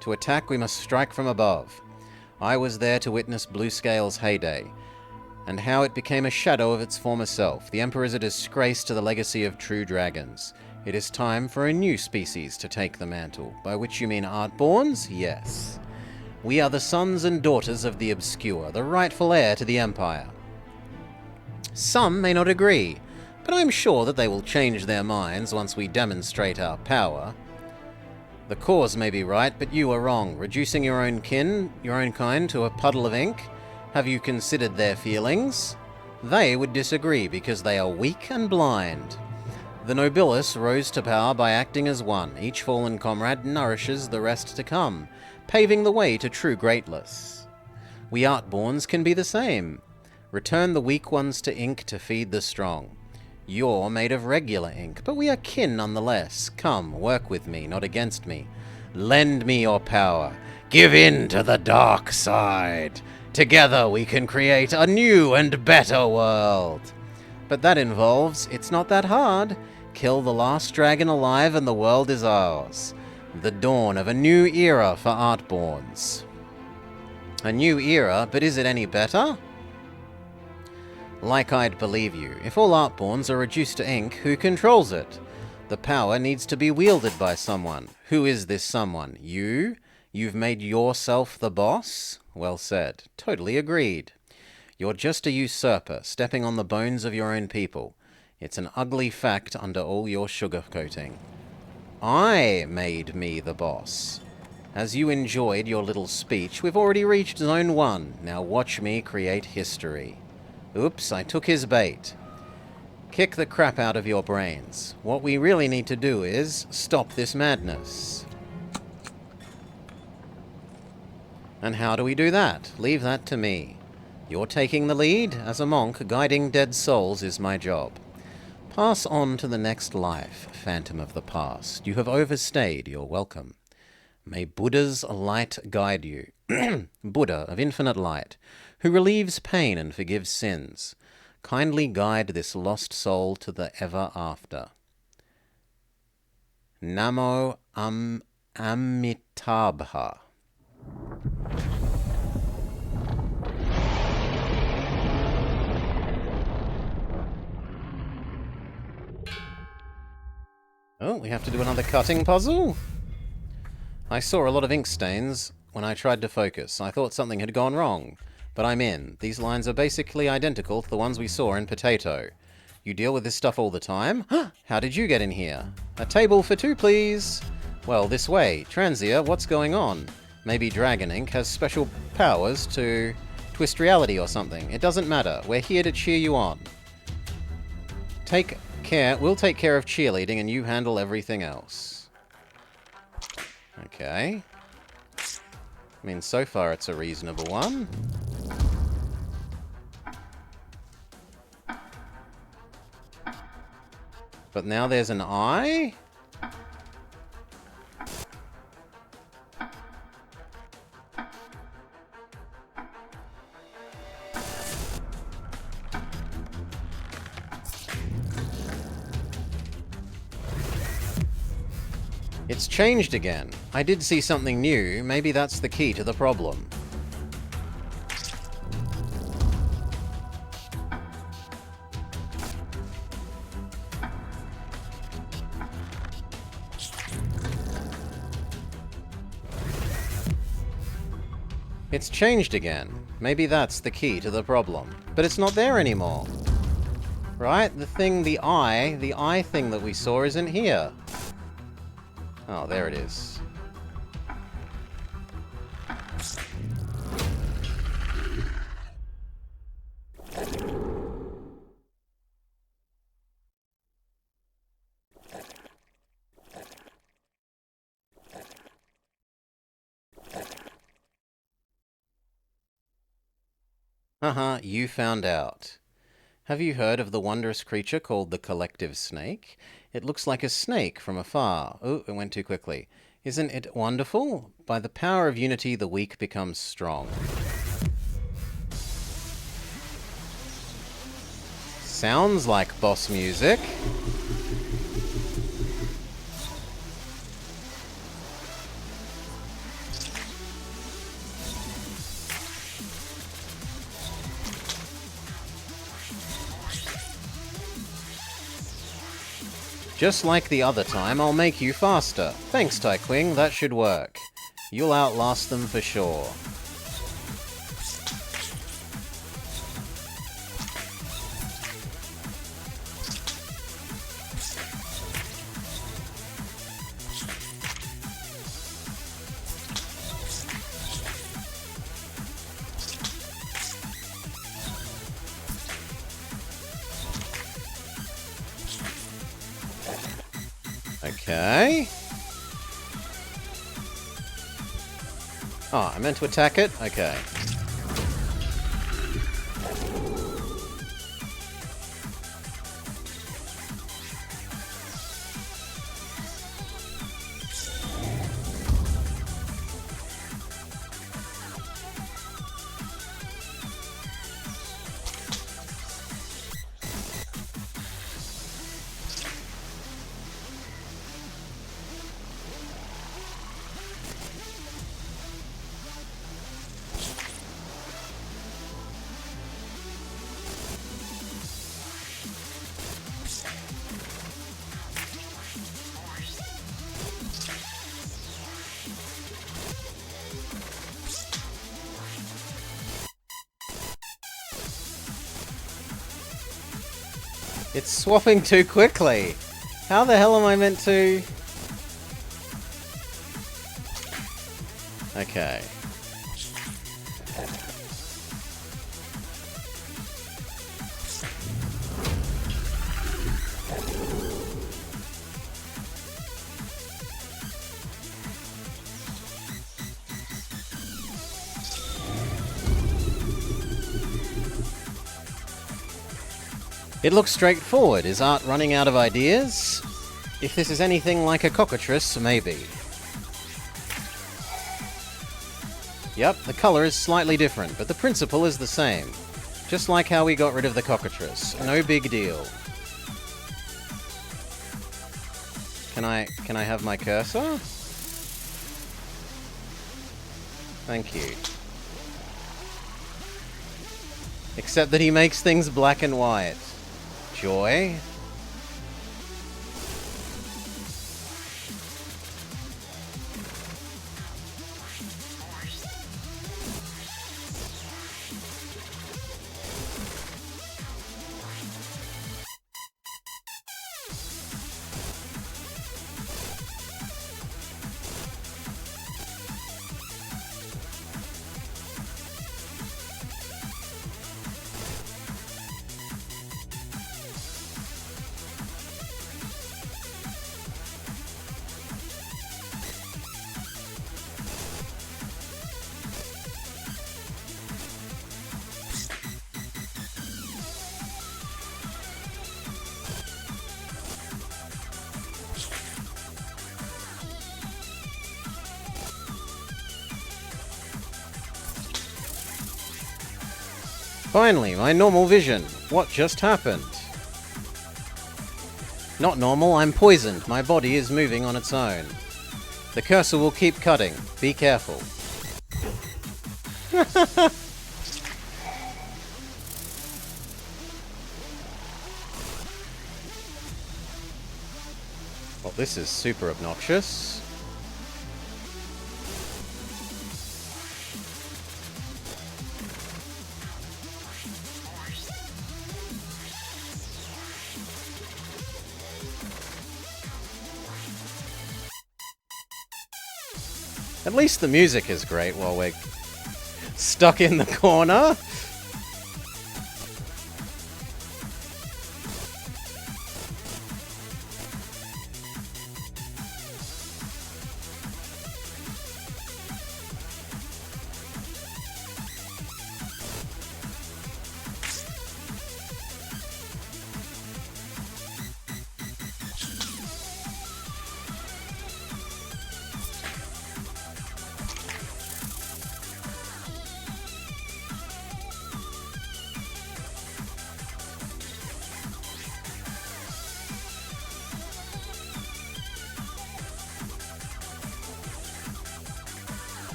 To attack, we must strike from above. I was there to witness Bluescale's heyday, and how it became a shadow of its former self. The Emperor is a disgrace to the legacy of true dragons. It is time for a new species to take the mantle. By which you mean Artborns? Yes. We are the sons and daughters of the obscure, the rightful heir to the Empire. Some may not agree, but I'm sure that they will change their minds once we demonstrate our power. The cause may be right, but you are wrong. Reducing your own kind, to a puddle of ink? Have you considered their feelings? They would disagree because they are weak and blind. The nobilis rose to power by acting as one. Each fallen comrade nourishes the rest to come, paving the way to true greatness. We Artborns can be the same. Return the weak ones to ink to feed the strong. You're made of regular ink, but we are kin nonetheless. Come, work with me, not against me. Lend me your power. Give in to the dark side. Together we can create a new and better world. But that involves, it's not that hard. Kill the last dragon alive and the world is ours. The dawn of a new era for Artborns. A new era, but is it any better? Like I'd believe you. If all Artborns are reduced to ink, who controls it? The power needs to be wielded by someone. Who is this someone? You? You've made yourself the boss? Well said. Totally agreed. You're just a usurper, stepping on the bones of your own people. It's an ugly fact under all your sugarcoating. I made me the boss. As you enjoyed your little speech, we've already reached Zone 1. Now watch me create history. Oops, I took his bait. Kick the crap out of your brains. What we really need to do is stop this madness. And how do we do that? Leave that to me. You're taking the lead. As a monk, guiding dead souls is my job. Pass on to the next life, Phantom of the Past. You have overstayed your welcome. May Buddha's light guide you. Buddha of infinite light, who relieves pain and forgives sins. Kindly guide this lost soul to the ever after. Namo Amitabha. Oh, we have to do another cutting puzzle? I saw a lot of ink stains when I tried to focus. I thought something had gone wrong. But I'm in. These lines are basically identical to the ones we saw in Potato. You deal with this stuff all the time? How did you get in here? A table for two, please. Well, this way. Transia, what's going on? Maybe Dragon Ink has special powers to twist reality or something. It doesn't matter. We're here to cheer you on. Take care. We'll take care of cheerleading and you handle everything else. Okay. I mean, so far it's a reasonable one. But now there's an eye? It's changed again. I did see something new. Maybe that's the key to the problem. It's changed again. Maybe that's the key to the problem. But it's not there anymore. Right? The eye thing that we saw isn't here. Oh, there it is. Haha, you found out. Have you heard of the wondrous creature called the collective snake? It looks like a snake from afar. Oh, it went too quickly. Isn't it wonderful? By the power of unity, the weak becomes strong. Sounds like boss music. Just like the other time, I'll make you faster. Thanks, Tyquing, that should work. You'll outlast them for sure. Okay. Oh, I meant to attack it? Okay. It's swapping too quickly. How the hell am I meant to... Okay. It looks straightforward. Is art running out of ideas? If this is anything like a cockatrice, maybe. Yep, the colour is slightly different, but the principle is the same. Just like how we got rid of the cockatrice. No big deal. Can I have my cursor? Thank you. Except that he makes things black and white. Joy. Finally, my normal vision. What just happened? Not normal, I'm poisoned. My body is moving on its own. The cursor will keep cutting. Be careful. Well, this is super obnoxious. At least the music is great while we're stuck in the corner.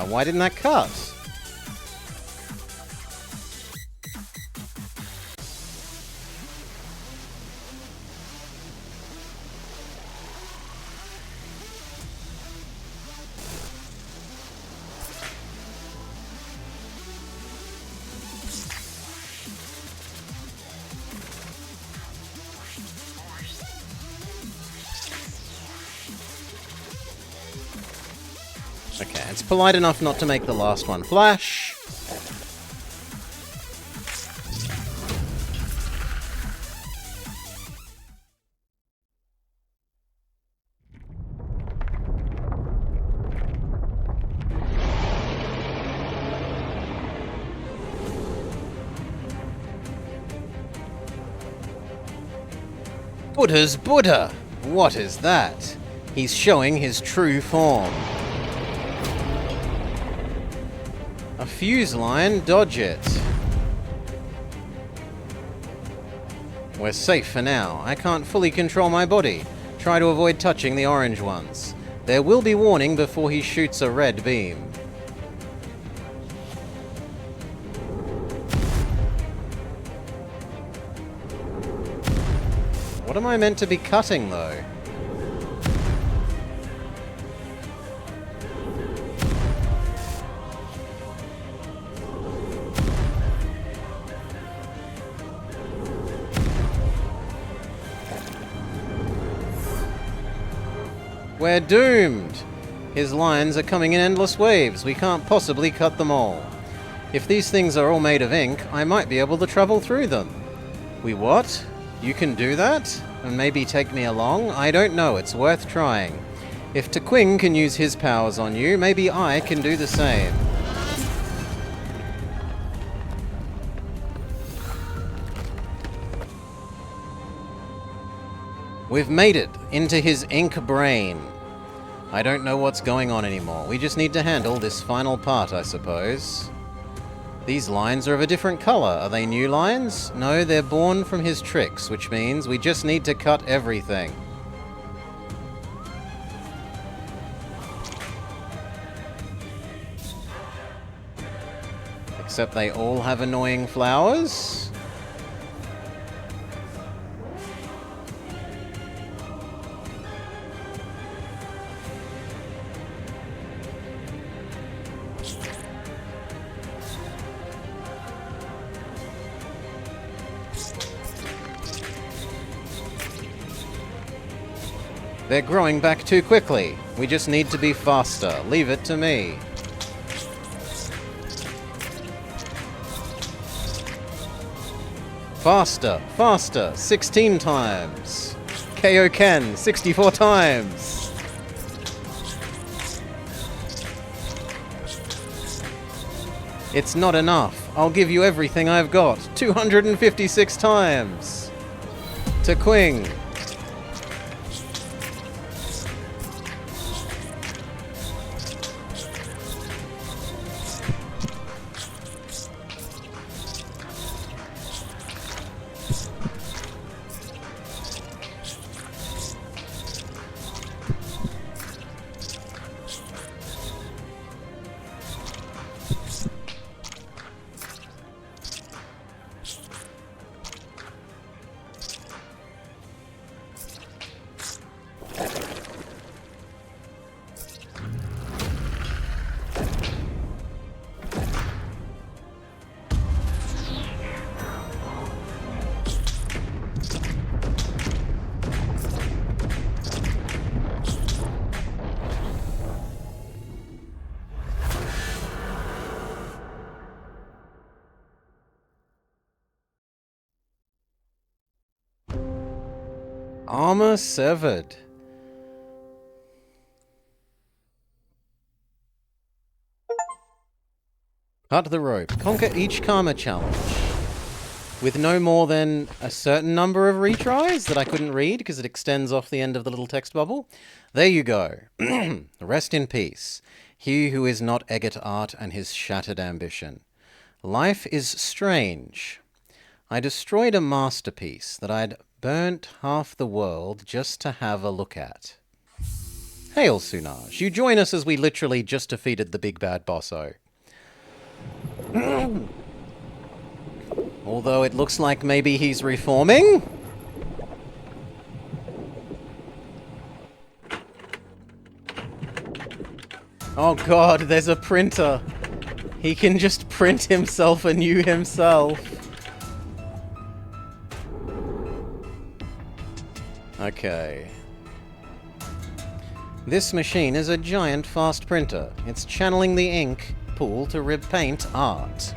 Why didn't that cut? Okay, it's polite enough not to make the last one flash. Buddha's Buddha! What is that? He's showing his true form. A fuse line, dodge it. We're safe for now. I can't fully control my body. Try to avoid touching the orange ones. There will be warning before he shoots a red beam. What am I meant to be cutting, though? We're doomed! His lines are coming in endless waves. We can't possibly cut them all. If these things are all made of ink, I might be able to travel through them. We what? You can do that? And maybe take me along? I don't know, it's worth trying. If Tequing can use his powers on you, maybe I can do the same. We've made it into his ink brain. I don't know what's going on anymore. We just need to handle this final part, I suppose. These lines are of a different color. Are they new lines? No, they're born from his tricks, which means we just need to cut everything. Except they all have annoying flowers? They're growing back too quickly. We just need to be faster. Leave it to me. Faster, faster, 16 times. KO Ken, 64 times. It's not enough. I'll give you everything I've got. 256 times. Tequing. Armor severed. Cut the rope. Conquer each karma challenge. With no more than a certain number of retries that I couldn't read because it extends off the end of the little text bubble. There you go. Rest in peace. He who is not Eggert Art and his shattered ambition. Life is strange. I destroyed a masterpiece that I'd burnt half the world just to have a look at. Hail, Sunaj. You join us as we literally just defeated the big bad bosso. Although it looks like maybe he's reforming. Oh god, there's a printer. He can just print himself anew himself. Okay. This machine is a giant fast printer. It's channeling the ink pool to repaint art.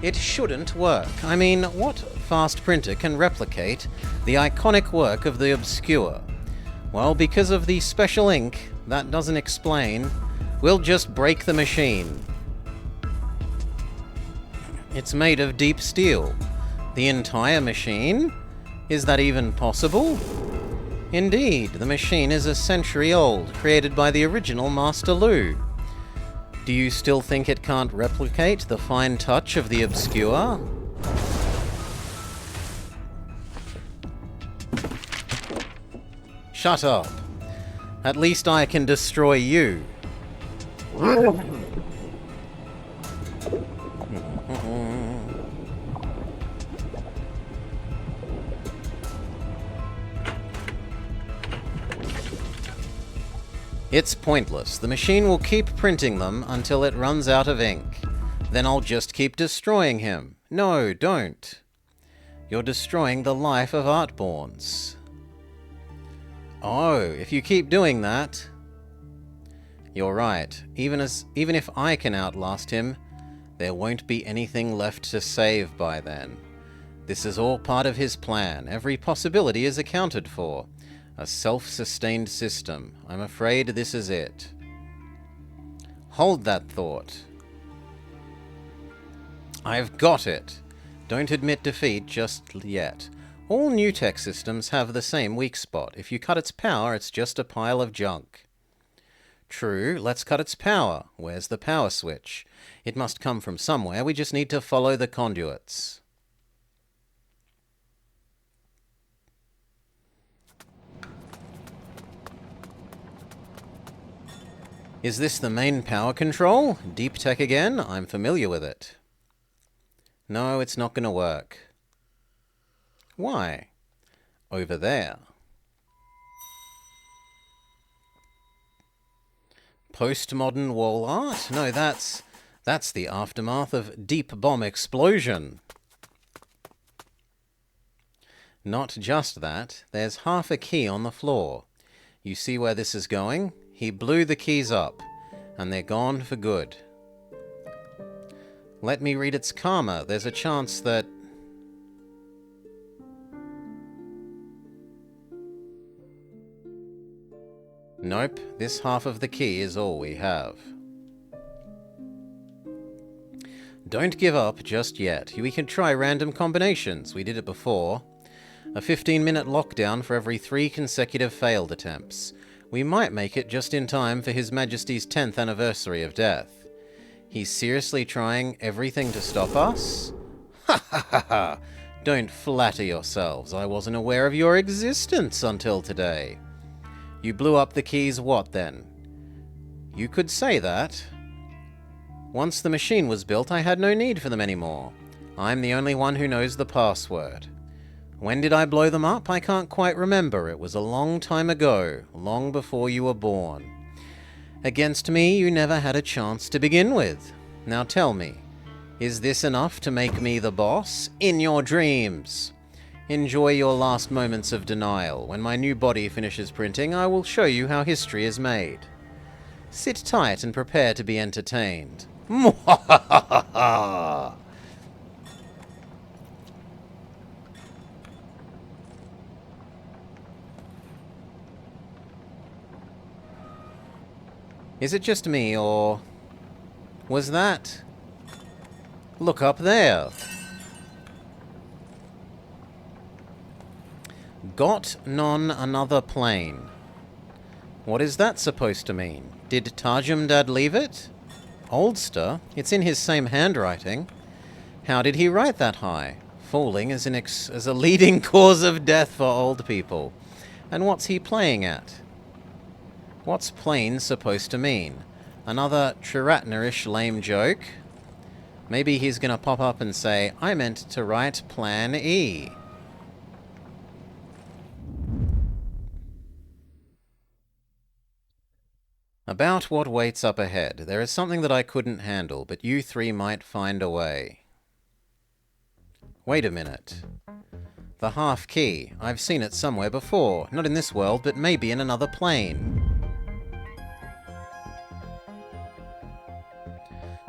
It shouldn't work. I mean, what fast printer can replicate the iconic work of the obscure? Well, because of the special ink, that doesn't explain. We'll just break the machine. It's made of deep steel. The entire machine? Is that even possible? Indeed, the machine is a century old, created by the original Master Lu. Do you still think it can't replicate the fine touch of the obscure? Shut up. At least I can destroy you. It's pointless. The machine will keep printing them until it runs out of ink. Then I'll just keep destroying him. No, don't. You're destroying the life of Artborns. Oh, if you keep doing that... You're right. Even if I can outlast him, there won't be anything left to save by then. This is all part of his plan. Every possibility is accounted for. A self-sustained system. I'm afraid this is it. Hold that thought. I've got it. Don't admit defeat just yet. All new tech systems have the same weak spot. If you cut its power, it's just a pile of junk. True, let's cut its power. Where's the power switch? It must come from somewhere. We just need to follow the conduits. Is this the main power control? Deep tech again? I'm familiar with it. No, it's not going to work. Why? Over there. Postmodern wall art? No, that's the aftermath of deep bomb explosion. Not just that. There's half a key on the floor. You see where this is going? He blew the keys up, and they're gone for good. Let me read its karma. There's a chance that... Nope, this half of the key is all we have. Don't give up just yet. We can try random combinations. We did it before. A 15-minute lockdown for every 3 consecutive failed attempts. We might make it just in time for His Majesty's 10th anniversary of death. He's seriously trying everything to stop us? Ha ha ha ha! Don't flatter yourselves. I wasn't aware of your existence until today. You blew up the keys what then? You could say that. Once the machine was built, I had no need for them anymore. I'm the only one who knows the password. When did I blow them up? I can't quite remember. It was a long time ago, long before you were born. Against me, you never had a chance to begin with. Now tell me, is this enough to make me the boss? In your dreams! Enjoy your last moments of denial. When my new body finishes printing, I will show you how history is made. Sit tight and prepare to be entertained. Is it just me, or was that... Look up there. Got none another plane. What is that supposed to mean? Did Tajumdad leave it? Oldster? It's in his same handwriting. How did he write that high? Falling as a leading cause of death for old people. And what's he playing at? What's plane supposed to mean? Another Triratner-ish lame joke? Maybe he's gonna pop up and say, I meant to write Plan E. About what waits up ahead. There is something that I couldn't handle, but you three might find a way. Wait a minute. The half key. I've seen it somewhere before. Not in this world, but maybe in another plane.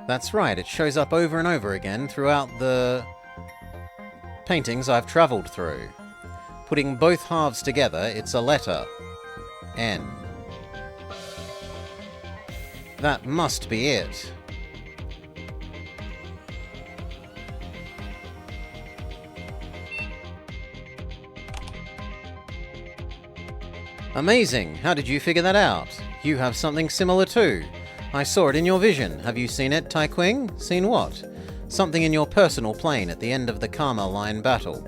That's right, it shows up over and over again throughout the paintings I've travelled through. Putting both halves together, it's a letter. N. That must be it. Amazing! How did you figure that out? You have something similar too. I saw it in your vision. Have you seen it, Tai Qing? Seen what? Something in your personal plane at the end of the Karma Line battle.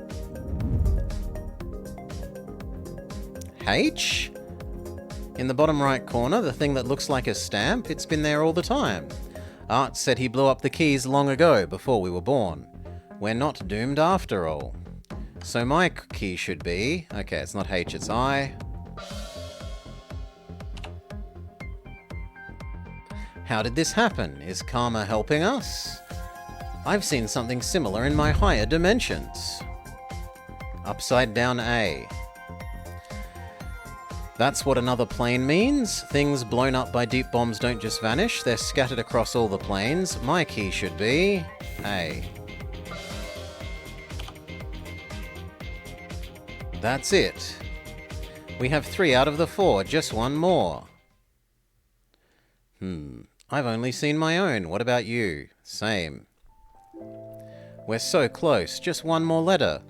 H? In the bottom right corner, the thing that looks like a stamp, it's been there all the time. Art said he blew up the keys long ago, before we were born. We're not doomed after all. So my key should be... Okay, it's not H, it's I. How did this happen? Is karma helping us? I've seen something similar in my higher dimensions. Upside down A. That's what another plane means. Things blown up by deep bombs don't just vanish, they're scattered across all the planes. My key should be A. That's it. We have 3 out of the 4, just one more. I've only seen my own. What about you? Same. We're so close. Just one more letter.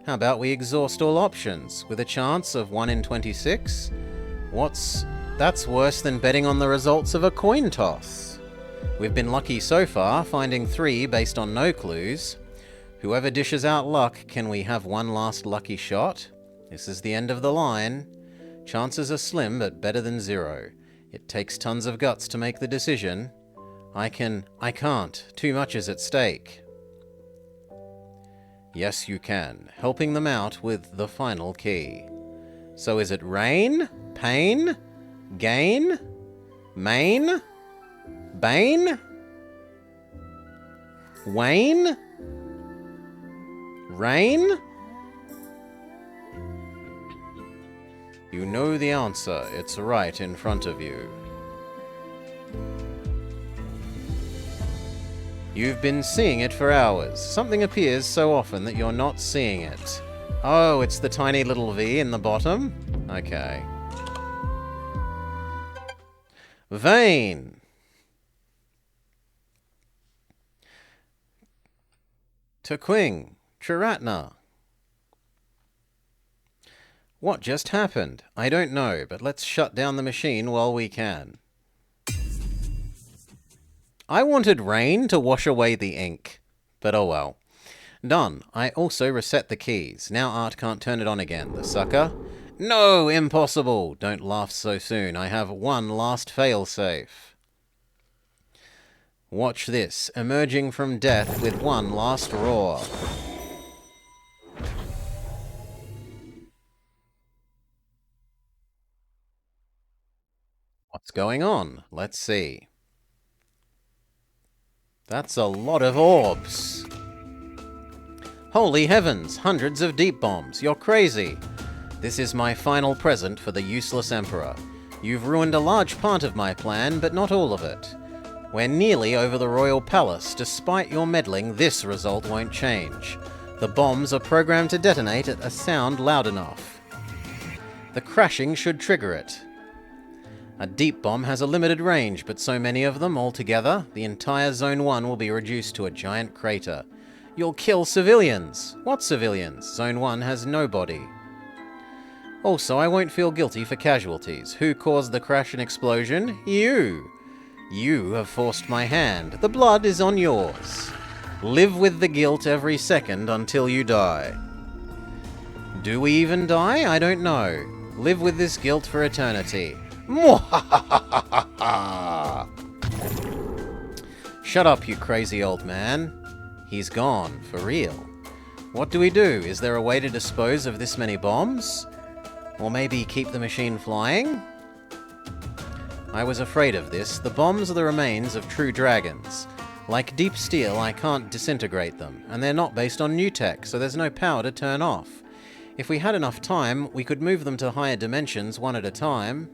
How about we exhaust all options, with a chance of 1 in 26? That's worse than betting on the results of a coin toss. We've been lucky so far, finding 3 based on no clues. Whoever dishes out luck, can we have one last lucky shot? This is the end of the line. Chances are slim, but better than 0. It takes tons of guts to make the decision. I can't. Too much is at stake. Yes, you can. Helping them out with the final key. So is it rain? Pain? Gain? Main? Bane? Wayne? Rain? You know the answer. It's right in front of you. You've been seeing it for hours. Something appears so often that you're not seeing it. Oh, it's the tiny little V in the bottom? Okay. Vein. Tequing. Triratna. What just happened? I don't know, but let's shut down the machine while we can. I wanted rain to wash away the ink, but oh well. Done. I also reset the keys. Now Art can't turn it on again, the sucker. No, impossible! Don't laugh so soon. I have one last fail-safe. Watch this, emerging from death with one last roar. What's going on? Let's see. That's a lot of orbs. Holy heavens, hundreds of deep bombs. You're crazy. This is my final present for the useless Emperor. You've ruined a large part of my plan, but not all of it. We're nearly over the royal palace. Despite your meddling, this result won't change. The bombs are programmed to detonate at a sound loud enough. The crashing should trigger it. A deep bomb has a limited range, but so many of them all together, the entire Zone 1 will be reduced to a giant crater. You'll kill civilians! What civilians? Zone 1 has nobody. Also, I won't feel guilty for casualties. Who caused the crash and explosion? You! You have forced my hand. The blood is on yours. Live with the guilt every second until you die. Do we even die? I don't know. Live with this guilt for eternity. Shut up, you crazy old man. He's gone, for real. What do we do? Is there a way to dispose of this many bombs? Or maybe keep the machine flying? I was afraid of this. The bombs are the remains of true dragons. Like deep steel, I can't disintegrate them, and they're not based on new tech, so there's no power to turn off. If we had enough time, we could move them to higher dimensions one at a time.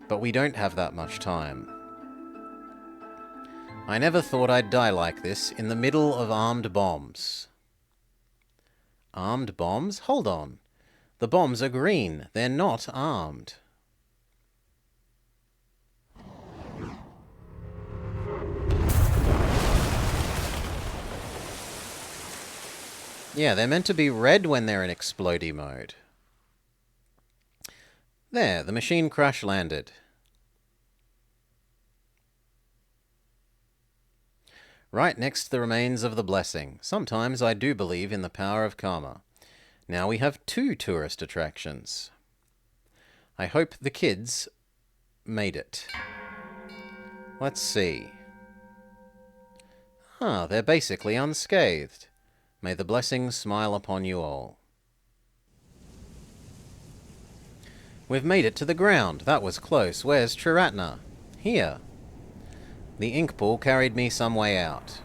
But we don't have that much time. I never thought I'd die like this, in the middle of armed bombs. Armed bombs? Hold on. The bombs are green. They're not armed. Yeah, they're meant to be red when they're in explodey mode. There, the machine crash landed. Right next to the remains of the blessing. Sometimes I do believe in the power of karma. Now we have 2 tourist attractions. I hope the kids made it. Let's see. They're basically unscathed. May the blessings smile upon you all. We've made it to the ground. That was close. Where's Chiratna? Here. The ink pool carried me some way out.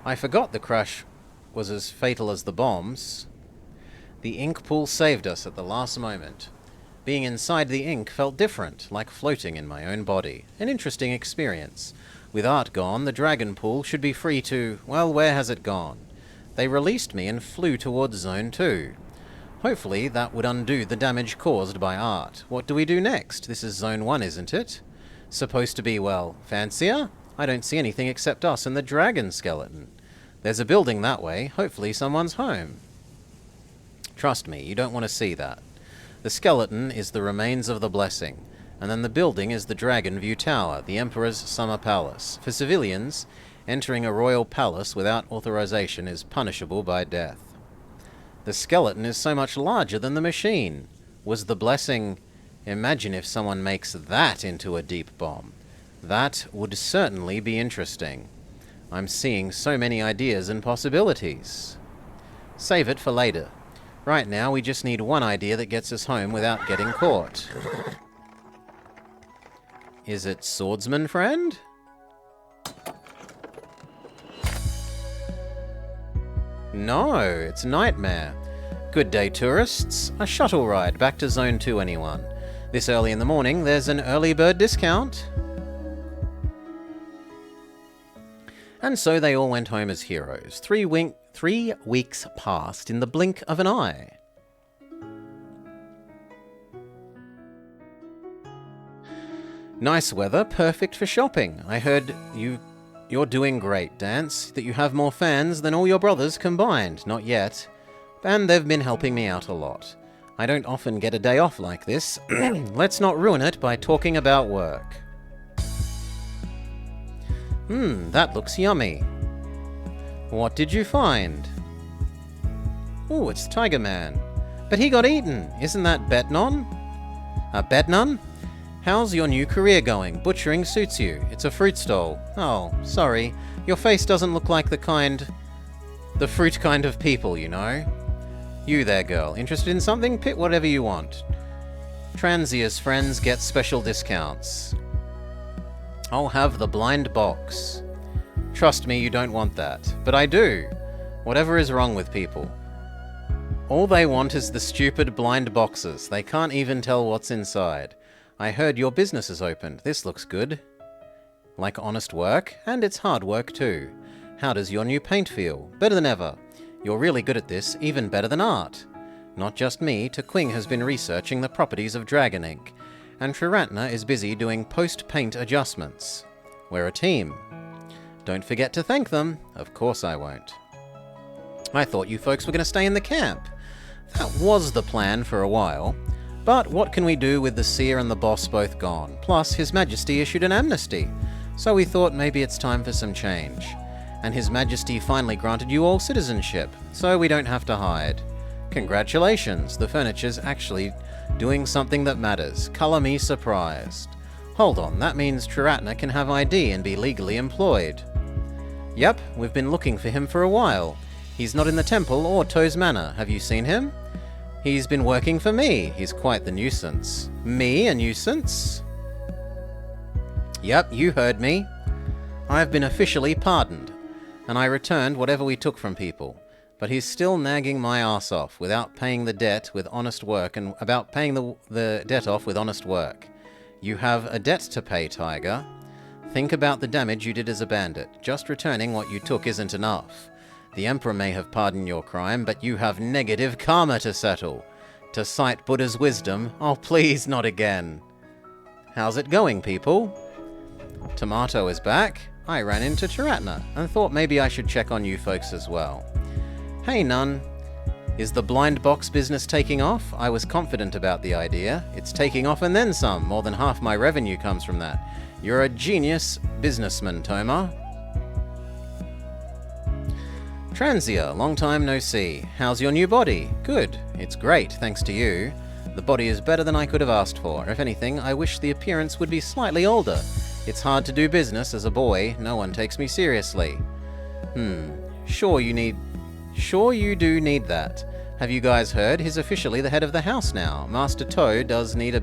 I forgot the crash was as fatal as the bombs. The ink pool saved us at the last moment. Being inside the ink felt different, like floating in my own body. An interesting experience. With art gone, the dragon pool should be free to... Well, where has it gone? They released me and flew towards Zone 2. Hopefully that would undo the damage caused by art. What do we do next? This is Zone 1, isn't it? Supposed to be, well, fancier? I don't see anything except us and the dragon skeleton. There's a building that way. Hopefully someone's home. Trust me, you don't want to see that. The skeleton is the remains of the blessing, and then the building is the Dragon View Tower, the Emperor's summer palace. For civilians, entering a royal palace without authorization is punishable by death. The skeleton is so much larger than the machine. Was the blessing... Imagine if someone makes that into a deep bomb. That would certainly be interesting. I'm seeing so many ideas and possibilities. Save it for later. Right now, we just need one idea that gets us home without getting caught. Is it Swordsman Friend? No, it's Nightmare. Good day, tourists. A shuttle ride back to Zone 2, anyone? This early in the morning, there's an early bird discount. And so they all went home as heroes. 3 weeks passed in the blink of an eye. Nice weather, perfect for shopping. I heard you're doing great, Dance, that you have more fans than all your brothers combined. Not yet. And they've been helping me out a lot. I don't often get a day off like this. Let's not ruin it by talking about work. That looks yummy. What did you find? Ooh, it's Tiger Man. But he got eaten. Isn't that Betnon? Betnon? How's your new career going? Butchering suits you. It's a fruit stall. Oh, sorry. Your face doesn't look like the fruit kind of people, you know. You there, girl. Interested in something? Pick whatever you want. Transia's friends get special discounts. I'll have the blind box. Trust me, you don't want that. But I do. Whatever is wrong with people. All they want is the stupid blind boxes. They can't even tell what's inside. I heard your business is opened. This looks good. Like honest work? And it's hard work too. How does your new paint feel? Better than ever. You're really good at this, even better than art. Not just me, Taquing has been researching the properties of dragon ink, and Triratna is busy doing post-paint adjustments. We're a team. Don't forget to thank them. Of course I won't. I thought you folks were going to stay in the camp. That was the plan for a while. But what can we do with the seer and the boss both gone? Plus, His Majesty issued an amnesty. So we thought maybe it's time for some change. And His Majesty finally granted you all citizenship, so we don't have to hide. Congratulations, the furniture's actually doing something that matters. Color me surprised. Hold on, that means Triratna can have ID and be legally employed. Yep, we've been looking for him for a while. He's not in the temple or Toe's Manor. Have you seen him? He's been working for me. He's quite the nuisance. Me, a nuisance? Yep, you heard me. I've been officially pardoned, and I returned whatever we took from people. But he's still nagging my ass off without paying the debt with honest work, and about paying the debt off with honest work. You have a debt to pay, Tiger. Think about the damage you did as a bandit. Just returning what you took isn't enough. The Emperor may have pardoned your crime, but you have negative karma to settle. To cite Buddha's wisdom, oh please, not again. How's it going, people? Tomato is back. I ran into Triratna and thought maybe I should check on you folks as well. Hey, Nun. Is the blind box business taking off? I was confident about the idea. It's taking off and then some. More than half my revenue comes from that. You're a genius businessman, Toma. Transia, long time no see. How's your new body? Good. It's great, thanks to you. The body is better than I could have asked for. If anything, I wish the appearance would be slightly older. It's hard to do business as a boy. No one takes me seriously. Sure you do need that. Have you guys heard? He's officially the head of the house now. Master Toe does need a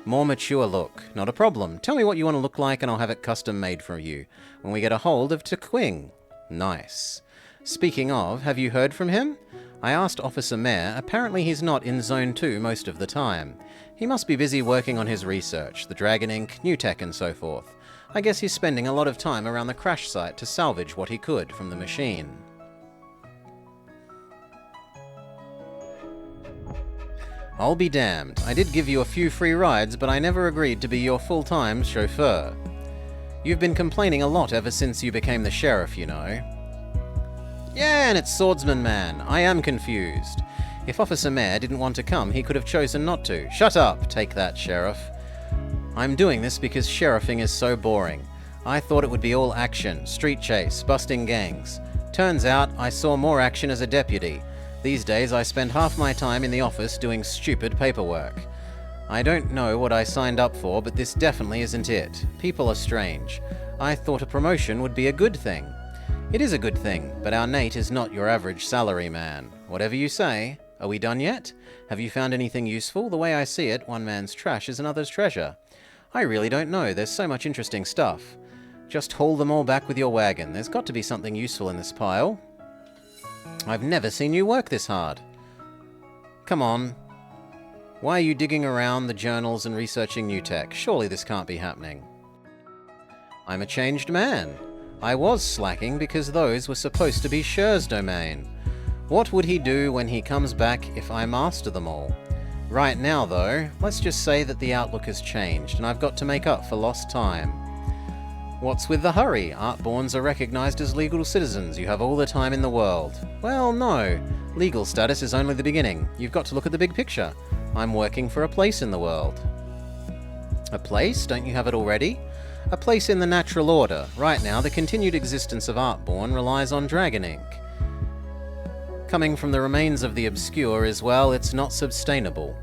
more mature look. Not a problem. Tell me what you want to look like and I'll have it custom made for you when we get a hold of Tequing. Nice. Speaking of, have you heard from him? I asked Officer Mayor. Apparently he's not in Zone 2 most of the time. He must be busy working on his research, the Dragon Ink, new tech and so forth. I guess he's spending a lot of time around the crash site to salvage what he could from the machine. I'll be damned. I did give you a few free rides, but I never agreed to be your full-time chauffeur. You've been complaining a lot ever since you became the sheriff, you know. Yeah, and it's Swordsman Man. I am confused. If Officer Mayor didn't want to come, he could have chosen not to. Shut up! Take that, Sheriff. I'm doing this because sheriffing is so boring. I thought it would be all action, street chase, busting gangs. Turns out, I saw more action as a deputy. These days, I spend half my time in the office doing stupid paperwork. I don't know what I signed up for, but this definitely isn't it. People are strange. I thought a promotion would be a good thing. It is a good thing, but our Nate is not your average salary man. Whatever you say. Are we done yet? Have you found anything useful? The way I see it, one man's trash is another's treasure. I really don't know. There's so much interesting stuff. Just haul them all back with your wagon. There's got to be something useful in this pile. I've never seen you work this hard. Come on. Why are you digging around the journals and researching new tech? Surely this can't be happening. I'm a changed man. I was slacking because those were supposed to be Sher's domain. What would he do when he comes back if I master them all? Right now, though, let's just say that the outlook has changed, and I've got to make up for lost time. What's with the hurry? Artborns are recognized as legal citizens. You have all the time in the world. Well, no. Legal status is only the beginning. You've got to look at the big picture. I'm working for a place in the world. A place? Don't you have it already? A place in the natural order. Right now, the continued existence of Artborn relies on Dragon Ink. Coming from the remains of the obscure as well, it's not sustainable.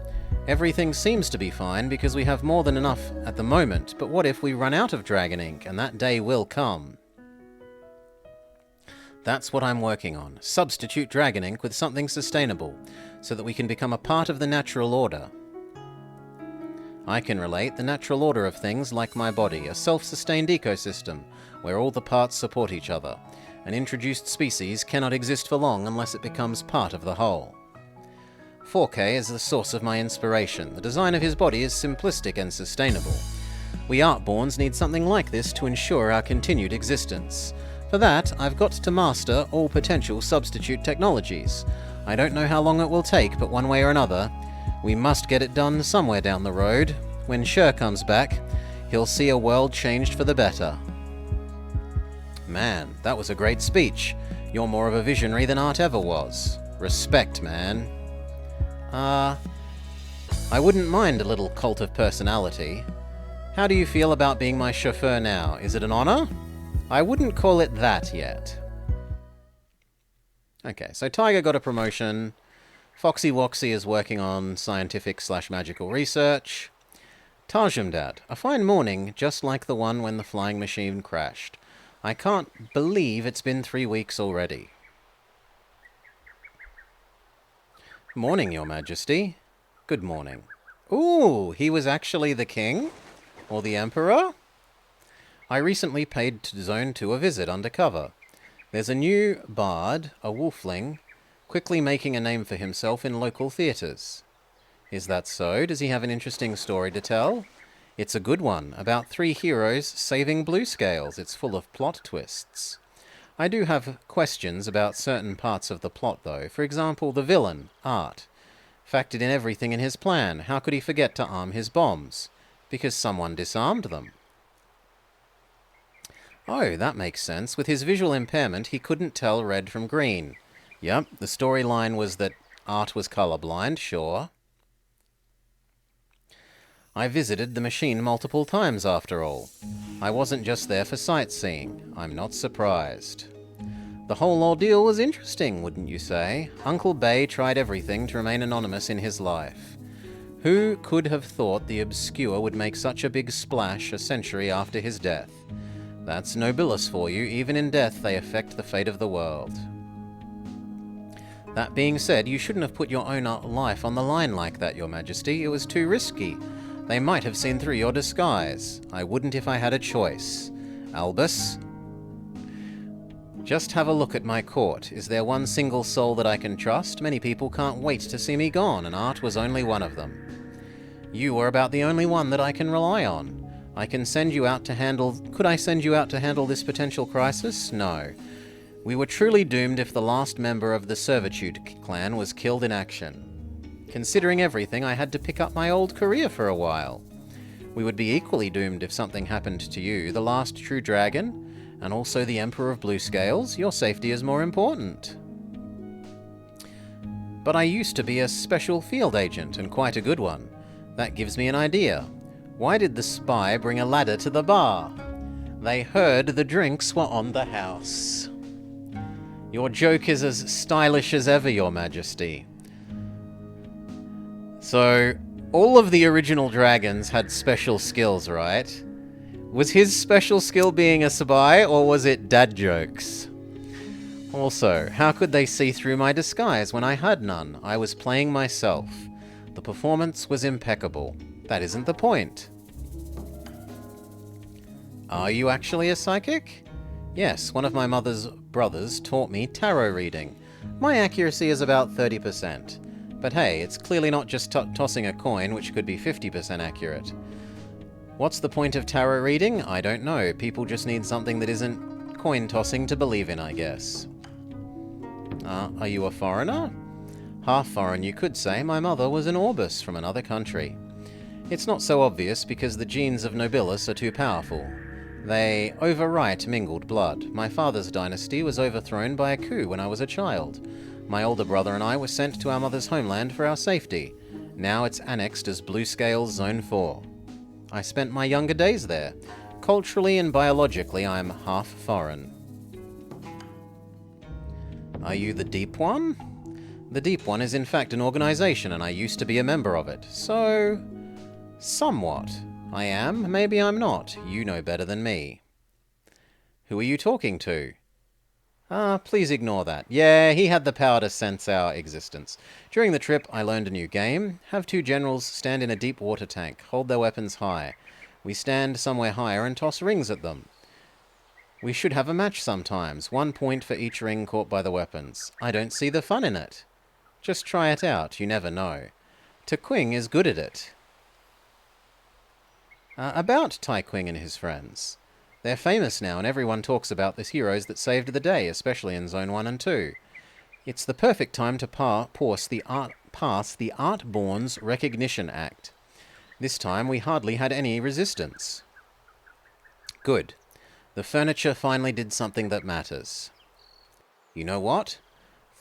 Everything seems to be fine because we have more than enough at the moment, but what if we run out of Dragon Ink, and that day will come? That's what I'm working on. Substitute Dragon Ink with something sustainable, so that we can become a part of the natural order. I can relate the natural order of things like my body, a self-sustained ecosystem, where all the parts support each other. An introduced species cannot exist for long unless it becomes part of the whole. 4K is the source of my inspiration. The design of his body is simplistic and sustainable. We Artborns need something like this to ensure our continued existence. For that, I've got to master all potential substitute technologies. I don't know how long it will take, but one way or another, we must get it done somewhere down the road. When Sher comes back, he'll see a world changed for the better. Man, that was a great speech. You're more of a visionary than Art ever was. Respect, man. I wouldn't mind a little cult of personality. How do you feel about being my chauffeur now? Is it an honor? I wouldn't call it that yet. Okay, so Tiger got a promotion. Foxy Woxy is working on scientific/magical research. Tajumdad, a fine morning, just like the one when the flying machine crashed. I can't believe it's been 3 weeks already. Morning, Your Majesty. Good morning. Ooh, he was actually the king? Or the emperor? I recently paid Zone 2 a visit undercover. There's a new bard, a wolfling, quickly making a name for himself in local theatres. Is that so? Does he have an interesting story to tell? It's a good one, about 3 heroes saving blue scales. It's full of plot twists. I do have questions about certain parts of the plot, though. For example, the villain, Art. Factored in everything in his plan. How could he forget to arm his bombs? Because someone disarmed them. Oh, that makes sense. With his visual impairment, he couldn't tell red from green. Yep, the storyline was that Art was colorblind, sure. I visited the machine multiple times, after all. I wasn't just there for sightseeing. I'm not surprised. The whole ordeal was interesting, wouldn't you say? Uncle Bay tried everything to remain anonymous in his life. Who could have thought the obscure would make such a big splash a century after his death? That's nobilis for you. Even in death, they affect the fate of the world. That being said, you shouldn't have put your own life on the line like that, Your Majesty. It was too risky. They might have seen through your disguise. I wouldn't if I had a choice. Albus? Just have a look at my court. Is there one single soul that I can trust? Many people can't wait to see me gone, and Art was only one of them. You are about the only one that I can rely on. I can send you out to handle... Could I send you out to handle this potential crisis? No. We were truly doomed if the last member of the Servitude clan was killed in action. Considering everything, I had to pick up my old career for a while. We would be equally doomed if something happened to you, the last true dragon, and also the Emperor of Blue Scales. Your safety is more important. But I used to be a special field agent, and quite a good one. That gives me an idea. Why did the spy bring a ladder to the bar? They heard the drinks were on the house. Your joke is as stylish as ever, Your Majesty. So, all of the original dragons had special skills, right? Was his special skill being a spy, or was it dad jokes? Also, how could they see through my disguise when I had none? I was playing myself. The performance was impeccable. That isn't the point. Are you actually a psychic? Yes, one of my mother's brothers taught me tarot reading. My accuracy is about 30%. But hey, it's clearly not just tossing a coin, which could be 50% accurate. What's the point of tarot reading? I don't know. People just need something that isn't coin tossing to believe in, I guess. Are you a foreigner? Half foreign, you could say. My mother was an Orbis from another country. It's not so obvious because the genes of nobilis are too powerful. They overwrite mingled blood. My father's dynasty was overthrown by a coup when I was a child. My older brother and I were sent to our mother's homeland for our safety. Now it's annexed as Blue Scales Zone 4. I spent my younger days there. Culturally and biologically, I'm half foreign. Are you the Deep One? The Deep One is in fact an organization, and I used to be a member of it. So... somewhat. I am, maybe I'm not. You know better than me. Who are you talking to? Please ignore that. Yeah, he had the power to sense our existence. During the trip, I learned a new game. Have 2 generals stand in a deep water tank. Hold their weapons high. We stand somewhere higher and toss rings at them. We should have a match sometimes. 1 point for each ring caught by the weapons. I don't see the fun in it. Just try it out. You never know. Taquing is good at it. About Taquing and his friends. They're famous now, and everyone talks about the heroes that saved the day, especially in Zone 1 and 2. It's the perfect time to pass the Artborn's Recognition Act. This time we hardly had any resistance. Good. The furniture finally did something that matters. You know what?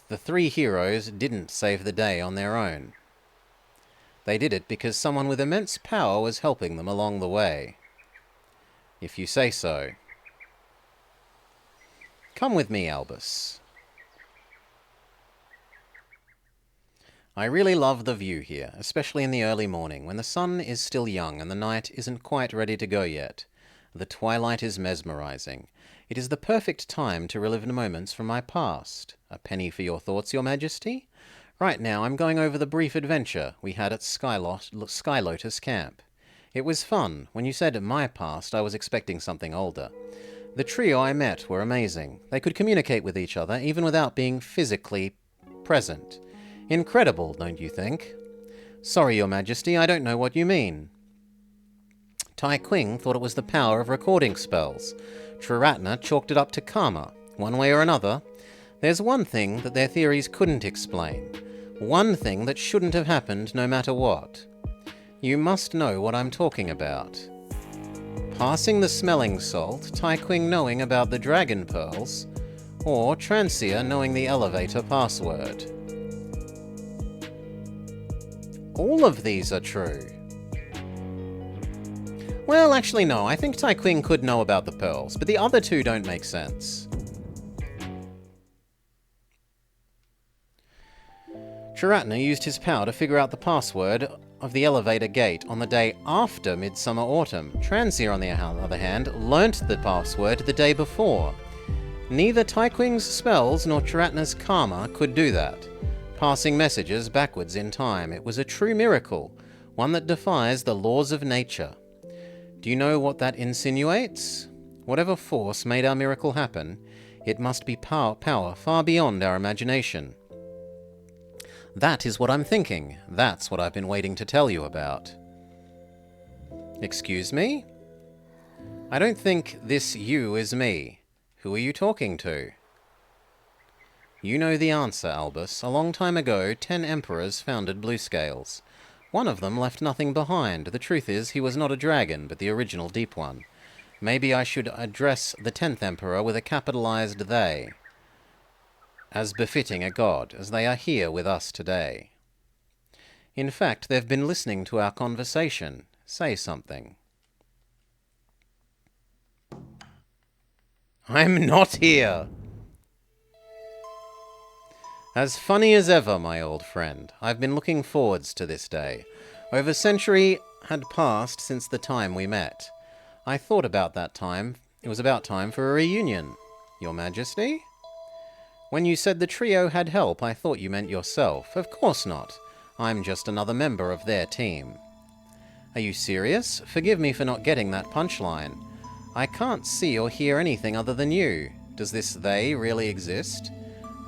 The three heroes didn't save the day on their own. They did it because someone with immense power was helping them along the way. If you say so. Come with me, Albus. I really love the view here, especially in the early morning, when the sun is still young and the night isn't quite ready to go yet. The twilight is mesmerizing. It is the perfect time to relive moments from my past. A penny for your thoughts, Your Majesty? Right now I'm going over the brief adventure we had at Sky Lotus Camp. It was fun. When you said my past, I was expecting something older. The trio I met were amazing. They could communicate with each other, even without being physically present. Incredible, don't you think? Sorry, Your Majesty, I don't know what you mean. Tai Qing thought it was the power of recording spells. Triratna chalked it up to karma. One way or another, there's one thing that their theories couldn't explain. One thing that shouldn't have happened no matter what. You must know what I'm talking about. Passing the smelling salt, Tai Qing knowing about the dragon pearls, or Transia knowing the elevator password. All of these are true. Well, actually no, I think Tai Qing could know about the pearls, but the other two don't make sense. Triratna used his power to figure out the password of the elevator gate on the day after Midsummer Autumn. Transia, on the other hand, learnt the password the day before. Neither Tai Qing's spells nor Triratna's karma could do that. Passing messages backwards in time. It was a true miracle, one that defies the laws of nature. Do you know what that insinuates? Whatever force made our miracle happen, it must be power far beyond our imagination. That is what I'm thinking. That's what I've been waiting to tell you about. Excuse me? I don't think this you is me. Who are you talking to? You know the answer, Albus. A long time ago, 10 emperors founded Bluescales. One of them left nothing behind. The truth is, he was not a dragon, but the original deep one. Maybe I should address the 10th emperor with a capitalized they, as befitting a god, as they are here with us today. In fact, they've been listening to our conversation. Say something. I'm not here! As funny as ever, my old friend. I've been looking forwards to this day. Over a century had passed since the time we met. I thought about that time. It was about time for a reunion. Your Majesty? When you said the trio had help, I thought you meant yourself. Of course not. I'm just another member of their team. Are you serious? Forgive me for not getting that punchline. I can't see or hear anything other than you. Does this they really exist?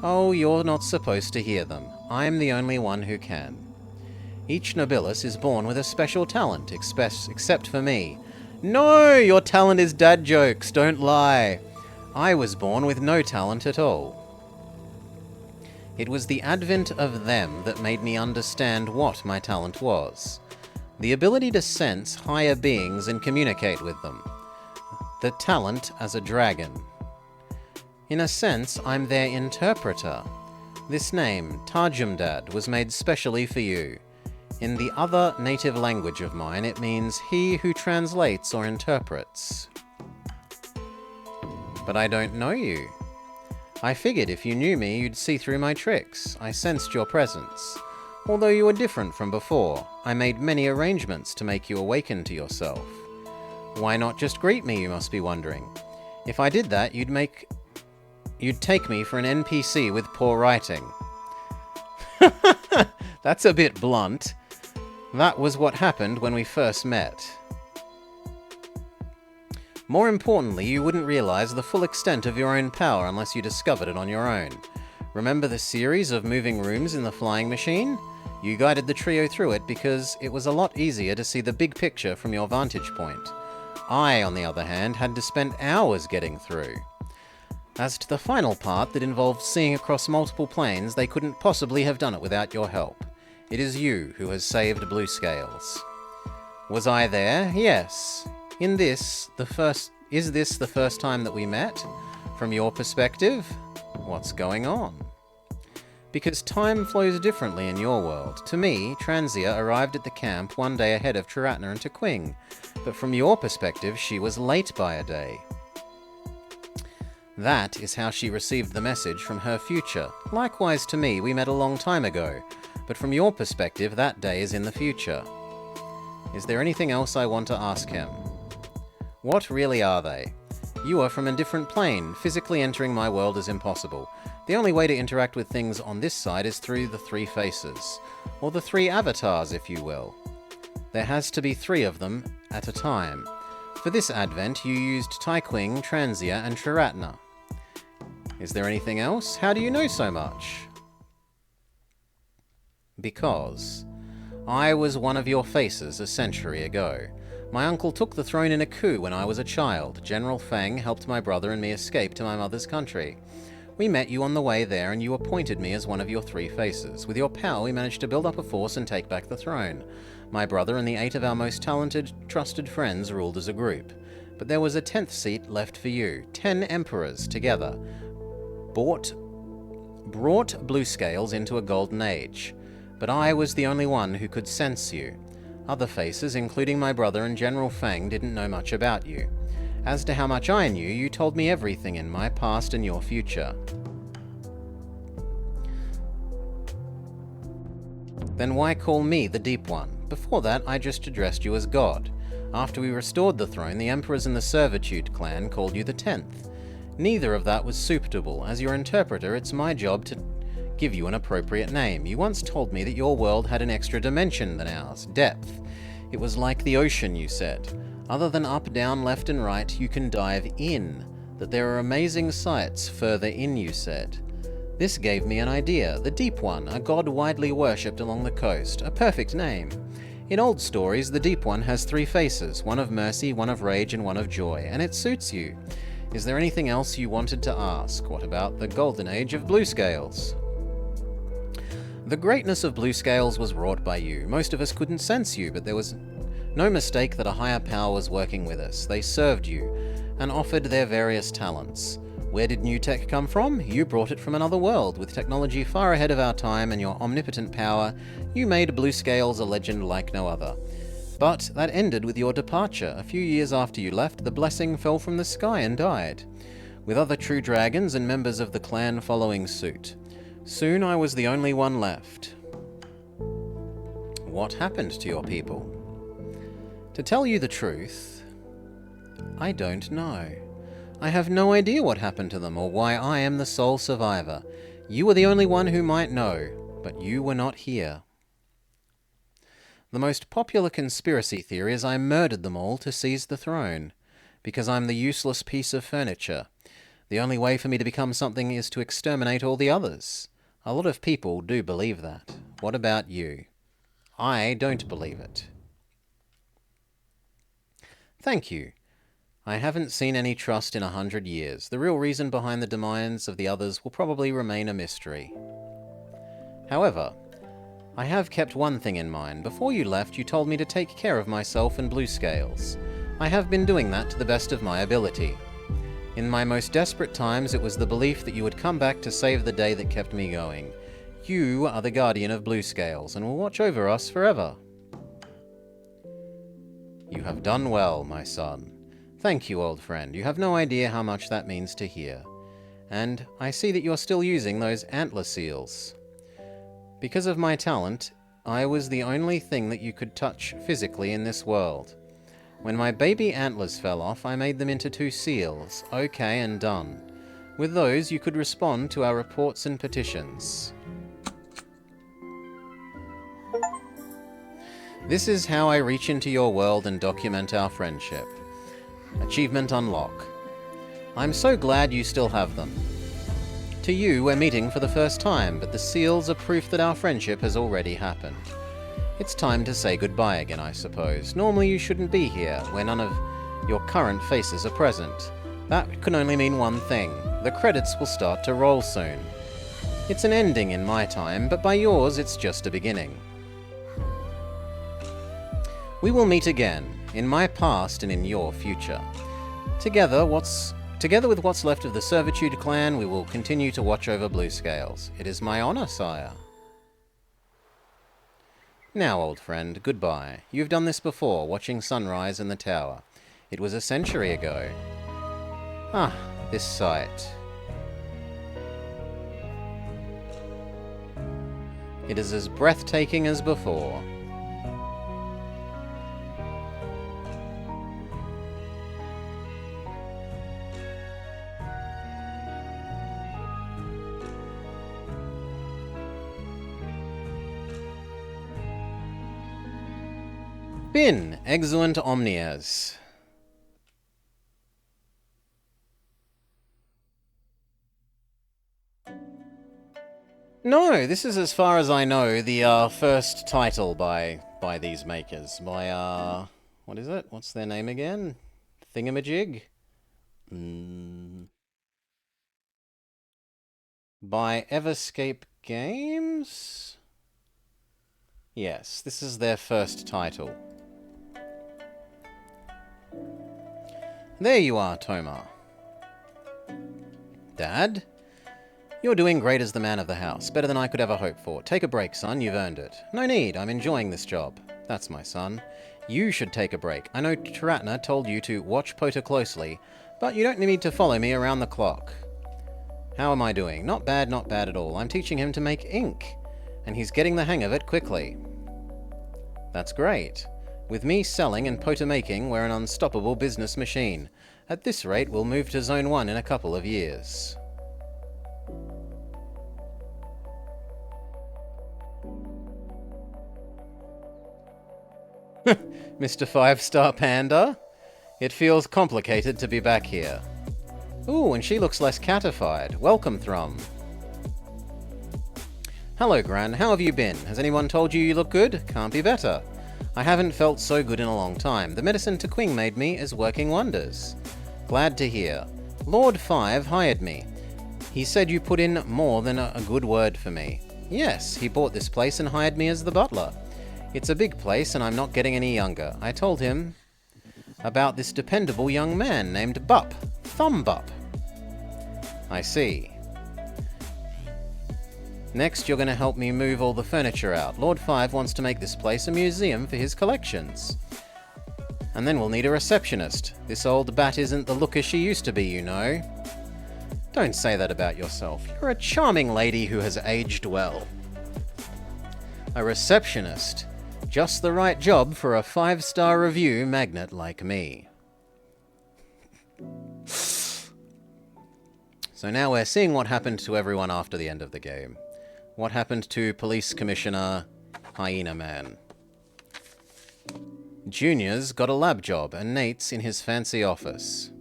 Oh, you're not supposed to hear them. I'm the only one who can. Each nobilis is born with a special talent, except for me. No, your talent is dad jokes, don't lie. I was born with no talent at all. It was the advent of them that made me understand what my talent was. The ability to sense higher beings and communicate with them. The talent as a dragon. In a sense, I'm their interpreter. This name, Tarjumdad, was made specially for you. In the other native language of mine, it means he who translates or interprets. But I don't know you. I figured if you knew me, you'd see through my tricks. I sensed your presence. Although you were different from before, I made many arrangements to make you awaken to yourself. Why not just greet me, you must be wondering. If I did that, you'd take me for an NPC with poor writing. That's a bit blunt. That was what happened when we first met. More importantly, you wouldn't realize the full extent of your own power unless you discovered it on your own. Remember the series of moving rooms in the flying machine? You guided the trio through it because it was a lot easier to see the big picture from your vantage point. I, on the other hand, had to spend hours getting through. As to the final part that involved seeing across multiple planes, they couldn't possibly have done it without your help. It is you who has saved Bluescales. Was I there? Yes. Is this the first time that we met? From your perspective? What's going on? Because time flows differently in your world. To me, Transia arrived at the camp one day ahead of Triratna and Tequing, but from your perspective, she was late by a day. That is how she received the message from her future. Likewise to me, we met a long time ago, but from your perspective, that day is in the future. Is there anything else I want to ask him? What really are they? You are from a different plane. Physically entering my world is impossible. The only way to interact with things on this side is through the three faces, or the three avatars, if you will. There has to be three of them at a time. For this advent, you used Tequing, Transia, and Triratna. Is there anything else? How do you know so much? Because I was one of your faces a century ago. My uncle took the throne in a coup when I was a child. General Feng helped my brother and me escape to my mother's country. We met you on the way there, and you appointed me as one of your three faces. With your power, we managed to build up a force and take back the throne. My brother and the 8 of our most talented, trusted friends ruled as a group. But there was a 10th seat left for you. 10 emperors, together, brought blue scales into a golden age. But I was the only one who could sense you. Other faces, including my brother and General Feng, didn't know much about you. As to how much I knew, you told me everything in my past and your future. Then why call me the Deep One? Before that, I just addressed you as God. After we restored the throne, the Emperors in the Servitude clan called you the 10th. Neither of that was suitable. As your interpreter, it's my job to give you an appropriate name. You once told me that your world had an extra dimension than ours, depth. It was like the ocean, you said. Other than up, down, left and right, you can dive in. That there are amazing sights further in, you said. This gave me an idea. The Deep One, a god widely worshipped along the coast. A perfect name. In old stories, the Deep One has 3 faces, one of mercy, one of rage, and one of joy, and it suits you. Is there anything else you wanted to ask? What about the golden age of blue scales? The greatness of blue scales was wrought by you. Most of us couldn't sense you, but there was no mistake that a higher power was working with us. They served you and offered their various talents. Where did new tech come from? You brought it from another world. With technology far ahead of our time and your omnipotent power, you made blue scales a legend like no other. But that ended with your departure. A few years after you left, the blessing fell from the sky and died, with other true dragons and members of the clan following suit. Soon I was the only one left. What happened to your people? To tell you the truth, I don't know. I have no idea what happened to them or why I am the sole survivor. You are the only one who might know, but you were not here. The most popular conspiracy theory is I murdered them all to seize the throne, because I'm the useless piece of furniture. The only way for me to become something is to exterminate all the others. A lot of people do believe that. What about you? I don't believe it. Thank you. I haven't seen any trust in 100 years. The real reason behind the demise of the others will probably remain a mystery. However, I have kept one thing in mind. Before you left, you told me to take care of myself and blue scales. I have been doing that to the best of my ability. In my most desperate times, it was the belief that you would come back to save the day that kept me going. You are the guardian of blue scales and will watch over us forever. You have done well, my son. Thank you, old friend. You have no idea how much that means to hear. And I see that you're still using those antler seals. Because of my talent, I was the only thing that you could touch physically in this world. When my baby antlers fell off, I made them into 2 seals. Okay and done. With those, you could respond to our reports and petitions. This is how I reach into your world and document our friendship. Achievement unlock. I'm so glad you still have them. To you, we're meeting for the first time, but the seals are proof that our friendship has already happened. It's time to say goodbye again, I suppose. Normally you shouldn't be here, where none of your current faces are present. That can only mean one thing. The credits will start to roll soon. It's an ending in my time, but by yours it's just a beginning. We will meet again, in my past and in your future. Together with what's left of the Servitude clan, we will continue to watch over Blue Scales. It is my honor, sire. Now, old friend, goodbye. You've done this before, watching sunrise in the tower. It was a century ago. Ah, this sight. It is as breathtaking as before. Bin, exuent omnias. No, this is, as far as I know, the first title by these makers. By, what is it? What's their name again? Thingamajig? By Everscape Games? Yes, this is their first title. There you are, Tomar. Dad? You're doing great as the man of the house, better than I could ever hope for. Take a break, son, you've earned it. No need, I'm enjoying this job. That's my son. You should take a break. I know Tiratna told you to watch Pota closely, but you don't need to follow me around the clock. How am I doing? Not bad at all. I'm teaching him to make ink, and he's getting the hang of it quickly. That's great. With me selling and Pota making, we're an unstoppable business machine. At this rate, we'll move to Zone 1 in a couple of years. Mr. 5-Star Panda? It feels complicated to be back here. Ooh, and she looks less catified. Welcome, Thrum. Hello, Gran. How have you been? Has anyone told you you look good? Can't be better. I haven't felt so good in a long time. The medicine Tequing made me is working wonders. Glad to hear. Lord 5 hired me. He said you put in more than a good word for me. Yes, he bought this place and hired me as the butler. It's a big place and I'm not getting any younger. I told him about this dependable young man named Bup. Thumb Bup. I see. Next, you're going to help me move all the furniture out. Lord 5 wants to make this place a museum for his collections. And then we'll need a receptionist. This old bat isn't the looker she used to be, you know. Don't say that about yourself. You're a charming lady who has aged well. A receptionist. Just the right job for a 5-star review magnate like me. So now we're seeing what happened to everyone after the end of the game. What happened to Police Commissioner Hyena Man? Junior's got a lab job, and Nate's in his fancy office.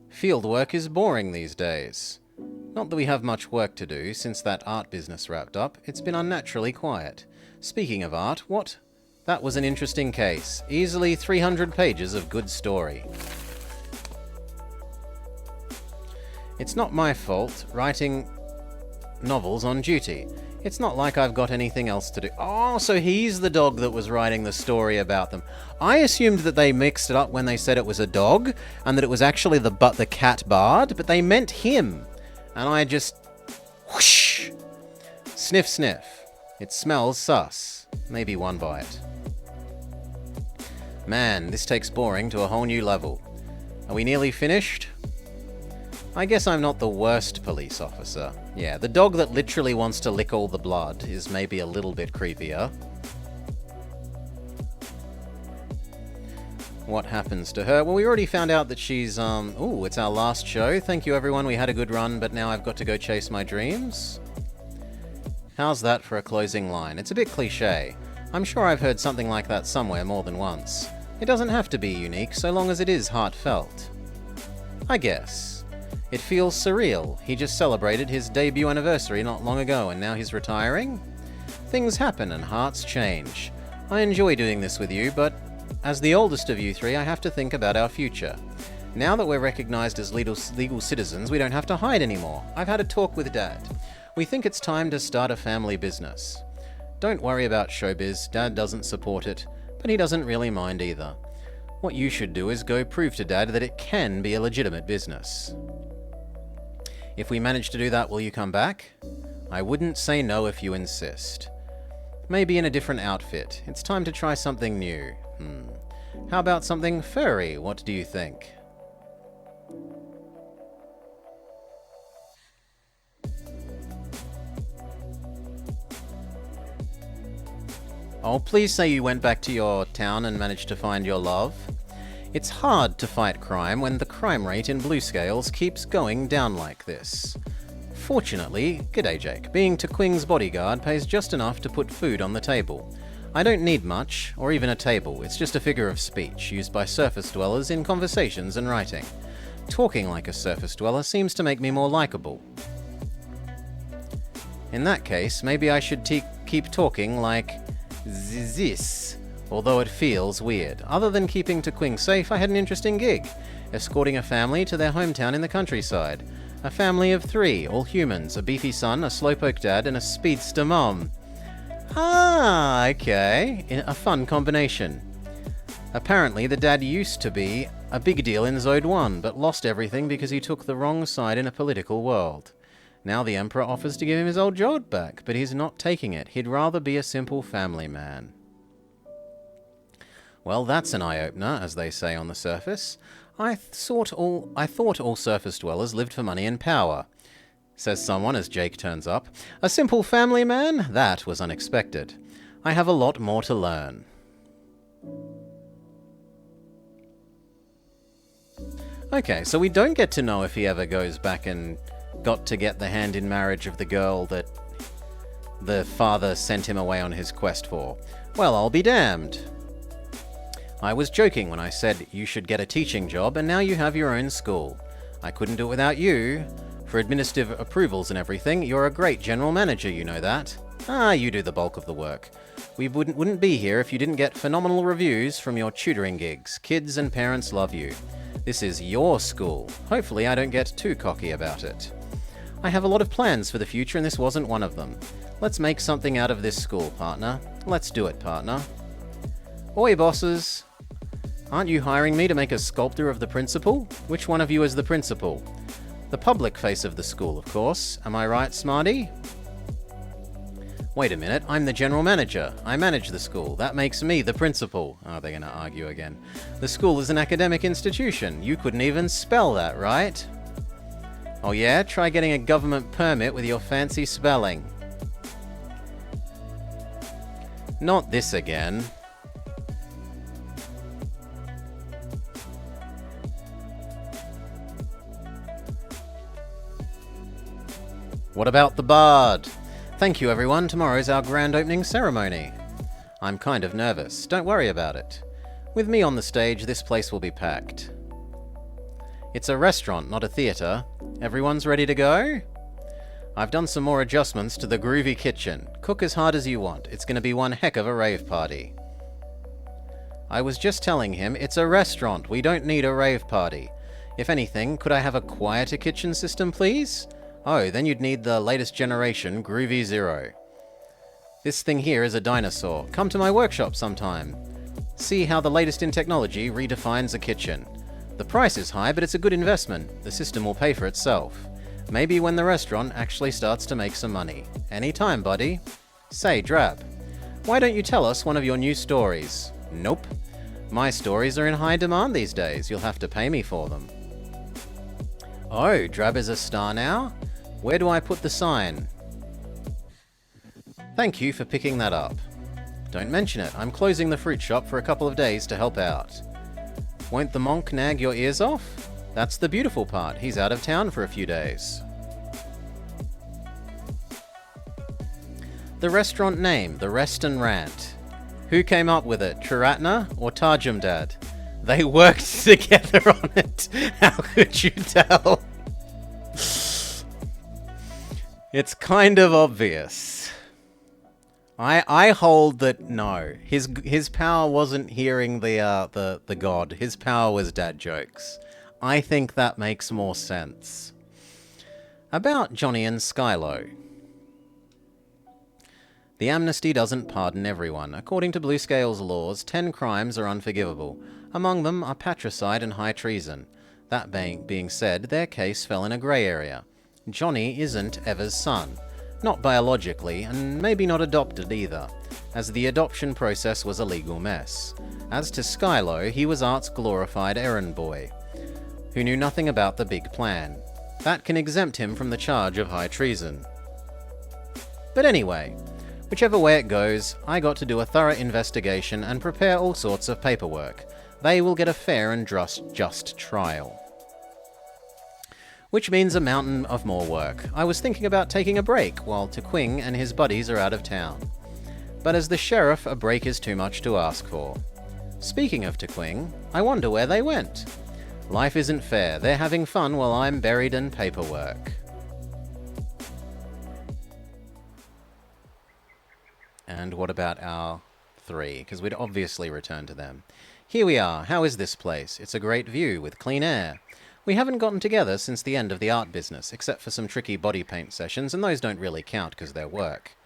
Field work is boring these days. Not that we have much work to do, since that art business wrapped up. It's been unnaturally quiet. Speaking of art, what? That was an interesting case. Easily 300 pages of good story. It's not my fault writing novels on duty. It's not like I've got anything else to do. Oh, so he's the dog that was writing the story about them. I assumed that they mixed it up when they said it was a dog, and that it was actually the cat bard, but they meant him. And I just... whoosh! Sniff, sniff. It smells sus. Maybe one bite. Man, this takes boring to a whole new level. Are we nearly finished? I guess I'm not the worst police officer. Yeah, the dog that literally wants to lick all the blood is maybe a little bit creepier. What happens to her? Well, we already found out that she's, ooh, it's our last show. Thank you, everyone. We had a good run, but now I've got to go chase my dreams. How's that for a closing line? It's a bit cliché. I'm sure I've heard something like that somewhere more than once. It doesn't have to be unique, so long as it is heartfelt. I guess. It feels surreal. He just celebrated his debut anniversary not long ago, and now he's retiring? Things happen and hearts change. I enjoy doing this with you, but as the oldest of you three, I have to think about our future. Now that we're recognized as legal citizens, we don't have to hide anymore. I've had a talk with Dad. We think it's time to start a family business. Don't worry about showbiz. Dad doesn't support it. but he doesn't really mind either. What you should do is go prove to Dad that it can be a legitimate business. If we manage to do that, will you come back? I wouldn't say no if you insist. Maybe in a different outfit. It's time to try something new. How about something furry? What do you think? Oh, please say you went back to your town and managed to find your love. It's hard to fight crime when the crime rate in Blue Scales keeps going down like this. Fortunately, g'day Jake, being Tequing's bodyguard pays just enough to put food on the table. I don't need much, or even a table, it's just a figure of speech used by surface dwellers in conversations and writing. Talking like a surface dweller seems to make me more likable. In that case, maybe I should keep talking like this, although it feels weird. Other than keeping Tequing safe, I had an interesting gig, escorting a family to their hometown in the countryside. A family of 3, all humans, a beefy son, a slowpoke dad, and a speedster mom. Ah, okay. A fun combination. Apparently, the dad used to be a big deal in Zode 1, but lost everything because he took the wrong side in a political world. Now the Emperor offers to give him his old job back, but he's not taking it. He'd rather be a simple family man. Well, that's an eye-opener, as they say on the surface. I thought all surface dwellers lived for money and power, says someone as Jake turns up. A simple family man? That was unexpected. I have a lot more to learn. Okay, so we don't get to know if he ever goes back and got to get the hand in marriage of the girl that the father sent him away on his quest for. Well, I'll be damned. I was joking when I said you should get a teaching job, and now you have your own school. I couldn't do it without you. For administrative approvals and everything, you're a great general manager, you know that. Ah, you do the bulk of the work. We wouldn't be here if you didn't get phenomenal reviews from your tutoring gigs. Kids and parents love you. This is your school. Hopefully I don't get too cocky about it. I have a lot of plans for the future, and this wasn't one of them. Let's make something out of this school, partner. Let's do it, partner. Oi, bosses. Aren't you hiring me to make a sculptor of the principal? Which one of you is the principal? The public face of the school, of course. Am I right, smarty? Wait a minute, I'm the general manager. I manage the school. That makes me the principal. Oh, they're gonna argue again. The school is an academic institution. You couldn't even spell that, right? Oh yeah? Try getting a government permit with your fancy spelling. Not this again. What about the bard? Thank you, everyone. Tomorrow's our grand opening ceremony. I'm kind of nervous. Don't worry about it. With me on the stage, this place will be packed. It's a restaurant, not a theatre. Everyone's ready to go? I've done some more adjustments to the groovy kitchen. Cook as hard as you want. It's going to be one heck of a rave party. I was just telling him, it's a restaurant. We don't need a rave party. If anything, could I have a quieter kitchen system, please? Oh, then you'd need the latest generation Groovy Zero. This thing here is a dinosaur. Come to my workshop sometime. See how the latest in technology redefines a kitchen. The price is high, but it's a good investment. The system will pay for itself. Maybe when the restaurant actually starts to make some money. Anytime, buddy. Say, Drab, why don't you tell us one of your new stories? Nope. My stories are in high demand these days. You'll have to pay me for them. Oh, Drab is a star now? Where do I put the sign? Thank you for picking that up. Don't mention it. I'm closing the fruit shop for a couple of days to help out. Won't the monk nag your ears off? That's the beautiful part. He's out of town for a few days. The restaurant name, The Rest and Rant. Who came up with it, Triratna or Tarjumdad? They worked together on it. How could you tell? It's kind of obvious. I hold that no. His power wasn't hearing the god. His power was dad jokes. I think that makes more sense. About Johnny and Skylo. The amnesty doesn't pardon everyone. According to Bluescale's laws, 10 crimes are unforgivable. Among them are patricide and high treason. That being said, their case fell in a grey area. Johnny isn't Eva's son. Not biologically, and maybe not adopted either, as the adoption process was a legal mess. As to Skylo, he was Art's glorified errand boy, who knew nothing about the big plan. That can exempt him from the charge of high treason. But anyway, whichever way it goes, I got to do a thorough investigation and prepare all sorts of paperwork. They will get a fair and just trial. Which means a mountain of more work. I was thinking about taking a break while Tequing and his buddies are out of town. But as the sheriff, a break is too much to ask for. Speaking of Tequing, I wonder where they went. Life isn't fair. They're having fun while I'm buried in paperwork. And what about our 3? Because we'd obviously return to them. Here we are. How is this place? It's a great view with clean air. We haven't gotten together since the end of the art business, except for some tricky body paint sessions, and those don't really count because they're work.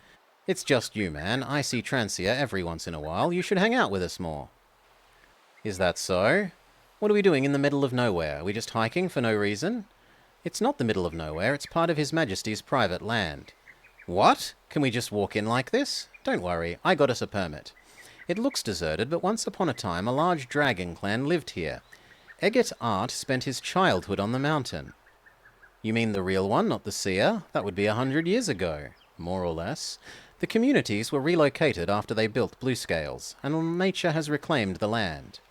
It's just you, man. I see Trancia every once in a while. You should hang out with us more. Is that so? What are we doing in the middle of nowhere? Are we just hiking for no reason? It's not the middle of nowhere. It's part of His Majesty's private land. What? Can we just walk in like this? Don't worry. I got us a permit. It looks deserted, but once upon a time a large dragon clan lived here. Eggert Art spent his childhood on the mountain. You mean the real one, not the seer? That would be 100 years ago, more or less. The communities were relocated after they built Bluescales, and nature has reclaimed the land.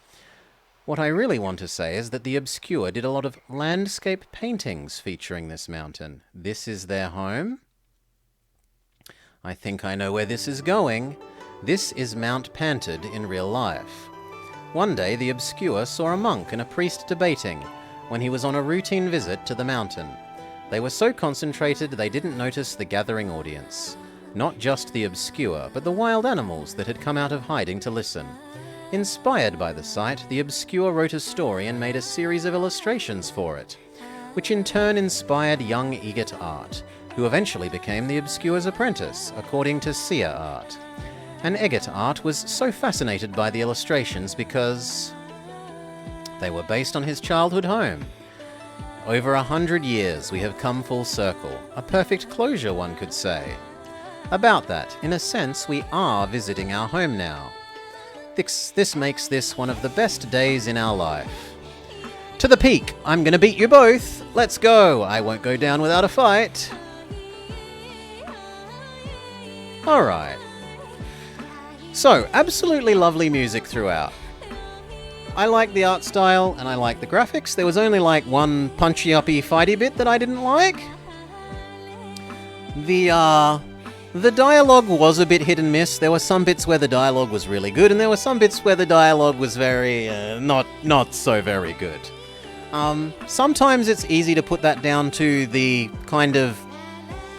What I really want to say is that the Obscure did a lot of landscape paintings featuring this mountain. This is their home? I think I know where this is going. This is Mount Panted in real life. One day, the Obscure saw a monk and a priest debating when he was on a routine visit to the mountain. They were so concentrated they didn't notice the gathering audience. Not just the Obscure, but the wild animals that had come out of hiding to listen. Inspired by the sight, the Obscure wrote a story and made a series of illustrations for it, which in turn inspired young Eggert Art, who eventually became the Obscure's apprentice, according to Seer Art. And Eggert Art was so fascinated by the illustrations because they were based on his childhood home. Over 100 years we have come full circle. A perfect closure, one could say. About that, in a sense, we are visiting our home now. This makes this one of the best days in our life. To the peak! I'm gonna beat you both! Let's go! I won't go down without a fight! Alright. So, absolutely lovely music throughout. I like the art style and I like the graphics. There was only like one punchy-uppy fighty bit that I didn't like. The dialogue was a bit hit and miss. There were some bits where the dialogue was really good, and there were some bits where the dialogue was very, not so very good. Sometimes it's easy to put that down to the kind of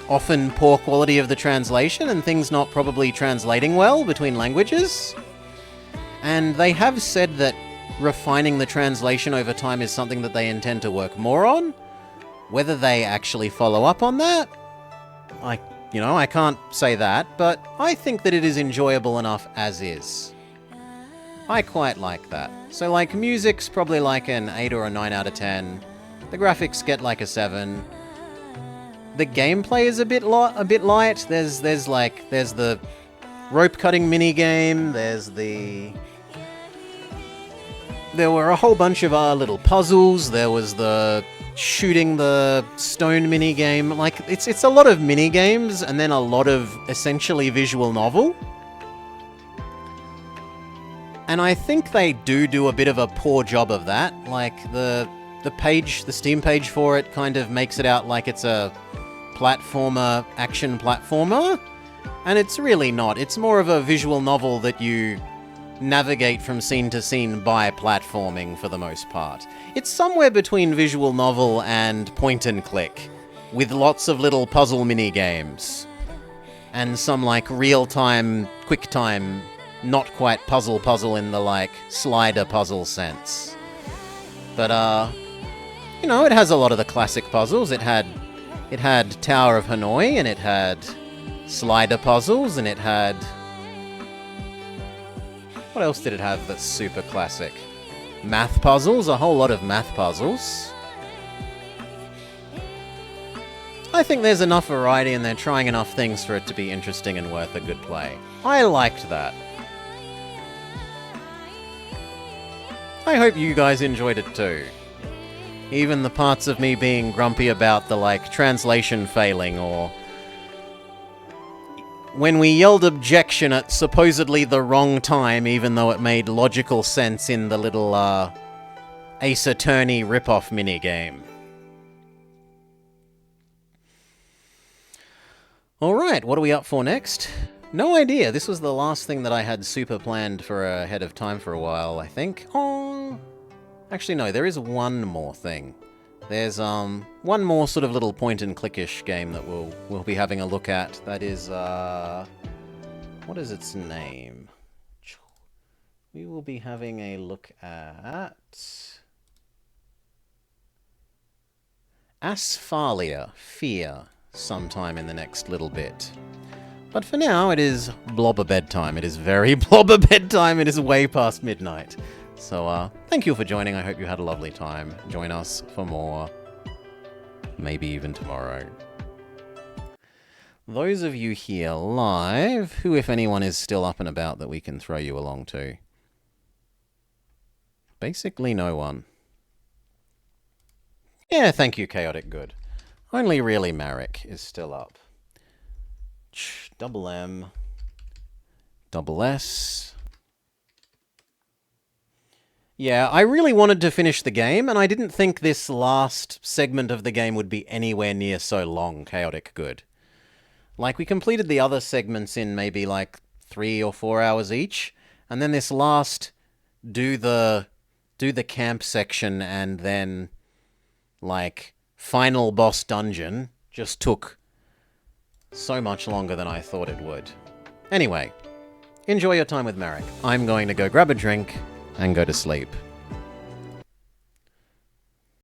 often poor quality of the translation and things not probably translating well between languages. And they have said that refining the translation over time is something that they intend to work more on. Whether they actually follow up on that, I can't say that, but I think that it is enjoyable enough as is. I quite like that. So like music's probably like an 8 or a 9 out of 10. The graphics get like a 7. The gameplay is a bit light. There's the rope cutting mini game. There were a whole bunch of little puzzles. There was the shooting the stone mini game. Like it's a lot of mini games and then a lot of essentially visual novel. And I think they do a bit of a poor job of that. Like the Steam page for it kind of makes it out like it's a action platformer, and it's really not. It's more of a visual novel that you navigate from scene to scene by platforming for the most part. It's somewhere between visual novel and point and click, with lots of little puzzle mini games and some like real-time, quick-time, not quite puzzle in the like slider puzzle sense. But it has a lot of the classic puzzles. It had Tower of Hanoi, and it had slider puzzles, and it had... What else did it have that's super classic? Math puzzles, a whole lot of math puzzles. I think there's enough variety and they're trying enough things for it to be interesting and worth a good play. I liked that. I hope you guys enjoyed it too. Even the parts of me being grumpy about the, like, translation failing, or when we yelled objection at supposedly the wrong time, even though it made logical sense in the little, Ace Attorney rip-off minigame. Alright, what are we up for next? No idea. This was the last thing that I had super planned for ahead of time for a while, I think. Oh, actually no, there is one more thing. There's one more sort of little point-and-click-ish game that we'll be having a look at. That is, what is its name? We will be having a look at Asphalia, Fear, sometime in the next little bit. But for now, it is blobber bedtime. It is very blobber bedtime. It is way past midnight. So, thank you for joining. I hope you had a lovely time. Join us for more. Maybe even tomorrow. Those of you here live, who, if anyone, is still up and about that we can throw you along to? Basically no one. Yeah, thank you, Chaotic Good. Only really Marek is still up. Double M. Double S. Yeah, I really wanted to finish the game, and I didn't think this last segment of the game would be anywhere near so long, Chaotic Good. Like, we completed the other segments in maybe, like, 3 or 4 hours each, and then this last do the camp section and then, like, final boss dungeon just took so much longer than I thought it would. Anyway, enjoy your time with Marek. I'm going to go grab a drink and go to sleep.